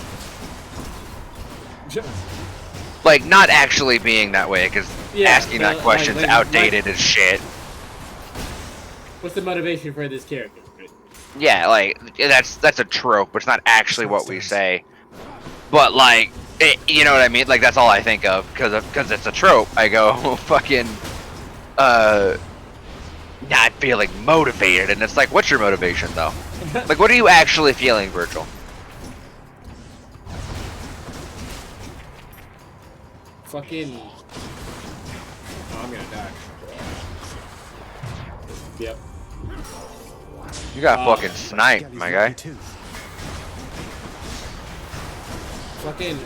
Like, not actually being that way, because asking that question's outdated as shit. What's the motivation for this character? Yeah, like that's a trope, but it's not actually what we say. But like, you know what I mean? Like that's all I think of because it's a trope. I go fucking not feeling motivated, and it's like, what's your motivation though? Like, what are you actually feeling, Virgil? Fucking. Oh, I'm gonna die. Yep. You got fucking sniped, my guy. Fucking,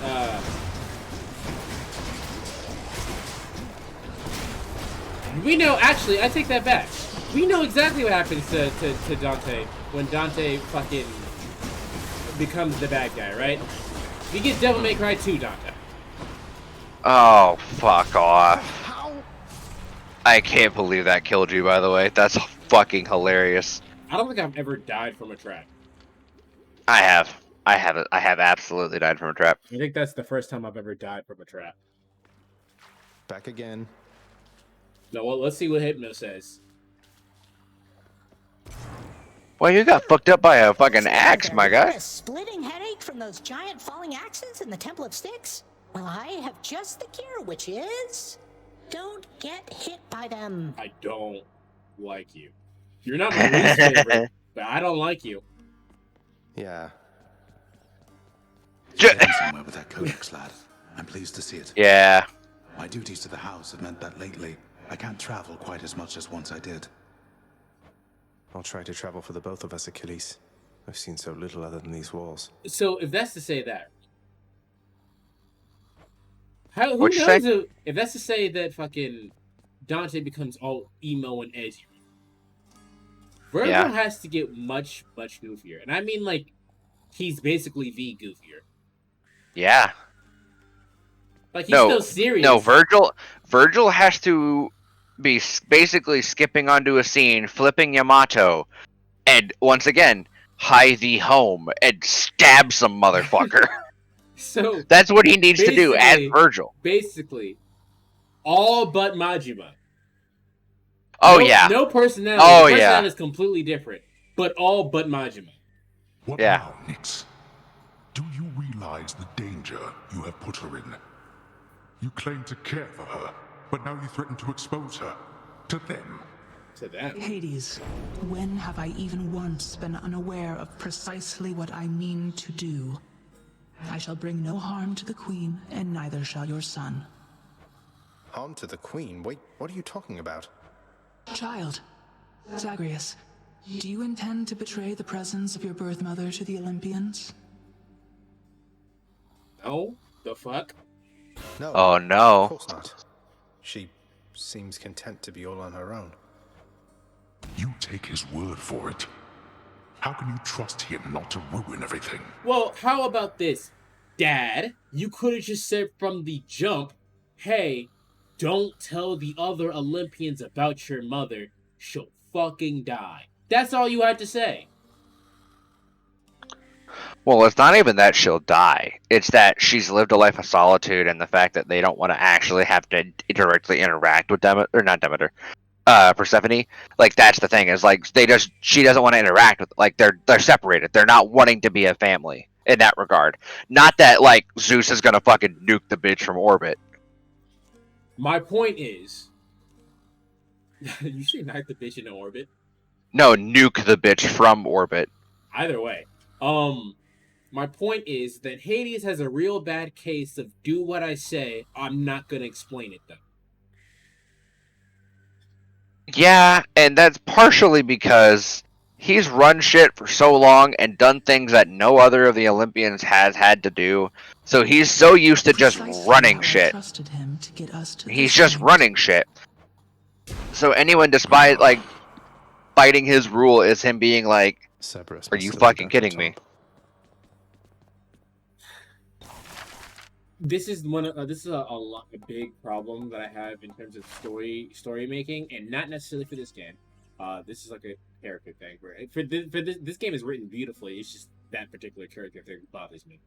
we know, actually, I take that back. We know exactly what happens to Dante when Dante fucking becomes the bad guy, right? We get Devil May Cry 2 Dante. Oh, fuck off. I can't believe that killed you, by the way. That's fucking hilarious. I don't think I've ever died from a trap. I have absolutely died from a trap. I think that's the first time I've ever died from a trap. Back again. No, well, let's see what Hypno says. Well, you got fucked up by a fucking axe, my guy. A splitting headache from those giant falling axes in the Temple of Styx? Well, I have just the cure, which is... don't get hit by them. I don't like you. You're not my least favorite, but I don't like you. Yeah. You're getting somewhere with that codex, lad. I'm pleased to see it. Yeah. My duties to the house have meant that lately I can't travel quite as much as once I did. I'll try to travel for the both of us, Achilles. I've seen so little other than these walls. So, if that's to say that... Who knows if that's to say that fucking Dante becomes all emo and edgy. Virgil has to get much, much goofier. And I mean, like, he's basically the goofier. Yeah. Like, he's still serious. No, Virgil has to be basically skipping onto a scene, flipping Yamato, and once again, hie thee home and stab some motherfucker. So that's what he needs to do as Virgil. Basically, all but Majima. Oh, yeah. No personality. Oh, personality yeah. is completely different. But all but Majima. What now, Nyx? Do you realize the danger you have put her in? You claim to care for her, but now you threaten to expose her. To them. To them? Hades, when have I even once been unaware of precisely what I mean to do? I shall bring no harm to the Queen, and neither shall your son. Harm to the Queen? Wait, what are you talking about? Child, Zagreus, do you intend to betray the presence of your birth mother to the Olympians? No? The fuck? No. Oh, no. Of course not. She seems content to be all on her own. You take his word for it. How can you trust him not to ruin everything? Well, how about this? Dad, you could have just said from the jump, hey, don't tell the other Olympians about your mother. She'll fucking die. That's all you had to say. Well, it's not even that she'll die. It's that she's lived a life of solitude, and the fact that they don't want to actually have to directly interact with Demeter, or not Demeter, Persephone. Like, that's the thing, is like she doesn't want to interact with, like, they're separated. They're not wanting to be a family in that regard. Not that like Zeus is gonna fucking nuke the bitch from orbit. My point is, you should knock the bitch into orbit. No, nuke the bitch from orbit. Either way, my point is that Hades has a real bad case of do what I say. I'm not gonna explain it though. Yeah, and that's partially because he's run shit for so long and done things that no other of the Olympians has had to do. So he's so used to just running shit. Trusted him to get us to He's just running shit. So anyone, despite like fighting his rule, is him being like, Cerberus "Are you fucking kidding me?" This is a big problem that I have in terms of story making, and not necessarily for this game. This is like a character thing. Right? This game is written beautifully. It's just that particular character thing bothers me.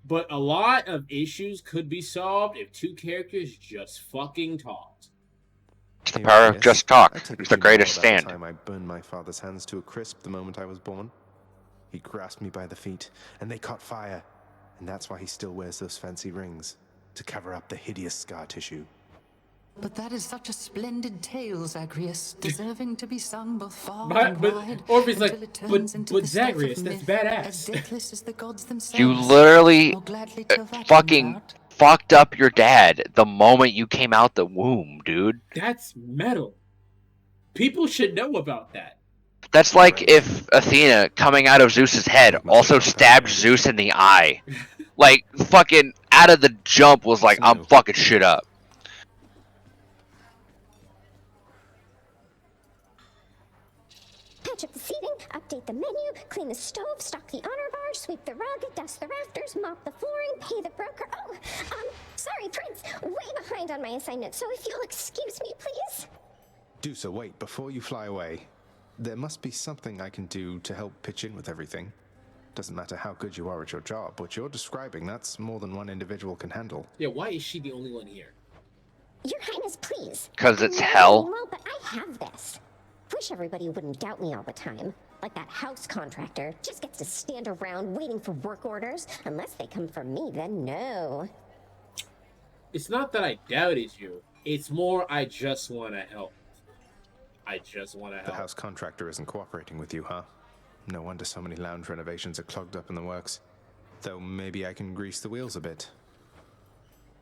But a lot of issues could be solved if two characters just fucking talked. It's the power of just talk. It's the greatest stand. The time I burned my father's hands to a crisp the moment I was born. He grasped me by the feet, and they caught fire. And that's why he still wears those fancy rings, to cover up the hideous scar tissue. But that is such a splendid tale, Zagreus, deserving to be sung both far But and wide. Orpheus like, until it turns into but the stuff of Zagreus, that's myth, badass. As deathless as the gods themselves. You literally I'll gladly tell that fucking fucked up your dad the moment you came out the womb, dude. That's metal. People should know about that. That's like if Athena, coming out of Zeus's head, also stabbed Zeus in the eye. Like, fucking out of the jump was like, I'm fucking shit up. Patch up the seating, update the menu, clean the stove, stock the honor bar, sweep the rug, dust the rafters, mop the flooring, pay the broker. Oh, sorry, Prince. Way behind on my assignment, so if you'll excuse me, please. Do so, wait, before you fly away. There must be something I can do to help pitch in with everything. Doesn't matter how good you are at your job, what you're describing, that's more than one individual can handle. Yeah, why is she the only one here? Your Highness, please. 'Cause it's I'm not hell. doing well, but I have this. Wish everybody wouldn't doubt me all the time. Like that house contractor just gets to stand around waiting for work orders. Unless they come from me, then no. It's not that I doubted you. It's more I just want to help. I just want to help. The house contractor isn't cooperating with you, huh? No wonder so many lounge renovations are clogged up in the works. Though maybe I can grease the wheels a bit.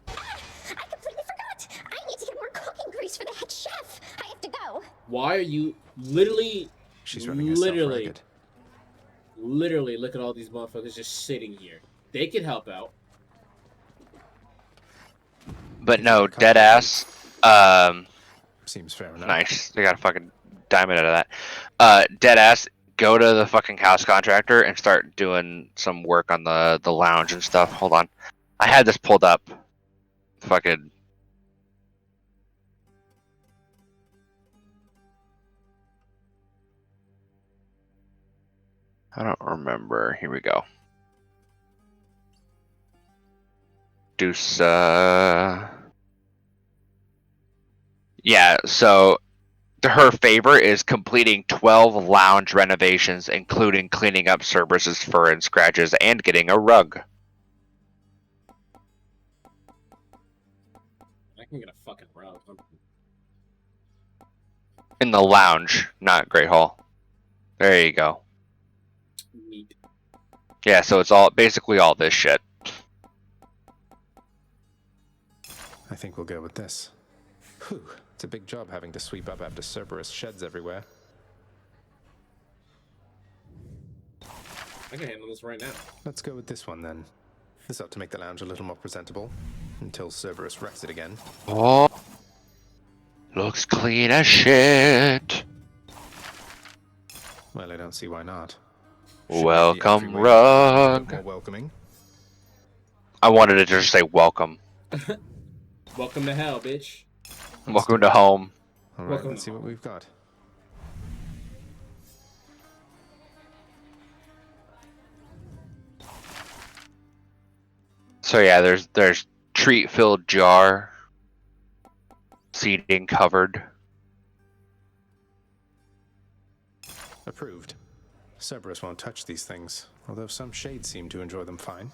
I completely forgot. I need to get more cooking grease for the head chef. I have to go. Why are you literally? She's running herself ragged. Literally, look at all these motherfuckers just sitting here. They could help out. But no, dead ass. Seems fair enough. Nice. They got a fucking diamond out of that. Dead ass. Go to the fucking house contractor and start doing some work on the lounge and stuff. Hold on. I had this pulled up. Fucking. I don't remember. Here we go. Deuce. Yeah, so her favor is completing 12 lounge renovations, including cleaning up Cerberus's fur and scratches and getting a rug. I can get a fucking rug. In the lounge, not Great Hall. There you go. Neat. Yeah, so it's all basically all this shit. I think we'll go with this. Whew, it's a big job having to sweep up after Cerberus sheds everywhere. I can handle this right now. Let's go with this one then. This ought to make the lounge a little more presentable, until Cerberus wrecks it again. Oh, looks clean as shit. Well, I don't see why not. Welcome, rug. More welcoming. I wanted to just say welcome. Welcome to hell, bitch. Welcome to home. All right, let's see what we've got. So yeah, there's treat-filled jar, seating covered. Approved. Cerberus won't touch these things, although some shades seem to enjoy them fine.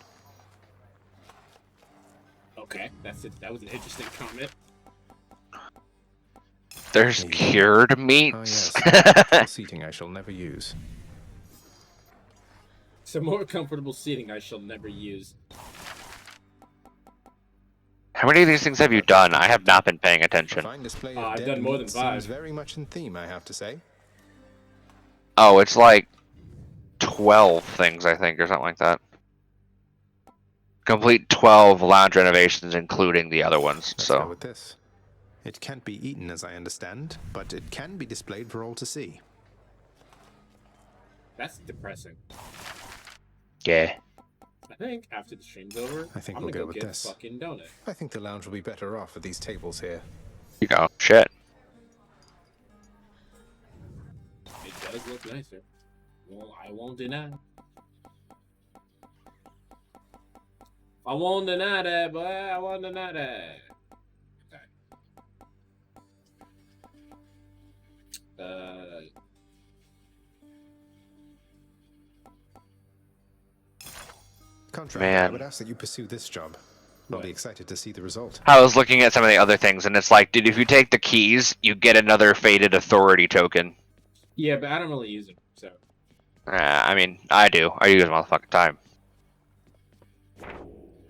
Okay, that's it. That was an interesting comment. There's cured meats. Oh yes, seating I shall never use. Some more comfortable seating I shall never use. How many of these things have you done? I have not been paying attention. Fine display of I've dead done more than meat 5. Seems very much in theme, I have to say. Oh, it's like 12 things, I think, or something like that. Complete 12 lounge renovations, including the other ones. Let's go with this. It can't be eaten, as I understand, but it can be displayed for all to see. That's depressing. Yeah. I think after the stream's over, I think I'm we'll gonna go with get this. fucking donut. I think the lounge will be better off with these tables here. You go. Shit. It does look nicer. Well, I won't deny. I won't deny that, boy. I won't deny that. Okay. Contractor, Man. I would ask that you pursue this job. I'll be excited to see the result. I was looking at some of the other things, and it's like, dude, if you take the keys, you get another Fated Authority token. Yeah, but I don't really use them, so. I mean, I do. I use them all the fucking time.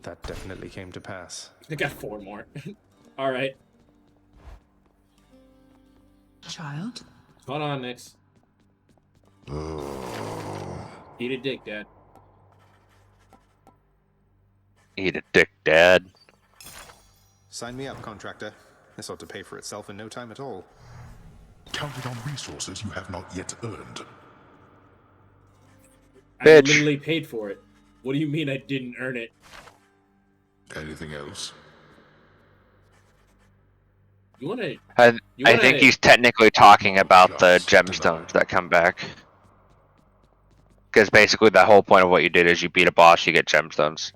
That definitely came to pass. I got 4 more. All right. Child? Hold on, Nix. Eat a dick, Dad. Eat a dick, Dad. Sign me up, contractor. This ought to pay for itself in no time at all. Counted on resources you have not yet earned. I Bitch. literally paid for it. What do you mean I didn't earn it? Anything else? You wanna? I You wanna- think he's technically talking about the gemstones that come back. Because basically the whole point of what you did is you beat a boss, you get gemstones.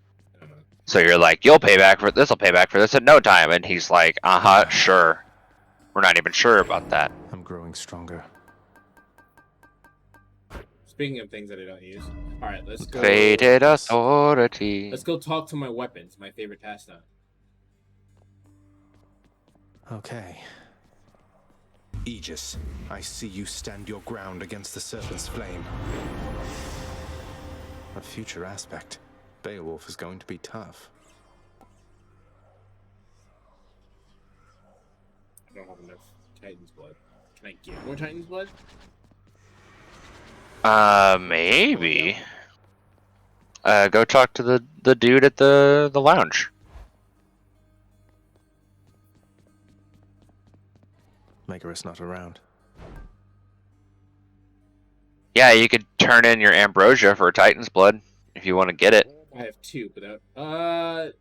So you're like, you'll pay back for this, I'll pay back for this in no time. And he's like, uh-huh, sure. We're not even sure about that. I'm growing stronger. Speaking of things that I don't use. All right, let's go. Fated Authority. Let's go talk to my weapons. My favorite pastime. Okay. Aegis, I see you stand your ground against the Serpent's flame. A future aspect. Beowulf is going to be tough. I don't have enough Titan's blood. Can I get more Titan's blood? Maybe. Go talk to the dude at the lounge. Magarus not around. Yeah, you could turn in your ambrosia for Titan's blood if you want to get it. I have 2, but I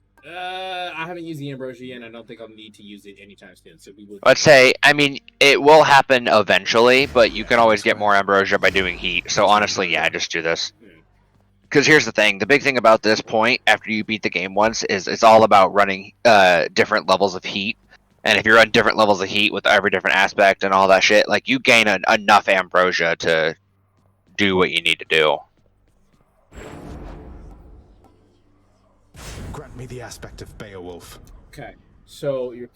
haven't used the ambrosia yet, and I don't think I'll need to use it anytime soon. So we will. Let's say, I mean, it will happen eventually, but you can always get more ambrosia by doing heat. So honestly, yeah, just do this. Because here's the thing: the big thing about this point, after you beat the game once, is it's all about running different levels of heat. And if you're on different levels of heat with every different aspect and all that shit, like you gain enough ambrosia to do what you need to do. Grant me the aspect of Beowulf. Okay, so your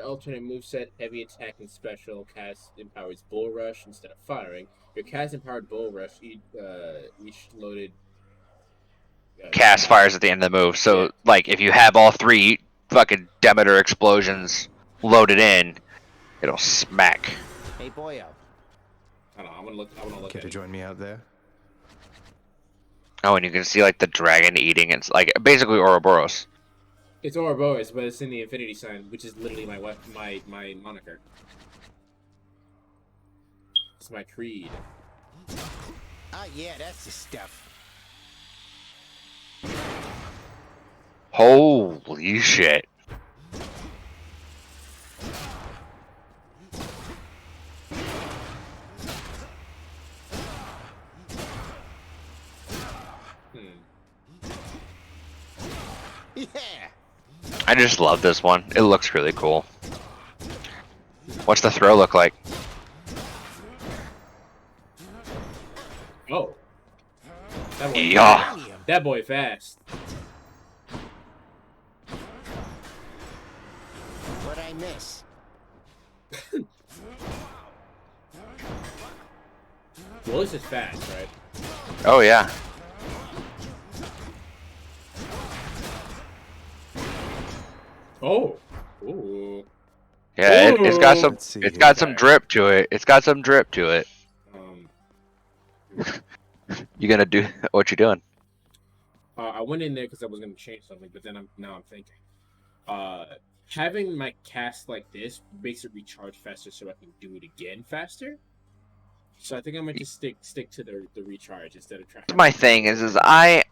alternate moveset, heavy attack and special cast empowers Bull Rush instead of firing. Your cast empowered Bull Rush each loaded. Cast fires at the end of the move. So, like, if you have all 3 fucking Demeter explosions loaded in, it'll smack. Hey, boyo. I don't know. I want to look Care at to it. join me out there? Oh, and you can see like the dragon eating. It's like basically Ouroboros. It's Ouroboros, but it's in the infinity sign, which is literally my moniker. It's my creed. Ah, yeah, that's the stuff. Holy shit! Yeah. I just love this one. It looks really cool. What's the throw look like? Oh. That boy Yeah. fast. That boy fast. What'd I miss? Well, this is fast, right? Oh yeah. Oh. Ooh. Yeah, it's got some. Let's see It's here. got some drip to it. It's got some drip to it. You gonna do what you doing? I went in there because I was gonna change something, but then I'm thinking, having my cast like this makes it recharge faster, so I can do it again faster. So I think I might just stick to the recharge instead of trying. My thing is I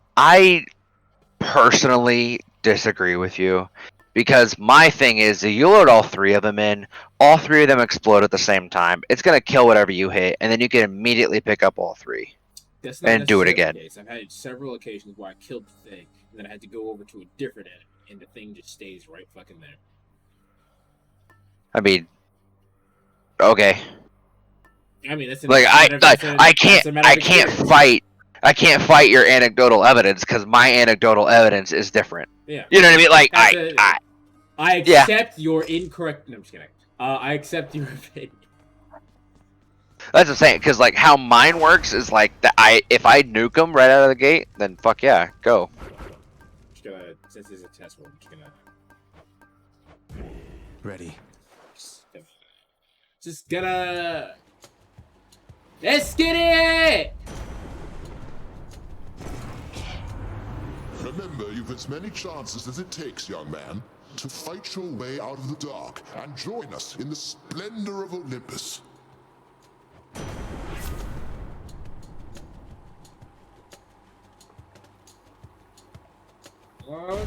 personally disagree with you, because my thing is that you load all three of them in, all three of them explode at the same time. It's gonna kill whatever you hit, and then you can immediately pick up all three That's not and do it necessarily again. the case. I've had several occasions where I killed the thing, and then I had to go over to a different enemy, and the thing just stays right fucking there. I mean, okay. I mean, that's Like I can't fight your anecdotal evidence, because my anecdotal evidence is different. Yeah. You know what I mean? Like I accept your incorrect. No, I'm just kidding. I accept your opinion. That's what I'm saying, because like how mine works is like that. If I nuke them right out of the gate, then fuck yeah, go. Just gonna, since it's a test, we're just gonna. Ready. Just gonna. Let's get it! Remember, you've as many chances as it takes, young man, to fight your way out of the dark and join us in the splendor of Olympus. Well.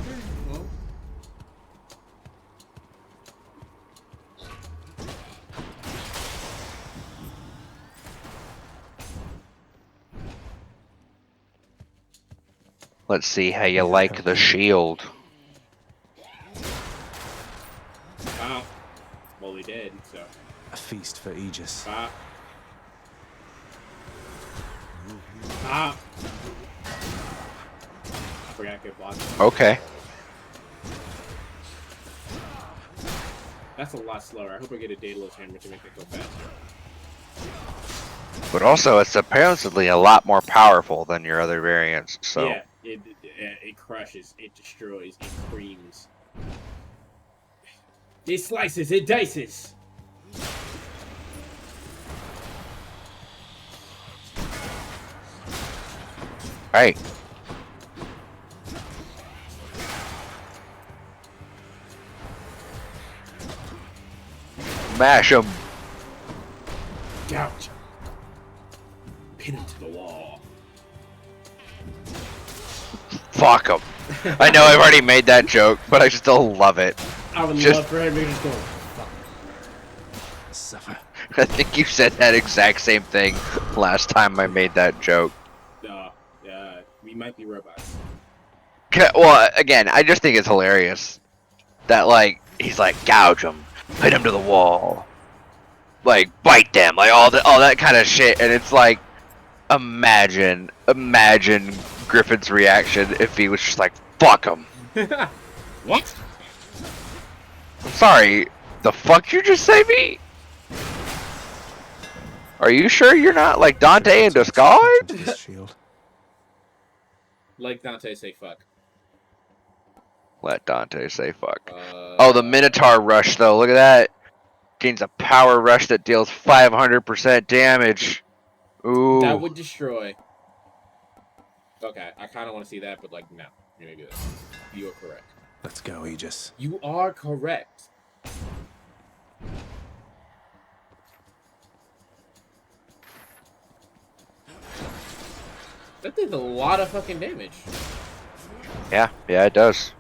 Let's see how you like the shield. Well, we did, so. A feast for Aegis. I forgot I could block. Okay. That's a lot slower. I hope I get a Daedalus hammer to make it go faster. But also, it's apparently a lot more powerful than your other variants. So Yeah, it crushes, it destroys, it creams. It slices, it dices. right. Mash him. Gouge him. Pin him to the wall. Fuck him. I know I've already made that joke, but I still love it. I would Just- love for him to just go. Fuck. Suffer. I think you said that exact same thing last time I made that joke. We might be robots. Well, again, I just think it's hilarious that, like, he's like, gouge him, pin him to the wall, like, bite them, like, all that kind of shit, and it's like, imagine Griffin's reaction if he was just like, fuck him. What? I'm sorry, the fuck you just say me? Are you sure you're not like Dante in Discard? Shield. Like Dante say fuck. Let Dante say fuck. Oh, the Minotaur rush though. Look at that. Gains a power rush that deals 500% damage. Ooh. That would destroy. Okay, I kind of want to see that, but like, no. You're gonna do this. You are correct. Let's go, Aegis. You are correct. That did a lot of fucking damage. Yeah, it does.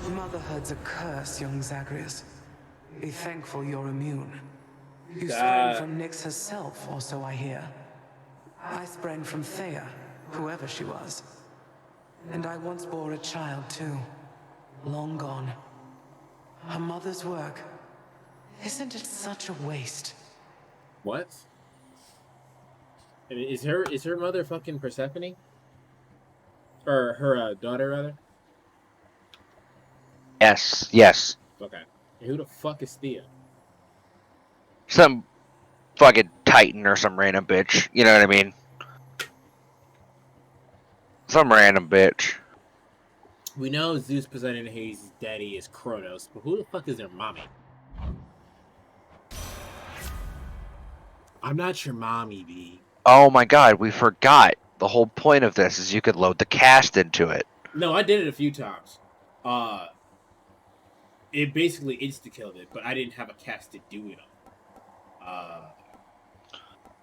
Motherhood's a curse, young Zagreus. Be thankful you're immune. You sprang from Nyx herself, or so I hear. I sprang from Thea, whoever she was. And I once bore a child, too. Long gone. Her mother's work. Isn't it such a waste? What? I mean, is her mother fucking Persephone? Or her daughter, rather? Yes, yes. Okay. And who the fuck is Thea? Some fucking Titan or some random bitch. You know what I mean? Some random bitch. We know Zeus Poseidon and Hades' daddy is Kronos, but who the fuck is their mommy? I'm not your mommy, B. Oh my god, we forgot. The whole point of this is you could load the cast into it. No, I did it a few times. It basically insta-killed it, but I didn't have a cast to do it on.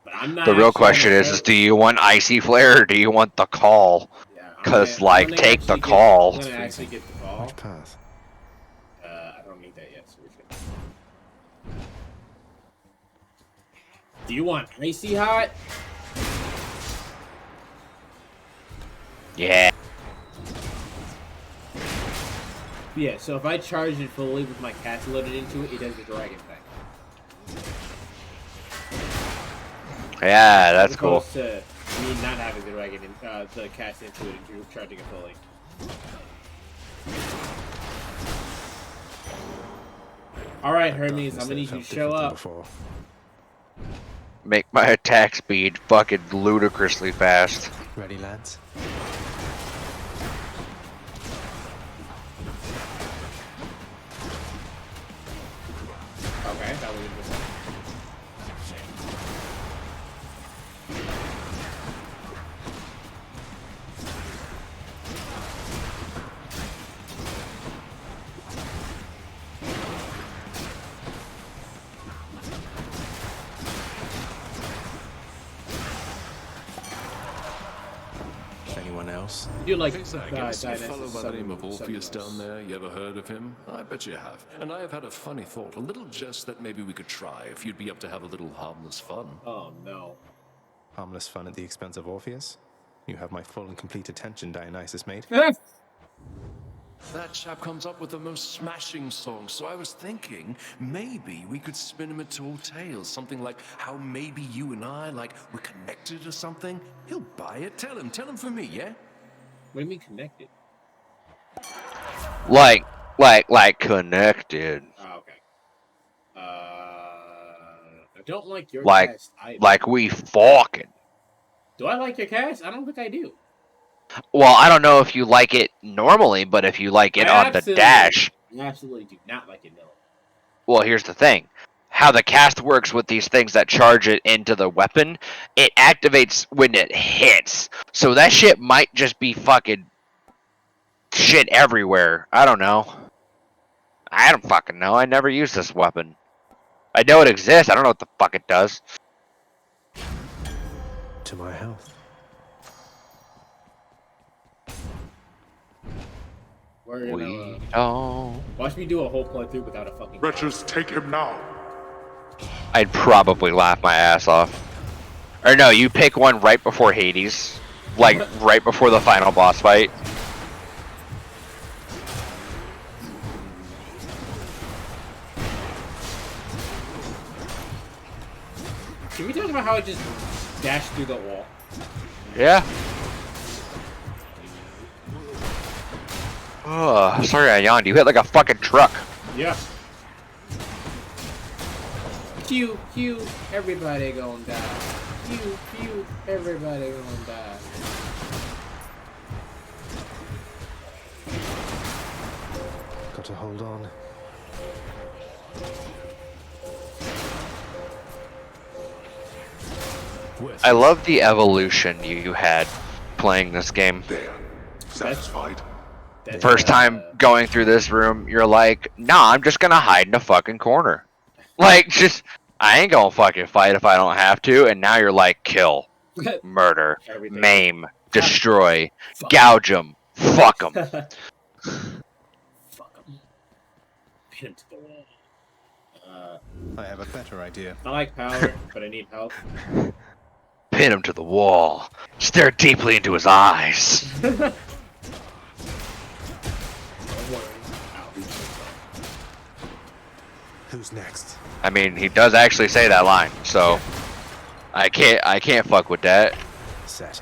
But I'm not. The real question is do you want Icy Flare or do you want the call? Because, like, take the call. I'm gonna actually get the call. Which path? I don't need that yet, so we're good. Do you want Icy Hot? Yeah. Yeah, so if I charge it fully with my cast loaded into it, it does the dragon thing. Yeah, that's cool. As opposed to me not having the dragon in, the cast into it and charging it fully. Alright, Hermes, I'm gonna need you to show up. Make my attack speed fucking ludicrously fast. Ready, lads? Okay, that was interesting. Anyone else? You like hey, Zach, a fellow by the name of Orpheus down there. You ever heard of him? I bet you have. And I have had a funny thought, a little jest that maybe we could try if you'd be up to have a little harmless fun. Oh no. Harmless fun at the expense of Orpheus? You have my full and complete attention, Dionysus, mate. That chap comes up with the most smashing songs, so I was thinking maybe we could spin him into old tales, something like how maybe you and I, like, we're connected or something. He'll buy it. Tell him for me, yeah? What do you mean connected? Like connected. Oh, okay. I don't like your Like, cast either. like we fucking. Do I like your cast? I don't think I do. Well, I don't know if you like it normally, but if you like it on the dash. I absolutely do not like it, no. Well, here's the thing. How the cast works with these things that charge it into the weapon, it activates when it hits. So that shit might just be fucking shit everywhere. I don't know. I don't fucking know. I never used this weapon. I know it exists. I don't know what the fuck it does. To my health. Watch me do a whole playthrough without a fucking. Wretches, take him now. I'd probably laugh my ass off. Or no, you pick one right before Hades. Like, right before the final boss fight. Can we talk about how I just dashed through the wall? Yeah. Oh, sorry I yawned. You hit like a fucking truck. Yeah. Q, everybody gonna die. Q, everybody gonna die. Got to hold on. I love the evolution you had playing this game. Satisfied? First time going through this room, you're like, nah, I'm just gonna hide in a fucking corner. Like, just, I ain't gonna fucking fight if I don't have to, and now you're like, kill, murder, maim, destroy, gouge them, fuck them. Fuck 'em. Pin 'em to the wall. I have a better idea. I like power, but I need health. Pin him to the wall. Stare deeply into his eyes. Who's next? I mean, he does actually say that line, so I can't fuck with that. Set.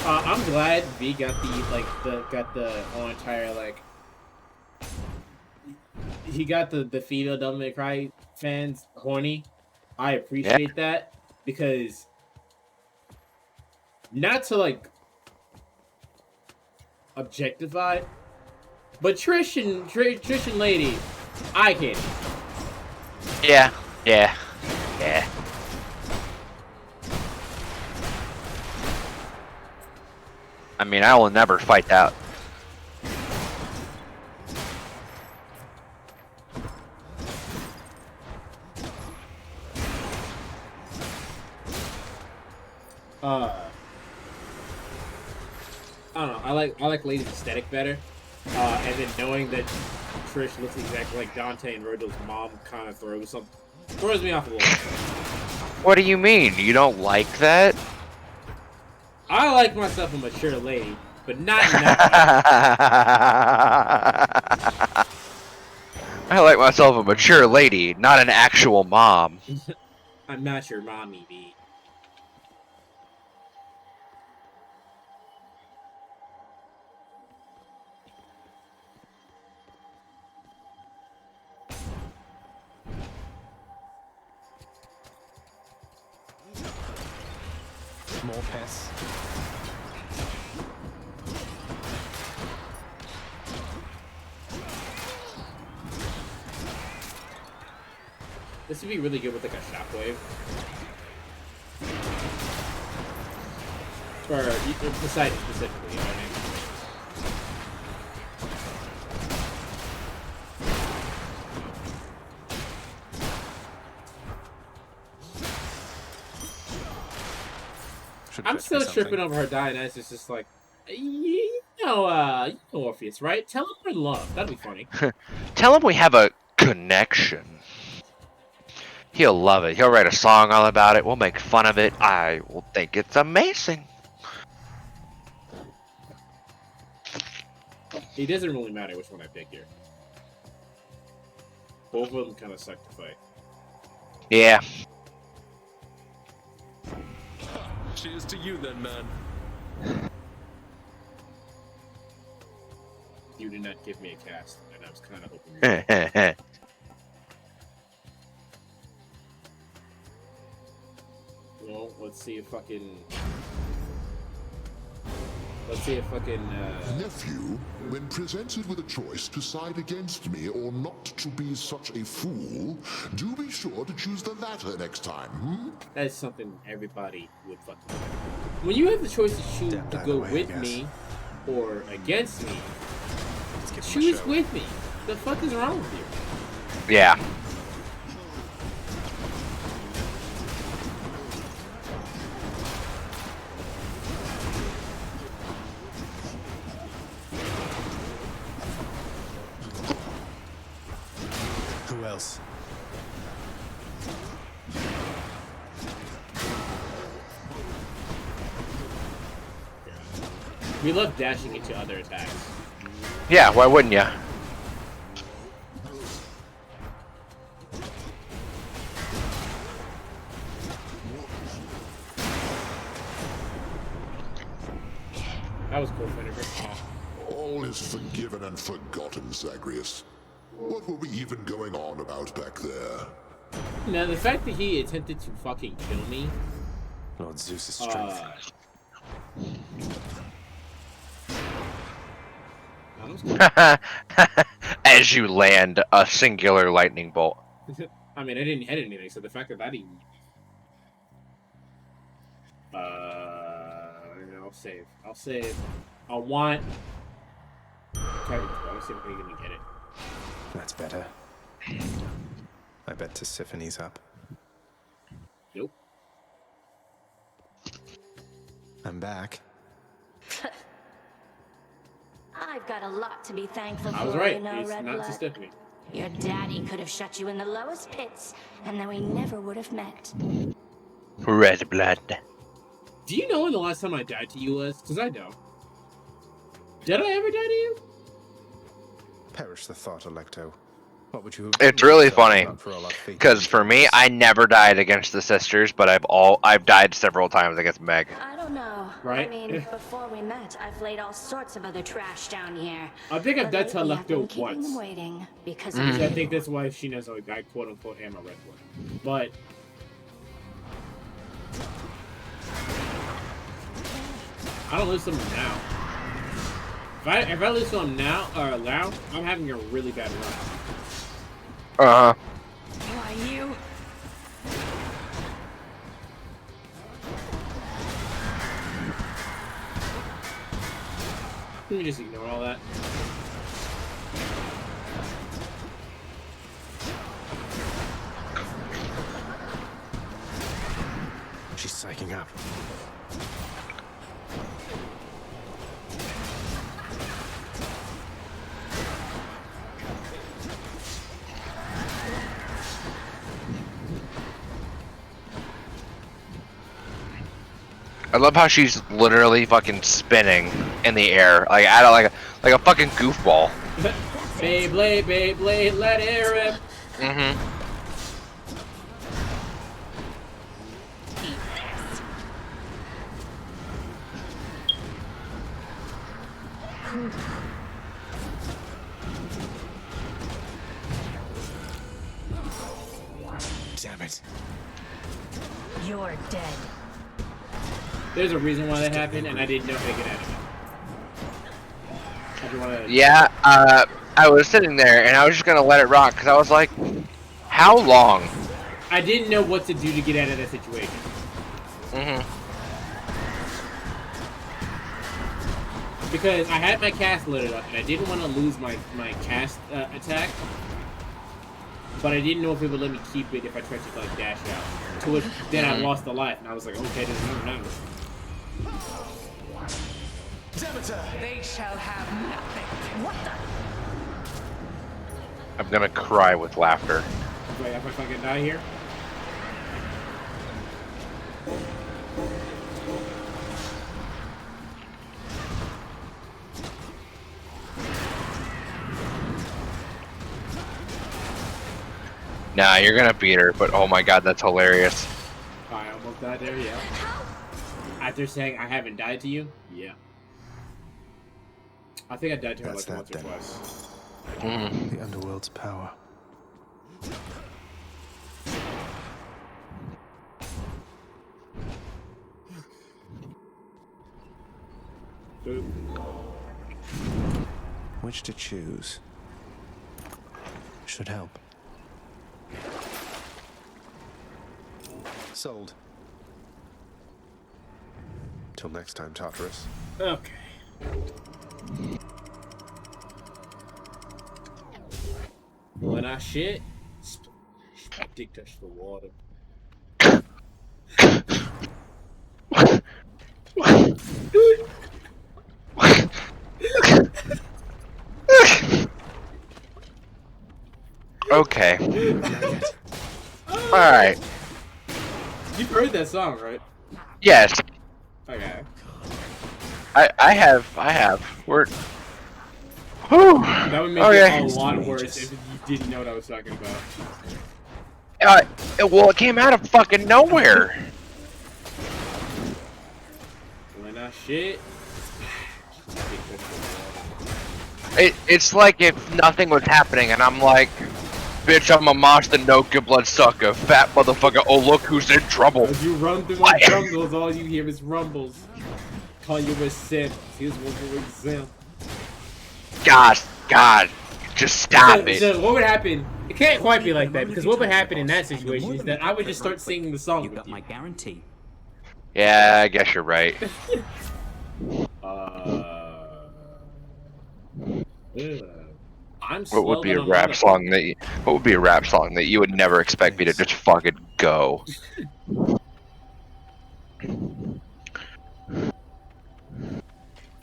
I'm glad V got the whole entire he got the female Devil May Cry fans horny. I appreciate that because not to objectify, but Trish and Lady, I can't. Yeah. I mean, I will never fight that. I don't know. I like Lady's aesthetic better, and then knowing that Trish looks exactly like Dante and Virgil's mom kind of throws me off a little. What do you mean? You don't like that? I like myself a mature lady, but not in that I like myself a mature lady, not an actual mom. I'm not your mommy, B. More pests. This would be really good with a shockwave. For Poseidon specifically, you know what I mean? I'm still tripping over her dying. It's just like, you know Orpheus, right? Tell him we're in love. That'd be funny. Tell him we have a connection. He'll love it. He'll write a song all about it. We'll make fun of it. I will think it's amazing. It doesn't really matter which one I pick here. Both of them kind of suck to fight. Yeah. Cheers to you then, man. You did not give me a cast, and I was kind of hoping you would. Well, let's see if fucking... Nephew, when presented with a choice to side against me or not to be such a fool, do be sure to choose the latter next time, hmm? That's something everybody would fucking do. When you have the choice to choose to go with me or against me, choose with me. The fuck is wrong with you? Yeah. Who else? We love dashing into other attacks. Yeah, why wouldn't you? That was cool, Vinegar. All is forgiven and forgotten, Zagreus. What were we even going on about back there? Now, the fact that he attempted to fucking kill me... Lord Zeus's strength. As you land a singular lightning bolt. I mean, I didn't hit anything, so the fact that that even... I'll save. I want... Okay, let's see if we can get it. That's better. I bet Tissiphane's up. Nope. I'm back. I've got a lot to be thankful for. I was right. You know, He's Red not Blood. too stiff to me. Your daddy could have shut you in the lowest pits, and then we never would have met. Red blood. Do you know when the last time I died to you was? Because I don't. Did I ever die to you? Perish the thought, Alecto. What would you have It's done really with yourself funny not for all our faith? because for me, I never died against the sisters, but I've died several times against Meg. I don't know. Right? I mean, before we met, I've laid all sorts of other trash down here. I think I've died to But lately, I've been Alecto keeping once. them waiting because Because of I you. think that's why she knows I quote unquote am a red one. But I don't lose to him now. If I lose to him now or now, I'm having a really bad run. Uh huh. Why you? Let me just ignore all that. She's psyching up. I love how she's literally fucking spinning in the air, like like a fucking goofball. Beyblade, Beyblade, let it rip. Mm-hmm. Damn it. You're dead. There's a reason why that happened, and I didn't know how to get out of it. I just wanna... Yeah, I was sitting there and I was just gonna let it rock because I was like, how long? I didn't know what to do to get out of that situation. Mm-hmm. Because I had my cast loaded up, and I didn't want to lose my cast attack. But I didn't know if it would let me keep it if I tried to like dash out. To which then I lost the life, and I was like, okay, this is not. They shall have nothing. What the? I'm gonna cry with laughter. Wait, if I fucking die here? Nah, you're gonna beat her, but oh my god, that's hilarious. I almost died there, yeah. After saying I haven't died to you? Yeah. I think I died to her like once or twice. The underworld's power. Which to choose should help. Sold. Till next time, Tartarus. Okay. When I shit, dick touch the water. Okay. Alright. You've heard that song, right? Yes. Okay. I have. We're... Whew. That would make Okay. it a lot worse if you didn't know what I was talking about. Well, it came out of fucking nowhere. When I shit. It's like if nothing was happening and I'm like, bitch, I'm a monster, no good blood sucker, fat motherfucker, oh look who's in trouble. As you run through my jungles, all you hear is rumbles. Call you a sin. Here's one for example. God, just stop it. So what would happen? It can't quite be like that, because what would happen in that situation is that I would just start singing the song. You got my guarantee. Yeah, I guess you're right. I'm What would be a rap song that you would never expect me to just fucking go?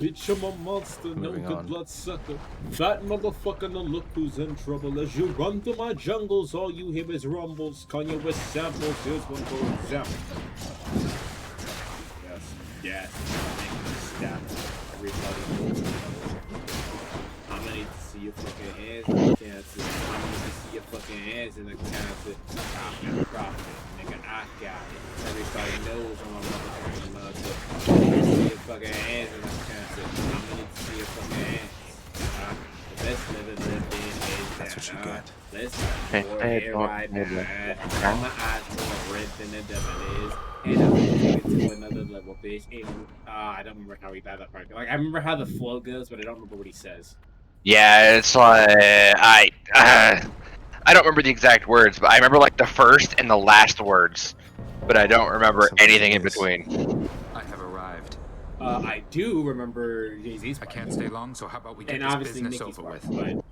Bitch, I'm a monster, no Moving good on. bloodsucker. Fat motherfucker, no look who's in trouble. As you run through my jungles, all you hear is rumbles. Kanye West samples, here's one for example. Yes, stab everybody. I'm gonna need to see your fucking hands in the cancer. I'm gonna need to see your fucking hands in the cancer. I'm a profit, nigga, I got it. Everybody knows I'm a motherfucking monster. I'm gonna see your fucking hands in the cancer. I'm gonna need to see your fucking hands. The best living is that's what you get. Let's have more hair right now. My eyes more red than the devil is. And I'm gonna take it to another level, bitch. And, I don't remember how he died that part. Like, I remember how the flow goes, but I don't remember what he says. Yeah, it's like I don't remember the exact words, but I remember like the first and the last words, but I don't remember anything in between. I have arrived. I do remember Jay-Z's part. I can't stay long, so how about we get and this obviously business Nicki's over part, with? but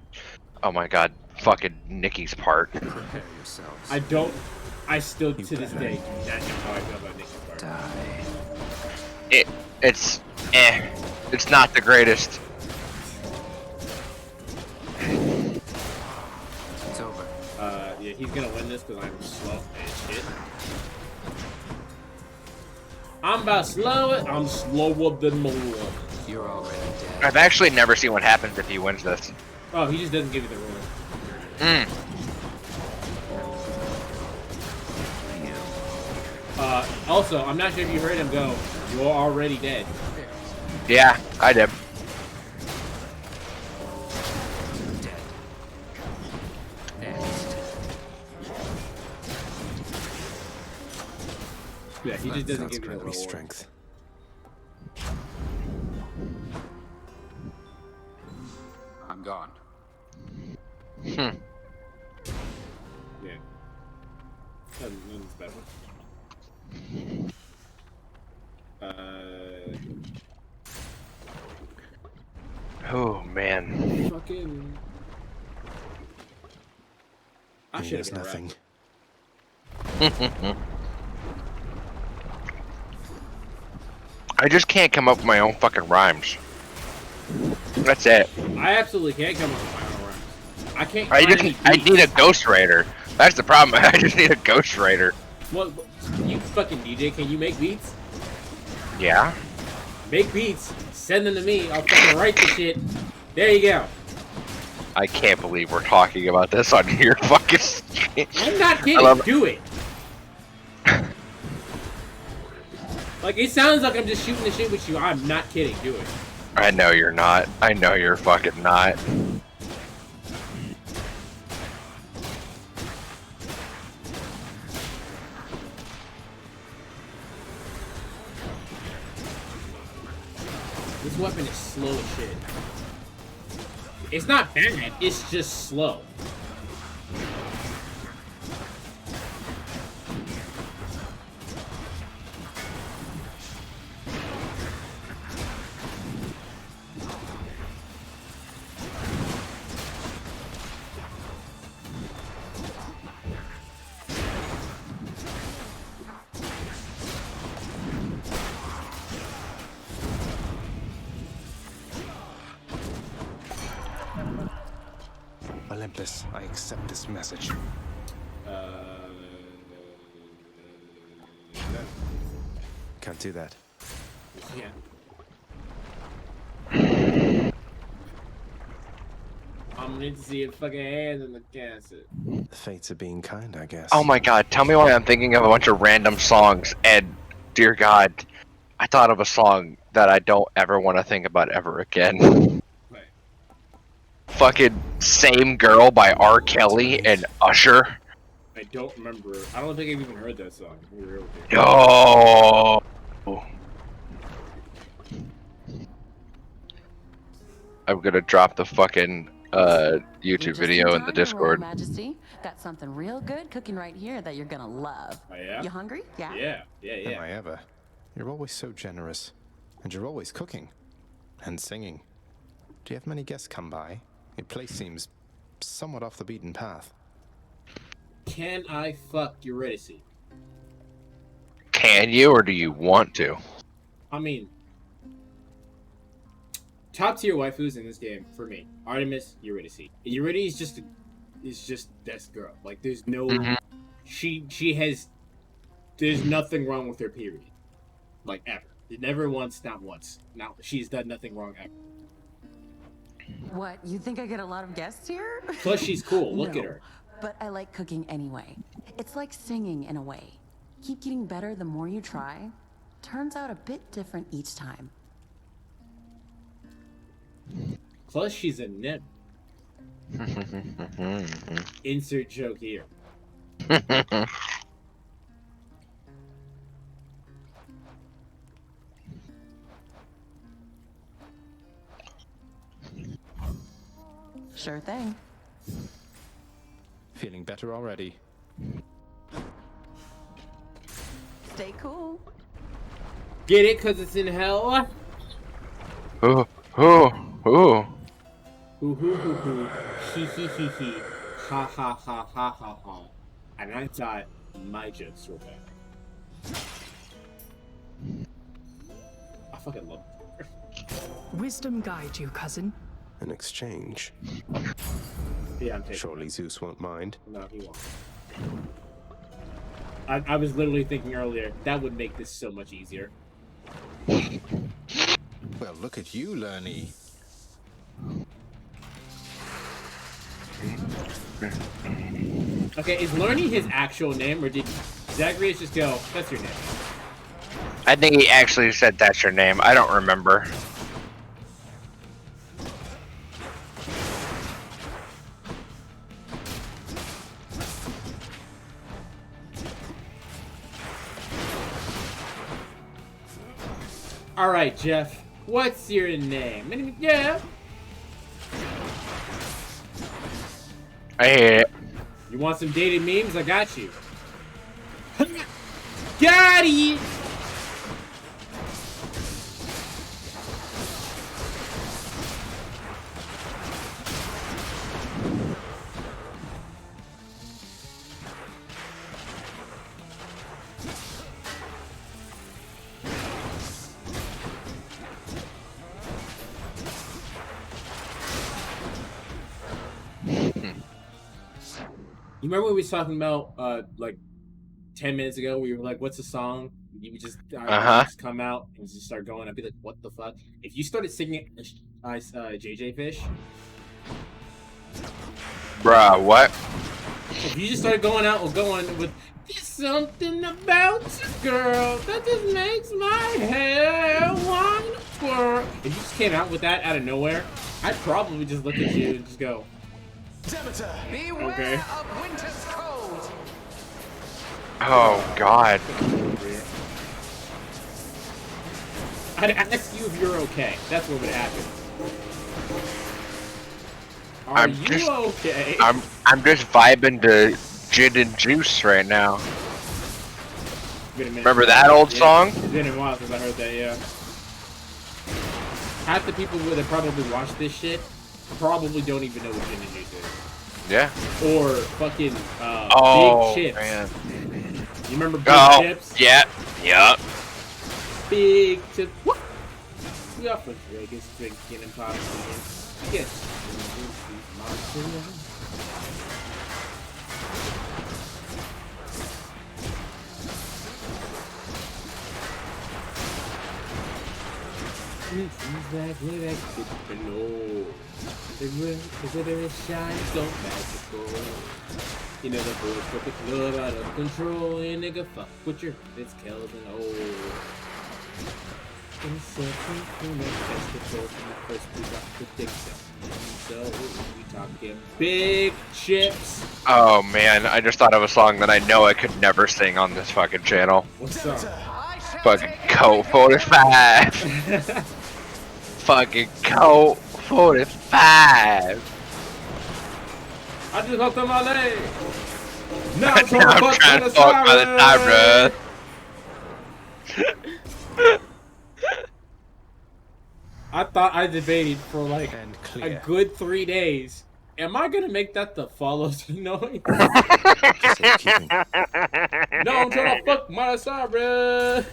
Oh my god, fucking Nicki's part. Prepare yourselves. I still to this day do not know how I feel about Nicki's part. It's not the greatest. It's over. Yeah, he's gonna win this because I'm slow as shit. I'm about to slow it. I'm slower than more. You're already dead. I've actually never seen what happens if he wins this. Oh, he just doesn't give you the ruling. Also, I'm not sure if you heard him go, "You're already dead." Yeah, I did. Yeah, he just doesn't give you the Incredibly reward. strength. I'm gone. Yeah. Nothing's better. Oh man. Fucking. I should have nothing. I just can't come up with my own fucking rhymes. That's it. I absolutely can't come up with my own rhymes. I can't. I need a ghostwriter. That's the problem. I just need a ghostwriter. What? You fucking DJ? Can you make beats? Yeah. Make beats. Send them to me. I'll fucking write the shit. There you go. I can't believe we're talking about this on your fucking stream. I'm not kidding. Do it. Like, it sounds like I'm just shooting the shit with you. I'm not kidding. Do it. I know you're not. I know you're fucking not. This weapon is slow as shit. It's not bad. It's just slow. Olympus, I accept this message. Can't do that. Yeah. I'm gonna need to see your fucking hands in the cancer. The fates are being kind, I guess. Oh my god, tell me why I'm thinking of a bunch of random songs, and dear god, I thought of a song that I don't ever want to think about ever again. Right. Fucking Same Girl by R. Kelly and Usher. I don't remember. I don't think I've even heard that song. To be real with you. Yo. I'm gonna drop the fucking YouTube video in the Discord. Majesty, got something real good cooking right here that you're gonna love. Oh, yeah? You hungry? Yeah. Yeah. Am I ever? You're always so generous. And you're always cooking. And singing. Do you have many guests come by? Your place seems somewhat off the beaten path. Can I fuck Eurydice? Can you, or do you want to? I mean, top tier waifus in this game for me: Artemis, Eurydice. Eurydice is just this girl. Like there's no, she has. There's nothing wrong with her. Period. Like ever. Never once, not once. Now she's done nothing wrong ever. What, you think I get a lot of guests here? Plus she's cool. Look No, at her. But I like cooking anyway. It's like singing in a way. Keep getting better the more you try. Turns out a bit different each time. Plus she's a nymph. Insert joke here. Sure thing. Feeling better already. Stay cool. Get it? Cause it's in hell. Ooh. Hoo hoo hoo hoo. He he he he. Ha ha ha ha ha ha. And I thought my jokes were bad. I fucking love it. Wisdom guide you, cousin. An exchange. Yeah, I'm taking Surely Zeus won't mind. No, he won't. I was literally thinking earlier, that would make this so much easier. Well, look at you, Lernie. Okay, is Lernie his actual name, or did Zagreus just go, that's your name? I think he actually said that's your name. I don't remember. Alright, Jeff, what's your name? And yeah. I hate it. You want some dated memes? I got you. Got it! You remember when we was talking about like 10 minutes ago? We were like, "What's a song?" You would just, just come out and just start going. I'd be like, "What the fuck?" If you started singing JJ Fish, bruh, what? If you just started going out or going with "There's something about you, girl, that just makes my hair want to twirl," if you just came out with that out of nowhere, I'd probably just look at you and just go, Demeter, beware okay. of winter's cold. Oh God. I'd ask you if you're okay. That's what would happen. Are you okay? I'm just vibing to gin and juice right now. Remember that old song? It's been a while since I heard that, yeah. Half the people that probably watch this shit probably don't even know what gin and juice is. Yeah. Or fucking oh, Big Chips. Man. You remember Big Chips? Yeah. Yep. Big Chips. What? We are from Vegas, drinking and popping. Yes. You know the boys put the club out of control, and nigga fuck with your it's Kelvin So we talking Big Chips. Oh man, I just thought of a song that I know I could never sing on this fucking channel. What's up? Fucking Colt 45. Fucking Colt 45. I just hopped on my leg. Now I'm trying to fuck by the time, I thought I debated for like a good 3 days. Am I gonna make that the follows noise? No, I'm trying to fuck my Cyrus.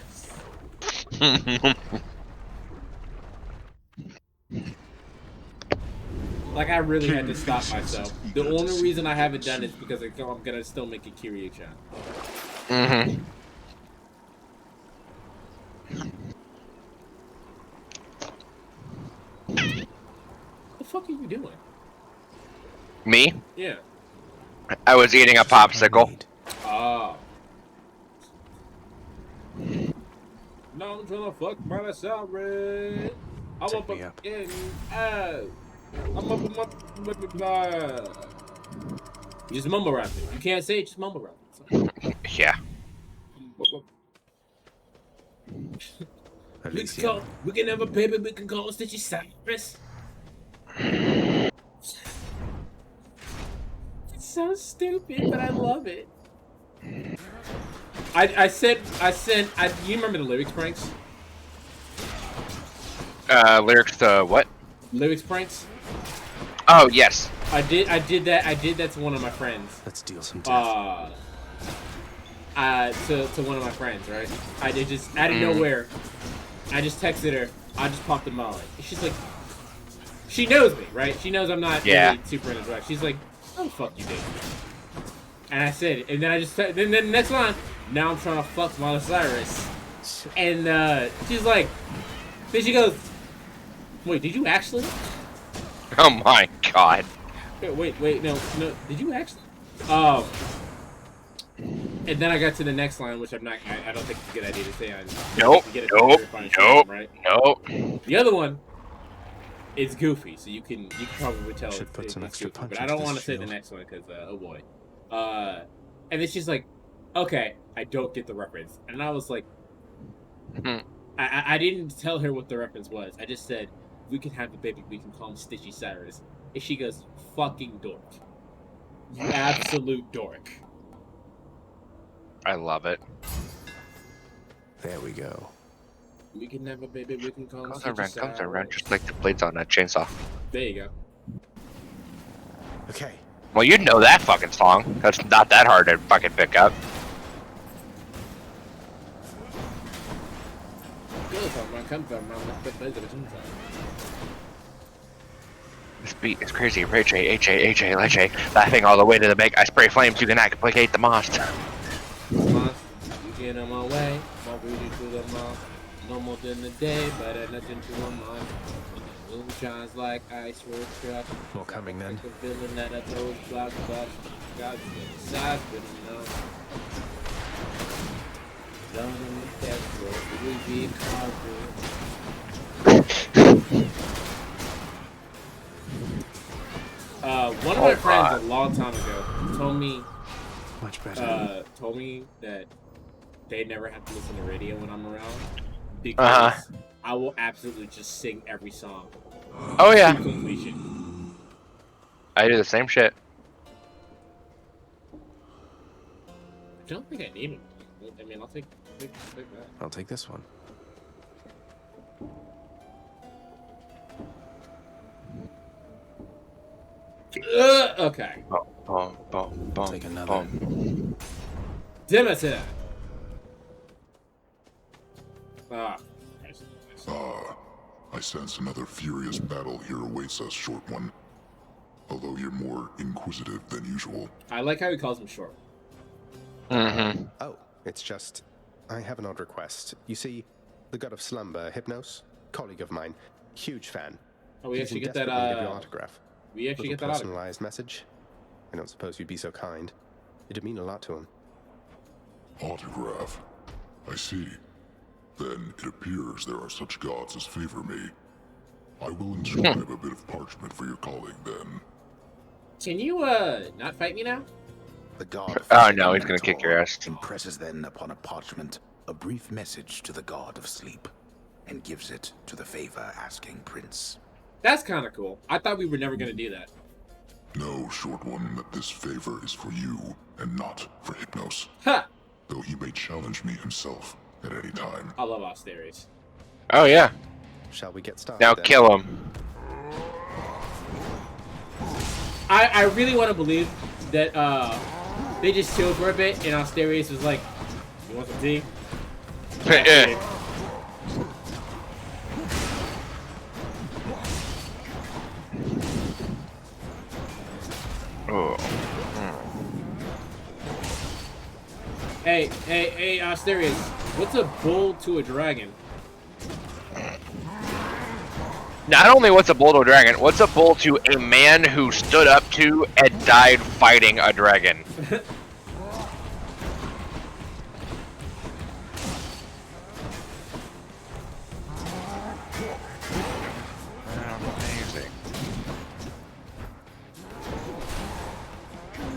Like, I really had to stop myself. The only reason I haven't done it is because I'm gonna still make a Kiryu-chan. Mm-hmm. What the fuck are you doing? Me? Yeah. I was eating a popsicle. Oh. No, I'm trying to fuck my salary. I'm up in I'm up. Just mumble rap it. You can't say it, just mumble rap it. Yeah. We can have a baby, we can call it Stitchy Cyrus. It's so stupid, but I love it. I sent, you remember the lyrics pranks? Lyrics to what? Lyrics pranks? Oh, yes. I did that to one of my friends. Let's deal some death. To one of my friends, right? I did just out of nowhere. I just texted her. I just popped the molly. She's like, she knows me, right? She knows I'm not really super into drugs. She's like, oh fuck you, dude. And I said it, and then I just then the next line. Now I'm trying to fuck Miley Cyrus, and she's like, then she goes, wait, did you actually? Oh my god. Wait, no, did you actually? And then I got to the next line, which I don't think it's a good idea to say. Nope. Right? Nope. The other one is Goofy, so you can probably tell Should put some extra Goofy, punch but I don't into want this to say the shield. next one because oh boy. And then she's like, okay, I don't get the reference, and I was like, I didn't tell her what the reference was. I just said we can have the baby, we can call him Stitchy Cyrus, and she goes, fucking dork, you absolute dork. I love it. There we go. We can have a baby, we can call him Comes Stitchy around, just like the blades on a chainsaw. There you go. Okay. Well, you know that fucking song. That's not that hard to fucking pick up. This beat is crazy. Ray J, AJ, Leche. Laughing all the way to the bank. I spray flames, you cannot complicate the most. You get on my way, my booty to the mall. No more than a day, but nothing to a month. Moon shines like ice road truck. More coming then. The feeling that I told block bus. God's the size, but down in the test road, we be one of my friends a long time ago told me told me that they never have to listen to radio when I'm around because I will absolutely just sing every song. Oh yeah. To completion. I do the same shit. I don't think I need it. I mean, I'll take that. I'll take this one. Okay. Take another. Demeter. I sense another furious battle here awaits us, Short One. Although you're more inquisitive than usual. I like how he calls him Short. Oh, it's just, I have an odd request. You see, the god of slumber, Hypnos, colleague of mine, huge fan. Oh, we He's actually in get that, desperate need of your autograph. We actually Little get that autograph. personalized message. I don't suppose you'd be so kind. It'd mean a lot to him. Autograph. I see. Then it appears there are such gods as favor me. I will inscribe a bit of parchment for your colleague then. Can you, not fight me now? The god. Oh no, he's gonna kick your ass. Impresses then upon a parchment a brief message to the god of sleep, and gives it to the favor-asking prince. That's kind of cool. I thought we were never gonna do that. Know, Short One, that this favor is for you, and not for Hypnos. Ha! Though he may challenge me himself at any time. I love Asterius. Oh yeah. Shall we get started? Now then? kill him. I really want to believe that they just chilled for a bit and Asterius was like, "You want some tea?" Yeah. Hey, Asterius. What's a bull to a dragon? Not only what's a bull to a dragon, what's a bull to a man who stood up to and died fighting a dragon? Amazing.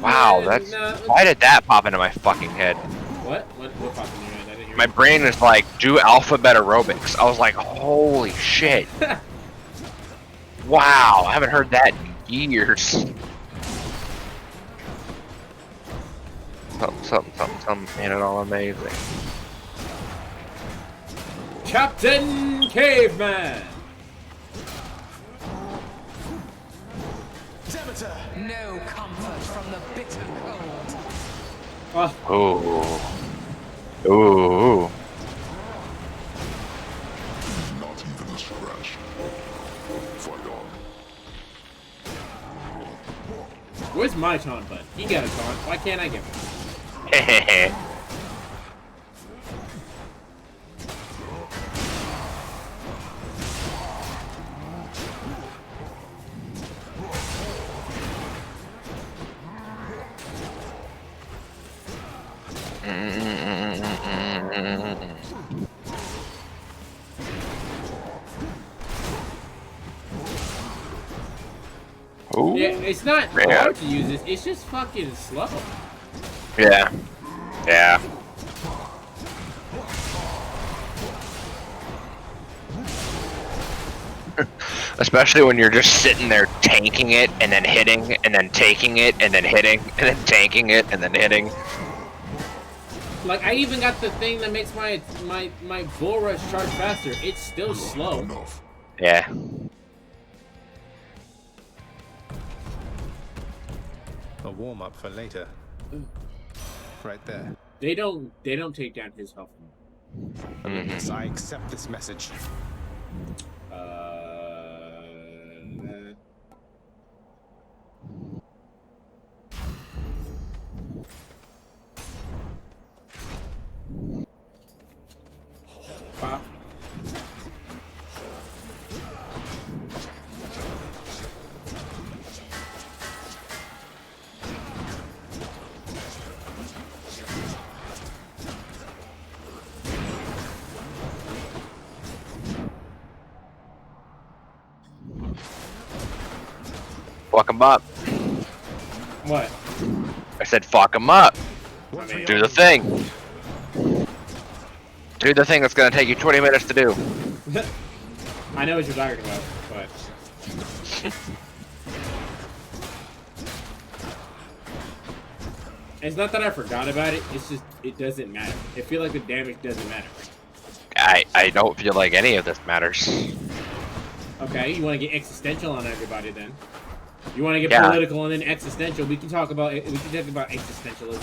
Wow, that's... Why did that pop into my fucking head? What popped in your head? I didn't hear My brain is like, do alphabet aerobics. I was like, holy shit. Wow, I haven't heard that in years. Something made it all amazing. Captain Caveman! Demeter, no comfort from the bitter cold. Oh. Ooh. Not even a scratch. Fight on. Where's my taunt button? He got a taunt. Why can't I get one? Hehehe. Ooh. Yeah, it's not hard to use this. It's just fucking slow. Yeah. Yeah. Especially when you're just sitting there tanking it and then hitting and then taking it and then hitting and then tanking it and then hitting. Like, I even got the thing that makes my bull rush charge faster. It's still slow. Yeah. A warm-up for later. Right there. They don't take down his health. Yes, I accept this message. Wow. Fuck him up. What? I said fuck him up. I mean, Do the thing. Do the thing that's gonna take you 20 minutes to do. I know what you're talking about, but... It's not that I forgot about it, it's just, it doesn't matter. I feel like the damage doesn't matter. I don't feel like any of this matters. Okay, you want to get existential on everybody then. You want to get Yeah. political and then existential. We can talk about existentialism.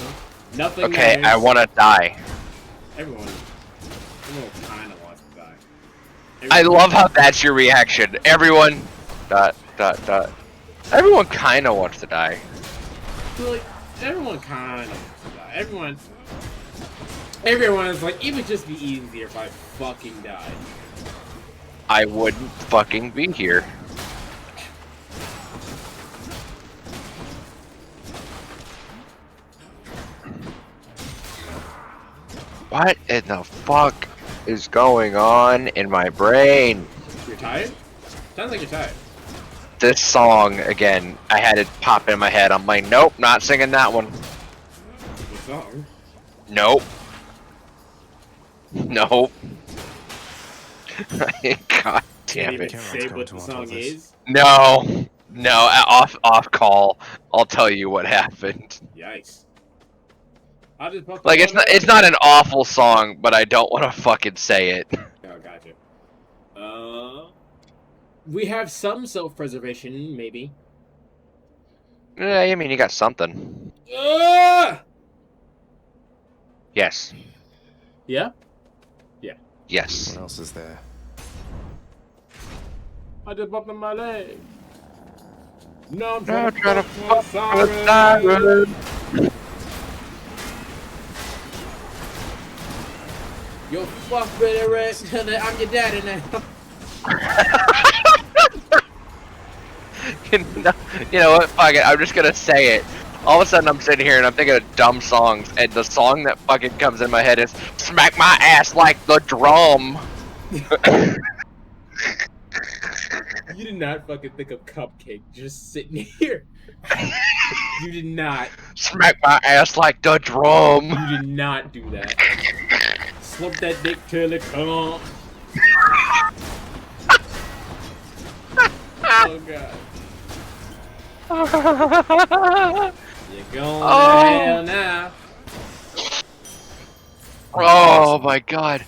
Nothing Okay, matters. I want to die. Everyone kind of wants to die. I love how that's your reaction. Everyone... ... Everyone kind of wants to die. Like, everyone kind of wants to die. Everyone is like, it would just be easier if I fucking died. I wouldn't fucking be here. What in the fuck is going on in my brain? You're tired? Sounds like you're tired. This song, again, I had it pop in my head. I'm like, nope, not singing that one. What song? Nope. Nope. God damn Can't it. even say what the song is? No. No, off call. I'll tell you what happened. Yikes. I'll just pop Like, it's not an awful song, but I don't want to fucking say it. Oh, gotcha. We have some self-preservation, maybe. Yeah, I mean, you got something. Yes. Yeah? Yeah. Yes. What else is there? I just bumped my leg. No, I'm Now trying to fuck fuck with Siren. Yo, fuck Billy Ray. I'm your daddy now. You know what? Fuck it. I'm just gonna say it. All of a sudden, I'm sitting here and I'm thinking of dumb songs, and the song that fucking comes in my head is "Smack My Ass Like the Drum." You did not fucking think of Cupcake just sitting here. You did not. Smack my ass like the drum. You did not do that. Slump that dick till it come. Oh god. You're going to hell now. Oh my god.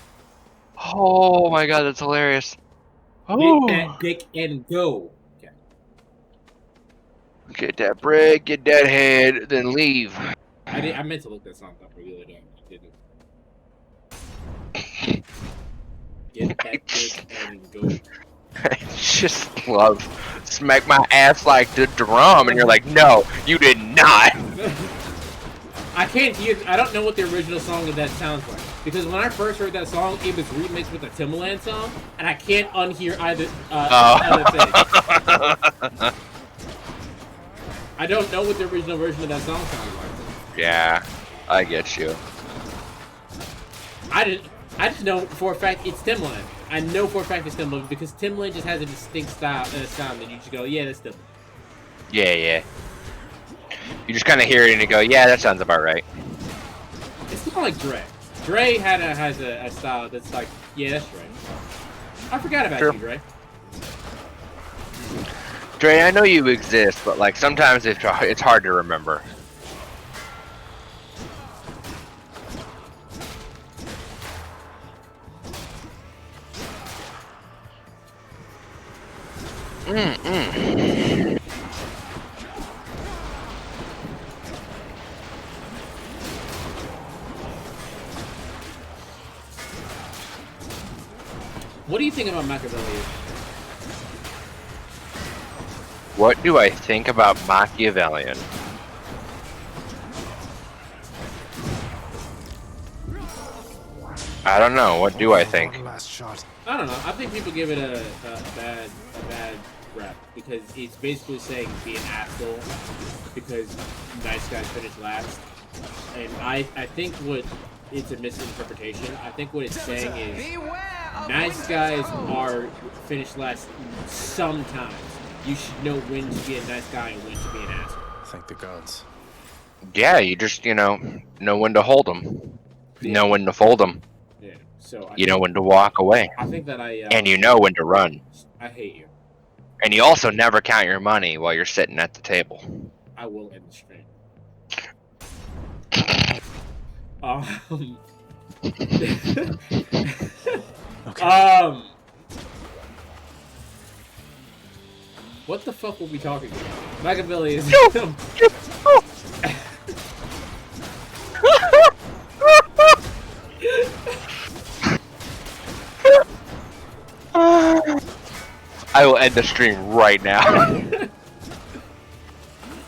Oh my god, that's hilarious. Get that dick and go. Okay. Get that bread, get that head, then leave. I meant to look that song up for the other day. I didn't. Get that dick and go. I just love smack my ass like the drum, and you're like, no, you did not. I can't hear. I don't know what the original song of that sounds like, because when I first heard that song, it was remixed with a Timbaland song, and I can't unhear either thing. I don't know what the original version of that song sounded like. Yeah, I get you. I just know for a fact it's Timbaland. I know for a fact it's Timbaland because Timbaland just has a distinct style and a sound that you just go, yeah, that's Timbaland. Yeah. You just kind of hear it and you go, yeah, that sounds about right. It's not like Dre. Dre has a style that's like, yeah, that's Dre. I forgot about you, Dre. Dre, I know you exist, but like sometimes it's hard to remember. What do you think about Machiavelli? What do I think about Machiavellian? I don't know. What do I think? Last shot. I don't know. I think people give it a bad rep because it's basically saying be an asshole because nice guys finish last. And I think what it's a misinterpretation. I think what it's saying is nice guys are finished last sometimes. You should know when to be a nice guy and when to be an asshole. Thank the gods. Yeah, you just, know when to hold them. Yeah. Know when to fold them. Yeah, so you know when to walk away. I think that and you know when to run. I hate you. And you also never count your money while you're sitting at the table. I will end the stream. Okay. What the fuck were we talking about? Machiavelli is. I will end the stream right now.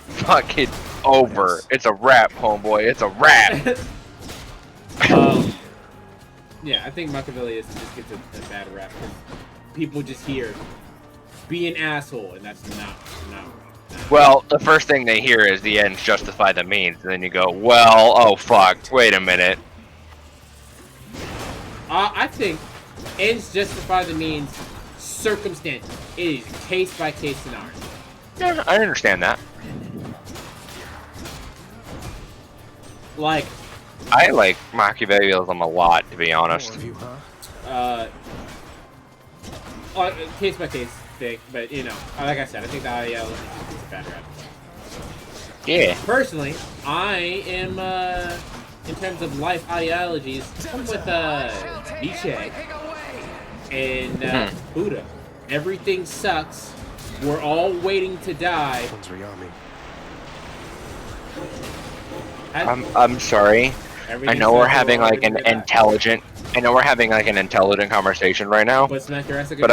Fucking over. Yes. It's a wrap, homeboy. It's a wrap. Yeah, I think Machiavelli just gets a bad rap because people just hear be an asshole, and that's not. Well, the first thing they hear is the ends justify the means, and then you go, well, oh fuck, wait a minute. I think ends justify the means circumstances. It is case by case scenario. Yeah, I understand that. Like, I like Machiavellism a lot, to be honest. Case by case thing, but like I said, I think that is a bad rap. Yeah. Personally, I am in terms of life ideologies, I'm with Nietzsche and Buddha. Everything sucks. We're all waiting to die. I'm sorry. I know we're having like an intelligent. I know we're having like an intelligent conversation right now. But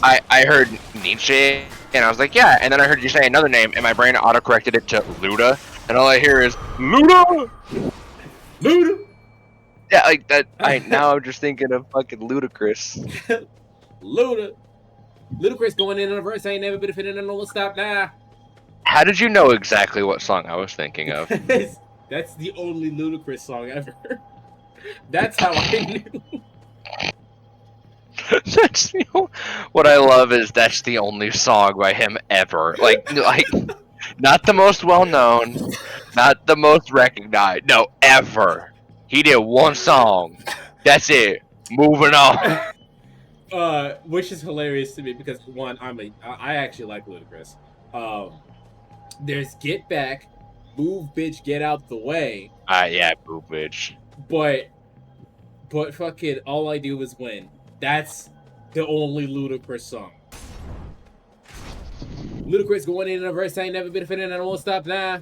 I heard Nietzsche, and I was like, yeah. And then I heard you say another name, and my brain auto-corrected it to Luda, and all I hear is Luda. Luda. Yeah, like that. Now I'm just thinking of fucking Ludacris. Ludacris going in on a verse. I ain't never been fitting in no stop now. How did you know exactly what song I was thinking of? That's the only Ludacris song ever. That's how I knew. What I love is that's the only song by him ever. Like not the most well known, not the most recognized. No, ever. He did one song. That's it. Moving on. Which is hilarious to me because one, I actually like Ludacris. There's Get Back, Move Bitch, Get Out the Way. Yeah, Move Bitch. But fucking All I Do Is Win. That's the only Ludacris song. Ludacris going in a verse. I ain't never been offended and I won't stop now.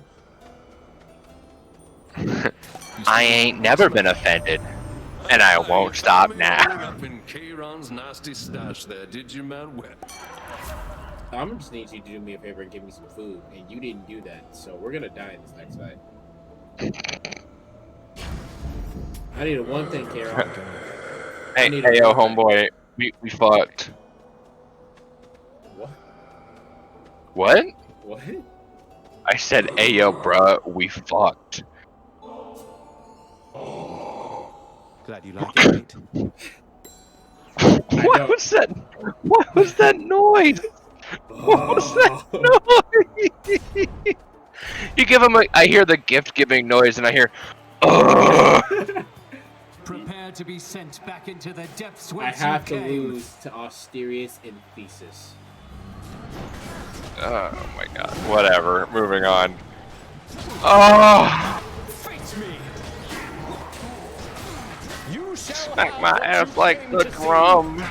I ain't never been offended, and I won't stop now. Up in Kayron's nasty stash there, did you, man? I'm just need you to do me a favor and give me some food, and you didn't do that, so we're gonna die in this next fight. I need one thing, Kayron. Hey, yo, homeboy, we fucked. What? What? What? I said, hey, yo, bruh, we fucked. Glad you like it, mate. What was that? What was that noise? What was that noise? You give him I hear the gift giving noise and I hear Prepare to be sent back into the depths where I have to lose to Asterius and Thesis. Oh my god. Whatever. Moving on. Oh! Face me. You shall smack my ass like the drum.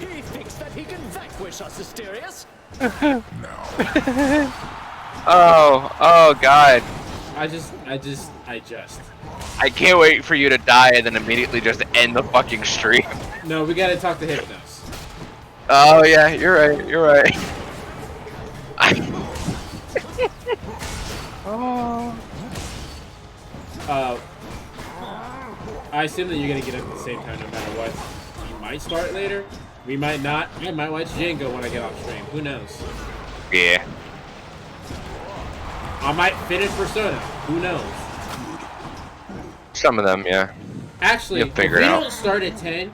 He thinks that he can vanquish us, Asterius. Oh god. I just. I can't wait for you to die and then immediately just end the fucking stream. No, we gotta talk to Hypnos. Oh yeah, you're right. You're right. Oh. I assume that you're gonna get up at the same time no matter what. You might start later. We might not. I might watch Django when I get off stream. Who knows? Yeah. I might finish Persona. Who knows? Some of them, yeah. Actually, if we figure it out. don't start at 10,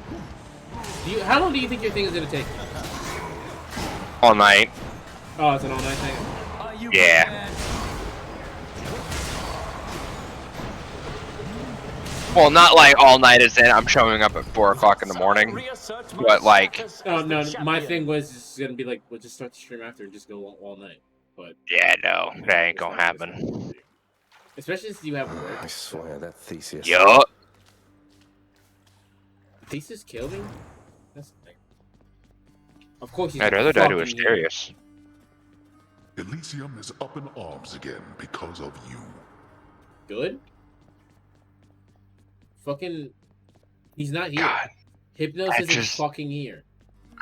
how long do you think your thing is gonna take? All night. Oh, it's an all-night thing? Yeah. Well, not like all night as in I'm showing up at 4 o'clock in the morning, but like. Oh no, my thing was just gonna be like, we'll just start the stream after and just go all night. But yeah, no, that ain't gonna happen. Especially since you have work. I swear that Theseus. Yup. Theseus killed him? That's the thing. Of course he's I'd rather die to Asterius. Elysium is up in arms again because of you. Good? Fucking, he's not here. God, Hypnos isn't fucking here.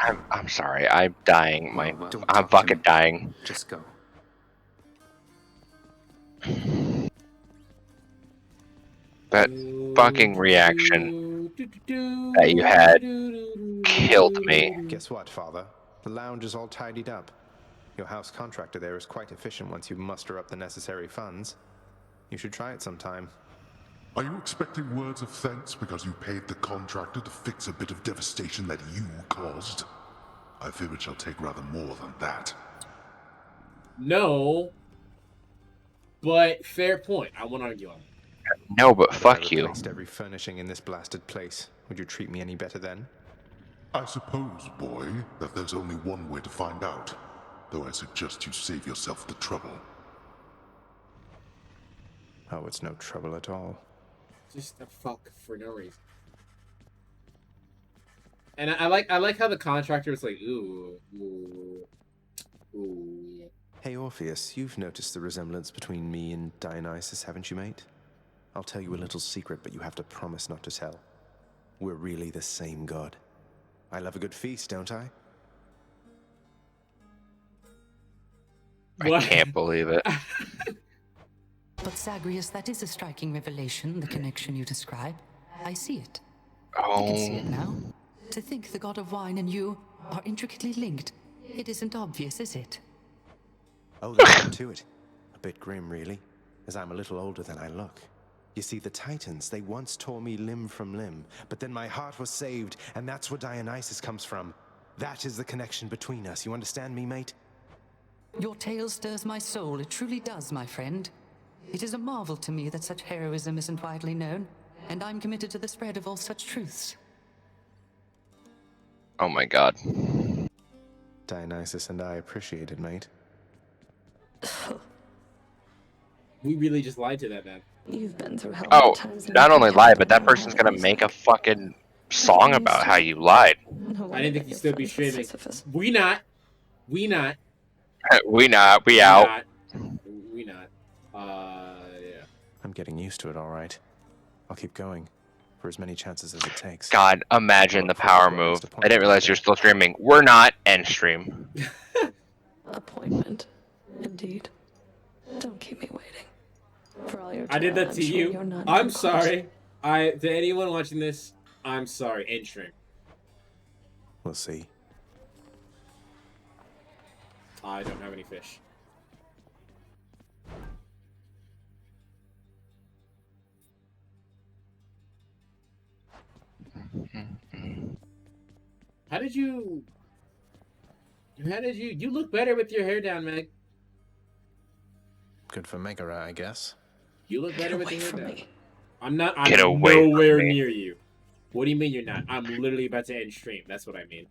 I'm sorry. I'm dying. I'm fucking dying. Just go. That fucking reaction that you had killed me. Guess what, Father? The lounge is all tidied up. Your house contractor there is quite efficient once you muster up the necessary funds. You should try it sometime. Are you expecting words of thanks because you paid the contractor to fix a bit of devastation that you caused? I fear it shall take rather more than that. No. But fair point. I won't argue on it. No, but fuck you. I replaced every furnishing in this blasted place. Would you treat me any better then? I suppose, boy, that there's only one way to find out. Though I suggest you save yourself the trouble. Oh, it's no trouble at all. Just a fuck for no reason. And I like how the contractor was like, ooh. Hey Orpheus, you've noticed the resemblance between me and Dionysus, haven't you, mate? I'll tell you a little secret, but you have to promise not to tell. We're really the same god. I love a good feast, don't I? I can't believe it. But Zagreus, that is a striking revelation, the connection you describe. I see it. Oh. I can see it now. To think the god of wine and you are intricately linked. It isn't obvious, is it? Oh, there's more to it. A bit grim, really, as I'm a little older than I look. You see, the Titans, they once tore me limb from limb, but then my heart was saved, and that's where Dionysus comes from. That is the connection between us. You understand me, mate? Your tale stirs my soul. It truly does, my friend. It is a marvel to me that such heroism isn't widely known, and I'm committed to the spread of all such truths. Oh my god. Dionysus and I appreciate it, mate. We really just lied to that man. You've been through hell. Oh, not only lie, but that person's gonna make a fucking song about how you lied. I didn't think you'd still be streaming. We not. We not. We We out. not. We not. Yeah. I'm getting used to it, all right. I'll keep going, for as many chances as it takes. God, imagine the power move. I didn't realize you're still streaming. We're not. End stream. Appointment. Indeed. Don't keep me waiting. For all your I did that to you. I'm sorry. To anyone watching this, I'm sorry. End stream. We'll see. I don't have any fish. How did you look better with your hair down, Meg? Good for Megara, I guess. You look better with your hair down. I'm Get away from nowhere me. near you. What do you mean you're not? I'm literally about to end stream. That's what I mean.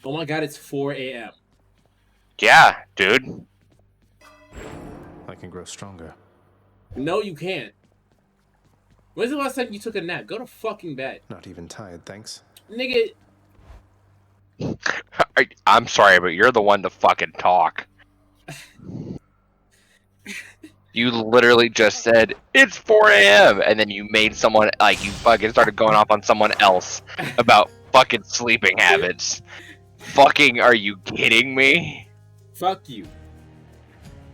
Oh my god, it's 4 a.m. Yeah, dude. I can grow stronger. No, you can't. When's the last time you took a nap? Go to fucking bed. Not even tired, thanks. Nigga. I'm sorry, but you're the one to fucking talk. You literally just said, it's 4 a.m. and then you made someone, like, you fucking started going off on someone else about fucking sleeping habits. Fucking, are you kidding me? Fuck you.